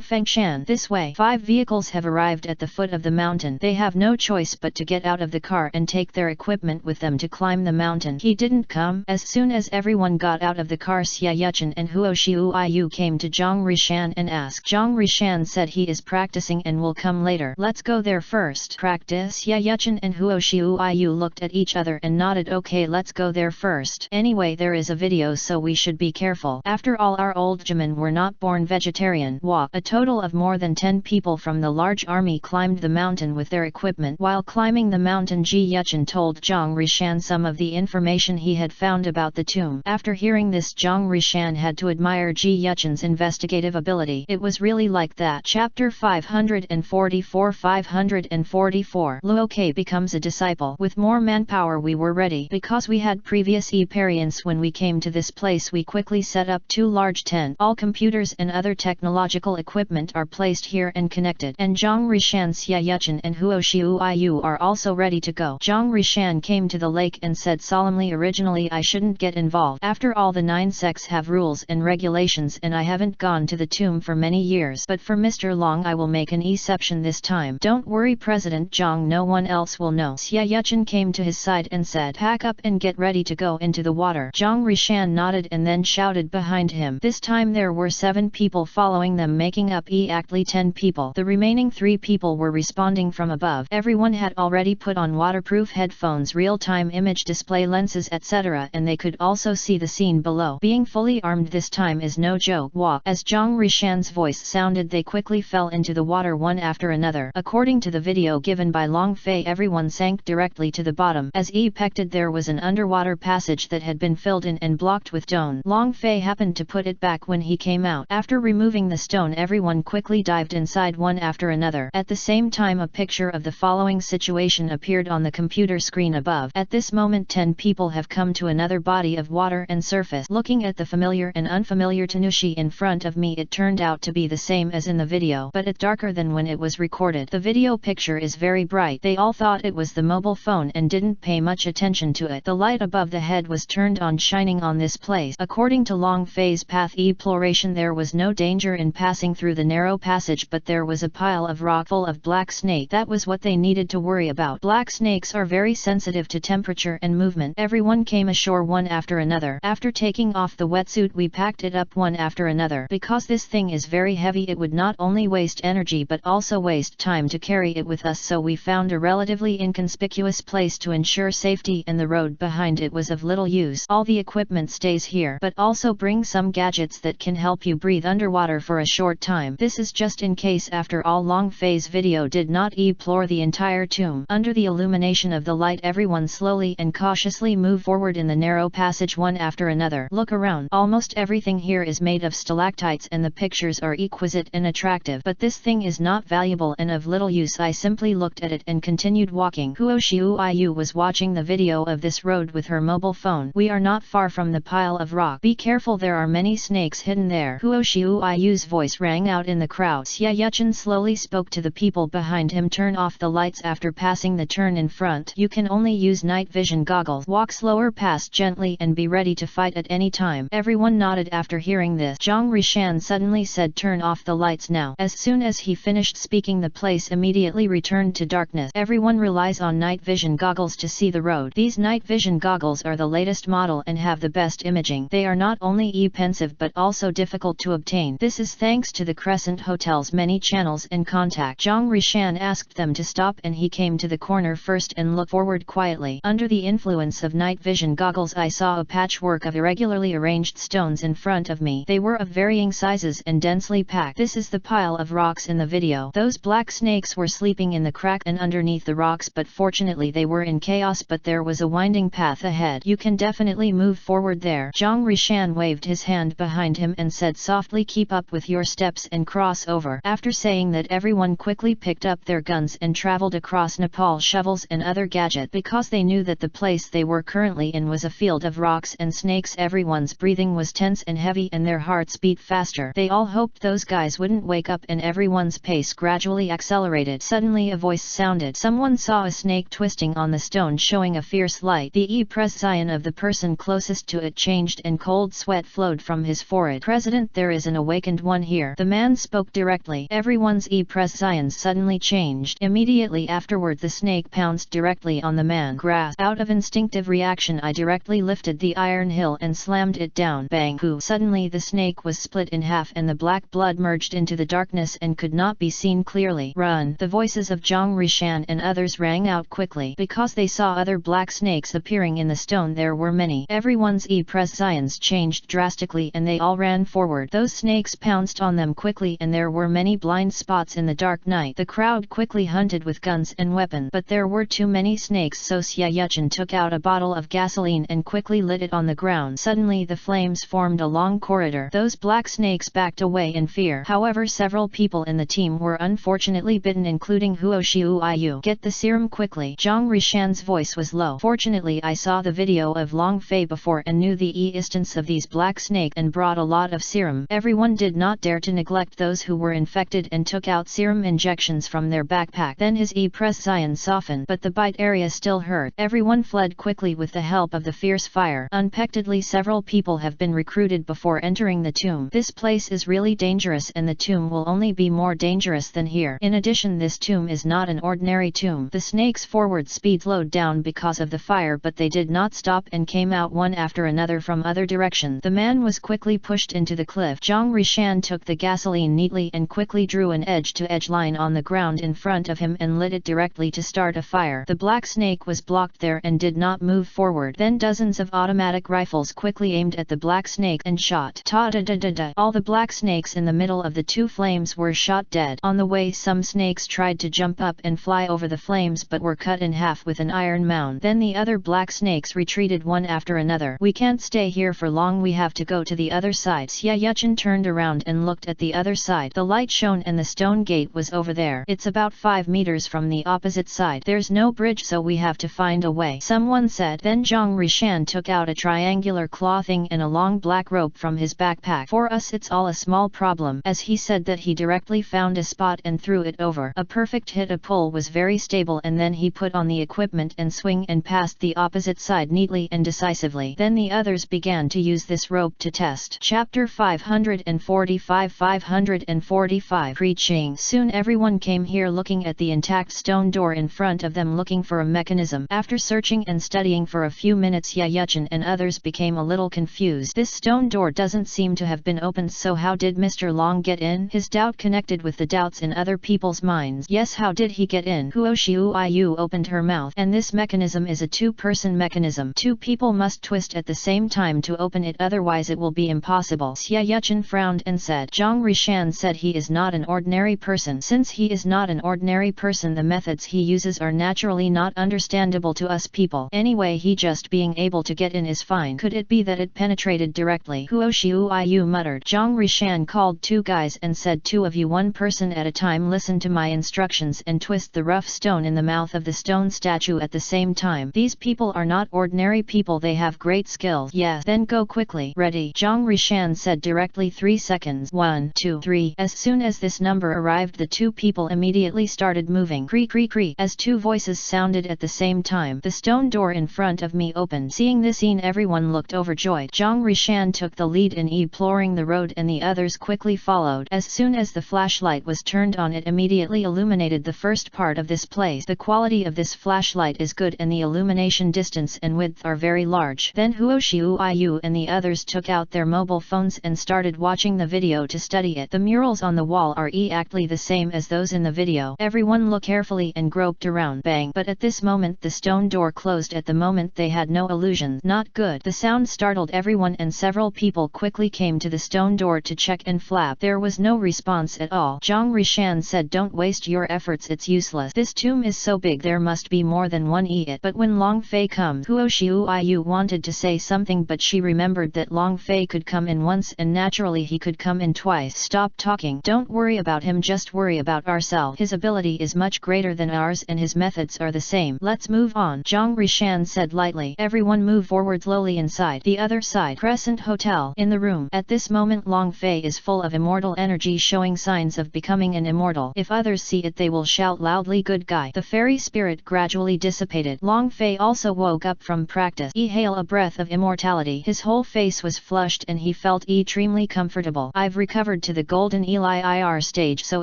Fengshan, this way. 5 vehicles have arrived at the foot of the mountain. They have no choice but to get out of the car and take their equipment with them to climb the mountain. He didn't come. As soon as everyone got out of the car, Xia Yuchen and Huo Xiuyu came to Zhang Rishan and asked. Zhang Rishan said he is practicing and will come later. Let's go there first. Practice? Xia Yuchen and Huo Xiuyu looked at each other and nodded. Okay, let's go there first. Anyway, there is a video, so we should be careful. After all, our old Jimin were not born vegetarian. A total of more than 10 people from the large army climbed the mountain with their equipment. While climbing the mountain, Ji Yuchen told Zhang Rishan some of the information he had found about the tomb. After hearing this, Zhang Rishan had to admire Ji Yuchen's investigative ability. It was really like that. Chapter 544 Luo Ke becomes a disciple. With more manpower we were ready. Because we had previous experience when we came to this place, we quickly set up 2 large tents. All computers and other technological equipment are placed here and connected. And Zhang Rishan, Xia Yuchen and Huo Xiuyu are also ready to go. Zhang Rishan came to the lake and said solemnly, originally I shouldn't get involved. After all, the 9 sects have rules and regulations and I haven't gone to the tomb for many years. But for Mr. Long I will make an exception this time. Don't worry President Zhang, no one else will know. Xia Yuchen came to his side and said, pack up and get ready to go into the water. Zhang Rishan nodded and then shouted behind him. This time there were 7 people following them, making up exactly 10 people. The remaining 3 people were responding from above. Everyone had already put on waterproof headphones, real-time image display lenses, etc., and they could also see the scene below. Being fully armed this time is no joke. As Zhang Rishan's voice sounded, they quickly fell into the water one after another. According to the video given by Long Fei, everyone sank directly to the bottom. As expected, there was an underwater passage that had been filled in and blocked with stone. Long Fei happened to put it back when he came out. After removing the stone, everyone quickly dived inside one after another. At the same time, a picture of the following situation appeared on the computer screen above. At this moment 10 people have come to another body of water and surface. Looking at the familiar and unfamiliar Tanushi in front of me, it turned out to be the same as in the video, but it's darker than when it was recorded. The video picture is very bright. They all thought it was the mobile phone and didn't pay much attention to it. The light above the head was turned on, shining on this place. According to Long Fei's path exploration, there was no danger in passing through the narrow passage, but there was a pile of rock full of black snake. That was what they needed to worry about. Black snakes are very sensitive to temperature and movement. Everyone came ashore one after another. After taking off the wetsuit, we packed it up one after another. Because this thing is very heavy, it would not only waste energy but also waste time to carry it with us, so we found a relatively inconspicuous place to ensure safety, and the road behind it was of little use. All the equipment stays here, but also bring some gadgets that can help you breathe underwater for a short time. This is just in case. After all, Long Fei's video did not explore the entire tomb. Under the illumination of the light, everyone slowly and cautiously moved forward in the narrow passage one after another. Look around. Almost everything here is made of stalactites and the pictures are exquisite and attractive, but this thing is not valuable and of little use. I simply looked at it and continued walking. Huo Xiuyu was watching the video of this road with her mobile phone. We are not far from the pile of rock. Be careful, there are many snakes hidden there. Huo Xiuyu's voice rang out in the crowd. Xia Yuchen slowly spoke to the people behind him. Turn off the lights after passing the turn in front. You can only use night vision goggles. Walk slower, pass gently, and be ready to fight at any time. Everyone nodded after hearing this. Zhang Rishan suddenly said, turn off the lights now. As soon as he finished speaking, the place immediately returned to darkness. Everyone relies on night vision goggles to see the road. These night vision goggles are the latest model and have the best imaging. They are not only expensive but also difficult to obtain. This is thanks to the Crescent Hotel's many channels and contact. Zhang Rishan asked them to stop and he came to the corner first and looked forward quietly. Under the influence of night vision goggles, I saw a patchwork of irregularly arranged stones in front of me. They were of varying sizes and densely packed. This is the pile of rocks in the video. Those black snakes were sleeping in the crack and underneath the rocks, but fortunately they were in chaos, but there was a winding path ahead. You can definitely move forward there. Zhang Rishan waved his hand behind him and said softly, keep up with your steps and cross over. After saying that, everyone quickly picked up their guns and traveled across Nepal, shovels and other gadgets. Because they knew that the place they were currently in was a field of rocks and snakes, everyone's breathing was tense and heavy and their hearts beat faster. They all hoped those guys wouldn't wake up, and everyone's pace gradually accelerated. Suddenly a voice sounded. Someone saw a snake twisting on the stone, showing a fierce light. The expression of the person closest to it changed and cold sweat flowed from his forehead. President, there is an awakened one here. The man spoke directly. Everyone's expression directions suddenly changed. Immediately afterward the snake pounced directly on the man. Grasp! Out of instinctive reaction I directly lifted the iron hill and slammed it down. Bang! Hoo! Suddenly the snake was split in half and the black blood merged into the darkness and could not be seen clearly. Run! The voices of Zhang Rishan and others rang out quickly because they saw other black snakes appearing in the stone. There were many. Everyone's presence changed drastically and they all ran forward. Those snakes pounced on them quickly and there were many blind spots in the dark night. The crowd quickly hunted with guns and weapons, but there were too many snakes, so Xia Yuchen took out a bottle of gasoline and quickly lit it on the ground. Suddenly the flames formed a long corridor. Those black snakes backed away in fear. However, several people in the team were unfortunately bitten, including Huo Xiuyu. Get the serum quickly. Zhang Rishan's voice was low. Fortunately I saw the video of Long Fei before and knew the existence of these black snake and brought a lot of serum. Everyone did not dare to neglect those who were infected and took out serum injections from their backpack. Then his presence softened, but the bite area still hurt. Everyone fled quickly with the help of the fierce fire. Unexpectedly several people have been recruited before entering the tomb. This place is really dangerous and the tomb will only be more dangerous than here. In addition, this tomb is not an ordinary tomb. The snake's forward speed slowed down because of the fire, but they did not stop and came out one after another from other directions. The man was quickly pushed into the cliff. Zhang Rishan took the gasoline neatly and quickly drew an edge-to-edge line on the ground in front of him and lit it directly to start a fire. The black snake was blocked there and did not move forward. Then dozens of automatic rifles quickly aimed at the black snake and shot. Ta-da-da-da-da. All the black snakes in the middle of the two flames were shot dead. On the way some snakes tried to jump up and fly over the flames but were cut in half with an iron mound. Then the other black snakes retreated one after another. We can't stay here for long, we have to go to the other side. Xia Yuchen turned around and looked at the other side. The light shone and the stone gate was over there. It's about 5 meters from the opposite side. There's no bridge, so we have to find a way, someone said. Then Zhang Rishan took out a triangular clothing and a long black rope from his backpack. For us it's all a small problem. As he said that, he directly found a spot and threw it over. A perfect hit. A pole was very stable and then he put on the equipment and swing and passed the opposite side neatly and decisively. Then the others began to use this rope to test. Chapter 545. Preaching. Soon everyone came here looking at the intact stone door in front of them, looking for a mechanism. After searching and studying for a few minutes, Xia Yuchen and others became a little confused. This stone door doesn't seem to have been opened, so how did Mr. Long get in? His doubt connected with the doubts in other people's minds. Yes, how did he get in? Huo Xiuyu opened her mouth. And this mechanism is a two-person mechanism. Two people must twist at the same time to open it, otherwise it will be impossible. Xia Yuchen frowned and said, Zhang Rishan said he is not an ordinary person. Since he is not an ordinary person, the methods he uses are naturally not understandable to us people. Anyway, he just being able to get in is fine. Could it be that it penetrated directly? Huo Xiuyu muttered. Zhang Rishan called two guys and said, two of you, one person at a time, listen to my instructions and twist the rough stone in the mouth of the stone statue at the same time. These people are not ordinary people, they have great skills. Yes, then go quickly. Ready, Zhang Rishan said directly. 3 seconds. 1, 2, 3. As soon as this number arrived, the two people immediately started moving. Creak, creak, creak. As two voices sounded at the same time, the stone door in front of me opened. Seeing this scene, everyone looked overjoyed. Zhang Rishan took the lead in exploring the road and the others quickly followed. As soon as the flashlight was turned on, it immediately illuminated the first part of this place. The quality of this flashlight is good and the illumination distance and width are very large. Then Huo Xiuyu and the others took out their mobile phones and started watching the video to study it. The murals on the wall are exactly the same as those in the video. Everyone looked carefully and groped around. Bang! But at this moment the stone door closed. At the moment they had no illusions. Not good. The sound startled everyone and several people quickly came to the stone door to check and flap. There was no response at all. Zhang Rishan said, don't waste your efforts, it's useless. This tomb is so big, there must be more than one it. But when Long Fei comes, Huo Xiuyu wanted to say something, but she remembered that Long Fei could come in once and naturally he could come in twice. Stop talking. Don't worry about him, just worry about ourselves. His ability is much greater than ours and his methods are the same. Let's move on, Zhang Rishan said lightly. Everyone move forward slowly inside the other side. Crescent Hotel. In the room. At this moment Long Fei is full of immortal energy, showing signs of becoming an immortal. If others see it, they will shout loudly, good guy. The fairy spirit gradually dissipated. Long Fei also woke up from practice. Exhale a breath of immortality. His whole face was flushed and he felt extremely comfortable. I've recovered to the golden IR stage, so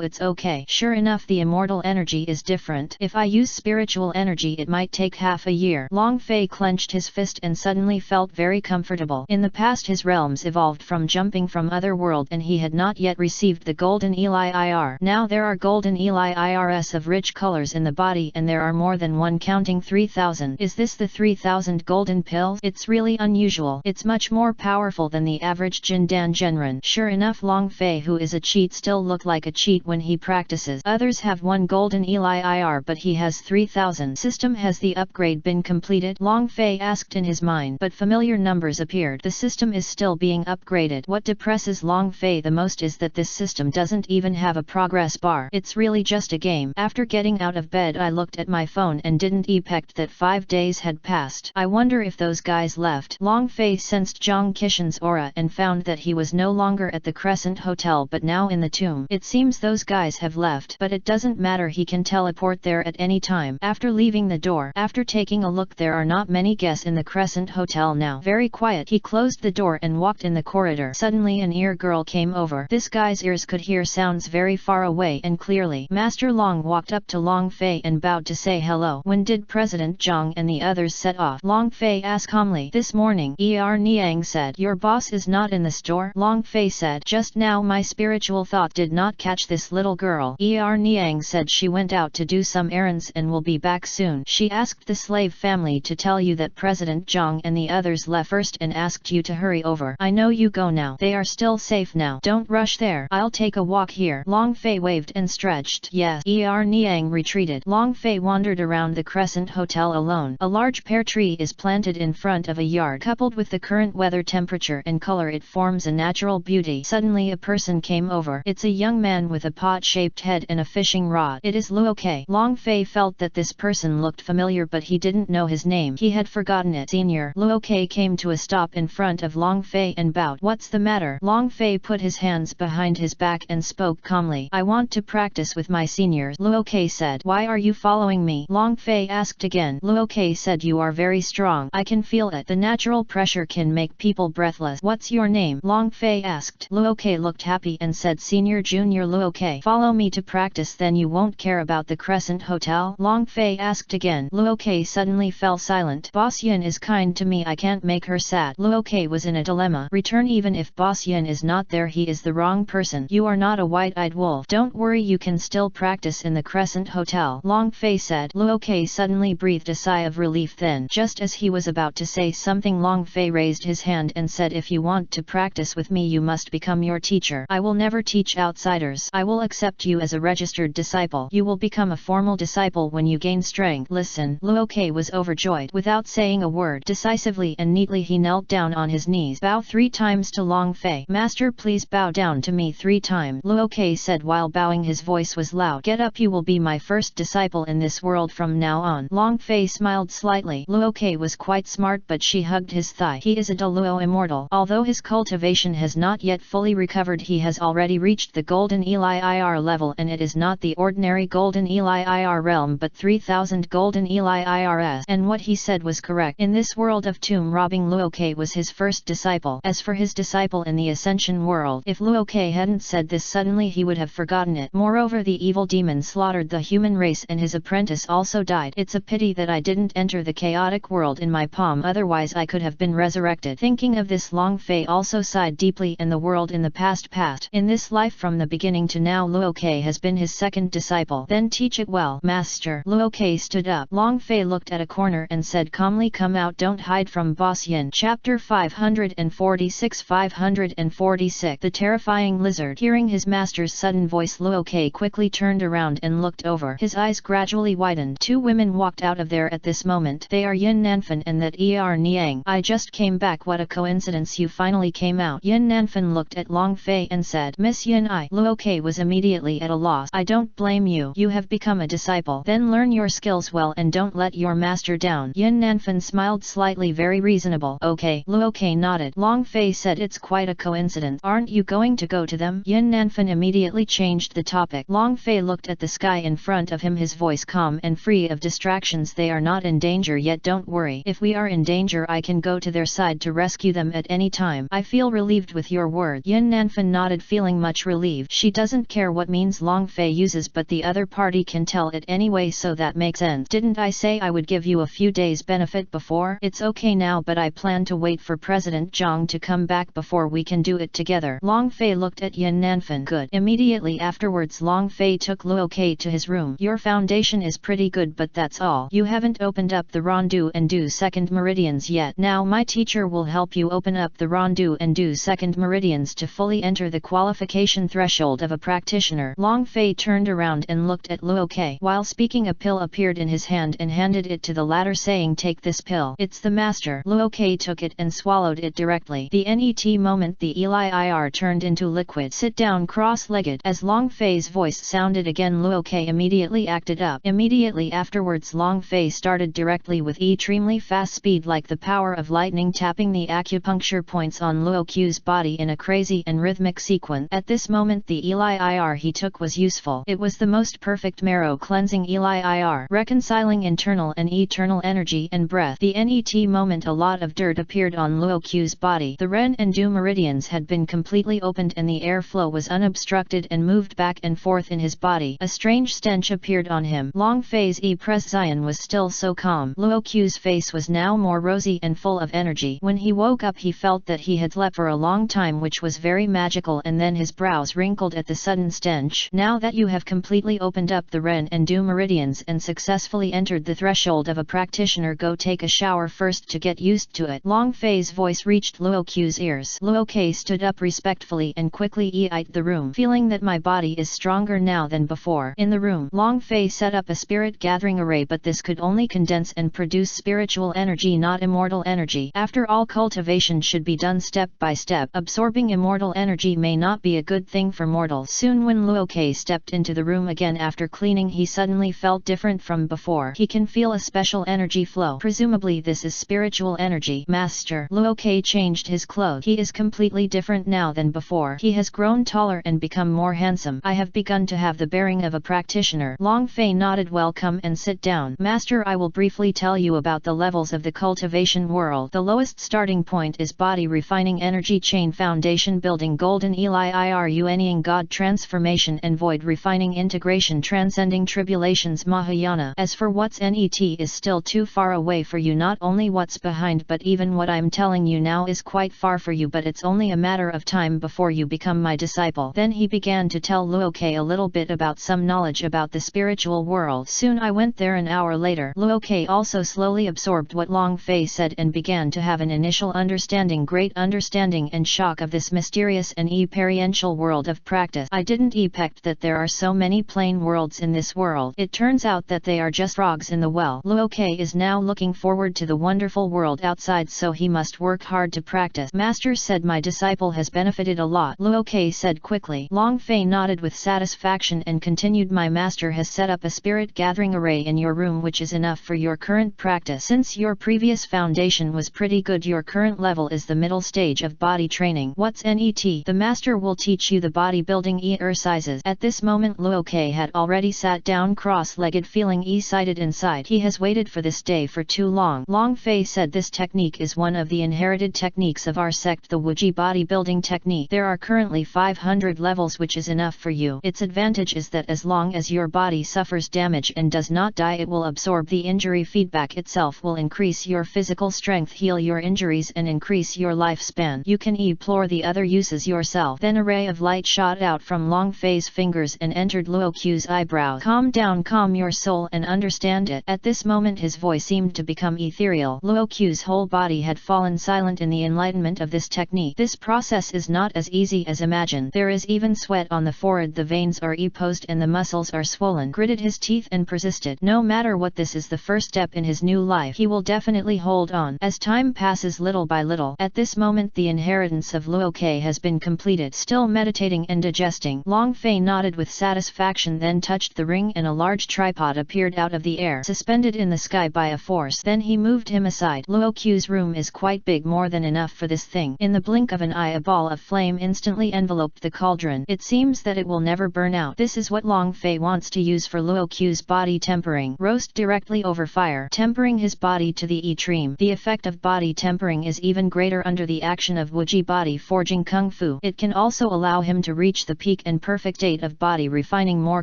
it's okay. Fei. Sure enough, the immortal energy is different. If I use spiritual energy it might take half a year. Long Fei clenched his fist and suddenly felt very comfortable. In the past his realms evolved from jumping from other world and he had not yet received the golden Eli IR. Now there are golden Eli IRs of rich colors in the body and there are more than one, counting 3,000. Is this the 3,000 golden pills? It's really unusual. It's much more powerful than the average Jindan Genren. Sure enough, Long Fei, who is a cheat, still look like a cheat when he practices. Others have one golden Eli IR but he has 3,000. System, has the upgrade been completed? Long Fei asked in his mind, but familiar numbers appeared. The system is still being upgraded. What depresses Long Fei the most is that this system doesn't even have a progress bar. It's really just a game. After getting out of bed I looked at my phone and didn't expect that 5 days had passed. I wonder if those guys left. Long Fei sensed Zhang Qishan's aura and found that he was no longer at the Crescent Hotel but now in the tomb. It seems those guys have left, but it doesn't matter, he can teleport there at any time. After leaving the door, after taking a look, there are not many guests in the Crescent Hotel now. Very quiet. He closed the door and walked in the corridor. Suddenly an ear girl came over. This guy's ears could hear sounds very far away and clearly. Master Long walked up to Long Fei and bowed to say hello. When did President Zhang and the others set off? Long Fei asked calmly. This morning. Niang said. Your boss is not in the store? Long Fei said. Just now. My spiritual thought did not catch this little girl. Niang said she went out to do some errands and will be back soon. She asked the slave family to tell you that President Zhang and the others left first and asked you to hurry over. I know, you go now. They are still safe now. Don't rush there. I'll take a walk here. Long Fei waved and stretched. Yes. Niang retreated. Long Fei wandered around the Crescent Hotel alone. A large pear tree is planted in front of a yard. Coupled with the current weather temperature and color, it forms a natural beauty. Suddenly a person came over. It's a young man with a pot-shaped head and a fishing rod. It is Luo Ke. Long Fei felt that this person looked familiar but he didn't know his name. He had forgotten it. Senior. Luo Ke came to a stop in front of Long Fei and bowed. What's the matter? Long Fei put his hands behind his back and spoke calmly. I want to practice with my seniors. Luo Ke said. Why are you following me? Long Fei asked again. Luo Ke said. You are very strong. I can feel it. The natural pressure can make people breathless. What's your name? Long Fei asked. Luo Ke looked happy and said. Senior Junior Luo Ke. Follow me to practice, then you won't care about the Crescent Hotel? Long Fei asked again. Luo Ke suddenly fell silent. Boss Yin is kind to me, I can't make her sad. Luo Ke was in a dilemma. Return. Even if Boss Yin is not there, he is the wrong person. You are not a white-eyed wolf. Don't worry, you can still practice in the Crescent Hotel. Long Fei said. Luo Ke suddenly breathed a sigh of relief. Then, just as he was about to say something, Long Fei raised his hand and said, if you want to practice with me you must become your teacher. I will never teach outsiders. I will accept you as a registered disciple. You will become a formal disciple when you gain strength. Listen. Luo Ke was overjoyed. Without saying a word, decisively and neatly he knelt down on his knees. Bow 3 times to Long Fei. Master, please bow down to me 3 times. Luo Ke said while bowing. His voice was loud. Get up, you will be my first disciple in this world from now on. Long Fei smiled slightly. Luo Ke was quite smart, but she hugged his thigh. He is a Douluo immortal. Although his cultivation has not yet fully recovered, he has already reached the golden Eli IR level, and it is not the ordinary golden Eli IR realm but 3,000 golden Eli IRs. And what he said was correct. In this world of tomb robbing, Luo Ke was his first disciple. As for his disciple in the Ascension world, if Luo Ke hadn't said this suddenly he would have forgotten it. Moreover, the evil demon slaughtered the human race and his apprentice also died. It's a pity that I didn't enter the chaotic world in my palm, otherwise I could have been resurrected. Thinking of this, Long Fei also sighed deeply, and the world in the past passed. In this life from the beginning to now, Luo Ke has been his second disciple. Then teach it well. Master. Luo Ke stood up. Long Fei looked at a corner and said calmly, come out, don't hide from Boss Yin. Chapter 546. 546. The terrifying lizard. Hearing his master's sudden voice, Luo Ke quickly turned around and looked over. His eyes gradually widened. 2 women walked out of there at this moment. They are Yin Nanfan and that Niang. I just came back. What a coincidence, you finally came out. Yin Nanfan looked at Long Fei and said, Miss Yin. Luo Ke was immediately at a loss. I don't blame you. You have become a disciple. Then learn your skills well and don't let your master down. Yin Nanfan smiled slightly. Very reasonable. Okay. Luo Ke nodded. Long Fei said, it's quite a coincidence. Aren't you going to go to them? Yin Nanfan immediately changed the topic. Long Fei looked at the sky in front of him, his voice calm and free of distractions. They are not in danger yet, don't worry. If we are in danger I can go to their side to rescue them at any time. I feel relieved with your word. Yin Nanfan nodded, feeling much relieved. She doesn't care what means means Long Fei uses, but the other party can tell it anyway, so that makes sense. Didn't I say I would give you a few days benefit before? It's okay now, but I plan to wait for President Zhang to come back before we can do it together. Long Fei looked at Yan Nanfan. Good. Immediately afterwards Long Fei took Luo Ke to his room. Your foundation is pretty good, but that's all. You haven't opened up the Rondu and Du second meridians yet. Now my teacher will help you open up the Rondu and Du second meridians to fully enter the qualification threshold of a practitioner. Long Fei turned around and looked at Luo Ke. While speaking, a pill appeared in his hand and handed it to the latter, saying, "Take this pill. It's the master." Luo Ke took it and swallowed it directly. The net moment the Elir turned into liquid. Sit down cross-legged. As Long Fei's voice sounded again, Luo Ke immediately acted up. Immediately afterwards Long Fei started directly with extremely fast speed, like the power of lightning, tapping the acupuncture points on Luo Ke's body in a crazy and rhythmic sequence. At this moment the Elir he took was useful. It was the most perfect marrow cleansing Elir, reconciling internal and eternal energy and breath. The net moment a lot of dirt appeared on Luo Ke's body. The Ren and Du meridians had been completely opened and the airflow was unobstructed and moved back and forth in his body. A strange stench appeared on him. Long Fei's presence was still so calm. Luo Ke's face was now more rosy and full of energy. When he woke up he felt that he had slept for a long time, which was very magical, and then his brows wrinkled at the sudden stench. Now that you have completely opened up the Ren and Du meridians and successfully entered the threshold of a practitioner, go take a shower first to get used to it. Long Fei's voice reached Luo Ke's ears. Luo Ke stood up respectfully and quickly eyed the room, feeling that my body is stronger now than before. In the room, Long Fei set up a spirit gathering array, but this could only condense and produce spiritual energy, not immortal energy. After all, cultivation should be done step by step. Absorbing immortal energy may not be a good thing for mortals. Soon when Luo Ke stepped into the room again after cleaning, he suddenly felt different from before. He can feel a special energy flow. Presumably this is spiritual energy. Master. Luo Ke changed his clothes. He is completely different now than before. He has grown taller and become more handsome. I have begun to have the bearing of a practitioner. Long Fei nodded. Welcome and sit down. Master, I will briefly tell you about the levels of the cultivation world. The lowest starting point is body refining energy chain, foundation building, golden Elir uning, God transformation, and void refining integration, transcending tribulations, Mahayana. As for what's net is still too far away for you. Not only what's behind, but even what I'm telling you now is quite far for you, but it's only a matter of time before you become my disciple. Then he began to tell Luo Ke a little bit about some knowledge about the spiritual world. Soon I went there. An hour later, Luo Ke also slowly absorbed what Long Fei said and began to have an initial understanding, great understanding and shock of this mysterious and experiential world of practice. I didn't expect that there are so many plain worlds in this world. It turns out that they are just frogs in the well. Luo Ke is now looking forward to the wonderful world outside, so he must work hard to practice. Master said my disciple has benefited a lot, Luo Ke said quickly. Long Fei nodded with satisfaction and continued, my master has set up a spirit gathering array in your room, which is enough for your current practice. Since your previous foundation was pretty good, your current level is the middle stage of body training. What's net? The master will teach you the bodybuilding exercises. At this moment Luo Ke had already sat down cross-legged, feeling excited inside. He has waited for this day for too long. Long Fei said this technique is one of the inherited techniques of our sect, the Wuji bodybuilding technique. There are currently 500 levels, which is enough for you. Its advantage is that as long as your body suffers damage and does not die, it will absorb the injury feedback itself, will increase your physical strength, heal your injuries and increase your lifespan. You can explore the other uses yourself. Then a ray of light shot out from Long Fei's fingers and entered Luo Ke's eyebrows. Calm down, calm your soul and understand it. At this moment his voice seemed to become ethereal. Luo Ke's whole body had fallen silent in the enlightenment of this technique. This process is not as easy as imagined. There is even sweat on the forehead, the veins are exposed and the muscles are swollen. Gritted his teeth and persisted. No matter what, this is the first step in his new life. He will definitely hold on. As time passes little by little. At this moment the inheritance of Luo Ke has been completed. Still meditating and digesting, Long Fei nodded with satisfaction, then touched the ring and a large tripod appeared out of the air, suspended in the sky by a force. Then he moved him aside. Luo Ke's room is quite big, more than enough for this thing. In the blink of an eye a ball of flame instantly enveloped the cauldron. It seems that it will never burn out. This is what Long Fei wants to use for Luo Ke's body tempering. Roast directly over fire, tempering his body to the extreme. The effect of body tempering is even greater under the action of Wuji body forging Kung Fu. It can also allow him to reach the peak and perfect state of body refining more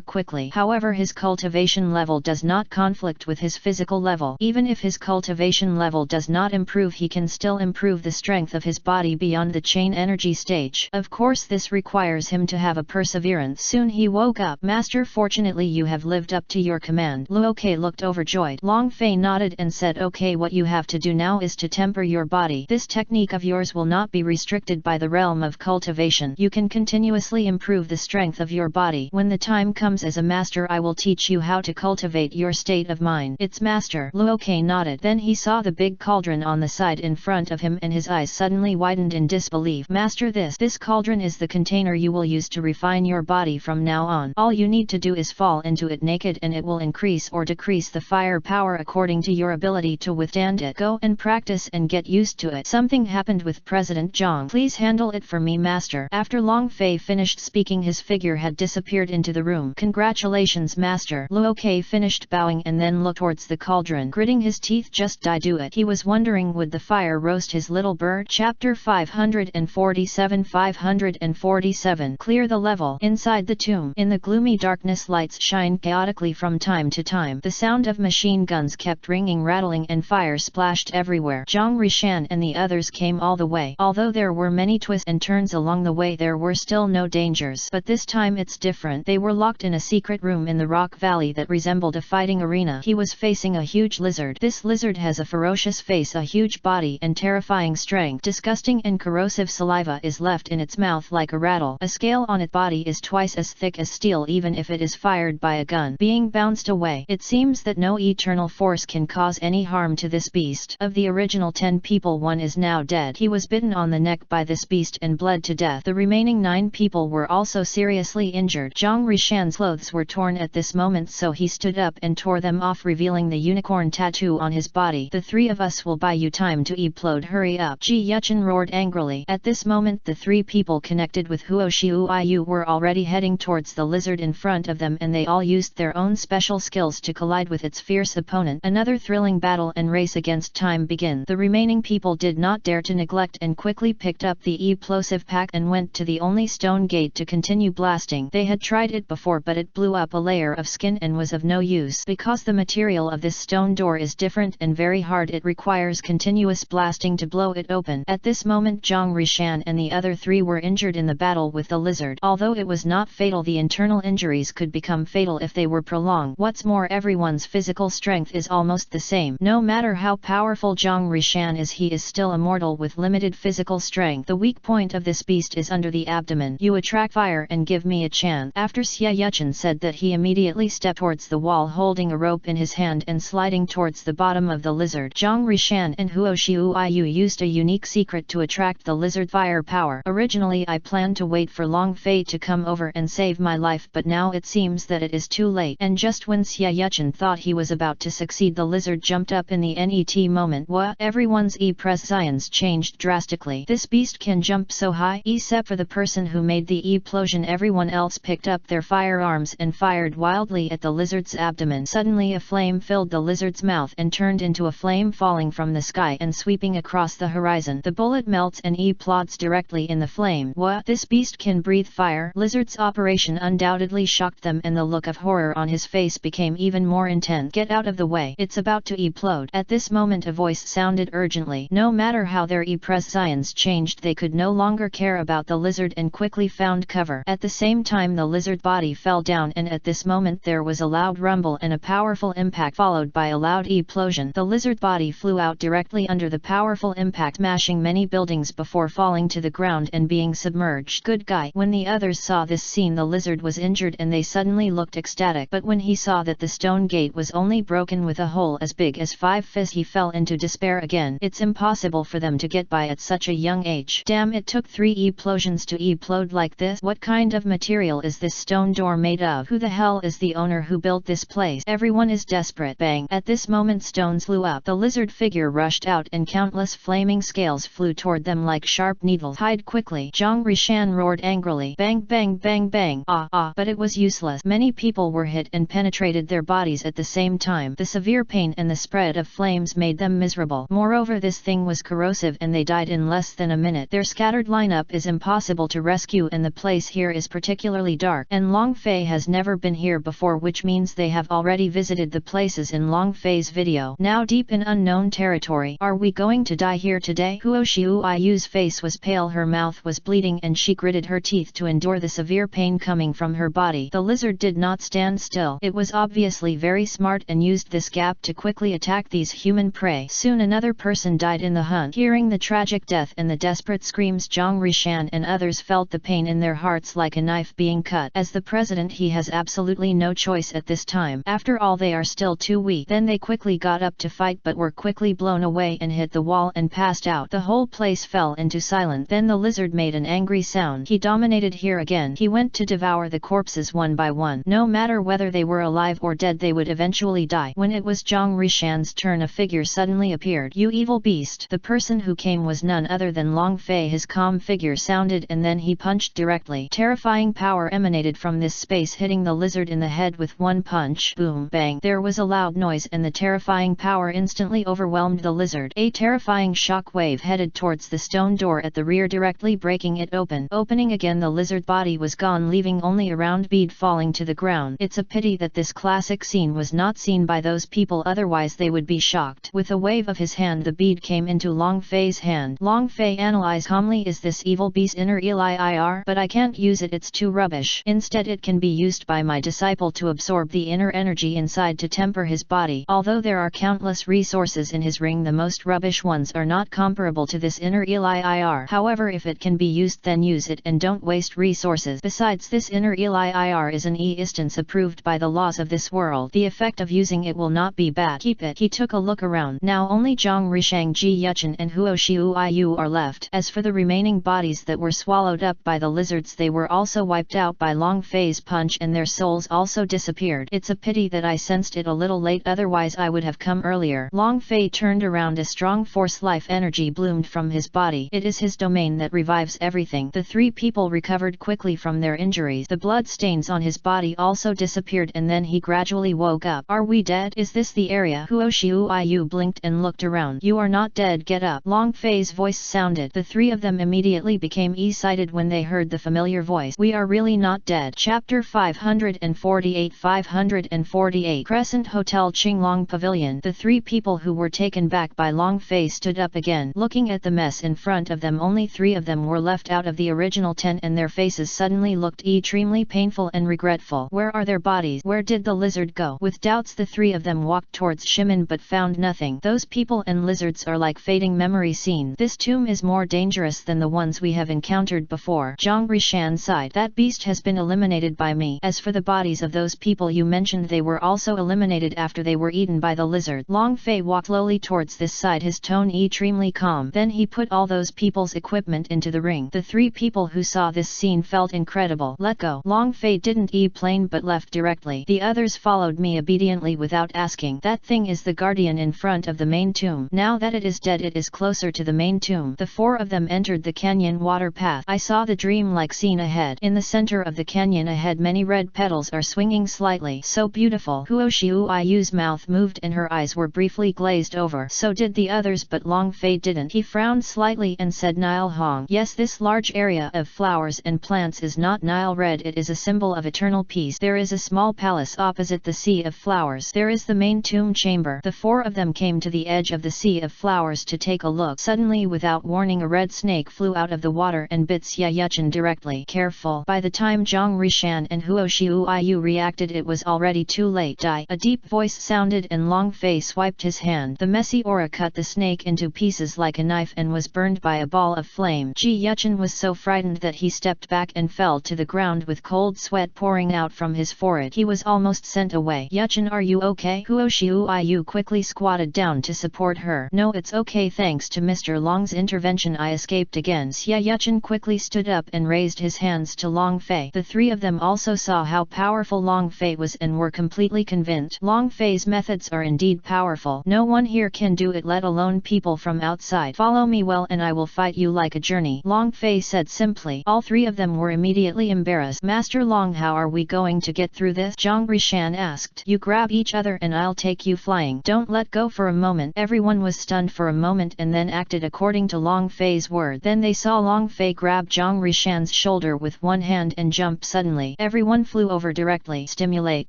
quickly. However, his cultivation level does not conflict with his physical level. Even if his cultivation level does not improve, he can still improve the strength of his body beyond the chain energy stage. Of course, this requires him to have a perseverance. Soon he woke up. Master, fortunately you have lived up to your command. Luo Ke looked overjoyed. Long Fei nodded and said, okay, what you have to do now is to temper your body. This technique of yours will not be restricted by the realm of cultivation. You can continuously improve the strength of your body. When the time comes as a master, I will teach you how to cultivate your state of mind. It's master. Luo Ke nodded. Then he saw the big cauldron on the side in front of him and his eyes suddenly widened in disbelief. Master, this cauldron is the container you will use to refine your body from now on. All you need to do is fall into it naked and it will increase or decrease the fire power according to your ability to withstand it. Go and practice and get used to it. Something happened with President Zhang. Please handle it for me, master. After Long Fei finished speaking, his figure had disappeared into the room. Congratulations, master. Luo Ke finished bowing and then looked towards the cauldron. Gritting his teeth, just I do it. He was wondering, would the fire roast his little bird? Chapter 547. 547. Clear the level. Inside the tomb, in the gloomy darkness, lights shined chaotically from time to time. The sound of machine guns kept ringing, rattling, and fire splashed everywhere. Zhang Rishan and the others came all the way. Although there were many twists and turns along the way, there were still no dangers. But this time it's different. They were locked in a secret room in the rock valley that resembled a fighting arena. He was facing a huge lizard. This lizard has a ferocious face, a huge body, and terrifying strength. Disgusting and corrosive saliva is left in its mouth like a rattle. A scale on its body is twice as thick as steel, even if it is fired by a gun. Being bounced away, it seems that no eternal force can cause any harm to this beast. Of the original 10 people, one is now dead. He was bitten on the neck by this beast and bled to death. The remaining 9 people were also seriously injured. Zhang Rishan's clothes were torn at this moment, so he stood up and tore them off, revealing the unicorn tattoo on his body. The 3 of us will buy you time to implode. Hurry up! Ji Yuchen roared angrily. At this moment, the 3 people connected with Huo Xiuiyu were already heading towards the lizard in front of them, and they all used their own special skills to collide with its fierce opponent. Another thrilling battle and race against time began. The remaining people did not dare to neglect and quickly picked up the explosive pack and went to the only stone gate to continue blasting. They had tried it before, but it blew up a layer of skin and was of no use. Because the material of this stone door is different and very hard, it requires continuous blasting to blow it open. At this moment, Zhang Rishan and the other 3 were injured in the battle with the lizard. Although it was not fatal, the internal injuries could become fatal if they were prolonged. What's more, everyone's physical strength is almost the same. No matter how powerful Zhang Rishan is, he is still a mortal with limited physical strength. The weak point of this beast is under the abdomen. You attract fire and give me a chance. After Xie Yuchen said that, he immediately stepped towards the wall holding a rope in his hand and sliding towards the bottom of the lizard. Zhang Rishan and Huo Xiuiyu used a unique secret to attract the lizard fire power. Originally I planned to wait for Long Fei to come over and save my life, but now it seems that it is too late. And just when Xie Yuchen thought he was about to succeed, the lizard jumped up in the net moment. What? Everyone's prescience changed drastically. This beast can jump so high? Except for the person who made the explosion, everyone else picked up their firearms and fired wildly at the lizard's abdomen. Suddenly a flame filled the lizard's mouth and turned into a flame falling from the sky and sweeping across the horizon. The bullet melts and explodes directly in the flame. What? This beast can breathe fire? Lizard's operation undoubtedly shocked them, and the look of horror on his face became even more intense. Get out of the way, it's about to explode. At this moment a voice sounded urgently. No matter how their prescience changed, they could no longer care about the lizard and quickly found cover. At the same time, the lizard body fell down, and at this moment there was a loud rumble and a powerful impact followed by a loud explosion. The lizard body flew out directly under the powerful impact, smashing many buildings before falling to the ground and being submerged. Good guy. When the others saw this scene, the lizard was injured and they suddenly looked ecstatic, but when he saw that the stone gate was only broken with a hole as big as 5 fists, he fell into despair again. It's impossible for them to get by at such a young age. Damn, it took 3 explosions to explode like this. What kind of material is this stone door made of? Who the hell is the owner who built this place? Everyone is desperate. Bang! At this moment stones flew up. The lizard figure rushed out and countless flaming scales flew toward them like sharp needles. Hide quickly! Zhang Rishan roared angrily. Bang bang bang bang! But it was useless. Many people were hit and penetrated their bodies at the same time. The severe pain and the spread of flames made them miserable. Moreover, this thing was corrosive and they died in less than a minute. Their scattered lineup is impossible to rescue, and the place here is protected particularly dark, and Long Fei has never been here before, which means they have already visited the places in Long Fei's video. Now deep in unknown territory. Are we going to die here today? Huo Xiuyu's face was pale, her mouth was bleeding and she gritted her teeth to endure the severe pain coming from her body. The lizard did not stand still. It was obviously very smart and used this gap to quickly attack these human prey. Soon another person died in the hunt. Hearing the tragic death and the desperate screams, Zhang Rishan and others felt the pain in their hearts like a knife being cut. As the president, he has absolutely no choice at this time. After all, they are still too weak. Then they quickly got up to fight but were quickly blown away and hit the wall and passed out. The whole place fell into silence. Then the lizard made an angry sound. He dominated here again. He went to devour the corpses one by one. No matter whether they were alive or dead, they would eventually die. When it was Zhang Rishan's turn, a figure suddenly appeared. "You evil beast!" The person who came was none other than Long Fei. His calm figure sounded and then he punched directly. Terrifying power emanated from this space, hitting the lizard in the head with one punch. Boom, bang. There was a loud noise and the terrifying power instantly overwhelmed the lizard. A terrifying shock wave headed towards the stone door at the rear, directly breaking it open. Opening again, the lizard body was gone, leaving only a round bead falling to the ground. It's a pity that this classic scene was not seen by those people, otherwise they would be shocked. With a wave of his hand, the bead came into Long Fei's hand. Long Fei analyzed calmly, "Is this evil beast inner Elir? But I can't use it, it's too rubbish. Instead it can be used by my disciple to absorb the inner energy inside to temper his body. Although there are countless resources in his ring, the most rubbish ones are not comparable to this inner Elir. However, if it can be used, then use it and don't waste resources. Besides, this inner Elir is an instance approved by the laws of this world. The effect of using it will not be bad. Keep it." He took a look around. Now only Zhang Rishang, Ji Yuchen and Huo Xiuyu are left. As for the remaining bodies that were swallowed up by the lizards, they were also wiped out by Long Fei's punch and their souls also disappeared. It's a pity that I sensed it a little late, otherwise I would have come earlier. Long Fei turned around. A strong force life energy bloomed from his body. It is his domain that revives everything. The three people recovered quickly from their injuries. The blood stains on his body also disappeared and then he gradually woke up. "Are we dead? Is this the area?" Huo Xiuyu blinked and looked around. "You are not dead, get up." Long Fei's voice sounded. The three of them immediately became excited when they heard the familiar voice. "We are really not dead." Chapter 548 548 Crescent Hotel, Qinglong Pavilion. The three people who were taken back by Long Fei stood up again. Looking at the mess in front of them, only 3 of them were left out of the original 10 and their faces suddenly looked extremely painful and regretful. Where are their bodies? Where did the lizard go? With doubts the 3 of them walked towards Shimin but found nothing. Those people and lizards are like fading memory scenes. This tomb is more dangerous than the ones we have encountered before. Zhang Rishan sighed. That beast has been eliminated by me. As for the bodies of those people you mentioned, they were also eliminated after they were eaten by the lizard. Long Fei walked slowly towards this side, his tone extremely calm. Then he put all those people's equipment into the ring. The 3 people who saw this scene felt incredible. "Let go." Long Fei didn't explain but left directly. The others followed me obediently without asking. "That thing is the guardian in front of the main tomb. Now that it is dead, it is closer to the main tomb." The 4 of them entered the canyon water path. I saw the dream-like scene ahead. In the center of the canyon ahead, many red petals are swinging slightly. So beautiful. Huo Xiuyu's mouth moved and her eyes were briefly glazed over. So did the others, but Long Fei didn't. He frowned slightly and said, "Nile Hong. Yes, this large area of flowers and plants is not Nile red. It is a symbol of eternal peace. There is a small palace opposite the sea of flowers. There is the main tomb chamber." The 4 of them came to the edge of the sea of flowers to take a look. Suddenly, without warning, a red snake flew out of the water and bit Xia Yuchen directly. "Careful." By the time Zhang Rishan and Huo Xiuyu reacted, it was already too late. "Die." A deep voice sounded and Long Fei swiped his hand. The messy aura cut the snake into pieces like a knife and was burned by a ball of flame. Ji Yuchen was so frightened that he stepped back and fell to the ground with cold sweat pouring out from his forehead. He was almost sent away. "Yuchen, are you okay?" Huo Xiuyu quickly squatted down to support her. "No, it's okay, thanks to Mr. Long's intervention I escaped again." Xia Yuchen quickly stood up and raised his hands to Long Fei. The 3 of them also saw how powerful Long Fei was and were completely convinced. Long Fei's methods are indeed powerful. No one here can do it, let alone people from outside. "Follow me well and I will fight you like a journey," Long Fei said simply. All 3 of them were immediately embarrassed. "Master Long, how are we going to get through this?" Zhang Rishan asked. "You grab each other and I'll take you flying. Don't let go for a moment." Everyone was stunned for a moment and then acted according to Long Fei's word. Then they saw Long Fei grab Zhang Rishan's shoulder with one hand and jump suddenly. Everyone flew over directly. Stimulate.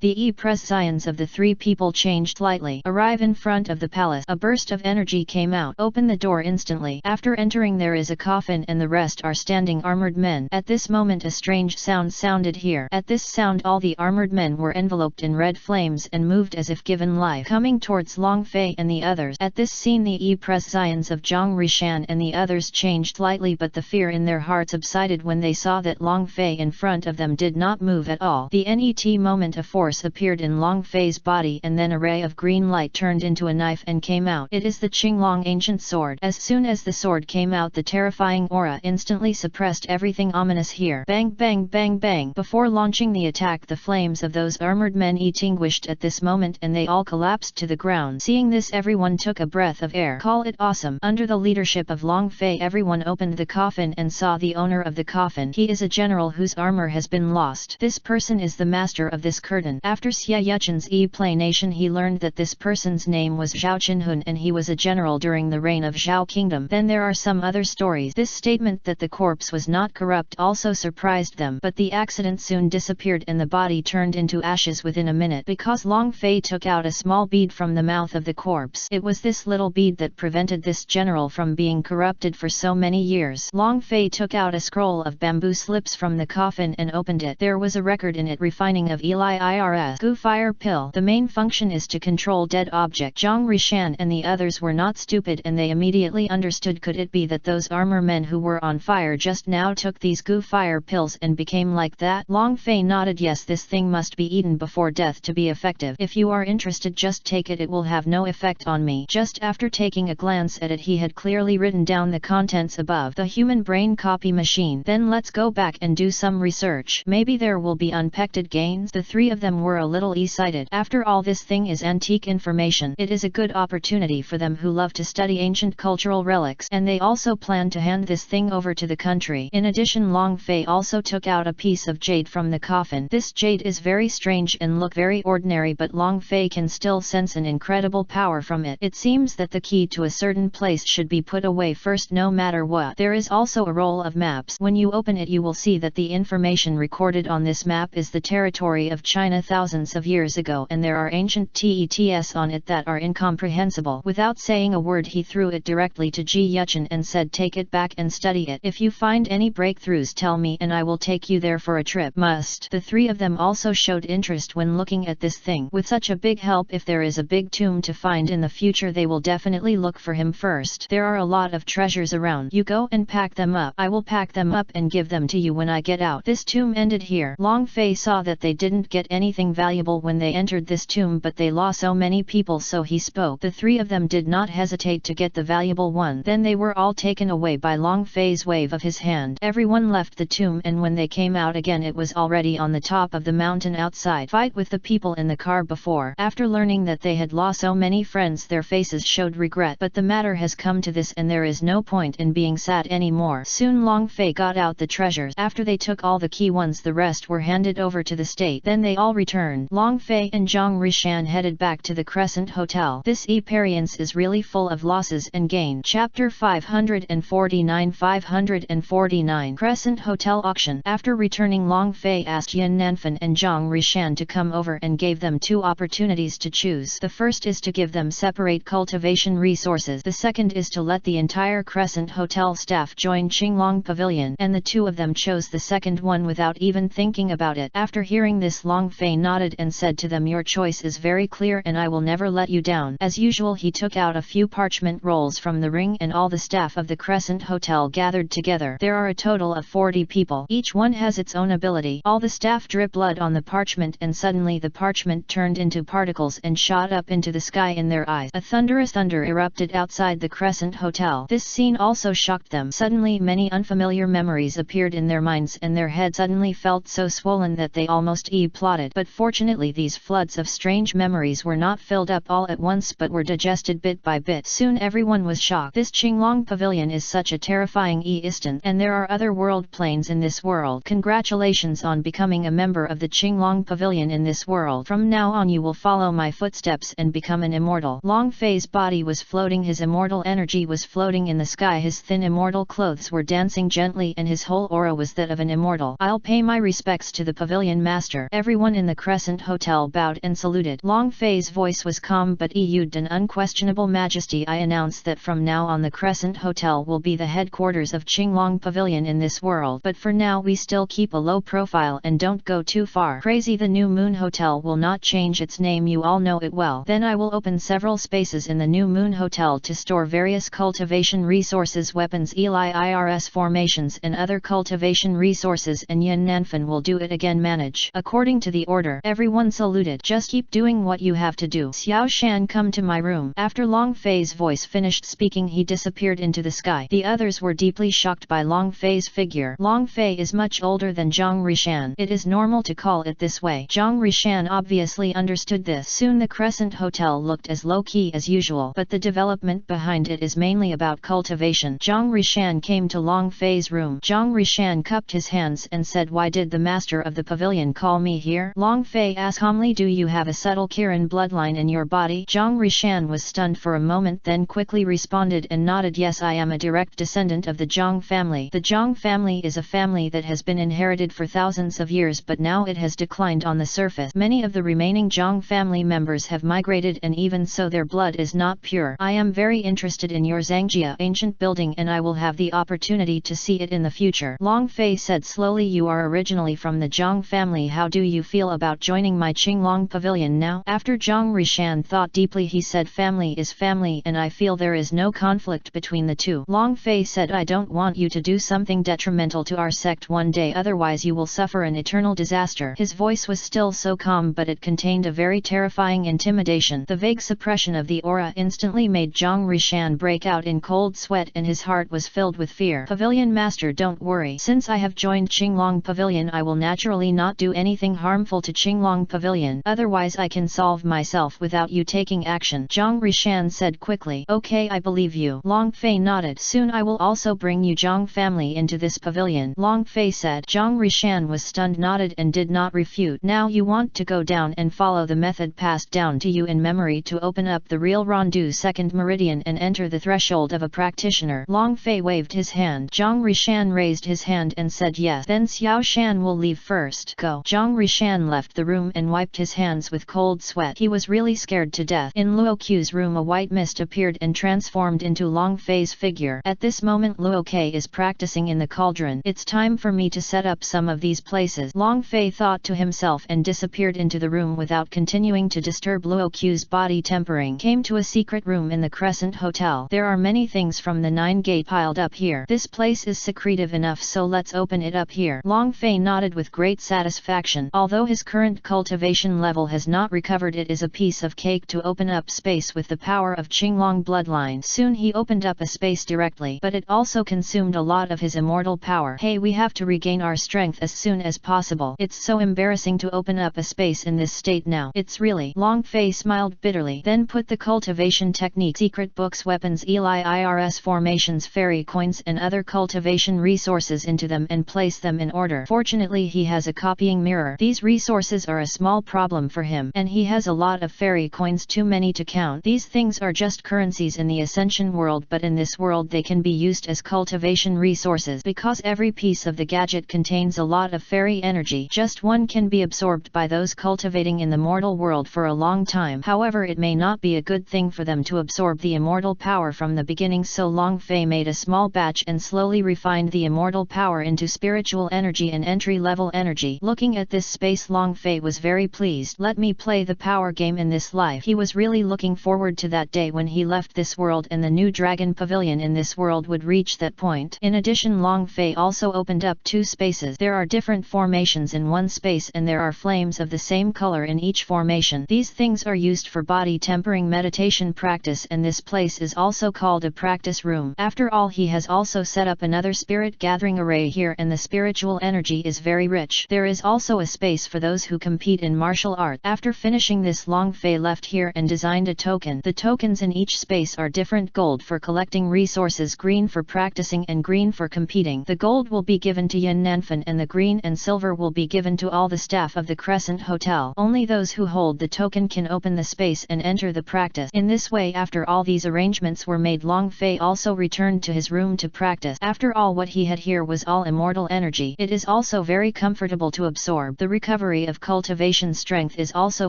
The e-presence of the three people changed slightly. Arrive in front of the palace. A burst of energy came out. Open the door instantly. After entering there is a coffin and the rest are standing armored men. At this moment a strange sound sounded here. At this sound all the armored men were enveloped in red flames and moved as if given life, coming towards Long Fei and the others. At this scene the e-presence of Zhang Rishan and the others changed slightly, but the fear in their hearts subsided when they saw that Long Fei in front of them did not move at all. The net moment a force appeared in Long Fei's body and then a ray of green light turned into a knife and came out. It is the Qinglong ancient sword. As soon as the sword came out the terrifying aura instantly suppressed everything ominous here. Bang bang bang bang. Before launching the attack the flames of those armored men extinguished at this moment and they all collapsed to the ground. Seeing this everyone took a breath of air. Call it awesome. Under the leadership of Long Fei everyone opened the coffin and saw the owner of the coffin. He is a general whose armor has been lost. This person is the master of this curtain. After Xie Yuchen's explanation he learned that this person's name was Zhao Qinhun and he was a general during the reign of Zhao Kingdom. Then there are some other stories. This statement that the corpse was not corrupt also surprised them, but the accident soon disappeared and the body turned into ashes within a minute because Long Fei took out a small bead from the mouth of the corpse. It was this little bead that prevented this general from being corrupted for so many years. Long Fei took out a scroll of bamboo slips from the coffin and opened it. There was a record in it refining of Eli Irs Goo Fire Pill. The main function is to control dead object. Zhang Rishan and the others were not stupid and they immediately understood, could it be that those armor men who were on fire just now took these Goo Fire pills and became like that? Long Fei nodded. Yes, this thing must be eaten before death to be effective. If you are interested just take it, it will have no effect on me. Just after taking a glance at it he had clearly written down the contents above. The human brain copy machine. Then let's go back and do some research. Maybe there will be unpected gains. The three of them were a little excited. After all this thing is antique information. It is a good opportunity for them who love to study ancient cultural relics, and they also plan to hand this thing over to the country. In addition Long Fei also took out a piece of jade from the coffin. This jade is very strange and look very ordinary, but Long Fei can still sense an incredible power from it. It seems that the key to a certain place should be put away first no matter what. There is also a roll of maps. When you open it you will see that the information recorded on this map is the territory of China thousands of years ago, and there are ancient TETS on it that are incomprehensible. Without saying a word he threw it directly to Ji Yuchen and said, take it back and study it. If you find any breakthroughs tell me and I will take you there for a trip. Must. The three of them also showed interest when looking at this thing. With such a big help, if there is a big tomb to find in the future they will definitely look for him first. There are a lot of treasures around. You go and pack them up. I will pack them up and give them to you when I get out. This tomb ended here. Long Fei saw that they didn't get anything valuable when they entered this tomb, but they lost so many people, so he spoke. The three of them did not hesitate to get the valuable one. Then they were all taken away by Long Fei's wave of his hand. Everyone left the tomb, and when they came out again it was already on the top of the mountain outside. Fight with the people in the car before. After learning that they had lost so many friends their faces showed regret, but the matter has come to this and there is no point in being sad anymore. Soon Long Fei got out the treasures. After they took all the key ones the rest were handed over to the state. Then they all returned. Long Fei and Zhang Rishan headed back to the Crescent Hotel. This experience is really full of losses and gain. Chapter 549 Crescent Hotel Auction. After returning Long Fei asked Yan Nanfan and Zhang Rishan to come over and gave them two opportunities to choose. The first is to give them separate cultivation resources. The second is to let the entire Crescent Hotel staff join Qinglong Pavilion, and the two of them chose the second one without even thinking about it. After hearing this Long Fei nodded and said to them, your choice is very clear and I will never let you down. As usual he took out a few parchment rolls from the ring and all the staff of the Crescent Hotel gathered together. There are a total of 40 people. Each one has its own ability. All the staff drip blood on the parchment and suddenly the parchment turned into particles and shot up into the sky in their eyes. A thunderous thunder erupted outside the Crescent Hotel. This scene also shocked them. Suddenly many unfamiliar memories appeared in their minds and their head suddenly felt so swollen that they almost plotted. But fortunately these floods of strange memories were not filled up all at once but were digested bit by bit. Soon everyone was shocked. This Qinglong Pavilion is such a terrifying instant, and there are other world planes in this world. Congratulations on becoming a member of the Qinglong Pavilion in this world. From now on you will follow my footsteps and become an immortal. Long Fei's body was floating, his immortal energy was floating in the sky, his thin immortal clothes were dancing gently and his whole aura was that that of an immortal. I'll pay my respects to the pavilion master. Everyone in the Crescent Hotel bowed and saluted. Long Fei's voice was calm but exuded an unquestionable majesty. I announce that from now on the Crescent Hotel will be the headquarters of Qinglong Pavilion in this world. But for now we still keep a low profile and don't go too far crazy. The New Moon Hotel will not change its name, you all know it well. Then I will open several spaces in the New Moon Hotel to store various cultivation resources, weapons, IRS formations and other cultivation resources, and Yan Nanfan will do it again. Manage according to the order. Everyone saluted. Just keep doing what you have to do. Xiao Shan, come to my room. After Long Fei's voice finished speaking, he disappeared into the sky. The others were deeply shocked by Long Fei's figure. Long Fei is much older than Zhang Rishan. It is normal to call it this way. Zhang Rishan obviously understood this. Soon the Crescent Hotel looked as low-key as usual, but the development behind it is mainly about cultivation. Zhang Rishan came to Long Fei's room. Zhang Rishan cupped his hands and said, "Why did the master of the pavilion call me here?" Long Fei asked calmly, "Do you have a subtle Kirin bloodline in your body?" Zhang Rishan was stunned for a moment, then quickly responded and nodded, "Yes, I am a direct descendant of the Zhang family." The Zhang family is a family that has been inherited for thousands of years, but now it has declined on the surface. Many of the remaining Zhang family members have migrated, and even so their blood is not pure. I am very interested in your Zhangjia ancient building, and I will have the opportunity to see it in the future. Long Fei said slowly, "You are originally from the Zhang family. How do you feel about joining my Qinglong pavilion now?" After Zhang Rishan thought deeply, he said, "Family is family, and I feel there is no conflict between the two." Long Fei said, "I don't want you to do something detrimental to our sect one day, otherwise you will suffer an eternal disaster." His voice was still so calm, but it contained a very terrifying intimidation. The vague suppression of the aura instantly made Zhang Rishan break out in cold sweat, and his heart was filled with fear. "Pavilion master, don't worry. Since I have joined Qinglong Pavilion, I will naturally not do anything harmful to Qinglong Pavilion. Otherwise I can solve myself without you taking action." Zhang Rishan said quickly. "Okay, I believe you." Long Fei nodded. "Soon I will also bring you Zhang family into this pavilion." Long Fei said. Zhang Rishan was stunned, nodded and did not refute. "Now you want to go down and follow the method passed down to you in memory to open up the real Rondu second meridian and enter the threshold of a practitioner." Long Fei waved his hand. Zhang Rishan raised his hand and said yes. "Then Xiao Shan will leave first. Go." Zhang Rishan left the room and wiped his hands with cold sweat. He was really scared to death. In Luo Qi's room a white mist appeared and transformed into Long Fei's figure. At this moment Luo Qi is practicing in the cauldron. "It's time for me to set up some of these places," Long Fei thought to himself and disappeared into the room without continuing to disturb Luo Qi's body tempering. Came to a secret room in the Crescent Hotel. "There are many things from the Nine Gate piled up here. This place is secretive enough, so let's open it up here." Long Fei nodded with great satisfaction. Although his current cultivation level has not recovered, it is a piece of cake to open up space with the power of Qinglong bloodline. Soon he opened up a space directly, but it also consumed a lot of his immortal power. "Hey, we have to regain our strength as soon as possible. It's so embarrassing to open up a space in this state now. It's really." Long Fei smiled bitterly. Then put the cultivation technique, secret books, weapons, IRS formations, fairy coins and other cultivation resources into them and place them in order. Fortunately he has a copying mirror. These resources are a small problem for him, and he has a lot of fairy coins, too many to count. These things are just currencies in the Ascension world, but in this world they can be used as cultivation resources because every piece of the gadget contains a lot of fairy energy. Just one can be absorbed by those cultivating in the mortal world for a long time. However, it may not be a good thing for them to absorb the immortal power from the beginning, so Long Fei made a small batch and slowly refined the immortal power into spiritual energy and entry-level energy. Looking at this space, Long Fei was very pleased. "Let me play the power game in this life." He was really looking forward to that day when he left this world and the new Dragon Pavilion in this world would reach that point. In addition, Long Fei also opened up two spaces. There are different formations in one space and there are flames of the same color in each formation. These things are used for body tempering meditation practice, and this place is also called a practice room. After all, he has also set up another spirit gathering array here, and the spiritual energy is very rich. There is also a space for those who compete in martial art. After finishing this, Long Fei left here and designed a token. The tokens in each space are different: gold for collecting resources, green for practicing and green for competing. The gold will be given to Yan Nanfan and the green and silver will be given to all the staff of the Crescent Hotel. Only those who hold the token can open the space and enter the practice. In this way, after all these arrangements were made, Long Fei also returned to his room to practice. After all, what he had here was all immortal immortal energy. It is also very comfortable to absorb. The recovery of cultivation strength is also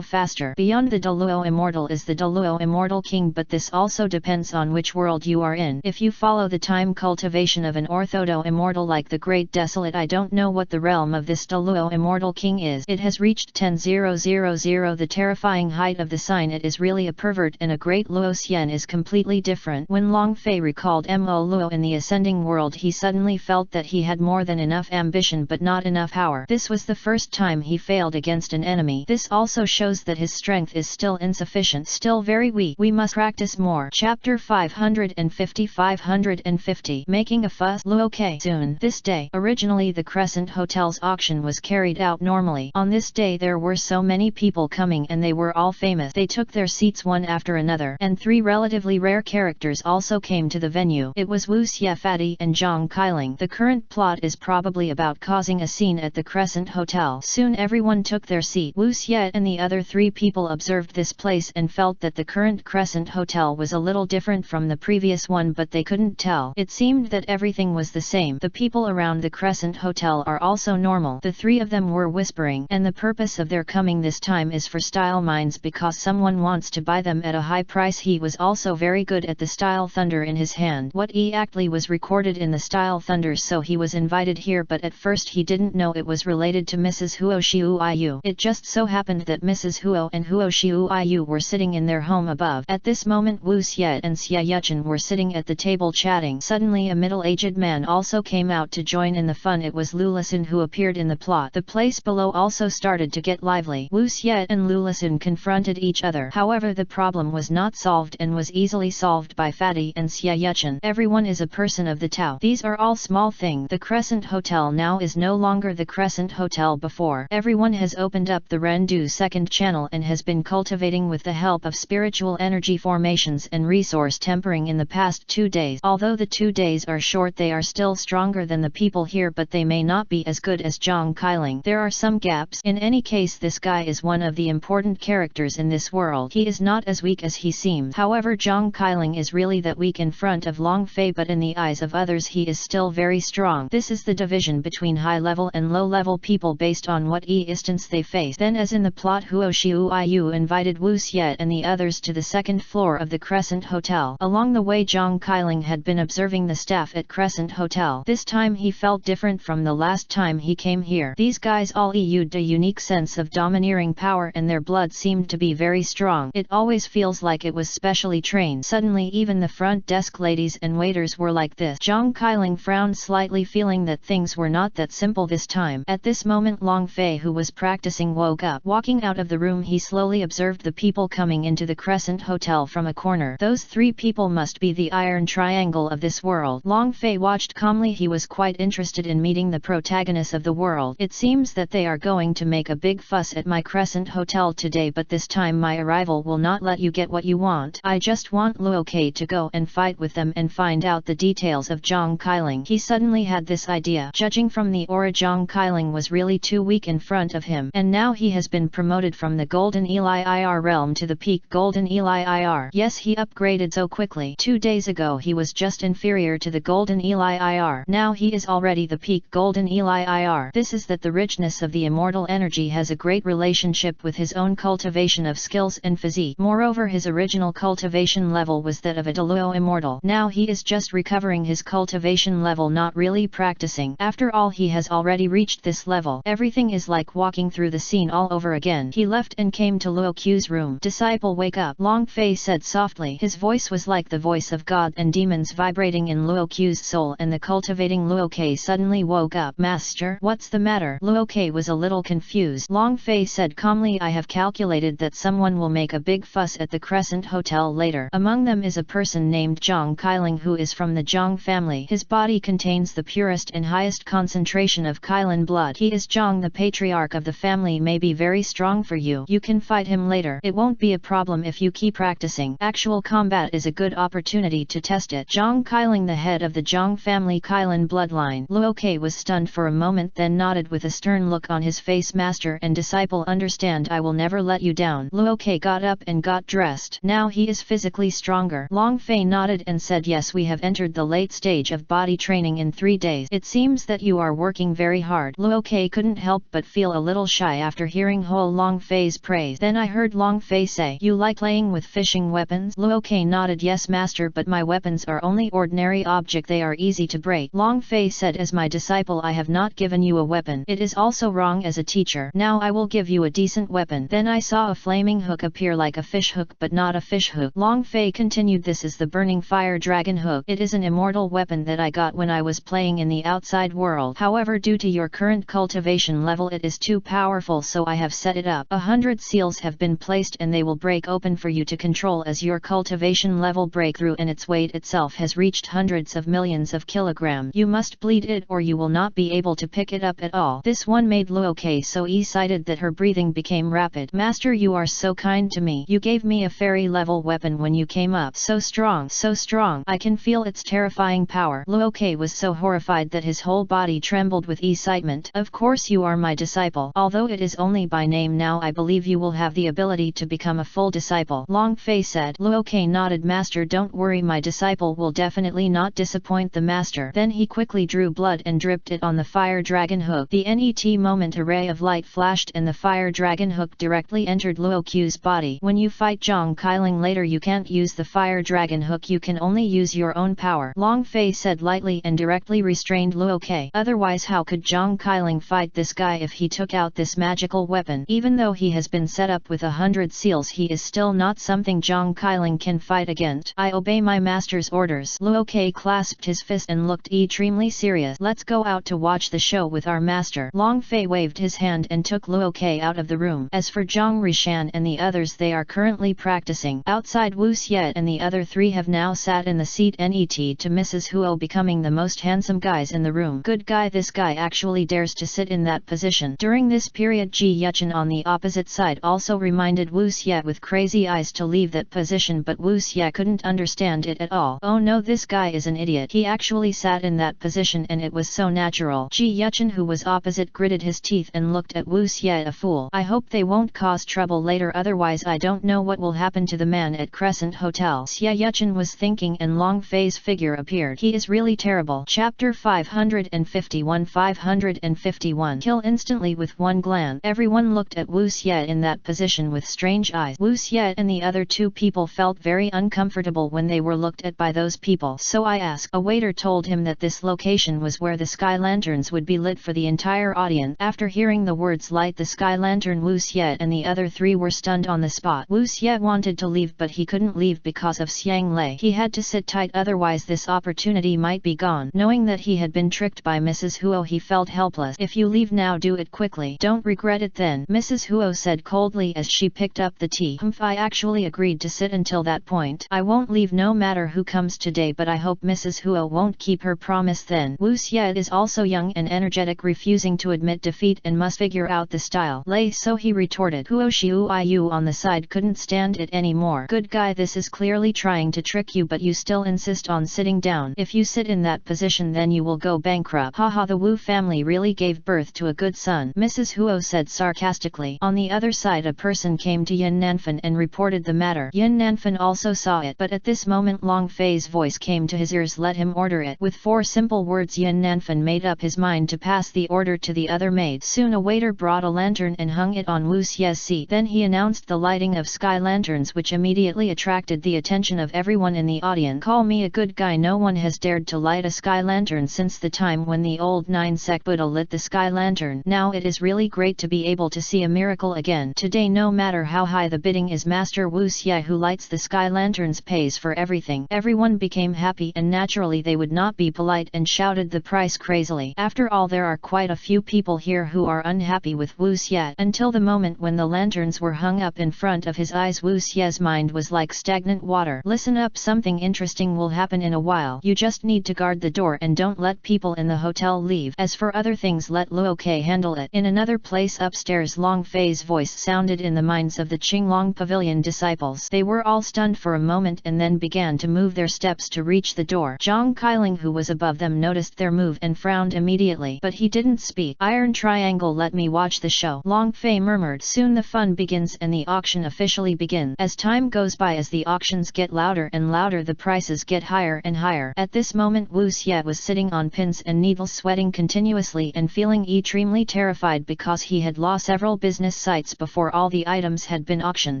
faster. Beyond the Douluo Immortal is the Douluo Immortal King, but this also depends on which world you are in. If you follow the time cultivation of an Orthodo Immortal like the Great Desolate, I don't know what the realm of this Douluo Immortal King is. It has reached 10,000, the terrifying height of the sign. It is really a pervert, and a great Luo Xian is completely different. When Long Fei recalled Mo Luo in the ascending world, he suddenly felt that he had more than enough ambition but not enough power. This was the first time he failed against an enemy. This also shows that his strength is still insufficient, still very weak. We must practice more. Chapter 550. Making a fuss. Luo Kei. Soon. This day. Originally the Crescent Hotel's auction was carried out normally. On this day there were so many people coming and they were all famous. They took their seats one after another, and three relatively rare characters also came to the venue. It was Wu Xie Fadi and Zhang Kailing. The current plot is probably about causing a scene at the Crescent Hotel. Soon everyone took their seat. Wu Xie and the other three people observed this place and felt that the current Crescent Hotel was a little different from the previous one, but they couldn't tell. It seemed that everything was the same. The people around the Crescent Hotel are also normal. The three of them were whispering, and the purpose of their coming this time is for style mines because someone wants to buy them at a high price. He was also very good at the style thunder in his hand. What exactly was recorded in the style thunder, so he was invited here, but at first he didn't know it was related to Mrs. Huo Xiuiyu. It just so happened that Mrs. Huo and Huo Xiuiyu were sitting in their home above. At this moment Wu Xie and Xie Yuchen were sitting at the table chatting. Suddenly a middle-aged man also came out to join in the fun. It was Lulasin who appeared in the plot. The place below also started to get lively. Wu Xie and Lulasin confronted each other. However, the problem was not solved and was easily solved by Fadi and Xie Yuchen. Everyone is a person of the Tao. These are all small things. The Crescent Hotel now is no longer the Crescent Hotel before. Everyone has opened up the Rendu second channel and has been cultivating with the help of spiritual energy formations and resource tempering in the past 2 days. Although the 2 days are short, they are still stronger than the people here, but they may not be as good as Zhang Kailing. There are some gaps. In any case, this guy is one of the important characters in this world. He is not as weak as he seems. However, Zhang Kailing is really that weak in front of Long Fei, but in the eyes of others he is still very strong. This is the division between high-level and low-level people based on what instance they face. Then, as in the plot, Huo Xiuiyu invited Wu Xie and the others to the second floor of the Crescent Hotel. Along the way, Zhang Kailing had been observing the staff at Crescent Hotel. This time he felt different from the last time he came here. These guys all used a unique sense of domineering power and their blood seemed to be very strong. It always feels like it was specially trained. Suddenly even the front desk ladies and waiters were like this. Zhang Kailing frowned slightly, feeling that things were not that simple this time. At this moment Long Fei, who was practicing, woke up. Walking out of the room, he slowly observed the people coming into the Crescent Hotel from a corner. Those three people must be the Iron Triangle of this world. Long Fei watched calmly. He was quite interested in meeting the protagonists of the world. It seems that they are going to make a big fuss at my Crescent Hotel today, but this time my arrival will not let you get what you want. I just want Luo Kei to go and fight with them and find out the details of Zhang Kailing. He suddenly had this idea. Judging from the aura, Zhang Kailing was really too weak in front of him, and now he has been promoted from the Golden Eli IR realm to the peak Golden Eli IR. Yes, he upgraded so quickly. 2 days ago he was just inferior to the Golden Eli IR. Now he is already the peak Golden Eli IR. This is that the richness of the immortal energy has a great relationship with his own cultivation of skills and physique. Moreover, his original cultivation level was that of a Douluo immortal. Now he is just recovering his cultivation level, not really practicing. After all, he has already reached this level. Everything is like walking through the scene all over again. He left and came to Luo Qiu's room. Disciple, wake up, Long Fei said softly. His voice was like the voice of God and demons vibrating in Luo Qiu's soul, and the cultivating Luo Kei suddenly woke up. Master, what's the matter? Luo Kei was a little confused. Long Fei said calmly, I have calculated that someone will make a big fuss at the Crescent Hotel later. Among them is a person named Zhang Kailing who is from the Zhang family. His body contains the purest and highest concentration of Kailan blood. He is Zhang, the patriarch of the family, may be very strong for you. You can fight him later. It won't be a problem if you keep practicing. Actual combat is a good opportunity to test it. Zhang Kailing, the head of the Zhang family Kailan bloodline. Luo Kei was stunned for a moment, then nodded with a stern look on his face. Master and disciple, understand, I will never let you down. Luo Kei got up and got dressed. Now he is physically stronger. Long Fei nodded and said, yes, we have entered the late stage of body training in 3 days. It seems that you are working very hard. Luo Ke couldn't help but feel a little shy after hearing Ho Long Fei's praise. Then I heard Long Fei say, "You like playing with fishing weapons?" Luo Ke nodded, "Yes master, but my weapons are only ordinary object, they are easy to break." Long Fei said, "As my disciple I have not given you a weapon. It is also wrong as a teacher. Now I will give you a decent weapon." Then I saw a flaming hook appear like a fish hook but not a fish hook. Long Fei continued, "This is the burning fire dragon hook. It is an immortal weapon that I got when I was playing in the outside world. However, due to your current cultivation level it is too powerful, so I have set it up. 100 seals have been placed and they will break open for you to control as your cultivation level breakthrough, and its weight itself has reached hundreds of millions of kilograms. You must bleed it or you will not be able to pick it up at all." This one made Luo Ke so excited that her breathing became rapid. "Master, you are so kind to me. You gave me a fairy level weapon when you came up. So strong, so strong. I can feel its terrifying power." Luo Ke was so horrified that his whole body trembled with excitement. "Of course you are my disciple. Although it is only by name now, I believe you will have the ability to become a full disciple," Long Fei said. Luo Ke nodded. "Master, don't worry, my disciple will definitely not disappoint the master." Then he quickly drew blood and dripped it on the fire dragon hook. The net moment a ray of light flashed and the fire dragon hook directly entered Luo Ke's body. "When you fight Zhang Kailing later, you can't use the fire dragon hook, you can only use your own power," Long Fei said lightly and directly restrained Luo Ke. "Otherwise how could Zhang Kailing fight this guy if he took out this magical weapon? Even though he has been set up with 100 seals, he is still not something Zhang Kailing can fight against. I obey my master's orders." Luo Ke clasped his fist and looked extremely serious. "Let's go out to watch the show with our master." Long Fei waved his hand and took Luo Ke out of the room. As for Zhang Rishan and the others, they are currently practicing. Outside, Wu Xiet and the other three have now sat in the seat net to Mrs. Huo, becoming the most handsome guys in the room. "Good guy, this guy actually dares to sit in that position." During this period, Ji Yuchen on the opposite side also reminded Wu Xiet with crazy eyes to leave that position, but Wu Xiet couldn't understand it at all. "Oh no, this guy is an idiot. He actually sat in that position and it was so natural." Ji Yuchen, who was opposite, gritted his teeth and looked at Wu Xiet, a fool. "I hope they won't cause trouble later, otherwise I don't know what will happen to the man at Crescent Hotel." Xie Yuchen was thinking and Long Fei's figure appeared. "He is really terrible." Chapter 551. Kill instantly with one glance. Everyone looked at Wu Xiet in that position with strange eyes. Wu Xiet and the other two people felt very uncomfortable when they were looked at by those people. "So I asked." A waiter told him that this location was where the sky lanterns would be lit for the entire audience. After hearing the words "light the sky lantern," Wu Xiet and the other three were stunned on the spot. Wu Xiet wanted to leave, but he couldn't leave because of Xiang Lei. He had to sit tight, otherwise this opportunity might be gone. Knowing that he had been tricked by Mrs. Huo, he felt helpless. "If you leave now, do it quickly. Don't regret it then," Mrs. Huo said coldly as she picked up the tea. "I actually agreed to sit until that point. I won't leave no matter who comes today, but I hope Mrs. Huo won't keep her promise then." Wu Xiet is also young and energetic, refusing to admit defeat and must figure out the style. Lei, so he retorted. Huo Xiu on the side couldn't stand it anymore. "Good guy, this is clearly trying to trick you, but you still insist on sitting down. If you sit in that position then you will go bankrupt." "Haha, the Wu family really gave birth to a good son," Mrs. Huo said sarcastically. On the other side, a person came to Yin Nanfan and reported the matter. Yin Nanfan also saw it, but at this moment Long Fei's voice came to his ears. "Let him order it." With 4 simple words, Yin Nanfan made up his mind to pass the order to the other maids. Soon a waiter brought a lantern and hung it on Wu Xia's seat. Then he announced the lighting of sky lanterns, which immediately attracted the attention of everyone in the audience. "Call me a good guy. No one has dared to light a sky lantern since the time when the old 9-sec Buddha lit the sky lantern. Now it is really great to be able to see a miracle again. Today, no matter how high the bidding is, Master Wu Xia, who lights the sky lanterns, pays for everything." Everyone became happy and naturally they would not be polite and shouted the price crazily. After all, there are quite a few people here who are unhappy with Wu Xia. Until the moment when the lanterns were hung up in front of his eyes, Wu Xia's mind was like stagnant water. "Listen up, something interesting will happen in a while. You just need to guard the door and don't let people in the hotel leave. As for other things, let Luo Ke handle it." In another place upstairs, Long Fei's voice sounded in the minds of the Qinglong Pavilion disciples. They were all stunned for a moment and then began to move their steps to reach the door. Zhang Kailing, who was above them, noticed their move and frowned immediately, but he didn't speak. "Iron Triangle, let me watch the show," Long Fei murmured. Soon the fun begins and the auction officially begins. As time goes by, as the auctions get louder and louder, the prices get higher and higher. At this moment, Wu Xia was sitting on on pins and needles, sweating continuously and feeling extremely terrified because he had lost several business sites before all the items had been auctioned,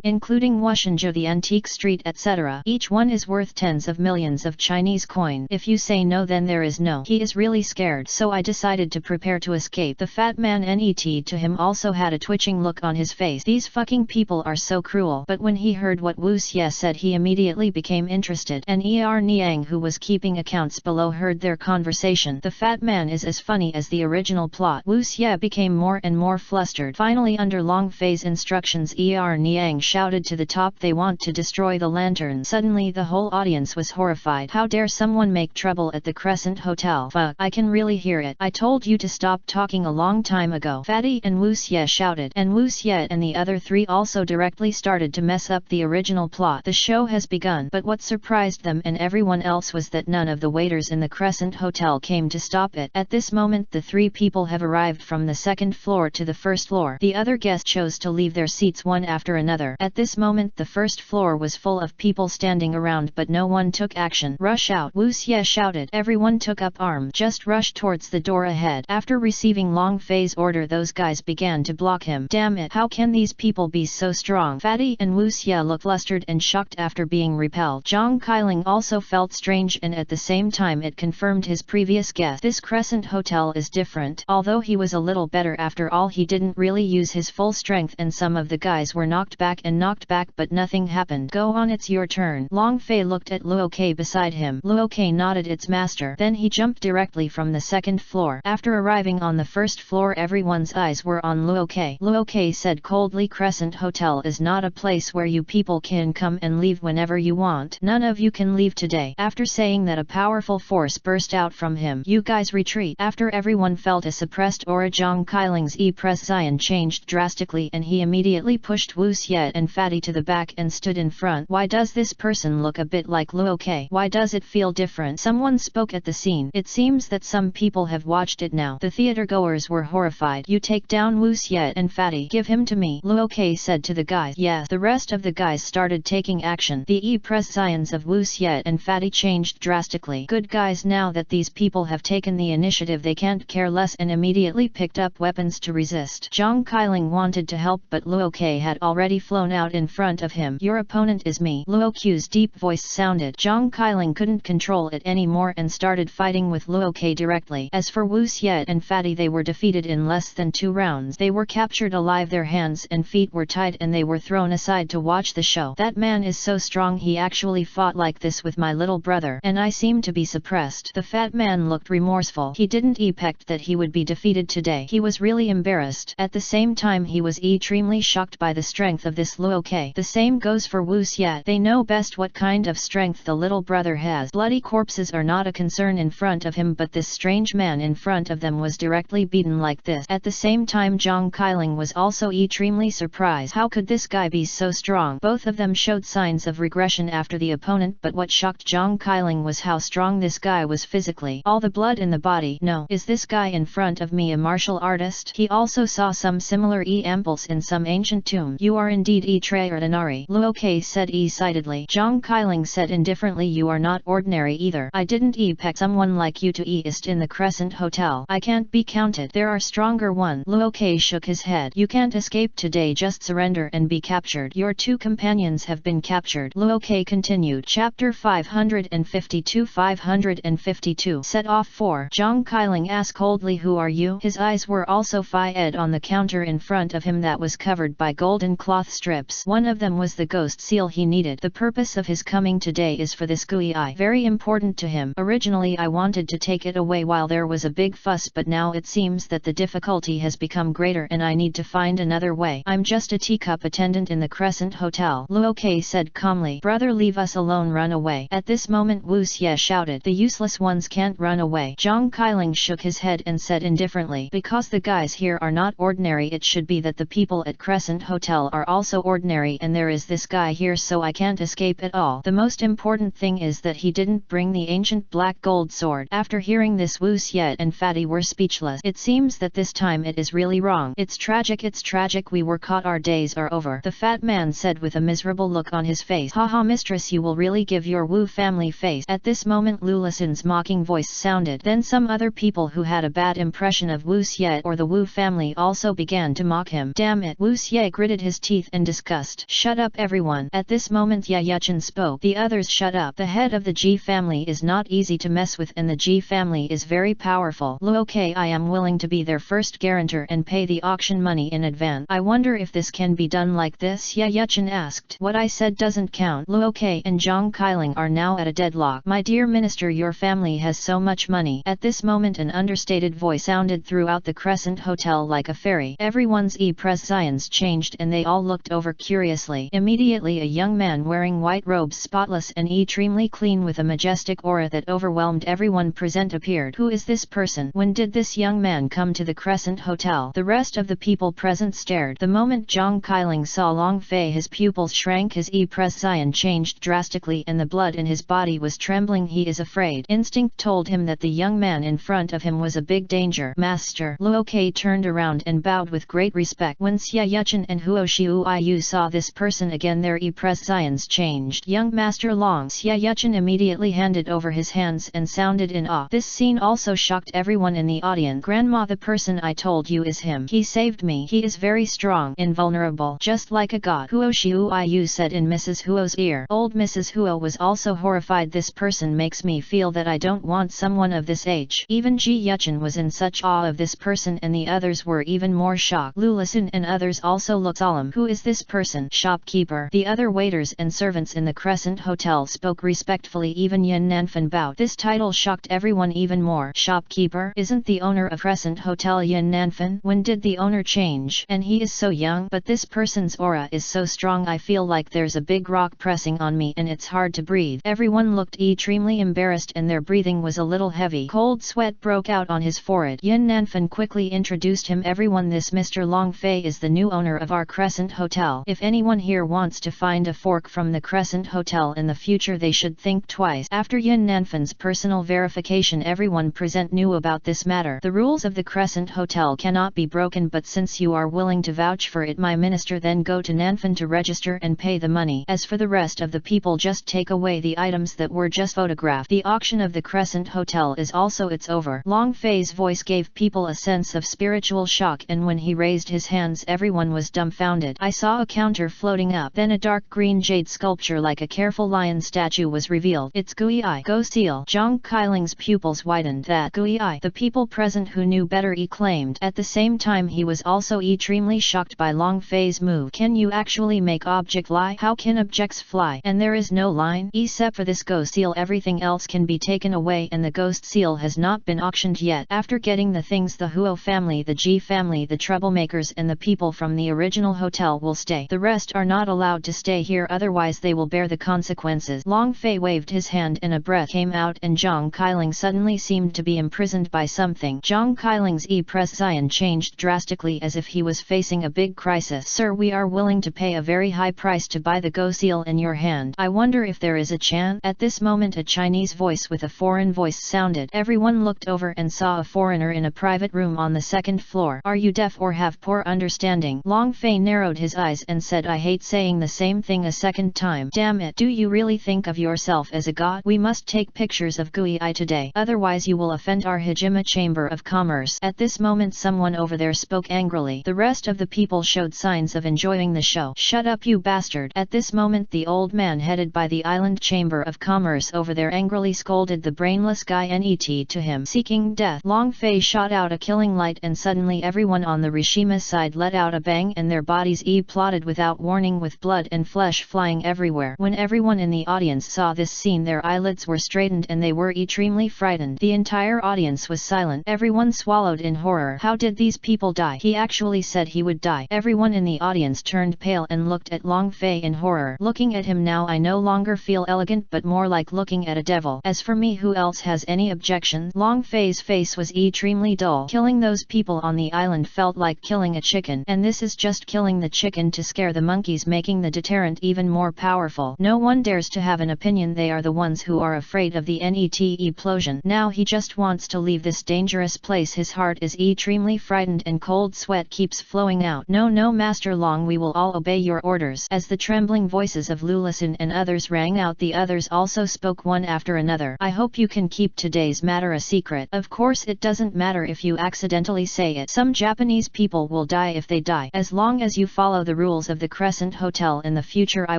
including Washenju, the antique street, etc. Each one is worth tens of millions of Chinese coin. If you say no, then there is no. He is really scared, so I decided to prepare to escape. The fat man net to him also had a twitching look on his face. These fucking people are so cruel. But when he heard what Wu Xie said, he immediately became interested, and Niang, who was keeping accounts below, heard their conversation. The fat man is as funny as the original plot. Wu Xie became more and more flustered. Finally, under Long Fei's instructions, Niang shouted to the top, "They want to destroy the lantern." Suddenly the whole audience was horrified. How dare someone make trouble at the Crescent Hotel? Fuck, I can really hear it. I told you to stop talking a long time ago. Fatty and Wu Xie shouted, and Wu Xie and the other three also directly started to mess up the original plot. The show has begun, but what surprised them and everyone else was that none of the waiters in the Crescent Hotel came to stop it. At this moment, the three people have arrived from the second floor to the first floor. The other guests chose to leave their seats one after another. At this moment, the first floor was full of people standing around, but no one took action. "Rush out!" Wu Xie shouted. Everyone took up arms. Just rush towards the door ahead. After receiving Long Fei's order, those guys began to block him. Damn it, how can these people be so strong? Fatty and Wu Xie looked flustered and shocked after being repelled. Zhang Kailing also felt strange, and at the same time it confirmed his previous guess. This Crescent Hotel is different. Although he was a little better after all, he didn't really use his full strength, and some of the guys were knocked back, but nothing happened. "Go on, it's your turn." Long Fei looked at Luo Ke beside him. Luo Ke nodded its master. Then he jumped directly from the second floor. After arriving on the first floor, everyone's eyes were on Luo Ke. Luo Ke said coldly, "Crescent Hotel is not a place where you people can come and leave whenever you want. None of you can leave today." After saying that, a powerful force burst out from him. "You guys retreat." After everyone felt a suppressed aura, Zhang Kailing's presence changed drastically, and he immediately pushed Wu Xie and Fatty to the back and stood in front. "Why does this person look a bit like Luo Ke? Why does it feel different?" Someone spoke at the scene. "It seems that some people have watched it now." The theatergoers were horrified. "You take down Wu Xie and Fatty. Give him to me," Luo Ke said to the guys. Yes. The rest of the guys started taking action. The presence of Wu Xie and Fatty changed drastically. "Good guys, now that these people have taken the initiative, they can't care less," and immediately picked up weapons to resist. Zhang Kailing wanted to help, but Luo Ke had already flown out in front of him. "Your opponent is me." Luo Ke's deep voice sounded. Zhang Kailing couldn't control it anymore and started fighting with Luo Ke directly. As for Wu Xie and Fatty, they were defeated in less than 2 rounds. They were captured alive, their hands and feet were tied, and they were thrown aside to watch the show. "That man is so strong, he actually fought like this with my little brother, and I seem to be suppressed." The fat man looked remorseful. He didn't expect that he would be defeated today. He was really embarrassed. At the same time, he was extremely shocked by the strength of this Luo Ke. The same goes for Wu Xie. They know best what kind of strength the little brother has. Bloody corpses are not a concern in front of him, but this strange man in front of them was directly beaten like this. At the same time, Zhang Kailing was also extremely surprised. How could this guy be so strong? Both of them showed signs of regression after the opponent, but what shocked Zhang Kailing was how strong this guy was physically. All the blood in the body. No, is this guy in front of me a martial artist? He also saw some similar amples in some ancient tomb. "You are indeed extraordinary," Luo Ke said excitedly. Zhang Kailing said indifferently, "You are not ordinary either. I didn't expect someone like you to exist in the Crescent Hotel. I can't be counted. There are stronger ones." Luo Ke shook his head. "You can't escape today, just surrender and be captured. Your 2 companions have been captured." Luo Ke continued. Chapter 552. Set off 4. Zhang Kailing asked coldly, "Who are you?" His eyes were also fixed on the counter in front of him that was covered by golden cloth strips. One of them was the ghost seal he needed. "The purpose of his coming today is for this Gui. Very important to him. Originally I wanted to take it away while there was a big fuss, but now it seems that the difficulty has become greater and I need to find another way. I'm just a teacup attendant in the Crescent Hotel," Luo Ke said calmly. "Brother, leave us alone, run away." At this moment Wu Xie shouted, "The useless ones can't run away." Zhang Kailing shook his head and said indifferently, "Because the guys here are not ordinary, it should be that the people at Crescent Hotel are also ordinary, and there is this guy here, so I can't escape at all. The most important thing is that he didn't bring the ancient black gold sword." After hearing this, Wu Xie and Fatty were speechless. "It seems that this time it is really wrong. It's tragic, we were caught, our days are over," the fat man said with a miserable look on his face. "Haha, mistress, you will really give your Wu family face." At this moment Lu Lisan's mocking voice sounded. Then some other people who had a bad impression of Wu Xie or the Wu family also began to mock him. Damn it! Wu Xie gritted his teeth in disgust. Shut up everyone! At this moment Ye Yuchen spoke. The others shut up. The head of the Ji family is not easy to mess with and the Ji family is very powerful. Luo Ke, I am willing to be their first guarantor and pay the auction money in advance. I wonder if this can be done like this? Ye Yuchen asked. What I said doesn't count. Luo Ke and Zhang Kailing are now at a deadlock. My dear minister, your family has so much money. At this moment an understated voice sounded throughout the Crescent Hotel like a fairy. Everyone's expressions changed and they all looked over curiously. Immediately a young man wearing white robes, spotless and extremely clean with a majestic aura that overwhelmed everyone present appeared. Who is this person? When did this young man come to the Crescent Hotel? The rest of the people present stared. The moment Zhang Kailing saw Long Fei, his pupils shrank, his expression changed drastically and the blood in his body was trembling. He is afraid. Instinct told him that the young man in front of him was a big danger. Master! Luo Ke turned around and bowed with great respect. When Xie Yuchen and Huo Xiuyu saw this person again, their expressions changed. Young Master Long! Xie Yuchen immediately handed over his hands and sounded in awe. This scene also shocked everyone in the audience. Grandma, the person I told you is him. He saved me. He is very strong, invulnerable, just like a god. Huo Xiuyu said in Mrs. Huo's ear. Old Mrs. Huo was also horrified. This person makes me feel that I don't want someone of this age. Even Ji Yuchen was in such awe of this person and the others were even more shocked. Lu Lisun and others also looked solemn. Who is this person? Shopkeeper. The other waiters and servants in the Crescent Hotel spoke respectfully. Even Yin Nanfan bowed. This title shocked everyone even more. Shopkeeper? Isn't the owner of Crescent Hotel Yin Nanfan? When did the owner change? And he is so young, but this person's aura is so strong. I feel like there's a big rock pressing on me and it's hard to breathe. Everyone looked extremely embarrassed and their breathing was a little heavy. Cold sweat broke out on his forehead. Yin Nanfan quickly introduced him. Everyone, this Mr. Long Fei is the new owner of our Crescent Hotel. If anyone here wants to find a fork from the Crescent Hotel in the future, they should think twice. After Yin Nanfan's personal verification, everyone present knew about this matter. The rules of the Crescent Hotel cannot be broken, but since you are willing to vouch for it, my minister, then go to Nanfan to register and pay the money. As for the rest of the people, just take away the items that were just photographed. The auction of the Crescent Hotel is also it's over. Long Fei's voice gave people a sense of spiritual shock, and when he raised his hands everyone was dumbfounded. I saw a counter floating up. Then a dark green jade sculpture like a careful lion statue was revealed. It's Gui Ai. Go seal. Zhang Kailing's pupils widened. That Gui Ai. The people present who knew better exclaimed. At the same time he was also extremely shocked by Long Fei's move. Can you actually make object fly? How can objects fly? And there is no line? Except for this ghost seal, everything else can be taken away, and the ghost seal has not been auctioned yet. After getting the things, the Huo family, the Ji family, the troublemakers and the people from the original hotel will stay. The rest are not allowed to stay here, otherwise they will bear the consequences. Long Fei waved his hand and a breath came out and Zhang Kailing suddenly seemed to be imprisoned by something. Zhang Kailing's expression changed drastically as if he was facing a big crisis. Sir, we are willing to pay a very high price to buy the go seal in your hand. I wonder if there is a chance. At this moment a Chinese voice with a foreign voice sounded. Everyone looked over and saw a foreigner in a private room on the second floor. Are you deaf or have poor understanding? Long Fei narrowed his eyes and said, I hate saying the same thing a second time. Damn it, do you really think of yourself as a god? We must take pictures of Gui Ai today, otherwise you will offend our Hijima Chamber of Commerce. At this moment someone over there spoke angrily. The rest of the people showed signs of enjoying the show. Shut up you bastard. At this moment the old man headed by the Island Chamber of Commerce over there angrily scolded the brainless guy Net to him. Seeking death. Long Fei shot out a killing light and suddenly everyone on the Rishima side let out a bang and their bodies plotted without warning with blood and flesh flying everywhere. When everyone in the audience saw this scene their eyelids were straightened and they were extremely frightened. The entire audience was silent. Everyone swallowed in horror. How did these people die? He actually said he would die. Everyone in the audience turned pale and looked at Long Fei in horror. Looking at him now I no longer feel elegant but more like looking at a devil. As for me, who else has any objection? Long Fei's face was extremely dull. Killing those people on the island felt like killing a chicken, and this is just killing the chicken to scare the monkeys, making the deterrent even more powerful. No one dares to have an opinion. They are the ones who are afraid of the net explosion. Now he just wants to leave this dangerous place. His heart is extremely frightened and cold sweat keeps flowing out. No, Master Long, we will all obey your orders. As the trembling voices of Lulasun and others rang out, the others also spoke one after another. I hope you can keep keep today's matter a secret. Of course it doesn't matter if you accidentally say it. Some Japanese people will die if they die. As long as you follow the rules of the Crescent Hotel in the future, I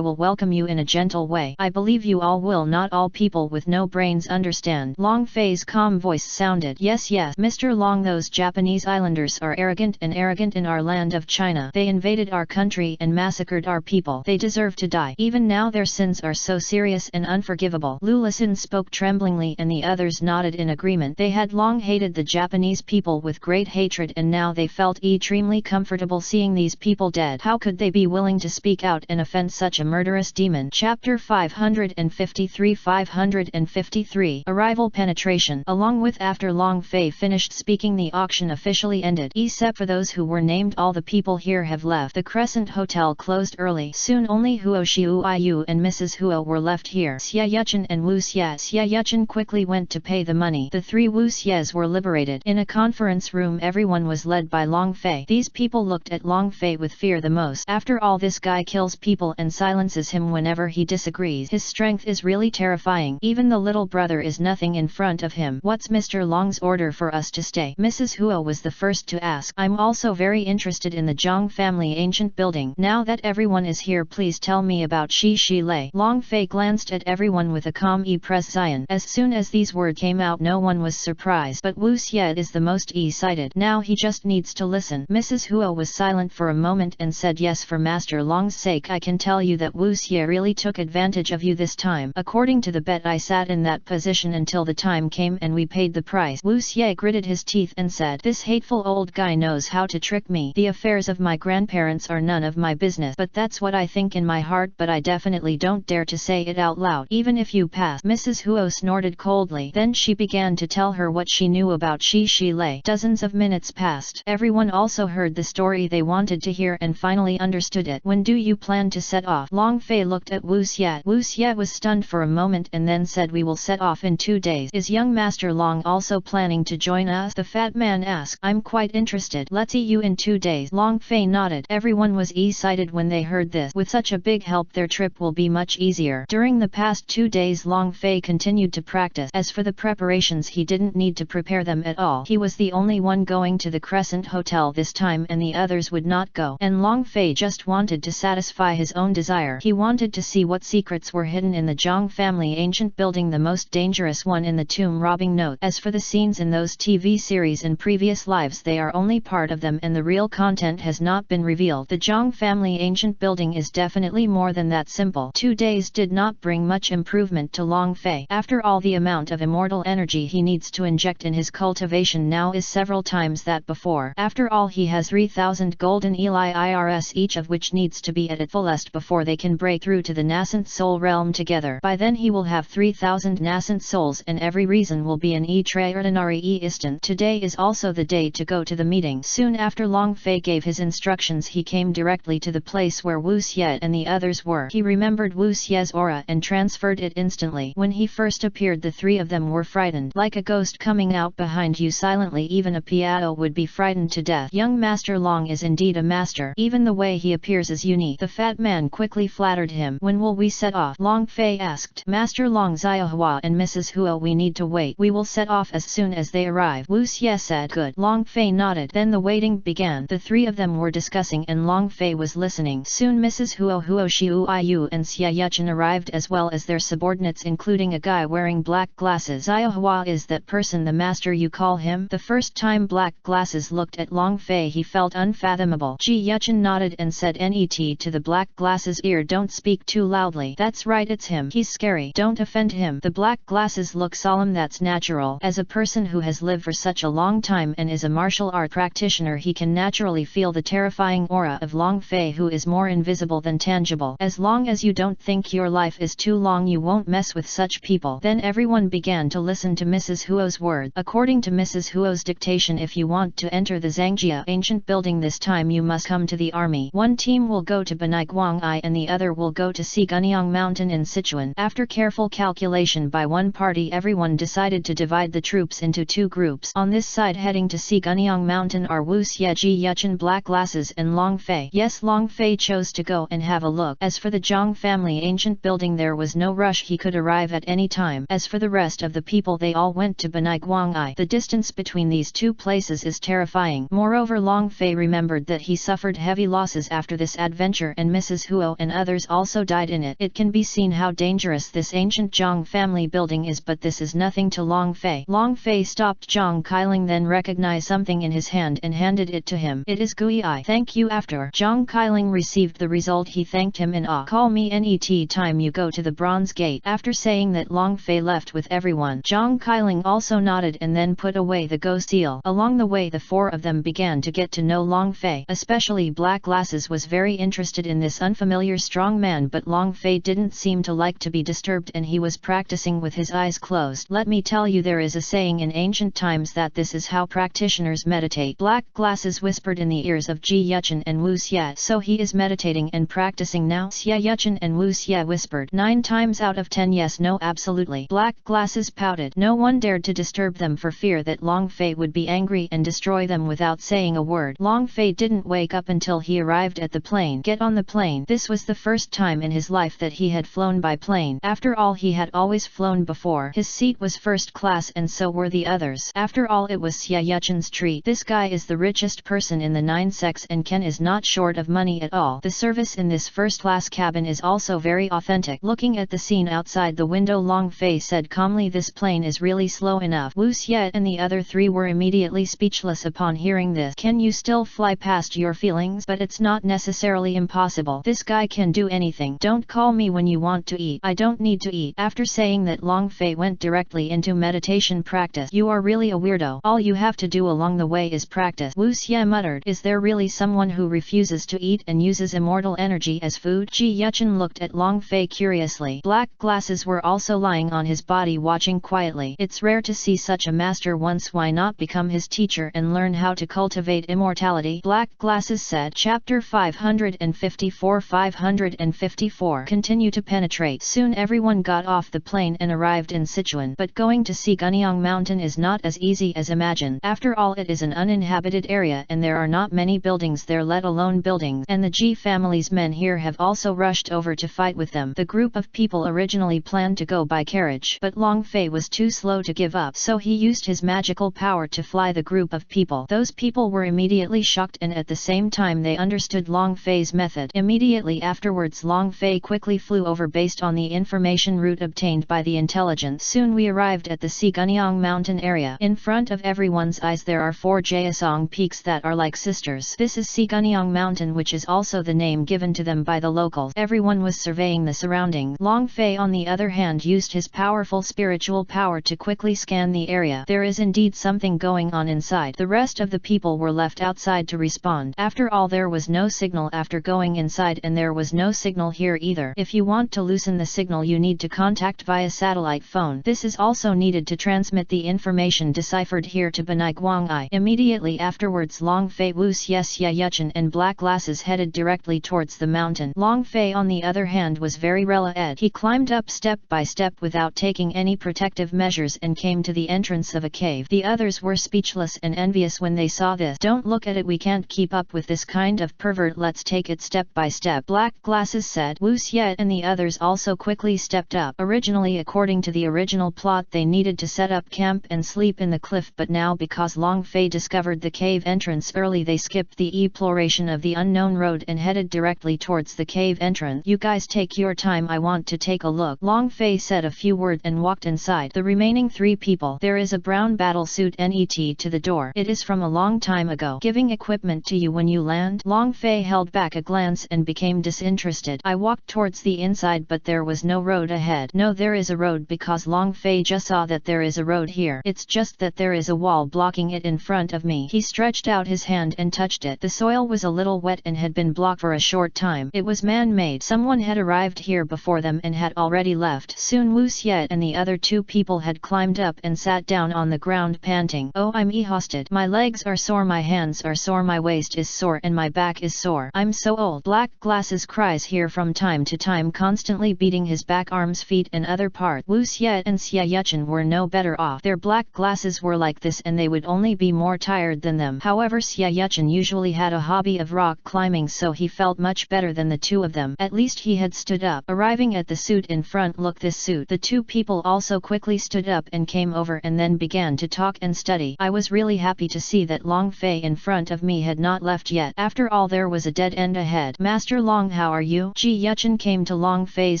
will welcome you in a gentle way. I believe you all will. Not all people with no brains understand. Long Fei's calm voice sounded. Yes, Mr. Long, those Japanese islanders are arrogant in our land of China. They invaded our country and massacred our people. They deserve to die. Even now their sins are so serious and unforgivable. Lu Lisin spoke tremblingly and the others nodded in agreement. They had long hated the Japanese people with great hatred, and now they felt extremely comfortable seeing these people dead. How could they be willing to speak out and offend such a murderous demon? Chapter 553 Arrival Penetration. Along with after Long Fei finished speaking, the auction officially ended. Except for those who were named, all the people here have left. The Crescent Hotel closed early. Soon only Huo Xiuyu and Mrs. Huo were left here. Xia Yuchen and Wu Xie. Xia Yuchen quickly went to pay the money. The three Wu Xies were liberated. In a conference room, everyone was led by Long Fei. These people looked at Long Fei with fear the most. After all, this guy kills people and silences him whenever he disagrees. His strength is really terrifying. Even the little brother is nothing in front of him. What's Mr. Long's order for us to stay? Mrs. Huo was the first to ask. I'm also very interested in the Zhang family ancient building. Now that everyone is here, please tell me about Shi Lei. Long Fei glanced at everyone with a calm expression. As soon as these words came out, no one was surprised, but Wu Xie is the most excited. Now he just needs to listen. Mrs. Huo was silent for a moment and said, yes, for Master Long's sake I can tell you that Wu Xie really took advantage of you this time. According to the bet, I sat in that position until the time came and we paid the price. Wu Xie gritted his teeth and said, this hateful old guy knows how to trick me. The affairs of my grandparents are none of my business, but that's what I think in my heart, but I definitely don't dare to say it out loud. Even if you pass. Mrs. Huo snorted coldly. Then she began to tell her what she knew about Shi Lei. Dozens of minutes passed. Everyone also heard the story they wanted to hear and finally understood it. When do you plan to set off? Long Fei looked at Wu Xie. Wu Xie was stunned for a moment and then said, we will set off in 2 days. Is young Master Long also planning to join us? The fat man asked. I'm quite interested. Let's see you in 2 days. Long Fei nodded. Everyone was excited when they heard this. With such a big help, their trip will be much easier. During the past 2 days, Long Fei continued to practice. As for the preparations, he didn't need to prepare them at all. He was the only one going to the Crescent Hotel this time and the others would not go. And Long Fei just wanted to satisfy his own desire. He wanted to see what secrets were hidden in the Zhang family ancient building, the most dangerous one in the tomb robbing note. As for the scenes in those TV series in previous lives, they are only part of them and the real content has not been revealed. The Zhang family ancient building is definitely more than that simple. 2 days did not bring much improvement to Long Fei. After all, the amount of immortal energy he needs to inject in his cultivation now is several times that before. After all, he has 3,000 golden Eli IRS, each of which needs to be at its fullest before they can break through to the nascent soul realm together. By then he will have 3,000 nascent souls and every reason will be an extraordinary instant. Today is also the day to go to the meeting. Soon after Long Fei gave his instructions, he came directly to the place where Wu Xie and the others were. He remembered Wu Xie's aura and transferred it instantly. When he first appeared, the three of them were frightened. Like a ghost coming out behind you silently, even a piano would be frightened to death. Young Master Long is indeed a master. Even the way he appears is unique. The fat man quickly flattered him. When will we set off? Long Fei asked. Master Long, Xiaohua and Mrs. Huo, we need to wait. We will set off as soon as they arrive. Wu Xie said. Good. Long Fei nodded. Then the waiting began. The three of them were discussing and Long Fei was listening. Soon Mrs. Huo Xiuyu and Xia Yuchen arrived, as well as their subordinates, including a guy wearing black glasses. Xiaohua, is that person the master you call him? The first time Black Glasses looked at Long Fei, he felt unfathomable. Xia Yuchen nodded and said, net to the Black Glasses ear, don't speak too loudly. That's right, it's him. He's scary. Don't offend him. The Black Glasses look solemn. That's natural. As a person who has lived for such a long time and is a martial art practitioner, he can naturally feel the terrifying aura of Long Fei, who is more invisible than tangible. As long as you don't think your life is too long, you won't mess with such people. Then everyone began to listen to Mrs. Huo's words. According to Mrs. Huo's dictation, if you want to enter the Zhangjia ancient building this time, you must come to the army. One team will go to Banai Guangai and the other will go to Sigunyang Mountain in Sichuan. After careful calculation by one party, everyone decided to divide the troops into 2 groups. On this side, heading to Sigunyang Mountain, are Wu Xie, Ji Yuchen, Black Glasses and Long Fei. Yes, Long Fei chose to go and have a look. As for the Zhang family ancient building, there was no rush. He could arrive at any time. As for the rest, rest of the people they all went to Banai Guangai. The distance between these two places is terrifying. Moreover, Long Fei remembered that he suffered heavy losses after this adventure and Mrs. Huo and others also died in it. It can be seen how dangerous this ancient Zhang family building is, but this is nothing to Long Fei. Long Fei stopped Zhang Kailing, then recognized something in his hand and handed it to him. It is Gui I. Thank you. After Zhang Kailing received the result, he thanked him in awe. Call me any time you go to the Bronze Gate. After saying that, Long Fei left with everyone. Zhang Kailing also nodded and then put away the Go seal. Along the way, the four of them began to get to know Long Fei. Especially Black Glasses was very interested in this unfamiliar strong man, but Long Fei didn't seem to like to be disturbed and he was practicing with his eyes closed. Let me tell you, there is a saying in ancient times that this is how practitioners meditate. Black Glasses whispered in the ears of Ji Yuchen and Wu Xie. So he is meditating and practicing now? Xie Yuchen and Wu Xie whispered. 9 times out of 10 yes, no, absolutely. Black Glasses pouted. No one dared to disturb them for fear that Long Fei would be angry and destroy them without saying a word. Long Fei didn't wake up until he arrived at the plane. Get on the plane. This was the first time in his life that he had flown by plane. After all, he had always flown before. His seat was first class and so were the others. After all, it was Xie Yuchen's treat. This guy is the richest person in the 9 sects and Ken is not short of money at all. The service in this first-class cabin is also very authentic. Looking at the scene outside the window, Long Fei said calmly, this plane is really slow enough. Wu Xie and the other 3 were immediately speechless upon hearing this. Can you still fly past your feelings? But it's not necessarily impossible. This guy can do anything. Don't call me when you want to eat. I don't need to eat. After saying that, Long Fei went directly into meditation practice. You are really a weirdo. All you have to do along the way is practice. Wu Xie muttered. Is there really someone who refuses to eat and uses immortal energy as food? Ji Yuchen looked at Long Fei curiously. Black Glasses were also lying on his body watching quietly. It's rare to see such a master once. Why not become his teacher and learn how to cultivate immortality? Black Glasses said. Chapter 554. Continue to penetrate. Soon everyone got off the plane and arrived in Sichuan. But going to see Gunyang Mountain is not as easy as imagined. After all, it is an uninhabited area and there are not many buildings there, let alone buildings. And the Ji family's men here have also rushed over to fight with them. The group of people originally planned to go by carriage, but Long Fei was too slow to give up, so he used his magical power to fly the group of people. Those people were immediately shocked and at the same time they understood Long Fei's method. Immediately afterwards, Long Fei quickly flew over based on the information route obtained by the intelligence. Soon we arrived at the Gunyang Mountain area. In front of everyone's eyes there are 4 Jaesong peaks that are like sisters. This is Gunyang Mountain, which is also the name given to them by the locals. Everyone was surveying the surrounding. Long Fei on the other hand used his powerful spiritual power to quickly scan the area. There is indeed something going on inside. The rest of the people were left outside to respond. After all, there was no signal after going inside and there was no signal here either. If you want to loosen the signal, you need to contact via satellite phone. This is also needed to transmit the information deciphered here to Banai Guangai. Immediately afterwards, Long Fei, Wu Xie, Xie Yuchen and Black Glasses headed directly towards the mountain. Long Fei on the other hand was very relaxed. He climbed up step by step without taking any protective measures and came to the entrance of a cave. The others were speechless and envious when they saw this. Don't look at it, we can't keep up with this kind of pervert, let's take it step by step, Black Glasses said. Wu Xie and the others also quickly stepped up. Originally, according to the original plot, they needed to set up camp and sleep in the cliff, but now because Long Fei discovered the cave entrance early, they skipped the exploration of the unknown road and headed directly towards the cave entrance. You guys take your time, I want to take a look. Long Fei said a few words and walked inside. The remaining 3 people. There is a brown battle suit net to the door. It is from a long time ago. Giving equipment to you when you land? Long Fei held back a glance and became disinterested. I walked towards the inside, but there was no road ahead. No, there is a road, because Long Fei just saw that there is a road here. It's just that there is a wall blocking it in front of me. He stretched out his hand and touched it. The soil was a little wet and had been blocked for a short time. It was man-made. Someone had arrived here before them and had already left. Soon Wu Xie and the other 2 people had climbed up and sat down on the ground panting. Oh, I'm exhausted. My legs are sore, my hands are sore, my waist is sore and my back is sore. I'm so old. Black Glasses cries here from time to time, constantly beating his back, arms, feet and other parts. Wu Xie and Xie Yuchen were no better off. Their Black Glasses were like this and they would only be more tired than them. However, Xie Yuchen usually had a hobby of rock climbing, so he felt much better than the 2 of them. At least he had stood up. Arriving at the suit in front, look, this suit. The 2 people also also quickly stood up and came over and then began to talk and study. I was really happy to see that Long Fei in front of me had not left yet. After all, there was a dead end ahead. Master Long, how are you? Ji Yuchen came to Long Fei's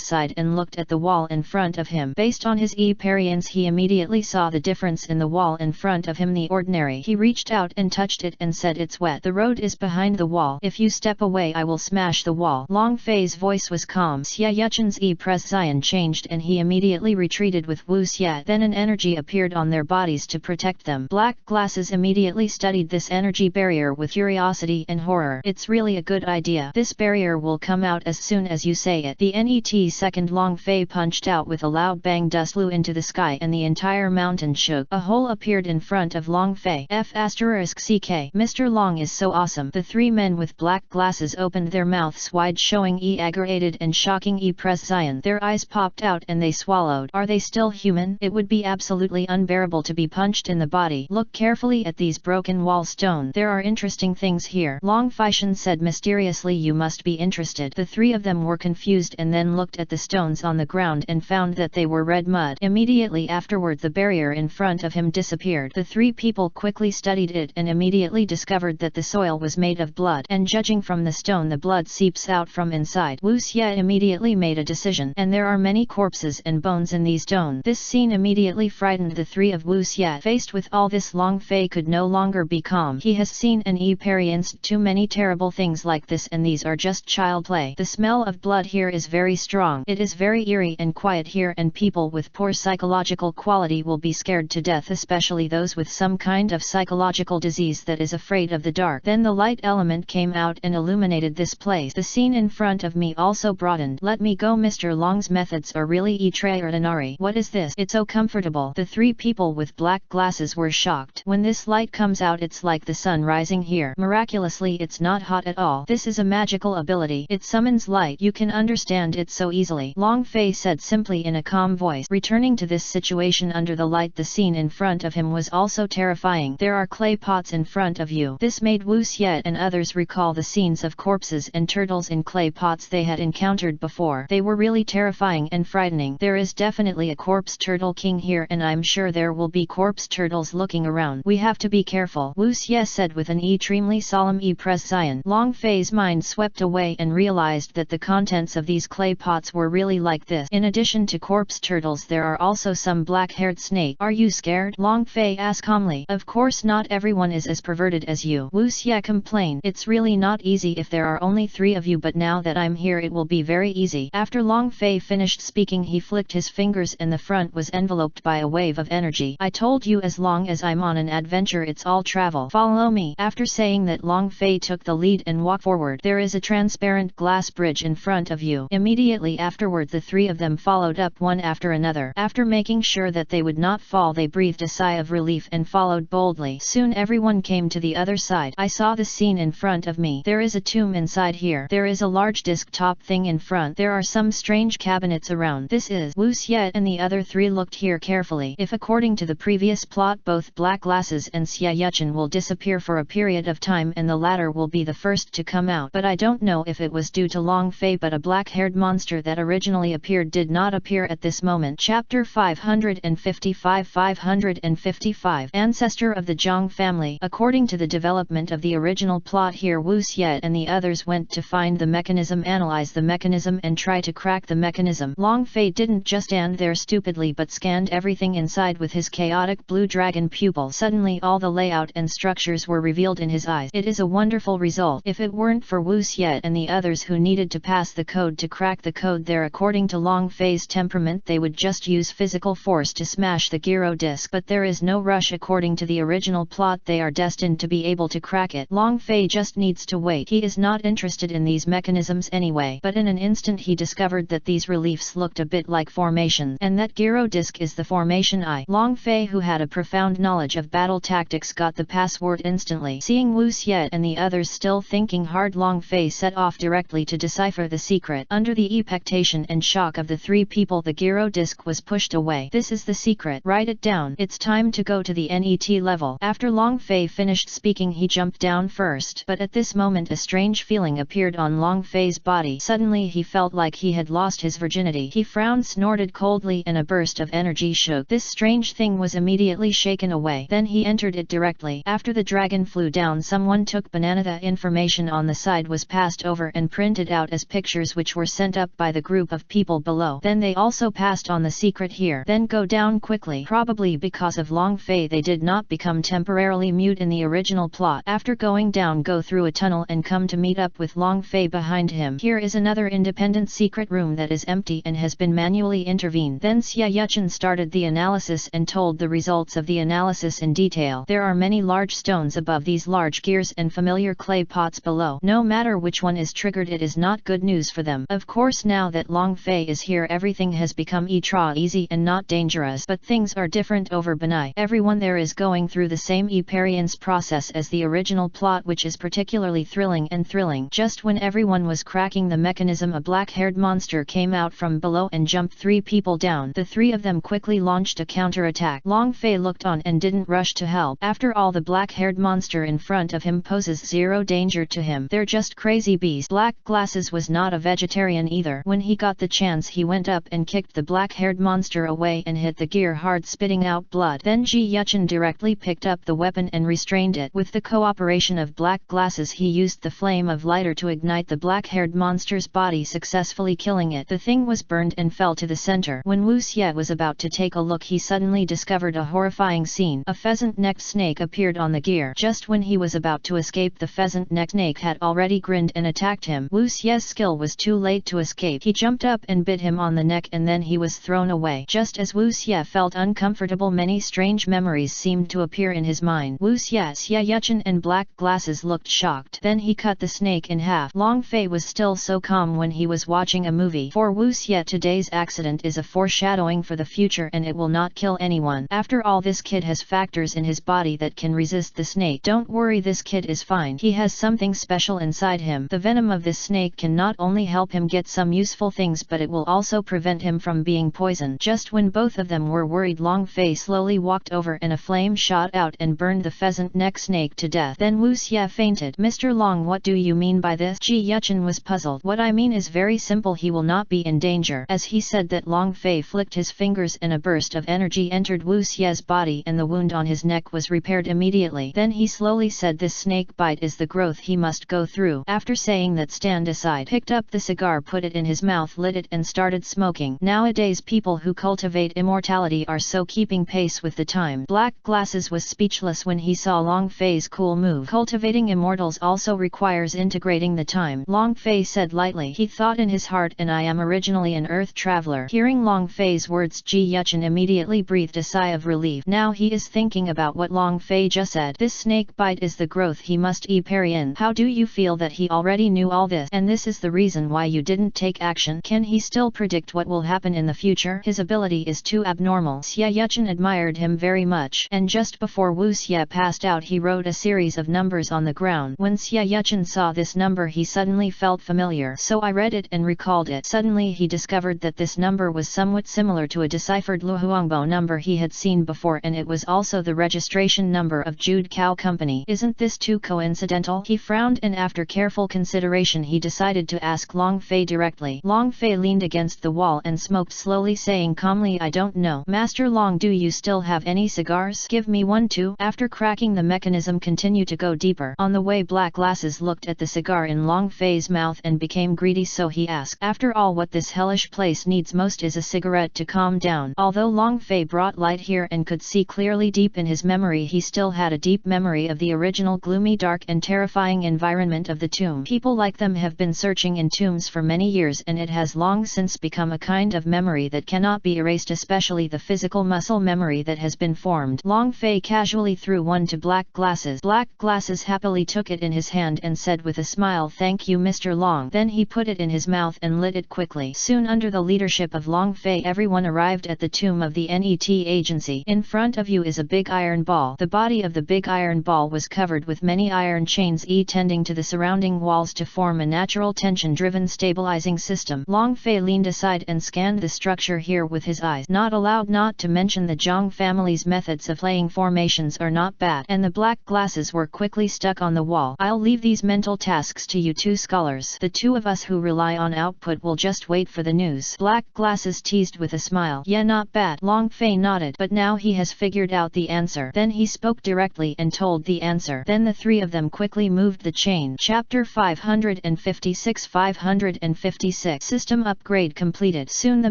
side and looked at the wall in front of him. Based on his experience, he immediately saw the difference in the wall in front of him. The ordinary. He reached out and touched it and said, it's wet. The road is behind the wall. If you step away, I will smash the wall. Long Fei's voice was calm. Xia Yuchen's expression changed and he immediately retreated with Wu Xia. Then an energy appeared on their bodies to protect them. Black glasses immediately studied this energy barrier with curiosity and horror. It's really a good idea. This barrier will come out as soon as you say it. The net second. Long Fei punched out with a loud bang. Dust flew into the sky and the entire mountain shook. A hole appeared in front of Long Fei. F***ck. Mr. Long is so awesome. The three men with black glasses opened their mouths wide, showing aggravated and shocking expression. Their eyes popped out and they swallowed. Are they still human? It would be absolutely unbearable to be punched in the body. Look carefully at these broken wall stones. There are interesting things here. Long Feishan said mysteriously. You must be interested. The three of them were confused and then looked at the stones on the ground and found that they were red mud. Immediately afterward, the barrier in front of him disappeared. The three people quickly studied it and immediately discovered that the soil was made of blood, and judging from the stone, the blood seeps out from inside. Wu Xia immediately made a decision, and there are many corpses and bones in these stones. This scene immediately frightened the three of Wu Xia. Faced with all this, Long Fei could no longer be calm. He has seen and experienced too many terrible things like this, and these are just child play. The smell of blood here is very strong. It is very eerie and quiet here, and people with poor psychological quality will be scared to death, especially those with some kind of psychological disease that is afraid of the dark. Then the light element came out and illuminated this place. The scene in front of me also broadened. Let me go. Mr. Long's methods are really extraordinary. What is this? It's so comfortable. The three people with black glasses were shocked. When this light comes out, it's like the sun rising here. Miraculously, it's not hot at all. This is a magical ability. It summons light. You can understand it so easily. Long Fei said simply in a calm voice. Returning to this situation under the light, the scene in front of him was also terrifying. There are clay pots in front of you. This made Wu Xia and others recall the scenes of corpses and turtles in clay pots they had encountered before. They were really terrifying and frightening. There is definitely a corpse turtle king here, and I'm sure there will be corpse turtles looking around. We have to be careful, Wu Xia said with an extremely solemn expression. Long Fei's mind swept away and realized that the contents of these clay pots were really like this. In addition to corpse turtles, there are also some black-haired snakes. Are you scared? Long Fei asked calmly. Of course not, everyone is as perverted as you, Wu Xia complained. It's really not easy if there are only three of you, but now that I'm here it will be very easy. After Long Fei finished speaking, he flicked his fingers and the front was enveloped by a wave of energy. I told you, as long as I'm on an adventure, it's all travel. Follow me. After saying that, Long Fei took the lead and walked forward. There is a transparent glass bridge in front of you. Immediately afterward, the three of them followed up one after another. After making sure that they would not fall, they breathed a sigh of relief and followed boldly. Soon everyone came to the other side. I saw the scene in front of me. There is a tomb inside here. There is a large desktop thing in front. There are some strange cabinets around. This is Wu Xia and the other three looked here carefully. If according to the previous plot, both Black Glasses and Xia Yuchen will disappear for a period of time and the latter will be the first to come out. But I don't know if it was due to Long Fei, but a black-haired monster that originally appeared did not appear at this moment. Chapter 555 Ancestor of the Zhang family. According to the development of the original plot here, Wu Xia and the others went to find the mechanism, analyze the mechanism and try to crack the mechanism. Long Fei didn't just stand there stupidly but scanned everything inside with his chaotic blue dragon pupil. Suddenly all the layout and structures were revealed in his eyes. It is a wonderful result. If it weren't for Wu Xia and the others who needed to pass the code to crack the code there, according to Long Fei's temperament, they would just use physical force to smash the gyro disc. But there is no rush. According to the original plot, they are destined to be able to crack it. Long Fei just needs to wait. He is not interested in these mechanisms anyway. But in an instant he discovered that these reliefs looked a bit like formation, and that gyro disc is the formation eye. Long Fei, who had a profound knowledge of battle tactics, got the password instantly. Seeing Wu Xia and the others still thinking hard, Long Fei set off directly to decipher the secret. Under the expectation and shock of the three people, the gyro disc was pushed away. This is the secret. Write it down. It's time to go to the NET level. After Long Fei finished speaking, he jumped down first. But at this moment a strange feeling appeared on Long Fei's body. Suddenly he felt like he had lost his virginity. He frowned, snorted coldly and a burst of energy shook. This strange thing was immediately shaken away. Then he entered it directly. After the dragon flew down, someone took banana. The information on the side was passed over and printed out as pictures, which were sent up by the group of people below. Then they also passed on the secret here. Then go down quickly. Probably because of Long Fei they did not become temporarily mute in the original plot. After going down, go through a tunnel and come to meet up with Long Fei behind him. Here is another independent secret room that is empty and has been manually intervened. Then Xia Yuchen started the analysis and told the results of the analysis in detail. There are many large stones above these large gears and familiar clay pots below. No matter which one is triggered, it is not good news for them. Of course, now that Long Fei is here, everything has become easy and not dangerous. But things are different over Benai. Everyone there is going through the same experience process as the original plot, which is particularly thrilling. Just when everyone was cracking the mechanism, a black-haired monster came out from below and jumped 3 people down. The 3 of them quickly launched a counter-attack. Long Fei looked on and didn't rush to help. After all, the black-haired monster in front of him poses zero danger to him. They're just crazy bees. Black Glasses was not a vegetarian either. When he got the chance, he went up and kicked the black-haired monster away and hit the gear hard, spitting out blood. Then Ji Yuchen directly picked up the weapon and restrained it. With the cooperation of Black Glasses, he used the flame of lighter to ignite the black-haired monster's body, successfully killing it. The thing was burned and fell to the center. When Wu Xie was about to take a look, he suddenly discovered a horrifying scene. A pheasant-necked snake appeared on the gear. Just when he was about to escape, the pheasant-necked snake had already grinned and attacked him. Wu Xie's skill was too late to escape. He jumped up and bit him on the neck, and then he was thrown away. Just as Wu Xie felt uncomfortable, many strange memories seemed to appear in his mind. Wu Xie, Xia Yuchen and Black Glasses looked shocked. Then he cut the snake in half. Long Fei was still so calm when he was watching a movie. For Wu Xie, today's accident is a foreshadowing for the future, and it will not kill anyone. After all, this kid has factors in his body that can resist the snake. Don't worry, this kid is fine. He has something special inside him. The venom of this snake can not only help him get some useful things, but it will also prevent him from being poisoned. Just when both of them were worried, Long Fei slowly walked over and a flame shot out and burned the pheasant-neck snake to death. Then Wu Xie fainted. Mr. Long, what do you mean by this? Ji Yuchen was puzzled. What I mean is very simple. He will not be in danger. As he said that, Long Fei flicked his fingers and a burst of energy entered Wu Xie's body and the wound on his neck was repaired immediately. Then he slowly said, this snake bite is the growth he must go through. After saying that, stand aside, picked up the cigar, put it in his mouth, lit it and started smoking. Nowadays people who cultivate immortality are so keeping pace with the time. Black Glasses was speechless when he saw Long Fei's cool move. Cultivating immortals also requires integrating the time. Long Fei said lightly. He thought in his heart, and I am originally an earth traveler. Hearing Long Fei's words, Ji Yuchen immediately breathed a sigh of relief. Now he is thinking about what Long Fei just said. This snake bite is the growth he must parry in. How do you feel that he already knew all this, and this is the reason why you didn't take action? Can he still predict what will happen in the future? His ability is too abnormal. Xia Yuchen admired him very much, and just before Wu Xie passed out, he wrote a series of numbers on the ground. When Xia Yuchen saw this number, he suddenly felt familiar. So I read it and recalled it. Suddenly he discovered that this number was somewhat similar to a deciphered Luhuangbo number he had seen before, and it was also the registration number of Jude Cow Company. Isn't this too coincidental? He frowned, and after careful consideration he decided to ask Long Fei directly. Long Fei leaned against the wall and smoked slowly, saying calmly, I don't know. Master Long, do you still have any cigars? Give me one too. After cracking the mechanism, continue to go deeper. On the way, Black Glasses looked at the cigar in Long Fei's mouth and became greedy, so he asked, after all, what this hellish place needs most is a cigarette to calm down. Although Long Fei brought light here and could see clearly, deep in his memory he still had a deep memory of the original gloomy, dark and terrifying environment of the tomb. People like them have been searching in tombs for many years, and it has long since become a kind of memory that cannot be erased, especially the physical muscle memory that has been formed. Long Fei casually threw one to Black Glasses. Black Glasses happily took it in his hand and said with a smile, thank you, Mr. Long. Then he put it in his mouth and lit it quickly. Soon, under the leadership of Long Fei, everyone arrived at the tomb of the NET agency. In front of you is a big iron ball. The body of the big iron ball was covered with many iron chains tending to the surrounding walls to form a natural tension-driven stabilizing system. Long Fei leaned aside and scanned the structure here with his eyes. Not allowed, not to mention the Zhang family's methods of laying formations are not bad. And the Black Glasses were quickly stuck on the wall. I'll leave these mental tasks to you two scholars. The two of us who rely on output will just wait for the news. Black Glasses teased surprised with a smile. Yeah, not bad. Long Fei nodded, but now he has figured out the answer. Then he spoke directly and told the answer. Then the three of them quickly moved the chain. Chapter 556 556 System upgrade completed. Soon the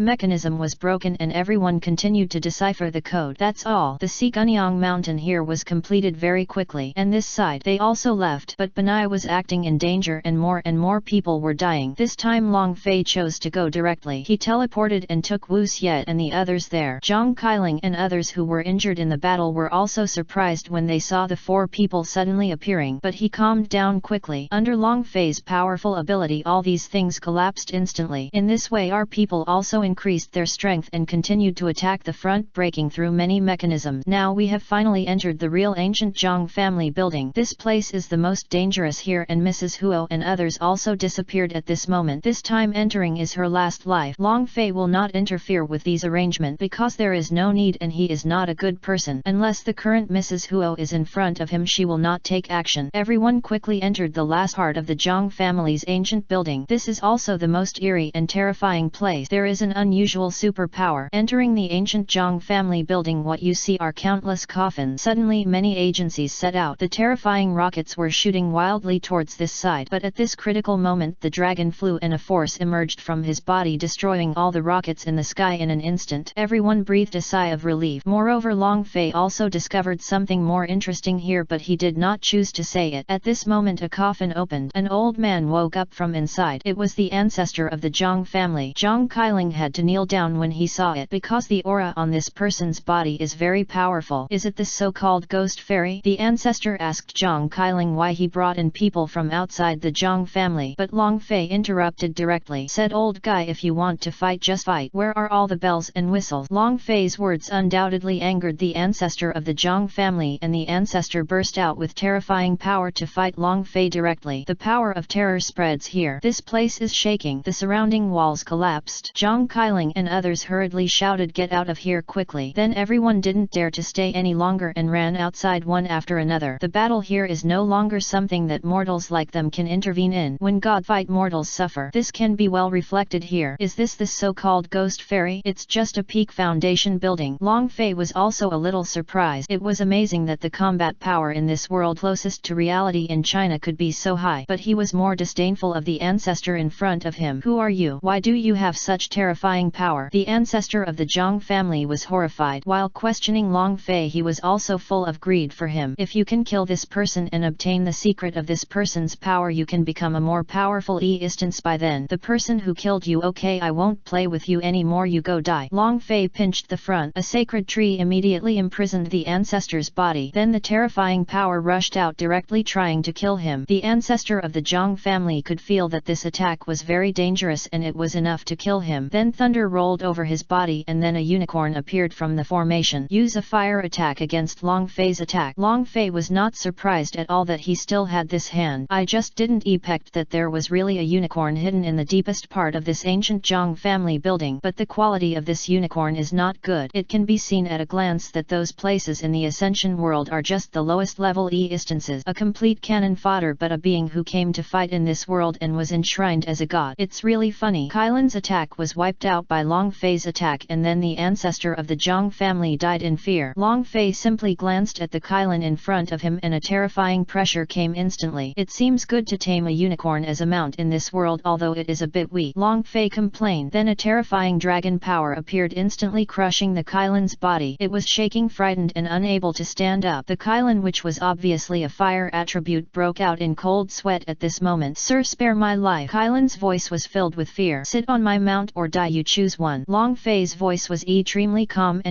mechanism was broken and everyone continued to decipher the code. That's all. The Sigunyang mountain here was completed very quickly, and this side they also left, but Benai was acting in danger and more people were dying. This time Long Fei chose to go directly. He teleported and took Wu Xiet and the others there. Zhang Kailing and others who were injured in the battle were also surprised when they saw the four people suddenly appearing, but he calmed down quickly. Under Long Fei's powerful ability, all these things collapsed instantly. In this way our people also increased their strength and continued to attack the front, breaking through many mechanisms. Now we have finally entered the real ancient Zhang family building. This place is the most dangerous here, and Mrs. Huo and others also disappeared at this moment. This time entering is her last life. Long Fei will not interfere with these arrangements because there is no need, and he is not a good person. Unless the current Mrs. Huo is in front of him, she will not take action. Everyone quickly entered the last part of the Zhang family's ancient building. This is also the most eerie and terrifying place. There is an unusual superpower. Entering the ancient Zhang family building, what you see are countless coffins. Suddenly many agencies set out. The terrifying rockets were shooting wildly towards this side, but at this critical moment the dragon flew and a force emerged from his body, destroying all the rockets in the sky in an instant. Everyone breathed a sigh of relief. Moreover, Long Fei also discovered something more interesting here, but he did not choose to say it. At this moment a coffin opened. An old man woke up from inside. It was the ancestor of the Zhang family. Zhang Kailing had to kneel down when he saw it because the aura on this person's body is very powerful. Is it this so-called ghost fairy? The ancestor asked Zhang Kailing why he brought in people from outside the Zhang family, but Long Fei interrupted directly. Said, old guy, if you want to fight, just fight. Where are all the bells and whistles? Long Fei's words undoubtedly angered the ancestor of the Zhang family, and the ancestor burst out with terrifying power to fight Long Fei directly. The power of terror spreads here. This place is shaking. The surrounding walls collapsed. Zhang Kailing and others hurriedly shouted, get out of here quickly. Then everyone didn't dare to stay any longer and ran outside one after another. The battle here is no longer something that mortals like them can intervene in. When God fight, mortals suffer. This can be well reflected here. Is this the so-called ghost fairy? It's just a peak foundation building. Long Fei was also a little surprised. It was amazing that the combat power in this world closest to reality in China could be so high, but he was more disdainful of the ancestor in front of him. Who are you? Why do you have such terrifying power? The ancestor of the Zhang family was horrified. While questioning Long Fei, he was also full of greed for him. If you can kill this person and obtain the secret of this person's power, you can become a more powerful instance by then. The person who killed you, okay, I won't play with you anymore, you go die. Long Fei pinched the front. A sacred tree immediately imprisoned the ancestor's body. Then the terrifying power rushed out directly trying to kill him. The ancestor of the Zhang family could feel that this attack was very dangerous and it was enough to kill him. Then thunder rolled over his body and then a unicorn appeared from the formation. Use a fire attack against Long Fei's attack. Long Fei was not surprised at all that he still had this hand. I just didn't expect that there was really a unicorn hidden in the deepest part of this ancient Zhang family building, but the quality of this unicorn is not good. It can be seen at a glance that those places in the Ascension world are just the lowest level instances, a complete cannon fodder, but a being who came to fight in this world and was enshrined as a god. It's really funny. Kailan's attack was wiped out by Long Fei's attack, and then the ancestor of the Zhang family died in fear. Long Fei simply glanced at the Kailan in front of him and a terrifying pressure came instantly. It seems good to tame a unicorn as a mount in this world, although it is a bit weak, Long Fei complained. Then a terrifying dragon power appeared, instantly crushing the Kailan's body. It was shaking, frightened and unable to stand up. The Kailan, which was obviously a fire attribute, broke out in cold sweat at this moment. Sir, spare my life. Kailan's voice was filled with fear. Sit on my mount or die, you choose one. Long Fei's voice was extremely calm.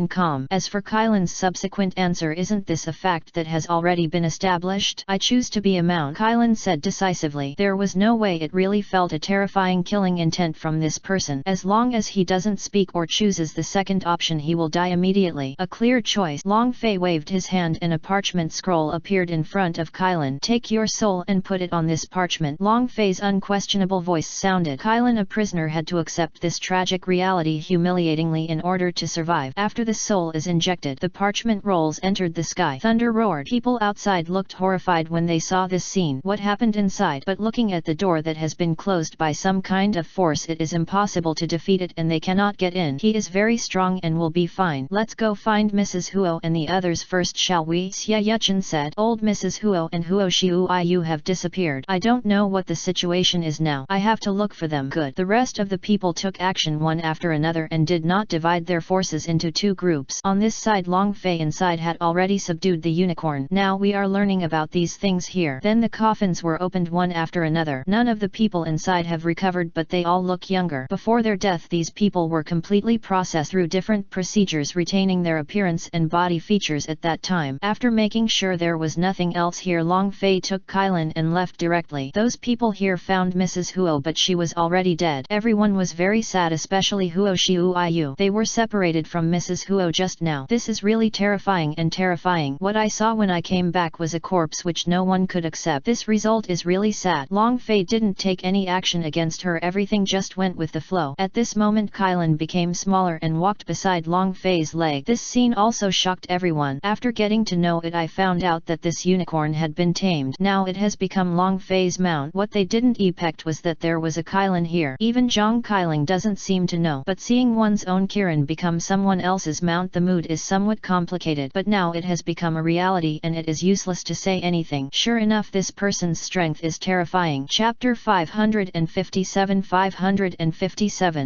As for Kailan's subsequent answer, isn't this a fact that has already been established? I choose to be a mount, Kailan said decisively. There was no way. It really felt a terrifying killing intent from this person. As long as he doesn't speak or chooses the second option, he will die immediately. A clear choice. Long Fei waved his hand and a parchment scroll appeared in front of Kailan. Take your soul and put it on this parchment. Long Fei's unquestionable voice sounded. Kailan, a prisoner, had to accept this tragic reality humiliatingly in order to survive. After the soul is injected, the parchment rolls entered the sky. Thunder roared. People outside looked horrified when they saw this scene. What happened inside? But looking at the door that has been closed by some kind of force, it is impossible to defeat it and they cannot cannot get in. He is very strong and will be fine. Let's go find Mrs. Huo and the others first, shall we? Xie Yuchen said. Old Mrs. Huo and Huo Xiuiyu have disappeared. I don't know what the situation is now. I have to look for them. Good. The rest of the people took action one after another and did not divide their forces into two groups. On this side, Long Fei inside had already subdued the unicorn. Now we are learning about these things here. Then the coffins were opened one after another. None of the people inside have recovered, but they all look younger. Before their death, these people were completely processed through different procedures, retaining their appearance and body features at that time. After making sure there was nothing else here, Long Fei took Kylin and left directly. Those people here found Mrs. Huo, but she was already dead. Everyone was very sad, especially Huo Xiuiyu. They were separated from Mrs. Huo just now. This is really terrifying and terrifying. What I saw when I came back was a corpse which no one could accept. This result is really sad. Long Fei didn't take any action against her. Everything just went with the flow. At this moment, Kylin became smaller and walked beside Long Fei's leg. This scene also shocked everyone. After getting to know it, I found out that this unicorn had been tamed. Now it has become Long Fei's mount. What they didn't expect was that there was a Kylin here. Even Zhang Kylin doesn't seem to know. But seeing one's own Kirin become someone else's mount, the mood is somewhat complicated. But now it has become a reality and it is useless to say anything. Sure enough, this person's strength is terrifying. Chapter 557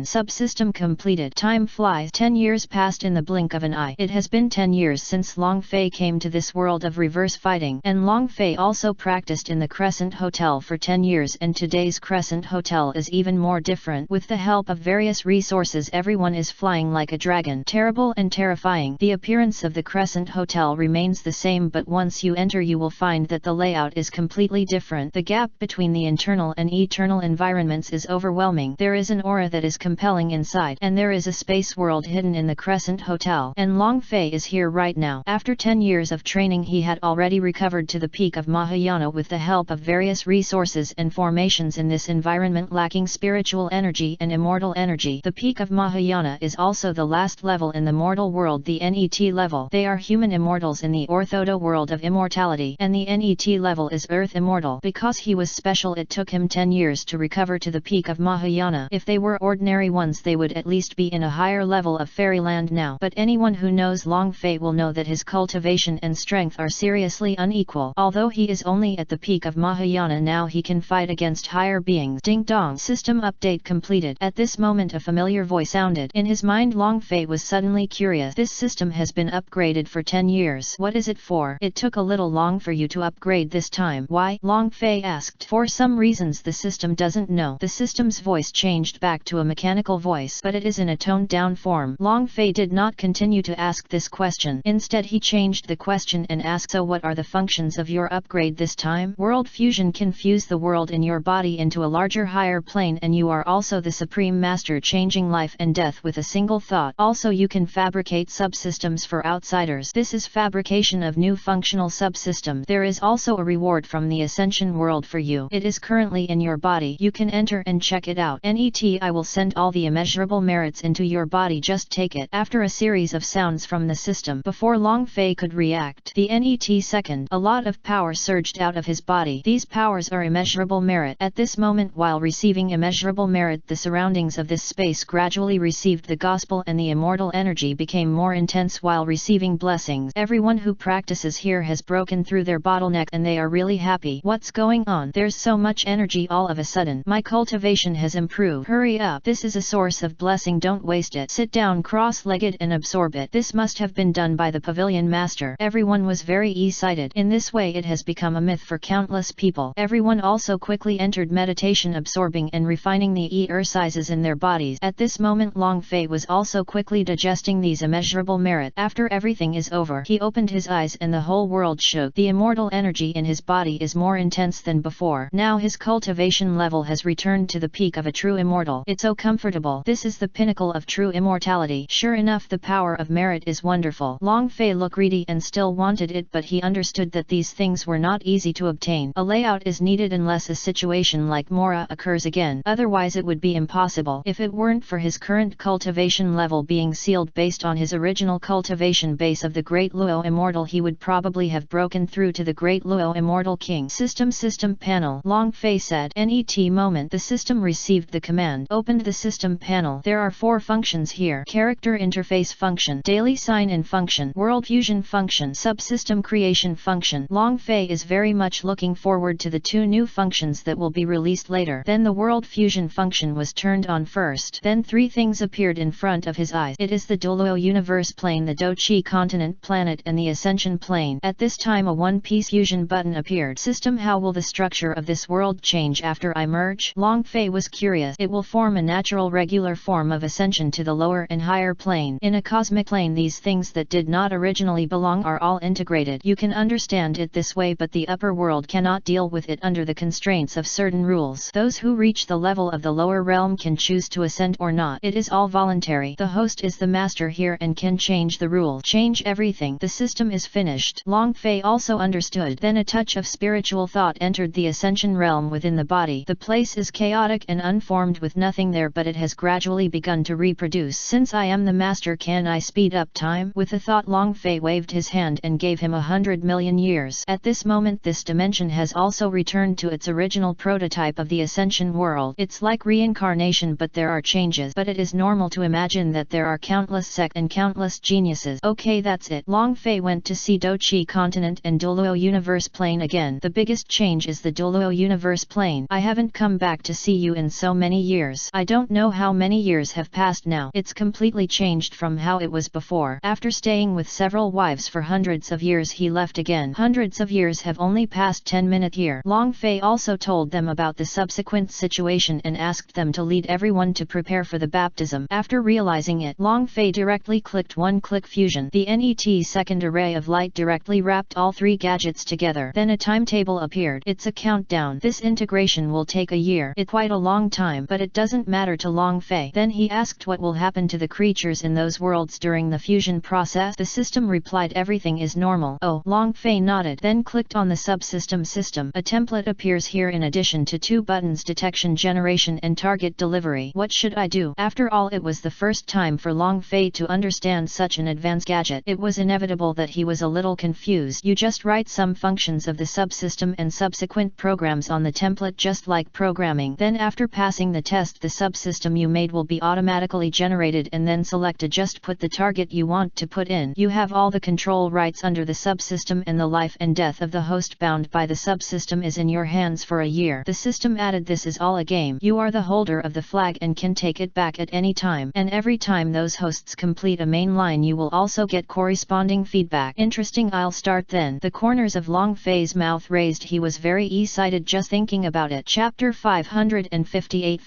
Subsystem completed. Time flies. 10 years passed in the blink of an eye. It has been 10 years since Long Fei came to this world of reverse fighting, and Long Fei also practiced in the Crescent Hotel for 10 years, and today's Crescent Hotel is even more different. With the help of various resources, everyone is flying like a dragon. Terrible and terrifying. The appearance of the Crescent Hotel remains the same, but once you enter you will find that the layout is completely different. The gap between the internal and eternal environments is overwhelming. There is an aura that is compelling inside, and there is a space world hidden in the Crescent Hotel. And Long Fei is here right now. After 10 years of training, he had already recovered to the peak of Mahayana with the help of various resources and formations in this environment lacking spiritual energy and immortal energy. The peak of Mahayana is also the last level in the mortal world, the NET level. They are human immortals in the Orthodo world of immortality, and the NET level is Earth immortal. Because he was special, it took him 10 years to recover to the peak of Mahayana. If they were ordinary ones, they would at least be in a higher level of fairyland now. But anyone who knows Long Fei will know that his cultivation and strength are seriously unequal. Although he is only at the peak of Mahayana now, he can fight against higher beings. Ding dong. System update completed. At this moment a familiar voice sounded. In his mind, Long Fei was suddenly curious. This system has been upgraded for 10 years. What is it for? It took a little long for you to upgrade this time. Why? Long Fei asked. For some reasons the system doesn't know. The system's voice changed back to a mechanical voice, but it is in a toned down form. Long Fei did not continue to ask this question. Instead he changed the question and asked, so what are the functions of your upgrade this time? World fusion can fuse the world in your body into a larger higher plane, and you are also the supreme master, changing life and death with a single thought. Also you can fabricate subsystems for outsiders. This is fabrication of new functional subsystems. There is also a reward from the Ascension world for you. It is currently in your body. You can enter and check it out. NET, I will send all the immeasurable merits into your body, just take it. After a series of sounds from the system, before Long Fei could react, the NET second, a lot of power surged out of his body. These powers are immeasurable merit. At this moment, while receiving immeasurable merit, the surroundings of this space gradually received the gospel, and the immortal energy became more intense while receiving blessings. Everyone who practices here has broken through their bottleneck and they are really happy. What's going on? There's so much energy all of a sudden. My cultivation has improved. Hurry up. This is a source of blessing. Don't waste it. Sit down cross-legged and absorb it. This must have been done by the pavilion master. Everyone was very excited. In this way it has become a myth for countless people. Everyone also quickly entered meditation, absorbing and refining the exercises in their bodies. At this moment Long Fei was also quickly digesting these immeasurable merit. After everything is over, he opened his eyes and the whole world shook. The immortal energy in his body is more intense than before. Now his cultivation level has returned to the peak of a true immortal. It's so comfortable. This is the pinnacle of true immortality. Sure enough, the power of merit is wonderful. Long Fei looked greedy and still wanted it, but he understood that these things were not easy to obtain. A layout is needed unless a situation like Mora occurs again. Otherwise it would be impossible. If it weren't for his current cultivation level being sealed based on his original cultivation base of the Great Luo Immortal, he would probably have broken through to the Great Luo Immortal King. System panel. Long Fei said. NET moment. The system received the command. Opened the system panel. There are 4 functions here: character interface function, daily sign-in function, world fusion function, subsystem creation function. Long Fei is very much looking forward to the 2 new functions that will be released later. Then the world fusion function was turned on first. Then 3 things appeared in front of his eyes. It is the Douluo universe plane, the Dochi continent planet, and the ascension plane. At this time a one-piece fusion button appeared. System: how will the structure of this world change after I merge? Long Fei was curious. It will form a natural regular form of ascension to the lower and higher plane. In a cosmic plane, these things that did not originally belong are all integrated. You can understand it this way, but the upper world cannot deal with it under the constraints of certain rules. Those who reach the level of the lower realm can choose to ascend or not. It is all voluntary. The host is the master here and can change the rule, change everything. The system is finished. Long Fei also understood. Then a touch of spiritual thought entered the ascension realm within the body. The place is chaotic and unformed with nothing there, but it has gradually begun to reproduce. Since I am the master, can I speed up time? With the thought, Long Fei waved his hand and gave him 100 million years. At this moment this dimension has also returned to its original prototype of the ascension world. It's like reincarnation, but there are changes. But it is normal to imagine that there are countless sects and countless geniuses. Okay, that's it. Long Fei went to see Dochi continent and Douluo universe plane again. The biggest change is the Douluo universe plane. I haven't come back to see you in so many years. I don't know how many years have passed now. It's completely changed from how it was before. After staying with several wives for hundreds of years, he left again. Hundreds of years have only passed 10 minutes here. Long Fei also told them about the subsequent situation and asked them to lead everyone to prepare for the baptism. After realizing it, Long Fei directly clicked one-click fusion. The NET second array of light directly wrapped all 3 gadgets together. Then a timetable appeared. It's a countdown. This integration will take a year. It's quite a long time, but it doesn't matter to Long Fei. Then he asked what will happen to the creatures in those worlds during the fusion process. The system replied everything is normal. Oh, Long Fei nodded. Then clicked on the subsystem system. A template appears here in addition to 2 buttons: detection generation and target delivery. What should I do? After all, it was the first time for Long Fei to understand such an advanced gadget. It was inevitable that he was a little confused. You just write some functions of the subsystem and subsequent programs on the template, just like programming. Then after passing the test, the subsystem you made will be automatically generated and then selected. Just put the target you want to put in. You have all the control rights under the subsystem, and the life and death of the host bound by the subsystem is in your hands for a year. The system added, this is all a game. You are the holder of the flag and can take it back at any time. And every time those hosts complete a main line, you will also get corresponding feedback. Interesting, I'll start then. The corners of Long Fei's mouth raised. He was very excited just thinking about it. Chapter 558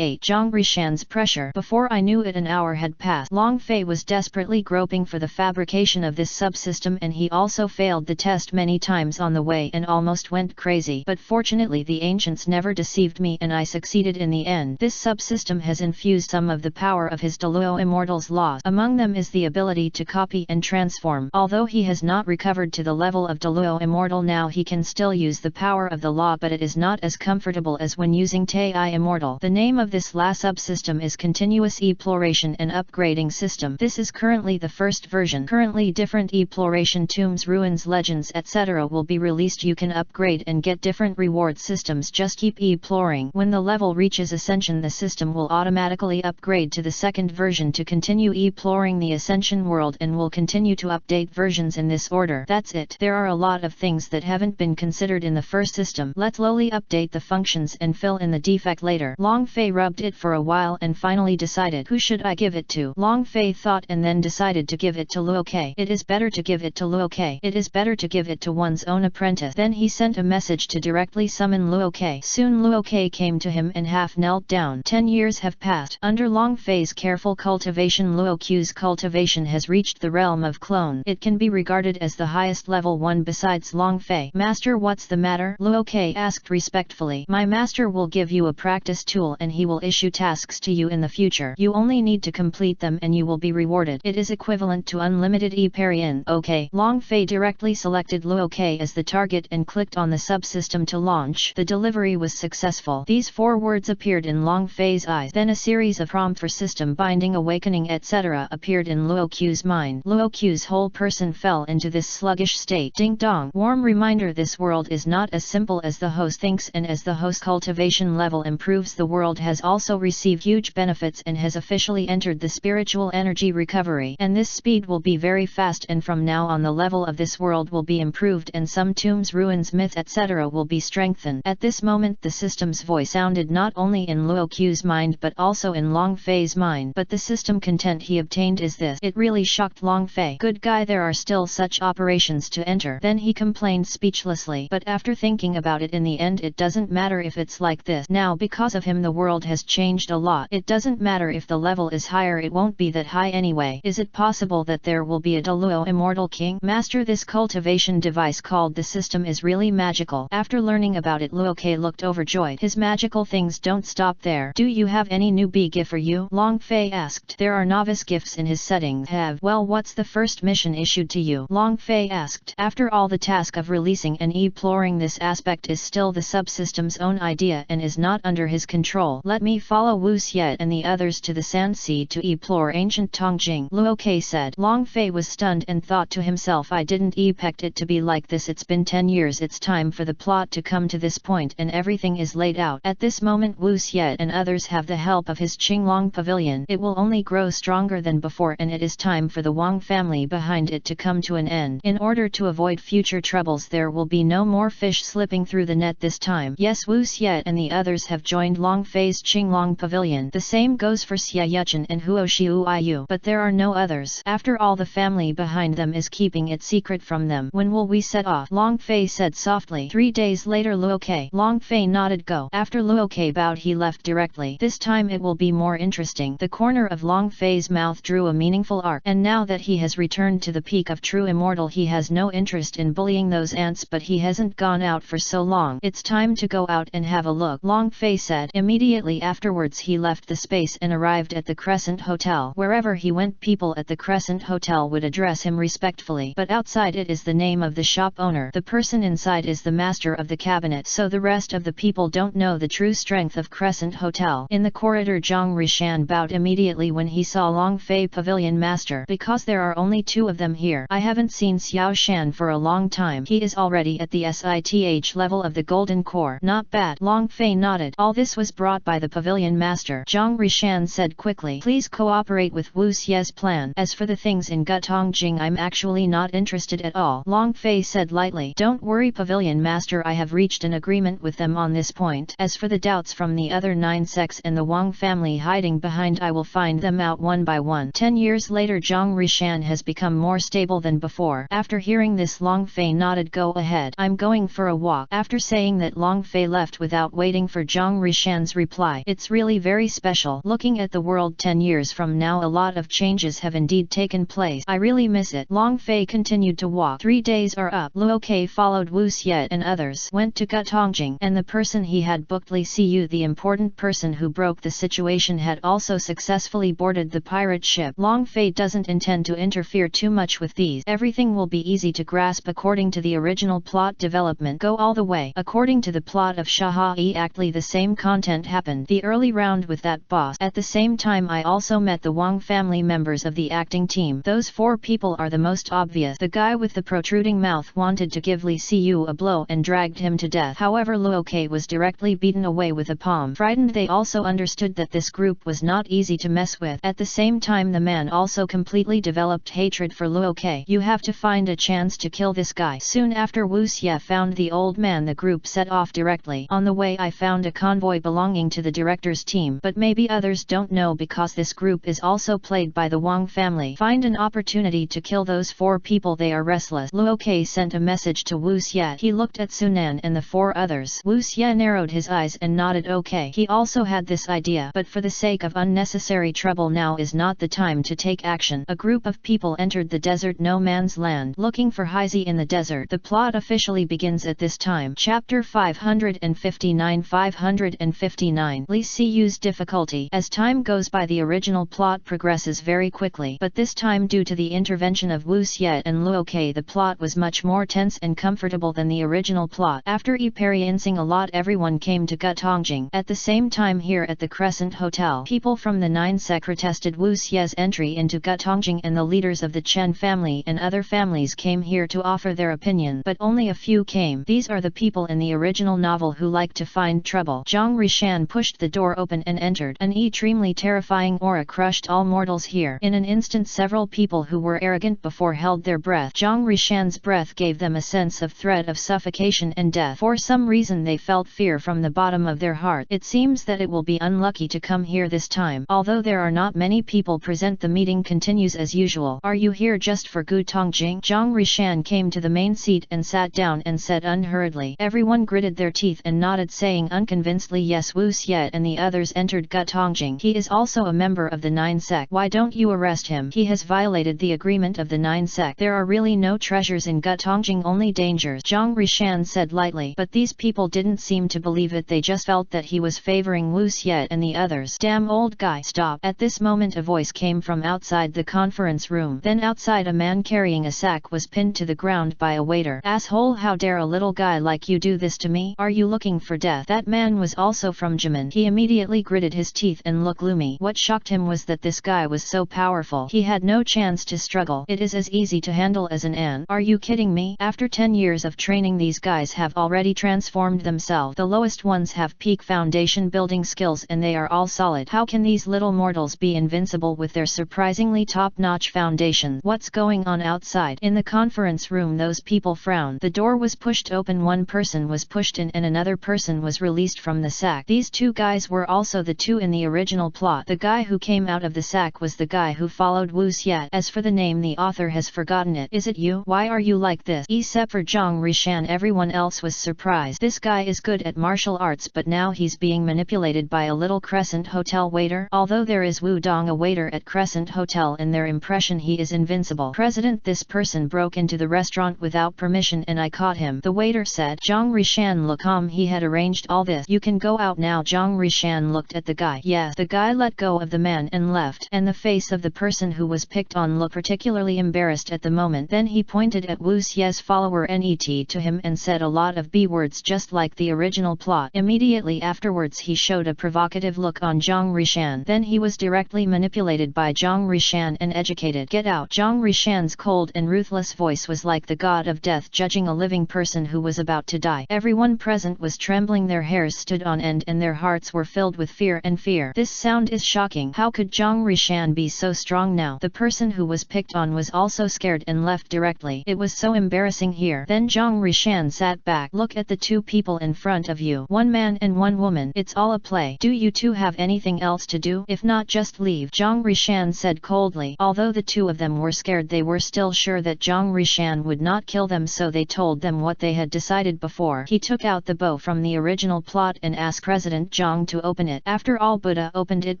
Zhang Rishan's pressure. Before I knew it, an hour had passed. Long Fei was desperately groping for the fabrication of this subsystem, and he also failed the test many times on the way and almost went crazy. But fortunately the ancients never deceived me and I succeeded in the end. This subsystem has infused some of the power of his Douluo Immortal's laws. Among them is the ability to copy and transform. Although he has not recovered to the level of Douluo Immortal now, he can still use the power of the law, but it is not as comfortable as when using Tai Immortal. The name of this last subsystem is Continuous Exploration and Upgrading System. This is currently the first version. Currently different exploration tombs, ruins, legends, etc. will be released. You can upgrade and get different reward systems. Just keep exploring. When the level reaches Ascension, the system will automatically upgrade to the second version to continue exploring the Ascension world, and will continue to update versions in this order. That's it. There are a lot of things that haven't been considered in the first system. Let's slowly update the functions and fill in the defect later. Long Fei rubbed it for a while and finally decided, who should I give it to? Long Fei thought and then decided to give it to Luo Ke. It is better to give it to Luo Ke. It is better to give it to one's own apprentice. Then he sent a message to directly summon Luo Ke. Soon Luo Ke came to him and half knelt down. 10 years have passed. Under Long Fei's careful cultivation, Luo Ke's cultivation has reached the realm of clone. It can be regarded as the highest level one besides Long Fei. Master, what's the matter? Luo Ke asked respectfully. My master will give you a practice tool and he will issue tasks to you in the future. You only need to complete them and you will be rewarded. It is equivalent to unlimited e-Parian. Okay. Long Fei directly selected Luo Ke as the target and clicked on the subsystem to launch. The delivery was successful. These 4 words appeared in Long Fei's eyes. Then a series of prompts for system binding, awakening, etc. appeared in Luo Q's mind. Luo Q's whole person fell into this sluggish state. Ding dong. Warm reminder, this world is not as simple as the host thinks, and as the host cultivation level improves, the world has also receive huge benefits and has officially entered the spiritual energy recovery. And this speed will be very fast, and from now on the level of this world will be improved and some tombs, ruins, myths, etc. will be strengthened. At this moment the system's voice sounded not only in Luo Qi's mind but also in Long Fei's mind. But the system content he obtained is this. It really shocked Long Fei. Good guy, there are still such operations to enter. Then he complained speechlessly. But after thinking about it, in the end it doesn't matter if it's like this. Now because of him the world has changed a lot. It doesn't matter if the level is higher, it won't be that high anyway. Is it possible that there will be a Douluo immortal king? Master, this cultivation device called the system is really magical. After learning about it, Luo Qi looked overjoyed. His magical things don't stop there. Do you have any newbie gift for you? Long Fei asked. There are novice gifts in his settings. Well, what's the first mission issued to you? Long Fei asked. After all, the task of releasing and exploring this aspect is still the subsystem's own idea and is not under his control. Let me follow Wu Xiet and the others to the Sand Sea to explore ancient Tongjing, Luo Qi said. Long Fei was stunned and thought to himself, I didn't expect it to be like this. It's been 10 years. It's time for the plot to come to this point and everything is laid out. At this moment Wu Xiet and others have the help of his Qinglong pavilion. It will only grow stronger than before, and it is time for the Wang family behind it to come to an end. In order to avoid future troubles, there will be no more fish slipping through the net this time. Yes, Wu Xiet and the others have joined Long Fei's Qinglong pavilion. The same goes for Xia Yuchen and Huo Xiu, but there are no others. After all, the family behind them is keeping it secret from them. When will we set off? Long Fei said softly. 3 days later, Luo Qi. Long Fei nodded. Go. After Luo Qi bowed, he left directly. This time it will be more interesting. The corner of Long Fei's mouth drew a meaningful arc. And now that he has returned to the peak of true immortal, he has no interest in bullying those ants, but he hasn't gone out for so long. It's time to go out and have a look, Long Fei said. Immediately afterwards he left the space and arrived at the Crescent Hotel. Wherever he went, people at the Crescent Hotel would address him respectfully, but outside it is the name of the shop owner. The person inside is the master of the cabinet, so the rest of the people don't know the true strength of Crescent Hotel. In the corridor, Zhang Rishan bowed immediately when he saw Long Fei pavilion master. Because there are only 2 of them here. I haven't seen Xiao Shan for a long time. He is already at the SITH level of the Golden Core. Not bad. Long Fei nodded. All this was brought by the pavilion master. Zhang Rishan said quickly. Please cooperate with Wu Xie's plan. As for the things in Gutongjing, I'm actually not interested at all. Long Fei said lightly. Don't worry, pavilion master, I have reached an agreement with them on this point. As for the doubts from the other 9 sects and the Wang family hiding behind, I will find them out one by one. 10 years later, Zhang Rishan has become more stable than before. After hearing this, Long Fei nodded. Go ahead. I'm going for a walk. After saying that, Long Fei left without waiting for Zhang Rishan's reply. It's really very special. Looking at the world 10 years from now, a lot of changes have indeed taken place. I really miss it. Long Fei continued to walk. 3 days are up. Luo Qi followed Wu Xiet and others. Went to Gutongjing, and the person he had booked, Li Siyu, the important person who broke the situation, had also successfully boarded the pirate ship. Long Fei doesn't intend to interfere too much with these. Everything will be easy to grasp according to the original plot development. Go all the way. According to the plot of Shaha, exactly the same content happened. The early round with that boss. At the same time, I also met the Wang family members of the acting team. Those 4 people are the most obvious. The guy with the protruding mouth wanted to give Li Siyu a blow and dragged him to death. However, Luo Qi was directly beaten away with a palm. Frightened, they also understood that this group was not easy to mess with. At the same time, the man also completely developed hatred for Luo Qi. You have to find a chance to kill this guy. Soon after Wu Xie found the old man, the group set off directly. On the way, I found a convoy belonging to the director's team, but maybe others don't know because this group is also played by the Wang family. Find an opportunity to kill those 4 people. They are restless. Luo Qi sent a message to Wu Xie. He looked at Sunan and the 4 others. Wu Xie narrowed his eyes and nodded okay. He also had this idea, but for the sake of unnecessary trouble, now is not the time to take action. A group of people entered the desert no man's land, looking for Haizi in the desert. The plot officially begins at this time. Chapter 559. 559. Li Siyu's difficulty. As time goes by, the original plot progresses very quickly, but this time, due to the intervention of Wu Xie and Luo Qi, the plot was much more tense and comfortable than the original plot. After experiencing a lot, everyone came to Gutongjing. At the same time, here at the Crescent Hotel, people from the 9 sect protested Wu Xie's entry into Gutongjing, and the leaders of the Chen family and other families came here to offer their opinion, but only a few came. These are the people in the original novel who like to find trouble. Zhang Rishan pushed the door door open and entered. An extremely terrifying aura crushed all mortals here. In an instant several people who were arrogant before held their breath. Zhang Rishan's breath gave them a sense of threat of suffocation and death. For some reason they felt fear from the bottom of their heart. It seems that it will be unlucky to come here this time. Although there are not many people present, the meeting continues as usual. Are you here just for Gu Tongjing? Zhang Rishan came to the main seat and sat down and said unhurriedly. Everyone gritted their teeth and nodded, saying unconvincedly yes. Wu Xiet and the others entered Gu Tongjing. He is also a member of the Nine Sect. Why don't you arrest him? He has violated the agreement of the Nine Sect. There are really no treasures in Gu Tongjing, only dangers, Zhang Rishan said lightly. But these people didn't seem to believe it. They just felt that he was favoring Wu Xiet and the others. Damn old guy, stop. At this moment a voice came from outside the conference room. Then outside a man carrying a sack was pinned to the ground by a waiter. Asshole, how dare a little guy like you do this to me? Are you looking for death? That man was also from Jimin. He immediately gritted his teeth and looked gloomy. What shocked him was that this guy was so powerful. He had no chance to struggle. It is as easy to handle as an ant. Are you kidding me? After 10 years of training, these guys have already transformed themselves. The lowest ones have peak foundation building skills and they are all solid. How can these little mortals be invincible with their surprisingly top-notch foundation? What's going on outside? In the conference room those people frowned. The door was pushed open. One person was pushed in and another person was released from the sack. These two guys were also the two in the original plot. The guy who came out of the sack was the guy who followed Wu Xiet. As for the name, the author has forgotten it. Is it you? Why are you like this? Except for Zhang Rishan, everyone else was surprised. This guy is good at martial arts, but now he's being manipulated by a little Crescent Hotel waiter. Although there is Wu Dong, a waiter at Crescent Hotel, in their impression he is invincible. President, this person broke into the restaurant without permission and I caught him, the waiter said. Zhang Rishan looked calm. He had arranged all this. You can go out now. Zhang Rishan looked at the guy. Yes. The guy let go of the man and left, and the face of the person who was picked on looked particularly embarrassed at the moment. Then he pointed at Wu Xiet's follower Net to him and said a lot of B words just like the original plot. Immediately afterwards he showed a provocative look on Zhang Rishan. Then he was directly manipulated by Zhang Rishan and educated. Get out. Zhang Rishan's cold and ruthless voice was like the god of death judging a living person who was about to die. Everyone present was trembling. Their hairs stood on end and their hearts were filled with fear and fear. This sound is shocking. How could Zhang Rishan be so strong now? The person who was picked on was also scared and left directly. It was so embarrassing here. Then Zhang Rishan sat back. Look at the two people in front of you. One man and one woman. It's all a play. Do you two have anything else to do? If not, just leave, Zhang Rishan said coldly. Although the two of them were scared, they were still sure that Zhang Rishan would not kill them, so they told them what they had decided before. He took out the bow from the original plot and asked President Zhang to open it. After all, Buddha opened it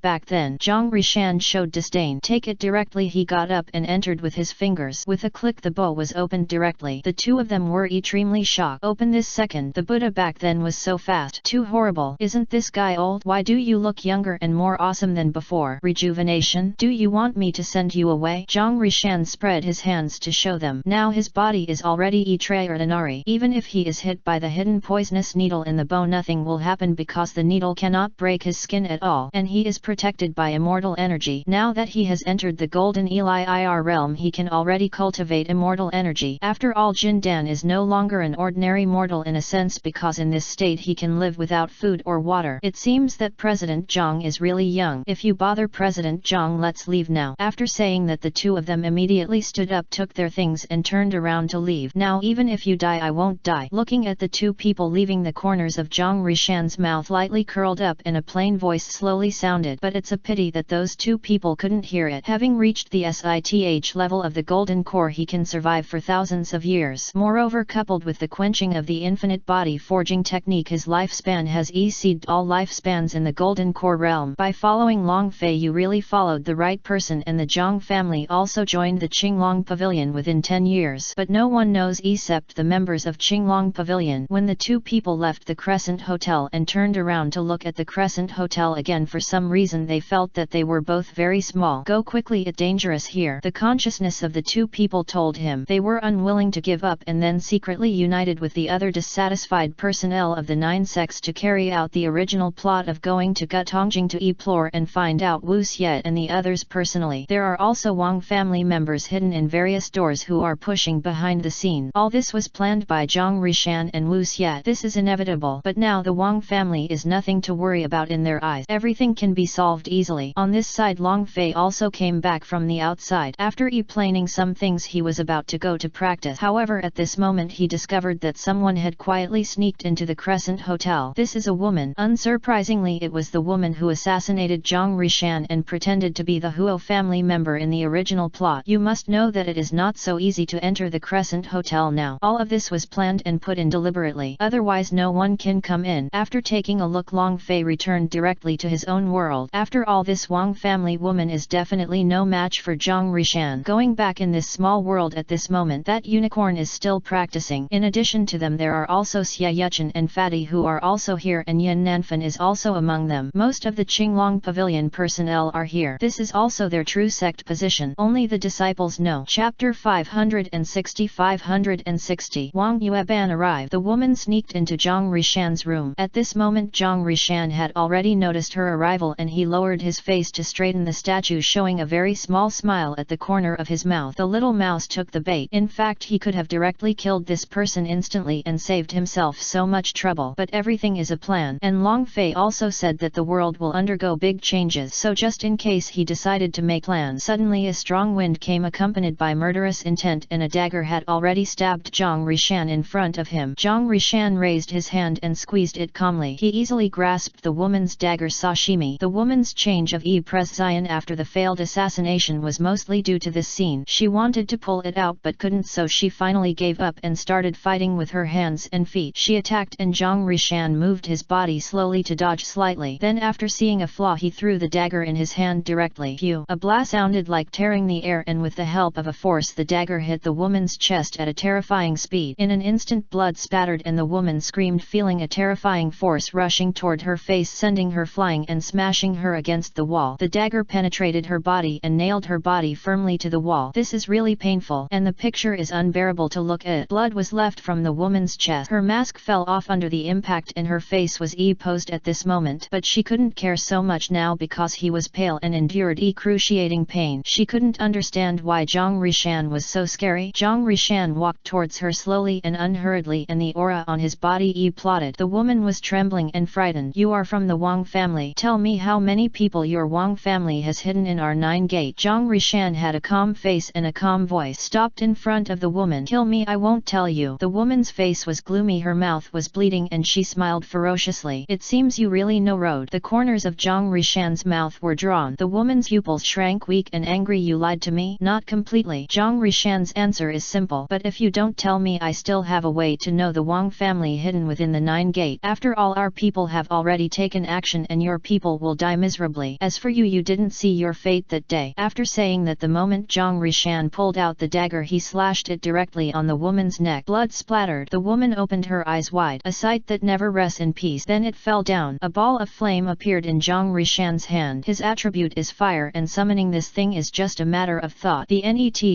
back then. Zhang Rishan showed disdain. Take it directly. He got up and entered with his fingers. With a click the bow was opened directly. The two of them were extremely shocked. Open this second. The Buddha back then was so fast. Too horrible. Isn't this guy old? Why do you look younger and more awesome than before? Rejuvenation? Do you want me to send you away? Zhang Rishan spread his hands to show them. Now his body is already extraordinary. Even if he is hit by the hidden poisonous needle in the bow, nothing will happen because the needle cannot break his skin at all, and he is protected by immortal energy. Now that he has entered the Golden Elir realm, he can already cultivate immortal energy. After all, Jin Dan is no longer an ordinary mortal in a sense, because in this state he can live without food or water. It seems that President Zhang is really young. If you bother President Zhang, let's leave now. After saying that, the two of them immediately stood up, took their things and turned around to leave. Now even if you die, I won't die. Looking at the two people leaving, the corners of Zhang Rishan's mouth lightly curled up and a plain voice slowly sounded. But it's a pity that those two people couldn't hear it. Having reached the SITH level of the Golden Core, he can survive for thousands of years. Moreover, coupled with the quenching of the infinite body forging technique, his lifespan has exceeded all lifespans in the Golden Core realm. By following Long Fei, you really followed the right person, and the Zhang family also joined the Qinglong Pavilion within 10 years. But no one knows except the members of Qinglong Pavilion. When the two people left the Crescent Hotel and turned around to look at the Crescent Hotel again, for some reason they felt that they were both very small. Go quickly, it's dangerous here. The consciousness of the two people told him. They were unwilling to give up and then secretly united with the other dissatisfied personnel of the Nine Sects to carry out the original plot of going to Gu Tongjing to explore and find out Wu Xiet and the others personally. There are also Wang family members hidden in various doors who are pushing behind the scene. All this was planned by Zhang Rishan and Wu Xiet. This is inevitable, but now the Wang family is nothing to worry worry about in their eyes. Everything can be solved easily. On this side, Long Fei also came back from the outside. After explaining some things, he was about to go to practice. However, at this moment he discovered that someone had quietly sneaked into the Crescent Hotel. This is a woman. Unsurprisingly, it was the woman who assassinated Zhang Rishan and pretended to be the Huo family member in the original plot. You must know that it is not so easy to enter the Crescent Hotel now. All of this was planned and put in deliberately, otherwise no one can come in. After taking a look, Long Fei returned directly to his own world. After all, this Wang family woman is definitely no match for Zhang Rishan. Going back in this small world at this moment, that unicorn is still practicing. In addition to them, there are also Xia Yuchen and Fatty who are also here, and Yan Nanfan is also among them. Most of the Qinglong Pavilion personnel are here. This is also their true sect position. Only the disciples know. Chapter 560. Wang Yueban arrived. The woman sneaked into Zhang Rishan's room. At this moment, Zhang Rishan had already noticed her arrival, and he lowered his face to straighten the statue, showing a very small smile at the corner of his mouth. The little mouse took the bait. In fact, he could have directly killed this person instantly and saved himself so much trouble. But everything is a plan, and Long Fei also said that the world will undergo big changes, so just in case he decided to make plans. Suddenly a strong wind came accompanied by murderous intent, and a dagger had already stabbed Zhang Rishan in front of him. Zhang Rishan raised his hand and squeezed it calmly. He easily grasped the woman's dagger sashimi. The woman's change of expression after the failed assassination was mostly due to this scene. She wanted to pull it out but couldn't, so she finally gave up and started fighting with her hands and feet. She attacked, and Zhang Rishan moved his body slowly to dodge slightly. Then after seeing a flaw, he threw the dagger in his hand directly. Phew! A blast sounded like tearing the air, and with the help of a force, the dagger hit the woman's chest at a terrifying speed. In an instant, blood spattered and the woman screamed, feeling a terrifying force rushing toward her face, sending her flying and smashing her against the wall. The dagger penetrated her body and nailed her body firmly to the wall. This is really painful, and the picture is unbearable to look at. Blood was left from the woman's chest. Her mask fell off under the impact and her face was exposed at this moment, but she couldn't care so much now because he was pale and endured excruciating pain. She couldn't understand why Zhang Rishan was so scary. Zhang Rishan walked towards her slowly and unhurriedly, and the aura on his body plotted. The woman was trembling and frightened. "You are from the Wang family. Tell me how many people your Wang family has hidden in our 9 gate." Zhang Rishan had a calm face and a calm voice. Stopped in front of the woman. "Kill me, I won't tell you." The woman's face was gloomy, her mouth was bleeding, and she smiled ferociously. "It seems you really know road." The corners of Zhang Rishan's mouth were drawn. The woman's pupils shrank, weak and angry. "You lied to me?" "Not completely." Zhang Rishan's answer is simple. "But if you don't tell me, I still have a way to know the Wang family hidden within the 9 gate. After all, our people have already taken action and your people will die miserably. As for you, you didn't see your fate that day." After saying that, the moment Zhang Rishan pulled out the dagger, he slashed it directly on the woman's neck. Blood splattered. The woman opened her eyes wide, a sight that never rests in peace. Then it fell down. A ball of flame appeared in Zhang Rishan's hand. His attribute is fire, and summoning this thing is just a matter of thought. The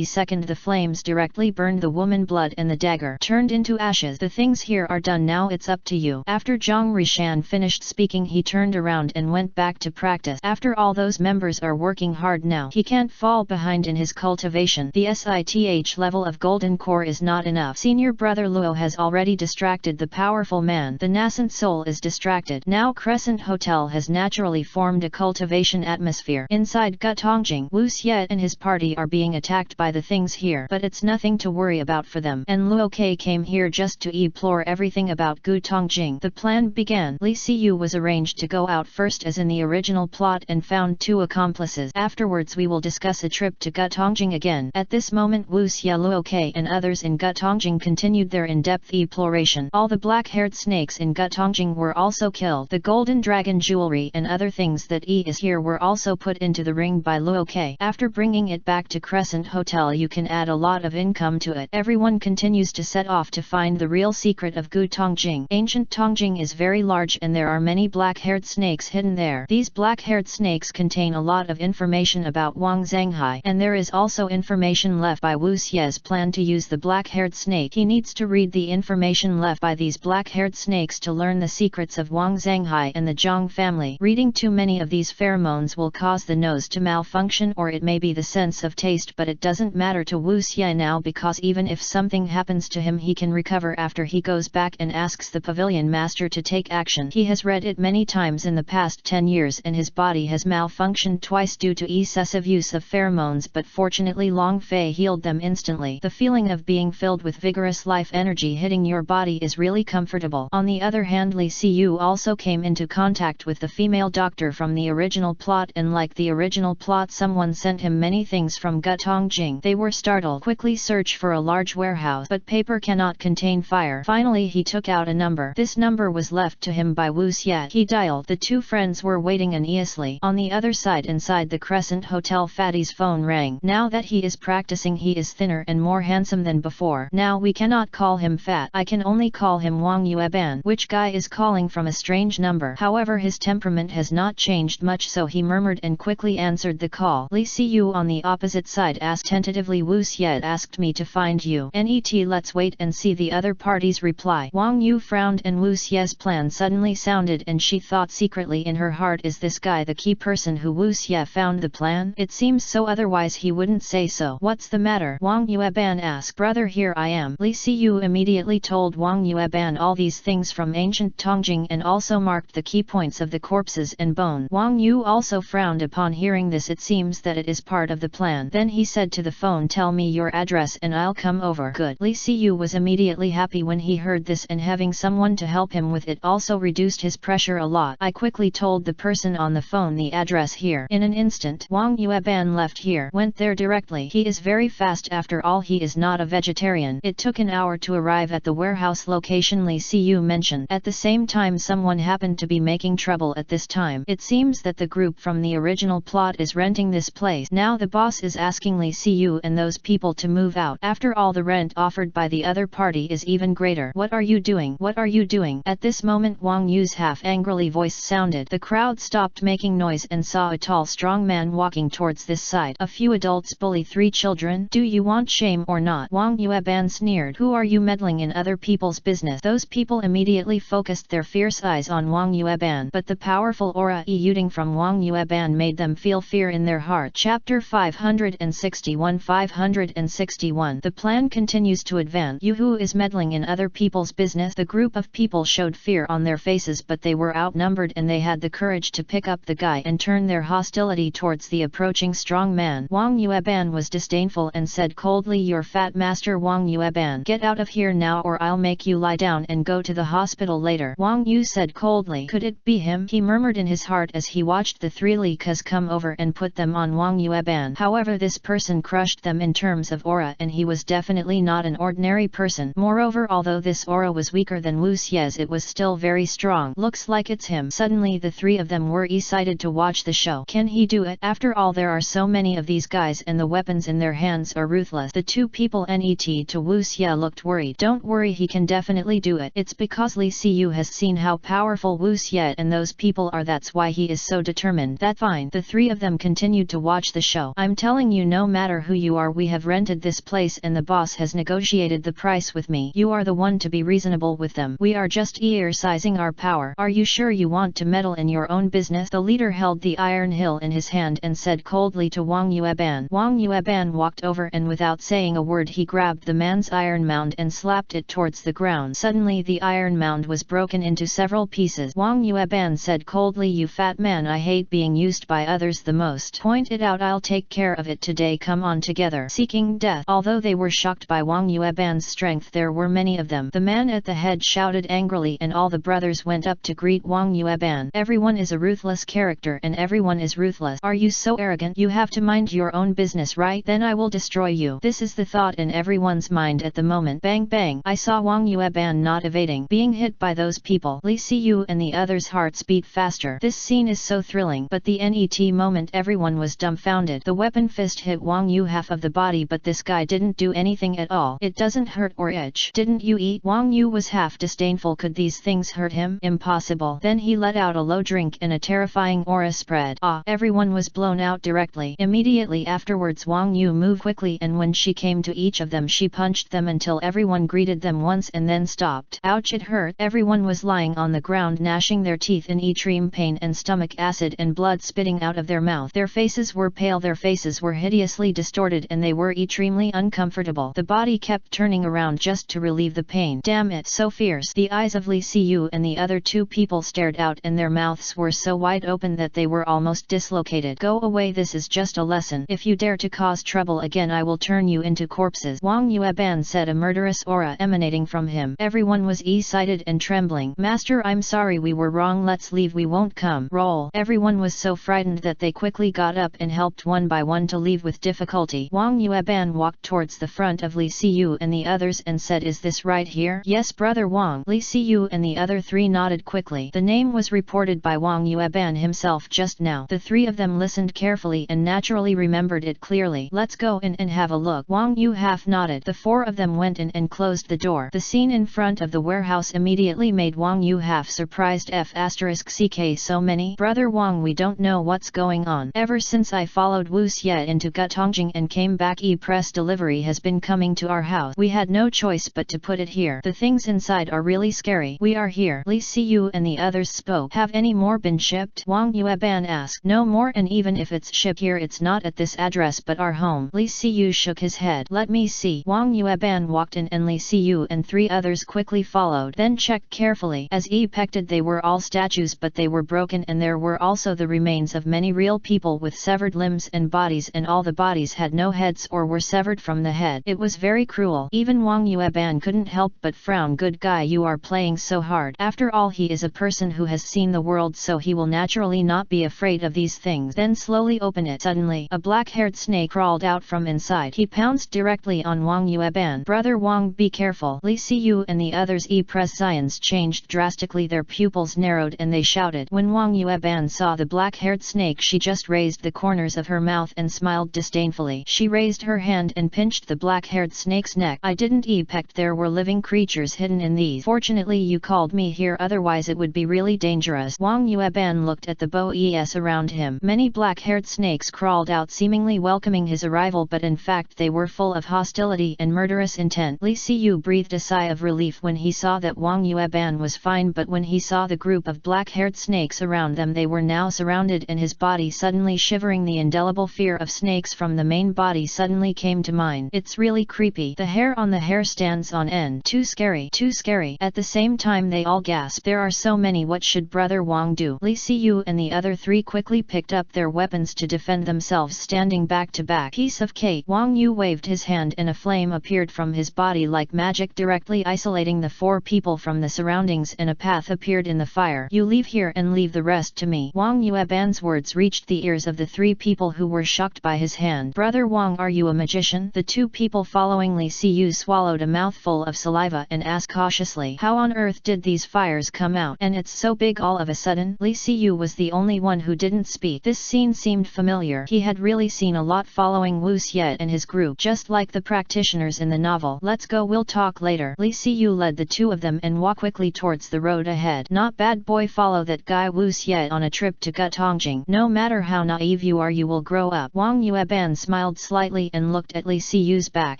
second, the flames directly burned the woman. Blood and the dagger turned into ashes. "The things here are done, now it's up to you." After Zhang Rishan finished speaking, he turned around and went back to practice. After all, those members are working hard now. He can't fall behind in his cultivation. The SITH level of golden core is not enough. Senior brother Luo has already distracted the powerful man. The nascent soul is distracted. Now Crescent Hotel has naturally formed a cultivation atmosphere. Inside Gutongjing, Wu Xie and his party are being attacked by the things here, but it's nothing to worry about for them. And Luo Ke came here just to explore everything about Gutongjing. The plan began. Li Siyu was arranged to go out first as in the original plot and found 2 accomplices. Afterwards we will discuss a trip to Gutongjing again. At this moment, Wu Xie, Luo Ke and others in Gutongjing continued their in-depth exploration. All the black-haired snakes in Gutongjing were also killed. The golden dragon jewelry and other things that is here were also put into the ring by Luo Ke. After bringing it back to Crescent Hotel, you can add a lot of income to it. Everyone continues to set off to find the real secret of Gutongjing. Ancient Tongjing is very large and there are many black-haired snakes hidden there. These black-haired snakes contain a lot of information about Wang Zhanghai, and there is also information left by Wu Xie's plan to use the black-haired snake. He needs to read the information left by these black-haired snakes to learn the secrets of Wang Zhanghai and the Zhang family. Reading too many of these pheromones will cause the nose to malfunction, or it may be the sense of taste, but it doesn't matter to Wu Xie now, because even if something happens to him, he can recover after he goes back and asks the pavilion master to take action. He has read it many times in the past 10 years and his body has malfunctioned twice due to excessive use of pheromones, but fortunately Long Fei healed them instantly. The feeling of being filled with vigorous life energy hitting your body is really comfortable. On the other hand, Li Xiyu also came into contact with the female doctor from the original plot, and like the original plot, someone sent him many things from Gutongjing. They were startled, quickly search for a large warehouse, but paper cannot contain fire. Finally he took out a number. This number was left to him by Wu Xie. He dialed. The two friends were waiting uneasily. On the other side inside the Crescent Hotel, Fatty's phone rang. Now that he is practicing, he is thinner and more handsome than before. Now we cannot call him fat. I can only call him Wang Yueban. Which guy is calling from a strange number? However, his temperament has not changed much, so he murmured and quickly answered the call. Li Xiyu on the opposite side asked tentatively, Wu Xie asked me to find you. Net, let's wait and see the other party's reply. Wang Yu frowned and Wu Xie's plan suddenly sounded, and she thought secretly in her heart, is this guy the key person who Wu Xie found the plan? It seems so, otherwise he wouldn't say so. What's the matter? Wang Yueban asked. Brother, here I am. Li Xiyu immediately told Wang Yueban all these things from ancient Tongjing and also marked the key points of the corpses and bone. Wang Yu also frowned upon hearing this. It seems that it is part of the plan. Then he said to the phone, tell me your address and I'll come over. Good. Li Xiyu was immediately happy when he heard this, and having someone to help him with it also reduced his pressure a lot. I quickly told the person on the phone the address here. In an instant, Wang Yueban left here, went there directly. He is very fast, after all he is not a vegetarian. It took an hour to arrive at the warehouse location Li Xiyu mentioned. At the same time, someone happened to be making trouble at this time. It seems that the group from the original plot is renting this place. Now the boss is asking Li Xiyu and those people to move out. After all, the rent offered by the other party is even greater. What are you doing? What are you doing? At this moment Wang Yu's half angrily voice sounded. The crowd stopped making noise and saw a tall strong man walking towards this side. A few adults bully 3 children. Do you want shame or not? Wang Yueban sneered. Who are you meddling in other people's business? Those people immediately focused their fierce eyes on Wang Yueban, but the powerful aura emanating from Wang Yueban made them feel fear in their heart. Chapter 561 561. The plan continues to advance. You who is meddling in other people's business? The group of people showed fear on their faces, but they were outnumbered and they had the courage to pick up the guy and turn their hostility towards the approaching strong man. Wang Yueban was disdainful and said coldly, your fat master Wang Yueban, get out of here now or I'll make you lie down and go to the hospital later. Wang Yu said coldly. Could it be him? He murmured in his heart as he watched the 3 Likas come over and put them on Wang Yueban. However, this person crushed them in terms of aura, and he was definitely not an ordinary person. Moreover, although this aura was weaker than Wu Xie's, it was still very strong. Looks like it's him. Suddenly the 3 of them were excited to watch the show. Can he do it? After all, there are so many of these guys and the weapons in their hands are ruthless. The 2 people Net to Wu Xie looked worried. Don't worry, he can definitely do it. It's because Li Xiyu has seen how powerful Wu Xie and those people are, that's why he is so determined. That's fine. The 3 of them continued to watch the show. I'm telling you, no matter who you are, we have rented this place and the boss has negotiated the price with me. You are the one to be reasonable with them. We are just exercising our power. Are you sure you want to meddle in your own business? The leader held the iron hill in his hand and said coldly to Wang Yueban. Wang Yueban walked over and without saying a word he grabbed the man's iron mound and slapped it towards the ground. Suddenly the iron mound was broken into several pieces. Wang Yueban said coldly, you fat man, I hate being used by others the most. Point it out, I'll take care of it today. Come on together. Seeking death. Although they were shocked by Wang Yueban's strength, there were many of them. The man at the head shouted angrily and all the brothers went up to greet Wang Yueban. Everyone is a ruthless character and everyone is ruthless. Are you so arrogant? You have to mind your own business, right? Then I will destroy you. This is the thought in everyone's mind at the moment. Bang bang. I saw Wang Yueban not evading being hit by those people. Li Xiyu and the others' hearts beat faster. This scene is so thrilling, but the net moment everyone was dumbfounded. The weapon fist hit Wang Yu half of the body, but this guy didn't do anything at all. It doesn't hurt or itch. Didn't you eat? Wang Yu was half disdainful. Could these things hurt him? Impossible. Then he let out a low drink and a terrifying aura spread. Everyone was blown out directly. Immediately afterwards Wang Yu moved quickly, and when she came to each of them she punched them until everyone greeted them once and then stopped. Ouch, it hurt. Everyone was lying on the ground gnashing their teeth in extreme pain and stomach acid and blood spitting out of their mouth. Their faces were pale, their faces were hideously distorted, and they were extremely uncomfortable. The body kept turning around just to relieve the pain. Damn it, so fierce. The eyes of Li Xiyu and the other 2 people stared out and their mouths were so wide open that they were almost dislocated. Go away, this is just a lesson. If you dare to cause trouble again I will turn you into corpses. Wang Yueban said, a murderous aura emanating from him. Everyone was excited and trembling. Master, I'm sorry, we were wrong, let's leave, we won't come. Roll. Everyone was so frightened that they quickly got up and helped one by one to leave with difficulty. Wang Yueban walked towards the front of Li Siyu and the others and said, is this right here? Yes, brother Wang. Li Siyu and the other three nodded quickly. The name was reported by Wang Yueban himself just now. The three of them listened carefully and naturally remembered it clearly. Let's go in and have a look. Wang Yu half nodded. The four of them went in and closed the door. The scene in front of the warehouse immediately made Wang Yu half surprised. F***ck so many. Brother Wang, we don't know what's going on. Ever since I followed Wu Xie into Gutongjing and came back, e-press delivery has been coming to our house. We had no choice but to put it here. The things inside are really scary. We are here. Li Siyu and the others spoke. Have any more been shipped? Wang Yueban asked. No more, and even if it's shipped here it's not at this address but our home. Li Siyu shook his head. Let me see. Wang Yueban walked in and Li Siyu and three others quickly followed. Then checked carefully. As expected, they were all statues, but they were broken and there were also the remains of many real people with severed limbs and bodies, and all the bodies had no heads or were severed from the head. It was very cruel. Even Wang Yueban couldn't help but frown. Good guy, you are playing so hard. After all, he is a person who has seen the world, so he will naturally not be afraid of these things. Then slowly open it. Suddenly, a black-haired snake crawled out from inside. He pounced directly on Wang Yueban. Brother Wang, be careful. Li Siyu and the others' e-press Zions changed drastically. Their pupils narrowed and they shouted. When Wang Yueban saw the black-haired snake, she just raised the corners of her mouth and smiled disdainfully. She raised her hand and pinched the black-haired snake's neck. I didn't expect there were living creatures hidden in these. Fortunately you called me here, otherwise it would be really dangerous. Wang Yueban looked at the boes around him. Many black-haired snakes crawled out, seemingly welcoming his arrival, but in fact they were full of hostility and murderous intent. Li Siyu breathed a sigh of relief when he saw that Wang Yueban was fine, but when he saw the group of black-haired snakes around them, they were now surrounded and his body suddenly shivering. The indelible fear of snakes from the main body suddenly came to mind. It's really creepy. The hair on the hair stands on end. Too scary. Too scary. At the same time they all gasped. There are so many. What should brother Wang do? Li Siyu and the other three quickly picked up their weapons to defend themselves, standing back to back. Piece of cake. Wang Yu waved his hand and a flame appeared from his body like magic, directly isolating the four people from the surroundings, and a path appeared in the fire. You leave here and leave the rest to me. Wang Yueban's words reached the ears of the three people who were shocked by his hand. Brother Wang, are you a magician? The two people following Li Siyu swallowed a mouthful of saliva and asked cautiously, how on earth did these fires come out? And it's so big all of a sudden? Li Siyu was the only one who didn't speak. This scene seemed familiar. He had really seen a lot following Wu Xie and his group, just like the practitioners in the novel. Let's go, we'll talk later. Li Siyu led the two of them and walked quickly towards the road ahead. Not bad boy, follow that guy Wu Xie on a trip to Gutongjing. No matter how naive you are, you will grow up. Wang Yueban smiled slightly and looked at Li Siyu's back.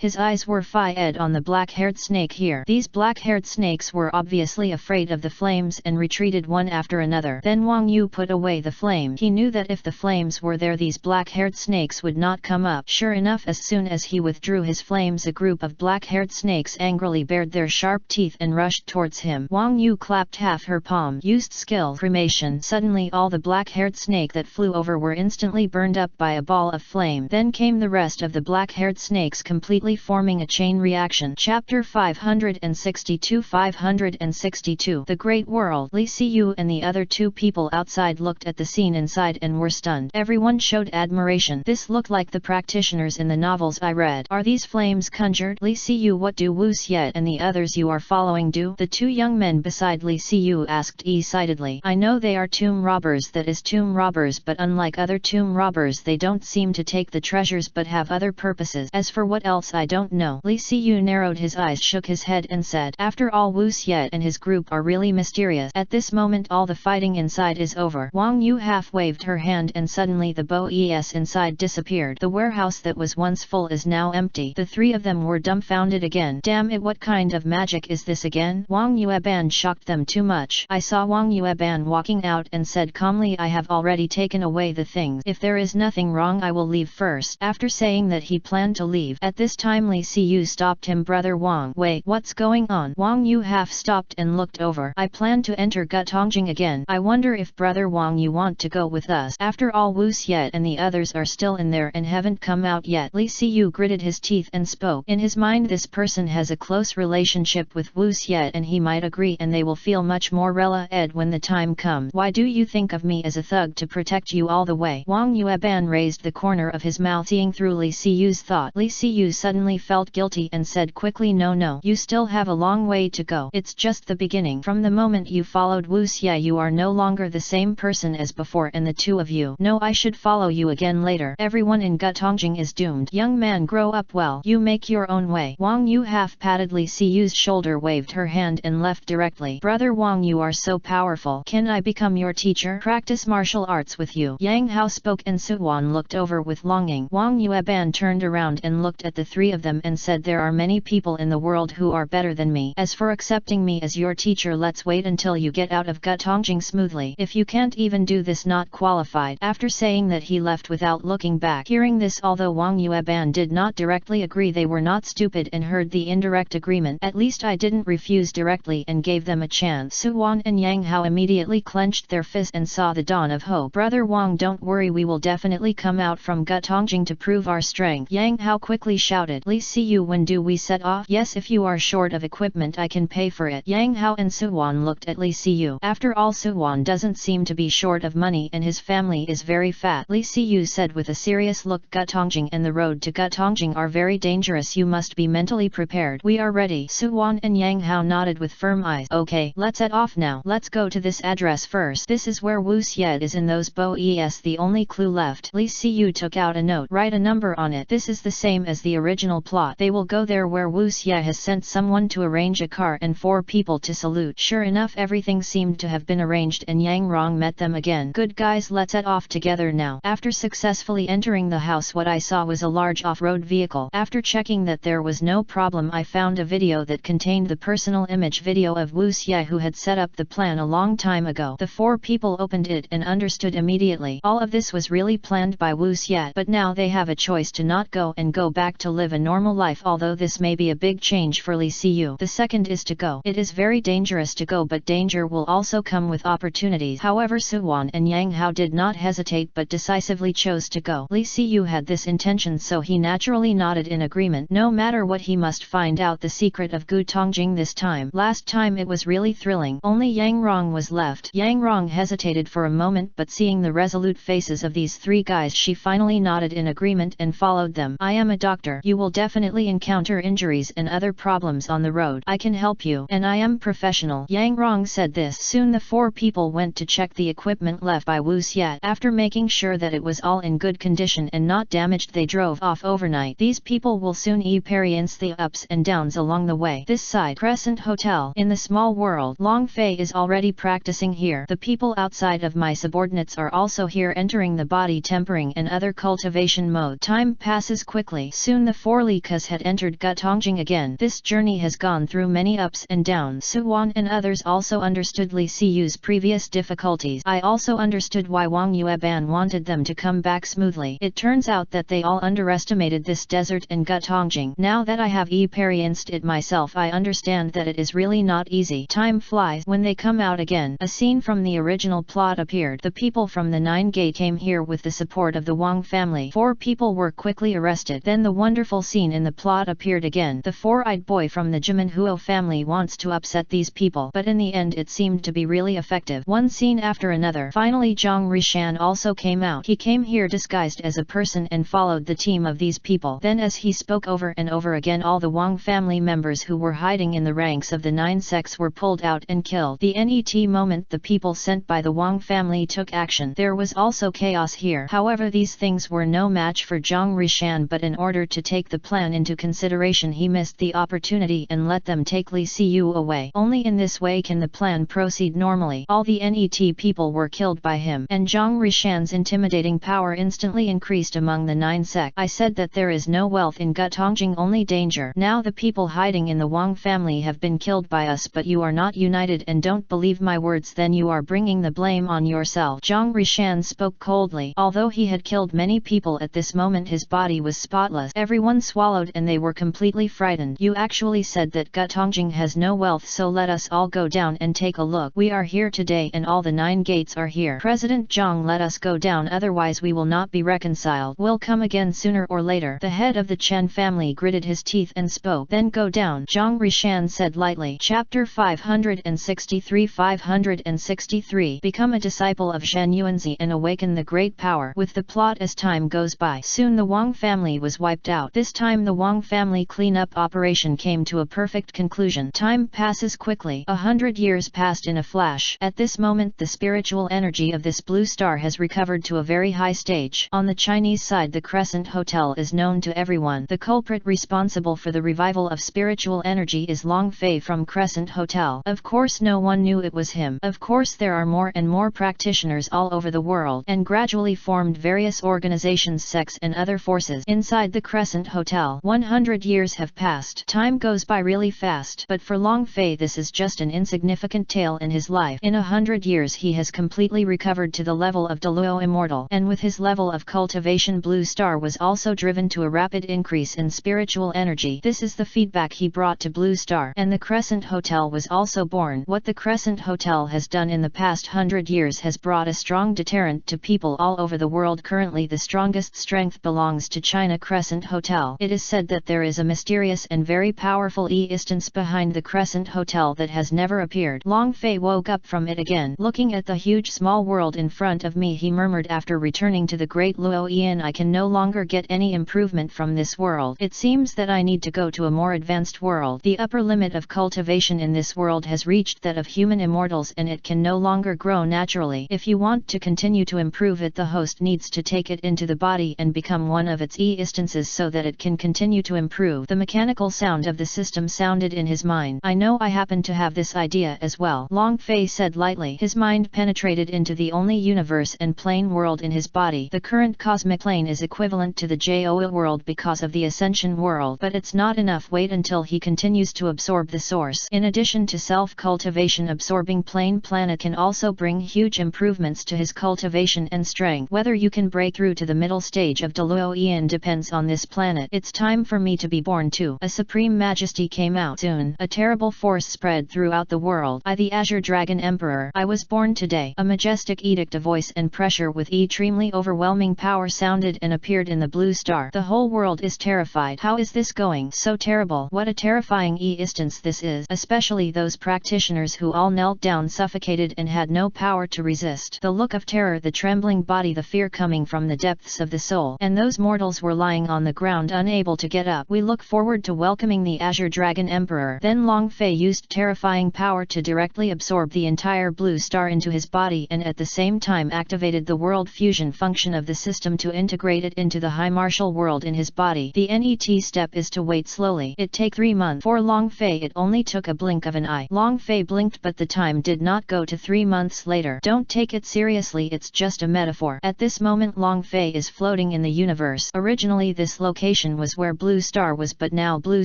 His eyes were fixed on the black-haired snake here. These black-haired snakes were obviously afraid of the flames and retreated one after another. Then Wang Yu put away the flame. He knew that if the flames were there, these black-haired snakes would not come up. Sure enough, as soon as he withdrew his flames, a group of black-haired snakes angrily bared their sharp teeth and rushed towards him. Wang Yu clapped half her palm, used skill cremation. Suddenly all the black-haired snake that flew over were instantly burned up by a ball of flame. Then came the rest of the black-haired snakes, completely forming a chain reaction. Chapter 562. The Great World. Li Siyu and the other two people outside looked at the scene inside and were stunned. Everyone showed admiration. This looked like the practitioners in the novels I read. Are these flames conjured? Li Siyu, what do Wu Xie and the others you are following do? The two young men beside Li Siyu asked excitedly. I know they are tomb robbers, that is tomb robbers, but unlike other tomb robbers they don't seem to take the treasures but have other purposes. As for what else, I don't know. Li Siyu narrowed his eyes, shook his head and said, after all, Wu Xie and his group are really mysterious. At this moment all the fighting inside is over. Wang Yu half waved her hand and suddenly the boes inside disappeared. The warehouse that was once full is now empty. The three of them were dumbfounded again. Damn it, what kind of magic is this again? Wang Yueban shocked them too much. I saw Wang Yueban walking out and said calmly, I have already taken away the things. If there is nothing wrong I will leave first. After saying that he planned to leave. At this time Li Siyu stopped him. Brother Wang, wait, what's going on? Wang Yu half stopped and looked over. I plan to enter Gutongjing again. I wonder if Brother Wang you want to go with us. After all Wu Xiet and the others are still in there and haven't come out yet. Li Siyu gritted his teeth and spoke. In his mind this person has a close relationship with Wu Xiet and he might agree and they will feel much more relaxed when the time comes. Why do you think of me as a thug to protect you all the way? Wang Yueban raised the corner of his mouth seeing through Li Siyu's thought. Li Siyu suddenly felt guilty and said quickly, no, you still have a long way to go. It's just the beginning. From the moment you followed Wu Xie you are no longer the same person as before and the two of you know I should follow you again later. Everyone in Gutongjing is doomed. Young man, grow up well. You make your own way. Wang Yu half-patted Li Siyu's shoulder, waved her hand and left directly. Brother Wang, you are so powerful. Can I become your teacher? Practice martial arts with you. Yang Hao spoke and Suwan looked over with longing. Wang Yueban turned around and looked at the three of them and said, there are many people in the world who are better than me. As for accepting me as your teacher, let's wait until you get out of Gutongjing smoothly. If you can't even do this, not qualified. After saying that, he left without looking back. Hearing this, although Wang Yueban did not directly agree, they were not stupid and heard the indirect agreement. At least I didn't refuse directly and gave them a chance. Suwan and Yang Hao immediately clenched their fists and saw the dawn of hope. Brother Wang, don't worry, we will definitely come out from Gutongjing to prove our strength. Yang Hao quickly shouted. Li Siyu, when do we set off? Yes, if you are short of equipment I can pay for it. Yang Hao and Suwan looked at Li Siyu. After all, Suwan doesn't seem to be short of money and his family is very fat. Li Siyu said with a serious look, Gutongjing and the road to Gutongjing are very dangerous. You must be mentally prepared. We are ready. Suwan and Yang Hao nodded with firm eyes. Okay, let's set off now. Let's go to this address first. This is where Wu Xiet is in those boes. The only clue left. Li Siyu took out a note. Write a number on it. This is the same as the original plot. They will go there where Wu Xie has sent someone to arrange a car and 4 people to salute. Sure enough, everything seemed to have been arranged and Yang Rong met them again. Good guys, let's set off together now. After successfully entering the house, what I saw was a large off-road vehicle. After checking that there was no problem, I found a video that contained the personal image video of Wu Xie, who had set up the plan a long time ago. The 4 people opened it and understood immediately. All of this was really planned by Wu Xie, but now they have a choice to not go and go back to live a normal life, although this may be a big change for Li Siyu. The second is to go. It is very dangerous to go, but danger will also come with opportunities. However, Suwan and Yang Hao did not hesitate but decisively chose to go. Li Siyu had this intention, so he naturally nodded in agreement. No matter what, he must find out the secret of Gutongjing this time. Last time it was really thrilling. Only Yang Rong was left. Yang Rong hesitated for a moment, but seeing the resolute faces of these 3 guys, she finally nodded in agreement and followed them. I am a doctor. You will definitely encounter injuries and other problems on the road. I can help you, and I am professional. Yang Rong said this. Soon the 4 people went to check the equipment left by Wu Xiet. After making sure that it was all in good condition and not damaged, they drove off overnight. These people will soon experience the ups and downs along the way. This side, Crescent Hotel. In the small world, Long Fei is already practicing here. The people outside of my subordinates are also here, entering the body tempering and other cultivation mode. Time passes quickly. Soon the 4 Likas had entered Gutongjing again. This journey has gone through many ups and downs. Suwan and others also understood Li Siyu's previous difficulties. I also understood why Wang Yueban wanted them to come back smoothly. It turns out that they all underestimated this desert and Gutongjing. Now that I have experienced it myself, I understand that it is really not easy. Time flies. When they come out again, a scene from the original plot appeared. The people from the 9 Gate came here with the support of the Wang family. 4 people were quickly arrested. Then the wonderful scene in the plot appeared again. The 4-eyed boy from the Jiminhuo family wants to upset these people, but in the end it seemed to be really effective. One scene after another. Finally Zhang Rishan also came out. He came here disguised as a person and followed the team of these people. Then as he spoke over and over again, all the Wang family members who were hiding in the ranks of the 9 sects were pulled out and killed. The net moment the people sent by the Wang family took action. There was also chaos here. However, these things were no match for Zhang Rishan, but in order to take the plan into consideration, he missed the opportunity and let them take Li Siyu away. Only in this way can the plan proceed normally. All the net people were killed by him, and Zhang Rishan's intimidating power instantly increased among the 9 sects. I said that there is no wealth in Gutongjing, only danger. Now the people hiding in the Wang family have been killed by us, but you are not united and don't believe my words, then you are bringing the blame on yourself. Zhang Rishan spoke coldly. Although he had killed many people at this moment, his body was spotless. Everyone swallowed and they were completely frightened. You actually said that Gutongjing has no wealth, so let us all go down and take a look. We are here today and all the 9 gates are here. President Zhang, let us go down, otherwise we will not be reconciled. We'll come again sooner or later. The head of the Chen family gritted his teeth and spoke. Then go down, Zhang Rishan said lightly. Chapter 563 Become a disciple of Shen Yuanzi and awaken the great power. With the plot as time goes by, soon the Wang family was wiped out. This time the Wang family cleanup operation came to a perfect conclusion. Time passes quickly. 100 years passed in a flash. At this moment the spiritual energy of this blue star has recovered to a very high stage. On the Chinese side, the Crescent Hotel is known to everyone. The culprit responsible for the revival of spiritual energy is Long Fei from Crescent Hotel. Of course no one knew it was him. Of course there are more and more practitioners all over the world, and gradually formed various organizations, sects and other forces inside the Crescent Hotel. 100 years have passed. Time goes by really fast, but for Long Fei this is just an insignificant tale in his life. In 100 years he has completely recovered to the level of Douluo Immortal, and with his level of cultivation, Blue Star was also driven to a rapid increase in spiritual energy. This is the feedback he brought to Blue Star, and the Crescent Hotel was also born. What the Crescent Hotel has done in the past 100 years has brought a strong deterrent to people all over the world. Currently the strongest strength belongs to China Crescent Hotel. It is said that there is a mysterious and very powerful instance behind the Crescent Hotel that has never appeared. Long Fei woke up from it again. Looking at the huge small world in front of me, he murmured after returning to the Great Luo Yin, I can no longer get any improvement from this world. It seems that I need to go to a more advanced world. The upper limit of cultivation in this world has reached that of human immortals, and it can no longer grow naturally. If you want to continue to improve it, the host needs to take it into the body and become one of its instances so that it can continue to improve. The mechanical sound of the system sounded in his mind. I know, I happen to have this idea as well, Long Fei said lightly. His mind penetrated into the only universe and plane world in his body. The current cosmic plane is equivalent to the Joa world because of the Ascension world, but it's not enough. Wait until he continues to absorb the source. In addition to self-cultivation, absorbing plane planet can also bring huge improvements to his cultivation and strength. Whether you can break through to the middle stage of Douluo Yin depends on this planet. It's time for me to be born too. A supreme majesty came out. Soon, a terrible force spread throughout the world. I, the Azure Dragon Emperor, I was born today. A majestic edict, a voice and pressure with extremely overwhelming power sounded and appeared in the blue star. The whole world is terrified. How is this going so terrible? What a terrifying instance this is, especially those practitioners who all knelt down suffocated and had no power to resist. The look of terror, the trembling body, the fear coming from the depths of the soul, and those mortals were lying on the ground unable to get up. We look forward to welcoming the Azure Dragon Emperor. Then Long Fei used terrifying power to directly absorb the entire blue star into his body, and at the same time activated the world fusion function of the system to integrate it into the high martial world in his body. The NET step is to wait slowly. It take 3 months. For Long Fei it only took a blink of an eye. Long Fei blinked, but the time did not go to 3 months later. Don't take it seriously, it's just a metaphor. At this moment Long Fei is floating in the universe. Originally this location was where Blue Star was, but now Blue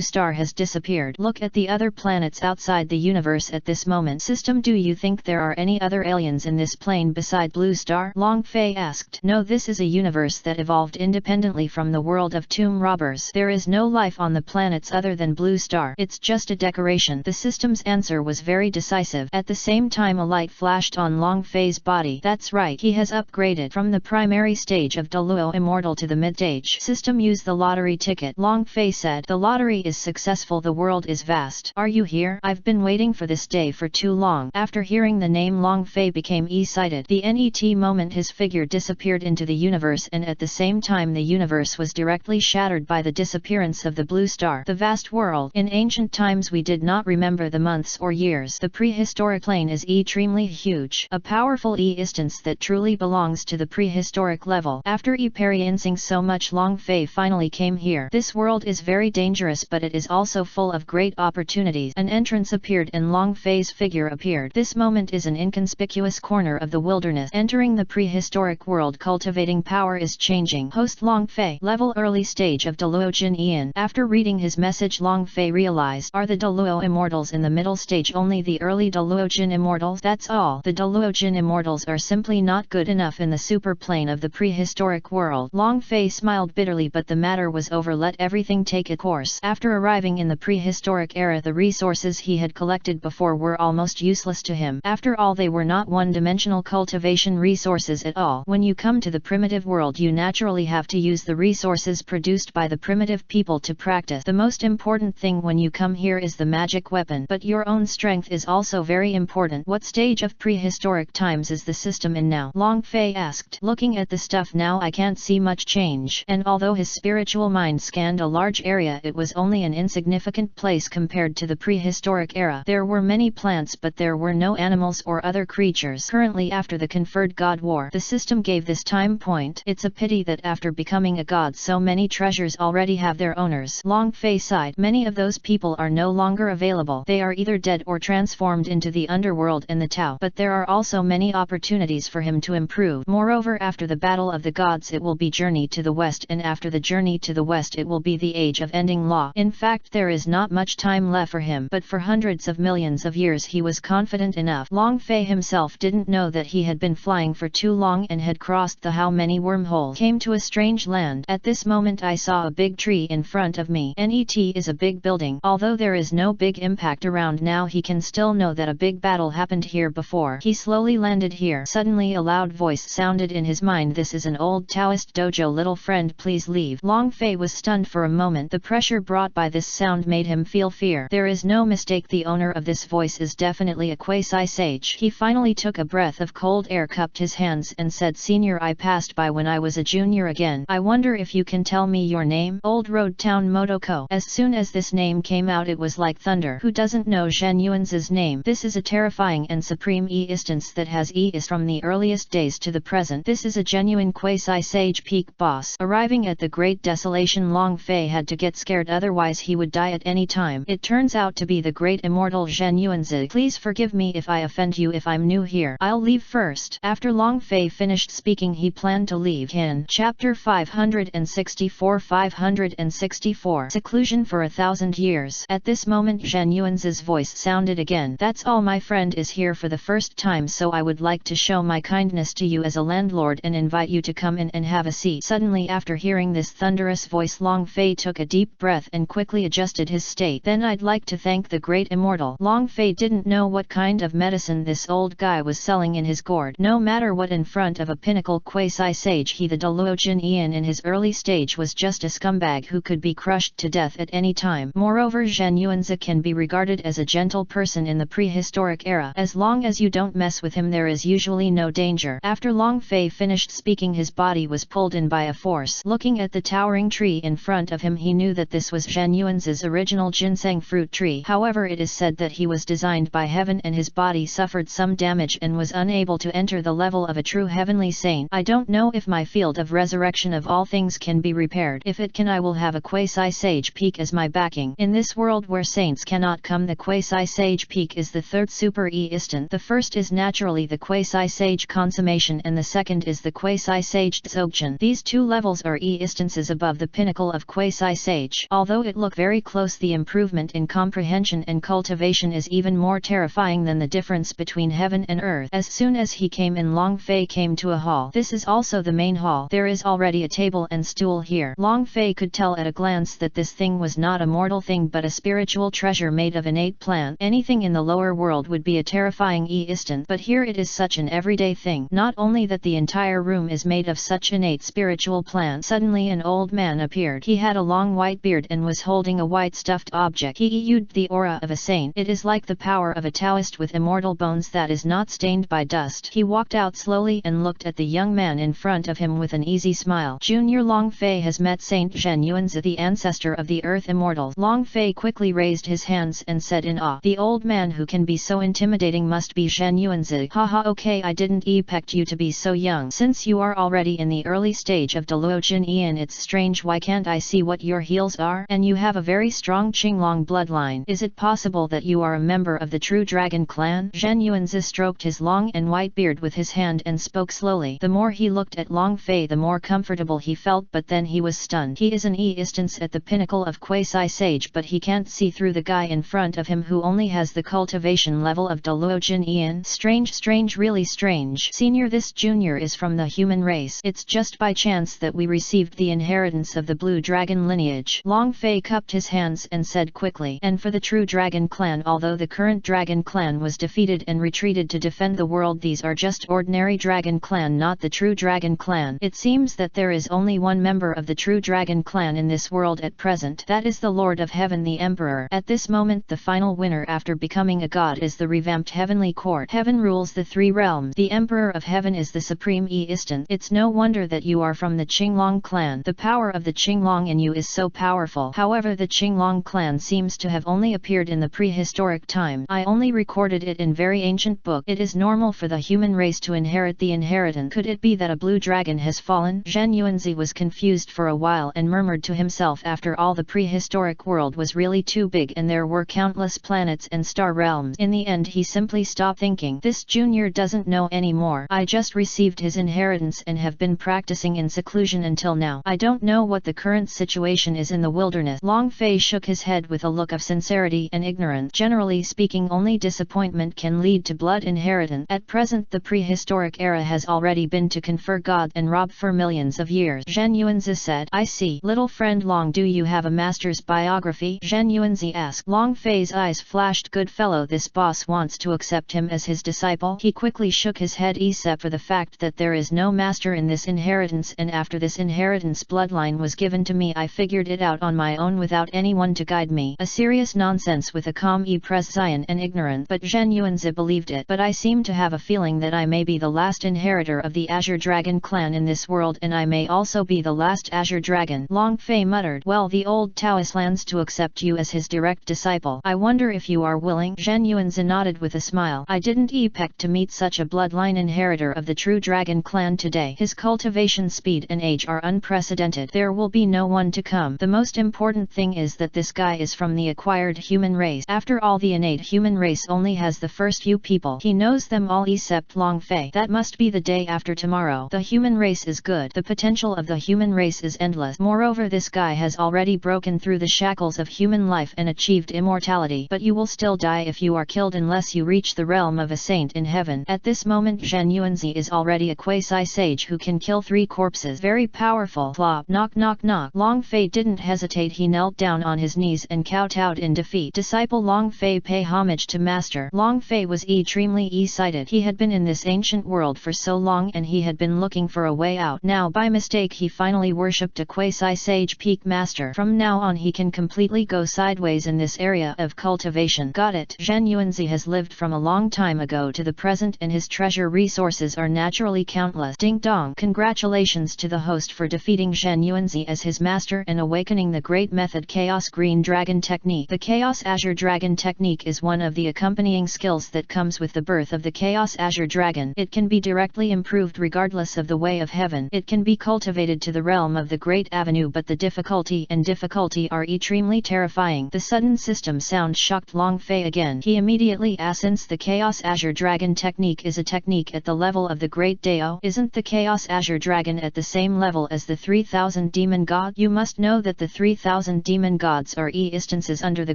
Star has disappeared. Look at the other planets outside the universe at this moment. System, do you think there are any other aliens in this plane beside Blue Star? Long Fei asked. No, this is a universe that evolved independently from the world of tomb robbers. There is no life on the planets other than Blue Star. It's just a decoration. The system's answer was very decisive. At the same time a light flashed on Long Fei's body. That's right, he has upgraded from the primary stage of Douluo Immortal to the mid-stage. System, use the lottery ticket. Long Fei said. The lottery is successful. The world is vast. Are you here? I've been waiting for this day for too long. After hearing the name, Long Fei became excited. The NET moment his figure disappeared into the universe, and at the same time the universe was directly shattered by the disappearance of the blue star. The vast world. In ancient times we did not remember the months or years. The prehistoric plane is extremely huge. A powerful instance that truly belongs to the prehistoric level. After experiencing so much, Long Fei finally came here. This world is very dangerous, but it is also full of great opportunities. An entrance appeared and Long Fei's figure appeared. This moment is an inconspicuous corner of the wilderness. Entering the prehistoric world, cultivating power is changing. Host Long Fei. Level early stage of Douluo Jin Ian. After reading his message, Long Fei realized, are the Douluo immortals in the middle stage only the early Douluo Jin immortals? That's all. The Douluo Jin immortals are simply not good enough in the super plane of the prehistoric world. Long Fei smiled bitterly, but the matter was over. Let everything take its course. After arriving in the prehistoric era, the resources he had collected before before were almost useless to him. After all, they were not one-dimensional cultivation resources at all. When you come to the primitive world, you naturally have to use the resources produced by the primitive people to practice. The most important thing when you come here is the magic weapon, but your own strength is also very important. What stage of prehistoric times is the system in now? Long Fei asked. Looking at the stuff now, I can't see much change. And although his spiritual mind scanned a large area, it was only an insignificant place compared to the prehistoric era. There were many plants, but there were no animals or other creatures. Currently, after the conferred god war, the system gave this time point. It's a pity that after becoming a god, so many treasures already have their owners. Long Fei sighed. Many of those people are no longer available. They are either dead or transformed into the underworld and the Tao. But there are also many opportunities for him to improve. Moreover, after the battle of the gods, it will be journey to the west, and after the journey to the west, it will be the age of ending law. In fact, there is not much time left for him, but for hundreds of millions of years he was confident enough. Long Fei himself didn't know that he had been flying for too long and had crossed the how many wormholes. Came to a strange land. At this moment I saw a big tree in front of me. NET is a big building. Although there is no big impact around now, he can still know that a big battle happened here before. He slowly landed here. Suddenly a loud voice sounded in his mind. This is an old Taoist dojo. Little friend, please leave. Long Fei was stunned for a moment. The pressure brought by this sound made him feel fear. There is no mistake, the owner of this voice is definitely a quasi-sage. He finally took a breath of cold air, cupped his hands and said, Senior, I passed by when I was a junior again. I wonder if you can tell me your name? Old Road Town Motoko. As soon as this name came out, it was like thunder. Who doesn't know Zhen Yuan's name? This is a terrifying and supreme e-instance that has e-ist from the earliest days to the present. This is a genuine quasi-sage peak boss. Arriving at the Great Desolation, Long Fei had to get scared, otherwise he would die at any time. It turns out to be the great immortal Zhen Yuanzi. Please forgive me if I offend you. If I'm new here, I'll leave first. After Long Fei finished speaking, he planned to leave. Chapter 564 564 Seclusion for 1,000 years. At this moment Zhen Yuanzi's voice sounded again. That's all, my friend is here for the first time, so I would like to show my kindness to you as a landlord and invite you to come in and have a seat. Suddenly, after hearing this thunderous voice, Long Fei took a deep breath and quickly adjusted his state. Then I'd like to thank the great immortal. Long Fei didn't know what kind of medicine this old guy was selling in his gourd. No matter what, in front of a pinnacle quasi-sage, he, the Douluo Jin Ian, in his early stage was just a scumbag who could be crushed to death at any time. Moreover, Zhen Yuanzi can be regarded as a gentle person in the prehistoric era. As long as you don't mess with him, there is usually no danger. After Long Fei finished speaking, his body was pulled in by a force. Looking at the towering tree in front of him, he knew that this was Zhen Yuanzi's original ginseng fruit tree. However, it is said that he was designed by heaven and his body suffered some damage and was unable to enter the level of a true heavenly saint. I don't know if my field of resurrection of all things can be repaired. If it can, I will have a quasi-sage peak as my backing. In this world where saints cannot come, the quasi-sage peak is the third super e-instant. The first is naturally the quasi-sage consummation and the second is the quasi-sage dzogchen. These two levels are e-instances above the pinnacle of quasi-sage. Although it look very close, the improvement in comprehension and cultivation is even more terrifying than the difference between heaven and earth. As soon as he came in, Long Fei came to a hall. This is also the main hall. There is already a table and stool here. Long Fei could tell at a glance that this thing was not a mortal thing but a spiritual treasure made of innate plant. Anything in the lower world would be a terrifying e-instant, but here it is such an everyday thing. Not only that, the entire room is made of such innate spiritual plant. Suddenly an old man appeared. He had a long white beard and was holding a white stuffed object. He exuded the aura of a saint. It is like the power of a Taoist with immortal bones that is not stained by dust. He walked out slowly and looked at the young man in front of him with an easy smile. Junior, Long Fei has met Saint Zhen Yuanzi, the ancestor of the earth immortals. Long Fei quickly raised his hands and said in awe, the old man who can be so intimidating must be Zhen Yuanzi. Haha, okay, I didn't expect you to be so young. Since you are already in the early stage of Douluo Jin Ian, it's strange why can't I see what your heels are? And you have a very strong Qinglong bloodline. Is it possible that you are a member of the true dragon clan? Zhen Yuanzi stroked his long and white beard with his hand and spoke slowly. The more he looked at Long Fei, the more comfortable he felt, but then he was stunned. He is an e-instance at the pinnacle of quasi-sage, but he can't see through the guy in front of him who only has the cultivation level of Douluo Jin Ian. Strange, really strange. Senior, this junior is from the human race. It's just by chance that we received the inheritance of the blue dragon lineage. Long Fei cupped his hands and said quickly, and for the true dragon clan, although the the current dragon clan was defeated and retreated to defend the world. These are just ordinary dragon clan, not the true dragon clan. It seems that there is only one member of the true dragon clan in this world at present. That is the Lord of Heaven, the Emperor. At this moment the final winner after becoming a god is the revamped Heavenly Court. Heaven rules the three realms. The Emperor of Heaven is the supreme instant. It's no wonder that you are from the Qinglong clan. The power of the Qinglong in you is so powerful. However, the Qinglong clan seems to have only appeared in the prehistoric time. I only recorded it in very ancient book. It is normal for the human race to inherit the inheritance. Could it be that a blue dragon has fallen? Zhen Yuanzi was confused for a while and murmured to himself, after all, the prehistoric world was really too big and there were countless planets and star realms. In the end he simply stopped thinking. This junior doesn't know anymore. I just received his inheritance and have been practicing in seclusion until now. I don't know what the current situation is in the wilderness. Long Fei shook his head with a look of sincerity and ignorance. Generally speaking, only disappointment can lead to blood inheritance. At present the prehistoric era has already been to confer God and rob for millions of years. Zhen Yuanzi said. I see. Little friend Long, do you have a master's biography? Zhen Yuanzi asked. Long Fei's eyes flashed. Good fellow, this boss wants to accept him as his disciple. He quickly shook his head. Except for the fact that there is no master in this inheritance, and after this inheritance bloodline was given to me I figured it out on my own without anyone to guide me. A serious nonsense with a calm prescience and ignorance, but Zhen Yuanzi believed it. But I seem to have a feeling that I may be the last inheritor of the Azure Dragon clan in this world, and I may also be the last Azure Dragon. Long Fei muttered. Well, the old Taoist plans to accept you as his direct disciple. I wonder if you are willing? Zhen Yuanzi nodded with a smile. I didn't expect to meet such a bloodline inheritor of the true dragon clan today. His cultivation speed and age are unprecedented. There will be no one to come. The most important thing is that this guy is from the acquired human race. After all, the innate human race only has the first few people. He knows them all except Long Fei. That must be the day after tomorrow. The human race is good. The potential of the human race is endless. Moreover, this guy has already broken through the shackles of human life and achieved immortality. But you will still die if you are killed unless you reach the realm of a saint in heaven. At this moment Zhen Yuanzi is already a quasi-sage who can kill 3 corpses. Very powerful. Plop. Knock knock knock. Long Fei didn't hesitate. He knelt down on his knees and kowtowed in defeat. Disciple Long Fei, pay homage to master. Long Fei was extremely excited. He had been in this ancient world for so long and he had been looking for a way out. Now by mistake he finally worshipped a quasi-sage peak master. From now on he can completely go sideways in this area of cultivation. Got it. Zhen Yuanzi has lived from a long time ago to the present and his treasure resources are naturally countless. Ding dong. Congratulations to the host for defeating Zhen Yuanzi as his master and awakening the great method Chaos Green Dragon Technique. The Chaos Azure Dragon Technique is one of the accompanying skills that comes with the birth of the Chaos Azure Dragon. It can be directly improved regardless of the way of heaven. It can be cultivated to the realm of the Great Avenue, but the difficulty are extremely terrifying. The sudden system sound shocked Long Fei again. He immediately asked, since the Chaos Azure Dragon Technique is a technique at the level of the Great Dao, isn't the Chaos Azure Dragon at the same level as the 3000 Demon God? You must know that the 3000 Demon Gods are instances under the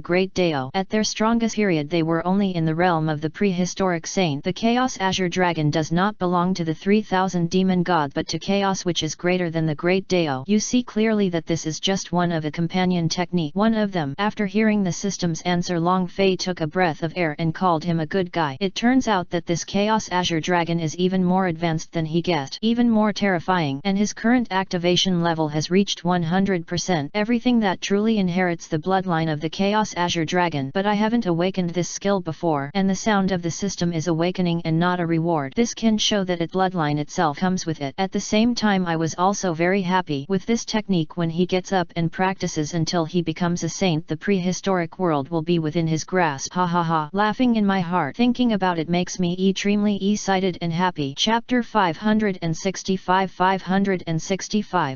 Great Dao. At their strongest period they were only in the realm of the prehistoric saint. The Chaos Azure Dragon does not belong to the 3000 Demon God but to Chaos, which is greater than the Great Dao. You see clearly that this is just one of a companion technique. One of them. After hearing the system's answer, Long Fei took a breath of air and called him a good guy. It turns out that this Chaos Azure Dragon is even more advanced than he guessed, even more terrifying, and his current activation level has reached 100%. Everything that truly inherits the bloodline of the Chaos Azure Dragon. But I haven't awakened this skill before, and the sound of the system is awakening and not a reward. This can show that its bloodline itself comes with it. At the same time I was also very happy with this technique. When he gets up and practices until he becomes a saint, the prehistoric world will be within his grasp. Ha ha ha. Laughing in my heart. Thinking about it makes me extremely excited and happy. Chapter 565.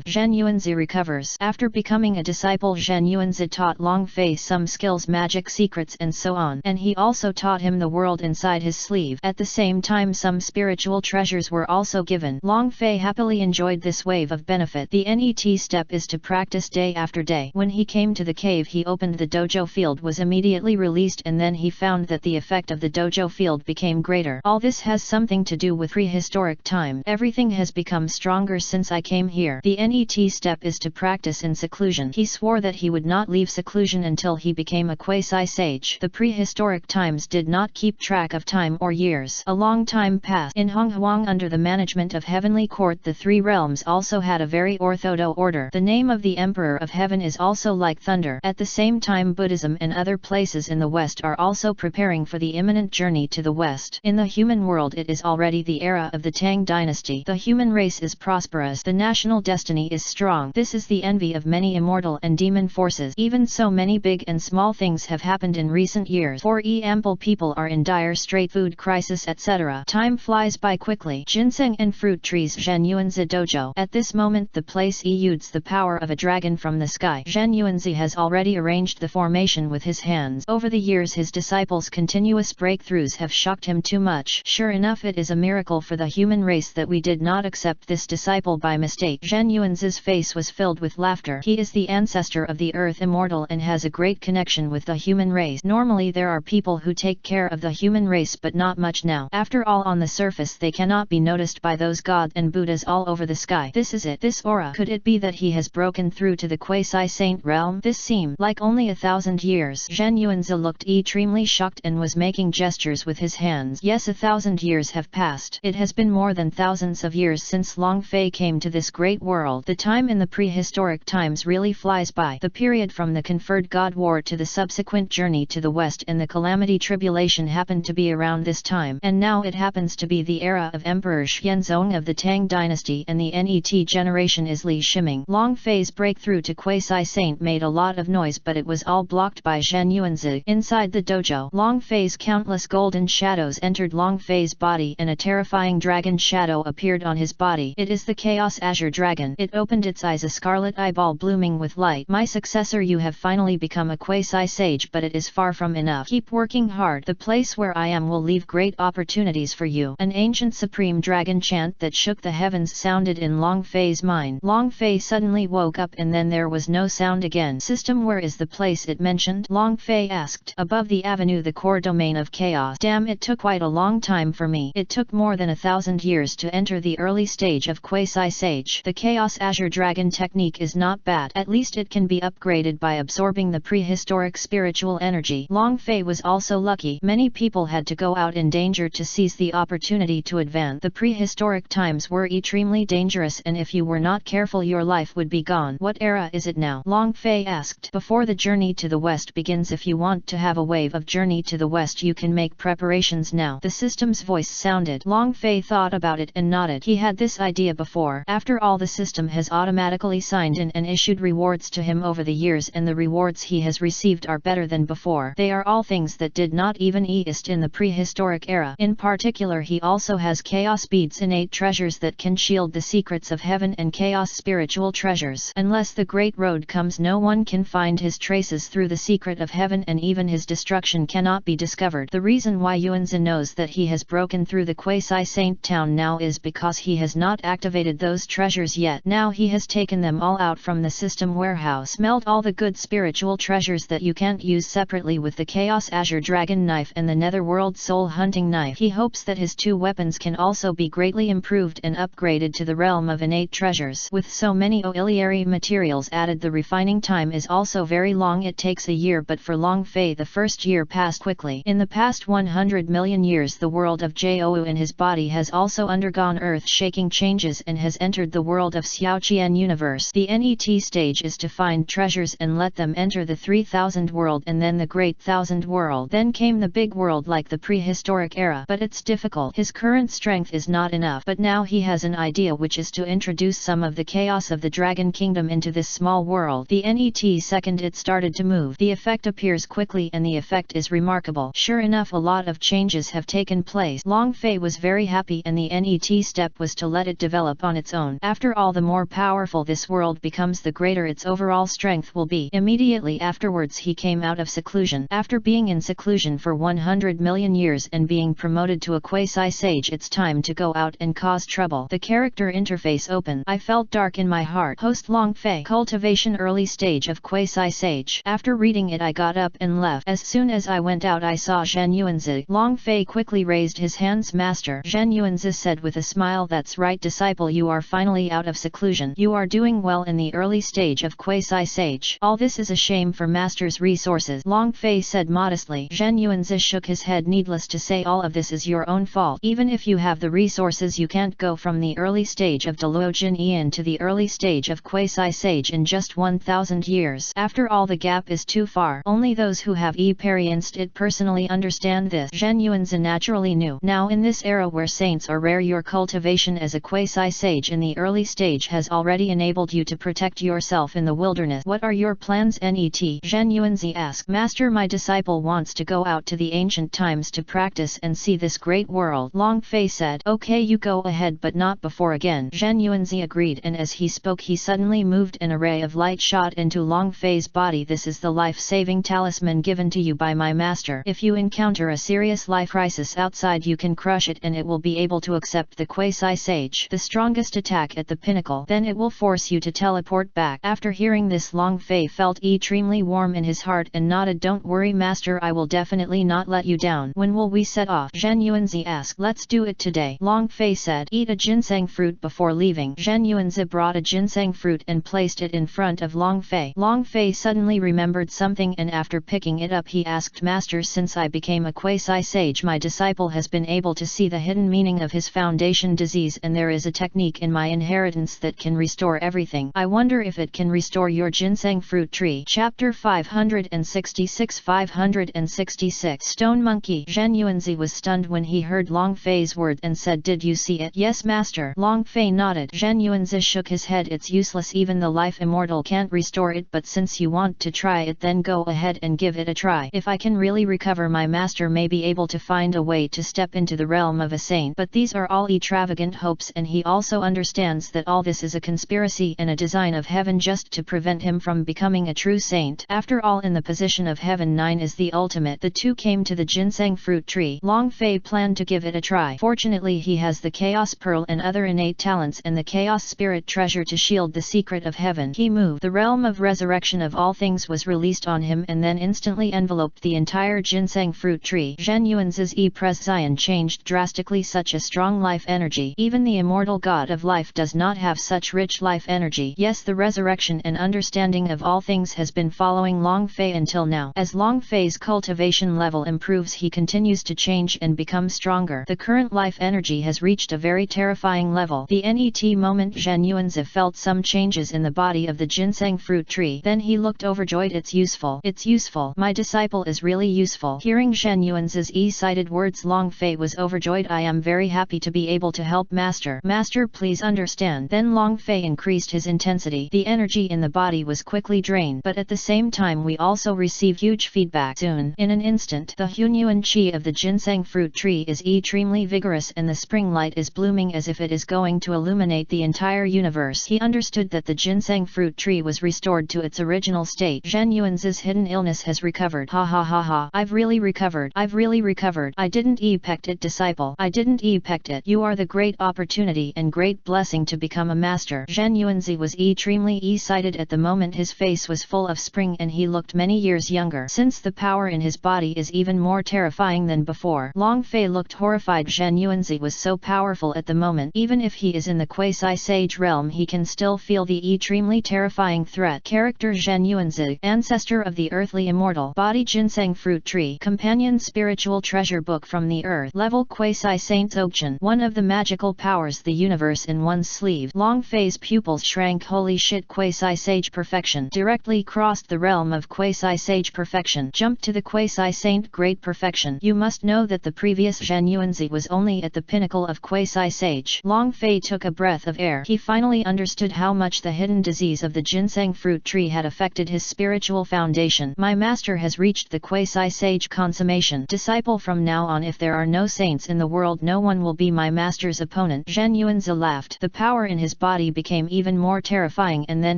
Zhen Yuanzi recovers. After becoming a disciple, Zhen Yuanzi taught Long Fei some skills, magic secrets and so on, and he also taught him the world inside his sleeve. At the same time some spiritual treasures were also given. Long Fei happily enjoyed this wave of benefit. The next step is to practice day after day. When he came to the cave he opened the dojo field, was immediately released, and then he found that the effect of the dojo field became greater. All this has something to do with prehistoric time. Everything has become stronger since I came here. The next step is to practice in seclusion. He swore that he would not leave seclusion until he became a quasi-sage. The prehistoric times did not keep track of time or years. A long time passed. In Honghuang, under the management of Heavenly Court, the three realms also had a very orthodox order. The name of the Emperor of Heaven is also like thunder. At the same time, Buddhism and other places in the West are also preparing for the imminent journey to the West. In the human world, it is already the era of the Tang dynasty. The human race is prosperous. The national destiny is strong. This is the envy of many immortal and demon forces. Even so, many big and small things have happened in recent years. For ample people are in dire strait, food crisis, etc. Time flies by quickly. Ginseng and fruit trees. Zhen Yuanzi Dojo. At this moment the place exudes the power of a dragon from the sky. Zhen Yuanzi has already arranged the formation with his hands. Over the years his disciples' continuous breakthroughs have shocked him too much. Sure enough, it is a miracle for the human race that we did not accept this disciple by mistake. Zhen Yuanzi's face was filled with laughter. He is the ancestor of the earth, immortal, and has a great connection with the human race. Normally there are people who take care of the human race, but not much now. After all, on the surface they cannot be noticed by those gods and Buddhas all over the sky. This is it. This aura. Could it be that he has broken through to the quasi-saint realm? This seemed like only 1,000 years. Zhen Yuanzi looked extremely shocked and was making gestures with his hands. Yes, 1,000 years have passed. It has been more than thousands of years since Long Fei came to this great world. The time in the prehistoric times really flies by. The period from the conferred God War to the subsequent journey to the West and the calamity tribulation happened to be around this time, and now it happens to be the era of Emperor Xianzong of the Tang dynasty, and the NET generation is Li Shiming. Long Fei's breakthrough to quasi-saint made a lot of noise, but it was all blocked by Zhen Yuanzi. Inside the dojo, Long Fei's countless golden shadows entered Long Fei's body, and a terrifying dragon shadow appeared on his body. It is the Chaos Azure Dragon. It opened its eyes, a scarlet eyeball blooming with light. My successor, you have finally become a quasi-sage, but it is far from enough. Keep working hard. The place where I am will leave great opportunities for you. An ancient supreme dragon chant that shook the heavens sounded in Long Fei's mind. Long Fei suddenly woke up, and then there was no sound again. System, where is the place it mentioned? Long Fei asked. Above the avenue, the core domain of chaos. Damn, it took quite a long time for me. It took more than 1,000 years to enter the early stage of quasi-sage. The Chaos Azure Dragon technique is not bad. At least it can be upgraded by absorbing the prehistoric spiritual energy. Long Fei was also lucky. Many people had to go out in danger to seize the opportunity to advance. The prehistoric times were extremely dangerous, and if you were not careful, your life would be gone. What era is it now? Long Fei asked. Before the journey to the West begins, if you want to have a wave of journey to the West, you can make preparations now. The system's voice sounded. Long Fei thought about it and nodded. He had this idea before. After all, the system has automatically signed in and issued rewards to him over the years, and the rewards he has received are better than before. They are all things that did not even exist in the prehistoric era. In particular, he also has chaos beads, innate treasures that can shield the secrets of heaven, and chaos spiritual treasures. Unless the great road comes, no one can find his traces through the secret of heaven, and even his destruction cannot be discovered. The reason why Yuanzi knows that he has broken through the quasi-saint town now is because he has not activated those treasures yet. Now he has taken them all out from the system warehouse. Smelt all the good spiritual treasures that you can't use separately with the Chaos Azure Dragon knife and the Netherworld Soul Hunting knife. He hopes that his two weapons can also be greatly improved and upgraded to the realm of innate treasures. With so many auxiliary materials added, the refining time is also very long. It takes a year, but for Long Fei the first year passed quickly. In the past 100 million years, the world of Jou in his body has also undergone earth-shaking changes and has entered the world of Xiaoqian universe. The NET stage is to find treasures and let them enter the 3000 world, and then the great 1000 world. Then came the big world like the prehistoric era, but it's difficult. His current strength is not enough, but now he has an idea, which is to introduce some of the chaos of the Dragon Kingdom into this small world. The NET second it started to move. The effect appears quickly, and the effect is remarkable. Sure enough, a lot of changes have taken place. Long Fei was very happy, and the NET step was to let it develop on its own. After all, the more powerful this world becomes, the greater its overall strength will be. Immediately afterwards he came out of seclusion. After being in seclusion for 100 million years and being promoted to a quasi-sage, it's time to go out and cause trouble. The character interface open. I felt dark in my heart. Host Long Fei. Cultivation early stage of quasi-sage. After reading it, I got up and left. As soon as I went out, I saw Zhen Yuanzi. Long Fei quickly raised his hands. Master, Zhen Yuanzi said with a smile. That's right, disciple, you are finally out of seclusion. You are doing well in the early stage of quasi-sage. All this is a shame for Master's resources. Long Fei said said modestly. Zhen Yuanzi shook his head. Needless to say, all of this is your own fault. Even if you have the resources, you can't go from the early stage of Douluo Jin Ian to the early stage of Quasi Sage in just 1,000 years. After all, the gap is too far. Only those who have experienced it personally understand this. Zhen Yuanzi naturally knew. Now in this era where saints are rare, your cultivation as a Quasi Sage in the early stage has already enabled you to protect yourself in the wilderness. What are your plans, Net? Zhen Yuanzi asked. Master, my disciple wants to go out to the ancient times to practice and see this great world. Long Fei said. Okay, you go ahead, but not before again. Zhen Yuanzi agreed, and as he spoke he suddenly moved an array of light shot into Long Fei's body. This is the life-saving talisman given to you by my master. If you encounter a serious life crisis outside, you can crush it and it will be able to accept the Quasi Sage, the strongest attack at the pinnacle. Then it will force you to teleport back. After hearing this, Long Fei felt extremely warm in his heart and nodded. Don't worry, master, I will definitely not let you down. When will we set off? Zhen Yuanzi asked. Let's do it today, Long Fei said. Eat a ginseng fruit before leaving. Zhen Yuanzi brought a ginseng fruit and placed it in front of Long Fei. Long Fei suddenly remembered something, and after picking it up he asked, Master, since I became a Quasi Sage, my disciple has been able to see the hidden meaning of his foundation disease, and there is a technique in my inheritance that can restore everything. I wonder if it can restore your ginseng fruit tree. Chapter 566 566 Stone Monkey. Zhen Yuanzi was stunned when he heard Long Fei's word and said, Did you see it? Yes, master. Long Fei nodded. Zhen Yuanzi shook his head. It's useless, even the life immortal can't restore it, but since you want to try it, then go ahead and give it a try. If I can really recover, my master may be able to find a way to step into the realm of a saint. But these are all extravagant hopes, and he also understands that all this is a conspiracy and a design of heaven just to prevent him from becoming a true saint. After all, in the position of heaven, 9 is the ultimate. The two came to the ginseng fruit tree. Long Fei planned to give it a try. Fortunately, he has the Chaos Pearl and other innate talents and the Chaos Spirit treasure to shield the secret of heaven. He moved. The realm of resurrection of all things was released on him and then instantly enveloped the entire ginseng fruit tree. Zhen Yuanzi's presence changed drastically. Such a strong life energy. Even the immortal god of life does not have such rich life energy. Yes, the resurrection and understanding of all things has been following Long Fei until now. As Long Fei's cultivation level improves, he continues to change and become stronger. The current life energy has reached a very terrifying level. The moment Zhen Yuanzi felt some changes in the body of the ginseng fruit tree. Then he looked overjoyed. It's useful. It's useful. My disciple is really useful. Hearing Zhen Yuanzi's excited words, Long Fei was overjoyed. I am very happy to be able to help, master. Master, please understand. Then Long Fei increased his intensity. The energy in the body was quickly drained, but at the same time we also receive huge feedback. Soon, in an instant, the Hunyuan Qi of the ginseng fruit tree is extremely vigorous and the spring light is blooming as if it is going to illuminate the entire universe. He understood that the ginseng fruit tree was restored to its original state. Zhen Yuanzi's hidden illness has recovered. Ha ha ha ha. I've really recovered. I've really recovered. I didn't pecked it, disciple. I didn't pecked it. You are the great opportunity and great blessing to become a master. Zhen Yuanzi was extremely excited at the moment. His face was full of spring and he looked many years younger. Since the power in his body is even more terrifying than before. Long Fei looked horrified. Zhen Yuanzi was so powerful at the moment. Even if he is in the Quasi Sage realm, he can still feel the extremely terrifying threat. Character: Zhen Yuanzi, ancestor of the earthly immortal body. Ginseng fruit tree. Companion spiritual treasure book from the earth. Level Quasi Saint Dzogchen. One of the magical powers, the universe in one's sleeve. Long Fei's pupils shrank. Holy shit, Quasi Sage perfection. Directly crossed the realm of Quasi Sage perfection. Jumped to the Quasi Saint great perfection. You must know that the previous Zhen Yuanzi was only at the pinnacle of Quasi Sage. Long Fei took a breath of air. He finally understood how much the hidden disease of the ginseng fruit tree had affected his spiritual foundation. My master has reached the Quasi Sage consummation. Disciple, from now on, if there are no saints in the world, no one will be my master's opponent. Zhen Yuanzi laughed. The power in his body became even more terrifying and then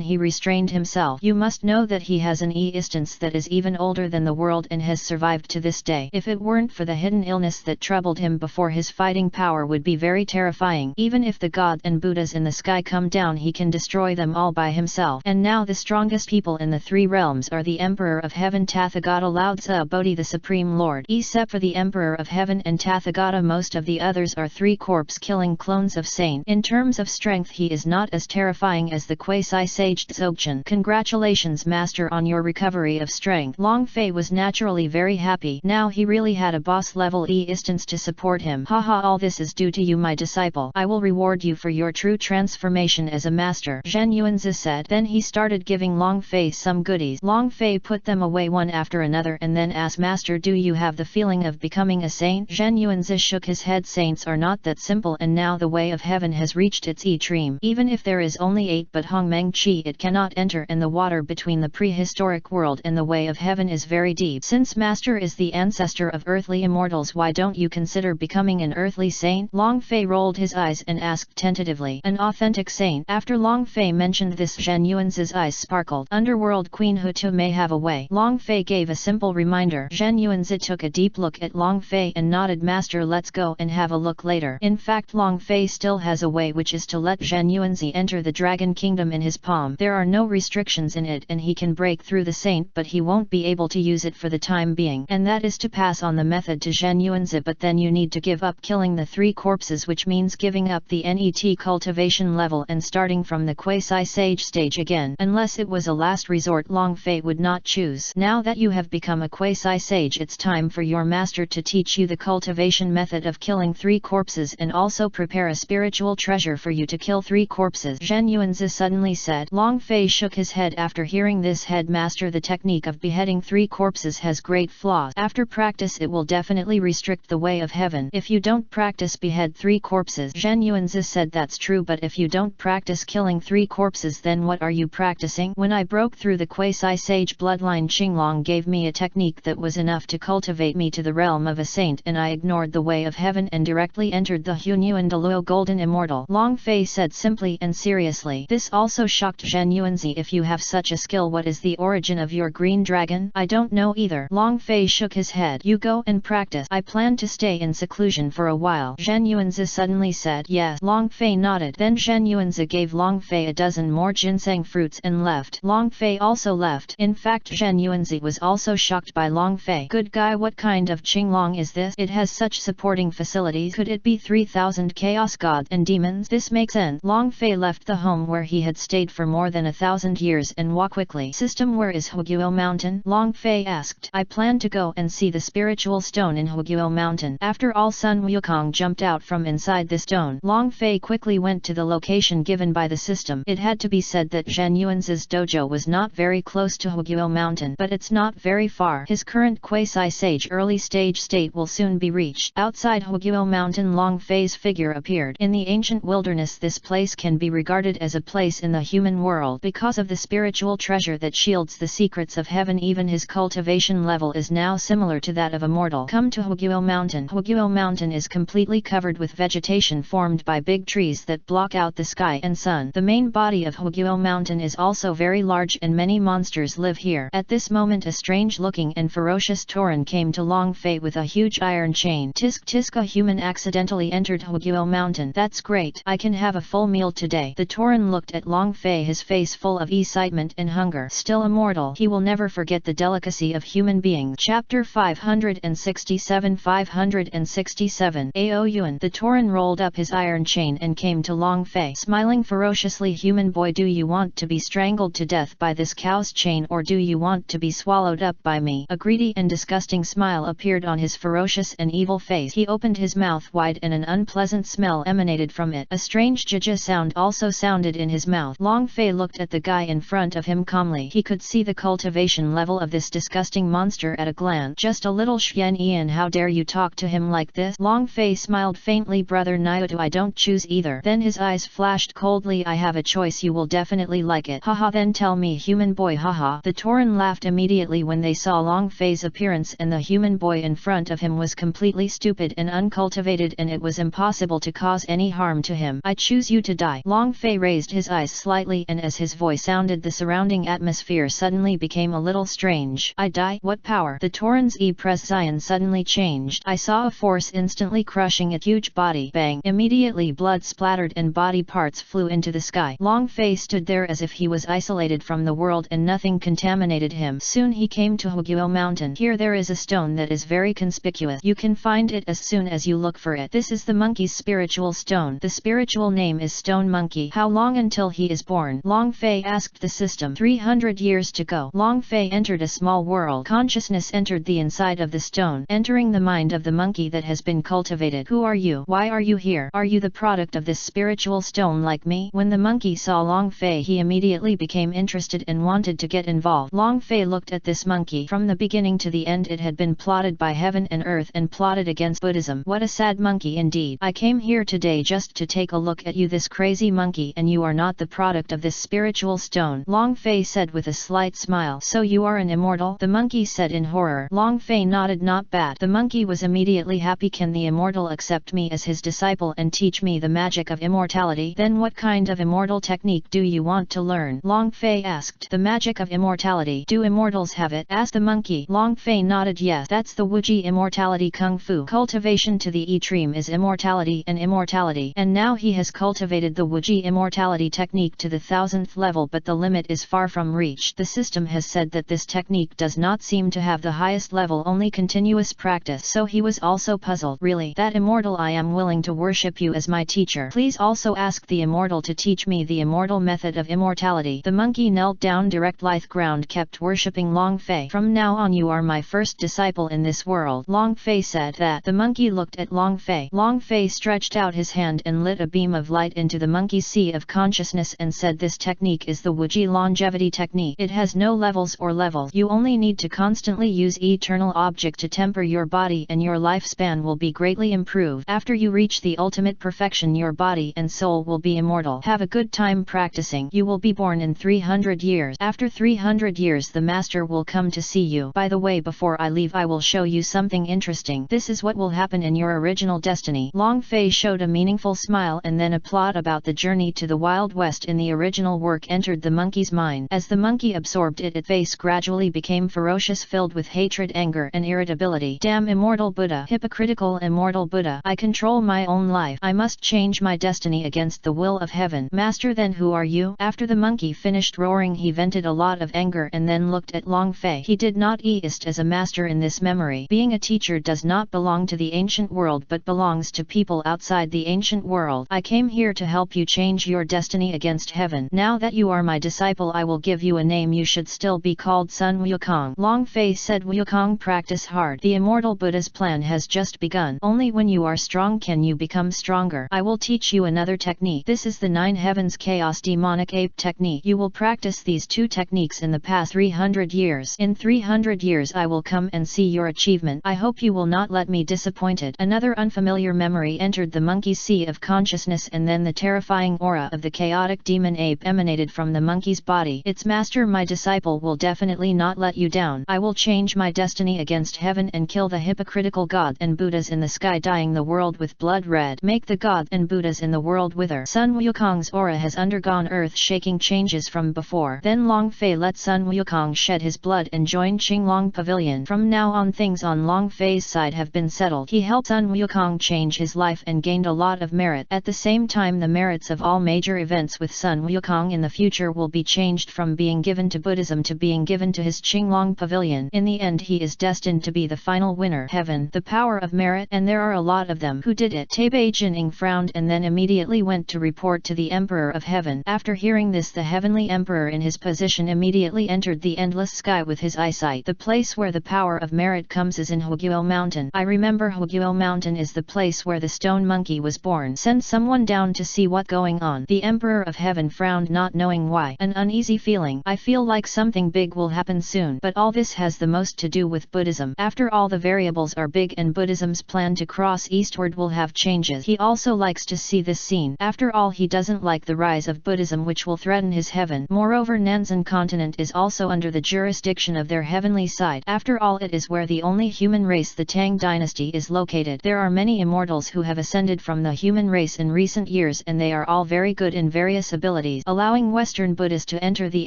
he restrained himself. You must know that he has an existence that is even older than the world and has survived to this day. If it weren't for the hidden illness that troubled him before, his fighting power would be very terrifying. Even if the gods and Buddhas in the sky come down, he can destroy them all by himself. And now the strongest people in the three realms are the Emperor of Heaven, Tathagata, Lao Tzu, Bodhi, the Supreme Lord. Except for the Emperor of Heaven and Tathagata, most of the others are three corpse-killing clones of Saint. In terms of strength, he is not as terrifying as the Quasi Sage Dzogchen. Congratulations, master, on your recovery of strength. Long Fei Fei was naturally very happy. Now he really had a boss-level instance to support him. Haha, all this is due to you, my disciple. I will reward you for your true transformation as a master, Zhen Yuanzi said. Then he started giving Long Fei some goodies. Long Fei put them away one after another and then asked, Master, do you have the feeling of becoming a saint? Zhen Yuanzi shook his head. Saints are not that simple, and now the way of heaven has reached its extreme. Even if there is only 8 but Hongmeng Qi, it cannot enter, and the water between the prehistoric world and the way of heaven is very deep. Since Master is the ancestor of earthly immortals, why don't you consider becoming an earthly saint? Long Fei rolled his eyes and asked tentatively. An authentic saint? After Long Fei mentioned this, Zhen Yuanzi's eyes sparkled. Underworld Queen Hutu may have a way. Long Fei gave a simple reminder. Zhen Yuanzi took a deep look at Long Fei and nodded. Master, let's go and have a look later. In fact, Long Fei still has a way, which is to let Zhen Yuanzi enter the Dragon Kingdom in his palm. There are no restrictions in it and he can break through the saint, but he won't be able to use it for the time being. And that is to pass on the method to Zhen Yuanzi, but then you need to give up killing the 3 corpses, which means giving up the NET cultivation level and starting from the quasi-sage stage again. Unless it was a last resort, Long Fei would not choose. Now that you have become a quasi-sage, it's time for your master to teach you the cultivation method of killing 3 corpses and also prepare a spiritual treasure for you to kill 3 corpses, Zhen Yuanzi suddenly said. Long Fei shook his head after hearing this. Headmaster, the technique of beheading 3 corpses has great flaws. After practice it will definitely restrict the way of heaven. If you don't practice behead 3 corpses, Zhen Yuanzi said. That's true, but if you don't practice killing 3 corpses, then what are you practicing? When I broke through the quasi-sage bloodline, Qinglong gave me a technique that was enough to cultivate me to the realm of a saint, and I ignored the way of heaven and directly entered the Hunyuan Douluo Golden Immortal. Long Fei said simply and seriously. This also shocked Zhen Yuanzi. If you have such a skill, what is the origin of your green dragon? I don't know either. Long Fei shook his head. You go and practice. I plan to stay in seclusion for a while, Zhen Yuanzi suddenly said. Yes. Long Fei nodded. Then Zhen Yuanzi gave Long Fei a dozen more ginseng fruits and left. Long Fei also left. In fact, Zhen Yuanzi was also shocked by Long Fei. Good guy, what kind of Qinglong is this? It has such supporting facilities. Could it be 3,000 chaos gods and demons? This makes sense. Long Fei left the home where he had stayed for more than 1,000 years and walked quickly. System, where is Huguo Mountain? Long Fei asked. I plan to go and see the spiritual stone in Huguo Mountain. After all, Sun Wukong jumped out from inside the stone. Long Fei quickly went to the location given by the system. It had to be said that Zhen Yuanzi's dojo was not very close to Huguo Mountain, but it's not very far. His current quasi-sage early stage state will soon be reached. Outside Huguo Mountain, Long Fei's figure appeared. In the ancient wilderness, this place can be regarded as a place in the human world because of the spiritual treasure that shields the secrets of heaven. Even his cultivation level is now similar to that of a mortal. Come to Huguo Mountain. Huguo Mountain is completely covered with vegetation formed by big trees that block out the sky and sun. The main body of Huguo Mountain is also very large and many monsters live here. At this moment, a strange-looking and ferocious Tauren came to Long Fei with a huge iron chain. Tisk tisk, a human accidentally entered Huguo Mountain. That's great. I can have a full meal today. The Tauren looked at Long Fei, his face full of excitement and hunger. Still immortal, he will never forget the delicacy of human beings. Chapter 567. 567. Ao Yuan. The Tauren rolled up his iron chain and came to Long Fei, smiling ferociously. Human boy, do you want to be strangled to death by this cow's chain, or do you want to be swallowed up by me? A greedy and disgusting smile appeared on his ferocious and evil face. He opened his mouth wide and an unpleasant smell emanated from it. A strange jaja sound also sounded in his mouth. Long Fei looked at the guy in front of him calmly. He could see the cultivation level of this disgusting monster at a glance. Just a little Xian Ian, how dare you talk to him like this? Long Fei smiled faintly. Brother Naoto, I don't choose either. Then his eyes flashed coldly. I have a choice, you will definitely like it. Haha, then tell me, human boy. Haha. The Tauren laughed immediately when they saw Long Fei's appearance, and the human boy in front of him was completely stupid and uncultivated, and it was impossible to cause any harm to him. I choose you to die. Long Fei raised his eyes slightly, and as his voice sounded, the surrounding atmosphere suddenly became a little strange. I die? What power? The Tauren's presence suddenly changed. I saw a force instantly crushing a huge body. Bang! Immediately blood splattered and body parts flew into the sky. Long Fei stood there as if he was isolated from the world and nothing contaminated him. Soon he came to Huguo Mountain. Here there is a stone that is very conspicuous. You can find it as soon as you look for it. This is the monkey's spiritual stone. The spiritual name is Stone Monkey. How long until he is born? Long Fei asked the system. 300 years to go. Long Fei entered a small small world. Consciousness entered the inside of the stone, entering the mind of the monkey that has been cultivated. Who are you? Why are you here? Are you the product of this spiritual stone like me? When the monkey saw Long Fei, he immediately became interested and wanted to get involved. Long Fei looked at this monkey. From the beginning to the end it had been plotted by heaven and earth and plotted against Buddhism. What a sad monkey indeed. I came here today just to take a look at you, this crazy monkey, and you are not the product of this spiritual stone. Long Fei said with a slight smile. So you are an immortal? The monkey said in horror. Long Fei nodded. Not bad. The monkey was immediately happy. Can the immortal accept me as his disciple and teach me the magic of immortality? Then what kind of immortal technique do you want to learn? Long Fei asked. The magic of immortality. Do immortals have it? Asked the monkey. Long Fei nodded. Yes, that's the Wuji immortality Kung Fu. Cultivation to the extreme is immortality and immortality. And now he has cultivated the Wuji immortality technique to the 1000th level, but the limit is far from reach. The system has said that this technique does not seem to have the highest level, only continuous practice. So he was also puzzled. Really? That immortal, I am willing to worship you as my teacher. Please also ask the immortal to teach me the immortal method of immortality. The monkey knelt down direct lithe ground, kept worshipping Long Fei. From now on you are my first disciple in this world. Long Fei said that. The monkey looked at Long Fei. Long Fei stretched out his hand and lit a beam of light into the monkey's sea of consciousness and said, this technique is the Wuji longevity technique. It has no levels or levels. You only need to constantly use eternal object to temper your body and your lifespan will be greatly improved. After you reach the ultimate perfection, your body and soul will be immortal. Have a good time practicing. You will be born in 300 years. After 300 years the master will come to see you. By the way, before I leave I will show you something interesting. This is what will happen in your original destiny. Long Fei showed a meaningful smile and then a plot about the journey to the Wild West in the original work entered the monkey's mind. As the monkey absorbed it, its face gradually became ferocious, filled with hatred, anger and irritability. Damn immortal Buddha! Hypocritical immortal Buddha! I control my own life. I must change my destiny against the will of heaven. Master, then who are you? After the monkey finished roaring, he vented a lot of anger and then looked at Long Fei. He did not exist as a master in this memory. Being a teacher does not belong to the ancient world but belongs to people outside the ancient world. I came here to help you change your destiny against heaven. Now that you are my disciple, I will give you a name. You should still be called Sun Wukong. Long Fei said. Wukong, practice hard. The immortal Buddha's plan has just begun. Only when you are strong can you become stronger. I will teach you another technique. This is the 9 heavens chaos demonic ape technique. You will practice these two techniques in the past 300 years. In 300 years I will come and see your achievement. I hope you will not let me disappointed. Another unfamiliar memory entered the monkey's sea of consciousness and then the terrifying aura of the chaotic demon ape emanated from the monkey's body. Its master, my disciple will definitely not let you down. I will change my destiny against heaven and kill the hypocritical God and Buddhas in the sky, dyeing the world with blood red. Make the God and Buddhas in the world wither. Sun Wukong's aura has undergone earth-shaking changes from before. Then Long Fei let Sun Wukong shed his blood and join Qinglong Pavilion. From now on things on Long Fei's side have been settled. He helped Sun Wukong change his life and gained a lot of merit. At the same time, the merits of all major events with Sun Wukong in the future will be changed from being given to Buddhism to being given to his Qinglong Pavilion. In the end he is destined to be the final winner. Heaven, the power of merit, and there are a lot of them. Who did it? Taibei Jining frowned and then immediately went to report to the Emperor of Heaven. After hearing this, the Heavenly Emperor in his position immediately entered the endless sky with his eyesight. The place where the power of merit comes is in Huguo Mountain. I remember Huguo Mountain is the place where the stone monkey was born. Send someone down to see what's going on. The Emperor of Heaven frowned, not knowing why. An uneasy feeling. I feel like something big will happen soon. But all this has the most to do with Buddhism. After all, the variables are big and Buddhism's plan to cross eastward will have changes. He also likes to see this scene. After all, he doesn't like the rise of Buddhism which will threaten his heaven. Moreover, Nanzan continent is also under the jurisdiction of their heavenly side. After all, it is where the only human race, the Tang dynasty, is located. There are many immortals who have ascended from the human race in recent years and they are all very good in various abilities. Allowing Western Buddhists to enter the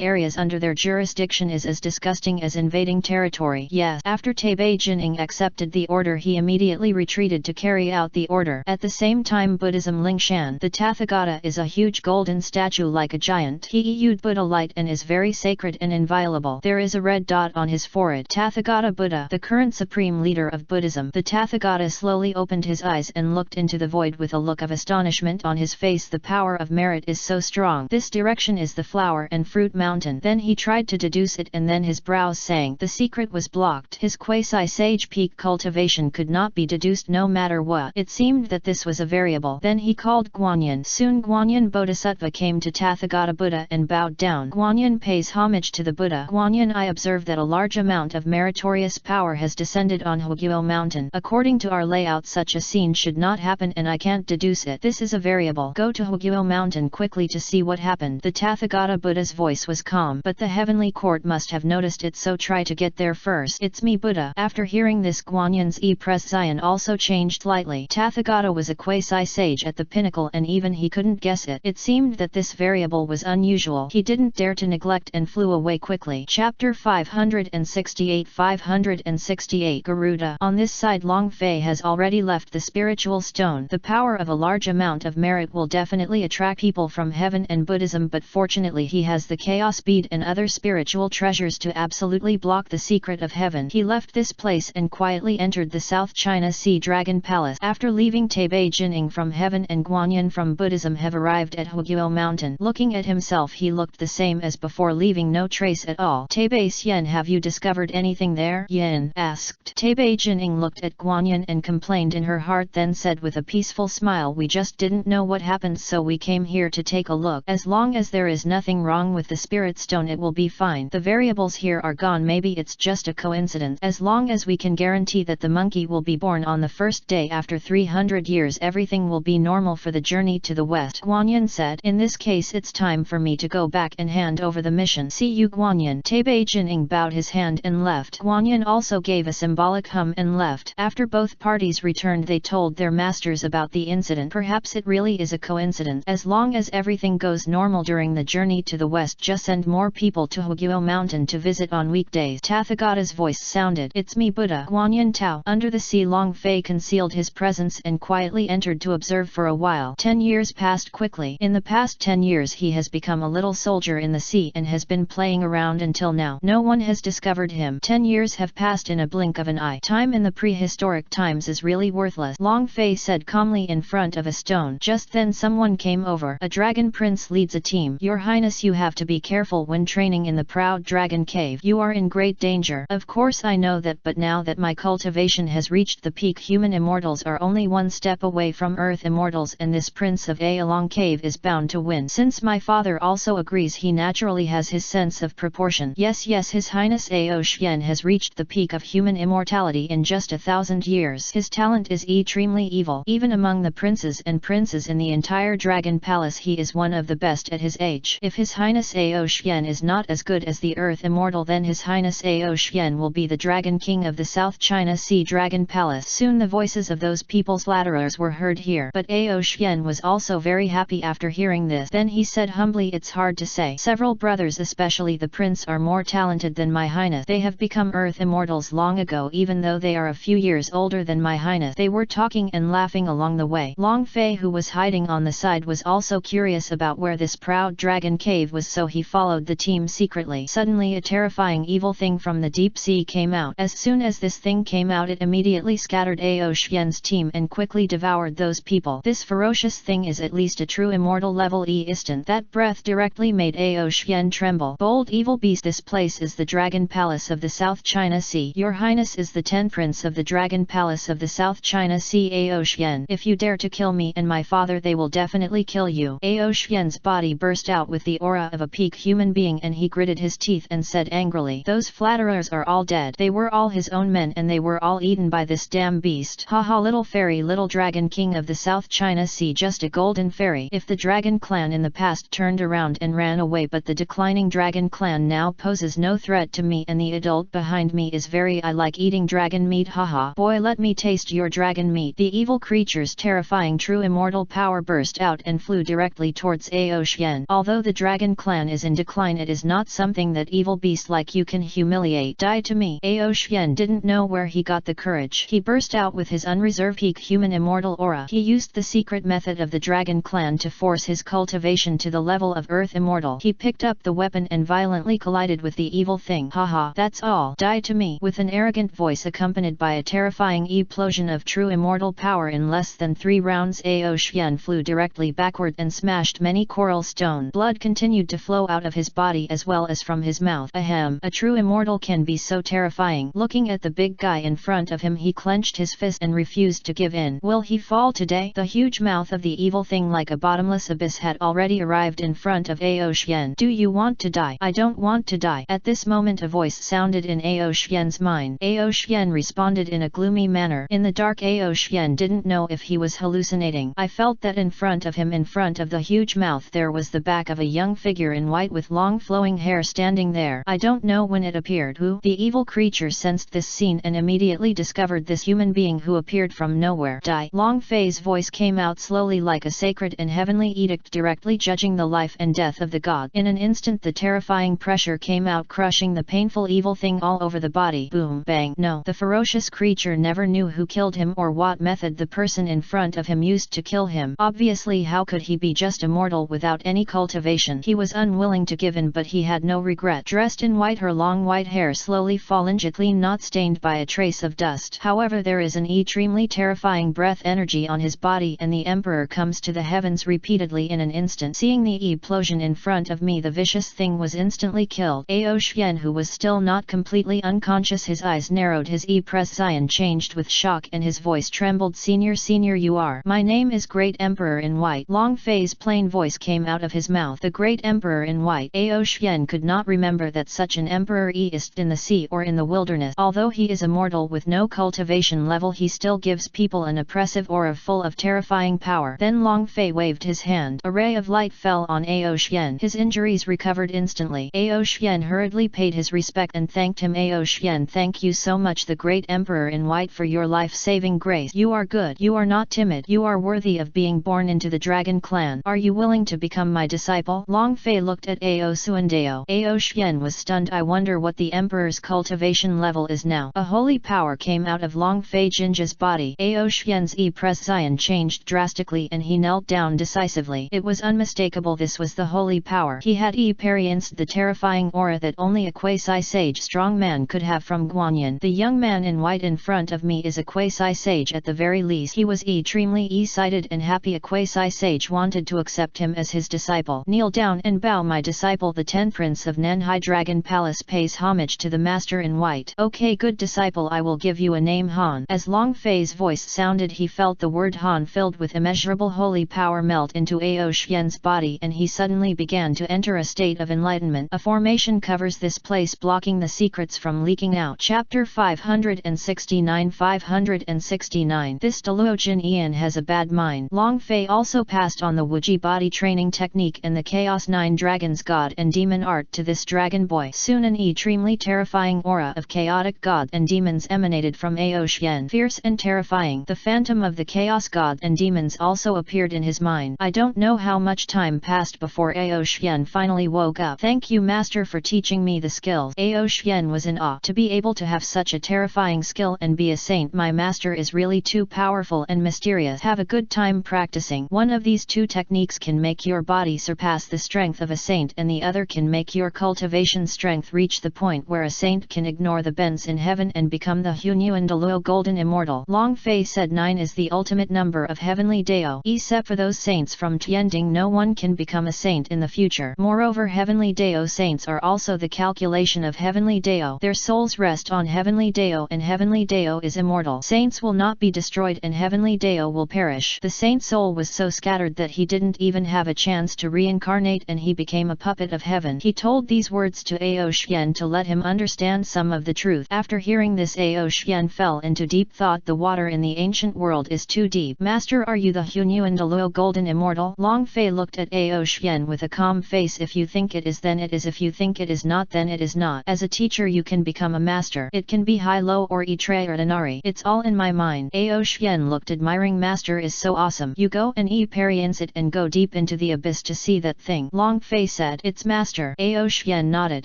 areas under their jurisdiction is as disgusting as invading territory. Yes. After Taibei Jining accepted the order, he immediately retreated to carry out the order. At the same time, Buddhism Lingshan, the Tathagata, is a huge golden statue like a giant. He issued Buddha light and is very sacred and inviolable. There is a red dot on his forehead. Tathagata Buddha, the current supreme leader of Buddhism. The Tathagata slowly opened his eyes and looked into the void with a look of astonishment on his face. The power of merit is so strong. This direction is the flower and fruit mountain. Then he tried to deduce it and then his brows saying the secret was blocked. His quasi-sage peak cultivation could not be deduced no matter what. It seemed that this was a variable. Then he called Guanyin. Soon Guanyin Bodhisattva came to Tathagata Buddha and bowed down. Guanyin pays homage to the Buddha. Guanyin, I observe that a large amount of meritorious power has descended on Huguo Mountain. According to our layout, such a scene should not happen and I can't deduce it. This is a variable. Go to Huguo Mountain quickly to see what happened. The Tathagata Buddha's voice was calm, but the heavenly court must have noticed it, so try to get there first. It's me, Buddha. After hearing this, Guanyin's presence also changed slightly. Tathagata was a quasi-sage at the pinnacle and even he couldn't guess it. It seemed that this variable was unusual. He didn't dare to neglect and flew away quickly. Chapter 568 Garuda. On this side, Long Fei has already left the spiritual stone. The power of a large amount of merit will definitely attract people from heaven and Buddhism, but fortunately he has the chaos bead and other spiritual treasures to absolutely block the secret of heaven. He left this place and quietly entered the South China Sea Dragon Palace. After leaving Taibei Jining from heaven and Guanyin from Buddhism have arrived at Huguo Mountain. Looking at himself, he looked the same as before, leaving no trace at all. Taibei Xian, have you discovered anything there? Yin asked. Taibei Jining looked at Guanyin and complained in her heart, then said with a peaceful smile, we just didn't know what happened, so we came here to take a look. As long as there is nothing wrong with the spirit stone, it will be fine. The variables here are gone, maybe it's just a coincidence. As long as we can guarantee that the monkey will be born on the first day after 300 years, everything will be normal for the journey to the west. Guanyin said, in this case it's time for me to go back and hand over the mission. See you, Guanyin. Taibei Jining bowed his hand and left. Guanyin also gave a symbolic hum and left. After both parties returned, they told their masters about the incident. Perhaps it really is a coincidence. As long as everything goes normal during the journey to the west, just send more people to Huguo Mountain to visit on weekdays. Tathagata's voice sounded. It's me, Buddha. Guanyin Tao. Under the sea, Long Fei concealed his presence and quietly entered to observe for a while. 10 years passed quickly. In the past 10 years he has become a little soldier in the sea and has been playing around until now. No one has discovered him. 10 years have passed in a blink of an eye. Time in the prehistoric times is really worthless, Long Fei said calmly in front of a stone. Just then someone came over. A dragon prince leads a team. Your Highness, you have to be careful when training in the proud dragon cave. You are in great danger. Of course I know that, but now that my cultivation has reached the peak, human immortals are only one step away from earth immortals, and this prince of Along Cave is bound to win. Since my father also agrees, he naturally has his sense of proportion. Yes, His Highness Ao Xian has reached the peak of human immortality in just 1,000 years. His talent is extremely evil. Even among the princes and princes in the entire Dragon Palace, he is one of the best at his age. If His Highness Ao Xian is not as good as the Earth Immortal, then His Highness Ao Xian will be the Dragon King of the South China Sea Dragon Palace. Soon the voices of those people's flatterers were heard here. But Ao Xian was also very happy after hearing this. Then he said humbly, it's hard to say. Several brothers, especially the prince, are more talented than my Highness. They have become Earth Immortals long ago, even though they are a few years older than my Highness. They were talking and laughing along the way. Long Fei, who was hiding on the side, was also curious about where this proud dragon cave was, so he followed the team secretly. Suddenly a terrifying evil thing from the deep sea came out. As soon as this thing came out, it immediately scattered Ao Xian's team and quickly devoured those people. This ferocious thing is at least a true immortal level instant. That breath directly made Ao Xian tremble. Bold evil beast, this place is the Dragon Palace of the South China Sea. Your Highness is the 10th Prince of the Dragon Palace of the South China Sea. Ao Xian, if you dare to kill me and my father, they will definitely kill you. Ao Xian's body burst out with the aura of a peak human being, and he gritted his teeth and said angrily, those flatterers are all dead. They were all his own men and they were all eaten by this damn beast. Haha, little fairy, little dragon king of the South China Sea, just a golden fairy. If the dragon clan in the past turned around and ran away, but the declining dragon clan now poses no threat to me, and the adult behind me is very, I like eating dragon meat. Haha, boy, let me taste your dragon meat. The evil creature's terrifying true immortal power burst out and flew directly towards Ao Xian. Although the dragon clan is in decline, it is not something that evil beast like you can humiliate. Die to me. Ao Xian didn't know where he got the courage. He burst out with his unreserved peak human immortal aura. He used the secret method of the dragon clan to force his cultivation to the level of earth immortal. He picked up the weapon and violently collided with the evil thing. Haha, that's all. Die to me. With an arrogant voice accompanied by a terrifying explosion of true immortal power, in less than 3 rounds Ao Xian flew directly backward and smashed many coral stones. Blood continued to flow out of his body as well as from his mouth. Ahem. Damn, a true immortal can be so terrifying. Looking at the big guy in front of him, he clenched his fist and refused to give in. Will he fall today? The huge mouth of the evil thing like a bottomless abyss had already arrived in front of Aoxian. Do you want to die? I don't want to die. At this moment a voice sounded in Aoxian's mind. Aoxian responded in a gloomy manner. In the dark, Aoxian didn't know if he was hallucinating. I felt that in front of him, in front of the huge mouth, there was the back of a young figure in white with long flowing hair standing there. I don't know when it appeared who. The evil creature sensed this scene and immediately discovered this human being who appeared from nowhere. Die. Long Fei's voice came out slowly like a sacred and heavenly edict directly judging the life and death of the god. In an instant the terrifying pressure came out, crushing the painful evil thing all over the body. Boom. Bang. No. The ferocious creature never knew who killed him or what method the person in front of him used to kill him. Obviously, how could he be just a mortal without any cultivation? He was unwilling to give in, but he had no regret. Dressed in white, her long white hair slowly fallen, clean, not stained by a trace of dust. However, there is an extremely terrifying breath energy on his body, and the emperor comes to the heavens repeatedly in an instant. Seeing the explosion in front of me, the vicious thing was instantly killed. Aoxian, who was still not completely unconscious, his eyes narrowed, his expression changed with shock and his voice trembled. Senior, you are. My name is Great Emperor in White. Long Fei's plain voice came out of his mouth. The Great Emperor in White. Aoxian could not remember that such an emperor exists in the sea or in the wilderness. Although he is immortal with no cultivation level, he still gives people an oppressive aura full of terrifying power. Then Long Fei waved his hand. A ray of light fell on Aoxian. His injuries recovered instantly. Aoxian hurriedly paid his respect and thanked him. Aoxian, thank you so much, the Great Emperor in White, for your life-saving grace. You are good. You are not timid. You are worthy of being born into the Dragon Clan. Are you willing to become my disciple? Long Fei looked at Ao Suandeo. Aoxian was stunned. I wonder what the Emperor's cultivation level is now. A holy power came out of Long Fei Jinja's body. Aoxian's expression changed drastically and he knelt down decisively. It was unmistakable. This was the holy power. He had experienced the terrifying aura that only a quasi-sage strong man could have from Guanyin. The young man in white in front of me is a quasi-sage at the very least. He was extremely excited and happy. A quasi-sage wanted to accept him as his disciple. Kneel down and bow, my disciple. The 10th Prince of Nanhai Dragon Palace pays homage to the Master in White. Okay, good disciple, I will give you a name, Han. As Long Fei's voice sounded, he felt the word Han filled with immeasurable holy power melt into Aoxian's body, and he suddenly began to enter a state of enlightenment. A formation covers this place, blocking the secrets from leaking out. Chapter 569. This Douluo Jin Ian has a bad mind. Long Fei also passed on the Wuji body training technique and the Chaos 9 Dragons God and Demon art to this dragon boy. Soon an extremely terrifying aura of chaotic god and demons emanated from Aoxian. Fierce and terrifying. The phantom of the Chaos God and demons also appeared in his mind. I don't know how much time passed before Aoxian finally woke up. Thank you, Master, for teaching me the skills. Aoxian was in awe. To be able to have such a terrifying skill and be a saint, my master is really too powerful and mysterious. Have a good time practicing. One of these two techniques can make your body surpass the strength of a saint, and the other can make your cultivation strength reach the point where a saint can ignore the bends in heaven and become the Hunyuan Douluo Golden Immortal. Long Fei said 9 is the ultimate number of heavenly Dao. Except for those saints from Tianding, no one can become a saint in the future. Moreover, heavenly Dao saints are also the calculation of heavenly Dao. Their souls rest on heavenly Dao, and heavenly Dao is immortal. Saints will not be destroyed and heavenly Dao will perish. The saint's soul was so scattered that he didn't even have a chance to reincarnate, and he became a puppet of heaven. He told these words to Aoxian to let him understand some of the truth. After hearing this, Aoxian fell into deep thought. The water in the ancient world is too deep. Master, are you the Hunyuan Douluo Golden Immortal? Long Fei looked at Aoxian with a calm face. If you think it is, then it is. If you think it is not, then it is not. As a teacher you can become a master. It can be high, low, or extraordinary. It's all in my mind. Aoxian looked admiring. Master is so awesome. You go and experience it and go deep into the abyss to see that thing. Long Fei said. It's master. Aoxian nodded.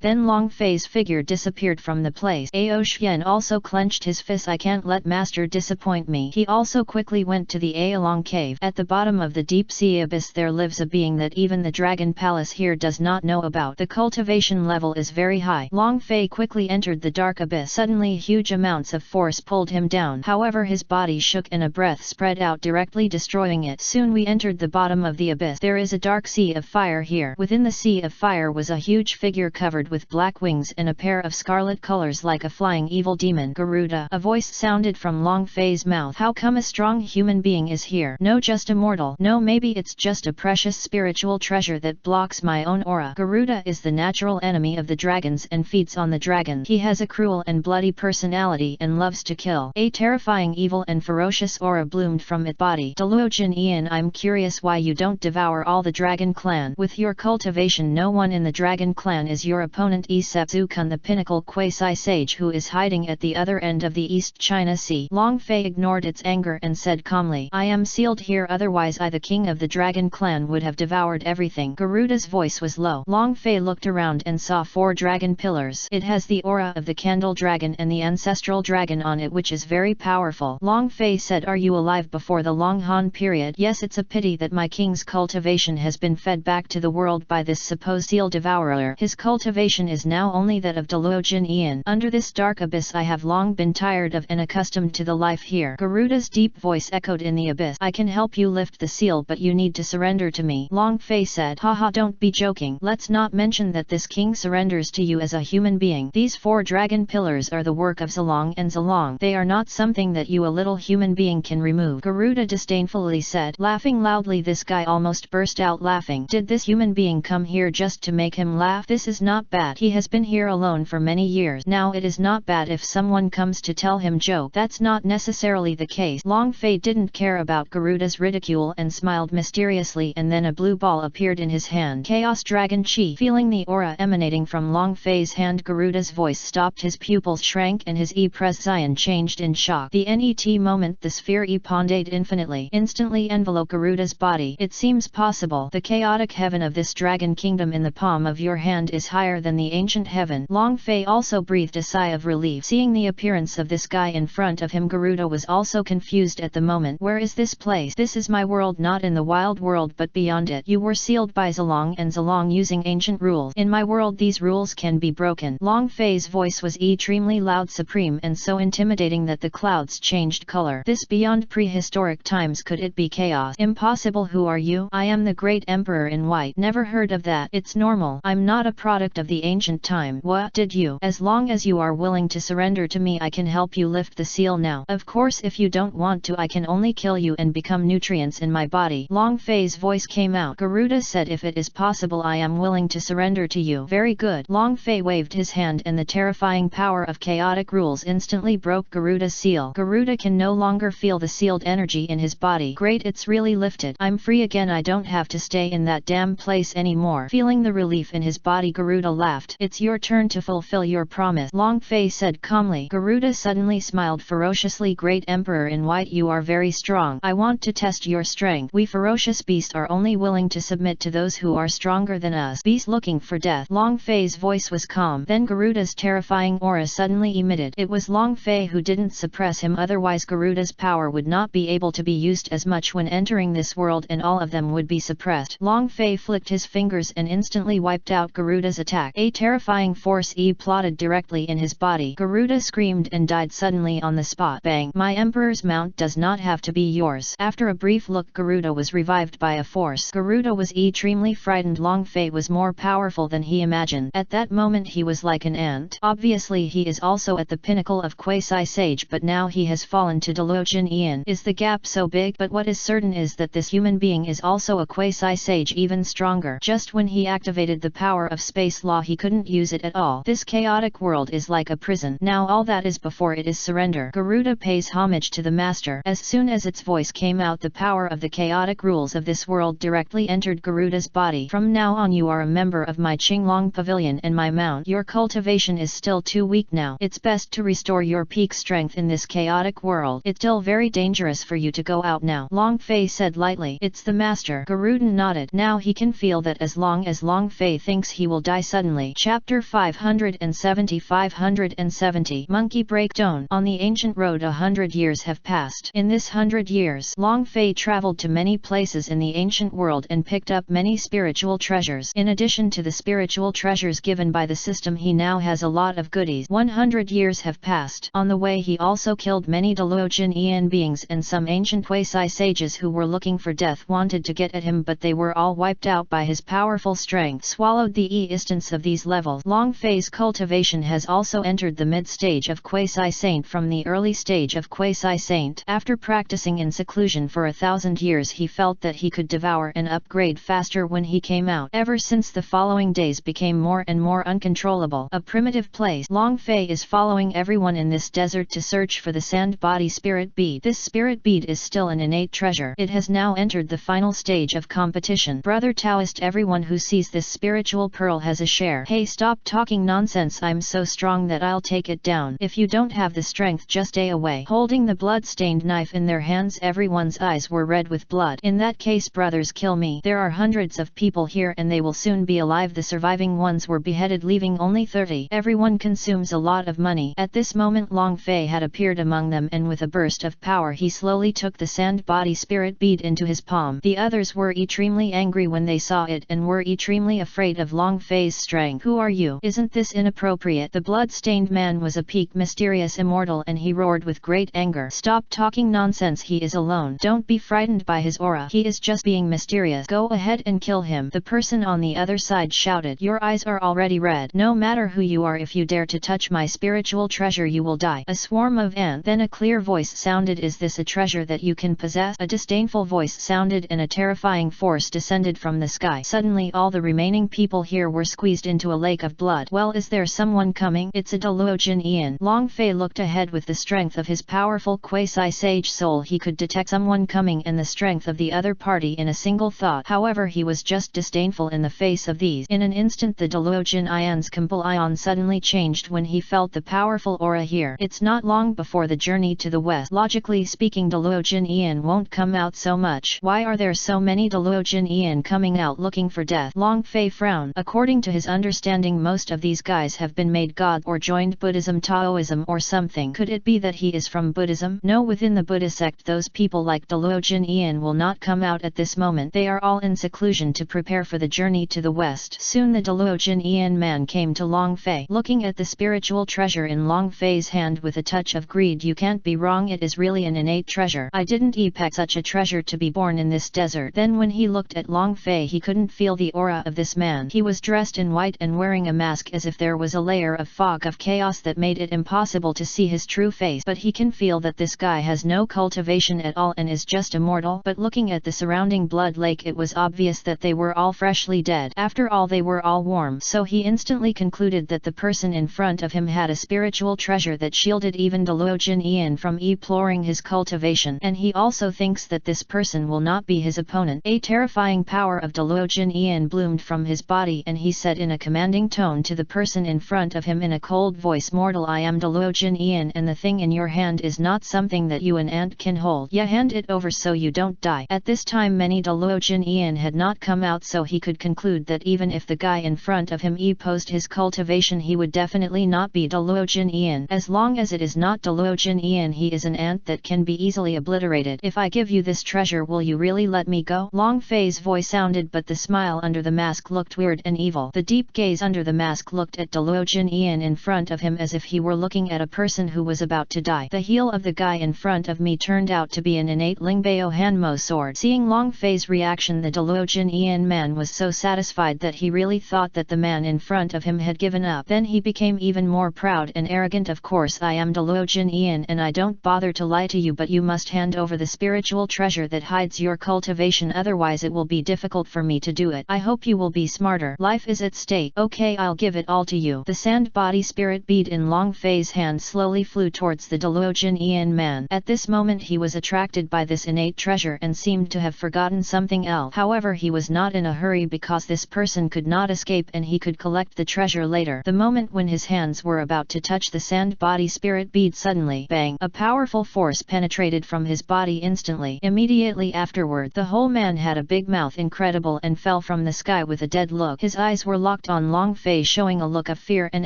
Then Long Fei's figure disappeared from the place. Aoxian also clenched his fist. I can't let master disappoint me. He also quickly went to the Aolong cave. At the bottom of the deep sea abyss there lives a being that even the Dragon Palace here does not know about. The cultivation level is very high. Long Fei quickly entered the dark abyss. Suddenly huge amounts of force pulled him down. However, his body shook and a breath spread out, directly destroying it. Soon we entered the bottom of the abyss. There is a dark sea of fire here. Within the sea of fire was a huge figure covered with with black wings and a pair of scarlet colors like a flying evil demon. Garuda. A voice sounded from Long Fei's mouth. How come a strong human being is here? No, just a mortal. No, maybe it's just a precious spiritual treasure that blocks my own aura. Garuda is the natural enemy of the dragons and feeds on the dragon. He has a cruel and bloody personality and loves to kill. A terrifying evil and ferocious aura bloomed from its body. Douluo Jin, I'm curious why you don't devour all the dragon clan. With your cultivation, no one in the dragon clan is your opponent. Except Zukun, the pinnacle quasi-sage who is hiding at the other end of the East China Sea. Long Fei ignored its anger and said calmly, I am sealed here, otherwise I, the king of the dragon clan, would have devoured everything. Garuda's voice was low. Long Fei looked around and saw 4 dragon pillars. It has the aura of the candle dragon and the ancestral dragon on it, which is very powerful. Long Fei said, are you alive before the Long Han period? Yes, it's a pity that my king's cultivation has been fed back to the world by this supposed seal devourer. His cultivation is now only that of Douluo Jin. Under this dark abyss I have long been tired of and accustomed to the life here. Garuda's deep voice echoed in the abyss. I can help you lift the seal, but you need to surrender to me. Long Fei said, haha, don't be joking. Let's not mention that this king surrenders to you as a human being. These 4 dragon pillars are the work of Zalong and Zalong. They are not something that you, a little human being, can remove. Garuda disdainfully said, laughing loudly. This guy almost burst out laughing. Did this human being come here just to make him laugh? This is not bad. He has been here alone for many years. Now it is not bad if someone comes to tell him joke. That's not necessarily the case. Long Fei didn't care about Garuda's ridicule and smiled mysteriously, and then a blue ball appeared in his hand. Chaos Dragon Chi. Feeling the aura emanating from Long Fei's hand, Garuda's voice stopped. His pupils shrank and his e-pression changed in shock. The net moment the sphere e-ponded infinitely, instantly enveloped Garuda's body. It seems possible. The chaotic heaven of this dragon kingdom in the palm of your hand is higher than the ancient heaven. Long Fei also breathed a sigh of relief. Seeing the appearance of this guy in front of him, Garuda was also confused at the moment. Where is this place? This is my world, not in the wild world but beyond it. You were sealed by Zalong and Zalong using ancient rules. In my world these rules can be broken. Long Fei's voice was extremely loud, supreme, and so intimidating that the clouds changed color. This beyond prehistoric times. Could it be chaos? Impossible. Who are you? I am the great emperor in white. Never heard of that. It's normal. I'm not a product of the ancient time. What did you? As long as you are willing to surrender to me, I can help you lift the seal now. Of course, if you don't want to, I can only kill you and become nutrients in my body. Long Fei's voice came out. Garuda said, if it is possible, I am willing to surrender to you. Very good. Long Fei waved his hand and the terrifying power of chaotic rules instantly broke Garuda's seal. Garuda can no longer feel the sealed energy in his body. Great, it's really lifted. I'm free again. I don't have to stay in that damn place anymore. Feeling the relief in his body, Garuda laughed. It's your turn to fulfill your promise, Long Fei said calmly. Garuda suddenly smiled ferociously. Great Emperor in White, you are very strong. I want to test your strength. We ferocious beasts are only willing to submit to those who are stronger than us. Beast looking for death. Long Fei's voice was calm. Then Garuda's terrifying aura suddenly emitted. It was Long Fei who didn't suppress him, otherwise Garuda's power would not be able to be used as much when entering this world, and all of them would be suppressed. Long Fei flicked his fingers and instantly wiped out Garuda's attack. A terrifying force plotted directly in his body. Garuda screamed and died suddenly on the spot. Bang! My emperor's mount does not have to be yours. After a brief look, Garuda was revived by a force. Garuda was extremely frightened. Long Fei was more powerful than he imagined. At that moment he was like an ant. Obviously he is also at the pinnacle of quasi-sage, but now he has fallen to Douluo Jin. Is the gap so big? But what is certain is that this human being is also a quasi-sage, even stronger. Just when he activated the power of space law, he couldn't use it at all. This chaotic world is like a prison. Now all that is before it is surrender. Garuda pays homage to the master. As soon as its voice came out, the power of the chaotic rules of this world directly entered Garuda's body. From now on you are a member of my Qinglong Pavilion and my mount. Your cultivation is still too weak now. It's best to restore your peak strength in this chaotic world. It's still very dangerous for you to go out now, Long Fei said lightly. It's the master. Garuda nodded. Now he can feel that as long as Long Fei thinks he will die suddenly. Chapter 570 Monkey Breakdown. On the ancient road 100 years have passed. In this 100 years, Long Fei traveled to many places in the ancient world and picked up many spiritual treasures. In addition to the spiritual treasures given by the system, he now has a lot of goodies. 100 years have passed. On the way he also killed many Douluo Jin beings, and some ancient quasi-sages who were looking for death wanted to get at him, but they were all wiped out by his powerful strength. Swallowed the existence of these these levels. Long Fei's cultivation has also entered the mid-stage of Quasi-Saint from the early stage of Quasi-Saint. After practicing in seclusion for 1,000 years, he felt that he could devour and upgrade faster when he came out. Ever since the following days became more and more uncontrollable. A primitive place. Long Fei is following everyone in this desert to search for the sand body spirit bead. This spirit bead is still an innate treasure. It has now entered the final stage of competition. Brother Taoist, everyone who sees this spiritual pearl has a share. Hey, stop talking nonsense. I'm so strong that I'll take it down. If you don't have the strength, just stay away. Holding the blood-stained knife in their hands, everyone's eyes were red with blood. In that case, brothers, kill me. There are hundreds of people here and they will soon be alive. The surviving ones were beheaded, leaving only 30. Everyone consumes a lot of money. At this moment Long Fei had appeared among them, and with a burst of power he slowly took the sand body spirit bead into his palm. The others were extremely angry when they saw it and were extremely afraid of Long Fei's strength. Who are you? Isn't this inappropriate? The blood-stained man was a peak mysterious immortal and he roared with great anger. Stop talking nonsense. He is alone. Don't be frightened by his aura. He is just being mysterious. Go ahead and kill him. The person on the other side shouted. Your eyes are already red. No matter who you are, if you dare to touch my spiritual treasure you will die. A swarm of ants. Then a clear voice sounded. Is this a treasure that you can possess? A disdainful voice sounded and a terrifying force descended from the sky. Suddenly all the remaining people here were squeezed into a lake of blood. Well, is there someone coming? It's a Douluo Jin Ian. Long Fei looked ahead. With the strength of his powerful quasi-sage soul he could detect someone coming and the strength of the other party in a single thought. However, he was just disdainful in the face of these. In an instant the Douluo Jin Ian's complexion suddenly changed when he felt the powerful aura here. It's not long before the journey to the west. Logically speaking, Douluo Jin Ian won't come out so much. Why are there so many Douluo Jin Ian coming out looking for death? Long Fei frowned. According to his understanding, most of these guys have been made god or joined Buddhism, Taoism or something. Could it be that he is from Buddhism? No, within the Buddha sect those people like Douluo Jin Ian will not come out at this moment. They are all in seclusion to prepare for the journey to the west. Soon the Douluo Jin Ian man came to Long Fei. Looking at the spiritual treasure in Long Fei's hand with a touch of greed. You can't be wrong, it is really an innate treasure. I didn't expect such a treasure to be born in this desert. Then when he looked at Long Fei he couldn't feel the aura of this man. He was dressed in white and wearing a mask as if there was a layer of fog of chaos that made it impossible to see his true face. But he can feel that this guy has no cultivation at all and is just a mortal. But looking at the surrounding blood lake it was obvious that they were all freshly dead. After all, they were all warm. So he instantly concluded that the person in front of him had a spiritual treasure that shielded even Douluo Jin Ian from exploring his cultivation. And he also thinks that this person will not be his opponent. A terrifying power of Douluo Jin Ian bloomed from his body and he said in a commanding tone to the person in front of him in a cold voice, mortal, I am Douluo Jin Ian and the thing in your hand is not something that you an ant can hold. Yeah, hand it over so you don't die. At this time many Douluo Jin Ian had not come out, so he could conclude that even if the guy in front of him opposed his cultivation he would definitely not be Douluo Jin Ian. As long as it is not Douluo Jin Ian, he is an ant that can be easily obliterated. If I give you this treasure, will you really let me go? Long Fei's voice sounded, but the smile under the mask looked weird and evil. The deep gaze under the mask looked at Douluo Jin Ian in front of him as if he were looking at a person who was about to die. The heel of the guy in front of me turned out to be an innate Lingbao Hanmo sword. Seeing Long Fei's reaction, the Douluo Jin Ian man was so satisfied that he really thought that the man in front of him had given up. Then he became even more proud and arrogant. Of course I am Douluo Jin Ian and I don't bother to lie to you, but you must hand over the spiritual treasure that hides your cultivation, otherwise it will be difficult for me to do it. I hope you will be smarter. Life is at stake. Okay, I'll give it all to you. The sand body spirit bead in Long Fei's hand slowly flew towards the Douluo Jin Ian man. At this moment he was attracted by this innate treasure and seemed to have forgotten something else. However, he was not in a hurry because this person could not escape and he could collect the treasure later. The moment when his hands were about to touch the sand body spirit bead, suddenly, bang, a powerful force penetrated from his body instantly. Immediately afterward, the whole man had a big mouth, incredible, and fell from the sky with a dead look. His eyes were locked on Long Fei, showing a look of fear and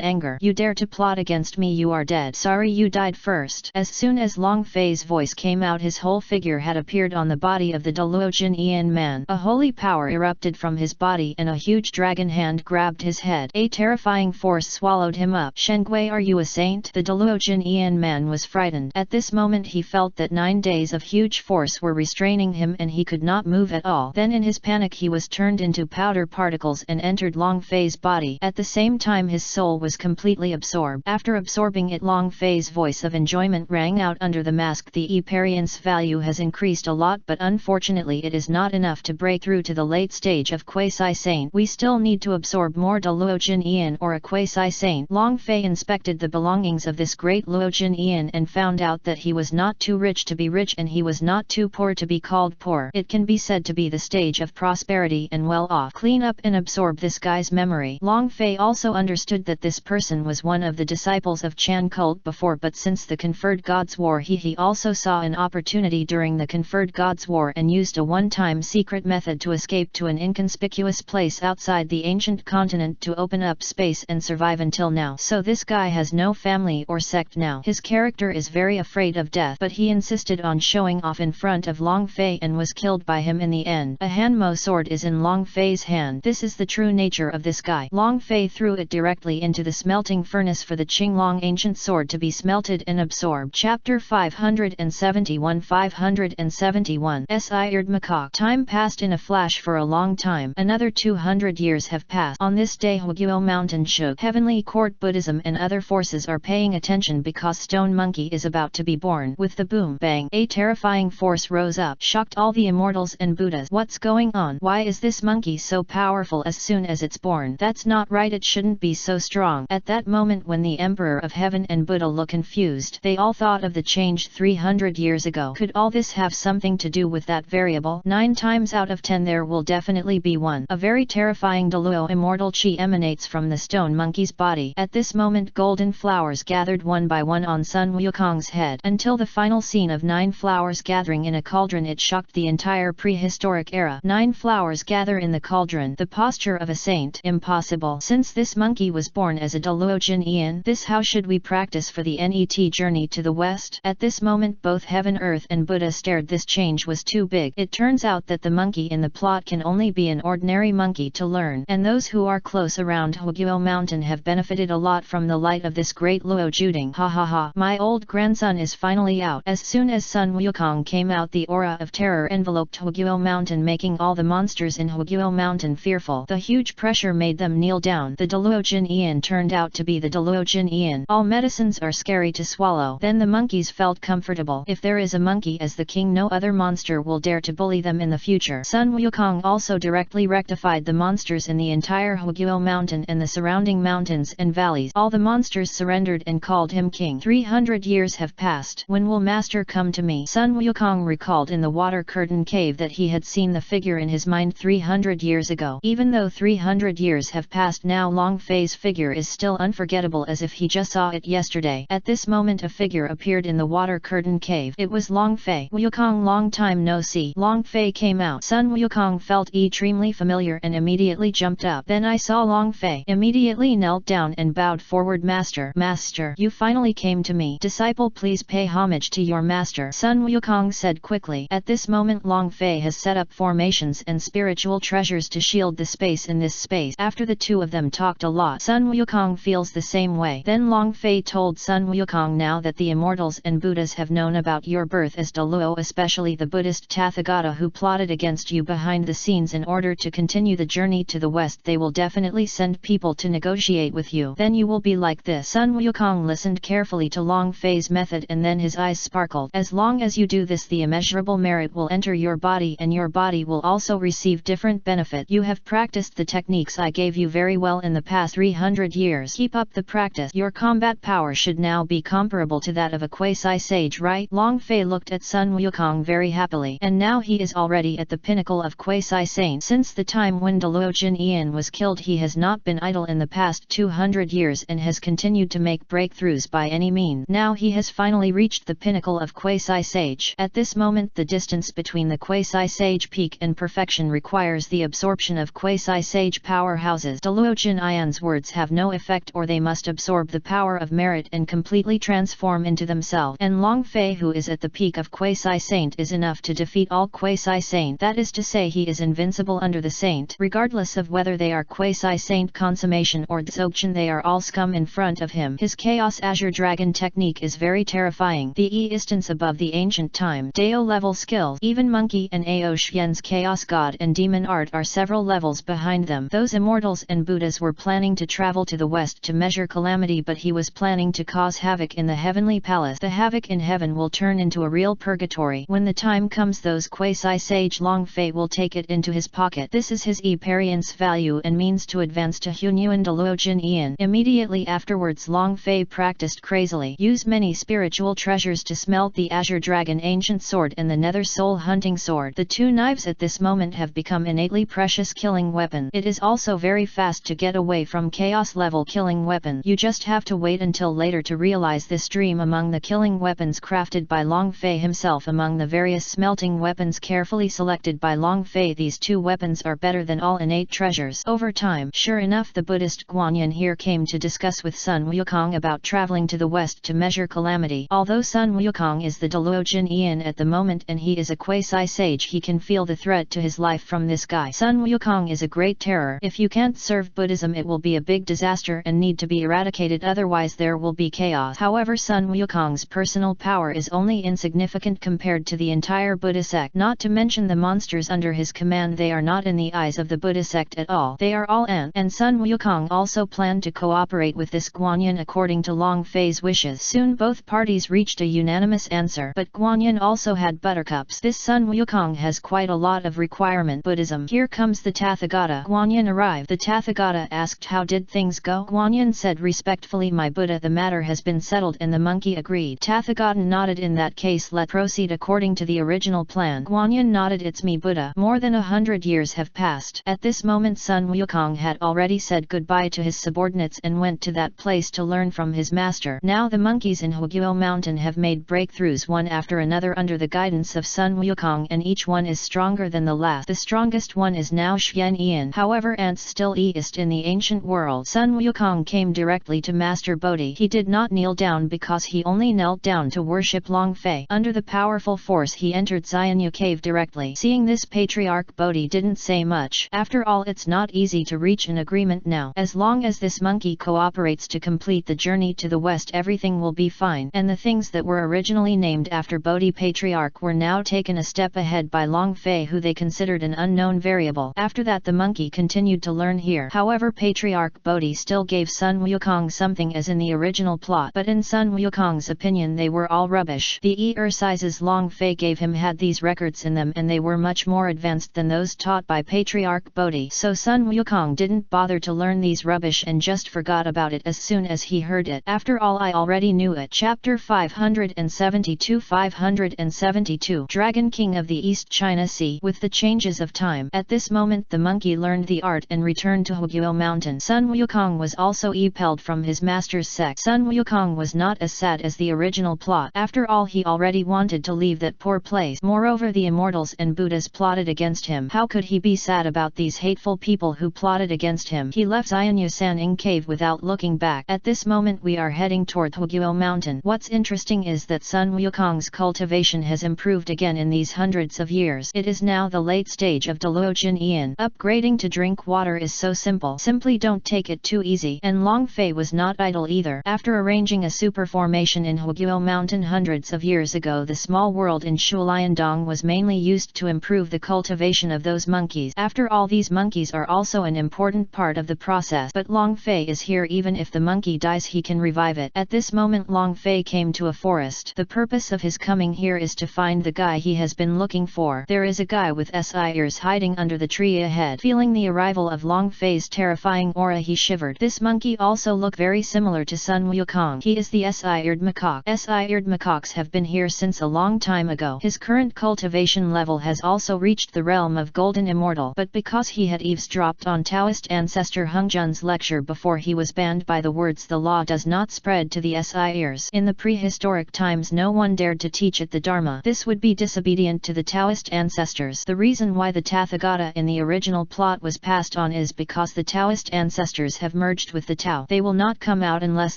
anger. You dare to plot against me? You are dead. Sorry, you died first. As soon as Long Fei's voice came out, his whole figure had appeared on the body of the Douluo Jin Ian man. A holy power erupted from his body and a huge dragon hand grabbed his head. A terrifying force swallowed him up. Shengui, are you a saint? The Douluo Jin Ian man was frightened. At this moment he felt that 9 days of huge force were restraining him and he could not move at all. Then in his panic he was turned into powder particles and entered Long Fei's Fei's body. At the same time his soul was completely absorbed. After absorbing it, Long Fei's voice of enjoyment rang out under the mask. The experience value has increased a lot, but unfortunately it is not enough to break through to the late stage of quasi-saint. We still need to absorb more Douluo Jin Ian or a quasi-saint. Long Fei inspected the belongings of this great Luo Jin Ian and found out that he was not too rich to be rich and he was not too poor to be called poor. It can be said to be the stage of prosperity and well-off. Clean up and absorb this guy's memory. Long Fei also understood that this person was one of the disciples of Chan cult before, but since the Conferred Gods War he also saw an opportunity during the Conferred Gods War and used a one-time secret method to escape to an inconspicuous place outside the ancient continent to open up space and survive until now. So this guy has no family or sect now. His character is very afraid of death, but he insisted on showing off in front of Long Fei and was killed by him in the end. A Hanmo sword is in Long Fei's hand. This is the true nature of this guy. Long Fei threw it directly into the smelting furnace for the Qinglong ancient sword to be smelted and absorbed. Chapter 571 571 S-Eared Macaque. Time passed in a flash for a long time. Another 200 years have passed. On this day Huguo Mountain shook. Heavenly Court Buddhism and other forces are paying attention because Stone Monkey is about to be born. With the boom bang, a terrifying force rose up, shocked all the immortals and Buddhas. What's going on? Why is this monkey so powerful as soon as it's born? That's not right, it shouldn't be so strong. At that moment when the Emperor of Heaven and Buddha looked confused, they all thought of the change 300 years ago. Could all this have something to do with that variable? 9 times out of 10 there will definitely be one. A very terrifying Douluo immortal chi emanates from the stone monkey's body. At this moment golden flowers gathered one by one on Sun Wukong's head, until the final scene of 9 flowers gathering in a cauldron. It shocked the entire prehistoric era. 9 flowers gather in the cauldron. The posture of a saint. Impossible. Since this monkey was born as a Douluo Jin Ian, this how should we practice for the NET journey to the west? At this moment both heaven, earth and Buddha stared. This change was too big. It turns out that the monkey in the plot can only be an ordinary monkey to learn, and those who are close around Huguo Mountain have benefited a lot from the light of this great Luo Juding. Ha ha ha. My old grandson is finally out. As soon as Sun Wukong came out, the aura of terror enveloped Huguo Mountain, making all the monsters in Huguo Mountain fearful. The huge pressure made them kneel down. The Douluo Jin Ian turned out to be the Douluo Jin Ian. All medicines are scary to swallow. Then the monkeys felt comfortable. If there is a monkey as the king, no other monster will dare to bully them in the future. Sun Wukong also directly rectified the monsters in the entire Huguo Mountain and the surrounding mountains and valleys. All the monsters surrendered and called him king. 300 years have passed. When will master come to me? Sun Wukong recalled in the water curtain cave that he had seen the figure in his mind 300 years ago. Even though 300 years have passed now, Long Fei's figure is still unforgettable, as if he just saw it yesterday. At this moment a figure appeared in the water curtain cave. It was Long Fei. Wukong, long time no see. Long Fei came out. Sun Wukong felt extremely familiar and immediately jumped up. Then I saw Long Fei. Immediately knelt down and bowed forward. Master, master, you finally came to me. Disciple, please pay homage to your master, Sun Wukong said quickly. At this moment Long Fei has set up formations and spiritual treasures to shield the space in this space. After the two of them talked a lot, Sun Wukong feels the same way. Then Long Fei told Sun Wukong, now that the immortals and Buddhas have known about your birth as Douluo, especially the Buddhist Tathagata who plotted against you behind the scenes in order to continue the journey to the west, they will definitely send people to negotiate with you. Then you will be like this. Sun Wukong listened carefully to Long Fei's method and then his eyes sparkled. As long as you do this, the immeasurable merit will enter your body and your body will also receive different benefit. You have practiced the techniques I gave you very well in the past 300 years. Keep up the practice. Your combat power should now be comparable to that of a quasi-sage, right? Long Fei looked at Sun Wukong very happily, and now he is already at the pinnacle of quasi-saint. Since the time when Douluo Jin Ian was killed, he has not been idle in the past 200 years and has continued to make breakthroughs by any means. Now he has finally reached the pinnacle of quasi-sage. At this moment the distance between the quasi-sage peak and perfection requires the absorption of quasi-sage powerhouses. Douluo Jin Ian's words have no effect, or they must absorb the power of merit and completely transform into themselves. And Long Fei, who is at the peak of quasi-saint, is enough to defeat all quasi-saint. That is to say, he is invincible under the saint. Regardless of whether they are quasi-saint consummation or Dzogchen, they are all scum in front of him. His Chaos Azure Dragon technique is very terrifying. The distance above the ancient time. Dao level skills. Even Monkey and Ao Xian's Chaos God and Demon art are several levels behind them. Those immortal immortals and Buddhas were planning to travel to the west to measure calamity, but he was planning to cause havoc in the heavenly palace. The havoc in heaven will turn into a real purgatory. When the time comes, those quasi-sage Long Fei will take it into his pocket. This is his experience value and means to advance to Hunyuan Douluo Jin Ian. Immediately afterwards, Long Fei practiced crazily, used many spiritual treasures to smelt the Azure Dragon Ancient Sword and the Nether Soul Hunting Sword. The two knives at this moment have become innately precious killing weapon. It is also very fast to get away from chaos level killing weapon. You just have to wait until later to realize this dream. Among the killing weapons crafted by Long Fei himself, among the various smelting weapons carefully selected by Long Fei, these two weapons are better than all innate treasures. Over time, sure enough, the Buddhist Guanyin here came to discuss with Sun Wukong about traveling to the west to measure calamity. Although Sun Wukong is the Douluo Jin Ian at the moment and he is a quasi-sage, he can feel the threat to his life from this guy. Sun Wukong is a great terror. If you can't serve Buddhism, it will be a big disaster and need to be eradicated, otherwise there will be chaos. However, Sun Wukong's personal power is only insignificant compared to the entire Buddha sect. Not to mention the monsters under his command, they are not in the eyes of the Buddha sect at all. They are all ant. And Sun Wukong also planned to cooperate with this Guanyin according to Long Fei's wishes. Soon both parties reached a unanimous answer, but Guanyin also had buttercups. This Sun Wukong has quite a lot of requirement. Buddhism. Here comes the Tathagata. Guanyin arrived. The Tathagata asked, how did things go? Guanyin said respectfully, my Buddha, the matter has been settled, and the monkey agreed. Tathagata nodded. In that case, let's proceed according to the original plan. Guanyin nodded. It's me, Buddha. More than 100 years have passed. At this moment, Sun Wukong had already said goodbye to his subordinates and went to that place to learn from his master. Now the monkeys in Huguo Mountain have made breakthroughs one after another under the guidance of Sun Wukong, and each one is stronger than the last. The strongest one is now Xian Ian. However, ants still exist in the ancient world. Sun Wukong came directly to Master Bodhi. He did not kneel down because he only knelt down to worship Long Fei. Under the powerful force, he entered Xianyu cave directly. Seeing this, Patriarch Bodhi didn't say much. After all, it's not easy to reach an agreement now. As long as this monkey cooperates to complete the journey to the west, everything will be fine. And the things that were originally named after Bodhi Patriarch were now taken a step ahead by Long Fei, who they considered an unknown variable. After that, the monkey continued to learn here. However, Patriarch Bodhi still gave Sun Wukong something as in the original plot, but in Sun Wukong's opinion they were all rubbish. The exercises Long Fei gave him had these records in them, and they were much more advanced than those taught by Patriarch Bodhi. So Sun Wukong didn't bother to learn these rubbish and just forgot about it as soon as he heard it. After all, I already knew it. Chapter 572 Dragon King of the East China Sea. With the changes of time, at this moment the monkey learned the art and returned to Huguo Mountain. Sun Wukong was also expelled from his master's sect. Sun Wukong was not as sad as the original plot. After all, he already wanted to leave that poor place. Moreover, the immortals and Buddhas plotted against him. How could he be sad about these hateful people who plotted against him? He left Xianyu Sanning cave without looking back. At this moment we are heading toward Huguo Mountain. What's interesting is that Sun Wukong's cultivation has improved again in these hundreds of years. It is now the late stage of Douluo Jin Ian. Upgrading to drink water is so simple. Simply don't take it too easy. And Long Fei was not idle either. After arranging a super formation in Huguo Mountain hundreds of years ago, the small world in Shuliandong was mainly used to improve the cultivation of those monkeys. After all, these monkeys are also an important part of the process. But Long Fei is here. Even if the monkey dies, he can revive it. At this moment Long Fei came to a forest. The purpose of his coming here is to find the guy he has been looking for. There is a guy with SI ears hiding under the tree ahead. Feeling the arrival of Long Fei's terrifying aura, he shivered. This monkey also looked very similar to Sun Wukong. He is the SI-eared macaque. SI-eared macaques have been here since a long time ago. His current cultivation level has also reached the realm of Golden Immortal, but because he had eavesdropped on Taoist ancestor Hung Jun's lecture before he was banned by the words, the law does not spread to the SI ears. In the prehistoric times no one dared to teach it the Dharma. This would be disobedient to the Taoist ancestors. The reason why the Tathagata in the original plot was passed on is because the Taoist ancestors have merged with the Tao. They will not come out unless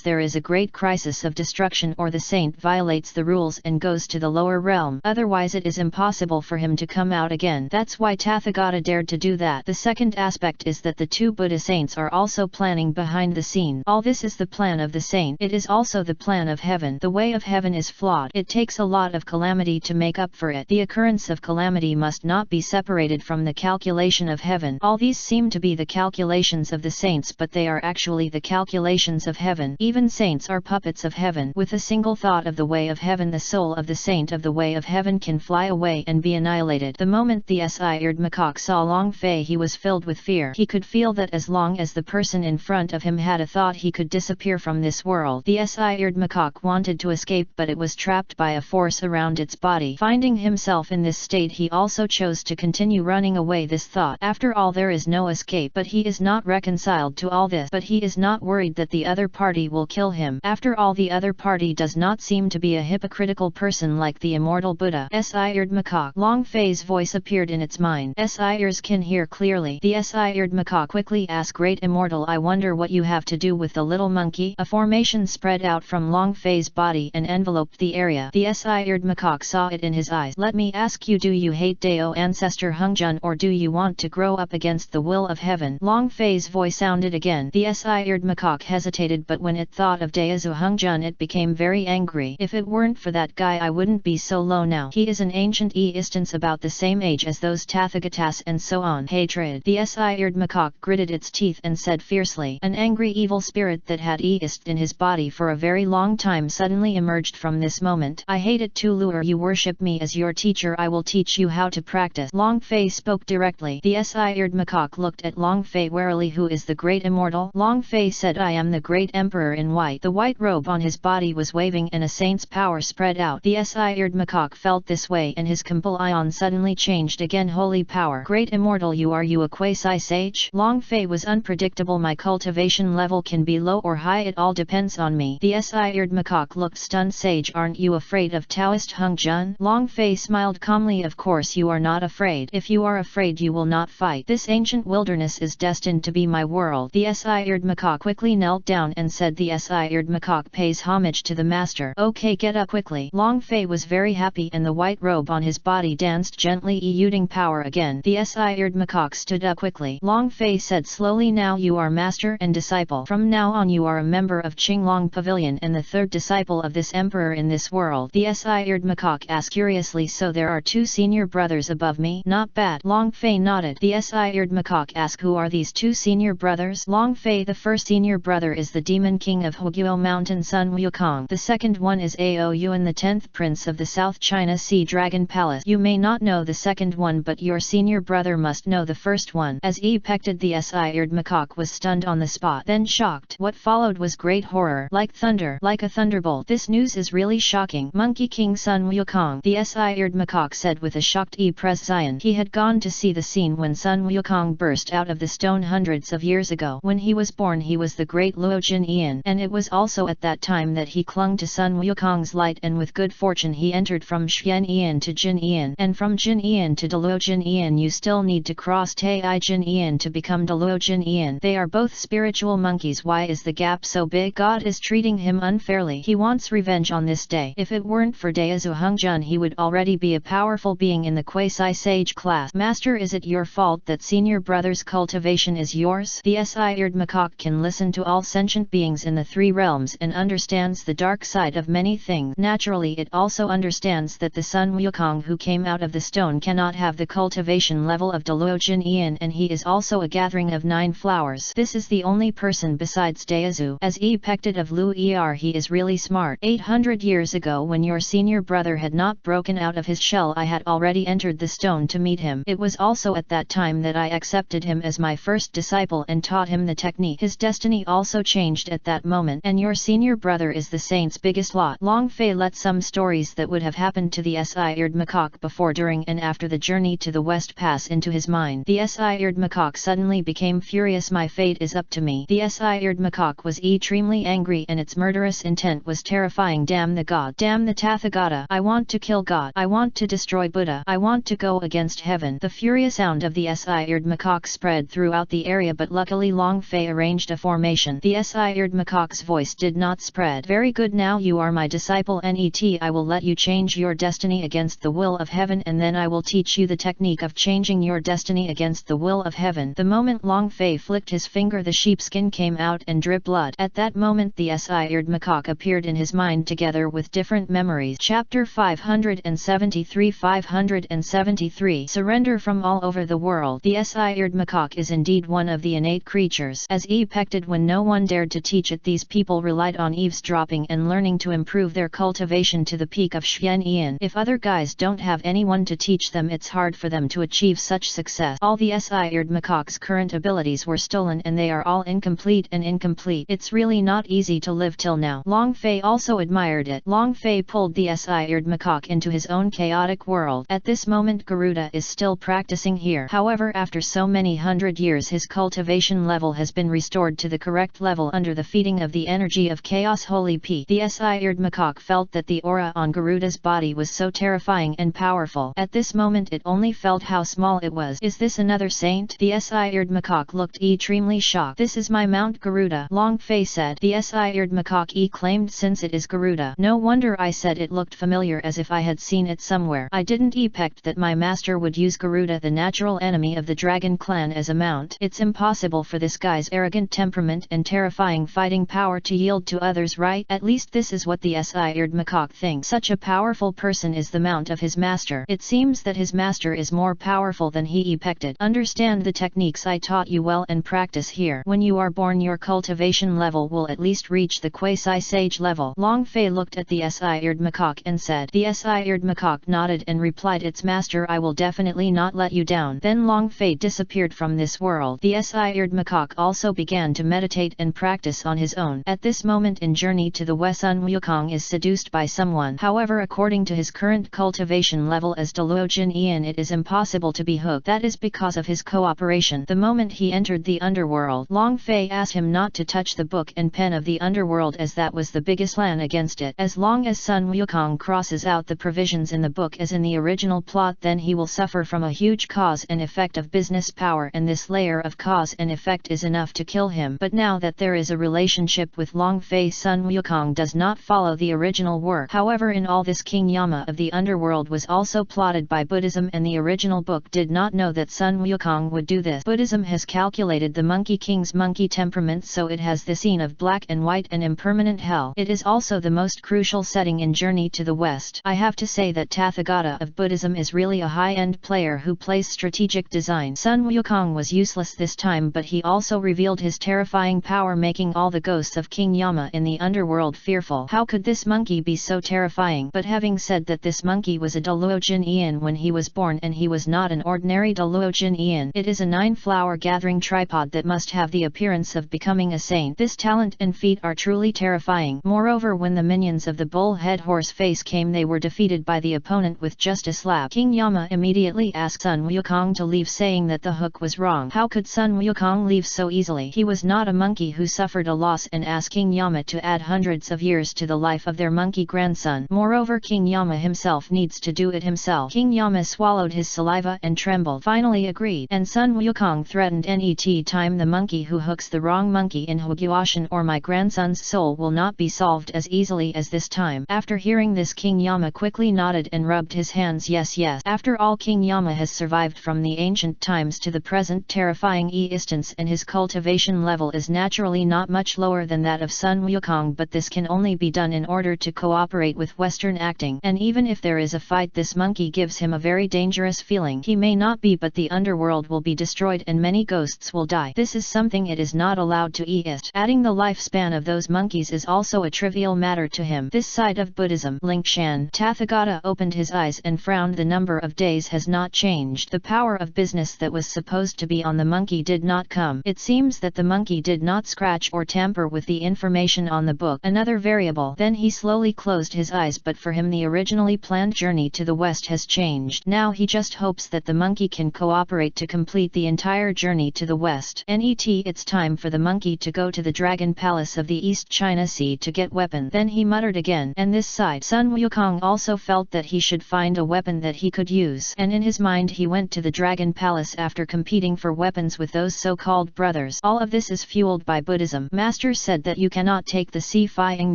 there is a great crisis of destruction or the saint violates the rules and goes to the lower realm. Otherwise it is impossible for him to come out again. That's why Tathagata dared to do that. The second aspect is that the two Buddha saints are also planning behind the scene. All this is the plan of the saint. It is also the plan of heaven. The way of heaven is flawed. It takes a lot of calamity to make up for it. The occurrence of calamity must not be separated from the calculation of heaven. All these seem to be the calculations of the saints, but they are actually the calculations of heaven. Even saints are puppets of heaven. With a single thought of the way of heaven, the soul of the saint of the way of heaven can fly away and be annihilated. The moment the S-eared macaque saw Long Fei, he was filled with fear. He could feel that as long as the person in front of him had a thought, he could disappear from this world. The S-eared macaque wanted to escape, but it was trapped by a force around its body. Finding himself in this state, he also chose to continue running away. This thought, after all, there is no escape, but he is not reconciled to all this. But he is not worried that the other party will kill him. After all, the other party does not seem to be a hypocritical person like the immortal Buddha. S-eared macaque. Long Fei's voice appeared in its mind. S-ears can hear clearly. The S-eared macaque quickly asked, Great Immortal, I wonder what you have to do with the little monkey. A formation spread out from Long Fei's body and enveloped the area. The S-eared macaque saw it in his eyes. Let me ask you, do you hate Dao ancestor Hungjun, or do you want to grow up against the will of heaven? Long Fei's voice sounded again. The S-eared macaque hesitated, but when it thought of Daozu Hungjun it became very angry. If it weren't for that guy, I wouldn't be so low now. He is an ancient instance about the same age as those Tathagatas and so on. Hatred. The S-eared macaque gritted its teeth and said fiercely. An angry evil spirit that had east in his body for a very long time suddenly emerged from this moment. I hate it too, Luer. You worship me as your teacher. I will teach you how to practice. Long Fei spoke directly. The S-eared macaque looked at Long Fei warily. Who is the great immortal? Long Fei said, I am the great emperor in white. The white robe on his body was waving and a saint's power spread out. The S-eared macaque felt this way and his complexion suddenly changed again. Holy power. Great immortal, are you a quasi-sage? Long Fei was unpredictable. My cultivation level can be low or high, it all depends on me. The S-eared macaque looked stunned. Sage, aren't you afraid of Taoist Hungjun? Long Fei smiled calmly. Of course you are not afraid. If you are afraid, you will not fight. This ancient wilderness is destined to be my world. The S-eared macaque quickly knelt down and said, the S-eared macaque pays homage to the master. Okay, get up quickly. Long Fei was very happy and the white robe on his body danced gently, eluding power again. The S-eared macaque stood up quickly. Long Fei said slowly, now you are master and disciple. From now on you are a member of Qinglong Pavilion and the third disciple of this emperor in this world. The S-eared macaque asked curiously, so there are two senior brothers above me? Not bad. Long Fei nodded. The S-eared macaque asked, who are these two senior brothers? Long Fei, the first senior brother is the demon king of Huguo Mountain, Sun Wukong. The second one is Ao Yuan, the 10th prince of the South China Sea Dragon Palace. You may not know the second one, but your senior brother must know the first one. As he pecked, the S-eared macaque was stunned on the spot, then shocked. What followed was great horror, like thunder, like a thunderbolt. This news is really shocking. Monkey King Sun Wukong, the S-eared macaque said with a shocked expression. He had gone to see the scene when Sun Wukong burst out of the stone hundreds of years ago. When he was born, he was the great Luo Jin, and it was also at that time that he clung to Sun Wukong's light, and with good fortune he entered from Xian Ian to Jin Ian, and from Jin Ian to Douluo Jin Ian. You still need to cross Tai Jin Ian to become Douluo Jin Ian. They are both spiritual monkeys. Why is the gap so big? God is treating him unfairly. He wants revenge on this day. If it weren't for Daozu Hungjun, he would already be a powerful being in the quasi-sage class. Master, is it your fault that senior brother's cultivation is yours? The S-eared macaque can listen to all sentient beings in the three realms and understands the dark side of many things. Naturally, it also understands that the Sun Wukong who came out of the stone cannot have the cultivation level of Douluo Jin Ian, and he is also a gathering of 9 flowers. This is the only person besides Daozu. As he pecked of Lu Er, he is really smart. 800 years ago, when your senior brother had not broken out of his shell, I had already entered the stone to meet him. It was also at that time that I accepted him as my first disciple and taught him the technique. His destiny also changed at that moment, and your senior brother is the saint's biggest lot. Long Fei let some stories that would have happened to the S-eared macaque before, during and after the journey to the west pass into his mind. The S-eared macaque suddenly became furious. My fate is up to me. The S-eared macaque was extremely angry and its murderous intent was terrifying. Damn the god. Damn the Tathagata. I want to kill God. I want to destroy Buddha. I want to go against heaven. The furious sound of the S-eared macaque spread throughout the area, but luckily Long Fei arranged a formation. The S-eared macaque's voice did not spread. Very good, now you are my disciple. I will let you change your destiny against the will of heaven, and then I will teach you the technique of changing your destiny against the will of heaven. The moment Long Fei flicked his finger, the sheepskin came out and dripped blood. At that moment the S-eared macaque appeared in his mind together with different memories. Chapter 573. Surrender from all over the world. The S-eared macaque macaque is indeed one of the innate creatures. As epected when no one dared to teach it, these people relied on eavesdropping and learning to improve their cultivation to the peak of Xian. If other guys don't have anyone to teach them, it's hard for them to achieve such success. All the S-eared macaque's current abilities were stolen and they are all incomplete. It's really not easy to live till now. Long Fei also admired it. Long Fei pulled the S-eared macaque into his own chaotic world. At this moment Garuda is still practicing here. However, after so many hundred years his cultivation level has been restored to the correct level under the feeding of the energy of chaos. Holy P. The S-eared macaque felt that the aura on Garuda's body was so terrifying and powerful. At this moment it only felt how small it was. Is this another saint? The S-eared macaque looked extremely shocked. This is my Mount Garuda, Long Fei said. The S-eared macaque claimed, since it is Garuda. No wonder I said it looked familiar, as if I had seen it somewhere. I didn't expect that my master would use Garuda, the natural enemy of the dragon clan, as a mount. It's impossible for this guy's arrogant temperament and terrifying fighting power to yield to others, right? At least this is what the S-eared macaque thinks. Such a powerful person is the mount of his master. It seems that his master is more powerful than he expected. Understand the techniques I taught you well and practice here. When you are born, your cultivation level will at least reach the quasi-sage level. Long Fei looked at the S-eared macaque and said. The S-eared macaque nodded and replied, its master, I will definitely not let you down. Then Long Fei disappeared from this world. The S-eared macaque also began to meditate and practice on his own. At this moment in journey to the west, Sun Wukong is seduced by someone. However, according to his current cultivation level as Douluo Jin, it is impossible to be hooked. That is because of his cooperation. The moment he entered the underworld, Long Fei asked him not to touch the book and pen of the underworld, as that was the biggest lan against it. As long as Sun Wukong crosses out the provisions in the book as in the original plot, then he will suffer from a huge cause and effect of business power, and this layer of cause and effect is enough to kill him. But now that there is a relationship with Long Fei, Sun Wukong does not follow the original work. However, in all this, King Yama of the underworld was also plotted by Buddhism, and the original book did not know that Sun Wukong would do this. Buddhism has calculated the Monkey King's monkey temperament, so it has the scene of black and white and impermanent hell. It is also the most crucial setting in Journey to the West. I have to say that Tathagata of Buddhism is really a high-end player who plays strategic design. Sun Wukong was useless this time, but he also revealed his terrifying power, making all the ghosts of King Yama in the underworld fearful. How could this monkey be so terrifying? But having said that, this monkey was a Douluo Jin when he was born, and he was not an ordinary Douluo Jin. It is a 9-flower gathering tripod that must have the appearance of becoming a saint. This talent and feat are truly terrifying. Moreover, when the minions of the bull-head horse face came, they were defeated by the opponent with just a slap. King Yama immediately asked Sun Wukong to leave, saying that the hook was wrong. How could Sun Wukong leave so easily? He was not a monkey who suffered a loss and asked King Yama to add hundreds of years to the life of their monkey grandson. Moreover, King Yama himself needs to do it himself. King Yama swallowed his saliva and trembled. Finally agreed, and Sun Wukong threatened, "Net time the monkey who hooks the wrong monkey in Huguashan, or my grandson's soul will not be solved as easily as this time." After hearing this, King Yama quickly nodded and rubbed his hands. Yes. After all, King Yama has survived from the ancient times to the present terrifying instance, and his cultivation level is naturally not much lower than that of Sun Wukong, but this can only be done in order to cooperate with Western acting. And even if there is a fight, this monkey gives him a very dangerous feeling. He may not be, but the underworld will be destroyed and many ghosts will die. This is something it is not allowed to eat. Adding the lifespan of those monkeys is also a trivial matter to him. This side of Buddhism. Lingshan. Tathagata opened his eyes and frowned. The number of days has not changed. The power of business that was supposed to be on the monkey did not come. It seems that the monkey did not scratch or tamper with the information on the book. Another variable. Then he slowly closed his eyes, but for him the originally planned journey to the west has changed. Now he just hopes that the monkey can cooperate to complete the entire journey to the west. It's time for the monkey to go to the Dragon Palace of the East China Sea to get weapon. Then he muttered again, and this side. Sun Wukong also felt that he should find a weapon that he could use, and in his mind he went to the Dragon Palace after competing for weapons with those so-called brothers. All of this is fueled by Buddhism. Master said that you cannot take the sea-fying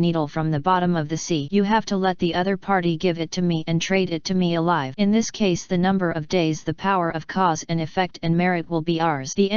needle from the bottom of the sea. You have to let the other party give it to me and trade it to me alive. In this case, the number of days, the power of cause and effect and merit will be ours. The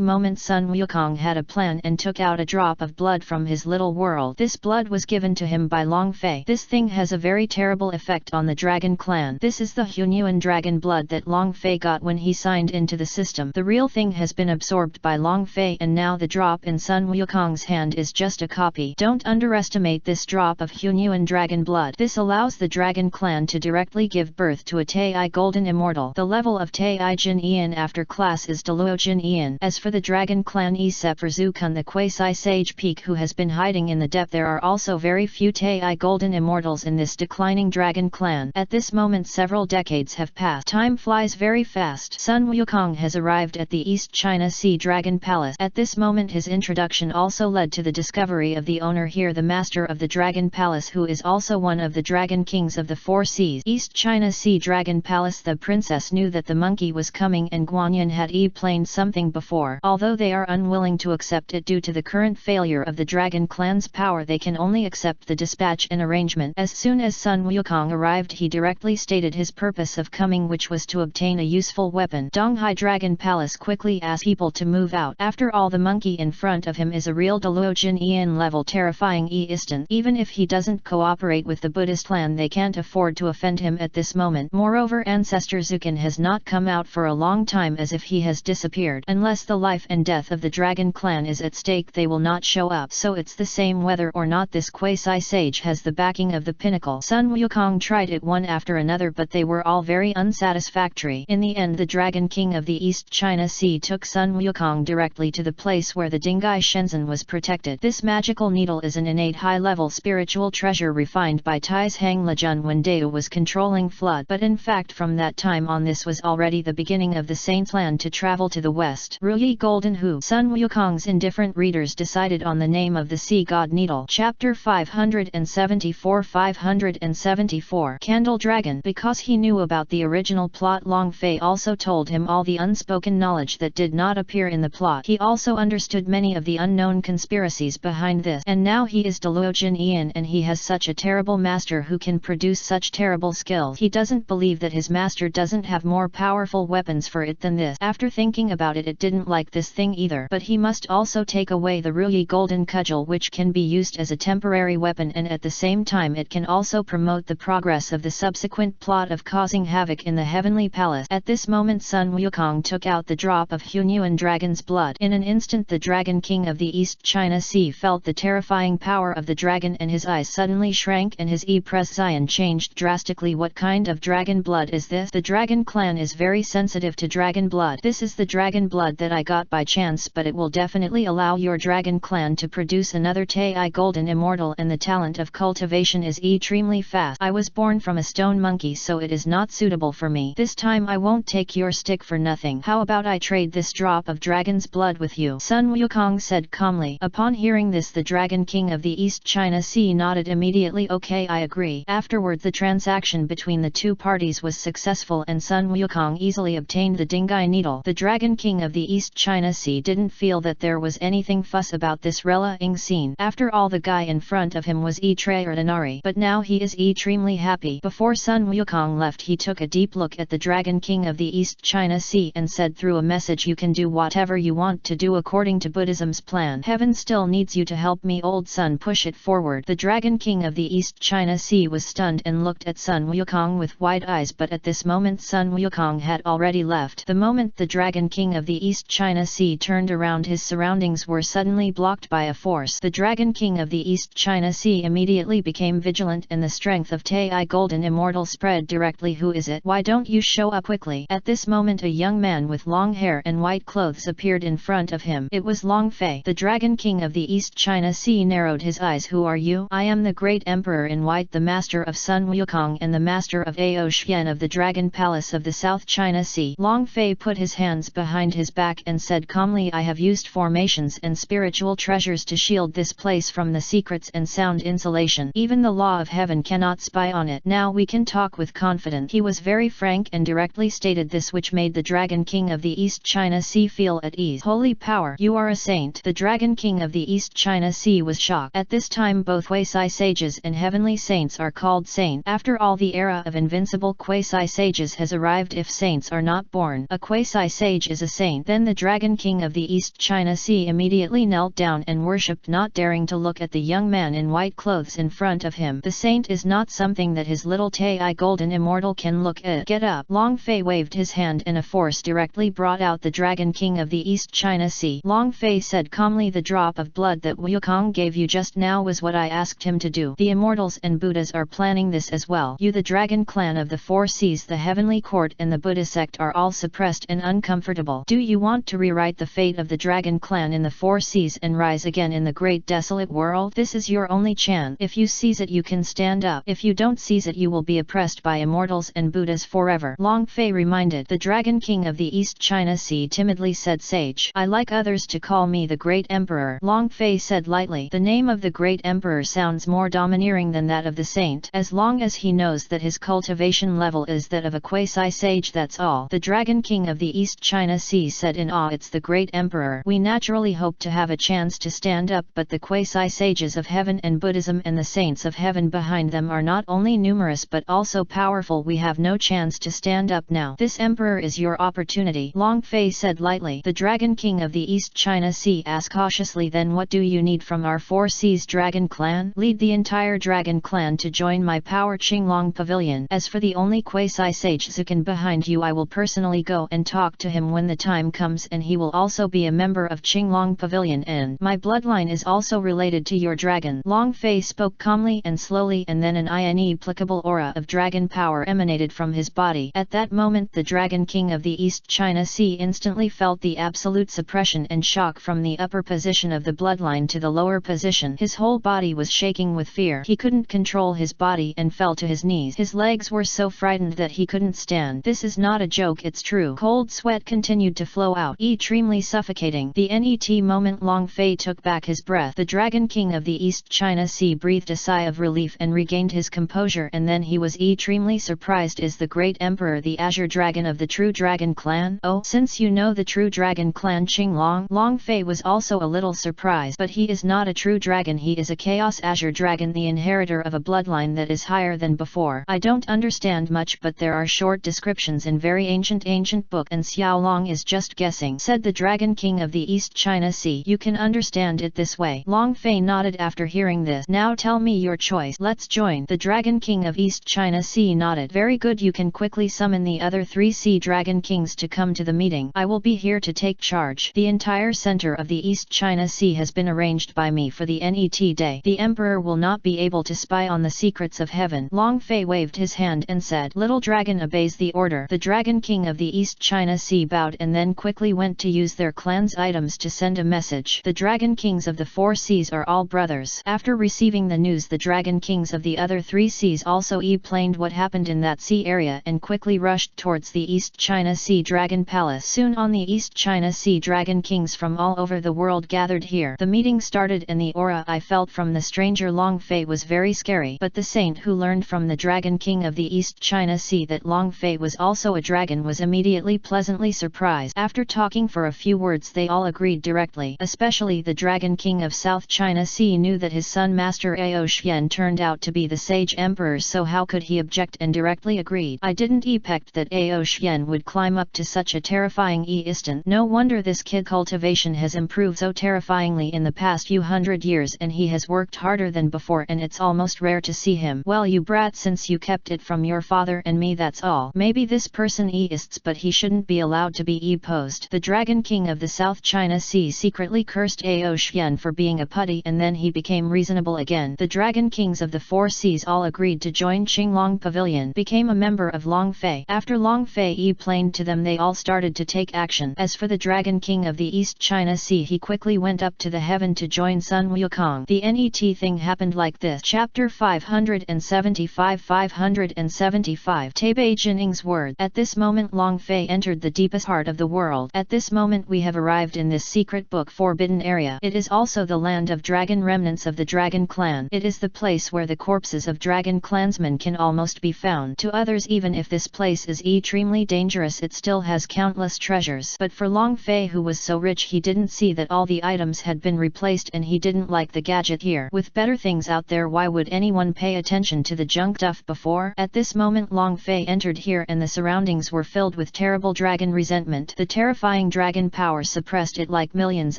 moment Sun Wukong had a plan and took out a drop of blood from his little world. This blood was given to him by Long Fei. This thing has a very terrible effect on the dragon clan. This is the Hunyuan dragon blood that Long Fei got when he signed into the system. The The real thing has been absorbed by Long Fei, and now the drop in Sun Wukong's hand is just a copy. Don't underestimate this drop of Hunyuan dragon blood. This allows the dragon clan to directly give birth to a Tai Golden Immortal. The level of Tai Jin Ian after class is Douluo Jin Ian. As for the dragon clan except for Zukun the quasi-sage peak who has been hiding in the depth, there are also very few Tai Golden Immortals in this declining dragon clan. At this moment several decades have passed. Time flies very fast. Sun Wukong has arrived at the East China Sea Dragon Palace. At this moment his introduction also led to the discovery of the owner here, the master of the Dragon Palace, who is also one of the Dragon Kings of the Four Seas. East China Sea Dragon Palace. The princess knew that the monkey was coming and Guanyin had explained something before. Although they are unwilling to accept it due to the current failure of the Dragon clan's power, they can only accept the dispatch and arrangement. As soon as Sun Wukong arrived, he directly stated his purpose of coming, which was to obtain a useful weapon. Donghai Dragon Palace quickly asked people to move out. After all, the monkey in front of him is a real Douluo Jin Ian level terrifying Easton. Even if he doesn't cooperate with the Buddhist clan, they can't afford to offend him at this moment. Moreover, Ancestor Zukun has not come out for a long time, as if he has disappeared. Unless the life and death of the Dragon clan is at stake, they will not show up. So it's the same whether or not this quasi-sage has the backing of the pinnacle. Sun Wukong tried it one after another, but they were all very unsatisfactory. In the end, the Dragon King of the East China Sea took Sun Wukong directly to the place where the Dingai Shenzhen was protected. This magical needle is an innate high-level spiritual treasure refined by Tai's Hang Lejun when Dao was controlling Flood. But in fact, from that time on, this was already the beginning of the Saint's land to travel to the west. Ruyi Golden Hu. Sun Wukong's indifferent readers decided on the name of the Sea God Needle. Chapter 574. 574. Candle Dragon. Because he knew about the original plot, Long Fei also told him all the unspoken knowledge that did not appear in the plot. He also understood many of the unknown conspiracies behind this. And now he is Douluo Jin Ian, and he has such a terrible master who can produce such terrible skills. He doesn't believe that his master doesn't have more powerful weapons for it than this. After thinking about it, it didn't like this thing either. But he must also take away the Ruyi Golden Cudgel, which can be used as a temporary weapon, and at the same time it can also promote the progress of the subsequent plot of causing havoc in the Heavenly Palace. At this moment Sun Wukong took out the drop of Hunyuan dragon's blood. In an instant the Dragon King of the East China Sea felt the terrifying power of the dragon, and his eyes suddenly shrank and his expression changed drastically. What kind of dragon blood is this? The dragon clan is very sensitive to dragon blood. This is the dragon blood that I got by chance, but it will definitely allow your dragon clan to produce another Tai Golden Immortal, and the talent of cultivation is extremely fast. I was born from a stone monkey, so it is not suitable for me. This time I won't take your stick for nothing. How about I trade this drop of dragon's blood with you? Sun Wukong said calmly. Upon hearing this, the Dragon King of the East China Sea nodded immediately. Okay, I agree. Afterward, the transaction between the two parties was successful, and Sun Wukong easily obtained the Dingai Needle. The Dragon King of the East China Sea didn't feel that there was anything fuss about this relaying scene. After all, the guy in front of him was extraordinary, but now he is extremely happy. Before Sun Wukong left, he took a deep look at the Dragon King of the East China Sea and said through a message, you can do whatever you want to do according to Buddhism's plan. Heaven still needs you to help me, old son, push it forward. The Dragon King of the East China Sea was stunned and looked at Sun Wukong with wide eyes, but at this moment Sun Wukong had already left. The moment the Dragon King of the East China Sea turned around, his surroundings were suddenly blocked by a force. The Dragon King of the East China Sea immediately became vigilant, and the strength of Tai Golden Immortal spread directly. Who is it? Why don't you show up quickly? At this moment a young man with long hair and white clothes appeared in front of him. It was Long Fei. The Dragon King of the East China Sea narrowed his eyes. Who are you? I am the Great Emperor in White, the master of Sun Wukong and the master of Ao Xian of the Dragon Palace of the South China Sea. Long Fei put his hands behind his back and said calmly, I have used formations and spiritual treasures to shield this place from the secrets and sound insulation. Even the law of heaven cannot spy on it. Now we can talk with confidence. He was very frank and directly stated this, which made the Dragon King of the East China Sea feel at ease. Holy power! You are a saint! The Dragon King of the East China Sea was shocked. At this time both quasi-sages and heavenly saints are called saint. After all, the era of invincible quasi-sages has arrived. If saints are not born, a quasi-sage is a saint. Then the Dragon King of the East China Sea immediately knelt down and worshipped, not daring to look at the young man in white clothes in front of him. The saint is not something that his little Tai Golden Immortal can look at. Get up! Long Fei waved his hand and a force directly immediately brought out the Dragon King of the East China Sea. Long Fei said calmly, the drop of blood that Wukong gave you just now was what I asked him to do. The immortals and Buddhas are planning this as well. You, the Dragon Clan of the Four Seas, the Heavenly Court and the Buddha sect are all suppressed and uncomfortable. Do you want to rewrite the fate of the Dragon Clan in the Four Seas and rise again in the great desolate world? This is your only chance. If you seize it, you can stand up. If you don't seize it, you will be oppressed by immortals and Buddhas forever. Long Fei reminded. The Dragon King of the East China Sea timidly said, Sage, I like others to call me the Great Emperor. Long Fei said lightly, the name of the Great Emperor sounds more domineering than that of the saint. As long as he knows that his cultivation level is that of a quasi-sage, that's all. The Dragon King of the East China Sea said in awe, it's the Great Emperor. We naturally hope to have a chance to stand up, but the quasi-sages of heaven and Buddhism and the saints of heaven behind them are not only numerous but also powerful. We have no chance to stand up now. This emperor is your opportunity. Long Fei said lightly. The Dragon King of the East China Sea asked cautiously, then what do you need from our Four Seas Dragon Clan? Lead the entire Dragon Clan to join my power Qinglong Pavilion. As for the only quasi-sage Zukan behind you, I will personally go and talk to him when the time comes, and he will also be a member of Qinglong Pavilion, and my bloodline is also related to your dragon. Long Fei spoke calmly and slowly, and then an inapplicable aura of dragon power emanated from his body. At that moment the Dragon King of the East China Sea instantly felt the absolute suppression and shock from the upper position of the bloodline to the lower position. His whole body was shaking with fear. He couldn't control his body and fell to his knees. His legs were so frightened that he couldn't stand. This is not a joke, it's true. Cold sweat continued to flow out, extremely suffocating. The net moment Long Fei took back his breath. The Dragon King of the East China Sea breathed a sigh of relief and regained his composure, and then he was extremely surprised. Is the Great Emperor the Azure Dragon of the True Dragon Clan? Oh, since you know the True Dragon Clan Qinglong. Long Fei was also a little surprised, but he is not a true dragon, he is a Chaos Azure Dragon, the inheritor of a bloodline that is higher than before. I don't understand much, but there are short descriptions in very ancient book, and Xiao Long is just guessing, said the Dragon King of the East China Sea. You can understand it this way. Long Fei nodded after hearing this. Now tell me your choice. Let's join. The Dragon King of East China Sea nodded. Very good, you can quickly summon the other 3 Sea Dragon Kings to come to the meeting. I will be here to take charge. The entire center of the East China Sea has been arranged by me for the NET day. The Emperor will not be able to spy on the secrets of heaven. Long Fei waved his hand and said, Little Dragon obeys the order. The Dragon King of the East China Sea bowed and then quickly went to use their clan's items to send a message. The Dragon Kings of the 4 Seas are all brothers. After receiving the news, the Dragon Kings of the other 3 seas also explained what happened in that sea area and quickly rushed towards the East China Sea Dragon Palace. Soon on the East China Sea Dragon Kings from all over the world gathered here. The meeting started, and the aura I felt from the stranger Long Fei was very scary, but the saint who learned from the Dragon King of the East China Sea that Long Fei was also a dragon was immediately pleasantly surprised. After talking for a few words, they all agreed directly. Especially the Dragon King of South China Sea knew that his son Master Ao Xian turned out to be the Sage Emperor, so how could he object, and directly agreed. I didn't expect that Ao Xian would climb up to such a terrifying instant. No wonder this kid cultivation has improved so terrifyingly in the past few hundred years, and he has worked harder than before, and it's almost rare to see him. Well, you brat, since you kept it from your father and me, that's all. Maybe this person eists, but he shouldn't be allowed to be opposed. The Dragon King of the South China Sea secretly cursed Ao Xian for being a putty, and then he became reasonable again. The Dragon Kings of the 4 Seas all agreed to join Qinglong Pavilion, became a member of Long Fei. After Long Fei explained to them, they all started to take action. As for the Dragon King of the East China Sea, he quickly went up to the heaven to join Sun Wukong. The NET thing happened like this. Chapter 575 Tabe Jinning's word. At this moment Long Fei entered the deepest heart of the world. At this moment we have arrived in this secret book forbidden area. It is also the land of dragon remnants of the Dragon Clan. It is the place where the corpses of dragon clansmen can almost be found. To others, even if this place is extremely dangerous, it still has countless treasures. But for Long Fei, who was so rich, he didn't see that all the items had been replaced, and he didn't like the gadget here. With better things out there, why would anyone pay attention to the junk stuff before? At this moment Long Fei entered here, and the surroundings were filled with terrible dragon resentment. The terrifying dragon power suppressed it like millions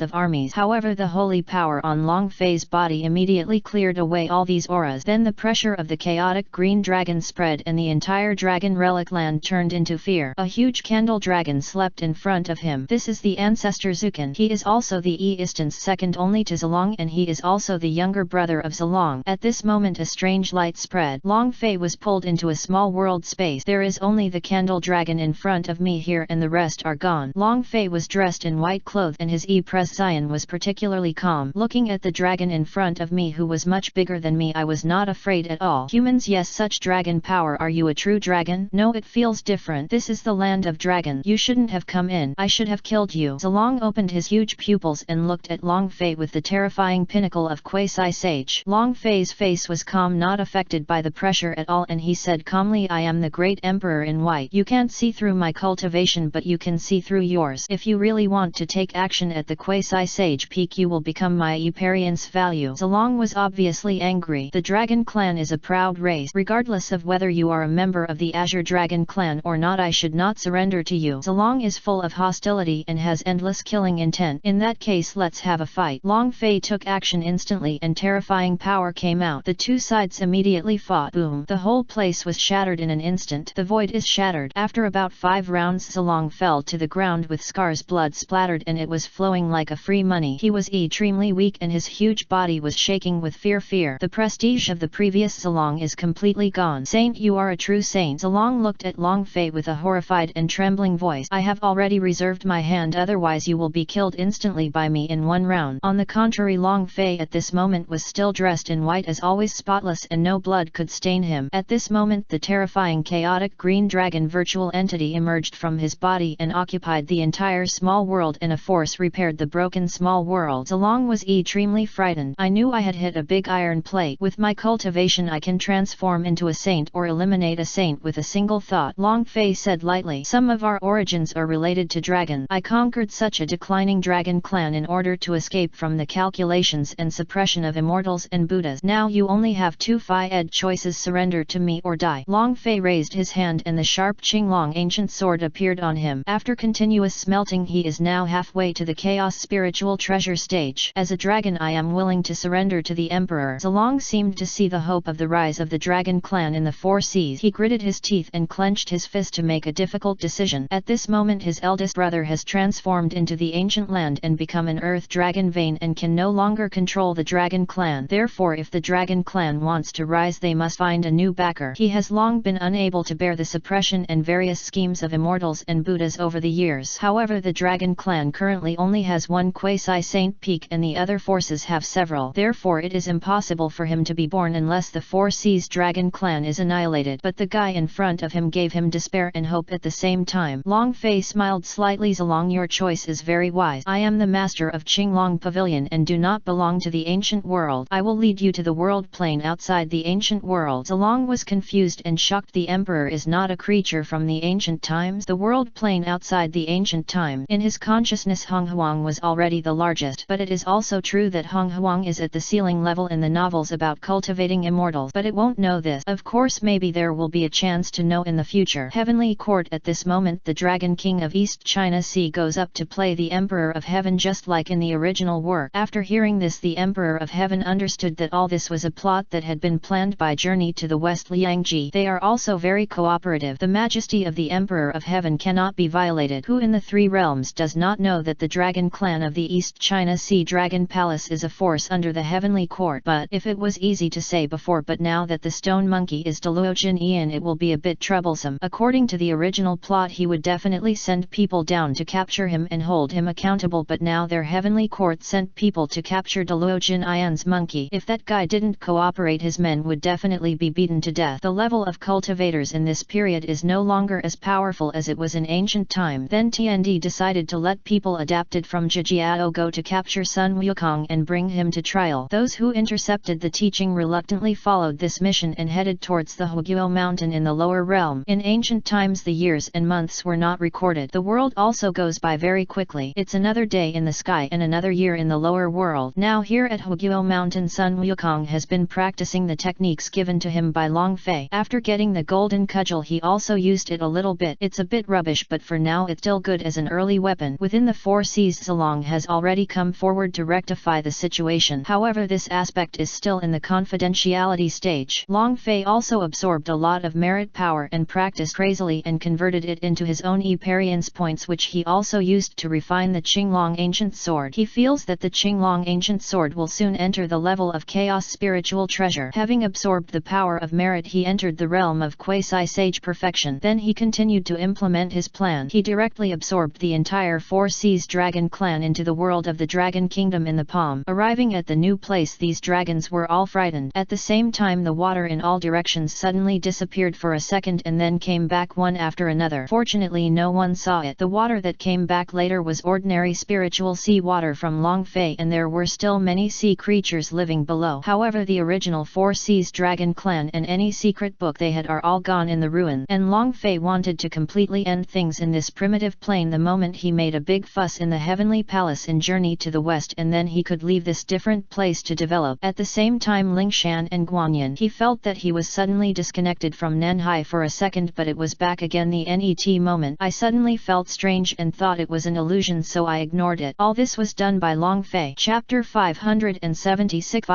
of armies. However, the holy power on Long Fei's body immediately cleared away all these auras. Then the pressure of the chaotic green dragon spread, and the entire dragon relic land turned into fear. A huge candle dragon dragon slept in front of him. This is the ancestor Zukan. He is also the E-instance second only to Zilong, and he is also the younger brother of Zilong. At this moment a strange light spread. Long Fei was pulled into a small world space. There is only the candle dragon in front of me here and the rest are gone. Long Fei was dressed in white clothes and his E-presence was particularly calm. Looking at the dragon in front of me who was much bigger than me, I was not afraid at all. Humans, yes, such dragon power. Are you a true dragon? No, it feels different. This is the land of dragons. You shouldn't have come in. I should have killed you. Zilong opened his huge pupils and looked at Long Fei with the terrifying pinnacle of quasi-sage. Long Fei's face was calm, not affected by the pressure at all, and he said calmly, I am the great emperor in white. You can't see through my cultivation, but you can see through yours. If you really want to take action at the quasi-sage peak, you will become my experience value. Zilong was obviously angry. The dragon clan is a proud race. Regardless of whether you are a member of the Azure Dragon clan or not, I should not surrender to you. Zilong is full of hostility and has endless killing intent. In that case, let's have a fight. Long Fei took action instantly and terrifying power came out. The two sides immediately fought. Boom. The whole place was shattered in an instant. The void is shattered. After about 5 rounds, Zilong fell to the ground with scars, blood splattered, and it was flowing like a free money. He was extremely weak and his huge body was shaking with fear. The prestige of the previous Zilong is completely gone. Saint, you are a true saint. Zilong looked at Long Fei with a horrified and trembling voice. I have already reserved my hand, otherwise you will be killed instantly by me in 1 round. On the contrary, Long Fei at this moment was still dressed in white as always, spotless, and no blood could stain him. At this moment the terrifying chaotic green dragon virtual entity emerged from his body and occupied the entire small world, and a force repaired the broken small world. Zilong was extremely frightened. I knew I had hit a big iron plate. With my cultivation I can transform into a saint or eliminate a saint with a single thought. Long Fei said lightly, some of our origins are related to dragon. I conquered such a declining dragon clan in order to escape from the calculations and suppression of immortals and Buddhas. Now you only have 2 fied choices, surrender to me or die. Long Fei raised his hand and the sharp Qinglong ancient sword appeared on him. After continuous smelting, he is now halfway to the chaos spiritual treasure stage. As a dragon I am willing to surrender to the emperor. Zilong seemed to see the hope of the rise of the dragon clan in the 4 seas. He gritted his teeth and clenched his fist to make a difficult decision. At this moment his eldest brother has transformed into the ancient land and become an earth dragon vein and can no longer control the dragon clan. Therefore, if the dragon clan wants to rise, they must find a new backer. He has long been unable to bear the suppression and various schemes of immortals and Buddhas over the years. However, the dragon clan currently only has 1 quasi-saint peak and the other forces have several. Therefore it is impossible for him to be born unless the 4 seas dragon clan is annihilated. But the guy in front of him gave him despair and hope at the same time. Long Fei smiled slightly. Zilong, your choice is very wise. I am the master of Qinglong Pavilion and do not belong to the ancient world. I will lead you to the world plane outside the ancient world. Zilong was confused and shocked. The emperor is not a creature from the ancient times. The world plane outside the ancient time. In his consciousness, Honghuang was already the largest, but it is also true that Honghuang is at the ceiling level in the novels about cultivating immortals, but it won't know this. Of course, maybe there will be a chance to know in the future. Heavenly Court. At this moment the Dragon King of East China Sea goes up to play the Emperor of Heaven just like in the original work. After hearing this, the Emperor of Heaven understood that all this was a plot that had been planned by Journey to the West Liangji. They are also very cooperative. The majesty of the Emperor of Heaven cannot be violated. Who in the 3 realms does not know that the Dragon Clan of the East China Sea Dragon Palace is a force under the Heavenly Court? But if it was easy to say before, but now that the stone monkey is Douluo Jin Ian, it will be a bit troublesome. According to the original plot, he would definitely send people down to capture him and hold him accountable, but now their Heavenly Court sent people to capture Douluo Jin Ian's monkey. If that guy didn't cooperate, his men would definitely be beaten to death. The level of cultivators in this period is no longer as powerful as it was in ancient time. Then TND decided to let people adapted from Jijiao go to capture Sun Wukong and bring him to trial. Those who intercepted the teaching reluctantly followed this mission and headed towards the Huguo mountain in the lower realm. In ancient times the years and months were not recorded. The world also goes by very quickly. It's another day in the sky and another year in the lower world. Now here at Huguo mountain, Sun Wukong has been practicing the techniques given to him by Long Fei. After getting the golden cudgel, he also used it a little bit. It's a bit rubbish, but for now it's still good as an early weapon. Within the 4 seas, Zilong has already come forward to rectify the situation. However, this aspect is still in the confidentiality stage. Long Fei also absorbed a lot of merit power and practiced crazily and converted it into his his own experience points which he also used to refine the Qinglong ancient sword. He feels that the Qinglong ancient sword will soon enter the level of chaos spiritual treasure. Having absorbed the power of merit, he entered the realm of quasi-sage perfection. Then he continued to implement his plan. He directly absorbed the entire Four Seas Dragon clan into the world of the Dragon Kingdom in the palm. Arriving at the new place, these dragons were all frightened. At the same time, the water in all directions suddenly disappeared for a second and then came back one after another. Fortunately, no one saw it. The water that came back later was ordinary spiritual sea water from Long Fei, and there were still many sea creatures living below. However, the original Four Seas Dragon clan and any secret book they had are all gone in the ruin, and Long Fei wanted to completely end things in this primitive plane the moment he made a big fuss in the heavenly palace in Journey to the West, and then he could leave this different place to develop. At the same time, Lingshan and Guanyin, he felt that he was suddenly disconnected from Nanhai for a second, but it was back again. The NET moment. I suddenly felt strange and thought it was an illusion, so I ignored it. All this was done by Long Fei. Chapter 576.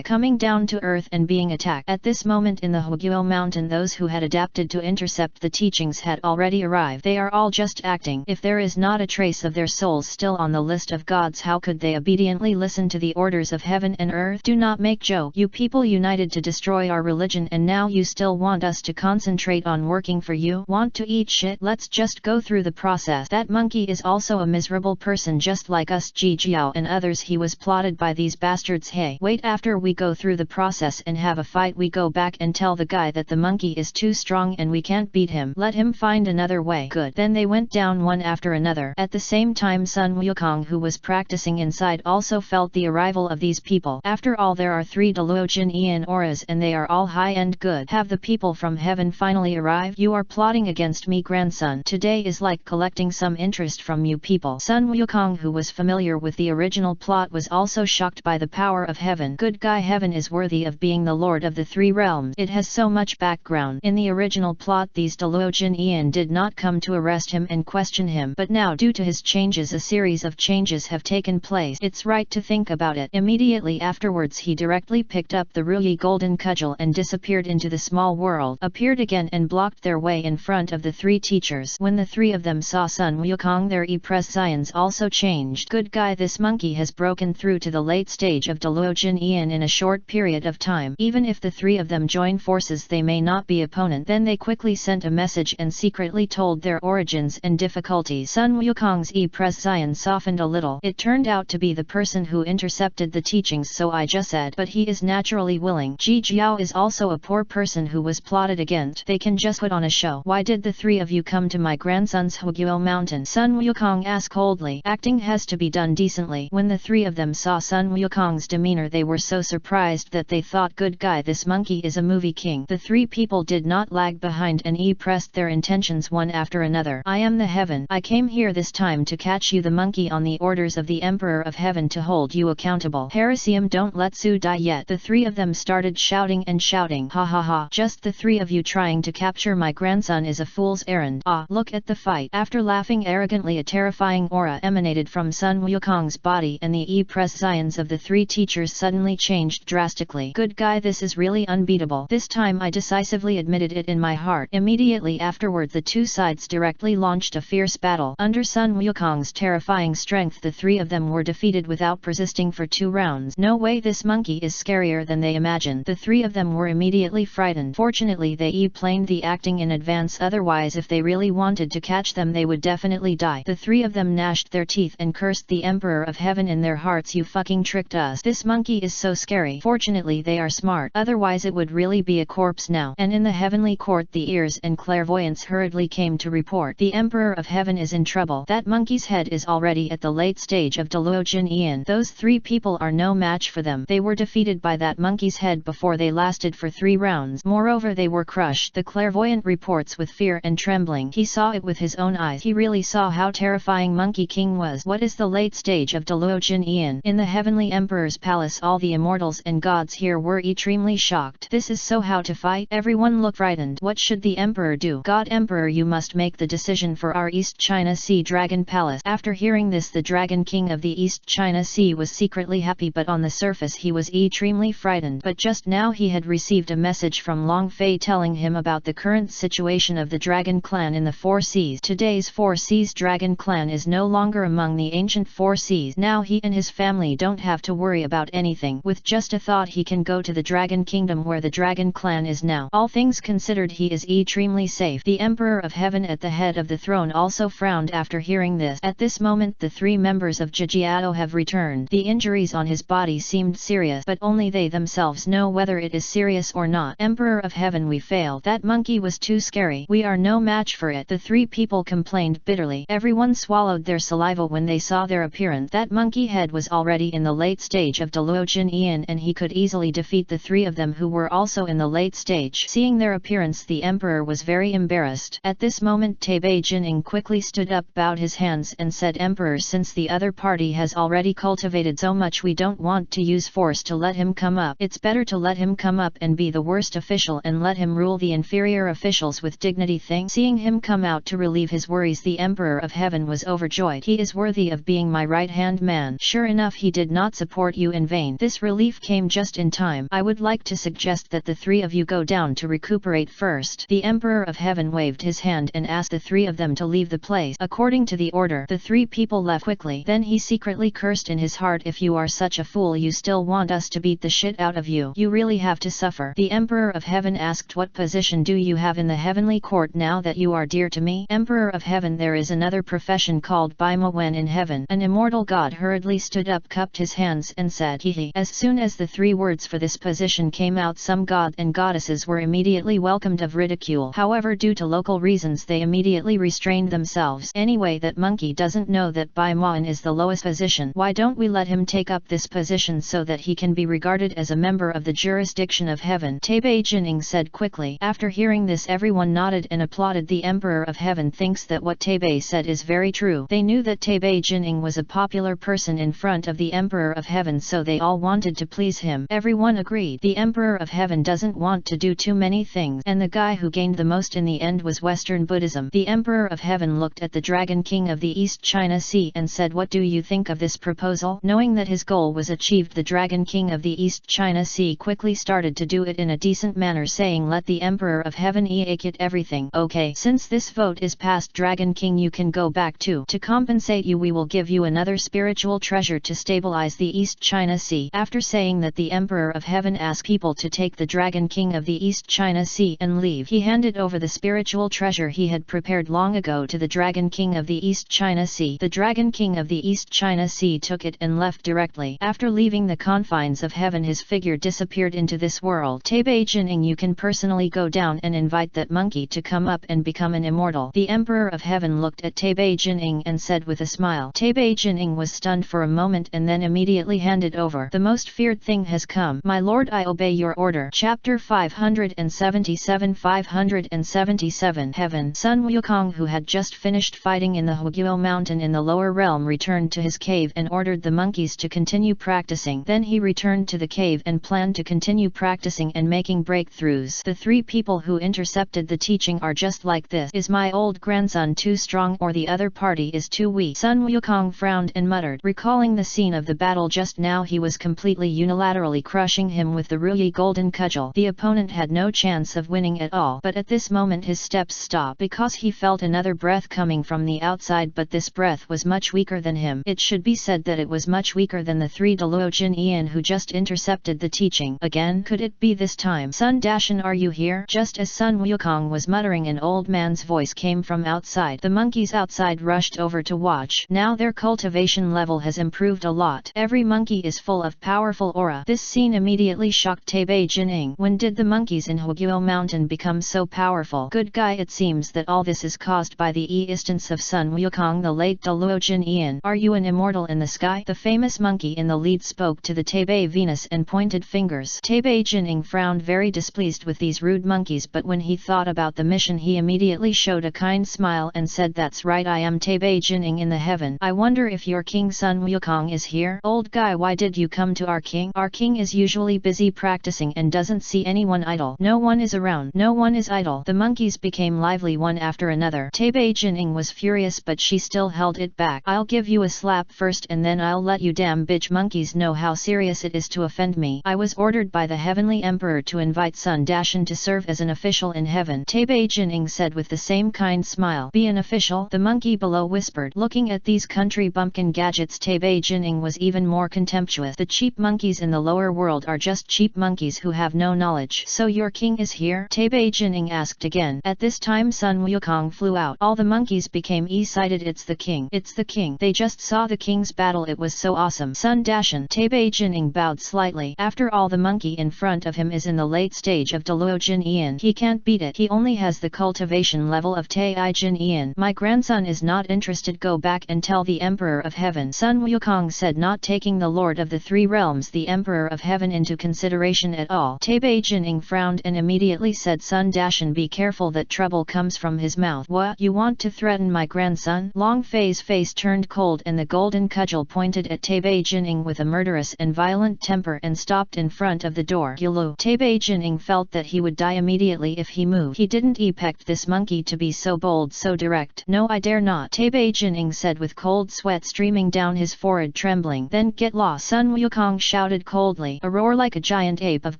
Coming down to earth and being attacked. At this moment in the Huguo mountain, those who had adapted to intercept the teachings had already arrived. They are all just acting. If there is not a trace of their souls still on the list of gods, how could they obediently listen to the orders of heaven and earth? Do not make joke. You people united to destroy our religion, and now you still want us to concentrate on working for you? Want to eat shit? Let's just go through the process. That monkey is also a miserable person just like us, Ji Jiao and others. He was plotted by these bastards. Hey, wait, after we go through the process and have a fight, we go back and tell the guy that the monkey is too strong and we can't beat him. Let him find another way. Good. Then they went down one after another. At the same time, Sun Wukong, who was practicing inside, also felt the arrival of these people. After all, there are 3 Douluo Jin auras and they are all high-end. Good. Have the people from heaven finally arrived? You are plotting against me, grandson. Today is like collecting some interest from you people. Sun Wukong, who was familiar with the original plot, was also shocked by the power of heaven. Good guy, heaven is worthy of being the lord of the 3 realms. It has so much background. In the original plot, these Douluo Jin did not come to arrest him and question him, but now due to his changes, a series of changes have taken place. It's right to think about it. Immediately afterwards, he directly picked up the Ruyi golden cudgel and disappeared into the small world, appeared again and blocked their way in front of the 3 teachers. When the 3 of them saw Sun Wukong, their prescience also changed. Good guy, this monkey has broken through to the late stage of Douluo Jin in a short period of time. Even if the 3 of them join forces, they may not be opponent. Then they quickly sent a message and secretly told their origins and difficulties. Sun Wukong's prescience softened a little. It turned out to be the person who intercepted the teachings, so I just said, but he is naturally willing. Ji Jiao is also a poor person who was plotted against. They can just put on a show. Why did the 3 of you come to my grandson's Huguo mountain? Sun Wukong asked coldly. Acting has to be done decently. When the 3 of them saw Sun Wukong's demeanor, they were so surprised that they thought, good guy, this monkey is a movie king. The 3 people did not lag behind and pressed their intentions one after another. I am the heaven. I came here this time to catch you, the monkey, on the orders of the Emperor of Heaven, to hold you accountable. Heresium, don't let Su die yet. The 3 of them started shouting and shouting. Ha ha ha. Just the 3 of you trying to capture my grandson is a fool's errand. Ah, look at the fight. After laughing arrogantly, a terrifying aura emanated from Sun Wukong's body, and the prescience of the 3 teachers suddenly changed drastically. Good guy, this is really unbeatable. This time I decisively admitted it in my heart. Immediately afterward, the 2 sides directly launched a fierce battle. Under Sun Wukong's terrifying strength, the 3 of them were defeated without persisting for 2 rounds. No way, this monkey is scarier than they imagined. The 3 of them were immediately frightened. Fortunately, they planned the acting in advance, otherwise if they really wanted to catch them, they would definitely die. The 3 of them gnashed their teeth and cursed the Emperor of Heaven in their hearts. You fucking tricked us. This monkey is so scary. Fortunately, they are smart, otherwise it would really be a corpse now. And in the heavenly court, the ears and clairvoyants hurriedly came to report. The Emperor of Heaven is in trouble. That monkey's head is already at the late stage of Douluo Jin. Those 3 people are no match for them. They were defeated by that monkey's head before they lasted for 3 rounds. Moreover, they were crushed. The clairvoyant reports with fear and trembling. He saw it with his own eyes. He really saw how terrifying Monkey King was. What is the late stage of Douluo Jin? In the heavenly emperor's palace, all the immortals and gods here were extremely shocked. This is so how to fight? Everyone looked frightened. What should the emperor do? God Emperor, you must make the decision for our East China Sea Dragon Palace. After hearing this, the Dragon King of the East China Sea was secretly happy, but on the surface he was extremely frightened. But just now he had received a message from Long Fei telling him about the current situation of the Dragon Clan in the Four Seas. Today's Four Seas Dragon Clan is no longer among the ancient Four Seas. Now he and his family don't have to worry about anything. With just a thought he can go to the Dragon Kingdom where the Dragon Clan is now. All things considered, he is extremely safe. The Emperor of Heaven at the head of the throne also frowned after hearing this. At this moment the three members of Jijiao have returned. The injuries on his body seemed serious, but only they themselves know whether it is serious or not. Emperor of Heaven, we failed. That monkey was too scary. We are no match for it. The three people complained bitterly. Everyone swallowed their saliva when they saw their appearance. That monkey head was already in the late stage of Douluo Jin and he could easily defeat the three of them who were also in the late stage. Seeing their appearance, the emperor was very embarrassed. At this moment Taibei Jining quickly stood up, bowed his hands and said, Emperor, since the other party has already cultivated so much, we don't want to use force to let him come up. It's better to let him come up and be the worst official and let him rule the inferior officials with dignity. Seeing him come out to relieve his worries, the Emperor of Heaven was overjoyed. He is worthy of being my right-hand man. Sure enough, he did not support you in vain. This relief came just in time. I would like to suggest that the three of you go down to recuperate first. The Emperor of Heaven waved his hand and asked the three of them to leave the place. According to the order, the three people left quickly. Then he secretly cursed in his heart, if you are such a fool, you still want us to beat the shit out of you. You really have to suffer. The Emperor of Heaven asked, what position do you have in the heavenly court now that you are dear to me? Emperor of Heaven, there is another profession called Baima Wen in heaven. An immortal god hurriedly stood up, cupped his hands and said, Hehe. As soon as the three words for this position came out, some gods and goddesses were immediately welcomed of ridicule. However, due to local reasons they immediately restrained themselves. Anyway, that monkey doesn't know that Baima Wen is the lowest position. Why don't we let him take up this position so that he can be regarded as a member of the jurisdiction of heaven? Taibei Jining said quickly. After hearing this, everyone nodded and applauded. The Emperor of Heaven thinks that what Taibei said is very true. They knew that Taibei Jining was a popular person in front of the Emperor of Heaven, so they all wanted to please him. Everyone agreed. The Emperor of Heaven doesn't want to do too many things, and the guy who gained the most in the end was Western Buddhism. The Emperor of Heaven looked at the Dragon King of the East China Sea and said, what do you think of this proposal? Knowing that his goal was achieved, the Dragon King of the East China Sea quickly started to do it in a decent manner, saying, let the Emperor of Heaven eat everything. Okay, since this vote is passed, Dragon King, you can go back too. To compensate you, we will give you another spiritual treasure to stabilize the East China Sea. After saying that, the Emperor of Heaven asked people to take the Dragon King of the East China Sea and leave. He handed over the spiritual treasure he had prepared long ago to the Dragon King of the East China Sea. The Dragon King of the East China Sea took it and left directly. After leaving the confines of heaven, his figure disappeared into this world. Taibei Jining, you can personally go down and invite that monkey to come up and become an immortal. The Emperor of Heaven looked at Taibei Jining and said with a smile. Taibei Jining was stunned for a moment and then immediately handed over. The most feared thing has come. My lord, I obey your order. Chapter 577 577 Heaven. Sun Wukong, who had just finished fighting in the Huguo mountain in the lower realm, returned to his cave and ordered the monkeys to continue practicing. Then he returned to the cave and planned to continue practicing and making breakthroughs. The three people who intercepted the teaching are just like this. Is my old grandson too strong, or the other party is too weak? Sun Wukong frowned and muttered. Recalling the scene of the battle just now, he was completely unilaterally crushing him with the Ruyi golden cudgel. The opponent had no chance of winning at all, but at this moment his steps stopped because he felt another breath coming from the outside, but this breath was much weaker than him. It should be said that it was much weaker than the three Douluo Jin who just intercepted the teaching. Again, could it be this time? Sun Dashan, are you here? Just as Sun Wukong was muttering, an old man's voice came from outside. The monkeys outside rushed over to watch. Now their cultivation level has improved a lot. Every monkey is full of powerful aura. This scene immediately shocked Taibei Jining. When did the monkeys in Huguo Mountain become so powerful? Good guy, it seems that all this is caused by the existence of Sun Wukong, the late Douluo Jin. Are you an immortal in the sky? The famous monkey in the lead spoke to the Taibei Venus and pointed fingers. Taibei Jining frowned, very displeased with these rude monkeys, but when he thought about the mission, he immediately showed a kind smile and said, that's right, I am Taibei Jining in the heaven. I wonder if your king Sun Wukong is here? Old guy, why did you come to our king? Our king is usually busy practicing and doesn't see anyone idle. No one is around. No one is idle. The monkeys became lively one after another. Taibei Jining was furious, but she still held it back. I'll give you a slap first and then I'll let you damn bitch monkeys know how serious it is to offend me. I was ordered by the heavenly emperor to invite Sun Dashan to serve as an official in heaven. Taibei Bei Jining said with the same kind smile. Be an official? The monkey below whispered. Looking at these country bumpkin gadgets, Bei Jining was even more contemptuous. The cheap monkeys in the lower world are just cheap monkeys who have no knowledge. So your king is here? Bei Jining asked again. At this time Sun Wukong flew out. All the monkeys became excited. It's the king. It's the king. They just saw the king's battle. It was so awesome. Sun Dashan. Bei Jining bowed slightly. After all, the monkey in front of him is in the late stage of Douluo Jin Ian. He can't beat it. He only has the cultivation level of Tai Jin Ian. My grandson is not interested. Go back and tell the Emperor of Heaven, Sun Wukong said, not taking the Lord of the Three Realms, the Emperor of Heaven, into consideration at all. Bei Jining frowned and immediately said, Sun Dashan, be careful that trouble comes from his mouth. What? You want to threaten my grandson? Long Fei's face turned cold and the golden cudgel pointed at Bei Jining with a murderous and violent temper and stopped in front of the door. Douluo. Bei Jining felt that he would die immediately if he moved. He didn't expect this monkey to be so bold, so direct. No, I dare not, Bei Jining said with cold sweat streaming down his forehead, trembling. Then get lost, Sun Wukong shouted coldly. A roar like a giant ape of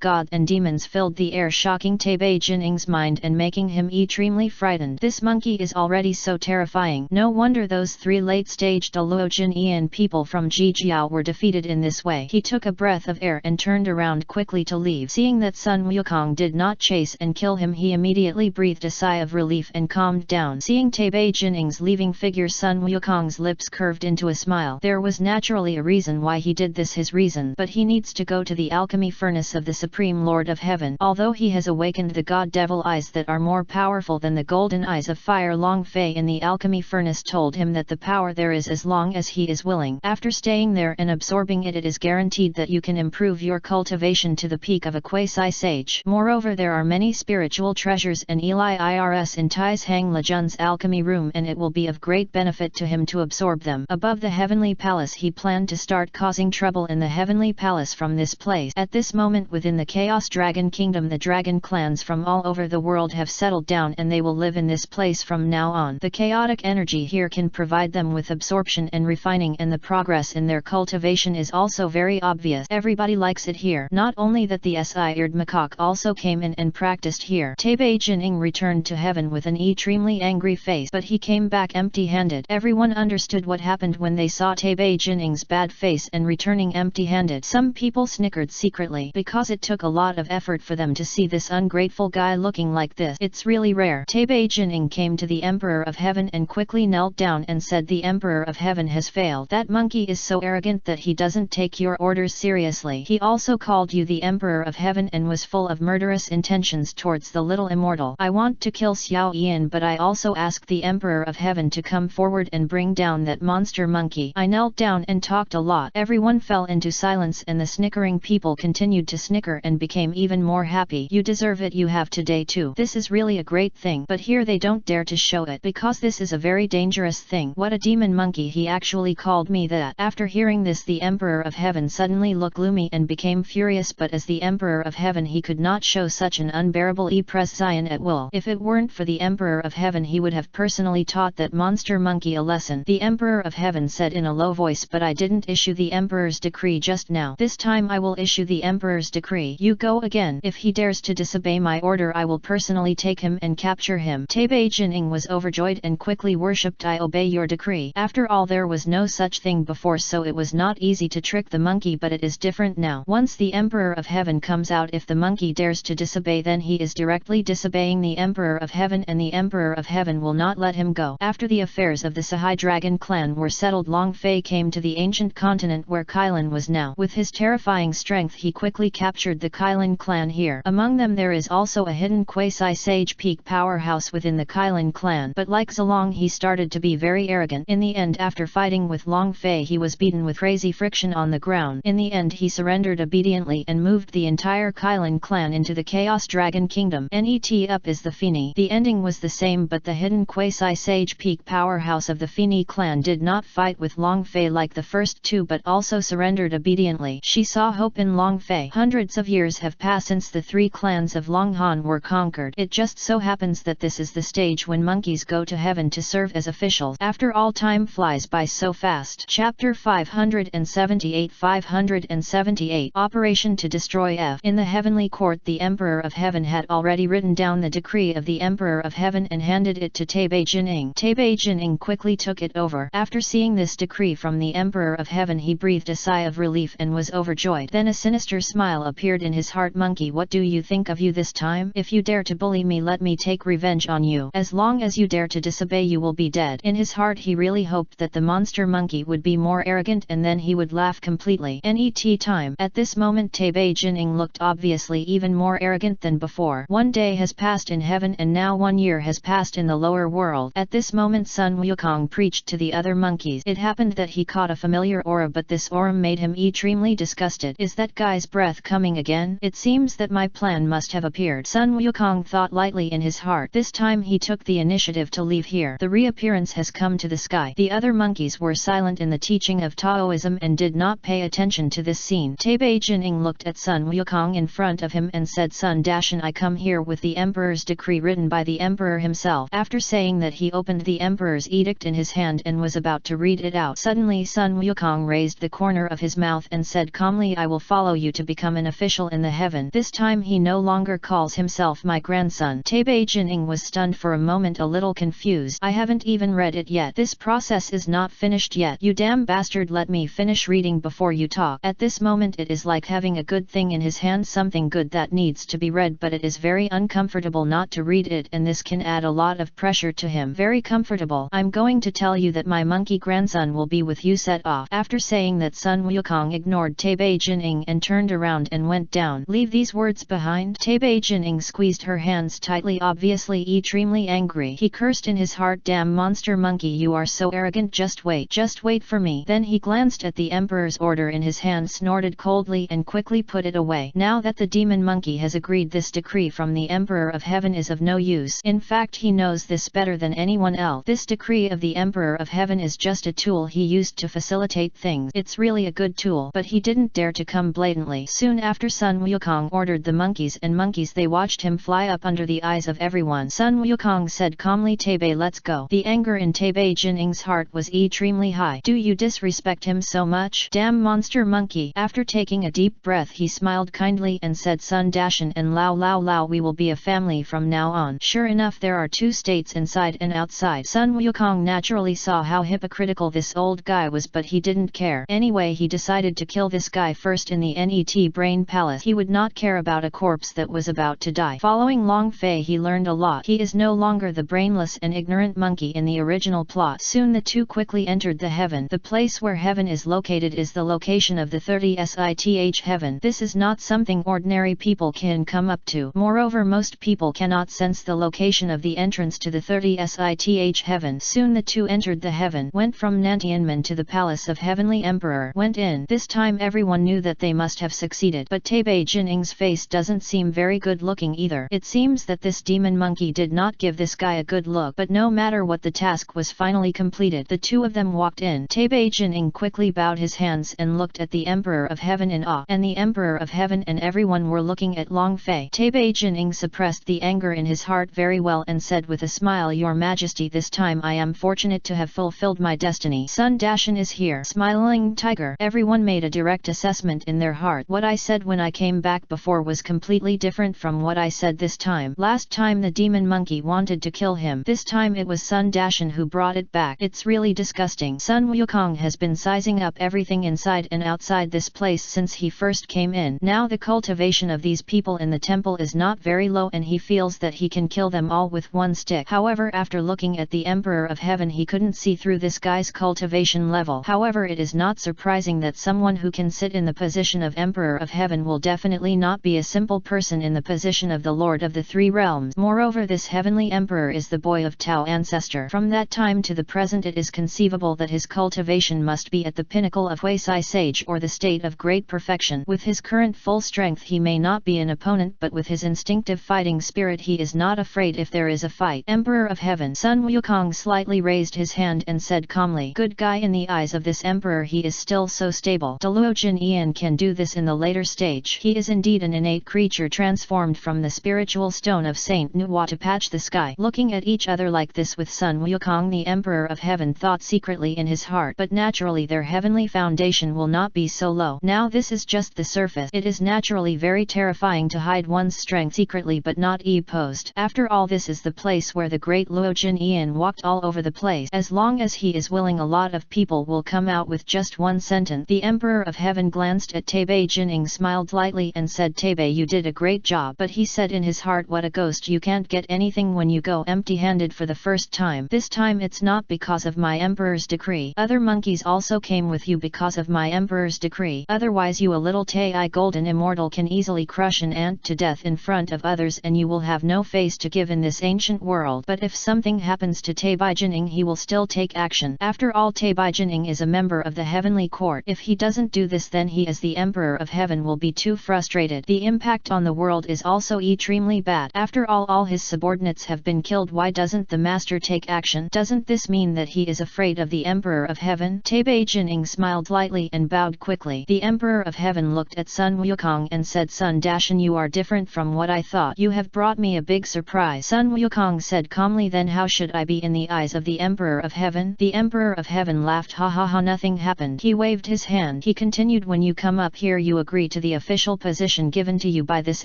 gods and demons filled the air, shocking Bei Jining's mind and making him extremely frightened. This monkey is already so terrifying. No wonder those three late-stage Douluo Jin Ian people from Jijiao were defeated in this way. He took a breath of air and turned around quickly to leave. Seeing that Sun Wukong did not chase and kill him, he immediately breathed a sigh of relief and calmed down. Seeing Bei Jining's leaving figure, Sun Wukong's lips curved into a smile. There was naturally a reason why he did this, his reason. But he needs to go to the alchemy furnace of the Supreme Lord of Heaven. Although he has awakened the god devil eyes that are more powerful than the golden eyes of fire, Long Fei in the alchemy furnace told him that the power there is as long as he is willing. After staying there and absorbing it, it is guaranteed that you can improve your cultivation to the peak of a quasi-sage. Moreover, there are many spiritual treasures and Eli Irs in Tai's Hang Lejun's alchemy room, and it will be of great benefit to him to absorb them. Above the heavenly palace, he planned to start causing trouble in the heavenly palace from this place. At this moment, within the Chaos Dragon Kingdom, the dragon clans from all over the world have settled down and they will live in this place from now on. The chaotic energy here can provide them with absorption and refining, and the progress in their cultivation is also very obvious. Everybody likes it here. Not only that, the S-eared macaque also came in and practiced here. Bei Jining returned to heaven with an extremely angry face, but he came back empty-handed. Everyone understood what happened when they saw Bei Jining's bad face and returning empty-handed. Some people snickered secretly because it took a lot of effort for them to see this ungrateful guy looking like this. It's really rare. Bei Jining came to the Emperor of Heaven and quickly knelt down and said, the Emperor of Heaven has failed. That monkey is so arrogant that he doesn't take your orders seriously. He also called you the Emperor of Heaven and was full of murderous intentions towards the little immortal. I want to kill Xiao Yan, but I also ask the Emperor of Heaven to come forward and bring down that monster monkey. I knelt down and talked a lot. Everyone fell into silence and the snickering people continued to snicker and became even more happy. You deserve it. You have today too. This is really a great thing, but here they don't dare to show it because this is a very dangerous thing. What a demon monkey, he actually called me that. After hearing this, the Emperor of Heaven suddenly looked gloomy and became furious, but as the Emperor of Heaven he could not show such an unbearable presence at will. If it weren't for the Emperor of Heaven, he would have personally taught that monster monkey a lesson. The Emperor of Heaven said in a low voice, but I didn't issue the Emperor's decree just now. This time I will issue the Emperor's decree. You go again. If he dares to disobey my order, I will personally take him and capture him. Bei Jining was overjoyed and quickly worshipped. I obey your decree. After all, there was no such thing before, so it was not easy to trick the monkey, but it is different now. Once the Emperor of Heaven comes out, if the monkey dares to disobey, then he is directly disobeying the Emperor of Heaven, and the Emperor of Heaven will not let him go. After the affairs of the Sahai Dragon clan were settled, Long Fei came to the ancient continent where Kailan was now. With his terrifying strength, he quickly captured the Kailan clan here. Among them there is also a hidden quasi-sage peak powerhouse within the Kailan clan, but like Zalong, he started to be very arrogant. In the end, after fighting with Long Fei, he was beaten with crazy friction on the ground. In the end, he surrendered obediently and moved the entire Kailan clan into the Chaos Dragon Kingdom. Net up is the Fini. The ending was the same, but the hidden quasi-sage peak powerhouse of the Fini clan did not fight with Long Fei like the first two, but also surrendered obediently. She saw hope in Long Fei. Hundreds of years have passed since the three clans of Long Han were conquered. It just so happens that this is the stage when monkeys go to heaven to serve as officials. After all, time flies by so fast. Chapter 578 578 Operation to destroy F. In the heavenly court, the Emperor of Heaven had already written down the decree decree of the Emperor of Heaven and handed it to Taibei Jining. Taibei Jining quickly took it over. After seeing this decree from the Emperor of Heaven, he breathed a sigh of relief and was overjoyed. Then a sinister smile appeared in his heart. Monkey, what do you think of you this time? If you dare to bully me, let me take revenge on you. As long as you dare to disobey, you will be dead. In his heart he really hoped that the monster monkey would be more arrogant and then he would laugh completely. Net time. At this moment Taibei Jining looked obviously even more arrogant than before. One day has passed in heaven and now 1 year has passed in the lower world. At this moment Sun Wukong preached to the other monkeys. It happened that he caught a familiar aura, but this aura made him extremely disgusted. Is that guy's breath coming again? It seems that my plan must have appeared. Sun Wukong thought lightly in his heart. This time he took the initiative to leave here. The reappearance has come to the sky. The other monkeys were silent in the teaching of Taoism and did not pay attention to this scene. Taibei Jining looked at Sun Wukong in front of him and said, Sun Dashan, I come here with the Emperor's decree written by the Emperor himself. After saying that, he opened the Emperor's edict in his hand and was about to read it out. Suddenly Sun Wukong raised the corner of his mouth and said calmly, I will follow you to become an official in the heaven. This time he no longer calls himself my grandson. Taibei Jining was stunned for a moment, a little confused. I haven't even read it yet. This process is not finished yet. You damn bastard, let me finish reading before you talk. At this moment it is like having a good thing in his hand, something good that needs to be read, but it is very uncomfortable not to read it, and this can add a lot of pressure to him. Very comfortable. I'm going to tell you that my monkey grandson will be with you. Set off. After saying that, Sun Wukong ignored Taibei Jining and turned around and went down. Leave these words behind. Taibei Jining squeezed her hands tightly, obviously extremely angry. He cursed in his heart, damn monster monkey, you are so arrogant, just wait for me. Then he glanced at the Emperor's order in his hand, snorted coldly and quickly put it away. Now that the demon monkey has agreed, this decree from the Emperor of Heaven is of no use. In fact, he knows this better than anyone else. This decree of the Emperor of Heaven is just a tool he used to facilitate things. It's really a good tool, but he didn't dare to come blatantly. Soon after, Sun Wukong ordered the monkeys, and monkeys they watched him fly up under the eyes of everyone. Sun Wukong said calmly, Taibei, let's go. The anger in Taibei Jining's heart was extremely high. Do you disrespect him so much? Damn monster monkey. After taking a deep breath, he smiled kindly and said, Sun Dashan and Lao Lao Lao, we will be a family from now on. Sure enough, there are two states, inside and outside. Sun Wukong naturally saw how hypocritical this old guy was, but he didn't care. Anyway, he decided to kill this guy first in the Net Brain Palace. He would not care about a corpse that was about to die. Following Long Fei, he learned a lot. He is no longer the brainless and ignorant monkey in the original plot. Soon the two quickly entered the heaven. The place where heaven is located is the location of the 30th heaven. This is not something ordinary people can come up to. Moreover, most people cannot sense the location of the entrance to the 30th heaven. Soon the two entered the heaven, went from Nantianmen to the palace of Heavenly Emperor, went in. This time everyone knew that they must have succeeded, but Taibei Jining's face doesn't seem very good looking either. It seems that this demon monkey did not give this guy a good look, but no matter what, the task was finally completed. The two of them walked in. Taibei Jining quickly bowed his hands and looked at the Emperor of Heaven in awe, and the Emperor of Heaven and everyone were looking at Long Fei. Taibei Jining suppressed the anger in his heart very well and said with a smile, Your Majesty, this time I am fortunate to have fulfilled my destiny. Sun Dashan is here. Smiling tiger. Everyone made a direct assessment in their heart. What I said when I came back before was completely different from what I said this time. Last time the demon monkey wanted to kill him. This time it was Sun Dashan who brought it back. It's really disgusting. Sun Wukong has been sizing up everything inside and outside this place since he first came in. Now the cultivation of these people in the temple is not very low and he feels that he can kill them all with one stick. However, after looking at the Emperor of Heaven, he couldn't see through this guy's cultivation level. However, it is not surprising that someone who can sit in the position of Emperor of Heaven will definitely not be a simple person in the position of the Lord of the Three Realms. Moreover, this Heavenly Emperor is the boy of Tao ancestor. From that time to the present, it is conceivable that his cultivation must be at the pinnacle of Huisai Sage or the state of great perfection. With his current full strength, he may not be an opponent, but with his instinctive fighting spirit, he is not afraid if there is a fight. Emperor of Heaven. Sun Wukong slightly raised his hand and said calmly, Good guy. In the eyes of this Emperor, he is still so stable. Douluo Jin Ian can do this in the later stage. He is indeed an innate creature transformed from the spiritual stone of Saint Nuwa to patch the sky. Looking at each other like this with Sun Wukong, the Emperor of Heaven thought secretly in his heart, but naturally their heavenly foundation will not be so low. Now this is just the surface. It is naturally very terrifying to hide one's strength secretly, but not posed. After all, this is the place where the great Luo Jin walked all over the place. As long as he is willing, a lot of people will come out with just one sentence. The Emperor of Heaven glanced at Taibei Jining, smiled lightly and said, Taibei, you did a great job. But he said in his heart, what a ghost, you can't get anything when you go empty-handed for the first time. This time it's not because of my Emperor's decree. Other monkeys also came with you because of my Emperor's decree. Otherwise you, a little Tai Golden Immortal, can easily crush an ant to death in front of others and you will have no face to give in this ancient world. But if something happens to Taibei Jining, he will still take action. After all, Taibei Jining is a member of the Heavenly Court. If he doesn't do this, then he as the Emperor of Heaven will be too frustrated. The impact on the world is also extremely bad. After all his subordinates have been killed. Why doesn't the master take action? Doesn't this mean that he is afraid of the Emperor of Heaven? Taibei Jining smiled lightly and bowed quickly. The Emperor of Heaven looked at Sun Wukong and said, Sun Dashan, you are different from what I thought. You have brought me a big surprise. Sun Wukong said calmly, then how should I be in the eyes of the Emperor of Heaven? The Emperor of Heaven laughed, ha ha ha, nothing happened. He waved his hand. He continued, when you come up here you agree to the official position given to you by this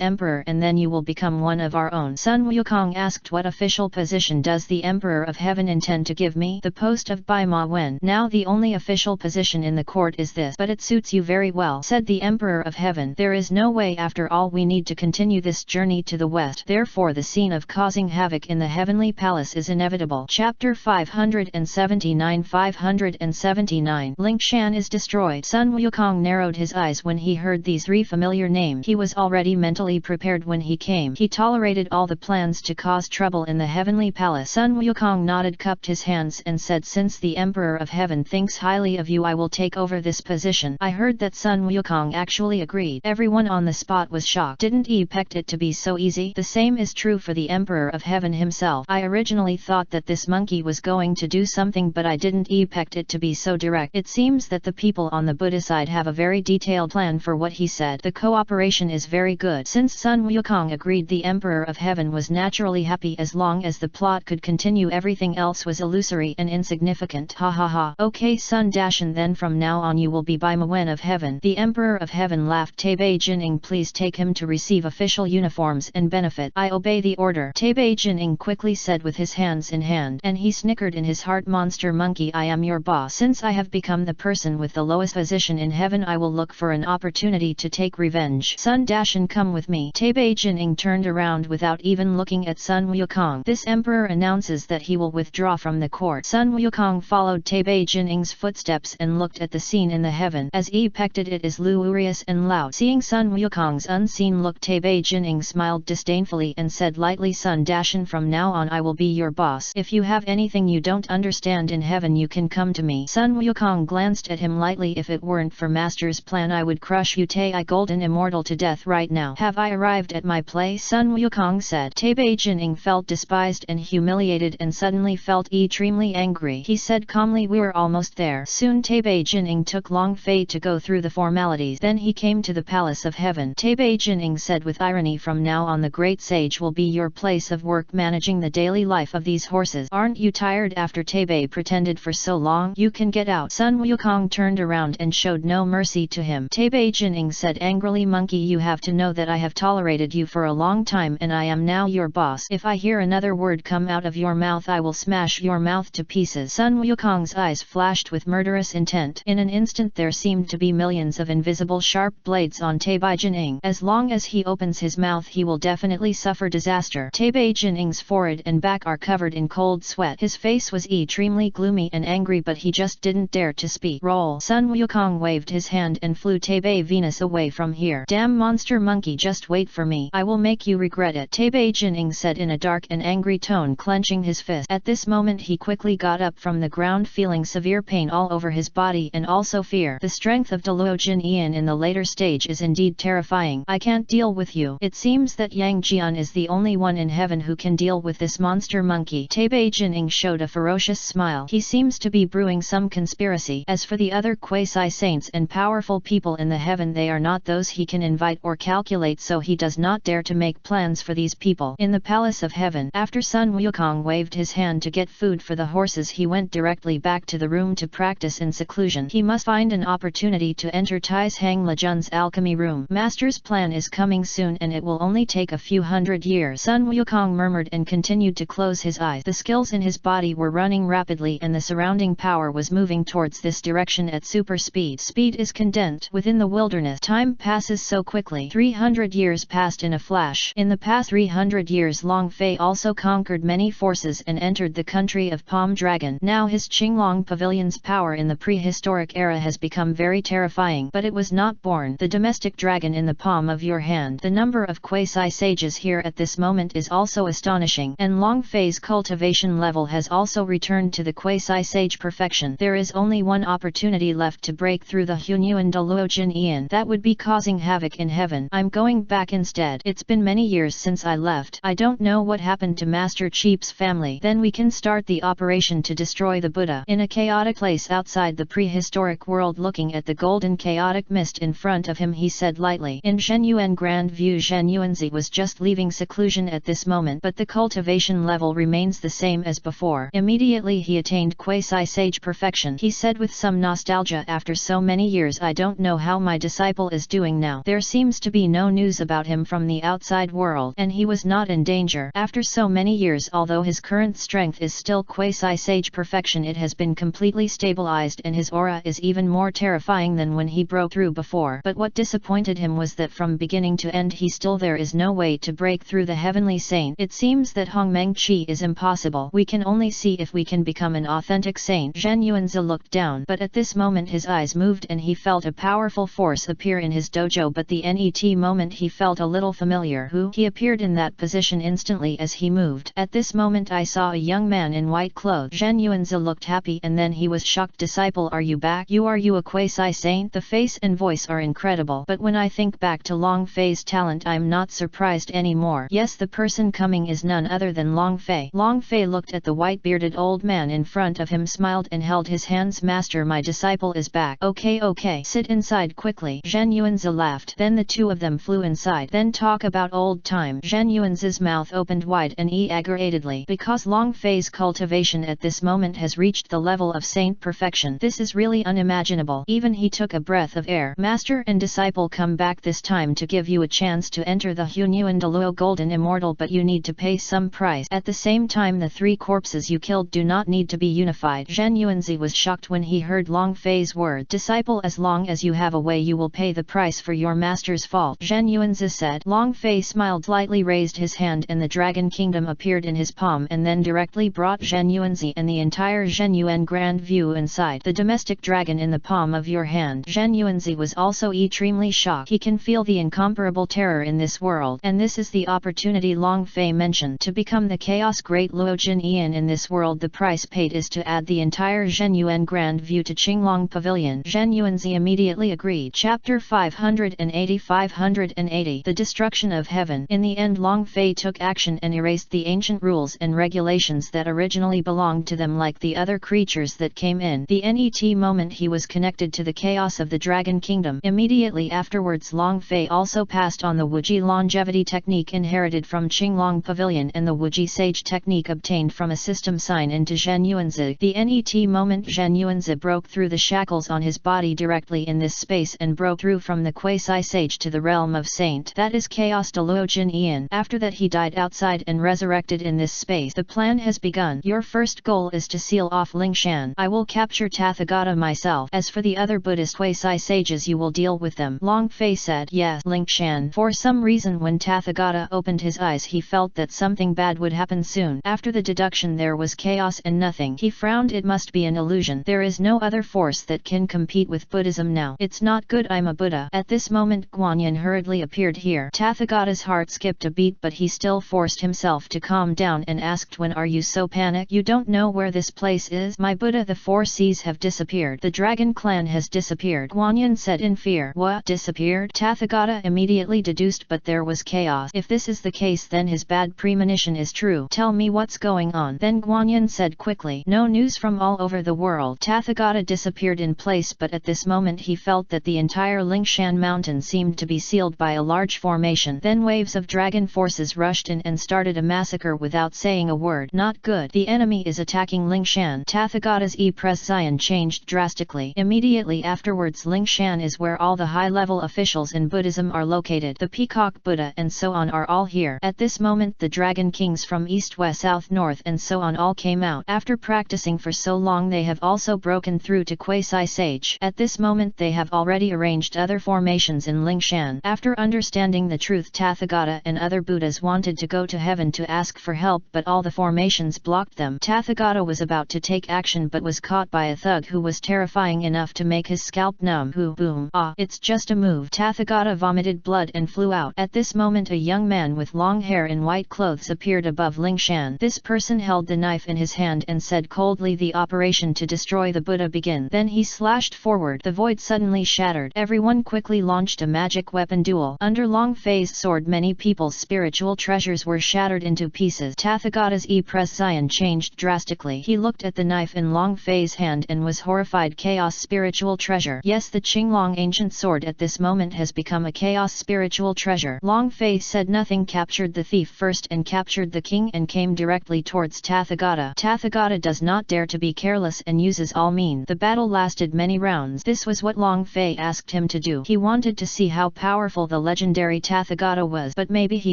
Emperor and then you will become one of our own. Sun Wukong asked, what official position does the Emperor of Heaven intend to give me? The post of Bai Ma Wen. Now the only official position in the court is this, but it suits you very well, said the Emperor of Heaven. There is no way, after all we need to continue this journey to the west. Therefore the scene of causing havoc in the Heavenly Palace is inevitable. Chapter 579. Ling Shan is destroyed. Sun Wukong narrowed his eyes when he heard these three familiar names. He was already mentally prepared when he came. He tolerated all the plans to cause trouble in the Heavenly Palace. Sun Wukong nodded, cupped his hands and said, since the Emperor of Heaven thinks highly of you, I will take over this position. I heard that Sun Wukong actually agreed. Everyone on the spot was shocked. Didn't he expect it to be so easy? The same is true for the Emperor of Heaven himself. I originally thought that this monkey was going to do something, but I didn't expect it to be so direct. It seems that the people on the Buddha side have a very detailed plan for what he said. The cooperation is very good. Since Sun Wukong agreed, the Emperor of Heaven was naturally happy. As long as the plot could continue, everything else was illusory and insignificant. Ha ha ha. Okay, Sun Dashan, then from now on you will be Bai Ma Wen of Heaven. The Emperor of Heaven laughed. Taibei Jining, please take him to receive official uniforms and benefit. I obey the order. Taibei Jining quickly said with his hands in hand, and he snickered in his heart, monster monkey, I am your boss. Since I have become the person with the lowest position in heaven, I will look for an opportunity to take revenge. Sun Dashan, come with me. Taibei Jining turned around without even looking at Sun Wukong. This emperor announces that he will withdraw from the court. Sun Wukong followed Taibei Jining's footsteps and looked at the scene in the heaven. As he expected, it is luxurious and loud. Seeing Sun Wukong's unseen look, Taibei Jining smiled disdainfully and said lightly, Sun Dashan, from now on I will be your boss. If you have anything you don't understand in heaven, you can come to me. Sun Wukong glanced at him lightly. If it weren't for Master's plan, I would crush you Tai Golden Immortal to death right now. Have I arrived at my place? Sun Wukong said. Taibei Jining felt despised and humiliated and suddenly felt extremely angry. He said calmly, we're almost there. Soon Taibei Jining took Long Fei to go through the formalities. Then he came to the Palace of Heaven. Taibei Jining said with irony, from now on the great sage will be your place of work, managing the daily life of these horses. Aren't you tired? After Taibei pretended for so long, you can get out. Sun Wukong turned around and showed no mercy to him. Taibei Jining said angrily, monkey, you have to know that I have tolerated you for a long time and I am now your boss. If I hear another word come out of your mouth, I will smash your mouth to pieces. Sun Wukong's eyes flashed with murderous intent. In an instant there seemed to be millions of invisible sharp blades on Taibei Jining. As long as he opens his mouth, he will definitely suffer disaster. Taibei Jining's forehead and back are covered in cold sweat. His face was extremely gloomy and angry, but he just didn't dare to speak. Roll. Sun Wukong waved his hand and flew Taibei Venus away from here. Damn monster monkey, just wait for me. I will make you regret it. Taibei Jining said in a dark and angry tone, clenching his fist. At this moment he quickly got up from the ground, feeling severe pain all over his body and also fear. The strength of Douluo Jin in the later stage is indeed terrifying. I can't deal with you. It seems that Yang Jian is the only one in heaven who can deal with this monster monkey. Taibei Jining showed a ferocious smile. He seems to be brewing some conspiracy. As for the other quasi-saints and powerful people in the heaven, they are not those he can invite or calculate, so he does not dare to make plans for these people. In the Palace of Heaven, after Sun Wukong waved his hand to get food for the horses, he went directly back to the room to practice in seclusion. He must find an opportunity to enter Tai's Hang Lejun's alchemy room. Master's plan is coming soon and it will only take a few hundred 300 years. Sun Wukong murmured and continued to close his eyes. The skills in his body were running rapidly and the surrounding power was moving towards this direction at super speed. Speed is condensed within the wilderness. Time passes so quickly. 300 years passed in a flash. In the past 300 years Long Fei also conquered many forces and entered the country of Palm Dragon. Now his Qinglong Pavilion's power in the prehistoric era has become very terrifying, but it was not born. The domestic dragon in the palm of your hand. The number of quasi-sages here at this moment is also astonishing, and Long Fei's cultivation level has also returned to the quasi-sage perfection. There is only one opportunity left to break through the Hunyuan Douluo Jin Ian. That would be causing havoc in heaven. I'm going back instead. It's been many years since I left. I don't know what happened to Master Cheap's family. Then we can start the operation to destroy the Buddha. In a chaotic place outside the prehistoric world, looking at the golden chaotic mist in front of him, he said lightly. In Zhenyuan Grand View, Zhenyuanzi was just leaving seclusion at this moment, but the cultivation level remains the same as before. Immediately he attained quasi-sage perfection. He said with some nostalgia, after so many years I don't know how my disciple is doing now. There seems to be no news about him from the outside world, and he was not in danger. After so many years, although his current strength is still quasi-sage perfection, it has been completely stabilized and his aura is even more terrifying than when he broke through before. But what disappointed him was that from beginning to end there is no way to break through the heavenly saint. It seems that Hongmeng Qi is impossible. We can only see if we can become an authentic saint. Zhen Yuanzi looked down, but at this moment his eyes moved and he felt a powerful force appear in his dojo, but the net moment he felt a little familiar. He appeared in that position instantly as he moved. At this moment I saw a young man in white clothes. Zhen Yuanzi looked happy and then he was shocked. Disciple, are you back? Are you a quasi-saint? The face and voice are incredible, but when I think back to Long Fei's talent, I'm not surprised anymore. Yes, the person coming is none other than Long Fei. Long Fei looked at the white-bearded old man in front of him, smiled and held his hands. Master, my disciple is back. Okay, sit inside quickly. Zhen Yuanzi laughed. Then the two of them flew inside. Then talk about old time. Zhen Yuanzi's mouth opened wide and aggravatingly, because Long Fei's cultivation at this moment has reached the level of saint perfection. This is really unimaginable. Even he took a breath of air. Master and disciple come back this time to give you a chance to enter the Hunyuan Douluo Golden Immortal, but you need to pay some price. At the same time, the three corpses you killed do not need to be unified. Zhen Yuanzi was shocked when he heard Long Fei's word. Disciple, as long as you have a way, you will pay the price for your master's fault. Zhen Yuanzi said. Long Fei smiled slightly, raised his hand, and the Dragon Kingdom appeared in his palm and then directly brought Zhen Yuanzi and the entire Zhenyuan Grand View inside. The domestic dragon in the palm of your hand. Zhen Yuanzi was also extremely shocked. He can feel the incomparable terror in this world, and this is the opportunity Long Fei mentioned to become the Chaos Great Luo Jin Ian in this world. The price paid is to add the entire Zhenyuan Grand View to Qinglong Pavilion. Zhen Yuanzi immediately agreed. Chapter 580. The Destruction of Heaven. In the end, Long Fei took action and erased the ancient rules and regulations that originally belonged to them, like the other creatures that came in. The net moment he was connected to the chaos of the Dragon Kingdom. Immediately afterwards, Long Fei also passed on the Wuji longevity technique inherited from Qinglong Pavilion and the Wuji Sage technique obtained from a system sign into Zhen Yuanzi. The net moment Zhen Yuanzi broke through the shackles on his body directly in this space and broke through from the quasi-sage to the realm of saint. That is Chaos Douluo Jin Ian. After that he died outside and resurrected in this space. The plan has begun. Your first goal is to seal off Lingshan. I will capture Tathagata myself. As for the other Buddhist quasi-sages, you will deal with them. Long Fei said. Yes, Lingshan. For some reason when Tathagata opened his eyes, he felt that something bad would happen soon. After the deduction there was chaos and nothing. He frowned. It must be an illusion. There is no other force that can compete with Buddhism now. It's not good. I'm a Buddha. At this moment Guanyin hurriedly appeared here. Tathagata's heart skipped a beat, but he still forced himself to calm down and asked, when are you so panicked? You don't know where this place is? My Buddha, the four seas have disappeared. The dragon clan has disappeared. Guanyin said in fear. What? Disappeared? Tathagata immediately deduced, but there was chaos. If this is the case, then his bad premonition is true. Tell me what's going on. Then Guanyin said quickly. No news from all over the world. Tathagata disappeared in place, but at this moment he felt that the entire Lingshan mountain seemed to be sealed by a large formation. Then waves of dragon forces rushed in and started a massacre without saying a word. Not good. The enemy is attacking Lingshan. Tathagata's presence changed drastically. Immediately afterwards, Lingshan is where all the high-level officials in Buddhism are located. The Peacock Buddha and so on on are all here. At this moment the dragon kings from east, west, south, north and so on all came out. After practicing for so long they have also broken through to Quasi-Sage. At this moment they have already arranged other formations in Lingshan. After understanding the truth, Tathagata and other Buddhas wanted to go to heaven to ask for help, but all the formations blocked them. Tathagata was about to take action but was caught by a thug who was terrifying enough to make his scalp numb. Who boom, ah, it's just a move. Tathagata vomited blood and flew out. At this moment a young man with long hair in white clothes appeared above Lingshan. This person held the knife in his hand and said coldly, "The operation to destroy the Buddha begin." Then he slashed forward. The void suddenly shattered. Everyone quickly launched a magic weapon duel. Under Long Fei's sword many people's spiritual treasures were shattered into pieces. Tathagata's e-pression changed drastically. He looked at the knife in Long Fei's hand and was horrified. Chaos spiritual treasure. Yes, the Qinglong ancient sword at this moment has become a chaos spiritual treasure. Long Fei said nothing, captured the thief first and captured the king and came directly towards Tathagata. Tathagata does not dare to be careless and uses all means. The battle lasted many rounds. This was what Long Fei asked him to do. He wanted to see how powerful the legendary Tathagata was, but maybe he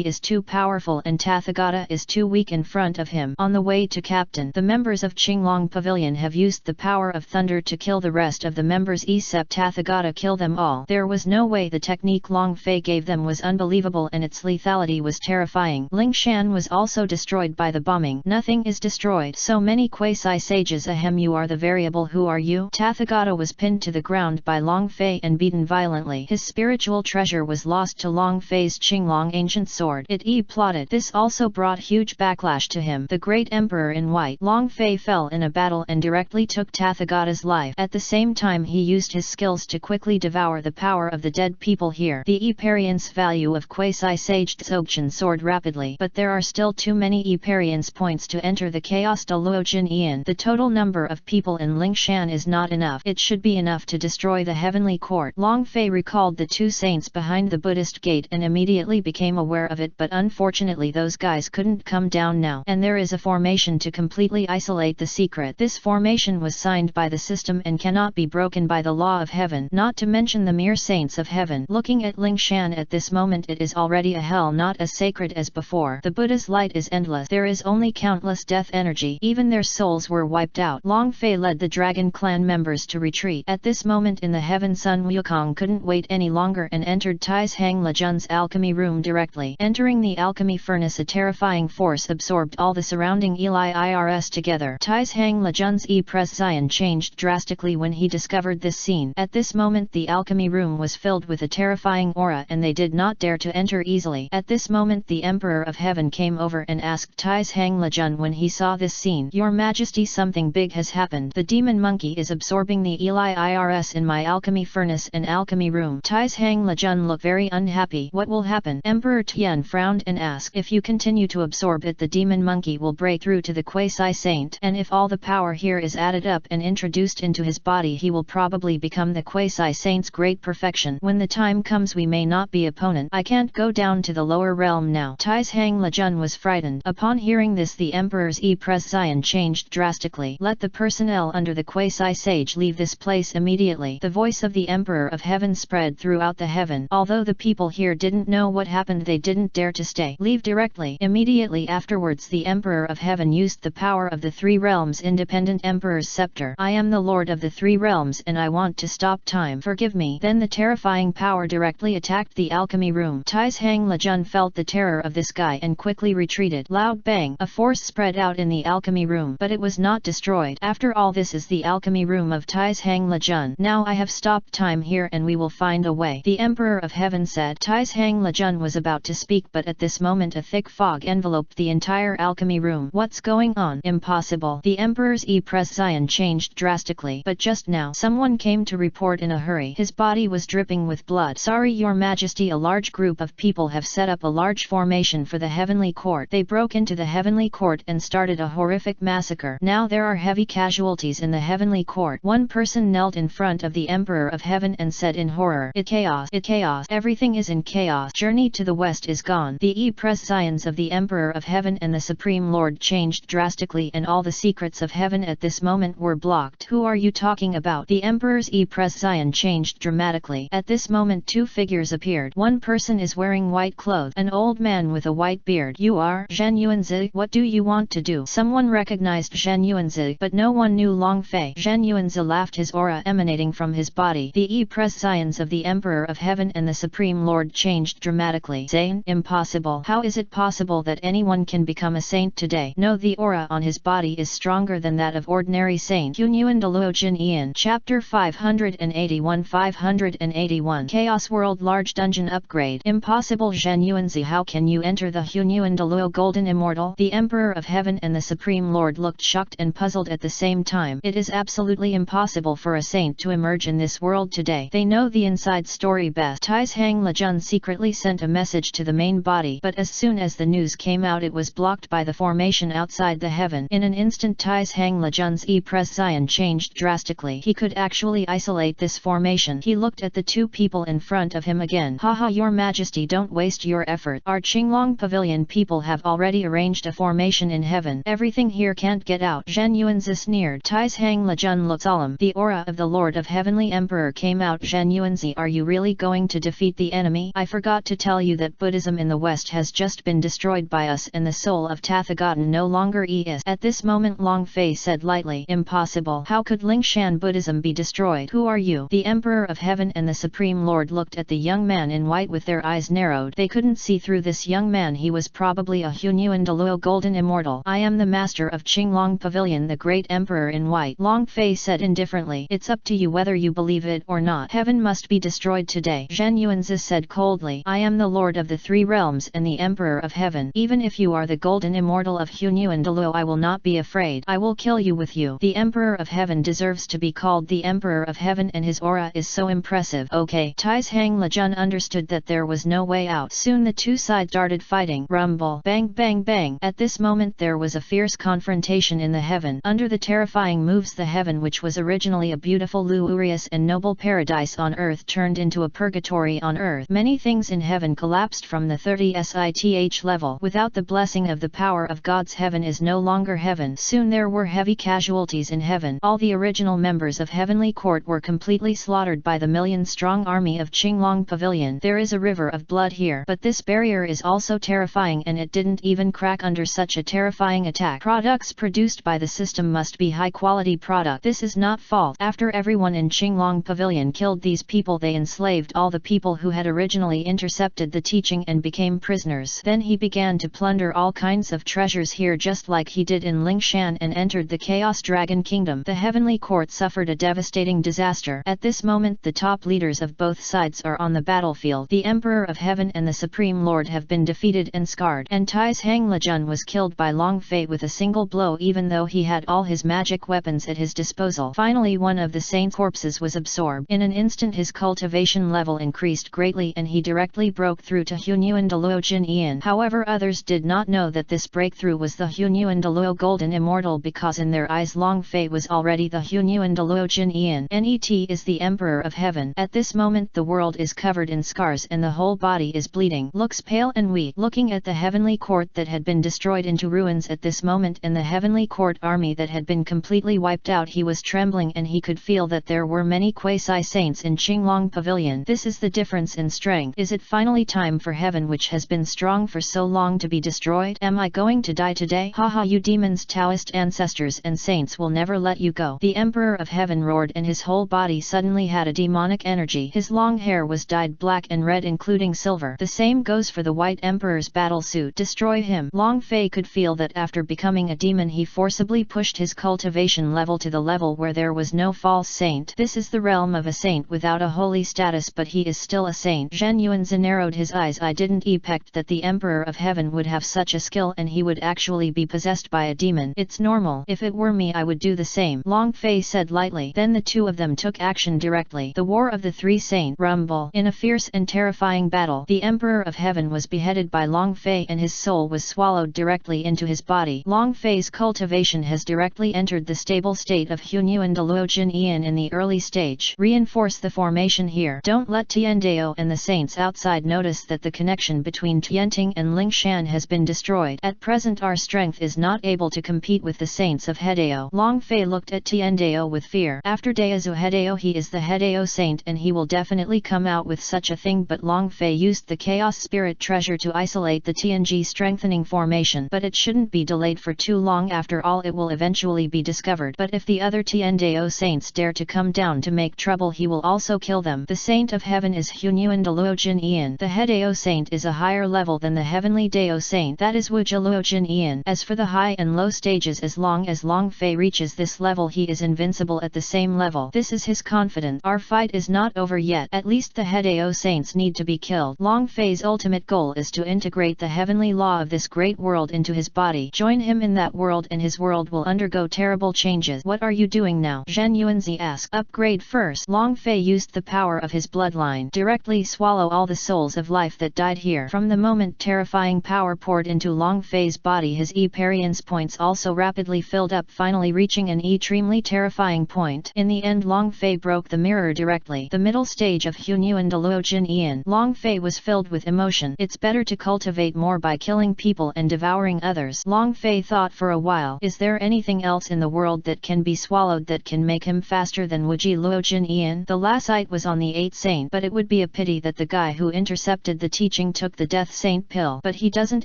is too powerful and Tathagata is too weak in front of him. On the way to Captain, the members of Qinglong Pavilion have used the power of thunder to kill the rest of the members except Tathagata. Kill them all. There was no way. The technique Long Fei gave them was unbelievable and its lethality was terrifying. Lingshan was also destroyed by the bombing. Nothing is destroyed. So many Quasi-Sages. Ahem, you are the variable. Who are you? Tathagata was pinned to the ground by Long Fei and beaten violently. His spiritual treasure was lost to Long Fei's Qinglong ancient sword. It plotted. This also brought huge backlash to him. The great emperor in white, Long Fei, fell in a battle and directly took Tathagata's life. At the same time he used his skills to quickly devour the power of the dead people here. The experience value of Quasi-Sage Dzogchen soared rapidly, but there are still too many experience points to enter the Chaos Douluo Ian. The total number of people in Lingshan is not enough. It should be enough to destroy the heavenly court. Long Fei recalled the two saints behind the Buddhist gate and immediately became aware of it, but unfortunately those guys couldn't come down now, and there is a formation to completely isolate the secret. This formation was signed by the system and cannot be broken by the law of heaven, not to mention the mere saints of heaven. Looking at Lingshan at this moment, it is already a hell, not as sacred as before. The Buddha's light is endless. There is only countless death energy. Even their souls were wiped out. Long Fei led the dragon clan members to retreat. At this moment in the heaven, Sun Wukong couldn't wait any longer and entered Tai's Hang Lejun's alchemy room directly. Entering the alchemy furnace, a terrifying force absorbed all the surrounding Eli Irs together. Tai's Hang Lejun's e-pression changed drastically when he discovered this scene. At this moment the alchemy room was filled with a terrifying aura and they did not dare to enter easily. At this moment the Emperor of Heaven came over and asked Tai's Hang Lejun when he saw this scene, "Your Majesty, something big has happened. The demon monkey is absorbing the Eli Irs in my alchemy furnace and alchemy room." Tai's Hang Lejun looked very unhappy. What will happen? Emperor Tian frowned and asked, "If you continue to absorb it, the demon monkey will break through to the Quasi-Saint, and if all the power here is added up and introduced into his body, he will probably become the Quasi-Saint's great perfection. When the time comes we may not be opponent. I can't go down to the lower realm now." Tai's Hang Lejun was frightened. Upon hearing this the Emperor's e-pression changed drastically. "Let the personnel under the Quasi-Sage leave this place immediately." The voice of the Emperor of Heaven spread throughout the heaven. Although the people here didn't know what happened, they didn't dare to stay. "Leave directly." Immediately afterwards the Emperor of Heaven used the power of the three realms independent Emperor's scepter. "I am the Lord of the three realms and I want to stop time. Forgive me." Then the terrifying power directly attacked the alchemy room. Tai's Hang Lejun felt the terror of this guy and quickly retreated. Loud bang! A force spread out in the alchemy room, but it was not destroyed. After all, this is the alchemy room of Tai's Hang Lejun. "Now I have stopped time here and we will find a way," the Emperor of Heaven said. Tai's Hang Lejun was about to speak, but at this moment a thick fog enveloped the entire alchemy room. "What's going on?" "Impossible." The Emperor's e-pression changed drastically, but just now someone came to report in a hurry. His body was dripping with blood. "Sorry, Your Majesty, a large group of people have set up a large formation for the heavenly court. They broke into the heavenly court and started a horrific massacre. Now there are heavy casualties in the heavenly court." One person knelt in front of the Emperor of Heaven and said in horror, "It chaos, it chaos, everything is in chaos. Journey to the west is gone." The e-pressions of the Emperor of Heaven and the Supreme Lord changed drastically and all the secrets of heaven at this moment were blocked. "Who are you talking about?" The Emperor's e-pression changed dramatically. At this moment two figures appeared. One person is wearing white clothes clothes. An old man with a white beard. You are Zhen Yuanzi. What do you want to do? Someone recognized Zhen Yuanzi, but no one knew Long Fei. Zhen Yuanzi laughed, his aura emanating from his body. The prescience of the Emperor of Heaven and the Supreme Lord changed dramatically. Zane, impossible. How is it possible that anyone can become a saint today? No, the aura on his body is stronger than that of ordinary saint. Hunyuan Douluo Jin Ian. Chapter 581. Chaos World Large Dungeon Upgrade. Impossible. Zhen Yuanzi, how can you enter the Hunyuan Douluo Golden Immortal? The Emperor of Heaven and the Supreme Lord looked shocked and puzzled at the same time. It is absolutely impossible for a saint to emerge in this world today. They know the inside story best. Taishang Lejun secretly sent a message to the main body, but as soon as the news came out it was blocked by the formation outside the heaven. In an instant Taishang Lejun's prescience changed drastically. He could actually isolate this formation. He looked at the two people in front of him again. Haha, your majesty, don't waste your effort. Our Qinglong Pavilion people have already arranged a formation in heaven. Everything here can't get out. Zhen Yuanzi sneered. Taishang Lejun looked solemn. The aura of the Lord of Heavenly Emperor came out. Zhen Yuanzi, are you really going to defeat the enemy? I forgot to tell you that Buddhism in the West has just been destroyed by us and the soul of Tathagata no longer is. At this moment Long Fei said lightly, impossible. How could Lingshan Buddhism be destroyed? Who are you? The Emperor of Heaven and the Supreme Lord looked at the young man in white with their eyes narrowed. They couldn't see through this young man. He was probably a Hunyuan Douluo Golden Immortal. I am the master of Qinglong Pavilion, the great Emperor in white. Long Fei said indifferently. It's up to you whether you believe it or not. Heaven must be destroyed today. Zhen Yuanzi said coldly. I am the Lord of the Three Realms and the Emperor of Heaven. Even if you are the Golden Immortal of Hunyuan Douluo, I will not be afraid. I will kill you with you. The Emperor of Heaven deserves to be called the Emperor of Heaven and his aura is so impressive. Okay. Taishang Lejun understood that there was no way out. Soon the two sides started fighting. Rumble. Bang bang bang. At this moment there was a fierce confrontation in the heaven. Under the terrifying moves, the heaven, which was originally a beautiful luxurious and noble paradise on earth, turned into a purgatory on earth. Many things in heaven collapsed from the 30th level. Without the blessing of the power of God's heaven is no longer heaven. Soon there were heavy casualties in heaven. All the original members of Heavenly Court were completely slaughtered by the million-strong army of Qinglong Pavilion. There is a river of blood here, but this barrier is also terrifying and it didn't even crack under such a terrifying attack. Products produced by the system must be high-quality product. This is not fault. After everyone in Qinglong Pavilion killed these people, they enslaved all the people who had originally intercepted the teaching and became prisoners. Then he began to plunder all kinds of treasures here just like he did in Lingshan and entered the Chaos Dragon Kingdom. The Heavenly Court suffered a devastating disaster. At this moment the top leaders of both sides are on the battlefield. The Emperor of Heaven and the Supreme Lord have been defeated and scarred, and Taishang Lejun was killed by Long Fei with a single blow even though he had all his magic weapons at his disposal. Finally one of the saint's corpses was absorbed. In an instant his cultivation level increased greatly and he directly broke through to Hunyuan Douluo Jin Ian. However, others did not know that this breakthrough was the Hunyuan Douluo Golden Immortal, because in their eyes Long Fei was already the Hunyuan Douluo Jin Ian. Net is the Emperor of Heaven. At this moment the world is covered in scars and the whole body is bleeding. Looks pale and weak. Looking at the Heavenly Court that had been destroyed into ruins at this moment and the Heavenly Court army that had been completely wiped out, he was trembling and he could feel that there were many quasi-saints in Qinglong Pavilion. This is the difference in strength. Is it finally time for heaven, which has been strong for so long, to be destroyed? Am I going to die today? Haha, you demons, Taoist ancestors and saints will never let you go. The Emperor of Heaven roared and his whole body suddenly had a demonic energy. His long hair was dyed black and red including silver. The same goes for the White Emperor's battle suit. Destroy him. Long Fei could feel that after becoming a demon he forcibly pushed his cultivation level to the level where there was no false saint. This is the realm of a saint without a holy status, but he is still a saint. Zhen Yuanzi narrowed his eyes. I didn't expect that the Emperor of Heaven would have such a skill and he would actually be possessed by a demon. It's normal. If it were me I would do the same. Long Fei said lightly. Then the two of them took action directly. The War of the Three Saints. Rumble. In a fierce and terrifying battle, the Emperor of Heaven was beheaded by Long Fei and his soul was swallowed directly into his body. Long Fei's cultivation has directly entered the stable state of Hunyuan Douluo Jin Ian in the early stage. Reinforce the formation here. Don't let Tiandao and the saints outside notice that the connection between Tianting and Lingshan has been destroyed. At present our strength is not able to compete with the saints of Hedao. Long Fei looked at Tiandao with fear. After Daozu Hedao, he is the Hedao saint and he will definitely come out with such a thing, but Long Fei used the Chaos Spirit Treasure to isolate the TNG strengthening formation, but it shouldn't be delayed for too long. After all, it will eventually be discovered. But if the other Tian-Dao saints dare to come down to make trouble, he will also kill them. The Saint of Heaven is Hunyuan Douluo Jin Ian. The head Dao Saint is a higher level than the heavenly Dao Saint, that is Wu Jiluo Jin Ian. As for the high and low stages, as long as Long Fei reaches this level, he is invincible at the same level. This is his confidence. Our fight is not over yet. At least the head Dao saints need to be killed. Long Fei's ultimate goal is to integrate the heavenly law of this great world into his body. Join him in that world and his world will undergo terrible changes. What are you doing now? Zhen Yuanzi asked. Upgrade first. Long Fei used the power of his bloodline. Directly swallow all the souls of life that died here. From the moment terrifying power poured into Long Fei's body, his experience points also rapidly filled up, finally reaching an extremely terrifying point. In the end, Long Fei broke the mirror directly. The middle stage of Hunyuan Douluo Jin Ian. Long Fei was filled with emotion. It's better to cultivate more by killing people and devouring others. Long Fei thought for a while. Is there anything else in the world that can be swallowed that can make him faster than Wuji Luo Jin Ian? The last sight was on the 8th saint, but it would be a pity that the guy who intercepted the teaching took the death saint pill. But he doesn't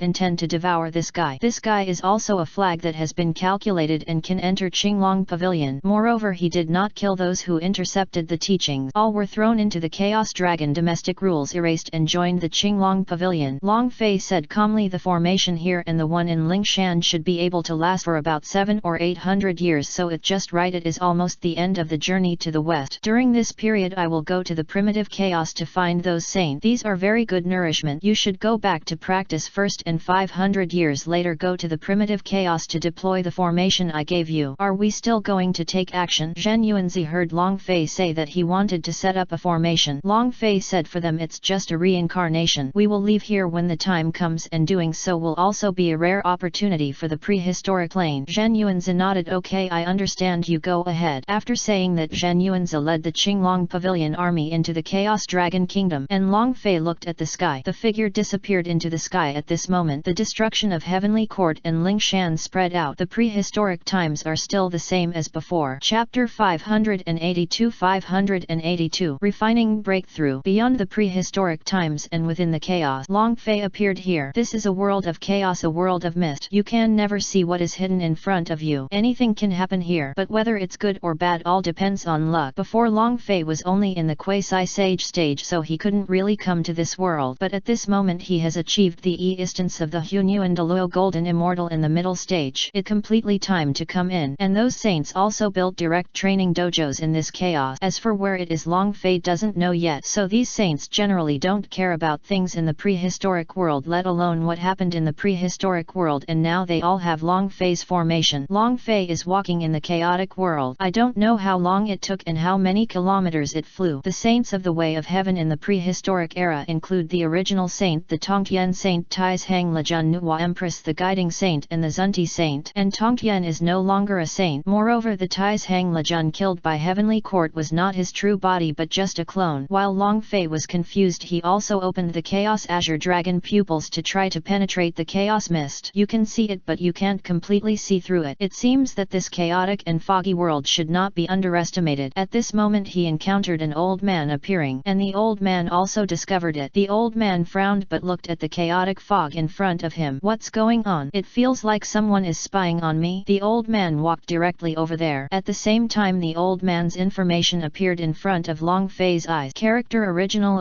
intend to devour this guy. This guy is also a flag that has been calculated and can enter Qinglong Pavilion. Moreover, he did not kill those who intercepted the teachings. All were thrown into the Chaos Dragon. Domestic rules erased and joined the Qinglong Pavilion. Long Fei said calmly, the formation here and the one in Lingshan should be able to last for about 700 or 800 years, so it's just right. It is almost the end of the journey to the west. During this period I will go to the primitive chaos to find those saints. These are very good nourishment. You should go back to practice first and 500 years later go to the primitive chaos to deploy the formation I gave you. Are we still going to take action? Zhen Yuanzi heard Long Fei say that he wanted to set up a formation. Long Fei said, for them it's just a reincarnation. We will leave here when the time comes, and doing so will also be a rare opportunity for the prehistoric lane. Zhen Yuanzi nodded. Okay, I understand, you go ahead. After saying that, Zhen Yuanzi led the Qinglong Pavilion army into the Chaos Dragon Kingdom, and Long Fei looked at the sky. The figure disappeared into the sky. At this moment, the destruction of Heavenly Court and Lingshan spread out. The prehistoric times are still the same as before. Chapter 582 Refining Breakthrough. Beyond the prehistoric times and within the chaos, Long Fei appeared here. This is a world of chaos, a world of mist. You can never see what is hidden in front of you. Anything can happen here, but whether it's good or bad all depends on luck. Before, Long Fei was only in the quasi-sage stage, so he couldn't really come to this world, but at this moment he has achieved the instance of the Hunyuan Douluo Golden Immortal in the middle stage. It completely time to come in, and those saints also built direct training dojos in this chaos. As for where it is, Long Fei doesn't know yet, so these saints generally don't care about things in the prehistoric world, let alone what happened in the prehistoric world, and now they all have Long Fei's formation. Long Fei is walking in the chaotic world. I don't know how long it took and how many kilometers it flew. The saints of the Way of Heaven in the prehistoric era include the original saint, the Tongtian saint, Tais Hang Lejun Nuwa Empress, the guiding saint, and the Zunti saint, and Tongtian is no longer a saint. Moreover, the Tais Hang Lejun killed by Heavenly Court was not his true body but just a clone. While Long Fei was confused, he also opened the Chaos Azure Dragon pupils to try to penetrate the Chaos Mist. You can see it, but you can't completely see through it. It seems that this chaotic and foggy world should not be underestimated. At this moment he encountered an old man appearing, and the old man also discovered it. The old man frowned but looked at the chaotic fog in front of him. What's going on? It feels like someone is spying on me. The old man walked directly over there. At the same time, the old man's information appeared in front of Long Fei's eyes. Character original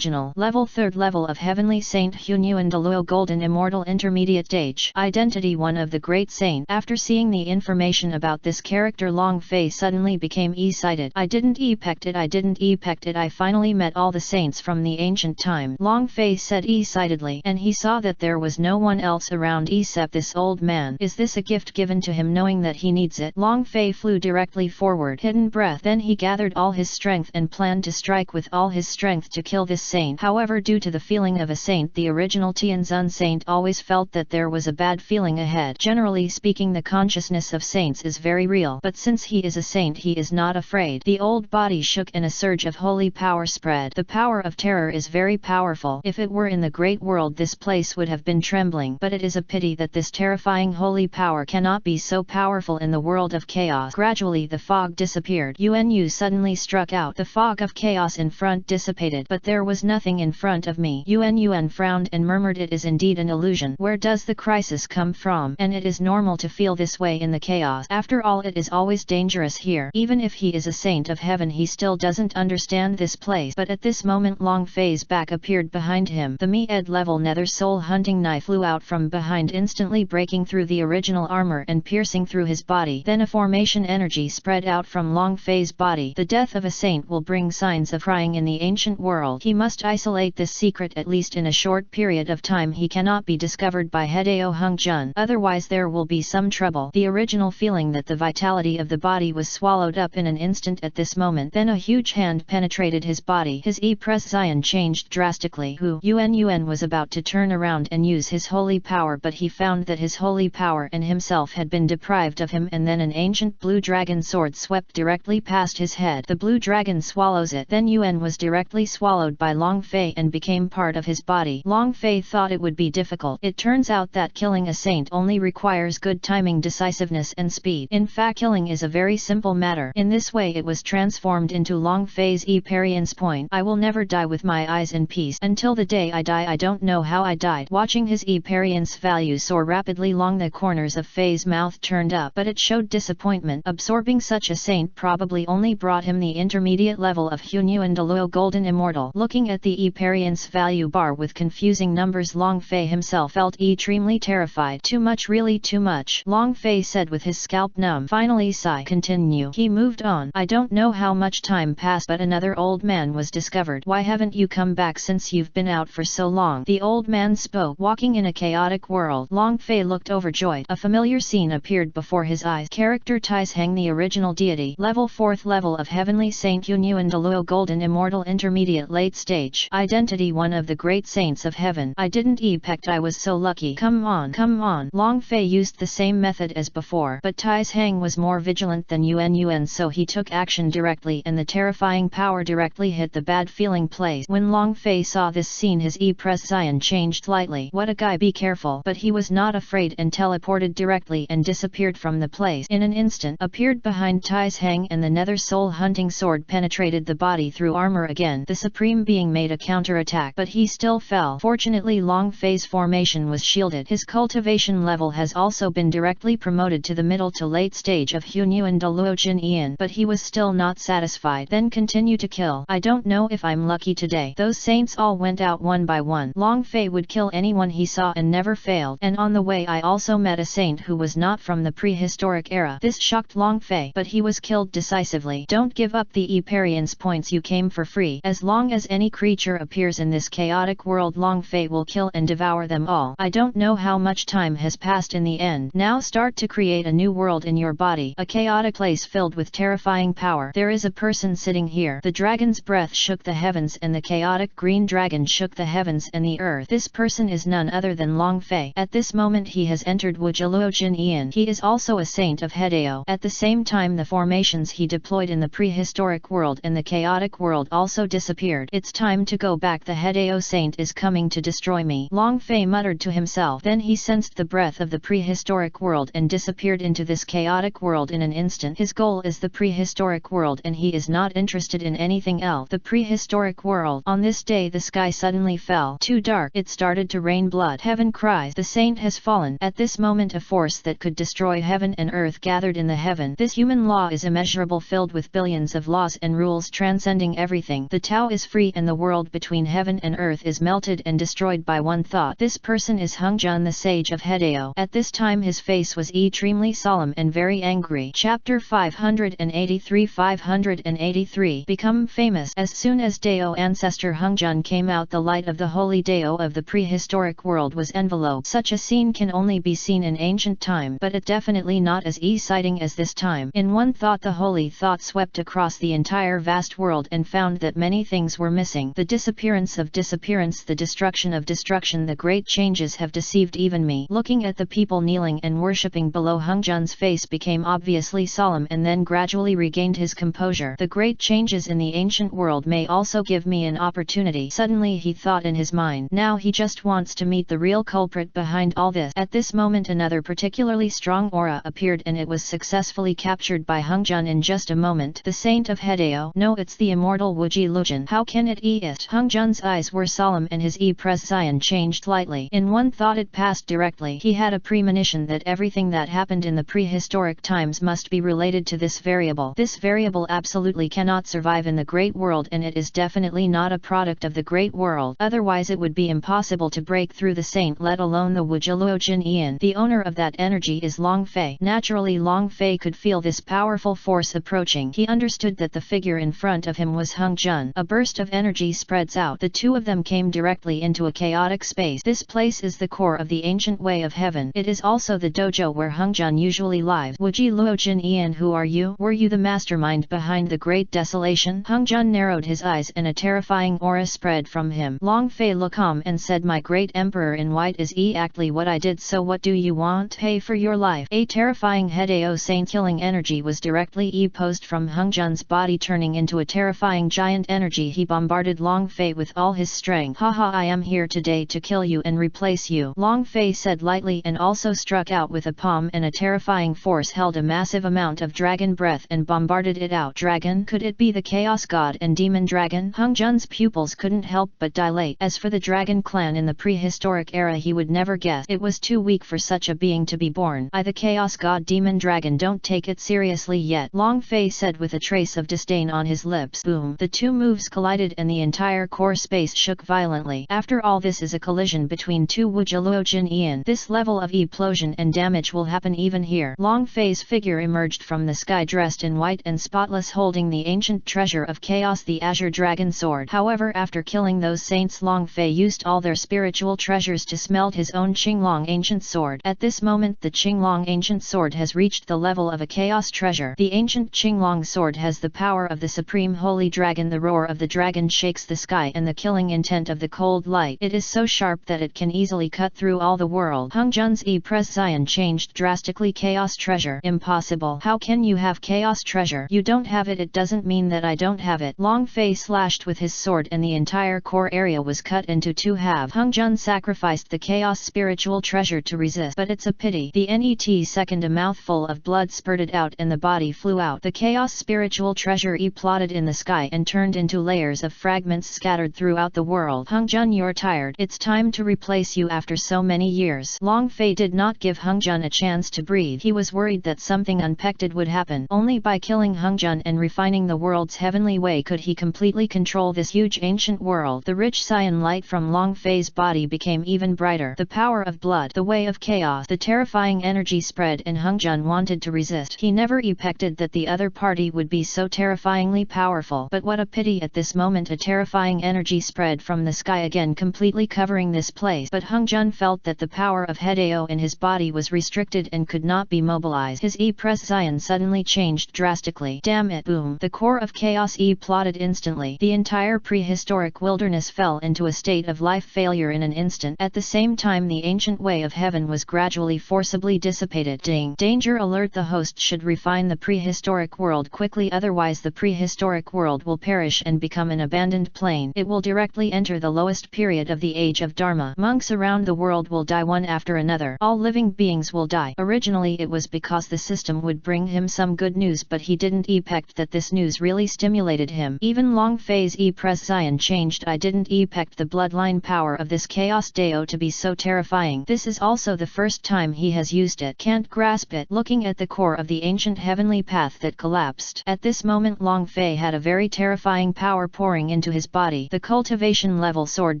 level 3rd level of Heavenly Saint Hunyuan Douluo Golden Immortal Intermediate stage. Identity 1 of the Great Saint. After seeing the information about this character, Long Fei suddenly became excited. I didn't expect it. I finally met all the saints from the ancient time. Long Fei said excitedly, and he saw that there was no one else around except this old man. Is this a gift given to him knowing that he needs it? Long Fei flew directly forward. Hidden breath. Then he gathered all his strength and planned to strike with all his strength to kill this saint. However, due to the feeling of a saint, the original Tianzun saint always felt that there was a bad feeling ahead. Generally speaking, the consciousness of saints is very real, but since he is a saint, he is not afraid. The old body shook and a surge of holy power spread. The power of terror is very powerful. If it were in the great world, this place would have been trembling, but it is a pity that this terrifying holy power cannot be so powerful in the world of chaos. Gradually the fog disappeared. Yuan Yu suddenly struck out. The fog of chaos in front dissipated, but there was nothing in front of me. me. Yuan frowned and murmured, it is indeed an illusion. Where does the crisis come from? And it is normal to feel this way in the chaos. After all, it is always dangerous here. Even if he is a saint of heaven, he still doesn't understand this place. But at this moment Long Fei's back appeared behind him. The Med level nether soul hunting knife flew out from behind, instantly breaking through the original armor and piercing through his body. Then a formation energy spread out from Long Fei's body. The death of a saint will bring signs of crying in the ancient world. He must isolate this secret at least in a short period of time. He cannot be discovered by Hideo Hungjun, otherwise there will be some trouble. The original feeling that the vitality of the body was swallowed up in an instant at this moment. Then a huge hand penetrated his body. His E-Pression changed drastically. Yuan was about to turn around and use his holy power, but he found that his holy power and himself had been deprived of him, and then an ancient blue dragon sword swept directly past his head. The blue dragon swallows it. Then Yuan was directly swallowed by Long Fei and became part of his body. Long Fei thought it would be difficult. It turns out that killing a saint only requires good timing, decisiveness and speed. In fact, killing is a very simple matter. In this way it was transformed into Long Fei's experience point. I will never die with my eyes in peace. Until the day I die, I don't know how I died. Watching his experience value soar rapidly, Long the corners of Fei's mouth turned up, but it showed disappointment. Absorbing such a saint probably only brought him the intermediate level of Hunyuan Douluo Golden Immortal. Looking at the experience value bar with confusing numbers, Long Fei himself felt extremely terrified. Too much, really too much, Long Fei said with his scalp numb. Finally sigh. Continue. He moved on. I don't know how much time passed, but another old man was discovered. Why haven't you come back since you've been out for so long? The old man spoke. Walking in a chaotic world, Long Fei looked overjoyed. A familiar scene appeared before his eyes. Character Taisheng, the original deity. Level 4th level of Heavenly Saint Hunyuan Douluo Golden Immortal Intermediate Late Stage. Identity one of the great saints of heaven. I didn't expect I was so lucky. Come on, come on. Long Fei used the same method as before, but Taisheng was more vigilant than Yuan, so he took action directly, and the terrifying power directly hit the bad feeling place. When Long Fei saw this scene, his E-Pression changed slightly. What a guy, be careful. But he was not afraid and teleported directly and disappeared from the place. In an instant appeared behind Taisheng, and the nether soul hunting sword penetrated the body through armor again. The supreme being made a counterattack, but he still fell. Fortunately Long Fei's formation was shielded. His cultivation level has also been directly promoted to the middle to late stage of Hunyuan Douluo Jin, but he was still not satisfied. Then continue to kill. I don't know if I'm lucky today. Those saints all went out one by one. Long Fei would kill anyone he saw and never failed. And on the way I also met a saint who was not from the prehistoric era. This shocked Long Fei, but he was killed decisively. Don't give up the experience points you came for free. As long as any creature appears in this chaotic world, Long Fei will kill and devour them all. I don't know how much time has passed in the end. Now start to create a new world in your body. A chaotic place filled with terrifying power. There is a person sitting here. The dragon's breath shook the heavens, and the chaotic green dragon shook the heavens and the earth. This person is none other than Long Fei. At this moment he has entered Douluo Jin. He is also a saint of Hideo. At the same time the formations he deployed in the prehistoric world and the chaotic world also disappeared. It's time to go back. The Hideo saint is coming to destroy me, Long Fei muttered to himself. Then he sensed the breath of the prehistoric world and disappeared into this chaotic world in an instant. His goal is the prehistoric world and he is not interested in anything else. The prehistoric world. On this day the sky suddenly fell too dark. It started to rain blood. Heaven cries. The saint has fallen. At this moment a force that could destroy heaven and earth gathered in the heaven. This human law is immeasurable, filled with billions of laws and rules transcending everything. The Tao is free and the world between heaven and earth is melted and destroyed by one thought. This person is Hungjun, the sage of Hideo. At this time his face was extremely solemn and very angry. Chapter 583 Become famous. As soon as Dao ancestor Hungjun came out, the light of the holy Dao of the prehistoric world was enveloped. Such a scene can only be seen in ancient time, but it definitely not as exciting as this time. In one thought the holy thought swept across the entire vast world and found that many things were missing. The disappearance of disappearance, the destruction of destruction, the great changes have deceived even me. Looking at the people kneeling and worshipping below, Hungjun's face became obviously solemn and then gradually regained his composure. The great changes in the ancient world may also give me an opportunity. Suddenly he thought in his mind, now he just wants to meet the real culprit behind all this. At this moment another particularly strong aura appeared and it was successfully captured by Hungjun in just a moment. The saint of Hideo. No, it's the immortal Wuji Lujin. How can it be it? Hungjun's eyes eyes were solemn and his expression changed lightly. In one thought it passed directly. He had a premonition that everything that happened in the prehistoric times must be related to this variable. This variable absolutely cannot survive in the Great World, and it is definitely not a product of the Great World. Otherwise it would be impossible to break through the saint, let alone the Douluo Jin Ian. The owner of that energy is Long Fei. Naturally Long Fei could feel this powerful force approaching. He understood that the figure in front of him was Hung Jun. A burst of energy spreads out. The two of them came directly into a chaotic space. This place is the core of the ancient way of heaven. It is also the dojo where Hung Jun usually lives. Douluo Jin Ian, who are you? Were you the mastermind behind the great desolation? Hung Jun narrowed his eyes and a terrifying aura spread from him. Long Fei looked calm and said, my great emperor in white is exactly what I did, so what do you want? Pay for your life. A terrifying Hedao saint killing energy was directly opposed from Hung Jun's body, turning into a terrifying giant energy. He bombarded Long Fei with all his strength. Haha, I am here today to kill you and replace you, Long Fei said lightly, and also struck out with a palm, and a terrifying force held a massive amount of dragon breath and bombarded it out. Dragon? Could it be the Chaos God and Demon Dragon? Hung Jun's pupils couldn't help but dilate. As for the Dragon clan in the prehistoric era, he would never guess. It was too weak for such a being to be born. The Chaos God Demon Dragon, don't take it seriously yet, Long Fei said with a trace of disdain on his lips. Boom! The two moves collided and the entire core space shook violently. After all, this is a collision between two Douluo Jin Ian. This level of explosion and damage will happen even here. Long Fei's figure emerged from the sky dressed in white and spotless, holding the ancient treasure of chaos, the Azure Dragon Sword. However, after killing those saints, Long Fei used all their spiritual treasures to smelt his own Qinglong ancient sword. At this moment the Qinglong ancient sword has reached the level of a chaos treasure. The ancient Qinglong sword has the power of the supreme holy dragon. The roar of the dragon shakes the sky and the killing intent of the cold light. It is so sharp that it can easily cut through all the world. Hung Jun's expression changed drastically. Chaos treasure? Impossible. How can you have chaos treasure? You don't have it. It doesn't mean that I don't have it. Long Fei slashed with his sword and the entire core area was cut into two halves. Hung Jun sacrificed the chaos spiritual treasure to resist, but it's a pity. The net second, a mouthful of blood spurted out and the body flew out. The chaos spiritual treasure plotted in the sky and turned into layers of fragments scattered throughout the world. Hung Jun, you're tired. It's time to replace you after so many years. Long Fei did not give Hung Jun a chance to breathe. He was worried that something unexpected would happen. Only by killing Hung Jun and refining the world's heavenly way could he completely control this huge ancient world. The rich cyan light from Long Fei's body became even brighter. The power of blood, the way of chaos, the terrifying energy spread, and Hung Jun wanted to resist. He never expected that the other party would be so terrifyingly powerful. But what a pity, at this moment a terrifying energy spread from the sky again, completely covering this place. But Hung Jun felt that the power of Hedao in his body was restricted and could not be mobilized. His expression suddenly changed drastically. Damn it! Boom! The core of chaos plotted instantly. The entire prehistoric wilderness fell into a state of life failure in an instant. At the same time, the ancient way of heaven was gradually forcibly dissipated. Ding! Danger alert! The host should refine the prehistoric world quickly, otherwise the prehistoric world will perish and become an abandoned plain. It will directly enter the lowest period of the age of Dharma. Monks around the world will die one after another. All living beings will die. Originally it was because the system would bring him some good news, but he didn't expect that this news really stimulated him. Even Long Fei's expression changed. I didn't expect the bloodline power of this chaos Dao to be so terrifying. This is also the first time he has used it. Can't grasp it. Looking at the core of the ancient heavenly path that collapsed. At this moment Long Fei had a very terrifying power pouring into his body. The cultivation level soared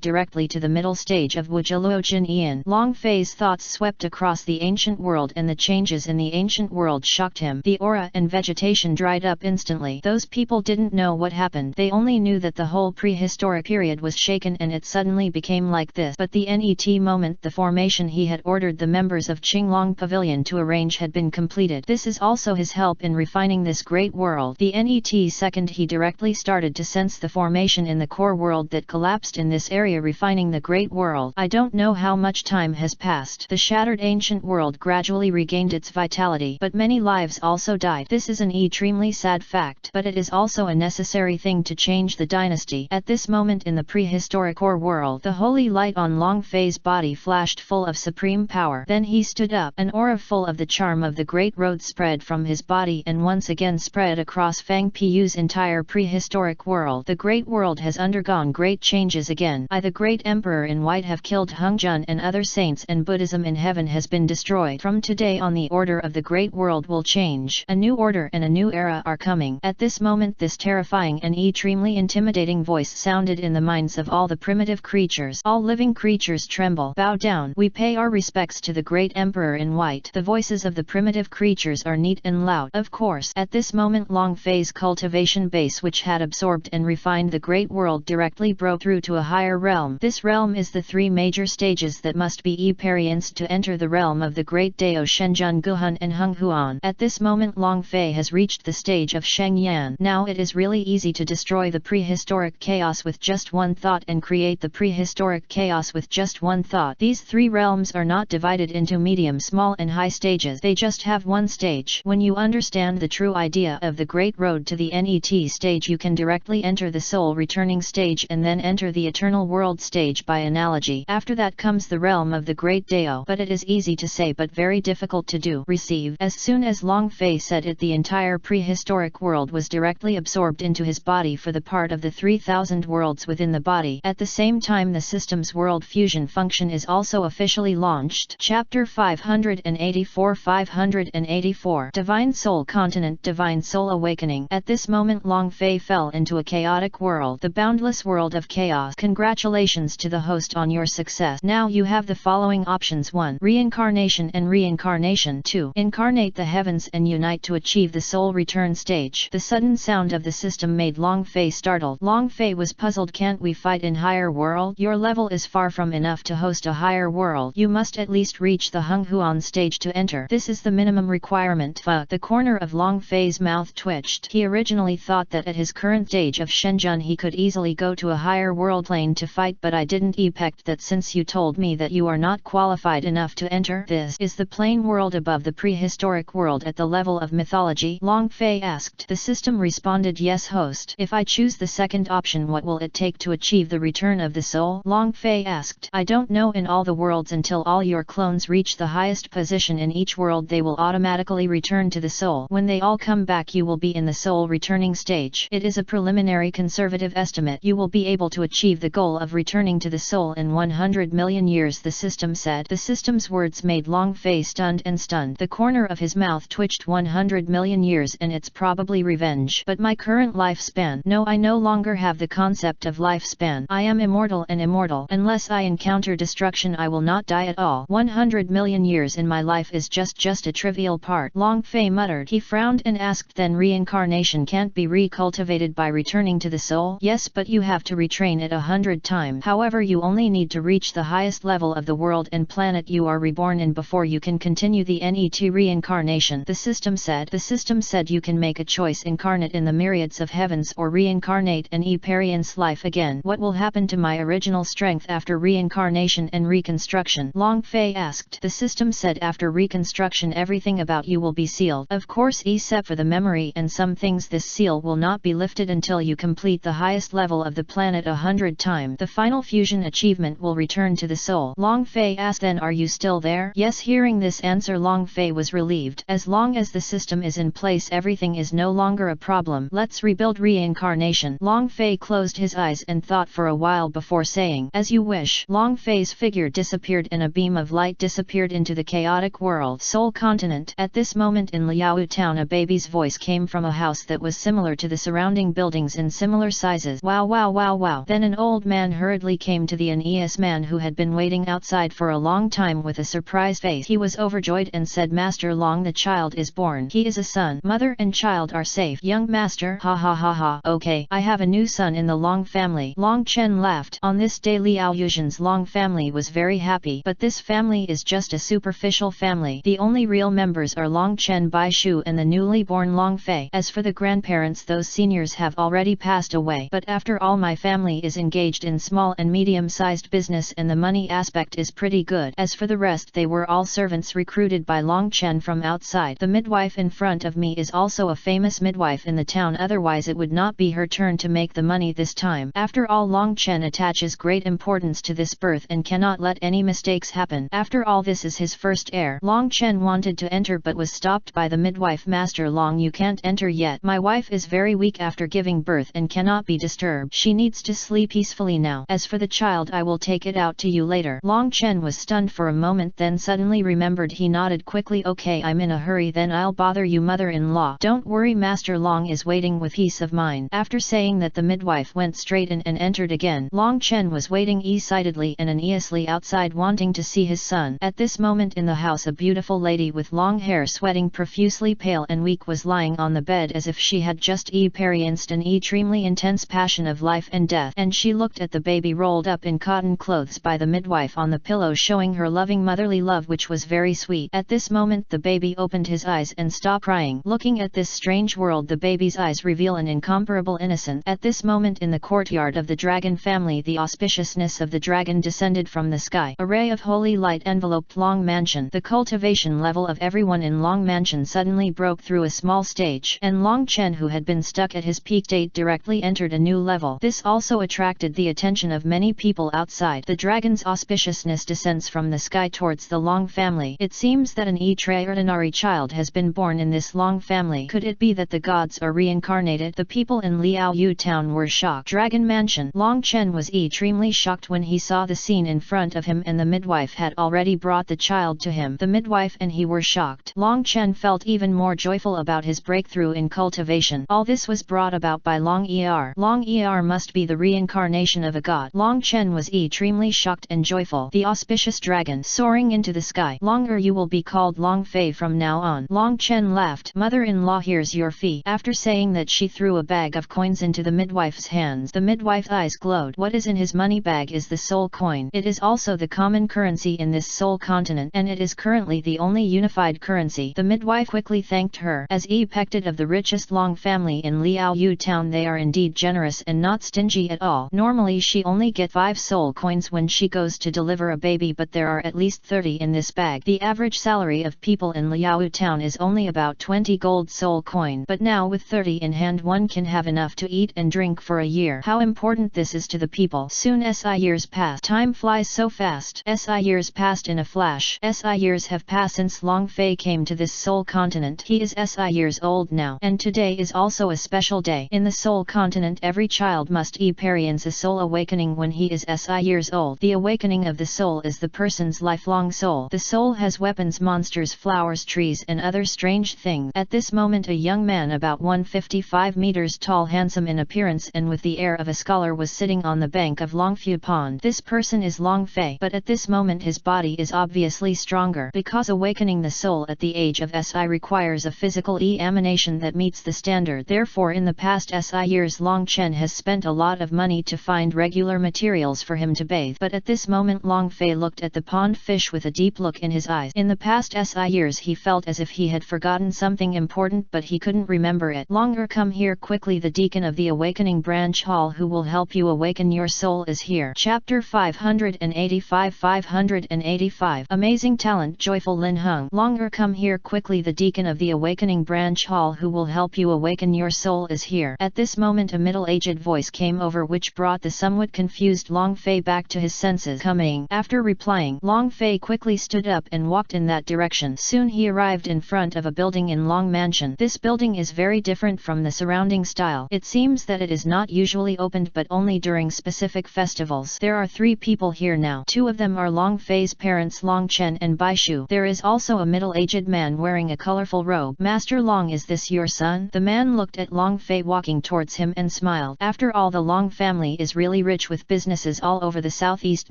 directly to the middle stage of Douluo Jin Ian. Long Fei's thoughts swept across the ancient world, and the changes in the ancient world shocked him. The aura and vegetation dried up instantly. Those people didn't know what happened. They only knew that the whole prehistoric period was shaken and it suddenly became like this. But the net moment the formation he had ordered the members of Qinglong Pavilion to arrange had been completed. This is also his help in refining this great world. The net second he directly started to sense the formation in the core world that collapsed in this area, refining the great world. I don't know how much time has passed. The shattered ancient world gradually regained its vitality, but many lives also died. This is an extremely sad fact, but it is also a necessary thing to change the dynasty. At this moment in the prehistoric core world, the holy light on Long Fei's body flashed full of supreme power. Then he stood up. An aura full of the charm of the great road spread from his body and once again spread across FANFIC's entire prehistoric world. The great world has undergone great great changes again. I, the great emperor in white, have killed Hung Jun and other saints, and Buddhism in heaven has been destroyed. From today on the order of the great world will change. A new order and a new era are coming. At this moment this terrifying and extremely intimidating voice sounded in the minds of all the primitive creatures. All living creatures tremble. Bow down. We pay our respects to the great emperor in white. The voices of the primitive creatures are neat and loud. Of course, at this moment Long Fei's cultivation base, which had absorbed and refined the great world, directly broke through to a higher realm. This realm is the three major stages that must be experienced to enter the realm of the great Dao, Shenjun, Guhun and Hung Huan. At this moment Long Fei has reached the stage of Sheng Yan. Now it is really easy to destroy the prehistoric chaos with just one thought and create the prehistoric chaos with just one thought. These three realms are not divided into medium, small and high stages. They just have one stage. When you understand the true idea of the Great Road to the NET stage, you can directly enter the soul returning stage and then enter the eternal world stage by analogy. After that comes the realm of the Great Dao. But it is easy to say but very difficult to do. Receive. As soon as Long Fei said it, the entire prehistoric world was directly absorbed into his body for the part of the 3000 worlds within the body. At the same time the system's world fusion function is also officially launched. Chapter 584 584 Divine Soul Continent, Divine Soul Awakening. At this moment Long Fei fell into a chaotic world, the boundless world of chaos. Congratulations to the host on your success. Now you have the following options: 1. Reincarnation and reincarnation. 2. Incarnate the heavens and unite to achieve the soul return stage. The sudden sound of the system made Long Fei startled. Long Fei was puzzled. Can't we fight in higher world? Your level is far from enough to host a higher world. You must at least reach the Hung Huan stage to enter. This is the minimum requirement. The corner of Long Fei's mouth twitched. He originally thought that at his current stage of Shenjun he could easily go to a higher world plane to fight, but I didn't expect that, since you told me that you are not qualified enough to enter. This is the plane world above the prehistoric world at the level of mythology? Long Fei asked. The system responded, yes host. If I choose the second option, what will it take to achieve the return of the soul? Long Fei asked. I don't know. In all the worlds, until all your clones reach the highest position in each world, they will automatically return to the soul. When they all come back, you will be in the soul returning stage. It is a preliminary conservative estimate. You will be able to achieve the goal of returning to the soul in 100 million years, the system said. The system's words made Long Fei stunned and stunned. The corner of his mouth twitched. 100 million years, and it's probably revenge. But my current lifespan? No, I no longer have the concept of lifespan. I am immortal, and immortal. Unless I encounter destruction, I will not die at all. 100 million years in my life is just a trivial part. Long Fei muttered. He frowned and asked, then reincarnation can't be recultivated by returning to the soul? Yes, but you have to retrain it 100 times. However, you only need to reach the highest level of the world and planet you are reborn in before you can continue the NET reincarnation, the system said. The system said you can make a choice: incarnate in the myriads of heavens or reincarnate and experience life again. What will happen to my original strength after reincarnation and reconstruction? Long Fei asked. The system said, after reconstruction everything about you will be sealed. Of course, except for the memory and some things. This seal will not be lifted until you complete the highest level of the planet 100 times. The final fusion achievement will return to the soul. Long Fei asked, then are you still there? Yes. Hearing this answer, Long Fei was relieved. As long as the system is in place, everything is no longer a problem. Let's rebuild reincarnation. Long Fei closed his eyes and thought for a while before saying, as you wish. Long Fei's figure disappeared and a beam of light disappeared into the chaotic world. Soul Continent. At this moment in Liao town, a baby's voice came from a house that was similar to the surrounding buildings in similar sizes. Wow wow wow wow. Then an old man hurriedly came to the NES man who had been waiting outside for a long time with a surprised face. He was overjoyed and said, Master Long, the child is born. He is a son. Mother and child are safe. Young master? Ha ha ha ha. Okay, I have a new son in the Long family. Long Chen laughed. On this day Liao Yuzhan's Long family was very happy, but this family is just a superficial family. The only real members are Long Chen Bai Shu and the newly born Long Fei. As for the grandparents, those seniors have already passed away. But after all, my family is engaged in small and medium-sized business and the money aspect is pretty good. As for the rest, they were all servants recruited by Long Chen from outside. The midwife in front of me is also a famous midwife in the town, otherwise it would not be her turn to make the money this time. After all, Long Chen attaches great importance to this birth and cannot let any mistakes happen. After all, this is his first heir. Long Chen wanted to enter but was stopped by the midwife. Master Long, you can't enter yet. My wife is very weak after giving birth and cannot be disturbed. She needs gets to sleep peacefully now. As for the child, I will take it out to you later. Long Chen was stunned for a moment, then suddenly remembered. He nodded quickly. Okay, I'm in a hurry, then I'll bother you, mother-in-law. Don't worry, Master Long is waiting with peace of mind. After saying that, the midwife went straight in and entered again. Long Chen was waiting excitedly and uneasily outside, wanting to see his son. At this moment in the house, a beautiful lady with long hair, sweating profusely, pale and weak, was lying on the bed as if she had just experienced an extremely intense passion of life and death, and she looked at the baby rolled up in cotton clothes by the midwife on the pillow, showing her loving motherly love, which was very sweet. At this moment the baby opened his eyes and stopped crying. Looking at this strange world, the baby's eyes reveal an incomparable innocence. At this moment in the courtyard of the dragon family, the auspiciousness of the dragon descended from the sky. A ray of holy light enveloped Long Mansion. The cultivation level of everyone in Long Mansion suddenly broke through a small stage, and Long Chen, who had been stuck at his peak state, directly entered a new level. This also attracted the attention of many people outside. The dragon's auspiciousness descends from the sky towards the Long family. It seems that an extraordinary child has been born in this Long family. Could it be that the gods are reincarnated? The people in Liaoyu town were shocked. Dragon Mansion. Long Chen was extremely shocked when he saw the scene in front of him, and the midwife had already brought the child to him. The midwife and he were shocked. Long Chen felt even more joyful about his breakthrough in cultivation. All this was brought about by Long Er. Long Er must be the reincarnation of a god. Long Chen was extremely shocked and joyful. The auspicious dragon soaring into the sky. Long Er, you will be called Long Fei from now on. Long Chen laughed. Mother-in-law, here's your fee. After saying that, she threw a bag of coins into the midwife's hands. The midwife's eyes glowed. What is in his money bag is the soul coin. It is also the common currency in this soul continent, and it is currently the only unified currency. The midwife quickly thanked her. As expected of the richest Long family in Liaoyu town, they are indeed generous and not stingy at all. Normally she only gets 5 soul coins when she goes to deliver a baby, but there are at least 30 in this bag. The average salary of people in Liaoyu town is only about 20 gold soul coin, but now with 30 in hand, one can have enough to eat and drink for a year. How important this is to the people. Soon SI years passed. Time flies so fast. SI years passed in a flash. SI years have passed since Long Fei came to this soul continent. He is SI years old now, and today is also a special day. In the soul continent, every child must experience a soul awakening when he is SI years old. The awakening of the soul is the person's lifelong soul. The soul has weapons, monsters, flowers, trees, and other strange things. At this moment, a young man about 155 meters tall, handsome in appearance and with the air of a scholar, was sitting on the bank of Longfu Pond. This person is Long Fei, but at this moment his body is obviously stronger, because awakening the soul at the age of SI requires a physical examination that meets the standard. Therefore, in the past SI years, Long Chen has spent a lot of money to find regular materials for him to bathe. But at this moment, Long Fei looked at the pond fish with a deep look in his eyes. In the past SI years, he felt as if he had forgotten something important, but he couldn't remember it. Longer, come here quickly. The deacon of the Awakening Branch Hall, who will help you awaken your soul, is here. Chapter 585. 585. Amazing talent. Joyful Lin Hung. Longer, come here quickly. The deacon of the Awakening Branch Hall, who will help you awaken your soul, is here. At this moment, a middle-aged voice came over, which brought the somewhat confused Long Fei back to his senses. Coming. After replying, Long Fei quickly stood up and walked in that direction. Soon he arrived in front of a building in Long Mansion. This building is very different from the surrounding style. It seems that it is not usually opened, but only during specific festivals. There are 3 people here now. 2 of them are Long Fei's parents, Long Chen and Bai Shu. There is also a middle-aged man wearing a colorful robe. Master Long, is this your son? The man looked at Long Fei walking towards him and smiled. After all, the Long family is really rich with businesses all over the southeast,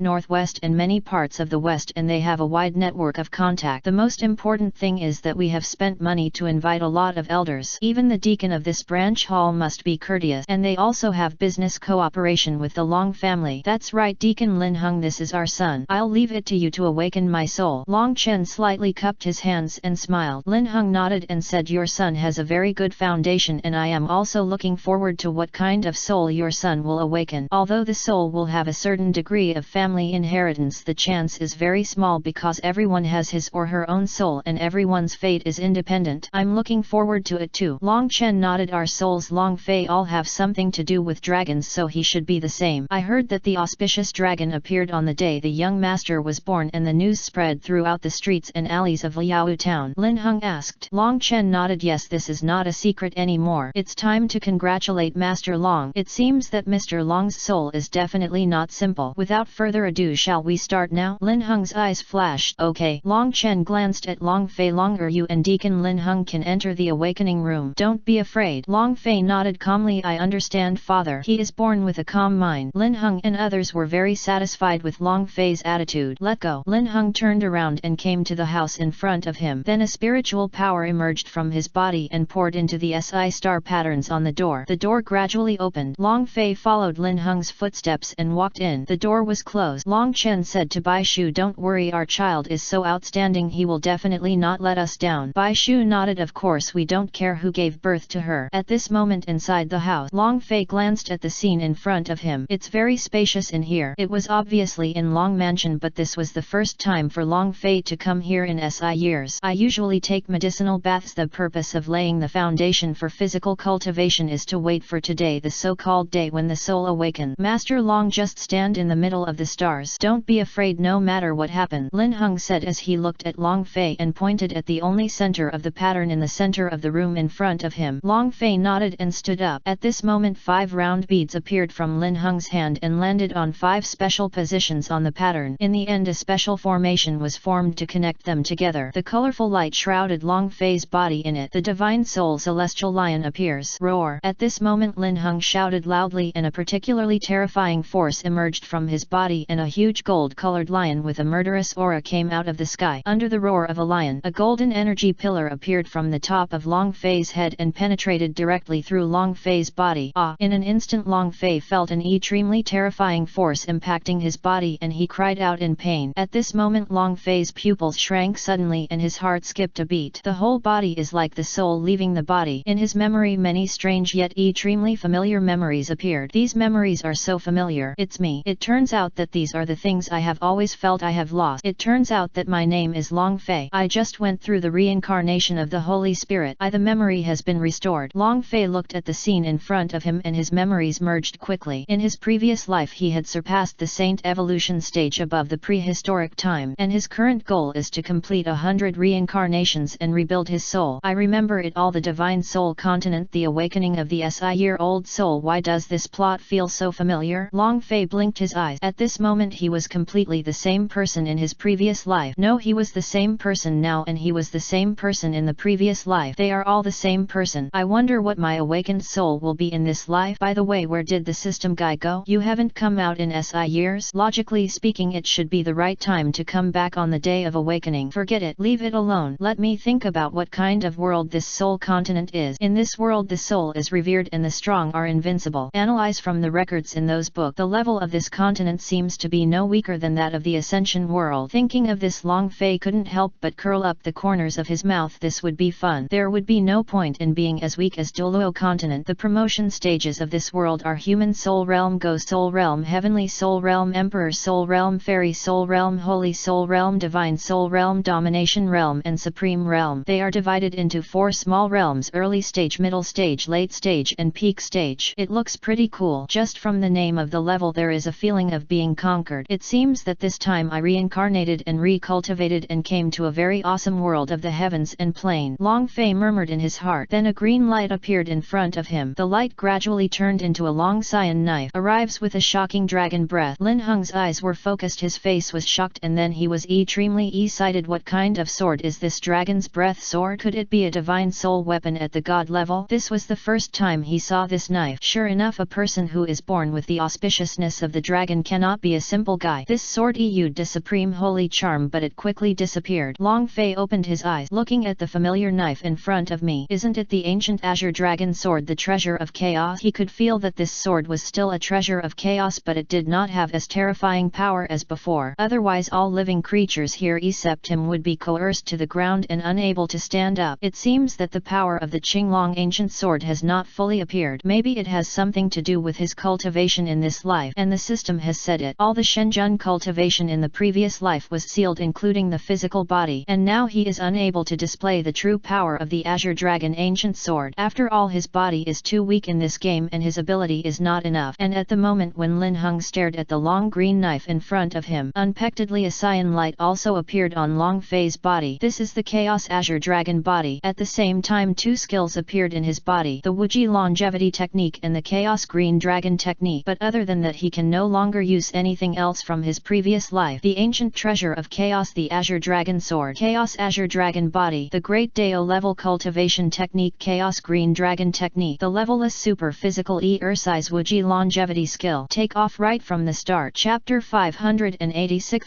northwest and many parts of the west, and they have a wide network of contact. The most important thing is that we have spent money to invite a lot of elders. Even the deacon of this branch hall must be courteous, and they also have business cooperation with the Long family. That's right, Deacon Lin Hung, this is our son. I'll leave it to you to awaken my soul. Long Chen slightly cupped his hands and smiled. Lin Hung nodded and said, your son has a very good foundation, and I am also looking forward to what kind of soul your son will awaken. Although the soul will have a certain degree of family inheritance, the chance is very small because everyone has his or her own soul and everyone's fate is independent. I'm looking forward to it too. Long Chen nodded. Our souls, Long Fei, all have something to do with dragons, so he should be the same. I heard that the auspicious dragon appeared on the day the young master was born, and the news spread throughout the streets and alleys of Liaoyu town. Lin Hung asked. Long Chen nodded. Yes, this is not a secret anymore. It's time to congratulate Master Long. It seems that Mr. Long's soul is definitely not simple. Without further ado, shall we start now? Lin Heng's eyes flashed. Okay. Long Chen glanced at Long Fei. Longer you and Deacon Lin Heng can enter the awakening room. Don't be afraid. Long Fei nodded calmly. I understand, father. He is born with a calm mind. Lin Heng and others were very satisfied with Long Fei's attitude. Let go. Lin Heng turned around and came to the house in front of him. Then a spiritual power emerged from his body and poured into the SI star patterns on the door. The door gradually opened. Long Fei followed Lin Heng's footsteps and walked in. The door was closed. Long Chen said to Bai Shu, don't worry, our child is so outstanding, he will definitely not let us down. Bai Shu nodded. Of course we don't care who gave birth to her. At this moment inside the house, Long Fei glanced at the scene in front of him. It's very spacious in here. It was obviously in Long Mansion, but this was the first time for Long Fei to come here in SI years. I usually take medicinal baths. The purpose of laying the foundation for physical cultivation is to wait for today, the so-called day when the soul awakens. Master Long, just stand in the middle of the stars. Don't be afraid no matter what happens, Lin Heng said as he looked at Long Fei and pointed at the only center of the pattern in the center of the room in front of him. Long Fei nodded and stood up. At this moment 5 round beads appeared from Lin Heng's hand and landed on 5 special positions on the pattern. In the end a special formation was formed to connect them together. The colorful light shrouded Long Fei's body in it. The divine soul celestial lion appears. Roar! At this moment Lin Heng shouted loudly and a particularly terrifying force emerged from his body and a huge gold-colored lion with a murderous aura came out of the sky. Under the roar of a lion, a golden energy pillar appeared from the top of Long Fei's head and penetrated directly through Long Fei's body. In an instant Long Fei felt an extremely terrifying force impacting his body and he cried out in pain. At this moment Long Fei's pupils shrank suddenly and his heart skipped a beat. The whole body is like the soul leaving the body. In his memory many strange yet extremely familiar memories appeared. These memories are so familiar. It's me. It turns out that these are the things I have always felt I have lost. It turns out that my name is Long Fei. I just went through the reincarnation of the Holy Spirit. The memory has been restored. Long Fei looked at the scene in front of him and his memories merged quickly. In his previous life he had surpassed the saint evolution stage above the prehistoric time, and his current goal is to complete 100 reincarnations and rebuild his soul. I remember it all, the divine soul continent, the awakening of the SI-year-old soul. Why does this plot feel so familiar? Long Fei blinked his eyes. At this moment he was completely the same person in his previous life. No, he was the same person now and he was the same person in the previous life. They are all the same person. I wonder what my awakened soul will be in this life. By the way, where did the system guy go? You haven't come out in SI years? Logically speaking it should be the right time to come back on the day of awakening. Forget it. Leave it alone. Let me think about what kind of world this soul continent is. In this world the soul is revered and the strong are invincible. Analyze from the records in those books. The level of this continent seems to be no weaker than that of the Ascension world. Thinking of this, Long Fei couldn't help but curl up the corners of his mouth. This would be fun. There would be no point in being as weak as Douluo continent. The promotion stages of this world are human soul realm, ghost soul realm, heavenly soul realm, emperor soul realm, fairy soul realm, holy soul realm, divine soul realm, domination realm and supreme realm. They are divided into 4 small realms: early stage, middle stage, late stage and peak stage. It looks pretty cool. Just from the name of the level there is a feeling of being conquered. It seems that this time I reincarnated and recultivated and came to a very awesome world of the heavens and plane. Long Fei murmured in his heart. Then a green light appeared in front of him. The light gradually turned into a long cyan knife. Arrives with a shocking dragon breath. Lin Heng's eyes were focused, his face was shocked and then he was extremely excited. What kind of sword is this dragon's breath sword? Could it be a divine soul weapon at the god level? This was the first time he saw this knife. Sure enough, a person who is born with the auspiciousness of the dragon cannot be a simple guy. This sword issued a supreme holy charm, but it quickly disappeared. Long Fei opened his eyes, looking at the familiar knife in front of me. Isn't it the ancient azure dragon sword, the treasure of chaos? He could feel that this sword was still a treasure of chaos, but it did not have as terrifying power as before. Otherwise all living creatures here except him would be coerced to the ground and unable to stand up. It seems that the power of the Qinglong ancient sword has not fully appeared. Maybe it has something to do with his cultivation in this life, and the system has said it. All the Shenzhen cultivation in the previous life was sealed, including the physical body, and now he is unable to display the true power of the Azure Dragon ancient sword. After all, his body is too weak in this game and his ability is not enough. And at the moment when Lin Heng stared at the long green knife in front of him, unexpectedly a cyan light also appeared on Long Fei's body. This is the Chaos Azure Dragon body. At the same time 2 skills appeared in his body: the Wuji longevity technique and the Chaos Chaos Green Dragon technique, but other than that he can no longer use anything else from his previous life. The ancient treasure of Chaos, the Azure Dragon Sword, Chaos Azure Dragon Body, the Great Dao level cultivation technique, Chaos Green Dragon technique, the levelless super physical exercise Wuji longevity skill. Take off right from the start. Chapter 586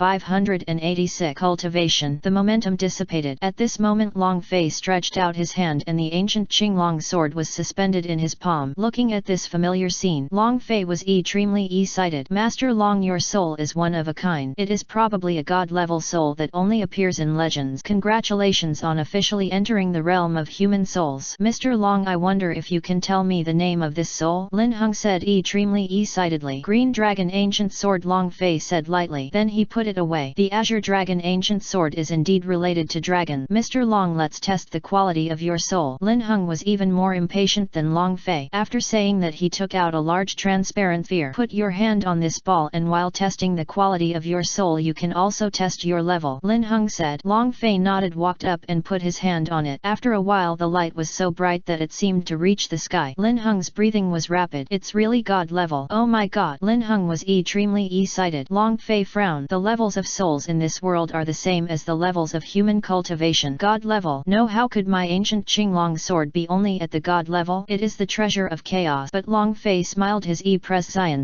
Cultivation. The momentum dissipated. At this moment Long Fei stretched out his hand and the ancient Qinglong sword was suspended in his palm. Looking at this familiar scene, Long Fei was extremely excited. Master Long, your soul is one of a kind. It is probably a god-level soul that only appears in legends. Congratulations on officially entering the realm of human souls. Mr. Long, I wonder if you can tell me the name of this soul? Lin Heng said extremely excitedly. Green Dragon Ancient Sword, Long Fei said lightly. Then he put it away. The Azure Dragon Ancient Sword is indeed related to dragon. Mr. Long, let's test the quality of your soul. Lin Heng was even more impatient than Long Fei. After saying that, he took out a large transparent sphere. Put your hand on this ball and while testing the quality of your soul you can also test your level. Lin Heng said. Long Fei nodded, walked up and put his hand on it. After a while the light was so bright that it seemed to reach the sky. Lin Heng's breathing was rapid. It's really god level. Oh my god. Lin Heng was extremely excited. Long Fei frowned. The levels of souls in this world are the same as the levels of human cultivation. God level. No, how could my ancient Qinglong sword be only at the god level? It is the treasure of chaos. But Long Fei smiled, his expression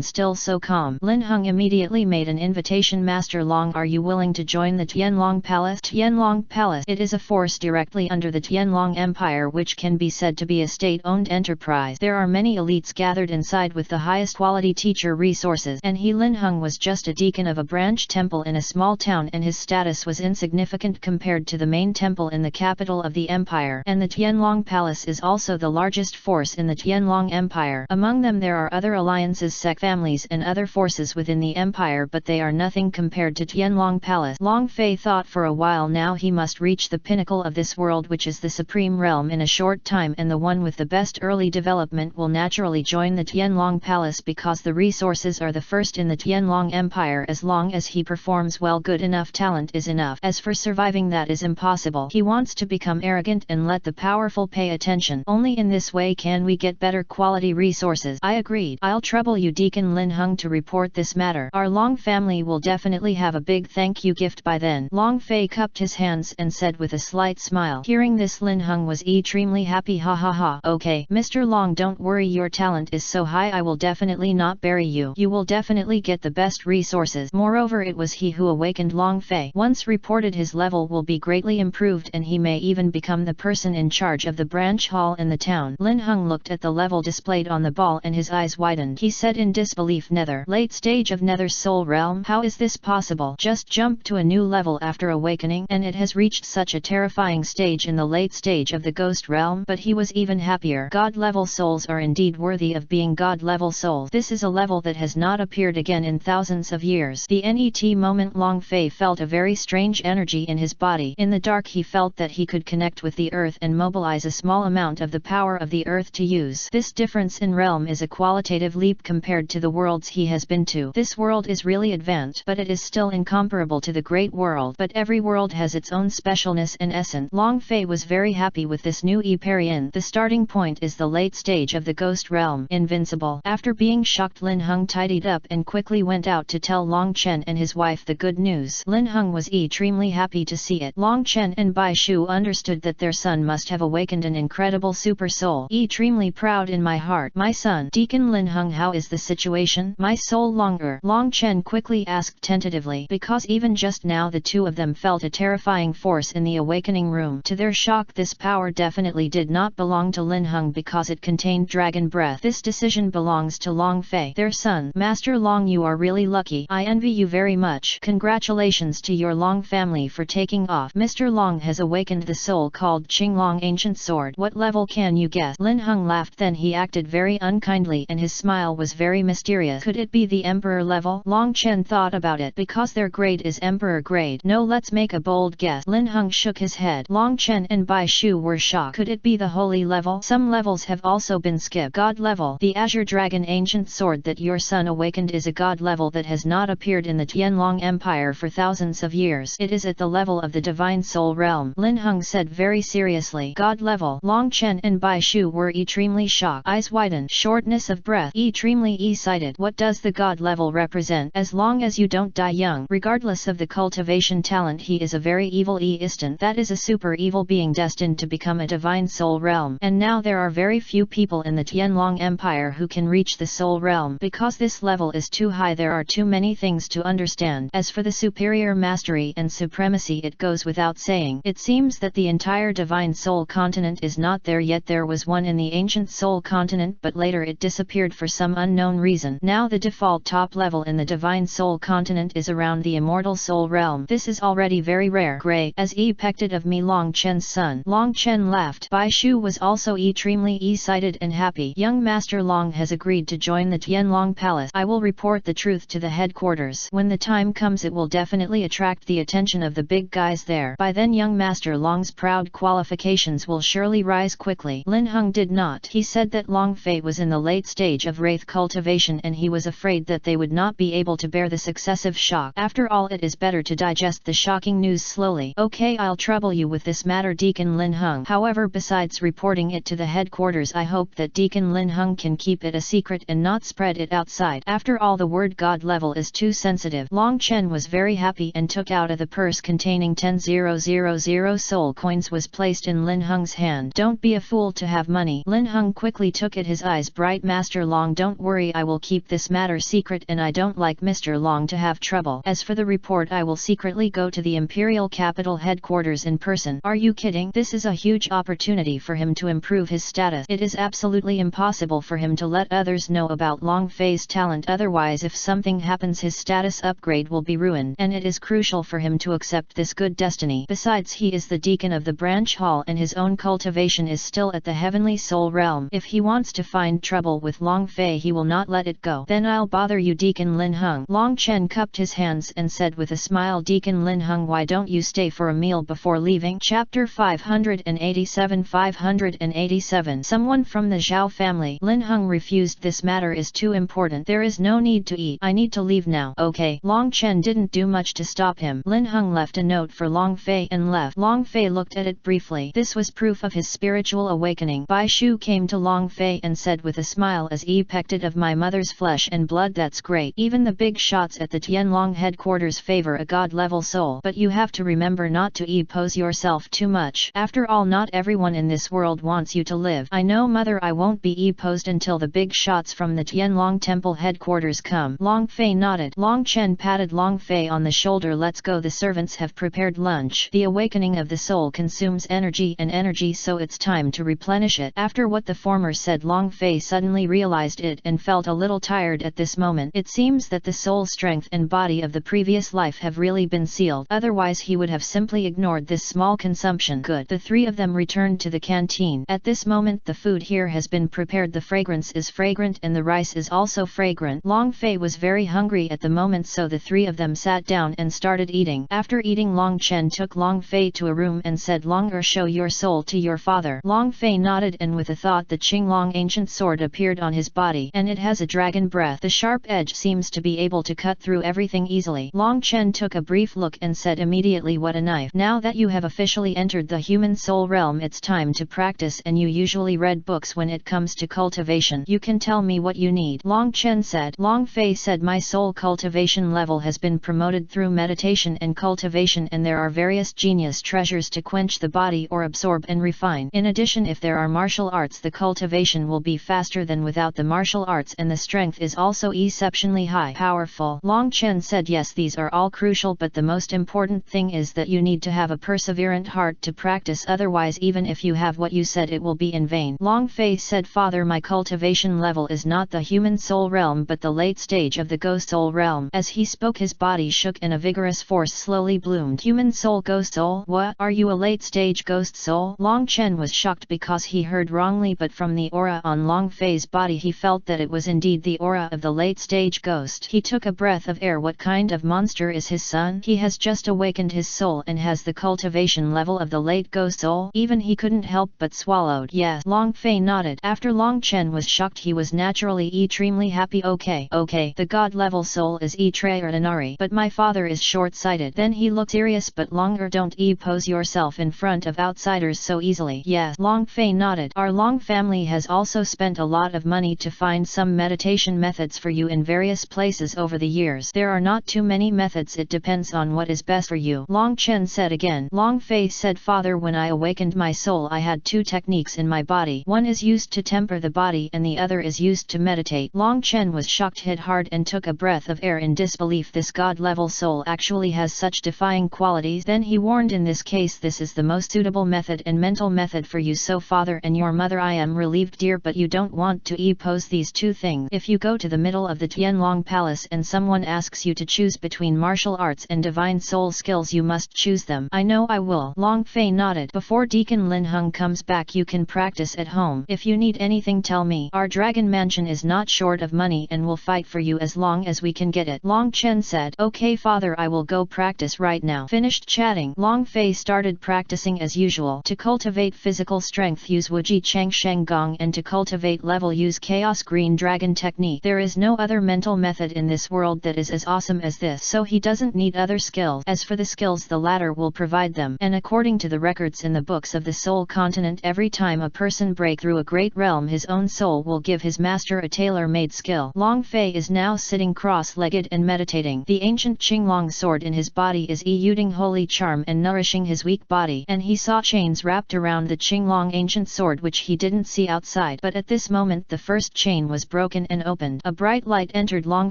still so calm. Lin Heng immediately made an invitation. Master Long, are you willing to join the Tianlong Palace? Tianlong Palace. It is a force directly under the Tianlong Empire which can be said to be a state-owned enterprise. There are many elites gathered inside with the highest quality teacher resources, and Lin Heng was just a deacon of a branch temple in a small town and his status was insignificant compared to the main temple in the capital of the empire. And the Tianlong Palace is also the largest force in the Tianlong Empire. Among them there are other alliances, sect families and other forces within the empire, but they are nothing compared to Tianlong Palace. Long Fei thought for a while. Now he must reach the pinnacle of this world, which is the supreme realm, in a short time, and the one with the best early development will naturally join the Tianlong Palace because the resources are the first in the Tianlong Empire. As long as he performs well, good enough talent is enough. As for surviving, that is impossible. He wants to become arrogant and let the powerful pay attention. Only in this way can we get better quality resources. I agreed. I'll trouble you, Deacon Lin Heng, to report this matter. Our Long family will definitely have a big thank you gift by then. Long Fei cupped his hands and said with a slight smile. Hearing this, Lin Heng was extremely happy. Ha ha ha. Okay, Mr. Long, don't worry, your talent is so high I will definitely not bury you. You will definitely get the best resources. Moreover, it was he who awakened Long Fei. Once reported, his level will be greatly improved and he may even become the person in charge of the branch hall in the town. Lin Heng looked at the level displayed on the ball and his eyes widened. He said in disbelief, Nether. Late stage of Nether Soul Realm? How is this possible? Just jumped to a new level after awakening, and it has reached such a terrifying stage in the late stage of the Ghost Realm. But he was even happier. God level souls are indeed worthy of being god level souls. This is a level that has not appeared again in thousands of years. The NET moment, Long Fei felt a very strange energy in his body. In the dark he felt that he could connect with the earth and mobilize a small amount of the power of the earth to use. This difference in realm is a qualitative leap compared to the worlds he has been to. This world is really advanced, but it is still incomparable to the great world. But every world has its own specialness and essence. Long Fei was very happy with this new Eparian. The starting point is the late stage of the Ghost Realm. Invincible. After being shocked, Lin Heng tidied up and quickly went out to tell Long Chen and his wife the good news. Lin Heng was extremely happy to see it. Long Chen and Bai Shu understood that their son must have awakened an incredible super soul. Extremely proud in my heart. My son, Deacon Lin Heng, how is the situation? My soul longer? Long Chen quickly asked tentatively, because even just now the two of them felt a terrifying force in the awakening room. To their shock, this power definitely did not belong to Lin Heng because it contained dragon breath. This decision belongs to Long Fei, their son. Master Long, you are really lucky. I envy you very much. Congratulations to your Long family for taking off. Mr. Long has awakened the soul called Qinglong Ancient Sword. What level can you guess? Lin Heng laughed, then he acted very unkindly and his smile was very mysterious. Could it be the Emperor level? Long Chen thought about it. Because their grade is Emperor grade. No, let's make a bold guess. Lin Heng shook his head. Long Chen and Bai Shu were shocked. Could it be the Holy level? Some levels have also been skipped. God level. The Azure Dragon Ancient Sword that your son awakened is a god level that has not appeared in the Tianlong Empire for thousands of years. It is at the level of the Divine Soul Realm. Lin Heng said very seriously. God level. Long Chen and Bai Shu were extremely shocked. Eyes widened. Short shortness of breath. Extremely cited. What does the god level represent? As long as you don't die young, regardless of the cultivation talent, he is a very evil instant. That is a super evil being destined to become a divine soul realm. And now there are very few people in the Tianlong Empire who can reach the soul realm. Because this level is too high, there are too many things to understand. As for the superior mastery and supremacy, it goes without saying. It seems that the entire divine soul continent is not there yet. There was one in the ancient soul continent, but later it disappeared for some unknown reason. Now the default top level in the divine soul continent is around the immortal soul realm. This is already very rare. Gray, as expected of me, Long Chen's son. Long Chen laughed. Bai Shu was also extremely excited and happy. Young Master Long has agreed to join the Tianlong Palace. I will report the truth to the headquarters. When the time comes, it will definitely attract the attention of the big guys there. By then young Master Long's proud qualifications will surely rise quickly. Lin Heng did not. He said that Long Fei was in the late stage of wraith cultivation and he was afraid that they would not be able to bear the successive shock. After all, it is better to digest the shocking news slowly. Okay, I'll trouble you with this matter, Deacon Lin Heng. However, besides reporting it to the headquarters, I hope that Deacon Lin Heng can keep it a secret and not spread it outside. After all, the word god level is too sensitive. Long Chen was very happy and took out of the purse containing 10,000 soul coins was placed in Lin Heng's hand. Don't be a fool to have money. Lin Heng quickly took it, his eyes bright. Master Long, don't worry, I will keep this matter secret and I don't like Mr. Long to have trouble. As for the report, I will secretly go to the Imperial Capital headquarters in person. Are you kidding? This is a huge opportunity for him to improve his status. It is absolutely impossible for him to let others know about Long Fei's talent, otherwise if something happens his status upgrade will be ruined, and it is crucial for him to accept this good destiny. Besides, he is the deacon of the branch hall and his own cultivation is still at the heavenly soul realm. If he wants to find trouble with Long Fei, he will not let it go. Then I'll bother you, Deacon Lin Heng. Long Chen cupped his hands and said with a smile, Deacon Lin Heng, why don't you stay for a meal before leaving? Chapter 587. Someone from the Zhao family. Lin Heng refused. This matter is too important. There is no need to eat. I need to leave now. Okay. Long Chen didn't do much to stop him. Lin Heng left a note for Long Fei and left. Long Fei looked at it briefly. This was proof of his spiritual awakening. Bai Shu came to Long Fei and said with a smile, as expected of my mother's flesh and blood, that's great. Even the big shots at the Tianlong headquarters favor a god-level soul. But you have to remember not to oppose yourself too much. After all, not everyone in this world wants you to live. I know, mother, I won't be opposed until the big shots from the Tianlong temple headquarters come. Long Fei nodded. Long Chen patted Long Fei on the shoulder. Let's go, the servants have prepared lunch. The awakening of the soul consumes energy and energy, so it's time to replenish it. After what the former said, Long Fei suddenly realized it and felt a little tired at this moment. It seems that the soul strength and body of the previous life have really been sealed, otherwise he would have simply ignored this small consumption. Good. The three of them returned to the canteen. At this moment the food here has been prepared. The fragrance is fragrant and the rice is also fragrant. Long Fei was very hungry at the moment, so the three of them sat down and started eating. After eating, Long Chen took Long Fei to a room and said, Longer, show your soul to your father. Long Fei nodded, and with a thought the Qinglong ancient sword appeared on his body, and it has a dragon breath. The sharp edge seems to be able to cut through everything easily. Long Chen took a brief look and said immediately, what a knife. Now that you have officially entered the human soul realm, it's time to practice, and you usually read books when it comes to cultivation. You can tell me what you need. Long Chen said. Long Fei said, my soul cultivation level has been promoted through meditation and cultivation, and there are various genius treasures to quench the body or absorb and refine. In addition, if there are martial arts, the cultivation will be faster than without the martial arts, and the strength is also exceptionally high. Powerful. Long Chen said, yes, these are all crucial, but the most important thing is that you need to have a perseverant heart to practice, otherwise even if you have what you said, it will be in vain. Long Fei said, Father, my cultivation level is not the human soul realm but the late stage of the ghost soul realm. As he spoke, his body shook and a vigorous force slowly bloomed. Human soul, ghost soul? What? Are you a late stage ghost soul? Long Chen was shocked because he heard wrongly, but from the aura on Long Fei's body he felt that it was indeed the aura of the late stage ghost. He took a breath of air. What kind of monster is his son? He has just awakened his soul and has the cultivation level of the late ghost soul. Even he couldn't help but swallowed. Yes. Long Fei nodded. After Long Chen was shocked, he was naturally extremely happy. Okay, the god level soul is extraordinary, but my father is short-sighted. Then he looked serious, but Longer, don't oppose yourself in front of outsiders so easily. Yes. Long Fei nodded. Our Long family has also spent a lot of money to find some meditation methods for you in various places over the years. There are not too many methods, it depends on what is best for you. Long Chen said again. Long Fei said, Father, when I awakened my soul I had two techniques in my body. One is used to temper the body and the other is used to meditate. Long Chen was shocked, hit hard and took a breath of air in disbelief. This god-level soul actually has such defying qualities. Then he warned, in this case this is the most suitable method and mental method for you. So father and your mother, I am relieved dear, but you don't want to oppose these two things. If you go to the middle of the Tianlong Palace and someone asks you to choose between martial arts and divine soul skills, you must choose them. I know I will. Long Fei nodded. Before Deacon Lin Hung comes back you can practice at home. If you need anything tell me. Our dragon mansion is not short of money and will fight for you as long as we can get it. Long Chen said. Okay father, I will go practice right now. Finished chatting, Long Fei started practicing as usual. To cultivate physical strength use Wuji Chang Sheng Gong, and to cultivate level use Chaos Green Dragon technique. There is no other mental method in this world that is as awesome as this, so he doesn't need other skills. As for the skills, the latter will provide them. And according to the records in the books of the Soul Continent, every time a person break through a great realm, his own soul will give his master a tailor-made skill. Long Fei is now sitting cross-legged and meditating. The ancient Qinglong sword in his body is eluding holy charm and nourishing his weak body, and he saw chains wrapped around the Qinglong ancient sword which he didn't see outside. But at this moment the first chain was broken and opened. A bright light entered Long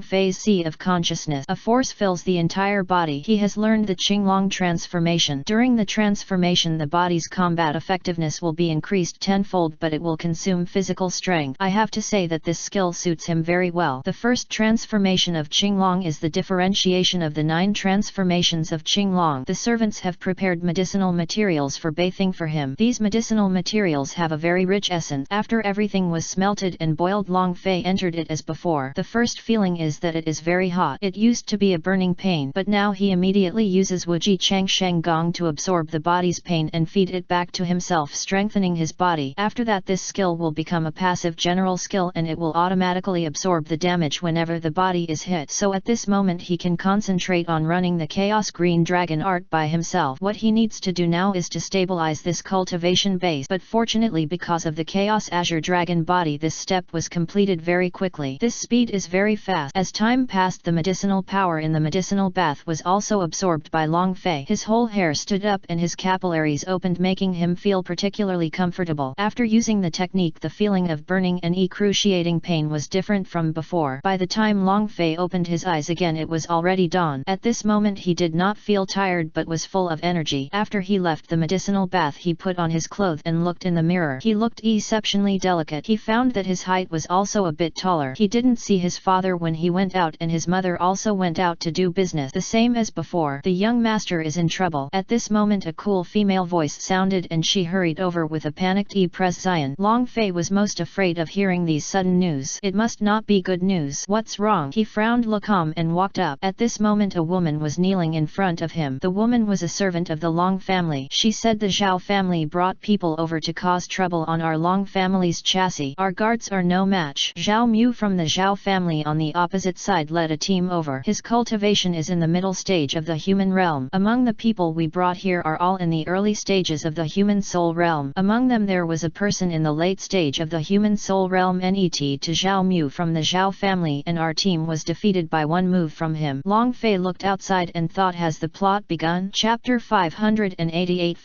Fei's sea of consciousness. A force fills the entire body. He has learned the Qinglong transformation. During the transformation the body's combat effectiveness will be increased tenfold, but it will consume physical strength. I have to say that this skill suits him very well. The first transformation of Qinglong is the differentiation of the 9 transformations of Qinglong. The servants have prepared medicinal materials for bathing for him. These medicinal materials have a very rich essence. After everything was smelted and boiled, Long Fei entered it as before. The first feeling is that it is very hot. It used to be a burning pain, but now he immediately uses Wuji Chang Sheng Gong to absorb the body's pain and feed it back to himself, strengthening his body. After that this skill will become a passive general skill and it will automatically absorb the damage whenever the body is hit. So at this moment he can concentrate on running the Chaos Green Dragon art by himself. What he needs to do now is to stabilize this cultivation base, but fortunately because of the Chaos Azure Dragon body this step was completed very quickly. This speed is very fast. As time passed the medicinal power in the medicinal bath was also absorbed by Long Fei. His whole hair stood up and his capillaries opened, making him feel particularly comfortable. After using the technique the feeling of burning and excruciating pain was different from before. By the time Long Fei opened his eyes again it was already dawn. At this moment he did not feel tired but was full of energy. After he left the medicinal bath he put on his clothes and looked in the mirror. He looked exceptionally delicate. He found that his height was also a bit taller. He didn't see his father when he went out, and his mother also went out to do business. The same as before. The young master is in trouble. At this moment a cool female voice sounded and she hurried over with a panicked Pres Zion. Long Fei was most afraid of hearing these sudden news. It must not be good news. What's wrong? He frowned, looked calm and walked up. At this moment a woman was kneeling in front of him. The woman was a servant of the Long family. She said the Zhao family brought people over to cause trouble on our Long family's chassis. Our guards are no match. Zhao Mu from the Zhao family on the opposite side led a team over. His cultivation is in the middle stage of the human realm. Among the people we brought here are all in the early stages of the human soul realm. Among them there was a person in the late stage of the human soul realm. Net to Zhao Mu from the Zhao family, and our team was defeated by one move from him. Long Fei looked outside and thought, has the plot begun? Chapter 588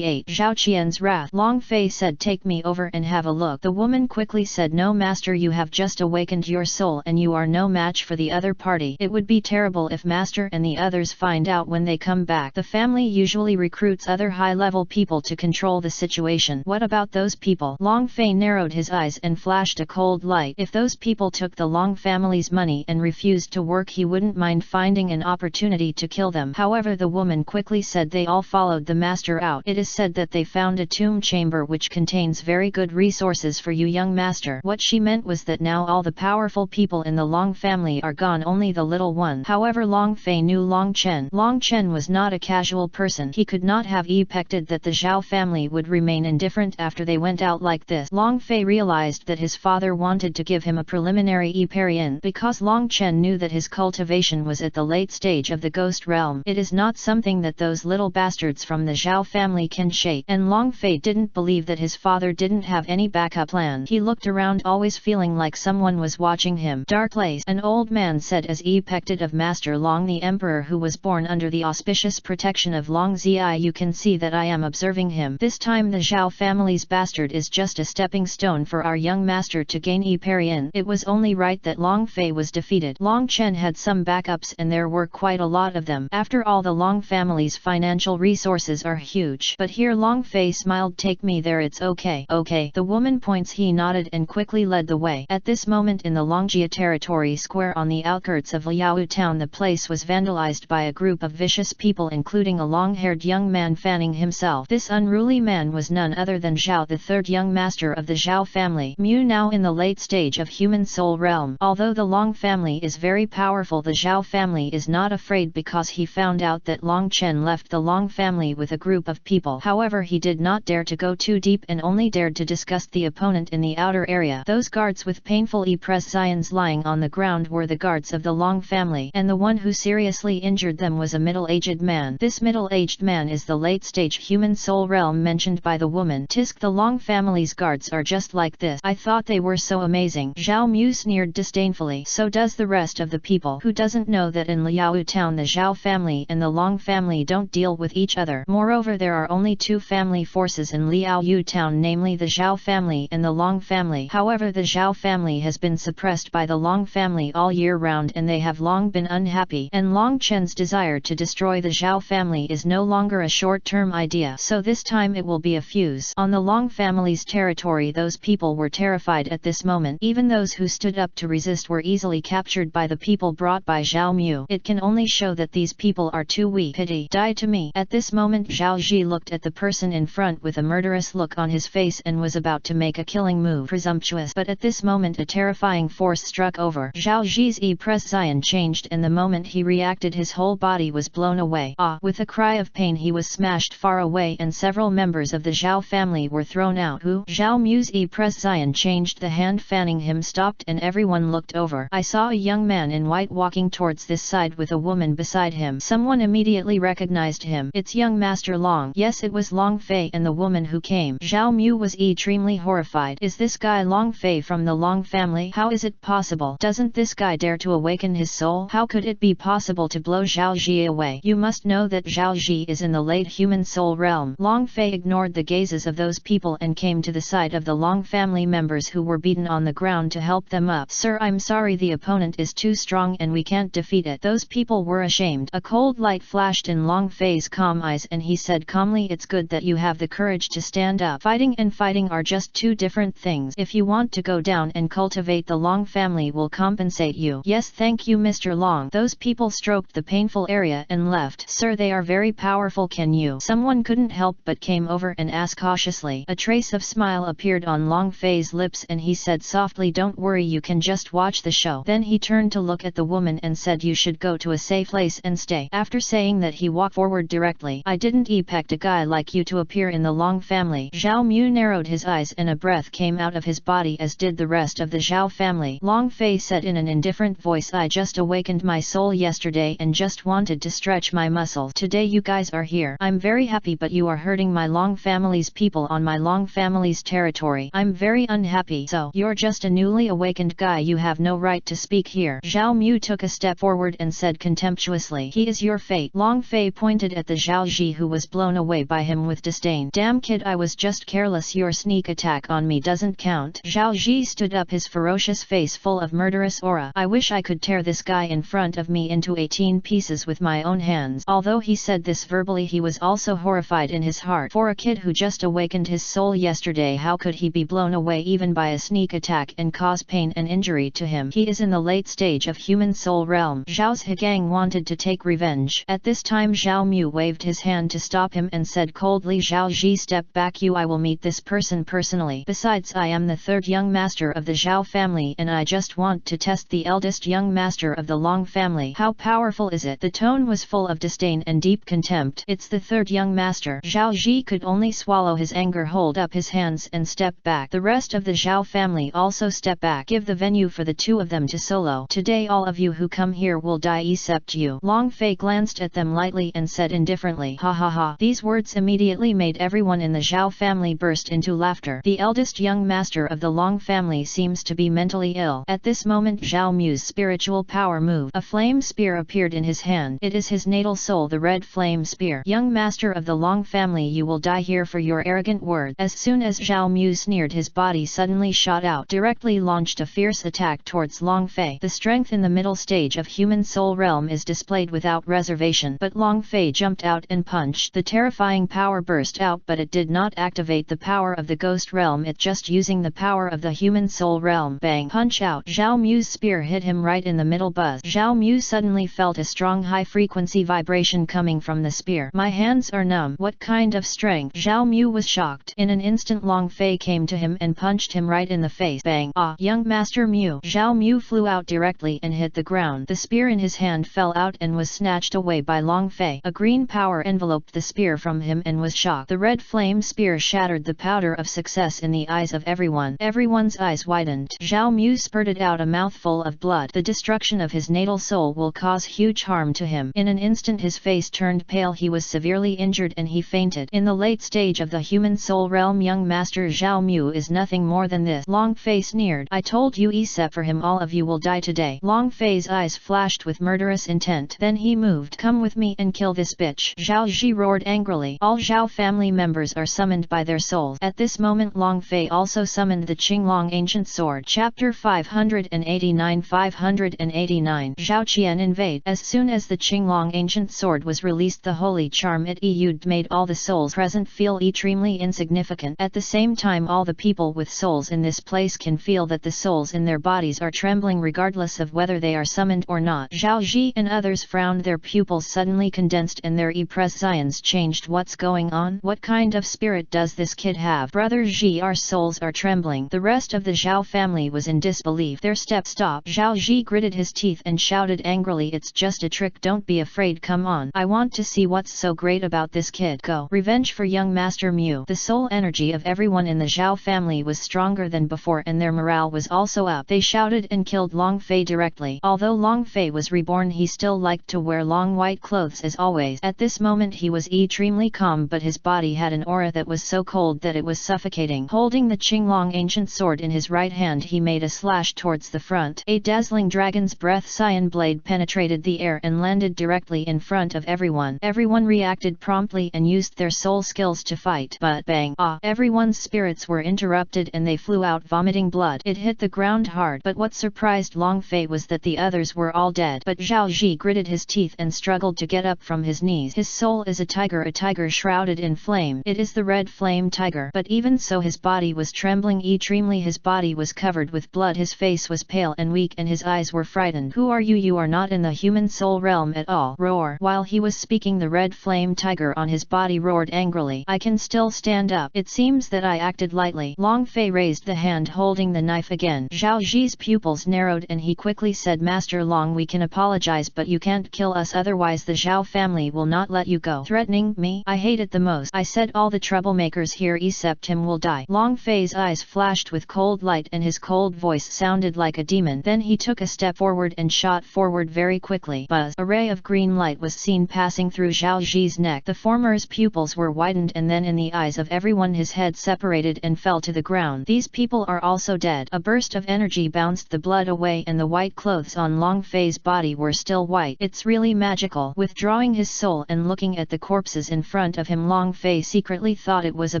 Zhao Qian's wrath. Long Fei said, take me over and have a look. The woman quickly said, no master, you have just awakened your soul and you are no match for the other party. It would be terrible if master and the others find out when they come back. The family usually recruits other high-level people to control the situation. What about those people? Long Fei narrowed his eyes and flashed a cold light. If those people took the Long family's money and refused to work, he wouldn't mind finding an opportunity to kill them. However, the woman quickly said they all followed the master out. It is said that they found a tomb chamber which contains very good resources for you, young master. What she meant was that now all the powerful people in the Long family are gone, only the little one. However, Long Fei knew Long Chen. Long Chen was not a casual person. He could not have expected that the Zhao family would remain indifferent after they went out like this. Long Fei realized that his father wanted to give him a preliminary experience because Long Chen knew that his cultivation was at the late stage of the ghost realm. It is not something that those little bastards from the Zhao family can shake, and Long Fei didn't believe that his father didn't have any backup backup plan. He looked around, always feeling like someone was watching him. Dark place, an old man said as he pecked of Master Long, the emperor who was born under the auspicious protection of Long Zi. You can see that I am observing him. This time the Zhao family's bastard is just a stepping stone for our young master to gain Iparian. It was only right that Long Fei was defeated. Long Chen had some backups and there were quite a lot of them. After all, the Long family's financial resources are huge. But here Long Fei smiled. Take me there, it's okay. Okay. The woman points. He nodded and quickly led the way. At this moment in the Longjia territory square on the outskirts of Liao town, the place was vandalized by a group of vicious people, including a long-haired young man fanning himself. This unruly man was none other than Zhao, the third young master of the Zhao family. Mu, now in the late stage of human soul realm. Although the Long family is very powerful, the Zhao family is not afraid because he found out that Long Chen left the Long family with a group of people. However, he did not dare to go too deep and only dared to discuss the opponent in the outer area. Those guards with painful impressions lying on the ground were the guards of the Long family, and the one who seriously injured them was a middle-aged man. This middle-aged man is the late-stage human soul realm mentioned by the woman. Tisk, the Long family's guards are just like this. I thought they were so amazing. Zhao Mu sneered disdainfully. So does the rest of the people. Who doesn't know that in Liao town the Zhao family and the Long family don't deal with each other? Moreover, there are only two family forces in Liao town, namely the Zhao family and the Long family. However, the Zhao family has been suppressed by the Long family all year round and they have long been unhappy, and Long Chen's desire to destroy the Zhao family is no longer a short-term idea. So this time it will be a fuse. On the Long family's territory, those people were terrified at this moment. Even those who stood up to resist were easily captured by the people brought by Zhao Mu. It can only show that these people are too weak. Pity. Die to me. At this moment Zhao Ji looked at the person in front with a murderous look on his face and was about to make a killing move. Presumptuous. But at this moment a terrifying force struck over. Zhao Ji's impression changed, and the moment he reacted his whole body was blown away. Ah! With a cry of pain he was smashed far away and several members of the Zhao family were thrown out. Who? Zhao Mu's impression changed. The hand fanning him stopped and everyone looked over. I saw a young man in white walking towards this side with a woman beside him. Someone immediately recognized him. It's young Master Long. Yes, it was Long Fei and the woman who came. Zhao Mu was extremely horrified. Is this guy Long Fei from the Long family? How is it possible? Doesn't this guy dare to awaken his soul? How could it be possible to blow Zhao Ji away? You must know that Zhao Ji is in the late human soul realm. Long Fei ignored the gazes of those people and came to the side of the Long family members who were beaten on the ground to help them up. Sir, I'm sorry, the opponent is too strong and we can't defeat it. Those people were ashamed. A cold light flashed in Long Fei's calm eyes and he said calmly, it's good that you have the courage to stand up. Fighting and fighting are just two different things. If you want to go down and cultivate, the Long family will compensate you. Yes, thank you, Mr. Long. Those people stroked the painful area and left. Sir, they are very powerful. Can you? Someone couldn't help but came over and asked cautiously. A trace of smile appeared on Long Fei's lips and he said softly, don't worry, you can just watch the show. Then he turned to look at the woman and said, you should go to a safe place and stay. After saying that he walked forward directly. I didn't expect a guy like you to appear in the Long family. Zhao Mu narrowed his eyes and a breath came out of his body, as did the rest of the Zhao family. Long Fei said in an indifferent voice, I just awakened my soul yesterday and just wanted to stretch my muscles. Today you guys are here. I'm very happy, but you are hurting my Long family's people on my Long family's territory. I'm very unhappy. So, you're just a newly awakened guy, you have no right to speak here. Zhao Mu took a step forward and said contemptuously, he is your fate. Long Fei pointed at the Zhao Ji, who was blown away by him with disdain. Damn kid, I was just careless. Your sneak attack on me doesn't count. Zhao Ji stood up, his ferocious face full of murderous aura. I wish I could tear this guy in front of me into 18 pieces with my own hands. Although he said this verbally, he was also horrified in his heart. For a kid who just awakened his soul yesterday, how could he be blown away even by a sneak attack and cause pain and injury to him? He is in the late stage of human soul realm. Zhao's Hegang wanted to take revenge. At this time Zhao Mu waved his hand to stop him and said coldly, Zhao Ji, step back. I will meet this person personally. Besides, I am the third young master of the Zhao family and I just want to test the eldest young master of the Long family. How powerful is it? The tone was full of disdain and deep contempt. It's the third young master. Zhao Ji could only swallow his anger, hold up his hands and step back. The rest of the Zhao family also step back. Give the venue for the two of them to solo. Today all of you who come here will die except you. Long Fei glanced at them lightly and said indifferently, ha ha ha. These words immediately made everyone in the Zhao family burst into laughter. The The eldest young master of the Long family seems to be mentally ill. At this moment Zhao Mu's spiritual power moved. A flame spear appeared in his hand. It is his natal soul, the red flame spear. Young master of the Long family, you will die here for your arrogant words. As soon as Zhao Mu sneered, his body suddenly shot out, directly launched a fierce attack towards Long Fei. The strength in the middle stage of human soul realm is displayed without reservation, but Long Fei jumped out and punched. The terrifying power burst out, but it did not activate the power of the ghost realm, it just using the power of the human soul realm. Bang! Punch out! Zhao Mu's spear hit him right in the middle. Buzz! Zhao Mu suddenly felt a strong high-frequency vibration coming from the spear. My hands are numb. What kind of strength? Zhao Mu was shocked. In an instant Long Fei came to him and punched him right in the face. Bang! Ah! Young Master Mu! Zhao Mu flew out directly and hit the ground. The spear in his hand fell out and was snatched away by Long Fei. A green power enveloped the spear from him and was shocked. The red flame spear shattered the powder of success in the eyes of everyone. Everyone's eyes widened. Zhao Mu spurted out a mouthful of blood. The destruction of his natal soul will cause huge harm to him. In an instant his face turned pale, he was severely injured and he fainted. In the late stage of the human soul realm, young master Zhao Mu is nothing more than this. Long Fei sneered. I told you, except for him all of you will die today. Long Fei's eyes flashed with murderous intent. Then he moved. Come with me and kill this bitch. Zhao Ji roared angrily. All Zhao family members are summoned by their souls. At this moment Long Fei also summoned the Qinglong ancient sword. Chapter 589 Zhao Qian invade. As soon as the Qinglong ancient sword was released, the holy charm it made all the souls present feel extremely insignificant. At the same time, all the people with souls in this place can feel that the souls in their bodies are trembling regardless of whether they are summoned or not. Zhao Ji and others frowned, their pupils suddenly condensed and their expressions changed. What's going on? What kind of spirit does this kid have? Brother Ji, our souls are trembling. The rest of the Zhao family was in disbelief. Their step stopped. Zhao Ji gritted his teeth and shouted angrily, it's just a trick, don't be afraid, come on. I want to see what's so great about this kid. Go. Revenge for young Master Mu. The soul energy of everyone in the Zhao family was stronger than before and their morale was also up. They shouted and killed Long Fei directly. Although Long Fei was reborn, he still liked to wear long white clothes as always. At this moment he was extremely calm, but his body had an aura that was so cold that it was suffocating. Holding the Qinglong ancient sword in his right hand, he made a slash towards the front. A dazzling dragon's breath cyan blade penetrated the air and landed directly in front of everyone. Everyone reacted promptly and used their soul skills to fight. But bang! Ah! Everyone's spirits were interrupted and they flew out vomiting blood. It hit the ground hard, but what surprised Long Fei was that the others were all dead. But Zhao Ji gritted his teeth and struggled to get up from his knees. His soul is a tiger shrouded in flame. It is the red flame tiger. But even so his body was trembling extremely. His body was covered with blood. His face was pale and weak and his eyes were frightened. Who are you? You are not in the human soul realm at all. Roar! While he was speaking, the red flame tiger on his body roared angrily. I can still stand up. It seems that I acted lightly. Long Fei raised the hand holding the knife again. Zhao Ji's pupils narrowed and he quickly said, Master Long, we can apologize, but you can't kill us, otherwise the Zhao family will not let you go. Threatening me? I hate it the most. I said all the troublemakers here except him will die. Long Fei's eyes flashed with cold light and his cold voice sounded like a demon. Then he took a step forward and shot forward very quickly. Buzz! A ray of green light was seen passing through Zhao Ji's neck. The former's pupils were widened and then in the eyes of everyone his head separated and fell to the ground. These people are also dead. A burst of energy bounced the blood away and the white clothes on Long Fei's body were still white. It's really magical. Withdrawing his soul and looking at the corpses in front of him, Long Fei secretly thought it was a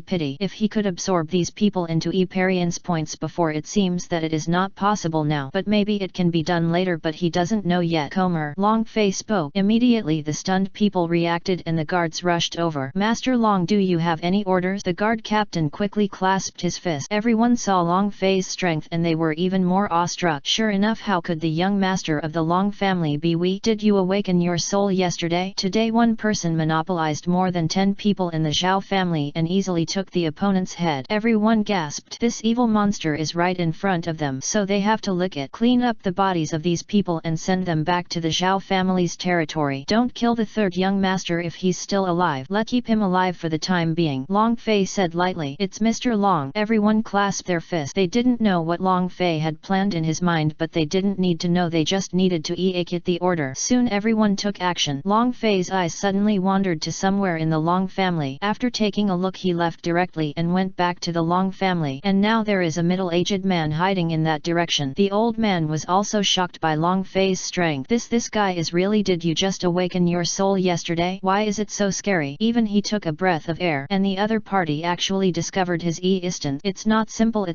pity if he could absorb these people into experience points before. It seems that it is not possible now, but maybe it can be done later, but he doesn't know yet. Comer. Long Fei spoke. Immediately the stunned people reacted and the guards rushed over. Master Long, do you have any orders? The guard captain quickly clasped his fist. Everyone saw Long Fei's strength and they were even more awestruck. Sure enough, how could the young master of the Long family be weak? Did you awaken your soul yesterday? Today one person monopolized more than 10 people in the Zhao family and easily took the opponent's head. Everyone gasped. This evil monster is right in front of them, so they have to lick it. Clean up the bodies of these people and send them back to the Zhao family's territory. Don't kill the third young master if he's still alive. Let's keep him alive for the time being. Long Fei said lightly. It's Mr. Long. Everyone clasped their fists. They didn't know what Long Fei had planned in his mind, but they didn't need to know, they just needed to execute the order. Soon everyone took action. Long Fei's eyes suddenly wandered to somewhere in the Long family. After taking a look, he left directly and went back to the Long family, and now there is a middle-aged man hiding in that direction. The old man was also shocked by Long Fei's strength. This guy is really. Did you just awaken your soul yesterday? Why is it so scary? Even he took a breath of air, and the other party actually discovered his instant. It's not simple.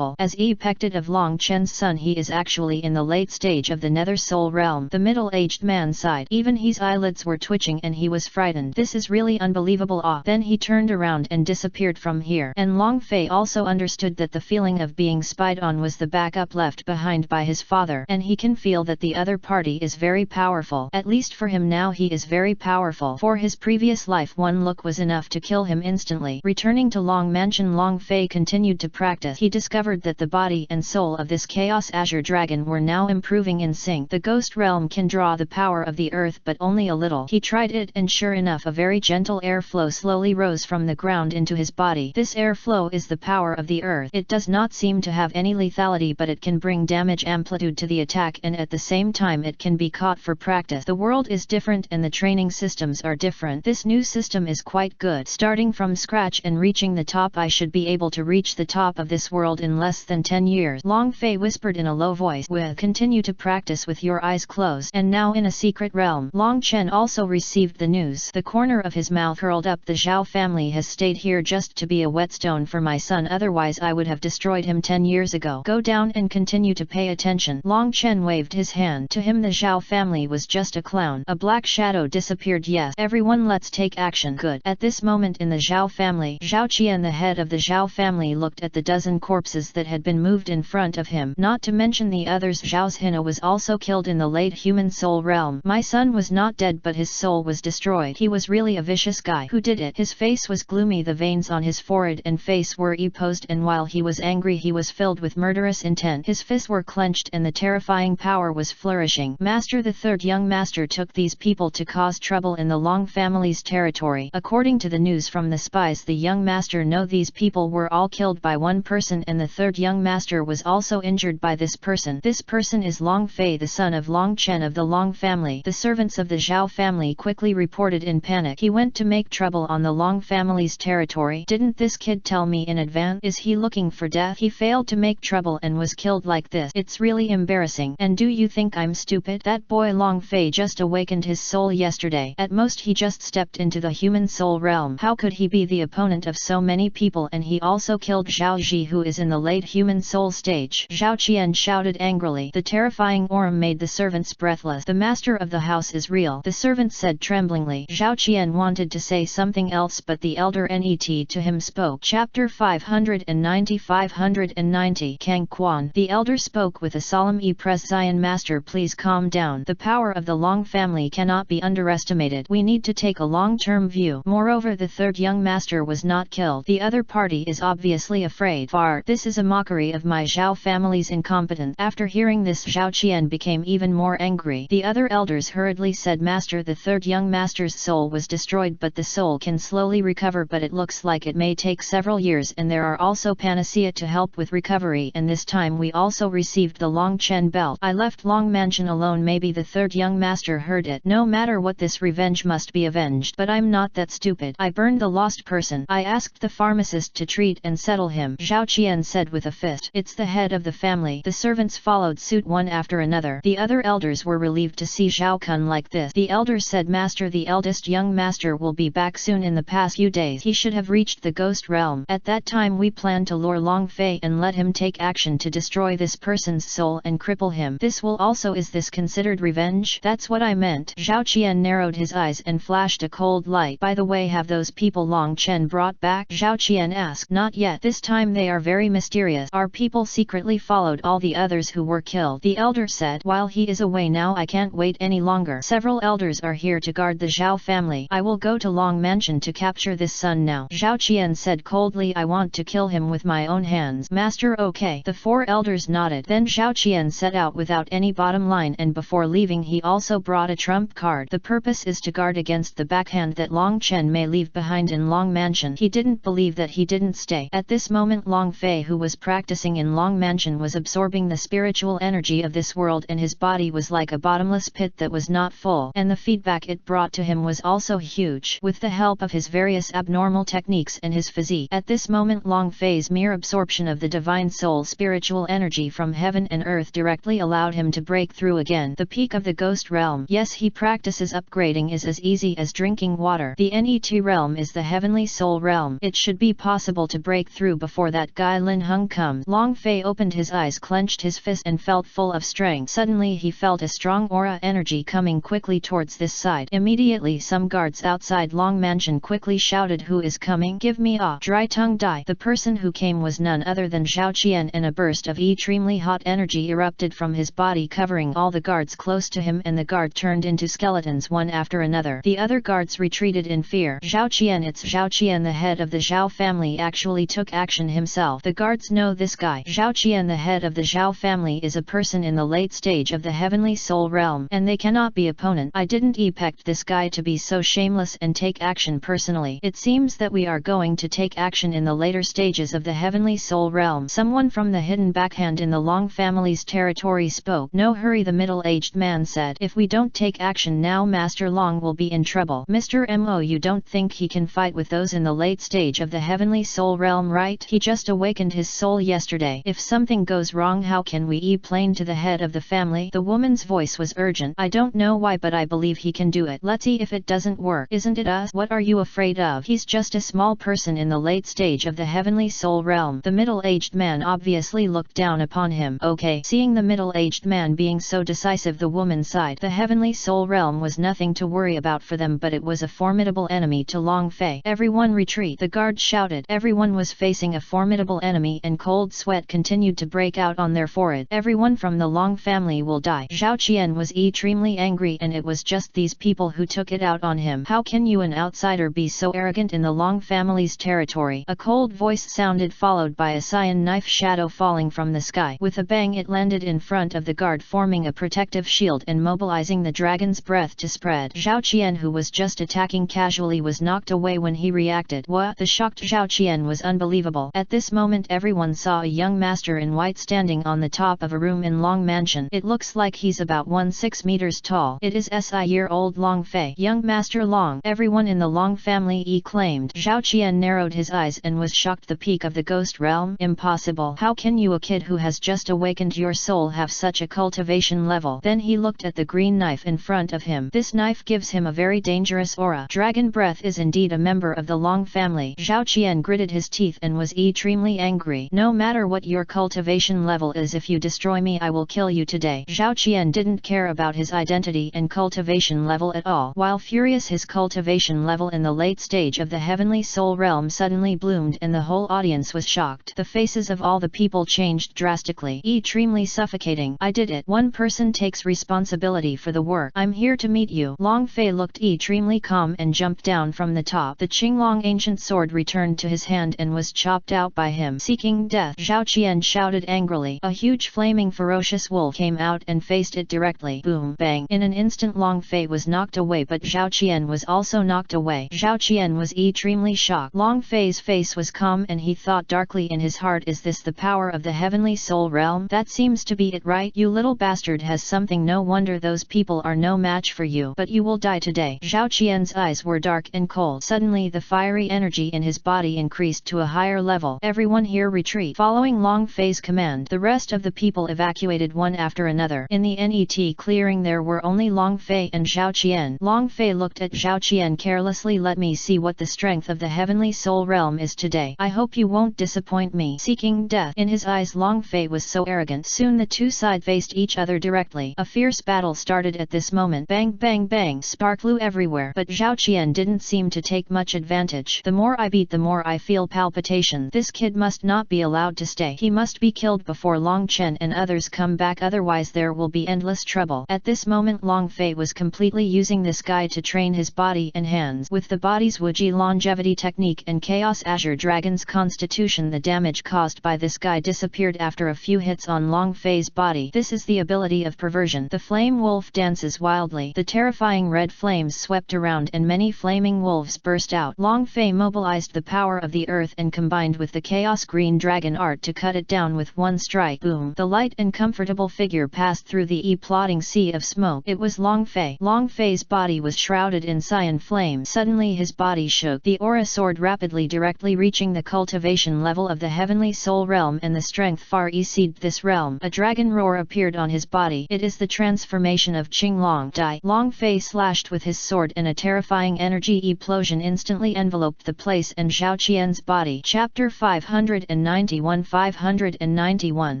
As pecked of Long Chen's son, he is actually in the late stage of the nether soul realm. The middle-aged man sighed. Even his eyelids were twitching and he was frightened. This is really unbelievable. Then he turned around and disappeared from here. And Long Fei also understood that the feeling of being spied on was the backup left behind by his father, and he can feel that the other party is very powerful. At least for him now he is very powerful. For his previous life one look was enough to kill him instantly. Returning to Long Mansion, Long Fei continued to practice. He discovered that the body and soul of this Chaos Azure Dragon were now improving in sync. The ghost realm can draw the power of the earth but only a little. He tried it and sure enough a very gentle airflow slowly rose from the ground into his body. This airflow is the power of the earth. It does not seem to have any lethality, but it can bring damage amplitude to the attack, and at the same time it can be caught for practice. The world is different and the training systems are different. This new system is quite good. Starting from scratch and reaching the top, I should be able to reach the top of this world in less than 10 years. Long Fei whispered in a low voice. Continue to practice with your eyes closed. And now in a secret realm, Long Chen also received the news. The corner of his mouth curled up. The Zhao family has stayed here just to be a whetstone for my son, otherwise I would have destroyed him 10 years ago. Go down and continue to pay attention. Long Chen waved his hand. To him the Zhao family was just a clown. A black shadow disappeared. Yes, everyone, let's take action. Good. At this moment in the Zhao family, Zhao Qian, the head of the Zhao family, looked at the dozen corpses that had been moved in front of him. Not to mention the others. Zhao's Hina was also killed in the late human soul realm. My son was not dead, but his soul was destroyed. He was really a vicious guy. Who did it? His face was gloomy. The veins on his forehead and face were posed, and while he was angry he was filled with murderous intent. His fists were clenched and the terrifying power was flourishing. Master, the third young master, took these people to cause trouble in the Long family's territory. According to the news from the spies, the young master know these people were all killed by one person, and the third young master was also injured by this person. This person is Long Fei, the son of Long Chen of the Long family. The servants of the Zhao family quickly reported in panic. He went to make trouble on the Long family's territory. Didn't this kid tell me in advance? Is he looking for death? He failed to make trouble and was killed like this. It's really embarrassing. And do you think I'm stupid? That boy Long Fei just awakened his soul yesterday. At most he just stepped into the human soul realm. How could he be the opponent of so many people? And he also killed Zhao Ji, who is in the late human soul stage. Zhao Qian shouted angrily. The terrifying aura made the servants breathless. The master of the house is real, the servant said tremblingly. Zhao Qian wanted to say something else, but the elder Net to him spoke. Chapter 590 Kang Quan. The elder spoke with a solemn Zion master, please calm down. The power of the Long family cannot be underestimated. We need to take a long-term view. Moreover, the third young master was not killed. The other party is obviously afraid. This is a mockery of my Zhao family's incompetence. After hearing this, Zhao Qian became even more angry. The other elders hurriedly said, Master, the third young master's soul was destroyed, but the soul can slowly recover, but it looks like it may take several years, and there are also panacea to help with recovery, and this time we also received the Long Chen belt. I left Long Mansion alone. Maybe the third young master heard it. No matter what, this revenge must be avenged. But I'm not that stupid. I burned the lost person. I asked the pharmacist to treat and settle him, Zhao Qian said with a fist. It's the head of the family. The servants followed suit one after another. The other elders were relieved to see Zhao Kun like this. The elders said, Master, the eldest young master will be back soon. In the past few days he should have reached the ghost realm. At that time we plan to lure Long Fei and let him take action to destroy this person's soul and cripple him. This will also. Is this considered revenge? That's what I meant. Zhao Qian narrowed his eyes and flashed a cold light. By the way, have those people Long Chen brought back? Zhao Qian asked. Not yet. This time they are very mysterious. Our people secretly followed all the others who were killed, the elder said. While he is away now, I can't wait any longer. Several elders are here to guard the Zhao family. I will go to Long Mansion to capture this son now, Zhao Qian said coldly. I want to kill him with my own hands. Master, okay. The four elders nodded. Then Zhao Qian set out without any bottom line, and before leaving he also brought a trump card. The purpose is to guard against the backhand that Long Chen may leave behind in Long Mansion. He didn't believe that he didn't stay. At this moment Long Fei, who was practicing in Long Mansion, was absorbing the spiritual energy of this world, and his body was like a bottomless pit that was not full, and the feedback it brought to him was also huge. With the help of his various abnormal techniques and his physique, At this moment Long Fei's mere absorption of the divine soul spiritual energy from heaven and earth directly allowed him to break through again the peak of the ghost realm. Yes, he practices upgrading is as easy as drinking water. The NET realm is the heavenly soul realm. It should be possible to break through before that guy Lin Hung comes. Long Fei opened his eyes, clenched his fist and felt full of strength. Suddenly he felt a strong aura energy coming quickly towards this side. Immediately some guards outside Long Mansion quickly shouted, "Who is coming? Give me a dry tongue die." The person who came was none other than Zhao Qian, and a burst of extremely hot energy erupted from his body, covering all the guards close to him, and the guard turned into skeletons one after another. The other guards retreated in fear. Zhao Qian, it's Zhao Qian, the head of the Zhao family, actually took action himself. The guards know this guy. Zhao Qian, the head of the Zhao family, is a person in the late stage of the heavenly soul realm, and they cannot be opponent. I didn't expect this guy to be so shameless and take action personally. It seems that we are going to take action in the later stages of the heavenly soul realm. Someone from the hidden backhand in the Long family's territory spoke. No hurry, the middle-aged man said. If we don't take action now, Master Long will be in trouble. Mr. Mo, you don't think he can fight with those in the late stage of the heavenly soul realm, right? He just awakened his soul yesterday. If something goes wrong, how can we explain to the head of the family? The woman's voice was urgent. I don't know why, but I believe he can do it. Let's see if it doesn't work. Isn't it us? What are you afraid of? He's just a small person in the late stage of the heavenly soul realm. The middle-aged man obviously looked down upon him. Okay. Seeing the middle-aged man being so decisive, the woman sighed. The heavenly soul realm was nothing to worry about for them, but it was a formidable enemy to Long Fei. Everyone retreat, the guard shouted. Everyone was facing a formidable enemy, and cold sweat continued to break out on their forehead. Everyone from the Long family will die. Zhao Qian was extremely angry, and it was just these people who took it out on him. How can you, an outsider, be so arrogant in the Long family's territory? A cold voice sounded, followed by a cyan knife shadow falling from the sky. With a bang it landed in front of the guard, forming a protective shield and mobilizing the dragon's breath to spread. Zhao Qian, who was just attacking casually, was knocked away when he reacted. What? The shocked Zhao Qian was unbelievable. At this moment everyone saw a young master in white standing on the top of a room in Long Mansion. It looks like he's about 16 meters tall. It is SI-year-old Long Fei. Young Master Long. Everyone in the Long family exclaimed. Zhao Qian narrowed his eyes and was shocked. The peak of the ghost realm? Impossible. How can you, a kid who has just awakened your soul, have such a cultivation level? Then he looked at the green knife in front of him. This knife gives him a very dangerous aura. Dragon Breath is indeed a member of the Long family. Zhao Qian gritted his teeth and was extremely angry. No matter what your cultivation level is, if you destroy me, I will kill you today. Zhao Qian didn't care about his identity and cultivation level at all. While furious, his cultivation level in the late stage of the heavenly soul realm suddenly bloomed, and the whole audience was shocked. The faces of all the people changed drastically, extremely suffocating. I did it. One person takes responsibility for the work. I'm here to meet you. Long Fei looked extremely calm and jumped down from the top. The Qinglong ancient sword returned to his hand and was chopped out by him. Seeking death, Zhao Qian shouted angrily. A huge flaming ferocious wolf came out and faced it directly. Boom, bang. In an instant Long Fei was knocked away, but Zhao Qian was also knocked away. Zhao Qian was extremely shocked. Long Fei's face was calm, and he thought darkly in his heart, is this the power of the heavenly soul realm? That seems to be it, right? You little bastard has something. No wonder those people are no match for you. But you will die today. Zhao Qian's eyes were dark and cold. Suddenly the fiery energy in his body increased to a higher level. Everyone here retreat. Following Long Fei's command, the rest of the people evacuated one after another. In the NET clearing there were only Long Fei and Zhao Qian. Long Fei looked at Zhao Qian carelessly. Let me see what the strength of the heavenly soul realm is today. I hope you won't disappoint me. Seeking death. In his eyes Long Fei was so arrogant. Soon the two sides faced each other directly. A fierce battle started at this moment. Bang bang bang. Spark flew everywhere. But Zhao Qian didn't seem to take much advantage. The more I beat, the more I feel palpitation. This kid must not be allowed to stay. He must be killed before Long Chen and others come back, otherwise there will be endless trouble. At this moment Long Fei was completely using this guy to train his body and hands. With the body's Wuji longevity technique and Chaos Azure Dragon's constitution, the damage caused by this guy disappeared after a few hits on Long Fei's body. This is the ability of perversion. The flame wolf dances wildly. The terrifying red flames swept around and many flaming wolves burst out. Long Fei mobilized the power of the earth and combined with the Chaos Green Dragon art to cut it down with one strike. Boom! The light and comfortable figure passed through the plodding sea of smoke. It was Long Fei. Long Fei's body was shrouded in cyan flame. Suddenly his body shook. The aura sword rapidly directed directly reaching the cultivation level of the heavenly soul realm, and the strength far exceeded this realm. A dragon roar appeared on his body. It is the transformation of Qinglong Dai. Long Fei slashed with his sword, and a terrifying energy explosion instantly enveloped the place and Zhao Qian's body. Chapter 591. 591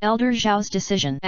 Elder Zhao's decision.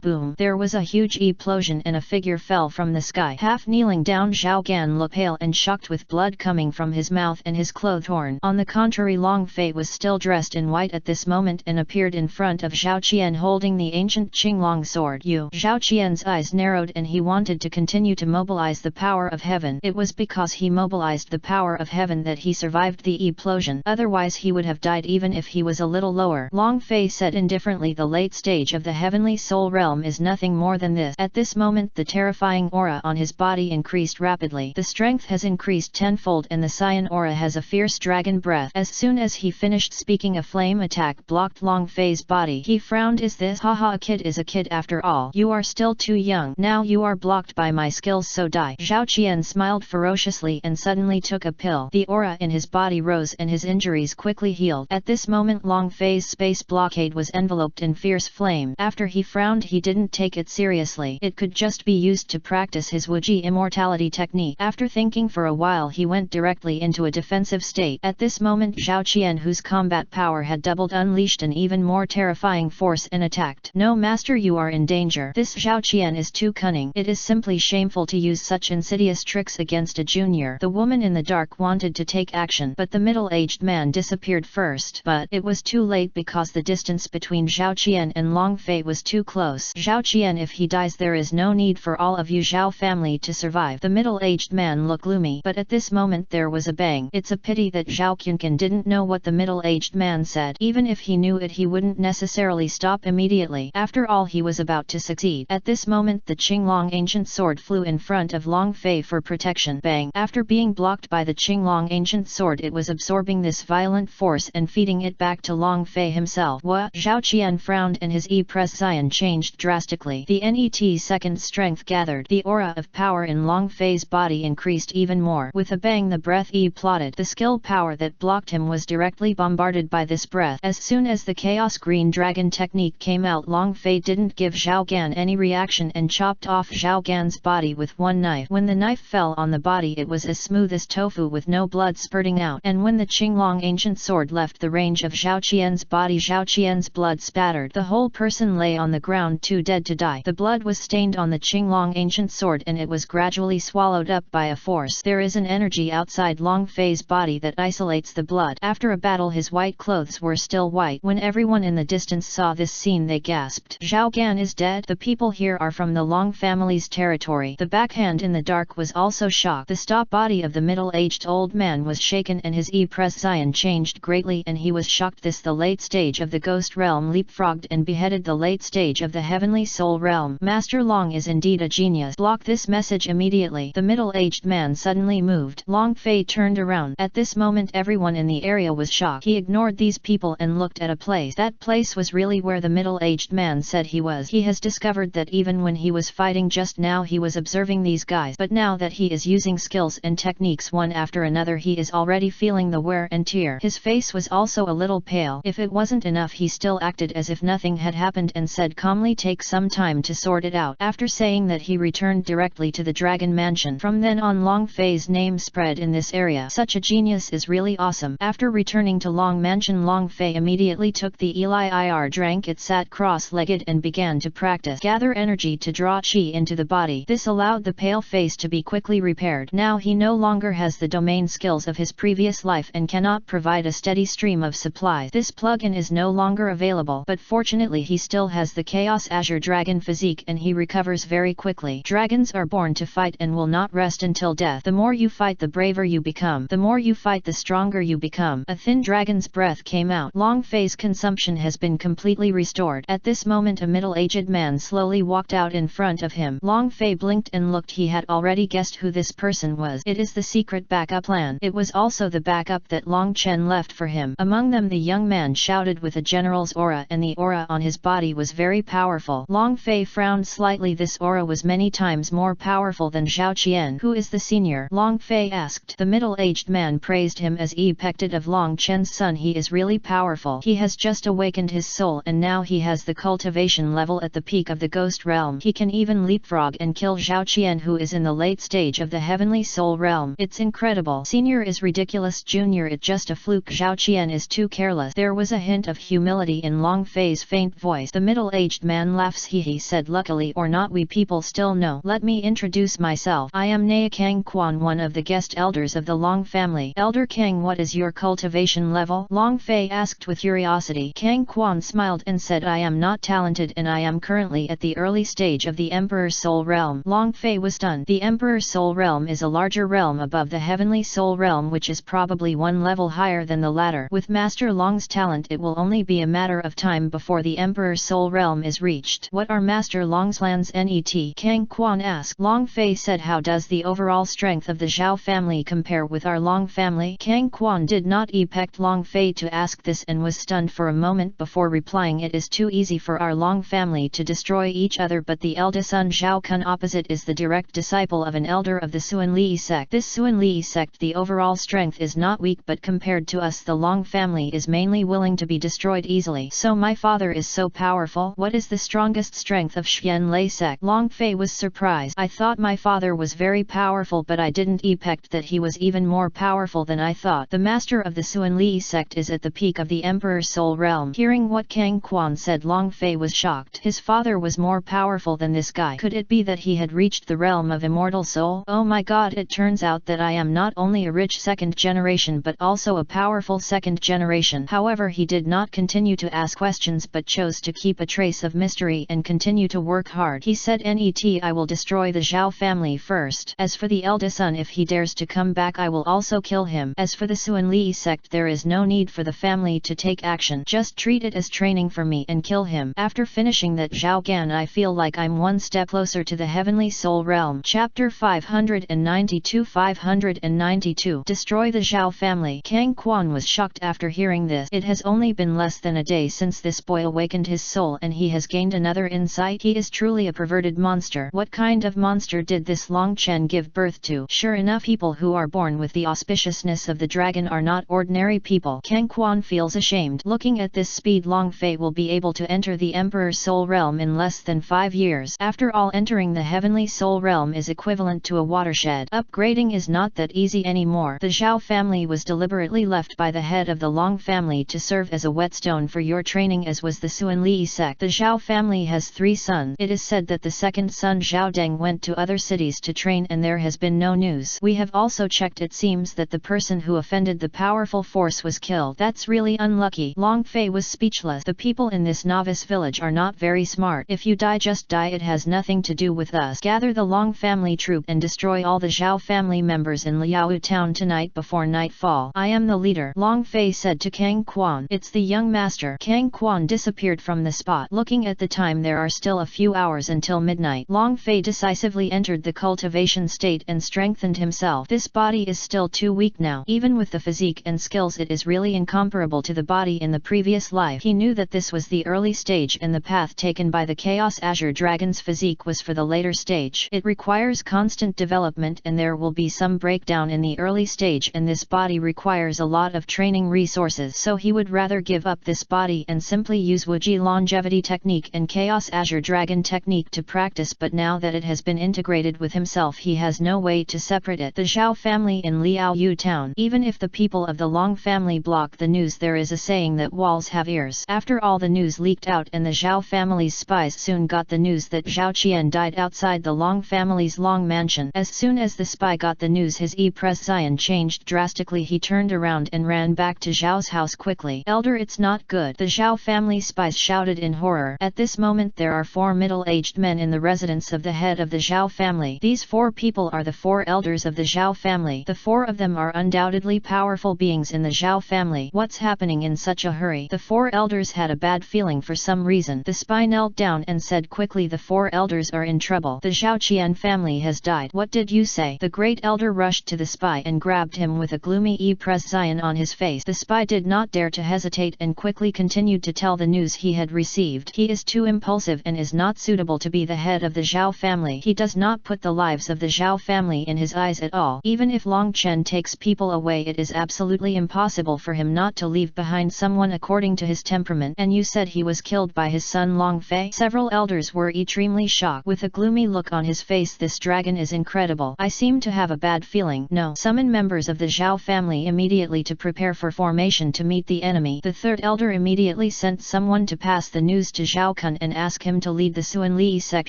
Boom! There was a huge explosion and a figure fell from the sky. Half kneeling down, Zhao Gan looked pale and shocked, with blood coming from his mouth and his clothes torn. On the contrary, Long Fei was still dressed in white at this moment and appeared in front of Zhao Qian holding the ancient Qinglong sword. Zhao Qian's eyes narrowed and he wanted to continue to mobilize the power of heaven. It was because he mobilized the power of heaven that he survived the explosion. Otherwise he would have died even if he was a little lower. Long Fei said indifferently, the late stage of the heavenly soul realm is nothing more than this. At this moment the terrifying aura on his body increased rapidly. The strength has increased tenfold and the cyan aura has a fierce dragon breath. As soon as he finished speaking, a flame attack blocked Long Fei's body. He frowned. Is this? Haha, a kid is a kid after all. You are still too young. Now you are blocked by my skills, so die. Zhao Qian smiled ferociously and suddenly took a pill. The aura in his body rose and his injuries quickly healed. At this moment Long Fei's space blockade was enveloped in fierce flame. After he frowned, he didn't take it seriously. It could just be used to practice his Wuji immortality technique. After thinking for a while, he went directly into a defensive state. At this moment Zhao Qian, whose combat power had doubled, unleashed an even more terrifying force and attacked. No, master, you are in danger. This Zhao Qian is too cunning. It is simply shameful to use such insidious tricks against a junior. The woman in the dark wanted to take action, but the middle-aged man disappeared first. But it was too late because the distance between Zhao Qian and Long Fei was too close. Zhao Qian, if he dies, there is no need for all of you Zhao family to survive. The middle-aged man looked gloomy, but at this moment there was a bang. It's a pity that Zhao Qianqian didn't know what the middle-aged man said. Even if he knew it, he wouldn't necessarily stop immediately. After all, he was about to succeed. At this moment the Qinglong ancient sword flew in front of Long Fei for protection. Bang! After being blocked by the Qinglong ancient sword, it was absorbing this violent force and feeding it back to Long Fei himself. What? Zhao Qian frowned and his e-pression changed drastically. The NET's second strength gathered. The aura of power in Long Fei's body increased even more. With a bang, the breath plotted. The skill power that blocked him was directly bombarded by this breath. As soon as the Chaos Green Dragon technique came out, Long Fei didn't give Zhao Gan any reaction and chopped off Zhao Gan's body with one knife. When the knife fell on the body, it was as smooth as tofu with no blood spurting out. And when the Qinglong ancient sword left the range of Zhao Qian's body, Zhao Qian's blood spattered. The whole person lay on the ground, too dead to die. The blood was stained on the Qinglong ancient sword and it was gradually swallowed up by a force. There is an energy outside Long Fei's body that isolates the blood. After a battle, his white clothes were still white. When everyone in the distance saw this scene, they gasped. Zhao Gan is dead. The people here are from the Long family's territory. The backhand in the dark was also shocked. The stop body of the middle-aged old man was shaken and his e-pression changed greatly, and he was shocked. This the late stage of the ghost realm leapfrogged and beheaded the late stage of the heavenly soul realm. Master Long is indeed a genius. Block this message immediately. The middle-aged man suddenly moved. Long Fei turned around. At this moment everyone in the area was shocked. He ignored these people and looked at a place. That place was really where the middle-aged man said he was. He has discovered that even when he was fighting just now, he was observing these guys. But now that he is using skills and techniques one after another, he is already feeling the wear and tear. His face was also a little pale. If it wasn't enough, he still acted as if nothing had happened and said calmly, "Take some time to sort it out." After saying that, he returned directly to the Dragon Mansion. From then on, Long Fei's name spread in this area. Such a genius is really awesome. After returning to Long Mansion, Long Fei immediately took the Eli drank it, sat cross-legged and began to practice gather energy to draw qi into the body. This allowed the pale face to be quickly repaired. Now he no longer has the domain skills of his previous life and cannot provide a steady stream of supplies. This plugin is no longer available, but fortunately he still has the Chaos Azure Dragon physique and he recovers very quickly. Dragons are born to fight and will not rest until death. The more you fight, the braver you become. The more you fight, the stronger you become. A thin dragon's breath came out. Long Fei's consumption has been completely restored. At this moment a middle-aged man slowly walked out in front of him. Long Fei blinked and looked. He had already guessed who this person was. It is the secret backup plan. It was also the backup that Long Chen left for him. Among them, the young man shouted with a general's aura, and the aura on his body was very powerful. Long Fei frowned slightly. This aura was many times more powerful than Zhao Qian. Who is the senior? Long Fei asked. The middle-aged man praised him as depicted of Long Chen's son. He is really powerful. He has just awakened his soul and now he has the cultivation level at the peak of the ghost realm. He can even leapfrog and kill Zhao Qian, who is in the late stage of the heavenly soul realm. It's incredible. Senior is ridiculous. Junior, it just a fluke. Zhao Qian is too careless. There was a hint of humility in Long Fei's faint voice. The middle-aged man laughs. He said, luckily or not, we people still know. Let me introduce myself. I am Nea Kang Quan, one of the guest elders of the Long family. Elder Kang, what is your cultivation level? Long Fei asked with curiosity. Kang Quan smiled and said, I am not talented and I am currently at the early stage of the Emperor's Soul Realm. Long Fei was stunned. The Emperor's Soul Realm is a larger realm above the Heavenly Soul Realm, which is probably one level higher than the latter. With Master Long's talent, it will only be a matter of time before the Emperor's Soul Realm is reached. What are Master Long's plans? Net? Kang Quan asked. Long Fei said, how does the overall strength of the Zhao family compare with our Long family? Kang Quan did not expect Long Fei to ask this and was stunned for a moment before replying, it is too easy for our Long family to destroy each other, but the eldest son Zhao Kun opposite is the direct disciple of an elder of the Suan Li sect. This Suan Li sect, the overall strength is not weak, but compared to us the Long family is mainly willing to be destroyed easily. So my father is so powerful? What is the strongest strength of Xian Lei sect? Long Fei was surprised. I thought my father was very powerful, but I didn't expect that he was even more powerful than I thought. The master of the Suan Li sect is at the peak of the Emperor's Soul Realm. Hearing what Kang Quan said, Long Fei was shocked. His father was more powerful than this guy. Could it be that he had reached the realm of immortal soul? Oh my god, it turns out that I am not only a rich second generation but also a powerful second generation. However, he did not continue to ask questions but chose to keep a trace of mystery and continue to work hard. He said, Net, I will destroy the Zhao family first. As for the eldest son, if he dares to come back, I will also kill him. As for the Suan Li sect, there is no need for the family to take action. Just treat it as training for me and kill him. After finishing that Zhao Gan, I feel like I'm one step closer to the Heavenly Soul Realm. Chapter 592. Destroy the Zhao family. Kang Quan was shocked after hearing this. It has only been less than a day since this boy awakened his soul and he has gained another insight. He is truly a perverted monster. What kind of monster did this Long Chen give birth to? Sure enough, people who are born with the auspiciousness of the dragon are not ordinary people. Kang Quan feels ashamed. Looking at this speed, Long Fei will be able to enter the Emperor's Soul Realm in less than 5 years. After all, entering the Heavenly Soul Realm is equivalent to a watershed. Upgrading is not that easy anymore. The Zhao family was deliberately left by the head of the Long family to serve as a whetstone for your training, as was the Suan Li sect. The Zhao family has 3 sons. It is said that the second son Zhao Deng went to other cities to train and there has been no news. We have also checked. It seems that the person who offended the powerful force was killed. That's really unlucky. Long Fei was speechless. The people in this novice village are not very smart. If you die, just die. It has nothing to do with us. Gather the Long family troop and destroy all the Zhao family members in Liao town tonight before nightfall. I am the leader, Long Fei said to Kang Quan. It's the young master. Kang Quan disappeared from the spot. Looking at the time, there are still a few hours until midnight. Long Fei decisively entered the cultivation state and strengthened himself. This body is still too weak now. Even with the physique and skills, it is really incomparable to the body in the previous life. He knew that this was the early stage and the path taken by the Chaos Azure Dragon's physique was for the later stage. It requires constant development and there will be some breakdown in the early stage, and this body requires a lot of training resources, so he would rather give up this body and simply use Wuji longevity technique and Chaos Azure Dragon technique to practice, but now that it has been integrated with himself, he has no way to separate it. The Zhao family in Liao Yu town. Even if the people of the Long family block the news, there is a saying that walls have ears. After all, the news leaked out and the Zhao family's spies soon got the news that Zhao Qian died outside the Long family's Long mansion. As soon as the spy got the news, his presence changed drastically. He turned around and ran back to Zhao's house quickly. Elder, it's not good, the Zhao family spies shouted in horror. At this moment, there are 4 middle-aged men in the residence of the head of the Zhao family. These 4 people are the 4 elders of the Zhao family. The 4 of them are undoubtedly powerful beings in the Zhao family. What's happening in such a hurry? The 4 elders had a bad feeling for some reason. The spy knelt down and said quickly, the 4 elders are in trouble. The Zhao Qian family has died. What did you say? The great elder rushed to the spy and grabbed him with a gloomy expression on his face. The spy did not dare to hesitate and quickly continued to tell the news he had received. He is too impulsive and is not suitable to be the head of the Zhao family. He does not put the lives of the Zhao family in his eyes at all. Even if Long Chen takes people away, it is absolutely impossible for him not to leave behind someone according to his temperament. And you said he was killed by his son Long Fei? Several elders were extremely shocked. With a gloomy look on his face, this dragon is incredible. I seem to have a bad feeling. No. Summon members of the Zhao family immediately to prepare for formation to meet the enemy. The third elder immediately sent someone to pass the news to Zhao Kun and ask him to lead the Suan Li sect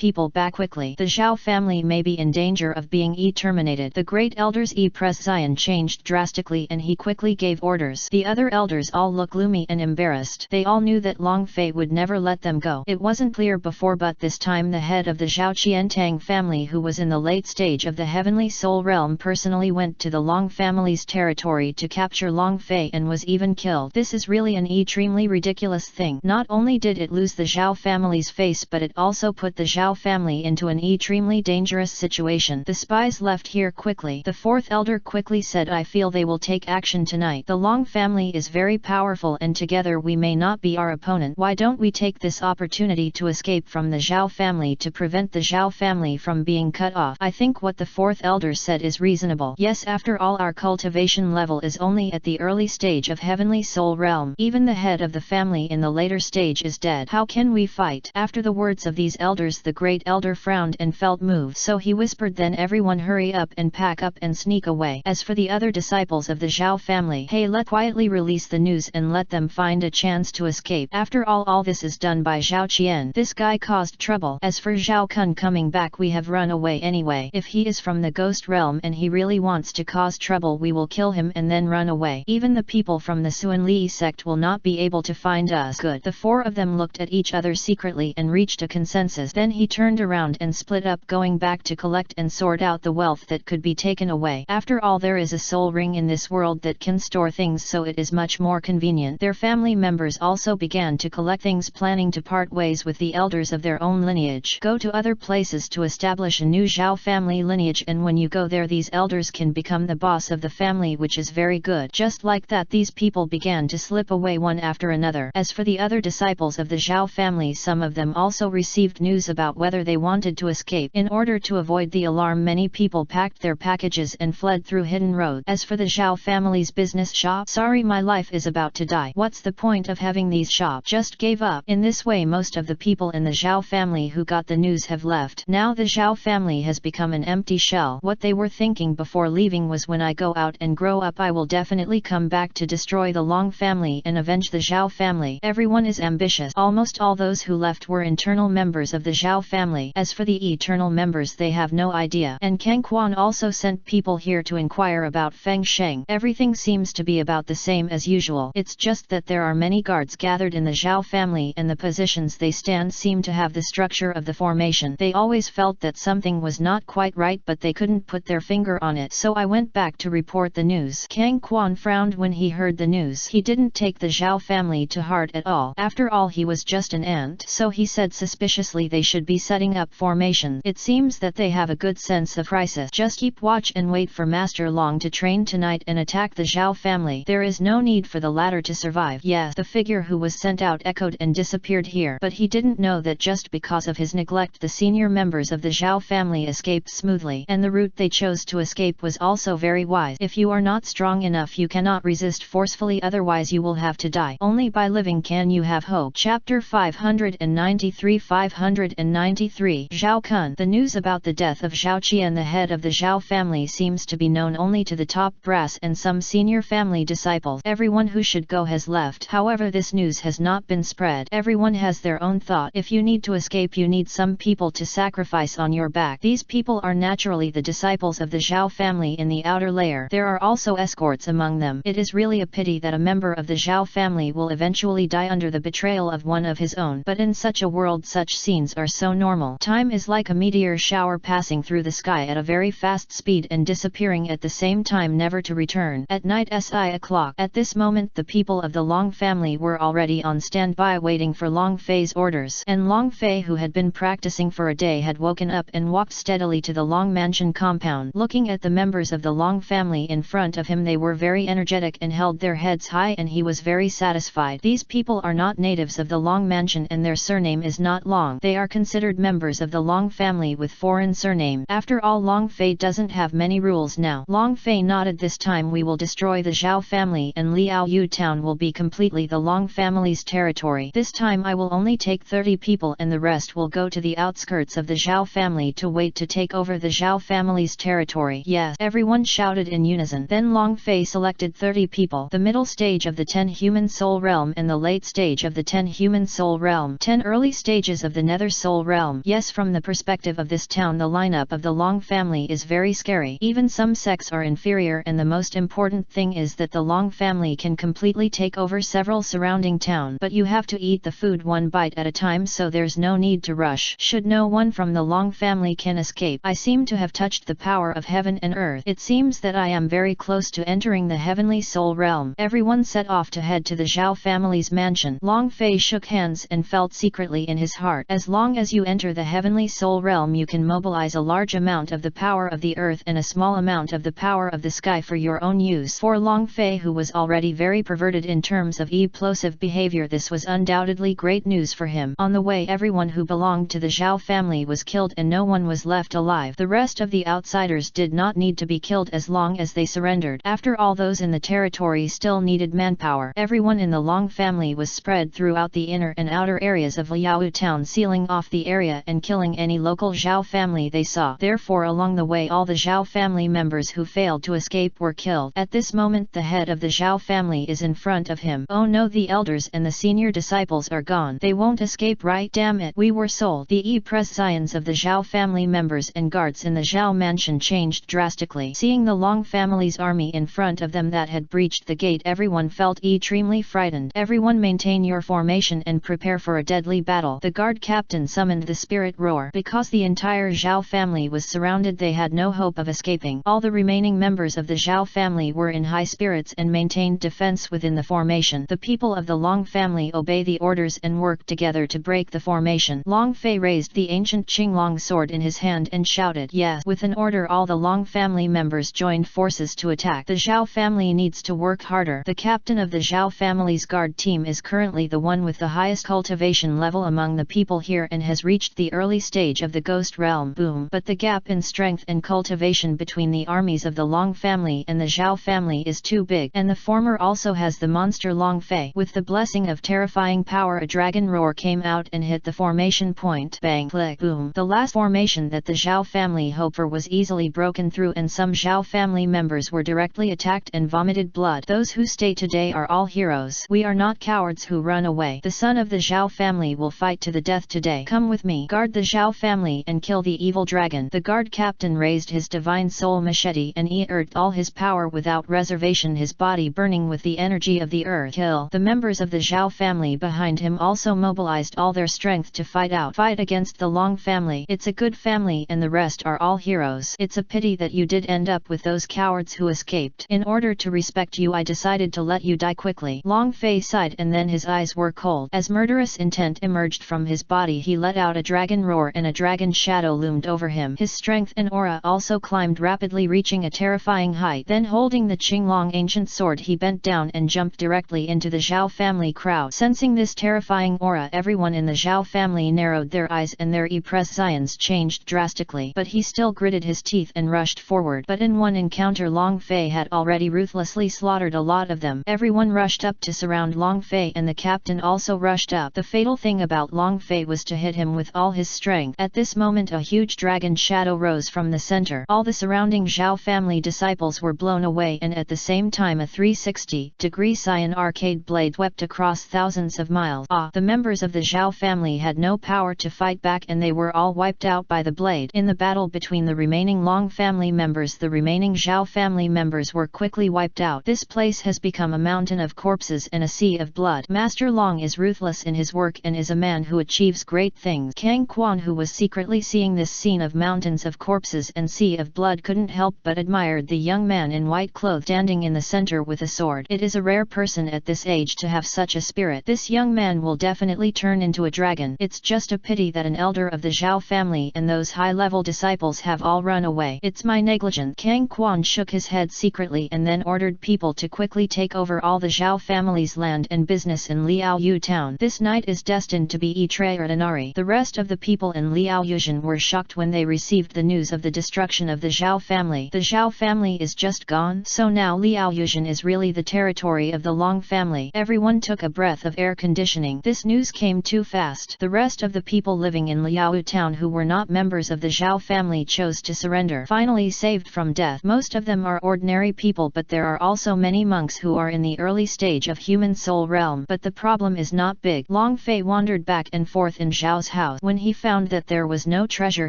people back quickly. The Zhao family may be in danger of being terminated. The great elder's presence changed drastically and he quickly gave orders. The other elders all looked gloomy and embarrassed. They all knew that Long Fei would never let them go. It wasn't clear before, but this time the head of the Zhao Qiantang family, who was in the late stage of the heavenly soul realm, personally went to the Long family's territory to capture Long Fei and was even killed. This is really an extremely ridiculous thing. Not only did it lose the Zhao family's face, but it also put the Zhao family into an extremely dangerous situation. The spies left here quickly. The fourth elder quickly said, I feel they will take action tonight. The Long family is very powerful and together we may not be our opponent. Why don't we take this opportunity to escape from the Zhao family to prevent the Zhao family from being cut off? I think what the fourth elder said is reasonable. Yes, after all, our cultivation level is only at the early stage of heavenly soul realm. Even the head of the family in the later stage is dead. How can we fight? After the words of these elders, the great elder frowned and felt moved. So he whispered, then everyone hurry up and pack up and sneak away. As for the other disciples of the Zhao family, hey, let quietly release the news and let them find a chance to escape. After all this is done by Zhao Qian. This guy caused trouble. As for Zhao Kun coming back, we have run away anyway. If he is from the ghost realm and he really wants to cause trouble, we will kill him and then run away. Even the people from the Suan Li sect will not be able to find us. Good. The four of them looked at each other secretly and reached a consensus. Then he turned around and split up, going back to collect and sort out the wealth that could be taken away. After all, there is a soul ring in this world that can store things, so it is much more convenient. Their family members also began to collect things, planning to part ways with the elders of their own lineage. Go to other places to establish a new Zhao family lineage, and when you go there, these elders can become the boss of the family, which is very good. Just like that, these people began to slip away one after another. As for the other disciples of the Zhao family, some of them also received news about whether they wanted to escape. In order to avoid the alarm, many people packed their packages and fled through hidden roads. As for the Zhao family's business shop, sorry, my life is about to die. What's the point of having these shops? Just gave up. In this way, most of the people in the Zhao family who got the news have left. Now the Zhao family has become an empty shell. What they were thinking before leaving was, when I go out and grow up, I will definitely come back to destroy the Long family and avenge the Zhao family. Everyone is ambitious. Almost all those who left were internal members of the Zhao family. As for the eternal members, they have no idea. And Kang Quan also sent people here to inquire about Feng Sheng. Everything seems to be about the same as usual. It's just that there are many guards gathered in the Zhao family, and the positions they stand seem to have the structure of the formation. They always felt that something was not quite right, but they couldn't put their finger on it. So I went back to report the news. Kang Quan frowned when he heard the news. He didn't take the Zhao family to heart at all. After all, he was just an ant. So he said suspiciously, they should be setting up formation. It seems that they have a good sense of crisis. Just keep watch and wait for Master Long to train tonight and attack the Zhao family. There is no need for the latter to survive. Yes, the figure who was sent out echoed and disappeared here. But he didn't know that just because of his neglect, the senior members of the Zhao family escaped smoothly, and the route they chose to escape was also very wise. If you are not strong enough, you cannot resist forcefully, otherwise you will have to die. Only by living can you have hope. Chapter 593 Zhao Kun. The news about the death of Zhao Qian, the head of the Zhao family, seems to be known only to the top brass and some senior family disciples. Everyone who should go has left. However, this news has not been spread. Everyone has their own thought. If you need to escape, you need some people to sacrifice on your back. These people are naturally the disciples of the Zhao family in the outer layer. There are also escorts among them. It is really a pity that a member of the Zhao family will eventually die under the betrayal of one of his own. But in such a world, such scenes are so normal. Time is like a meteor shower passing through the sky at a very fast speed and disappearing at the same time, never to return. At night, o'clock. At this moment, the people of the Long family were already on standby waiting for Long Fei's orders. And Long Fei, who had been practicing for a day, had woken up and walked steadily to the Long mansion compound. Looking at the members of the Long family in front of him, they were very energetic and held their heads high, and he was very satisfied. These people are not natives of the Long mansion and their surname is not Long. They are considered members of the Long family with foreign surname. After all, Long Fei doesn't have many rules now. Long Fei nodded this time time we will destroy the Zhao family and Liaoyu town will be completely the Long family's territory. This time I will only take 30 people and the rest will go to the outskirts of the Zhao family to wait to take over the Zhao family's territory." "Yes," everyone shouted in unison. Then Long Fei selected 30 people, the middle stage of the 10 human soul realm and the late stage of the 10 human soul realm, 10 early stages of the nether soul realm. Yes, from the perspective of this town, the lineup of the Long family is very scary. Even some sects are inferior, and the most important thing is that the Long family can completely take over several surrounding town. But you have to eat the food one bite at a time, so there's no need to rush. Should no one from the Long family can escape, I seem to have touched the power of heaven and earth. It seems that I am very close to entering the heavenly soul realm. Everyone set off to head to the Zhao family's mansion. Long Fei shook hands and felt secretly in his heart, as long as you enter the heavenly soul realm you can mobilize a large amount of the power of the earth and a small amount of the power of the sky for your own use. For Long Fei, who was already very perverted in terms of explosive behavior, this was undoubtedly great news for him. On the way, everyone who belonged to the Zhao family was killed and no one was left alive. The rest of the outsiders did not need to be killed as long as they surrendered. After all, those in the territory still needed manpower. Everyone in the Long family was spread throughout the inner and outer areas of Liaoyu town, sealing off the area and killing any local Zhao family they saw. Therefore, along the way all the Zhao family members who failed to escape were killed. At this moment the head of the Zhao family is in front of him. "Oh no, the elders and the senior disciples are gone. They won't escape, right? Damn it, we were sold." The prescience of the Zhao family members and guards in the Zhao mansion changed drastically. Seeing the Long family's army in front of them that had breached the gate, everyone felt extremely frightened. "Everyone maintain your formation and prepare for a deadly battle." The guard captain summoned the spirit roar. Because the entire Zhao family was surrounded, they had no hope of escaping. All the remaining members of the Zhao family were in high spirits and maintained defense within the formation. The people of the Long family obey the orders and work together to break the formation. Long Fei raised the ancient Qinglong sword in his hand and shouted, "Yes!" With an order, all the Long family members joined forces to attack. The Zhao family needs to work harder. The captain of the Zhao family's guard team is currently the one with the highest cultivation level among the people here and has reached the early stage of the ghost realm. Boom! But the gap in strength and cultivation between the armies of the Long family and the Zhao family is too big, and the former also has the monster Long Fei. With the blessing of terrifying power, a dragon roar came out and hit the formation point. Bang! Click! Boom! The last formation that the Zhao family hoped for was easily broken through, and some Zhao family members were directly attacked and vomited blood. Those who stay today are all heroes. We are not cowards who run away. The son of the Zhao family will fight to the death today. Come with me. Guard the Zhao family and kill the evil dragon. The guard captain raised his divine soul machete and earthed all his power without reservation, his body burning with the energy of the earth. Kill! The members of the Zhao family behind him also mobilized all their strength to fight against the Long family. It's a good family and the rest are all heroes. It's a pity that you did end up with those cowards who escaped. In order to respect you, I decided to let you die quickly. Long Fei sighed and then his eyes were cold. As murderous intent emerged from his body, he let out a dragon roar and a dragon shadow loomed over him. His strength and aura also climbed rapidly, reaching a terrifying height. Then, holding the Qinglong ancient sword, he bent down and jumped directly into the Zhao family crowd. Sensing this terrifying aura, everyone in the Zhao family narrowed their eyes and their prescience changed drastically. But he still gritted his teeth and rushed forward. But in one encounter, Long Fei had already ruthlessly slaughtered a lot of them. Everyone rushed up to surround Long Fei and the captain also rushed up. The fatal thing about Long Fei was to hit him with all his strength. At this moment a huge dragon shadow rose from the center. All the surrounding Zhao family disciples were blown away, and at the same time a 360-degree cyan arcade blade swept across thousands of miles. The members of the Zhao family had no power to fight back and they were all wiped out by the blade. In the battle between the remaining Long family members, the remaining Zhao family members were quickly wiped out. This place has become a mountain of corpses and a sea of blood. Master Long is ruthless in his work and is a man who achieves great things. Kang Quan, who was secretly seeing this scene of mountains of corpses and sea of blood, couldn't help but admired the young man in white clothes standing in the center with a sword. It is a rare person at this age to have such a spirit. This young man will definitely turn into a dragon. It's just a pity that an elder of the Zhao family and those high-level disciples have all run away. It's my negligence. Kang Quan shook his head secretly and then ordered people to quickly take over all the Zhao family's land and business in Liaoyu town. This night is destined to be extraordinary. The rest of the people in Liaoyuan were shocked when they received the news of the destruction of the Zhao family. The Zhao family is just just gone? So now Liaoyuan is really the territory of the Long family. Everyone took a breath of air conditioning. This news came too fast. The rest of the people living in Liao town who were not members of the Zhao family chose to surrender. Finally saved from death. Most of them are ordinary people, but there are also many monks who are in the early stage of human soul realm. But the problem is not big. Long Fei wandered back and forth in Zhao's house. When he found that there was no treasure,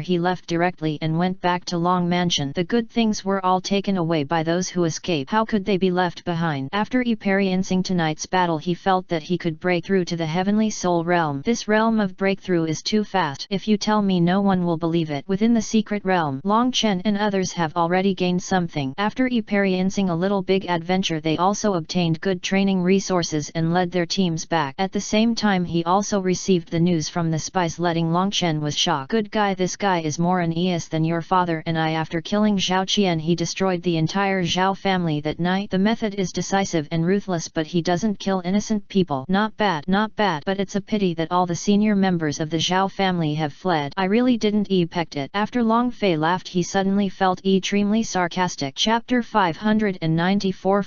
he left directly and went back to Long Mansion. The good things were all taken away by those who escaped. How could they be left behind? After experiencing tonight's battle, he felt that he could break through to the heavenly soul realm. This realm of breakthrough is too fast. If you tell me, no one will believe it. Within the secret realm, Long Chen and others have already gained something. After experiencing a little big adventure, they also obtained good training resources and led their teams back. At the same time, he also received the news from the spies, letting Long Chen was shocked. Good guy, this guy is more an ES than your father and I. After killing Zhao Qian, he destroyed the entire Zhao family that night. The method is decisive and ruthless, but he doesn't kill innocent people. Not bad, not bad, but it's a pity that all the senior members of the Zhao family have fled. I really didn't expect it. After Long Fei laughed, he suddenly felt extremely sarcastic. Chapter 594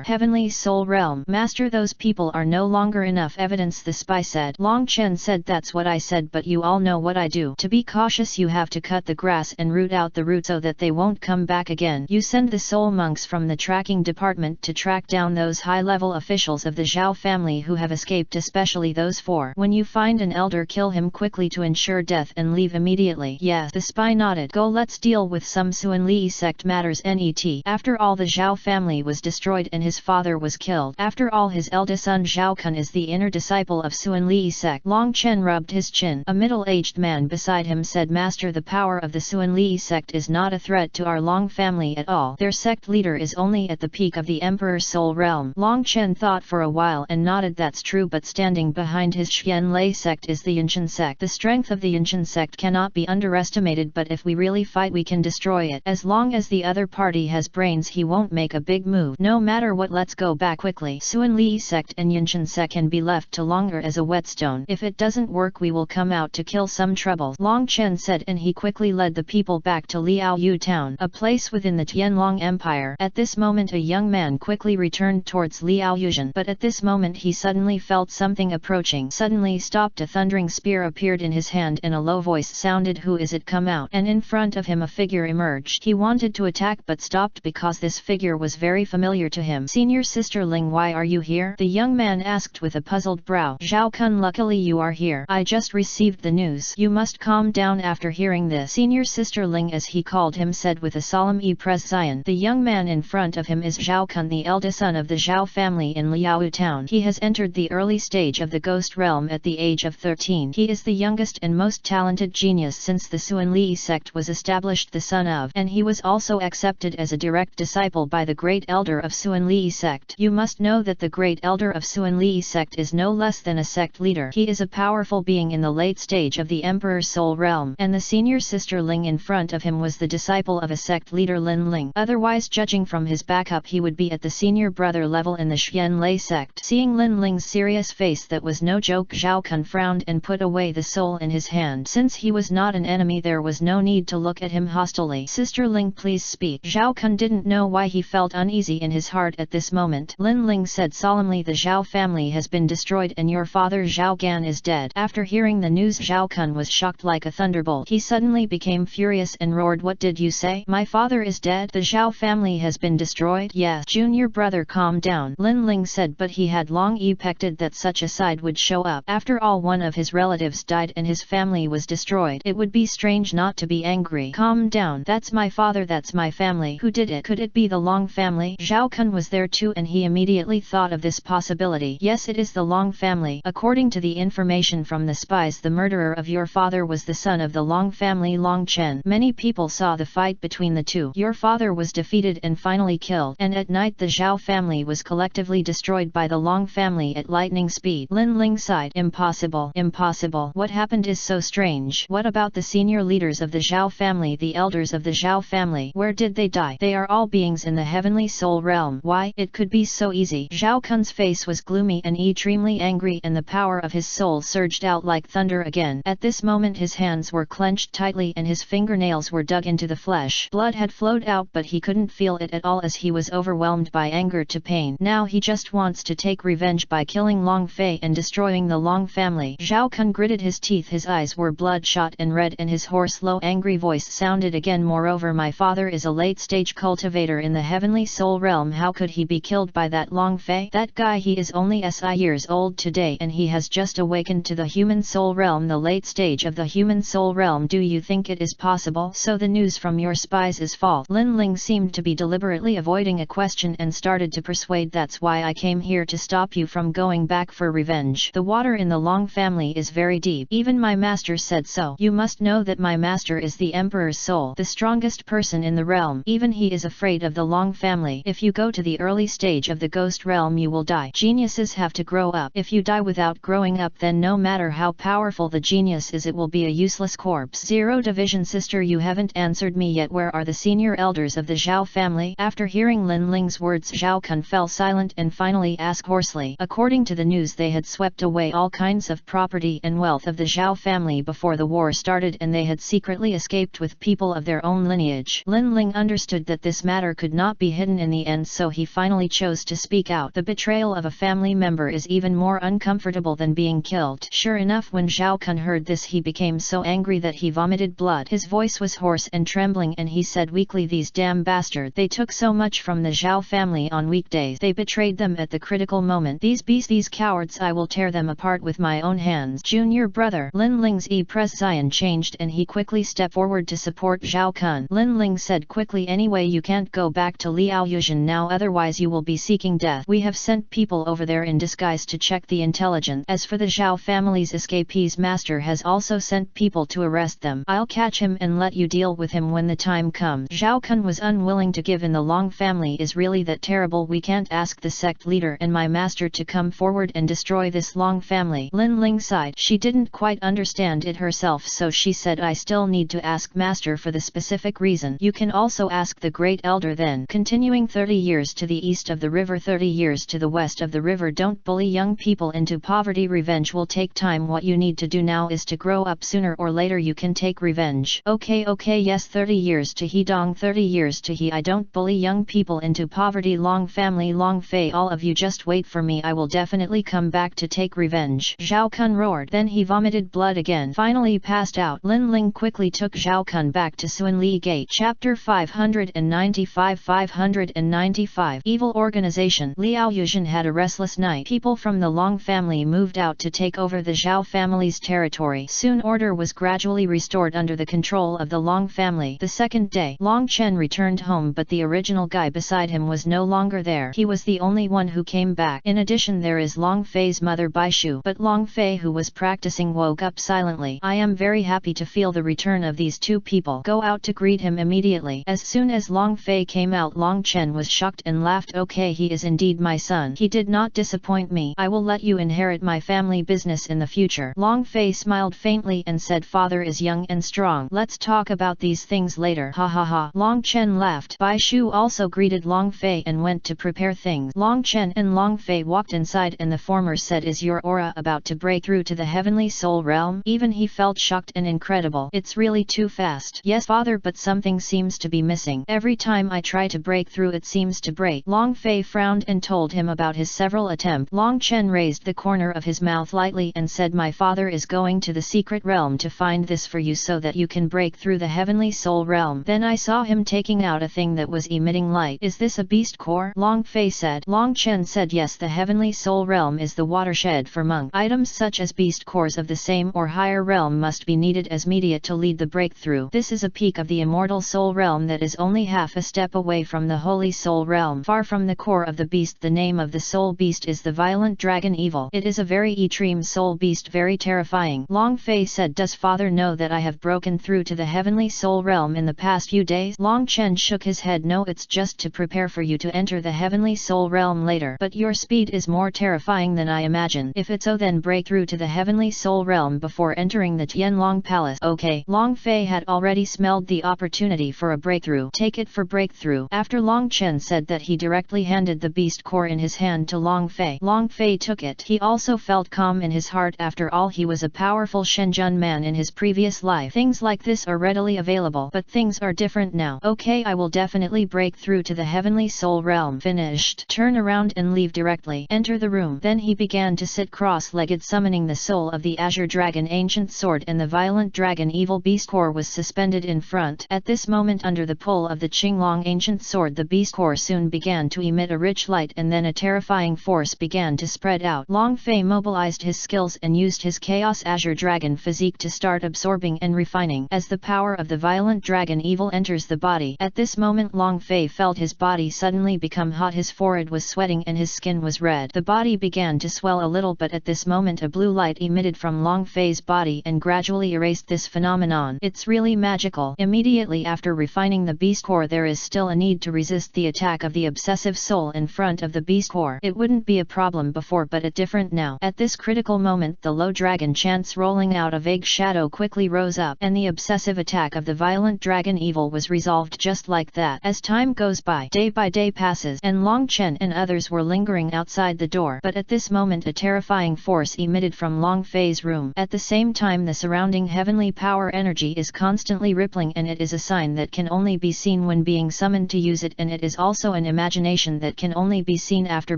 Heavenly Soul Realm. Master, those people are no longer enough evidence, the spy said. Long Chen said, that's what I said, but you all know what I do. To be cautious, you have to cut the grass and root out the root so that they won't come back again. You send the soul monks from the tracking department to track down those high-level officials of the Zhao family who have escaped, especially those four. When you find an elder, kill him quickly to ensure death and leave immediately. Yes, the spy nodded. Go, let's deal with some Suan Li sect matters. Net. After all, the Zhao family was destroyed and his father was killed. After all, his eldest son Zhao Kun is the inner disciple of Suan Li sect. Long Chen rubbed his chin. A middle-aged man beside him said, Master, the power of the Suan Li sect is not a threat to our Long family at all. Their sect leader is only at the peak of the Emperor's soul realm. Long Chen thought for a while and nodded. That's true, but standing behind his Xian Lei sect is the Yinshan sect. The strength of the Yinshan sect cannot be underestimated, but if we really fight, we can destroy it. As long as the other party has brains, he won't make a big move. No matter what, let's go back quickly. Suan Li sect and Yinshan sect can be left to longer as a whetstone. If it doesn't work, we will come out to kill some trouble, Long Chen said, and he quickly led the people back to Liao Yu town, a place within the Tianlong Empire. At this moment, a young man quickly returned towards Liao Yuzhen, but at this moment he suddenly felt something approaching. Suddenly stopped. A thundering spear appeared in his hand and a low voice sounded, who is it? Come out. And in front of him a figure emerged. He wanted to attack but stopped because this figure was very familiar to him. Senior Sister Ling, why are you here? The young man asked with a puzzled brow. Zhao Kun, luckily you are here. I just received the news. You must calm down. After hearing this, Senior Sister Ling, as he called him, said with a solemn presence. The young man in front of him is Zhao Kun, the eldest son of the Zhao family in Liao town. He has entered the early stage of the ghost realm at the age of 13. He is the youngest and most talented genius since the Suan Li sect was established, the son of, and he was also accepted as a direct disciple by the great elder of Suan Li sect. You must know that the great elder of Suan Li sect is no less than a sect leader. He is a powerful being in the late stage of the Emperor's soul realm, and the senior sister Ling in front of him was the disciple of a sect leader, Lin Ling. Otherwise, judging from his backup, he would be at the senior brother level in the Xian Lei sect. Seeing Lin Ling's serious face that was no joke, Zhao Kun frowned and put away the soul in his hand. Since he was not an enemy, there was no need to look at him hostilely. Sister Ling, please speak. Zhao Kun didn't know why he felt uneasy in his heart at this moment. Lin Ling said solemnly, the Zhao family has been destroyed and your father Zhao Gan is dead. After hearing the news, Zhao Kun was shocked like a thunderbolt. He suddenly became furious and roared, what did you say? My father is dead? The Zhao family has been destroyed? Yes. Junior brother, calm down, Lin Ling said, but he had long expected that such a side would show up. After all, one of his relatives died and his family was destroyed. It would be strange not to be angry. Calm down. That's my father, that's my family. Who did it? Could it be the Long family? Zhao Kun was there too and he immediately thought of this possibility. Yes, it is the Long family. According to the information from the spies, the murderer of your father was the son of the Long family, Long Chen. Many people saw the fight between the two. Your father was defeated and finally killed, and at night the Zhao family was collectively destroyed by the Long family at lightning speed. Lin Ling sighed. Impossible. Impossible. What happened is so strange. What about the senior leaders of the Zhao family, the elders of the Zhao family? Where did they die? They are all beings in the heavenly soul realm. Why? It could be so easy. Zhao Kun's face was gloomy and extremely angry, and the power of his soul surged out like thunder again. At this moment his hands were clenched tightly and his fingernails were dug into the flesh. Blood had flowed out, but he couldn't feel it at all as he was overwhelmed by anger to pain. Now he just wants to take revenge by killing Long Fei and destroying the Long family. Zhao Kun gritted his teeth, his eyes were bloodshot and red, and his hoarse low angry voice sounded again. Moreover, my father is a late-stage cultivator in the heavenly soul realm. How could he be killed by that Long Fei? That guy, he is only SI years old today and he has just awakened to the human soul realm, the late stage of the human soul realm. Do you think it is possible? So the news from your spies is false. Lin Ling seemed to be deliberately avoiding a question and started to persuade. That's why I came here to stop you from going back for revenge. The water in the Long family is very deep. Even my master said so. You must know that my master is the emperor's soul, the strongest person in the realm. Even he is afraid of the Long family. If you go to the early stage of the ghost realm, you will die. Geniuses have to grow up. If you die without growing up, then no matter how powerful the genius is, it will be a useless corpse. Zero Division sister, you haven't answered me yet. Where are the senior elders of the Zhao family? After hearing Lin Ling's words, Zhao Kun fell silent and finally asked hoarsely. According to the news, they had swept away all kinds of property and wealth of the Zhao family before the war started, and they had secretly escaped with people of their own lineage. Lin Ling understood that this matter could not be hidden in the end, so he finally chose to speak out. The betrayal of a family member is even more uncomfortable than being killed. Sure enough, when Zhao Kun heard this, he became so angry that he vomited blood. His voice was hoarse and trembling, and he said weakly, these damn bastards, they took so much from the Zhao family on weekdays. They betrayed them at the critical moment. These beasts, these cowards, I will tear them apart with my own hands. Junior brother. Lin Ling's expression changed and he quickly stepped forward to support Zhao Kun. Lin Ling said quickly, anyway, you can't go back to Liao Yuzhen now, otherwise you will be seeking death. We have sent people over there in disguise to check the intelligence. As for the Zhao family's escapees, master has also sent people to arrest them. I'll catch him and let you deal with him when the time comes. Zhao Kun was unwilling to give in. The Long family is really that terrible? We can't ask the sect leader and my master to come forward and destroy this Long family. Lin Ling sighed. She didn't quite understand it herself, so she said, I still need to ask master for the specific reason. You can also ask the great elder then. Continuing 30 years to the east of the river, 30 years to the west of the river. Don't bully young people into poverty. Revenge will take time. What you need to do now is to grow up. Sooner or later you can take revenge. Okay, yes, 30 years to he Dong, 30 years to he. I don't bully young people into poverty. Long family, Long Fei, all of you just wait for me. I will definitely come back to take revenge. Zhao Kun roared. Then he vomited blood again. Finally passed out. Lin Ling quickly took Zhao Kun back to Suanli Gate. Chapter 595. Evil Organization. Liao Yuzhen had a restless night. People from the Long family moved out to take over the Zhao family's territory. Soon order was gradually restored under the control of the Long family. The second day, Long Chen returned home, but the original guy beside him was no longer there. He was the only one who came back. In addition, there is Long Fei's mother Baishu, but Long Fei, who was practicing, woke up silently. I am very happy to feel the return of these two people. Go out to greet him immediately. As soon as Long Fei came out, Long Chen was shocked and laughed. Okay, he is indeed my son. He did not disappoint me. I will let you inherit my family business in the future. Long Fei smiled faintly and said, father is young and strong. Let's talk about these things later. Ha ha ha. Long Chen laughed. Baishu also greeted Long Fei and went to prepare things. Long Chen and Long Fei walked inside and the former said, is your aura about to break through to the heavenly soul realm? Even he felt shocked and incredible. It's really too fast. Yes father, but something seems to be missing. Every time I try to break through, it seems to break. Long Fei frowned and told him about his several attempts. Long Chen raised the corner of his mouth lightly and said, my father is going to the secret realm to find this for you so that you can break through the heavenly soul realm. Then I saw him taking out a thing that was emitting light. Is this a beast core? Long Fei said. Long Chen said, yes, the heavenly soul realm is the watershed for monk. Items such as beast cores of the same or higher realm must be needed as media to lead the breakthrough. This is a peak of the immortal soul realm that is only half a step away from the holy soul realm. Far from the core of the beast, the name of the soul beast is the violent dragon evil. It is a very extreme soul beast, very terrifying. Long Fei said, does father know that I have broken through to the heavenly soul realm in the past few days? Long Chen shook his head. No, it's just to prepare for you to enter the heavenly soul realm later. But your speed is more terrifying than I imagine. If it's so, then break through to the heavenly soul realm before entering the Tianlong Palace. Okay. Long Fei had already smelled the opportunity for a breakthrough. Take it for breakthrough. After Long Chen said that, he directly handed the beast core in his hand to Long Fei. Long Fei took it. He also felt calm in his heart. After all, he was a powerful Shenzhen man in his previous life. Things like this are readily available, but things are different different now. Okay, I will definitely break through to the heavenly soul realm. Finished. Turn around and leave directly. Enter the room. Then he began to sit cross-legged, summoning the soul of the Azure Dragon Ancient Sword, and the violent dragon Evil Beast Core was suspended in front. At this moment, under the pull of the Qinglong Ancient Sword, the Beast Core soon began to emit a rich light, and then a terrifying force began to spread out. Long Fei mobilized his skills and used his Chaos Azure Dragon physique to start absorbing and refining. As the power of the violent dragon evil enters the body, at this moment Long Fei felt his body suddenly become hot, his forehead was sweating and his skin was red. The body began to swell a little, but at this moment a blue light emitted from Long Fei's body and gradually erased this phenomenon. It's really magical. Immediately after refining the Beast Core, there is still a need to resist the attack of the obsessive soul in front of the Beast Core. It wouldn't be a problem before, but it's different now. At this critical moment, the low dragon chants rolling out a vague shadow quickly rose up, and the obsessive attack of the violent dragon evil was resolved just like that. As time goes by day passes, and Long Chen and others were lingering outside the door, but at this moment a terrifying force emitted from Long Fei's room. At the same time, the surrounding heavenly power energy is constantly rippling, and it is a sign that can only be seen when being summoned to use it, and it is also an imagination that can only be seen after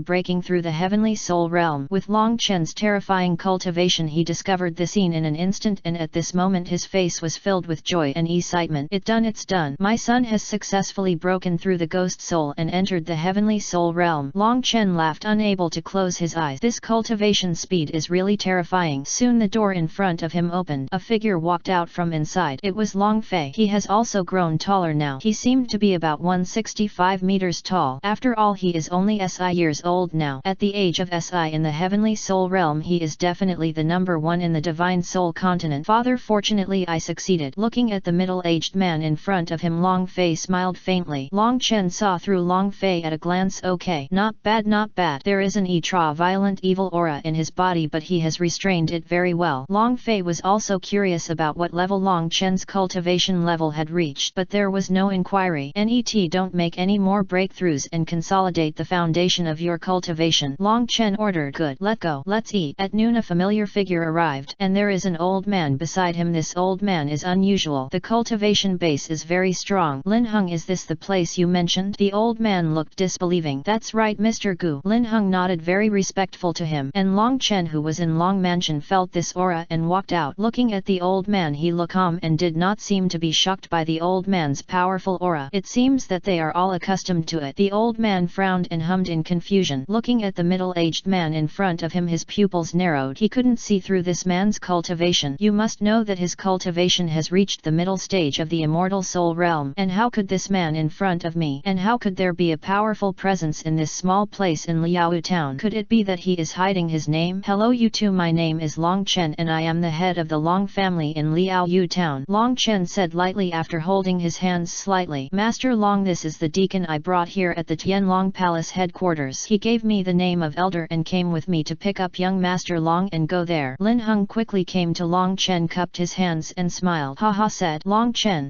breaking through the heavenly soul realm. With Long Chen's terrifying cultivation, he discovered the scene in an instant, and at this moment his face was filled with joy and excitement. It's done. My son has successfully broken through the ghost soul and entered the heavenly soul realm. Long Chen laughed, unable to close his eyes. This cultivation speed is really terrifying. Soon the door in front of him opened. A figure walked out from inside. It was Long Fei. He has also grown taller now. He seemed to be about 165 meters tall. After all, he is only SI years old now. At the age of SI in the heavenly soul realm, he is definitely the number one in the divine soul continent. Father, fortunately I succeeded. Looking at the middle-aged man in front of him, Long Fei smiled faintly. Long Chen saw through Long Fei at a glance. Okay, not bad, not bad. There is an ultra violent evil aura in his body, but he has restrained it very well. Long Fei was also curious about what level Long Chen's cultivation level had reached, but there was no inquiry. Net, don't make any more breakthroughs and consolidate the foundation of your cultivation, Long Chen ordered. Good, let go, let's eat. At noon a familiar figure arrived, and there is an old man beside him. This old man is unusual. The cultivation base is very strong. Lin Hung, is this the place you mentioned? The old man looked disbelieving. That's right, Mr. Gu. Lin Hung nodded, very respectful to him, and Long Chen, who was in Long Mansion, felt this aura and walked out. Looking at the old man, he looked calm and did not seem to be shocked by the old man's powerful aura. It seems that they are all accustomed to it. The old man frowned and hummed in confusion. Looking at the middle-aged man in front of him, his pupils narrowed. He couldn't see through this man's cultivation. You must know that his cultivation has reached the middle stage of the immortal soul realm. And how could this man in front of me? And how could there be a powerful presence in this small place in Liao town? Could it be that he is hiding his name? Hello you two, my name is Long Chen and I am the head of the Long family in Liao town, Long Chen said lightly after holding his hands slightly. Master Long, this is the deacon I brought here at the Tianlong Palace headquarters. He gave me the name of Elder and came with me to pick up young Master Long and go there. Lin Hung quickly came to Long Chen, cupped his hands and smiled. Haha, said Long Chen,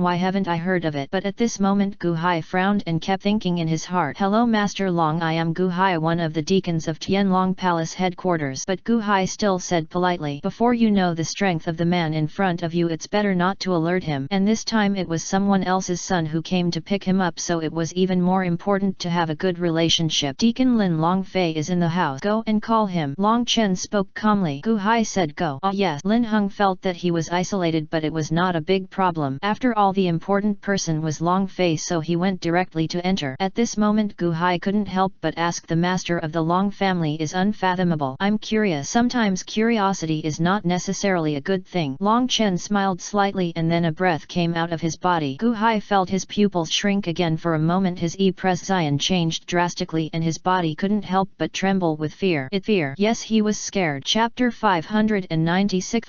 why haven't I heard of it? But at this moment Gu Hai frowned and kept thinking in his heart. Hello Master Long, I am Gu Hai, one of the deacons of Tianlong Palace headquarters. But Gu Hai still said politely, before you know the strength of the man in front of you, it's better not to alert him. And this time it was someone else's son who came to pick him up, so it was even more important to have a good relationship. Deacon Lin Long Fei is in the house. Go and call him. Long Chen spoke calmly. Gu Hai said go. Ah yes. Lin Hung felt that he was isolated, but it was not a big problem. After all, the important person was Long Fei, so he went directly to enter. At this moment Gu Hai couldn't help but ask, the master of the Long family is unfathomable. I'm curious. Sometimes curiosity is not necessarily a good thing. Long Chen smiled slightly and then a breath came out of his body. Gu Hai felt his pupils shrink again. For a moment his expression changed drastically and his body couldn't help but tremble with fear. Yes, he was scared. Chapter 596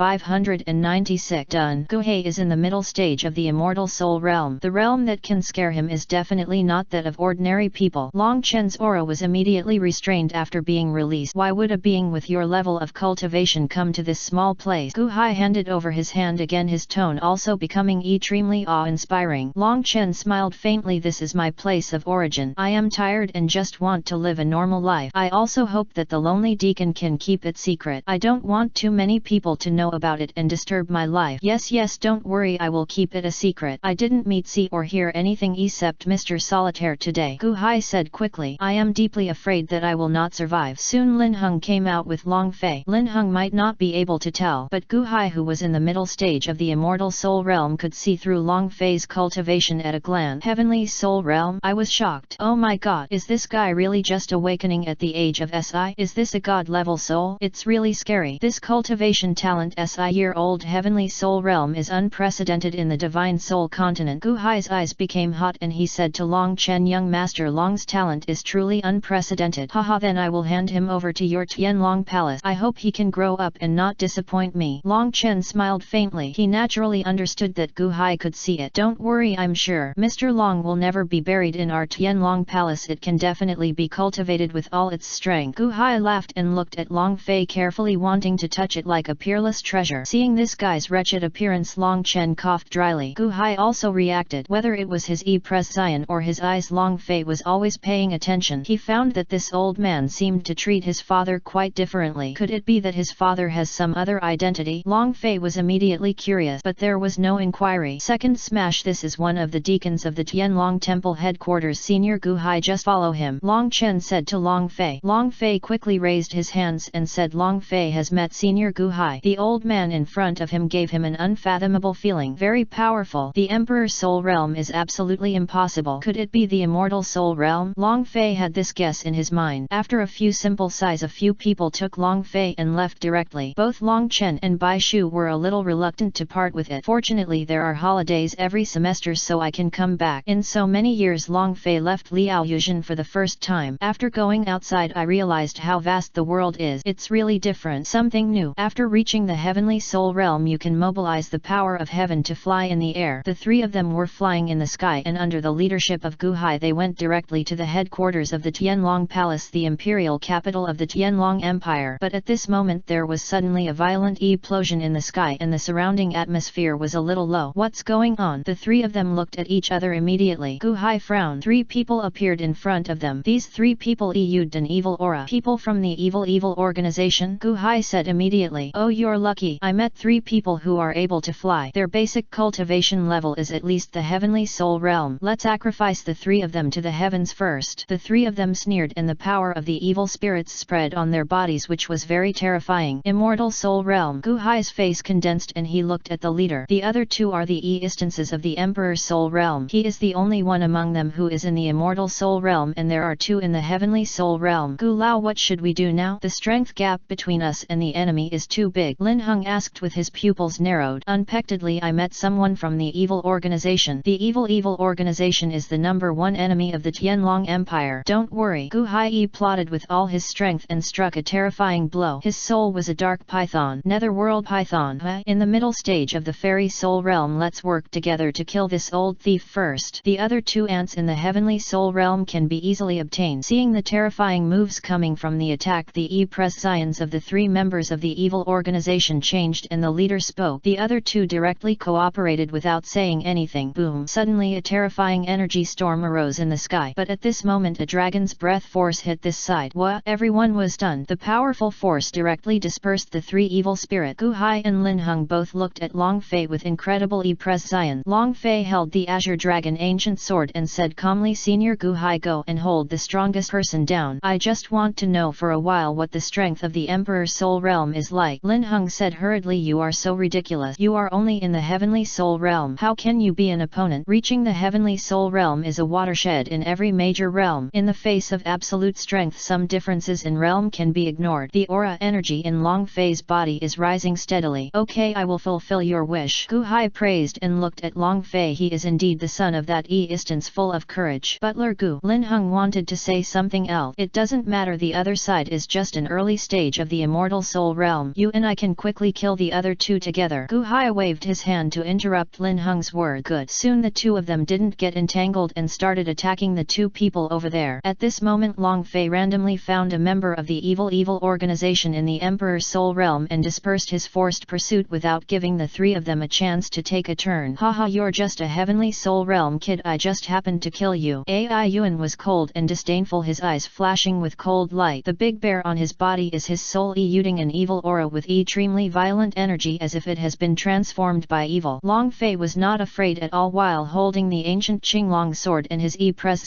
Done. Gu Hai is in the middle stage of the immortal soul realm. The realm that can scare him is definitely not that of ordinary people. Long Chen's aura was immediately restrained after being released. Why would a being with your level of cultivation come to this small place? Gu Hai handed over his hand again, his tone also becoming extremely awe-inspiring. Long Chen smiled faintly. This is my place of origin. I am tired and just want to live a normal life. I also hope that the lonely deacon can keep it secret. I don't want too many people to know about it and disturb my life. Yes, don't worry, I will keep it a secret. spirit. I didn't meet, see or hear anything except Mr. Solitaire today, Gu Hai said quickly. I am deeply afraid that I will not survive. Soon Lin Heng came out with Long Fei. Lin Heng might not be able to tell, but Gu Hai, who was in the middle stage of the immortal soul realm, could see through Long Fei's cultivation at a glance. Heavenly soul realm? I was shocked. Oh my god, is this guy really just awakening at the age of SI? Is this a god level soul? It's really scary. This cultivation talent SI-year-old heavenly soul realm is unprecedented in the divine soul continent. Gu Hai's eyes became hot and he said to Long Chen, young master, Long's talent is truly unprecedented. Haha, then I will hand him over to your Tianlong palace. I hope he can grow up and not disappoint me. Long Chen smiled faintly. He naturally understood that Gu Hai could see it. Don't worry, I'm sure Mr. Long will never be buried in our Tianlong palace. It can definitely be cultivated with all its strength. Gu Hai laughed and looked at Long Fei carefully, wanting to touch it like a peerless treasure. Seeing this guy's wretched appearance, Long Chen coughed dryly. Gu Hai also reacted. Whether it was his prescience or his eyes, Long Fei was always paying attention. He found that this old man seemed to treat his father quite differently. Could it be that his father has some other identity? Long Fei was immediately curious, but there was no inquiry. Second smash. This is one of the deacons of the Tianlong Temple headquarters, Senior Gu Hai. Just follow him, Long Chen said to Long Fei. Long Fei quickly raised his hands and said, Long Fei has met Senior Gu Hai. The old man in front of him gave him an unfathomable feeling. Very powerful. The Emperor's soul realm is absolutely impossible. Could it be the immortal soul realm? Long Fei had this guess in his mind. After a few simple sighs, a few people took Long Fei and left directly. Both Long Chen and Bai Shu were a little reluctant to part with it. Fortunately, there are holidays every semester, so I can come back. In so many years, Long Fei left Liao Yuzhen for the first time. After going outside, I realized how vast the world is. It's really different, something new. After reaching the heavenly soul realm, you can mobilize the power of heaven to fly in the air. The three of them were flying in the sky, and under the leadership of Gu Hai, they went directly to the headquarters of the Tianlong Palace, the imperial capital of the Tianlong Empire. But at this moment there was suddenly a violent explosion in the sky, and the surrounding atmosphere was a little low. What's going on? The three of them looked at each other immediately. Gu Hai frowned. Three people appeared in front of them. These three people used an evil aura. People from the evil organization? Gu Hai said immediately. Oh, you're lucky. I met three people who are able to fly. Their basic cultivation level is at least the heavenly soul realm. Let's sacrifice the three of them to the heavens first. The three of them sneered, and the power of the evil spirits spread on their bodies, which was very terrifying. Immortal soul realm. Gu Hai's face condensed and he looked at the leader. The other two are the instances of the Emperor's soul realm. He is the only one among them who is in the immortal soul realm, and there are two in the heavenly soul realm. Gu Lao, what should we do now? The strength gap between us and the enemy is too big, Lin Heng asked with his pupils narrowed. Unexpectedly, I met someone from the evil organization. The evil organization is the #1 enemy of the Tianlong Empire. Don't worry. Gu Hai plotted with all his strength and struck a terrifying blow. His soul was a dark python, netherworld python. In the middle stage of the fairy soul realm. Let's work together to kill this old thief first. The other two ants in the heavenly soul realm can be easily obtained. Seeing the terrifying moves coming from the attack, the prescience of the three members of the evil organization changed and the leader spoke. The other two directly cooperated without saying anything. Boom! Suddenly a terrifying energy storm arose in the sky, but at this moment a dragon's breath force hit this side. What? Everyone was stunned. The powerful force directly dispersed the three evil spirits. Gu Hai and Lin Heng both looked at Long Fei with incredible prescience. Long Fei held the azure dragon ancient sword and said calmly, Senior Gu Hai, go and hold the strongest person down. I just want to know for a while what the strength of the Emperor's soul realm is like. Lin Heng said hurriedly, you are so ridiculous. You are only in the heavenly soul realm. How can you be an opponent? Reaching the heavenly soul realm is a watershed in every major realm. In the face of absolute strength, some differences in realm can be ignored. The aura energy in Long Fei's body is rising steadily. Okay, I will fulfill your wish. Gu Hai praised and looked at Long Fei. He is indeed the son of that instance full of courage. Butler Gu. Lin Heng wanted to say something else. It doesn't matter, the other side is just an early stage of the immortal soul realm. You and I can quickly kill the other two together. Gu Hai waved his hand to interrupt Lin Heng's word. Good. Soon the two of them didn't get entangled and started attacking the two people over there. At this moment Long Fei randomly found a member of the evil organization in the Emperor's soul realm and dispersed his forced pursuit without giving the three of them a chance to take a turn. Haha, you're just a heavenly soul realm kid, I just happened to kill you. Ai Yuan was cold and disdainful, his eyes flashing with cold light. The big bear on his body is his soul emitting an evil aura with extremely violent energy as if it has been transformed by evil. Long Fei was not afraid at all while holding the ancient Qinglong sword, and his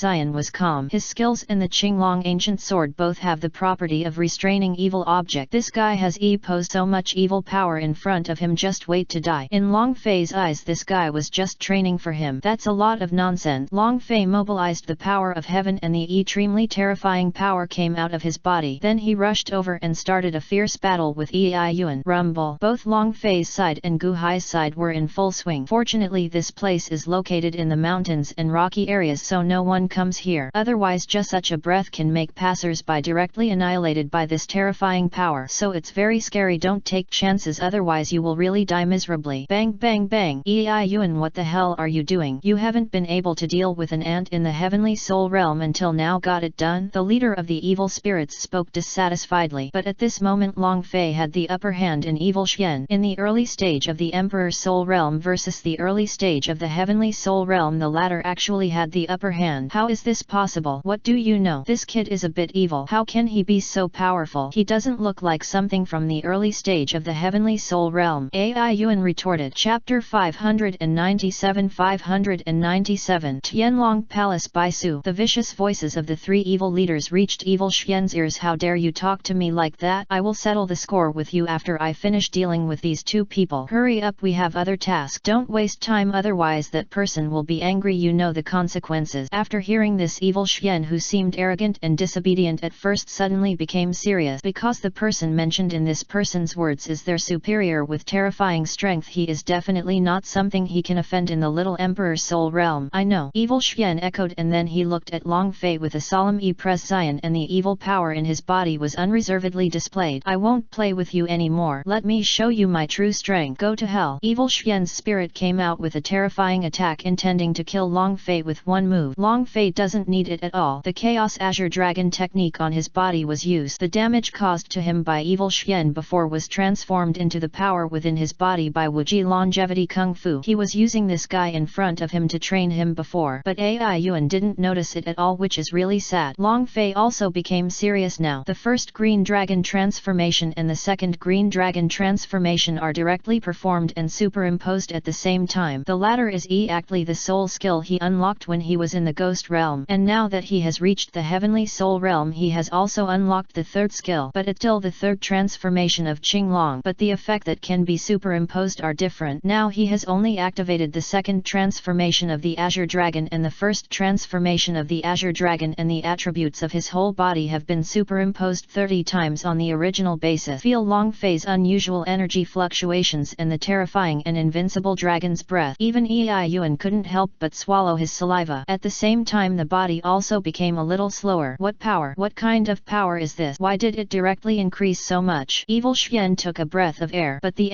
Zion was calm. His skills and the Qinglong ancient sword both have the property of restraining evil object. This guy has posed so much evil power in front of him, just wait to die. In Long Fei's eyes this guy was just training for him. That's a lot of nonsense. Long Fei mobilized the power of heaven and the extremely terrifying power came out of his body. Then he rushed over and started a fierce battle with Yuan. Rumble. Both Long Fei's side and Gu Hai's side were in full swing. Fortunately this place is located in the mountains and rocky areas, so no one comes here. Otherwise just such a breath can make passers-by directly annihilated by this terrifying power. So it's very scary, don't take chances otherwise you will really die miserably. Bang bang bang. Yuan, what the hell are you doing? You haven't been able to deal with an ant in the heavenly soul realm until now, got it done? The leader of the evil spirits spoke dissatisfiedly. But at this moment Long Fei had the upper hand in evil Xian. In the early stage of the Emperor's soul realm versus the early stage of the heavenly soul realm, the latter actually had the upper hand. How is this possible? What do you know? This kid is a bit evil. How can he be so powerful? He doesn't look like something from the early stage of the heavenly soul realm. Yuan retorted. Chapter 597 Tianlong Palace Baisu. The vicious voices of the three evil leaders reached evil Xian's ears. How dare you talk to me like that? I will settle the score with you after I finish dealing with these two people. Hurry up, we have other tasks. Don't waste time otherwise that person will be angry, you know the consequences. After hearing this, evil Xian, who seemed arrogant and disobedient at first, suddenly became serious because the person mentioned in this person's words is their superior with terrifying strength. He is definitely not something he can offend in the little Emperor's soul realm. I know. Evil Xian echoed, and then he looked at Long Fei with a solemn Zion, and the evil power in his body was unreservedly displayed. I won't play with you anymore. Let me show you my true strength. Go to hell. Evil Xian's spirit came out with a terrifying attack intending to kill Long Fei with one move. Long Fei doesn't need it at all. The Chaos Azure Dragon technique on his body was used. The damage caused to him by evil Xian before was transformed into the power within his body by Wuji Longevity Kung Fu. He was using this guy in front of him to train him before, but Yuan didn't notice it at all, which is really sad. Long Fei also became serious now. The first green dragon transformation and the second green dragon transformation are directly performed and superimposed at the same time. The latter is exactly the soul skill he unlocked when he was in the ghost realm, and now that he has reached the heavenly soul realm he has also unlocked the third skill, but it's still the third transformation of Qinglong, but the effect that can be superimposed are different. Now he has only activated the second transformation of the Azure Dragon and the first transformation of the Azure Dragon, and the attributes of his whole body have been superimposed 30 times on the original basis. Feel Long Fei's unusual energy fluctuations and the terrifying and invincible dragon's breath. Even Yuan couldn't help but swallow his saliva. At the same time the body also became a little slower. What power? What kind of power is this? Why did it directly increase so much? Evil Xian took a breath of air, but the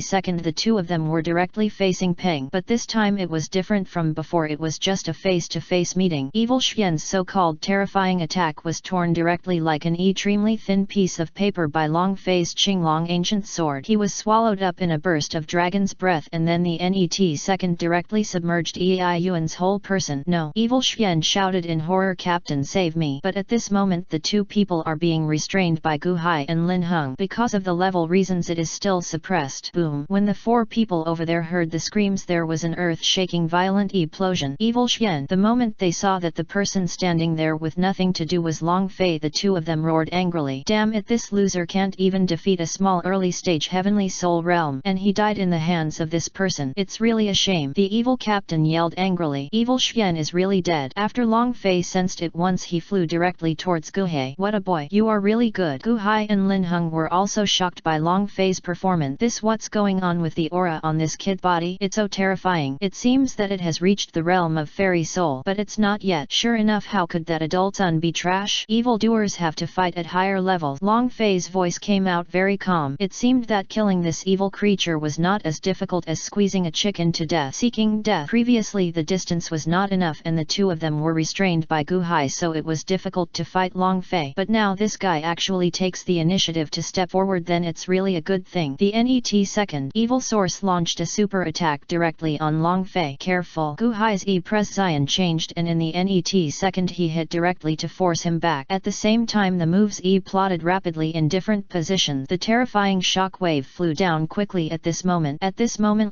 second the two of them were directly facing Peng, but this time it was different from before. It was just a face-to-face meeting. Evil Xian's so-called terrifying attack was torn directly like an extremely thin piece of paper by Long Fei's Qinglong ancient sword. He was swallowed up in a burst of dragon's breath, and then the second directly submerged Yuan's whole person. No! Evil Xian shouted in horror, Captain, save me! But at this moment the two people are being restrained by Gu Hai and Lin Heng. Because of the level reasons it is still suppressed. Boom! When the four people over there heard the screams there was an earth-shaking violent explosion. Evil Xian, the moment they saw that the person standing there with nothing to do was Long Fei, the two of them roared angrily. Damn it, this loser can't even defeat a small early stage heavenly soul realm, and he died in the hands of this person. It's really a shame. The evil captain yelled angrily. Evil Xian is really dead. After Long Fei sensed it once, he flew directly towards Gu Hai. What a boy. You are really good. Gu Hai and Lin Heng were also shocked by Long Fei's performance. What's going on with the aura on this kid body? It's so terrifying. It seems that it has reached the realm of fairy soul, but it's not yet. Sure enough, how could that adult son be trash? Evil doers have to fight at higher levels. Long Fei's voice came out very calm. It seemed that killing this evil creature was not as difficult as squeezing a chicken to death. Seeking death. Previously the distance was not enough and the two of them were restrained by Gu Hai, so it was difficult to fight Long Fei. But now this guy actually takes the initiative to step forward, then it's really a good thing. The second evil source launched a super attack directly on Long Fei. Careful! Gu Hai's Zion changed, and in the second he hit directly to force him back. At the same time the moves plotted rapidly in different positions. The terrifying shock wave flew down quickly at this moment.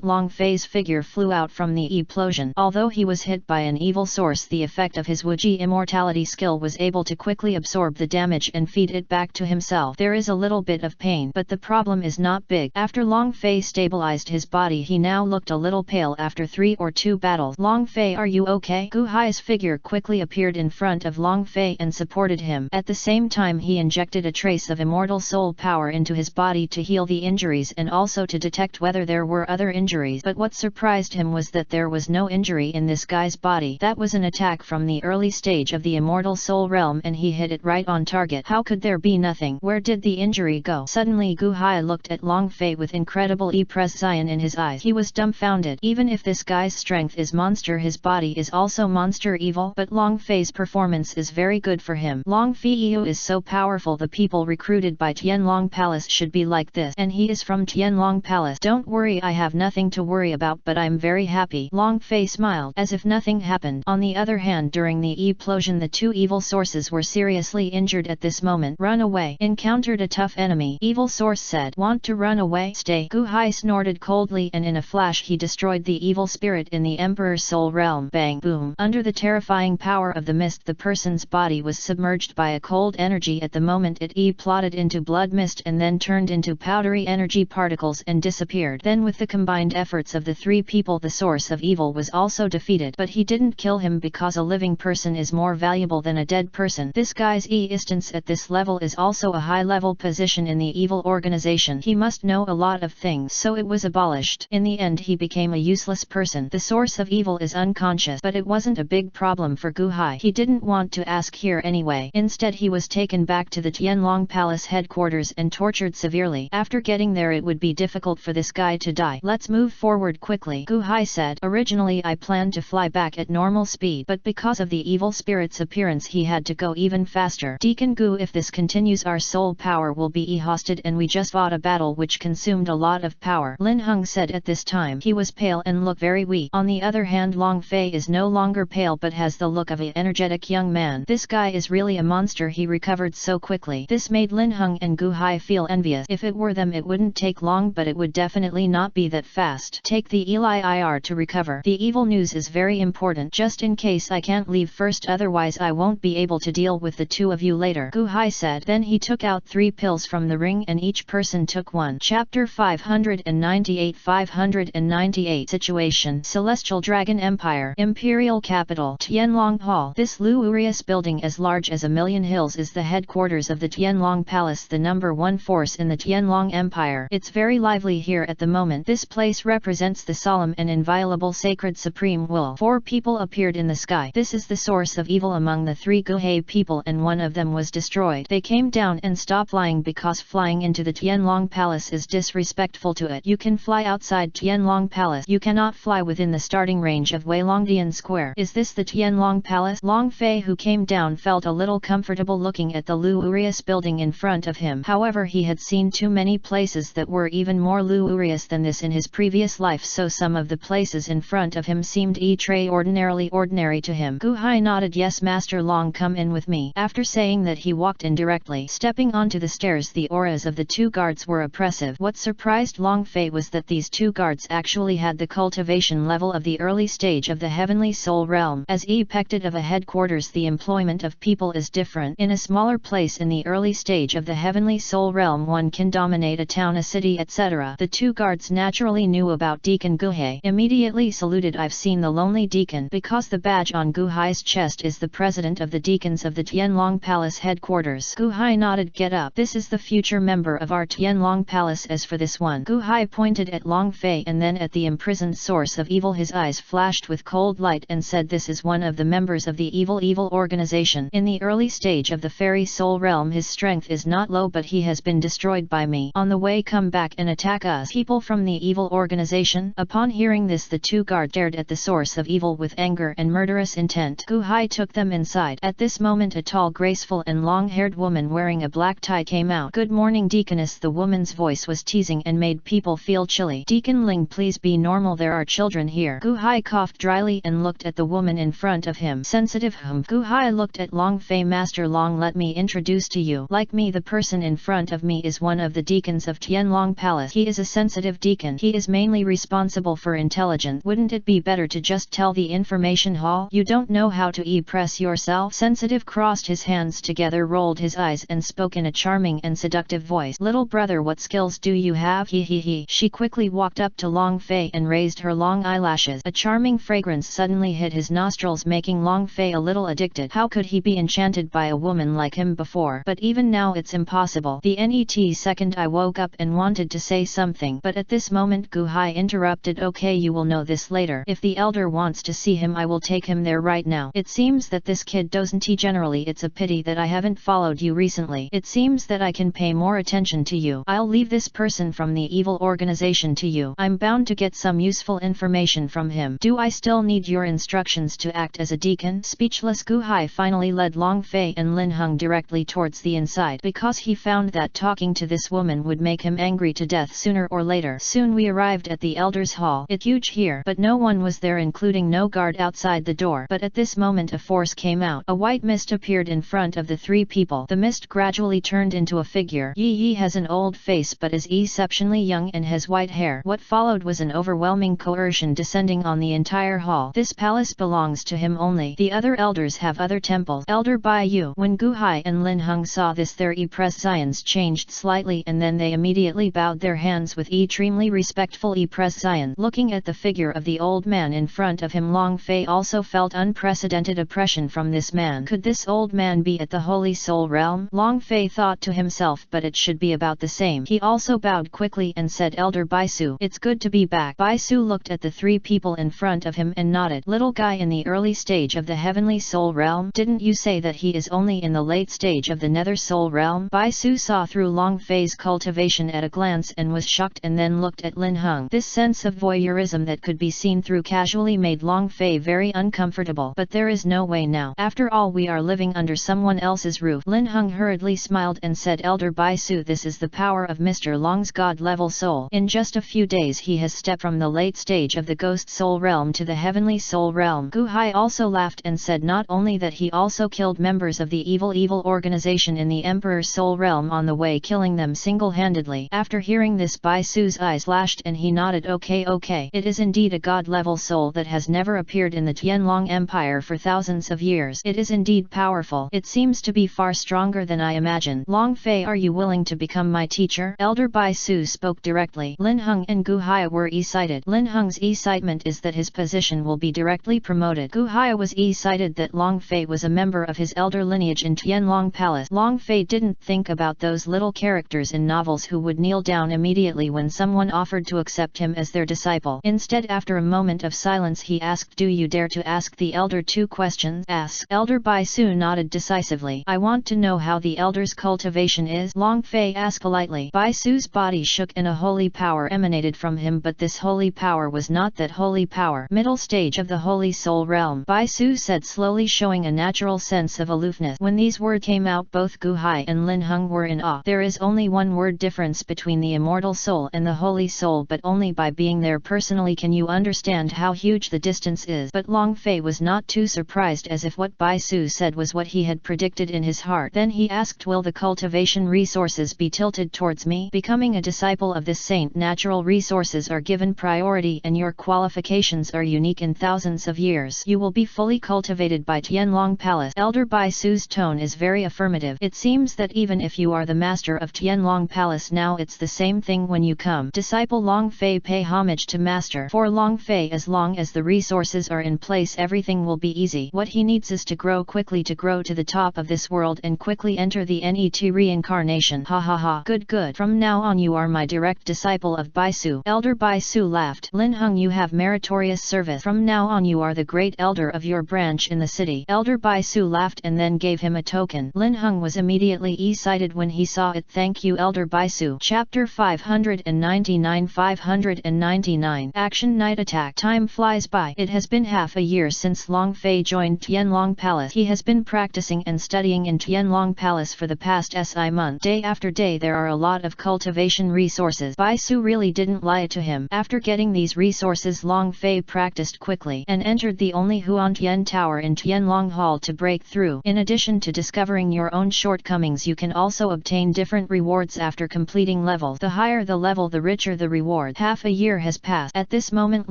Long Fei's figure flew out from the explosion. Although he was hit by an evil source, the effect of his Wuji immortality skill was able to quickly absorb the damage and feed it back to himself. There is a little bit of pain, but the problem is not big. After Long Fei stabilized his body, he now looked a little pale after 3 or 2 battles. Long Fei, are you okay? Gu Hai's figure quickly appeared in front of Long Fei and supported him. At the same time, he injected a trace of immortal soul power into his body to heal the injuries and also to detect whether there were other injuries. But what surprised him was that there was no injury in this guy's body. That was an attack from the early stage of the immortal soul realm and he hit it right on target. How could there be nothing? Where did the injury go? Suddenly Gu Hai looked at Long Fei with incredible prescience in his eyes. He was dumbfounded. Even if this guy's strength is monster, his body is also monster evil. But Long Fei's performance is very good for him. Long Fei is so powerful, the people recruited by Tianlong Palace should be like this. And he is from Tianlong Palace. Don't worry, I have nothing to worry about, but I'm very happy. Long Fei smiled as if nothing happened. On the other hand, during the explosion, the 2 evil sources were seriously injured at this moment. Run away. Encountered a tough enemy. Evil source said. Want to run away? Stay. Gu Hai snorted coldly and in a flash he destroyed the evil spirit in the Emperor's soul realm. Bang! Boom! Under the terrifying power of the mist, the person's body was submerged by a cold energy. At the moment it plotted into blood mist and then turned into powdery energy particles and disappeared. Then with the combined efforts of the 3 people, the source of evil was also defeated. But he didn't kill him because a living person is more valuable than a dead person. This guy's existence at this level is also a high-level position in the evil organization. He must know a lot of things, so it was abolished. In the end he became a useless person. The source of evil is unconscious, but it wasn't a big problem for Gu Hai. He didn't want to ask here anyway. Instead he was taken back to the Tianlong Palace headquarters and tortured severely. After getting there, it would be difficult for this guy to die. Let's move forward quickly, Gu Hai said. Originally I planned to fly back at normal speed, but because of the evil spirit's appearance he had to go even faster. Deacon Gu, if this continues, our soul power will be exhausted and we just fought a battle which consumed a lot of power, Lin Heng said. At this time he was pale and looked very weak. On the other hand, Long Fei is no longer pale but has the look of an energetic young man. This guy is really a monster. He recovered so quickly. This made Lin Heng and Gu Hai feel envious. If it were them it wouldn't take long, but it would definitely not be that fast. Take the Eli IR to recover. The evil news is very important, just in case I can't leave first, otherwise I won't be able to deal with the 2 of you later, Gu Hai said. Then he took out 3 pills from the ring and each person took one. Chapter 598 Situation. Celestial Dragon Empire. Imperial Capital. Tianlong Hall. This luxurious building as large as a million hills is the headquarters of the Tianlong Palace, the #1 force in the Tianlong Empire. It's very lively here at the moment. This place represents the solemn and inviolable sacred supreme will. 4 people appeared in the sky. This is the source of evil among the 3 Guhei people, and one of them was destroyed. They came down and stopped flying because flying into the Tianlong Palace is disrespectful to it. You can fly outside Tianlong Palace. You cannot fly within the starting range of Weilongdian Square. Is this the Tianlong Palace? Long Fei, who came down, felt a little comfortable looking at the luxurious building in front of him. However, he had seen too many places that were even more luxurious than this in his previous life, so some of the places in front of him seemed ordinarily ordinary to him. Gu Hai nodded. Yes, Master Long, come in with me. After saying that, he walked in directly. Stepping onto the stairs, the auras of the 2 guards were oppressive. What surprised Long Fei was that these 2 guards actually had the cultivation level of the early stage of the heavenly soul realm. As expected of a headquarters, the employment of people is different. In a smaller place in the early stage of the heavenly soul realm, one can dominate a town, a city, etc. The 2 guards naturally knew about Deacon Gu Hai. Immediately saluted. I've seen the lonely deacon, because the badge on Gu Hai's chest is the president of the deacons of the Tianlong Palace headquarters. Gu Hai nodded. Get up. This is the future member of our Tianlong Palace. As for this one, Gu Hai pointed at Long Fei and then at the imprisoned source of evil. His eyes flashed with cold light and said, this is one of the members of the evil organization. In the early stage of the fairy soul realm, his strength is not low, but he has been destroyed by me. On the way, come back and attack us. People from the evil organization. Upon hearing this, the 2 guards stared at the source of evil with anger and murderous intent. Gu Hai took them inside. At this moment, a tall, graceful and long-haired woman wearing a black tie came out. Good morning, Deaconess. The woman's voice was teasing and made people feel chilly. Deacon Ling, please be normal. There are children here. Gu Hai coughed dryly and looked at the woman in front of him. Sensitive. Gu Hai looked at Long Fei. Master Long, let me introduce to you. Like me, the person in front of me is one of the deacons of Tianlong Palace. He is a sensitive deacon. He is mainly responsible responsible for intelligence. Wouldn't it be better to just tell the information hall? You don't know how to e-press yourself? Sensitive crossed his hands together, rolled his eyes and spoke in a charming and seductive voice. Little brother, what skills do you have? He. She quickly walked up to Long Fei and raised her long eyelashes. A charming fragrance suddenly hit his nostrils, making Long Fei a little addicted. How could he be enchanted by a woman like him before? But even now it's impossible. The net second I woke up and wanted to say something, but at this moment Gu Hai interrupted. Okay, you will know this later. If the elder wants to see him, I will take him there right now. It seems that this kid doesn't generally. It's a pity that I haven't followed you recently. It seems that I can pay more attention to you. I'll leave this person from the evil organization to you. I'm bound to get some useful information from him. Do I still need your instructions to act as a deacon? Speechless, Gu Hai finally led Long Fei and Lin Heng directly towards the inside, because he found that talking to this woman would make him angry to death sooner or later. Soon we arrived at the elders' hall. It's huge here, but no one was there, including no guard outside the door. But at this moment a force came out. A white mist appeared in front of the three people. The mist gradually turned into a figure. Yi has an old face but is exceptionally young and has white hair. What followed was an overwhelming coercion descending on the entire hall. This palace belongs to him only. The other elders have other temples. Elder Bai Yu. When Gu Hai and Lin Heng saw this, their expressions changed slightly and then they immediately bowed their hands with extremely respectful expressions. Looking at the figure of the old man in front of him, Long Fei also felt unprecedented oppression from this man. Could this old man be at the Holy Soul Realm? Long Fei thought to himself, but it should be about the same. He also bowed quickly and said, Elder Baisu, it's good to be back. Baisu looked at the three people in front of him and nodded. Little guy in the early stage of the Heavenly Soul Realm? Didn't you say that he is only in the late stage of the Nether Soul Realm? Baisu saw through Long Fei's cultivation at a glance and was shocked, and then looked at Lin Heng. This sense of voyeurism that could be seen through casually made Long Fei very uncomfortable. But there is no way now. After all, we are living under someone else's roof. Lin Heng hurriedly smiled and said, Elder Baisu, this is the power of Mr. Long's god-level soul. In just a few days he has stepped from the late stage of the Ghost Soul Realm to the Heavenly Soul Realm. Gu Hai also laughed and said not only that, he also killed members of the evil organization in the Emperor's Soul Realm on the way, killing them single-handedly. After hearing this, Baisu's eyes flashed and he nodded. Okay. It is indeed a god-level soul that has never appeared in the Tianlong Empire for thousands of years. It is indeed powerful. It seems to be far stronger than I imagined. Long Fei, are you willing to become my teacher? Elder Baisu spoke directly. Lin Heng and Gu Hai were excited. Lin Heng's excitement is that his position will be directly promoted. Gu Hai was excited that Long Fei was a member of his elder lineage in Tianlong Palace. Long Fei didn't think about those little characters in novels who would kneel down immediately when someone offered to accept him as their disciple. Instead, after a moment of silence, he asked, do you dare to ask the elder 2 questions? Ask. Elder Baisu nodded decisively. I want to know how the elder's cultivation is. Long Fei asked politely. Baisu's body shook and a holy power emanated from him, but this holy power was not that holy power. Middle stage of the Holy Soul Realm, Baisu said slowly, showing a natural sense of aloofness. When these words came out, both Gu Hai and Lin Heng were in awe. There is only one word difference between the immortal soul and the holy soul, but only by being there personally can you understand how huge the distance is. But Long Fei was not too surprised, as if what Baisu said was what he had predicted in his heart. Then he asked, will the cultivation resources be tilted towards me? Becoming a disciple of this saint, natural resources are given priority and your qualifications are unique in thousands of years. You will be fully cultivated by Tianlong Palace. Elder Baisu's tone is very affirmative. It seems that even if you are the master of Tianlong Palace now, it's the same thing when you come. Disciple Long Fei, pay homage to master. For Long Fei, as long as the resources are in place, everything will be easy. What he needs is to grow quickly, to grow to the top of this world and quickly enter the NET reincarnation. Ha ha ha. Good. From now on you are my direct disciple of Baisu. Elder Baisu laughed. Lin Heng, you have meritorious service. From now on you are the great elder of your branch in the city. Elder Baisu laughed and then gave him a token. Lin Heng was immediately excited when he saw it. Thank you, Elder Baisu. Chapter 599 Action Night Attack. Time flies by. It has been half a year since Long Fei joined Tianlong Palace. He has been practicing and studying in Tianlong Palace for the past month. Day after day there are a lot of cultivation resources. Baisu really didn't lie to him. After getting these resources, Long Fei practiced quickly and entered the only Huantian Tower in Tianlong Hall to break through. In addition to discovering your own shortcomings, you can also obtain different rewards after completing levels. The higher the level, the richer the reward. Half a year year has passed. At this moment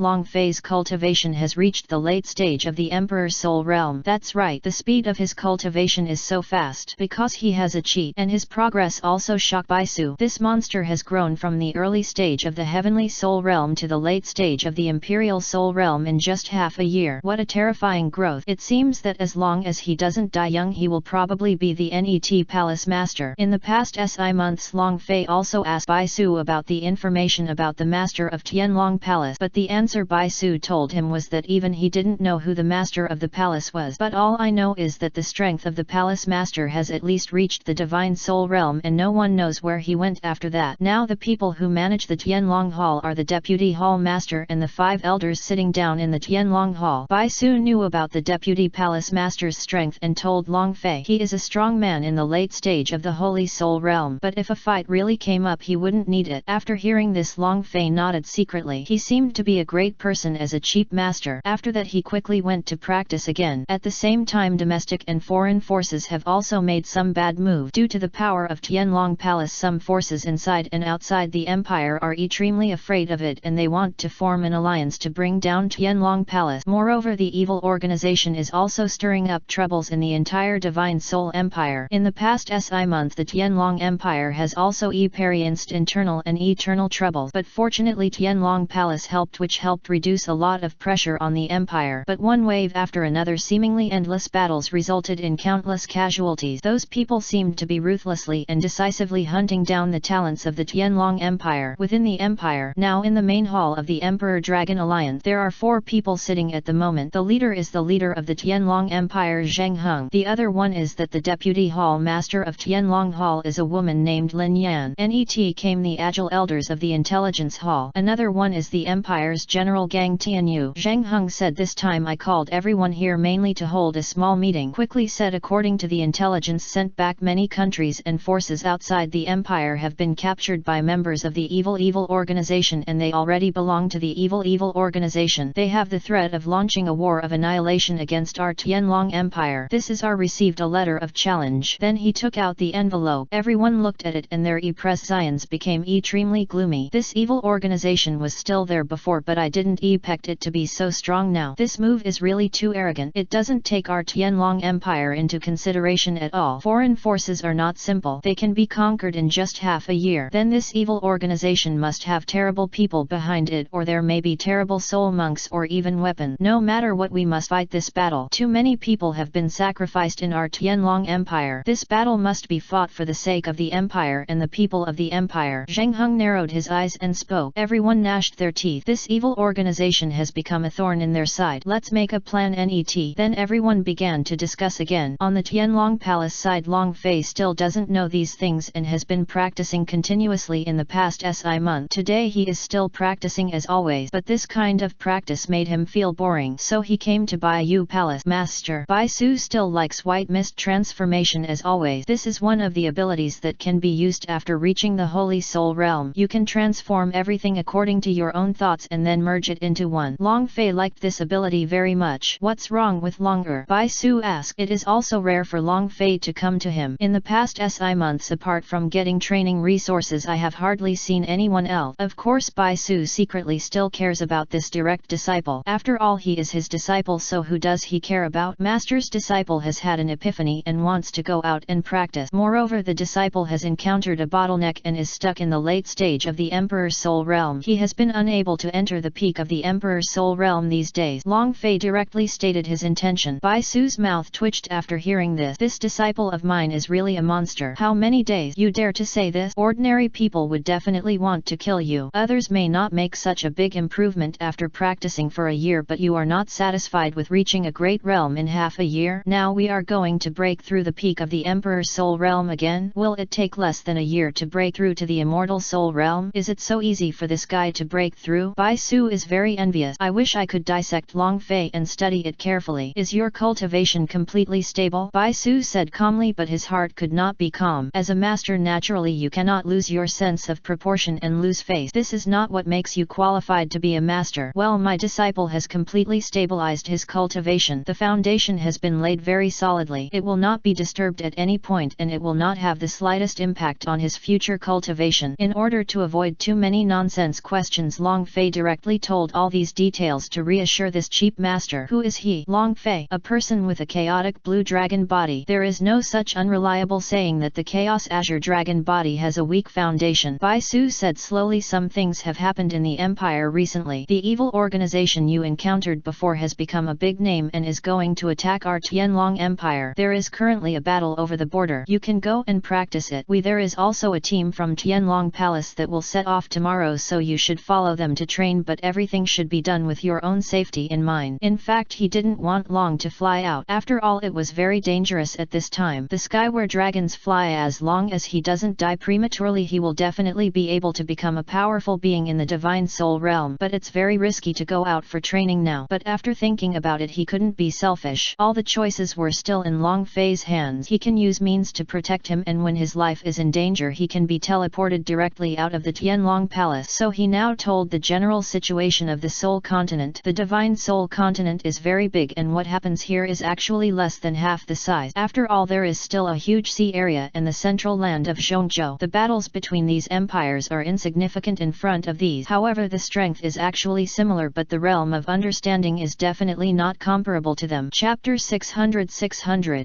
Long Fei's cultivation has reached the late stage of the Emperor's Soul Realm. That's right, the speed of his cultivation is so fast because he has a cheat, and his progress also shocked Baisu. This monster has grown from the early stage of the Heavenly Soul Realm to the late stage of the Imperial Soul Realm in just half a year. What a terrifying growth. It seems that as long as he doesn't die young he will probably be the NET Palace Master. In the past SI months Long Fei also asked Baisu about the information about the Master of Tianlong Palace, but the answer Baisu told him was that even he didn't know who the Master of the Palace was. But all I know is that the strength of the Palace Master has at least reached the Divine Soul Realm and no one knows where he went after that. Now the people who manage the Tianlong Hall are the Deputy Hall Master and the 5 elders sitting down in the Tianlong Hall. Baisu knew about the Deputy Palace Master's strength and told Long Fei he is a strong man in the late stage of the Holy Soul Realm, but if a fight really came up he wouldn't need it. After hearing this Long Fei nodded secretly. He seemed to be a great person as a chief master. After that he quickly went to practice again. At the same time domestic and foreign forces have also made some bad move. Due to the power of Tianlong Palace some forces inside and outside the empire are extremely afraid of it and they want to form an alliance to bring down Tianlong Palace. Moreover the evil organization is also stirring up troubles in the entire Divine Soul Empire. In the past SI month the Tianlong Empire has also experienced internal and eternal troubles, but fortunately Tianlong Palace helped, which helped reduce a lot of pressure on the empire. But one wave after another seemingly endless battles resulted in countless casualties. Those people seemed to be ruthlessly and decisively hunting down the talents of the Tianlong Empire. Within the empire, now in the main hall of the Emperor Dragon Alliance, there are 4 people sitting at the moment. The leader is the leader of the Tianlong Empire Zheng Heng. The other one is that the Deputy Hall Master of Tianlong Hall is a woman named Lin Yan. NET came the Agile Elders of the Intelligence Hall. Another one is the Empire's General Gang Tianyu. Zheng Heng said this time I called everyone here mainly to hold a small meeting. Quickly said according to the intelligence sent back many countries and forces outside the empire have been captured by members of the evil organization and they already belong to the evil organization. They have the threat of launching a war of annihilation against our Tianlong Empire. This is our received a letter of challenge. Then he took out the envelope. Everyone looked at it and their prescience became extremely gloomy. This evil organization was still there before but I didn't expect it to be so strong now. This move is really too arrogant. It doesn't take our Tianlong Empire into consideration at all. Foreign forces are not simple. They can be conquered in just half a year. Then this evil organization must have terrible people behind it or there may be terrible soul monks or even weapons. No matter what we must fight this battle. Too many people have been sacrificed in our Tianlong Empire. This battle must be fought for the sake of the empire and the people of the empire. Zheng Heng narrowed his eyes and spoke. Everyone gnashed their teeth. This evil organization has become a thorn in their side. Let's make a plan NET. Then everyone began to discuss again. On the Tianlong Palace side Long Fei still doesn't know these things and has been practicing continuously in the past SI month. Today he is still practicing as always, but this kind of practice made him feel boring. So he came to Baiyu Palace. Master, Baisu still likes white mist transformation as always. This is one of the abilities that can be used after reaching the Holy Soul Realm. You can transform everything according to your own thoughts and then merge it into one. Long Fei liked this ability very much. What's wrong with Longer? Baisu asked. It is also rare for Long Fei to come to him. In the past SI months apart from getting training resources I have hardly seen anyone else. Of course Baisu secretly still cares about this direct disciple. After all he is his disciple, so who does he care about? Master's disciple has had an epiphany and wants to go out and practice. Moreover the disciple has encountered a bottleneck and is stuck in the late stage of the Emperor's Soul Realm. He has been unable to enter the peak of the Emperor's Soul Realm these days. Long Fei directly stated his intention. Baisu's mouth twitched after hearing this. This disciple of mine is really a monster. How many days? You dare to say this? Ordinary people would definitely want to kill you. Others may not make such a big improvement after practicing for a year, but you are not satisfied with reaching a great realm in half a year. Now we are going to break through the peak of the Emperor's Soul Realm again. Will it take less than a year to break through to the Immortal Soul Realm? Is it so easy for this guy to break through? Baisu is very envious. I wish I could dissect Long Fei and study it carefully. Is your cultivation completely stable? Baisu said calmly, but his heart could not be calm. As a master naturally you cannot lose your sense of proportion and lose face. This is not what makes you qualified to be a master. Well, my disciple has completely stabilized his cultivation. The foundation has been laid very solidly. It will not be disturbed at any point and it will not have the slightest impact on his future cultivation. In order to avoid too many nonsense dragon's questions, Long Fei directly told all these details to reassure this cheap master. Who is he? Long Fei, a person with a chaotic blue dragon body. There is no such unreliable saying that the Chaos Azure dragon body has a weak foundation. Bai Su said slowly. Some things have happened in the Empire recently. The evil organization you encountered before has become a big name and is going to attack our Tianlong Empire. There is currently a battle over the border. You can go and practice it. There is also a team from Tianlong Palace that will set off tomorrow, so you should follow them to train, but everything should be done with your own safety in mind. In fact, he didn't want Long to fly out. After all, it was very dangerous at this time. The sky where dragons fly, as long as he doesn't die prematurely, he will definitely be able to become a powerful being in the Divine Soul realm. But it's very risky to go out for training now. But after thinking about it, he couldn't be selfish. All the choices were still in Long Fei's hands. He can use means to protect him, and when his life is in danger he can be teleported directly out of the Tianlong Palace. So he now told the general situation of the Soul Continent. The Divine Soul Continent is very big, and what happens here is actually less than half the size. After all, there is still a huge sea area and the central land of Zhongzhou. The battles between these empires are insignificant in front of these. However, the strength is actually similar, but the realm of understanding is definitely not comparable to them. Chapter 600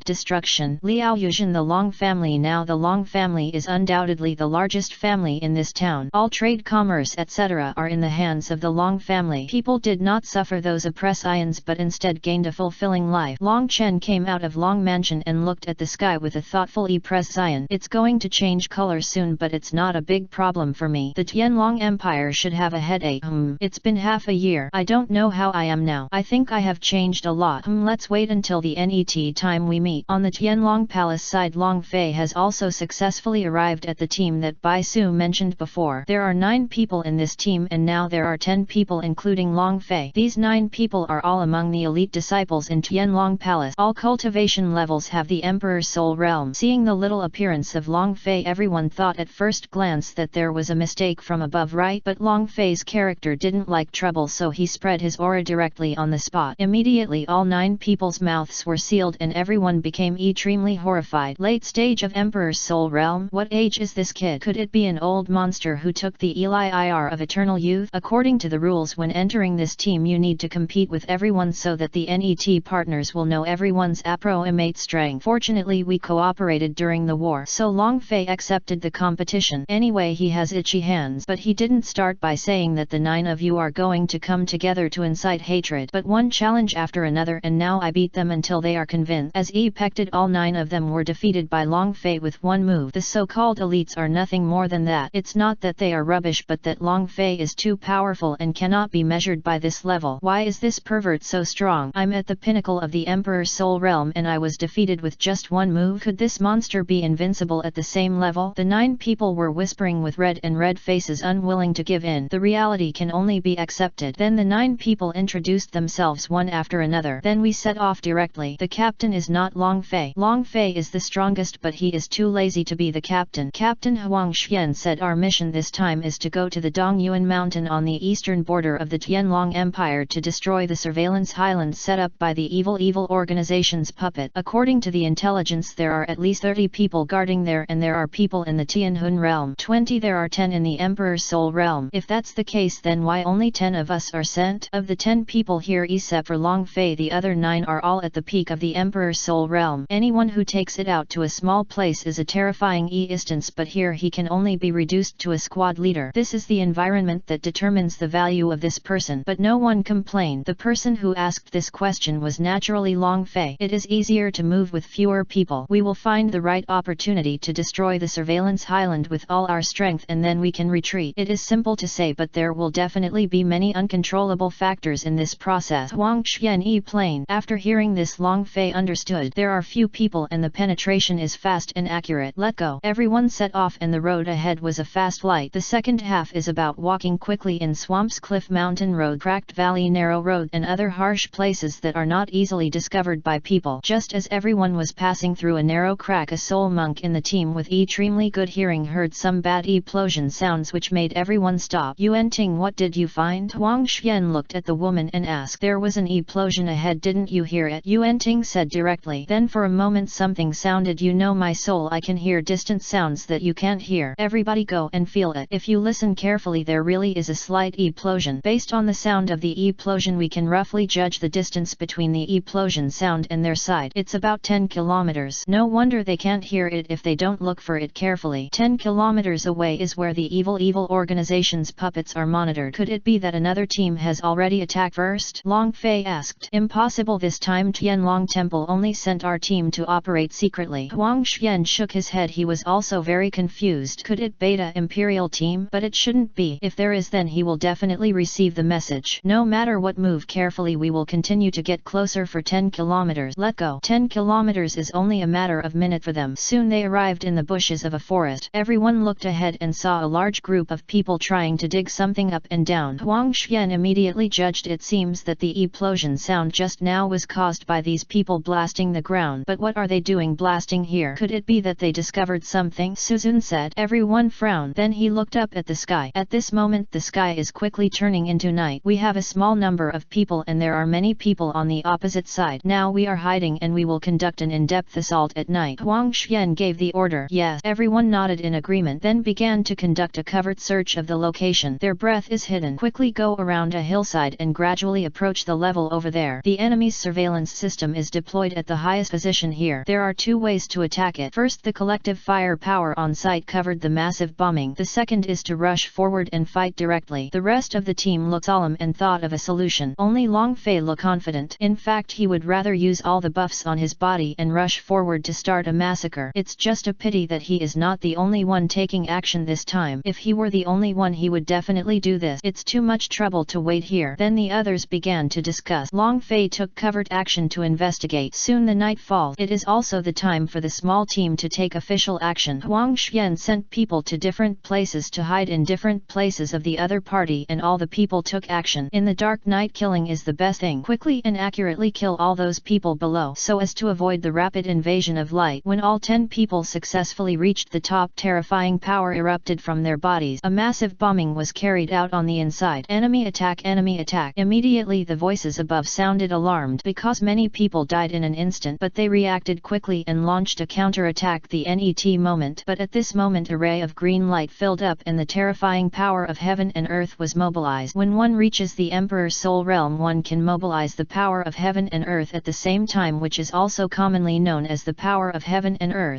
Destruction. Liao Yuzhen, the Long family. Now the Long family is undoubtedly the largest family in this town. All trade, commerce, etc. are in the hands of the Long family. People did not suffer those oppressions but instead gained a fulfilling life. Long Chen came out of Long Mansion and looked at the sky with a thoughtful expression. It's going to change color soon, but it's not a big problem for me. The Tianlong Empire should have a headache. It's been half a year. I don't know how I am now. I think I have changed a lot. Let's wait until the NET time we meet. On the Tianlong Palace side, Long Fei has also successfully arrived at the team that Bai Su mentioned before. There are 9 people in this team, and now there are 10 people including Long Fei. These 9 people are all among the elite disciples in Tianlong Palace. All cultivation levels have the Emperor's Soul Realm. Seeing the little appearance of Long Fei, everyone thought at first glance that there was a mistake from above right, but Long Fei's character didn't like trouble, so he spread his aura directly on the spot. Immediately all 9 people's mouths were sealed and everyone became extremely horrified. Late stage of Emperor's Soul Realm? What age is this kid? Could it be an old monster who took the Eli of eternal youth? According to the rules, when entering this team you need to compete with everyone so that the NET partners will know everyone's approximate strength. Fortunately, we cooperated during the war, so Long Fei accepted the competition. Anyway, he has itchy hands, but he didn't start by saying that the 9 of you are going to come together to incite hatred, but one challenge after another, and now I beat them until they are convinced. As expected, all 9 of them were defeated by Long Fei with one move. The so-called elites are nothing more than that. It's not that they are rubbish, but that Long Fei is too powerful and cannot be measured by this level. Why is this pervert so strong? I'm at the pinnacle of the Emperor's Soul Realm and I was defeated with just one move. Could this monster be invincible at the same level? The 9 people were whispering with red faces, unwilling to give in. The reality can only be accepted. Then the 9 people introduced themselves one after another. Then we set off directly. The captain is not Long Fei. Long Fei is the strongest, but he is too lazy to be the captain. Captain Huang Xian said, our mission this time is to go to the Dongyuan mountain on the eastern border of the Tianlong Empire to destroy the surveillance highland set up by the evil organization's puppet. According to the intelligence, there are at least 30 people guarding there, and there are people in the Tianhun realm 20. There are 10 in the Emperor's Soul Realm. If that's the case, then why only 10 of us are sent? Of the 10 people here, except for Long Fei, the other 9 are all at the peak of the Emperor's Soul Realm. Anyone who takes it out to a small place is a terrifying instance, but here he can only be reduced to a squad leader. This is the environment that determines the value of this person. But no one complained. The person who asked this question was naturally Long Fei. It is easier to move with fewer people. We will find the right opportunity to destroy the surveillance highland with all our strength, and then we can retreat. It is simple to say, but there will definitely be many uncontrollable factors in this process. Huang Xian explained. After hearing this, Long Fei understood. There are few people and the penetration is fast and accurate. Let go. Everyone set off, and the road ahead was a fast light. The second half is about walking quickly in swamps, cliff, mountain road, cracked valley, narrow road, and other harsh places that are not easily discovered by people. Just as everyone was passing through a narrow crack, a soul monk in the team with extremely good hearing heard some bad explosion sounds which made everyone stop. Yuan Ting, what did you find? Huang Xian looked at the woman and asked. There was an explosion ahead, didn't you hear it? Yuan Ting said directly. Then for a moment something sounded. You know my soul, I can hear distant sounds that you can't hear. Everybody go and feel it. If you listen carefully carefully there really is a slight E-plosion. Based on the sound of the E-plosion we can roughly judge the distance between the E-plosion sound and their side. It's about 10 kilometers. No wonder they can't hear it if they don't look for it carefully. 10 kilometers away is where the evil organization's puppets are monitored. Could it be that another team has already attacked first? Long Fei asked. Impossible, this time Tianlong Temple only sent our team to operate secretly. Huang Xuan shook his head. He was also very confused. Could it be Beta Imperial team? But it shouldn't be. If there is, then he will definitely receive the message. No matter what, move carefully. We will continue to get closer for 10 kilometers. Let go. 10 kilometers is only a matter of minute for them. Soon they arrived in the bushes of a forest. Everyone looked ahead and saw a large group of people trying to dig something up and down. Huang Xuan immediately judged. It seems that the E-plosion sound just now was caused by these people blasting the ground. But what are they doing blasting here? Could it be that they discovered something? Suzun said. Everyone frowned. Then he looked up at the sky. At this moment the sky is quickly turning into night. We have a small number of people and there are many people on the opposite side. Now we are hiding and we will conduct an in-depth assault at night. Huang Xuan gave the order. Yes. Everyone nodded in agreement, then began to conduct a covert search of the location. Their breath is hidden. Quickly go around a hillside and gradually approach the level over there. The enemy's surveillance system is deployed at the highest position here. There are two ways to attack it. First, the collective firepower on site covered the massive bombing. The second is to rush forward and fight directly. The rest of the team looked solemn and thought of a solution. Only Long Fei looked confident. In fact, he would rather use all the buffs on his body and rush forward to start a massacre. It's just a pity that he is not the only one taking action this time. If he were the only one, he would definitely do this. It's too much trouble to wait here. Then the others began to discuss. Long Fei took covert action to investigate. Soon the night falls. It is also the time for the small team to take official action. Huang Xuan sent people to different places to hide in different places of the other party, and all the people took action. In the dark night, killing is the best thing. Quickly and accurately kill all those people below so as to avoid the rapid invasion of light. When all 10 people successfully reached the top, terrifying power erupted from their bodies. A massive bombing was carried out on the inside. Enemy attack, enemy attack. Immediately the voices above sounded alarmed because many people died in an instant, but they reacted quickly and launched a counter-attack. The NET moment. But at this moment a ray of green light filled up and the terrifying power of heaven and earth was mobilized. When one reaches the Emperor's soul realm, one can mobilize the power of heaven and earth at the same time, which is also commonly known as the power of heaven and earth.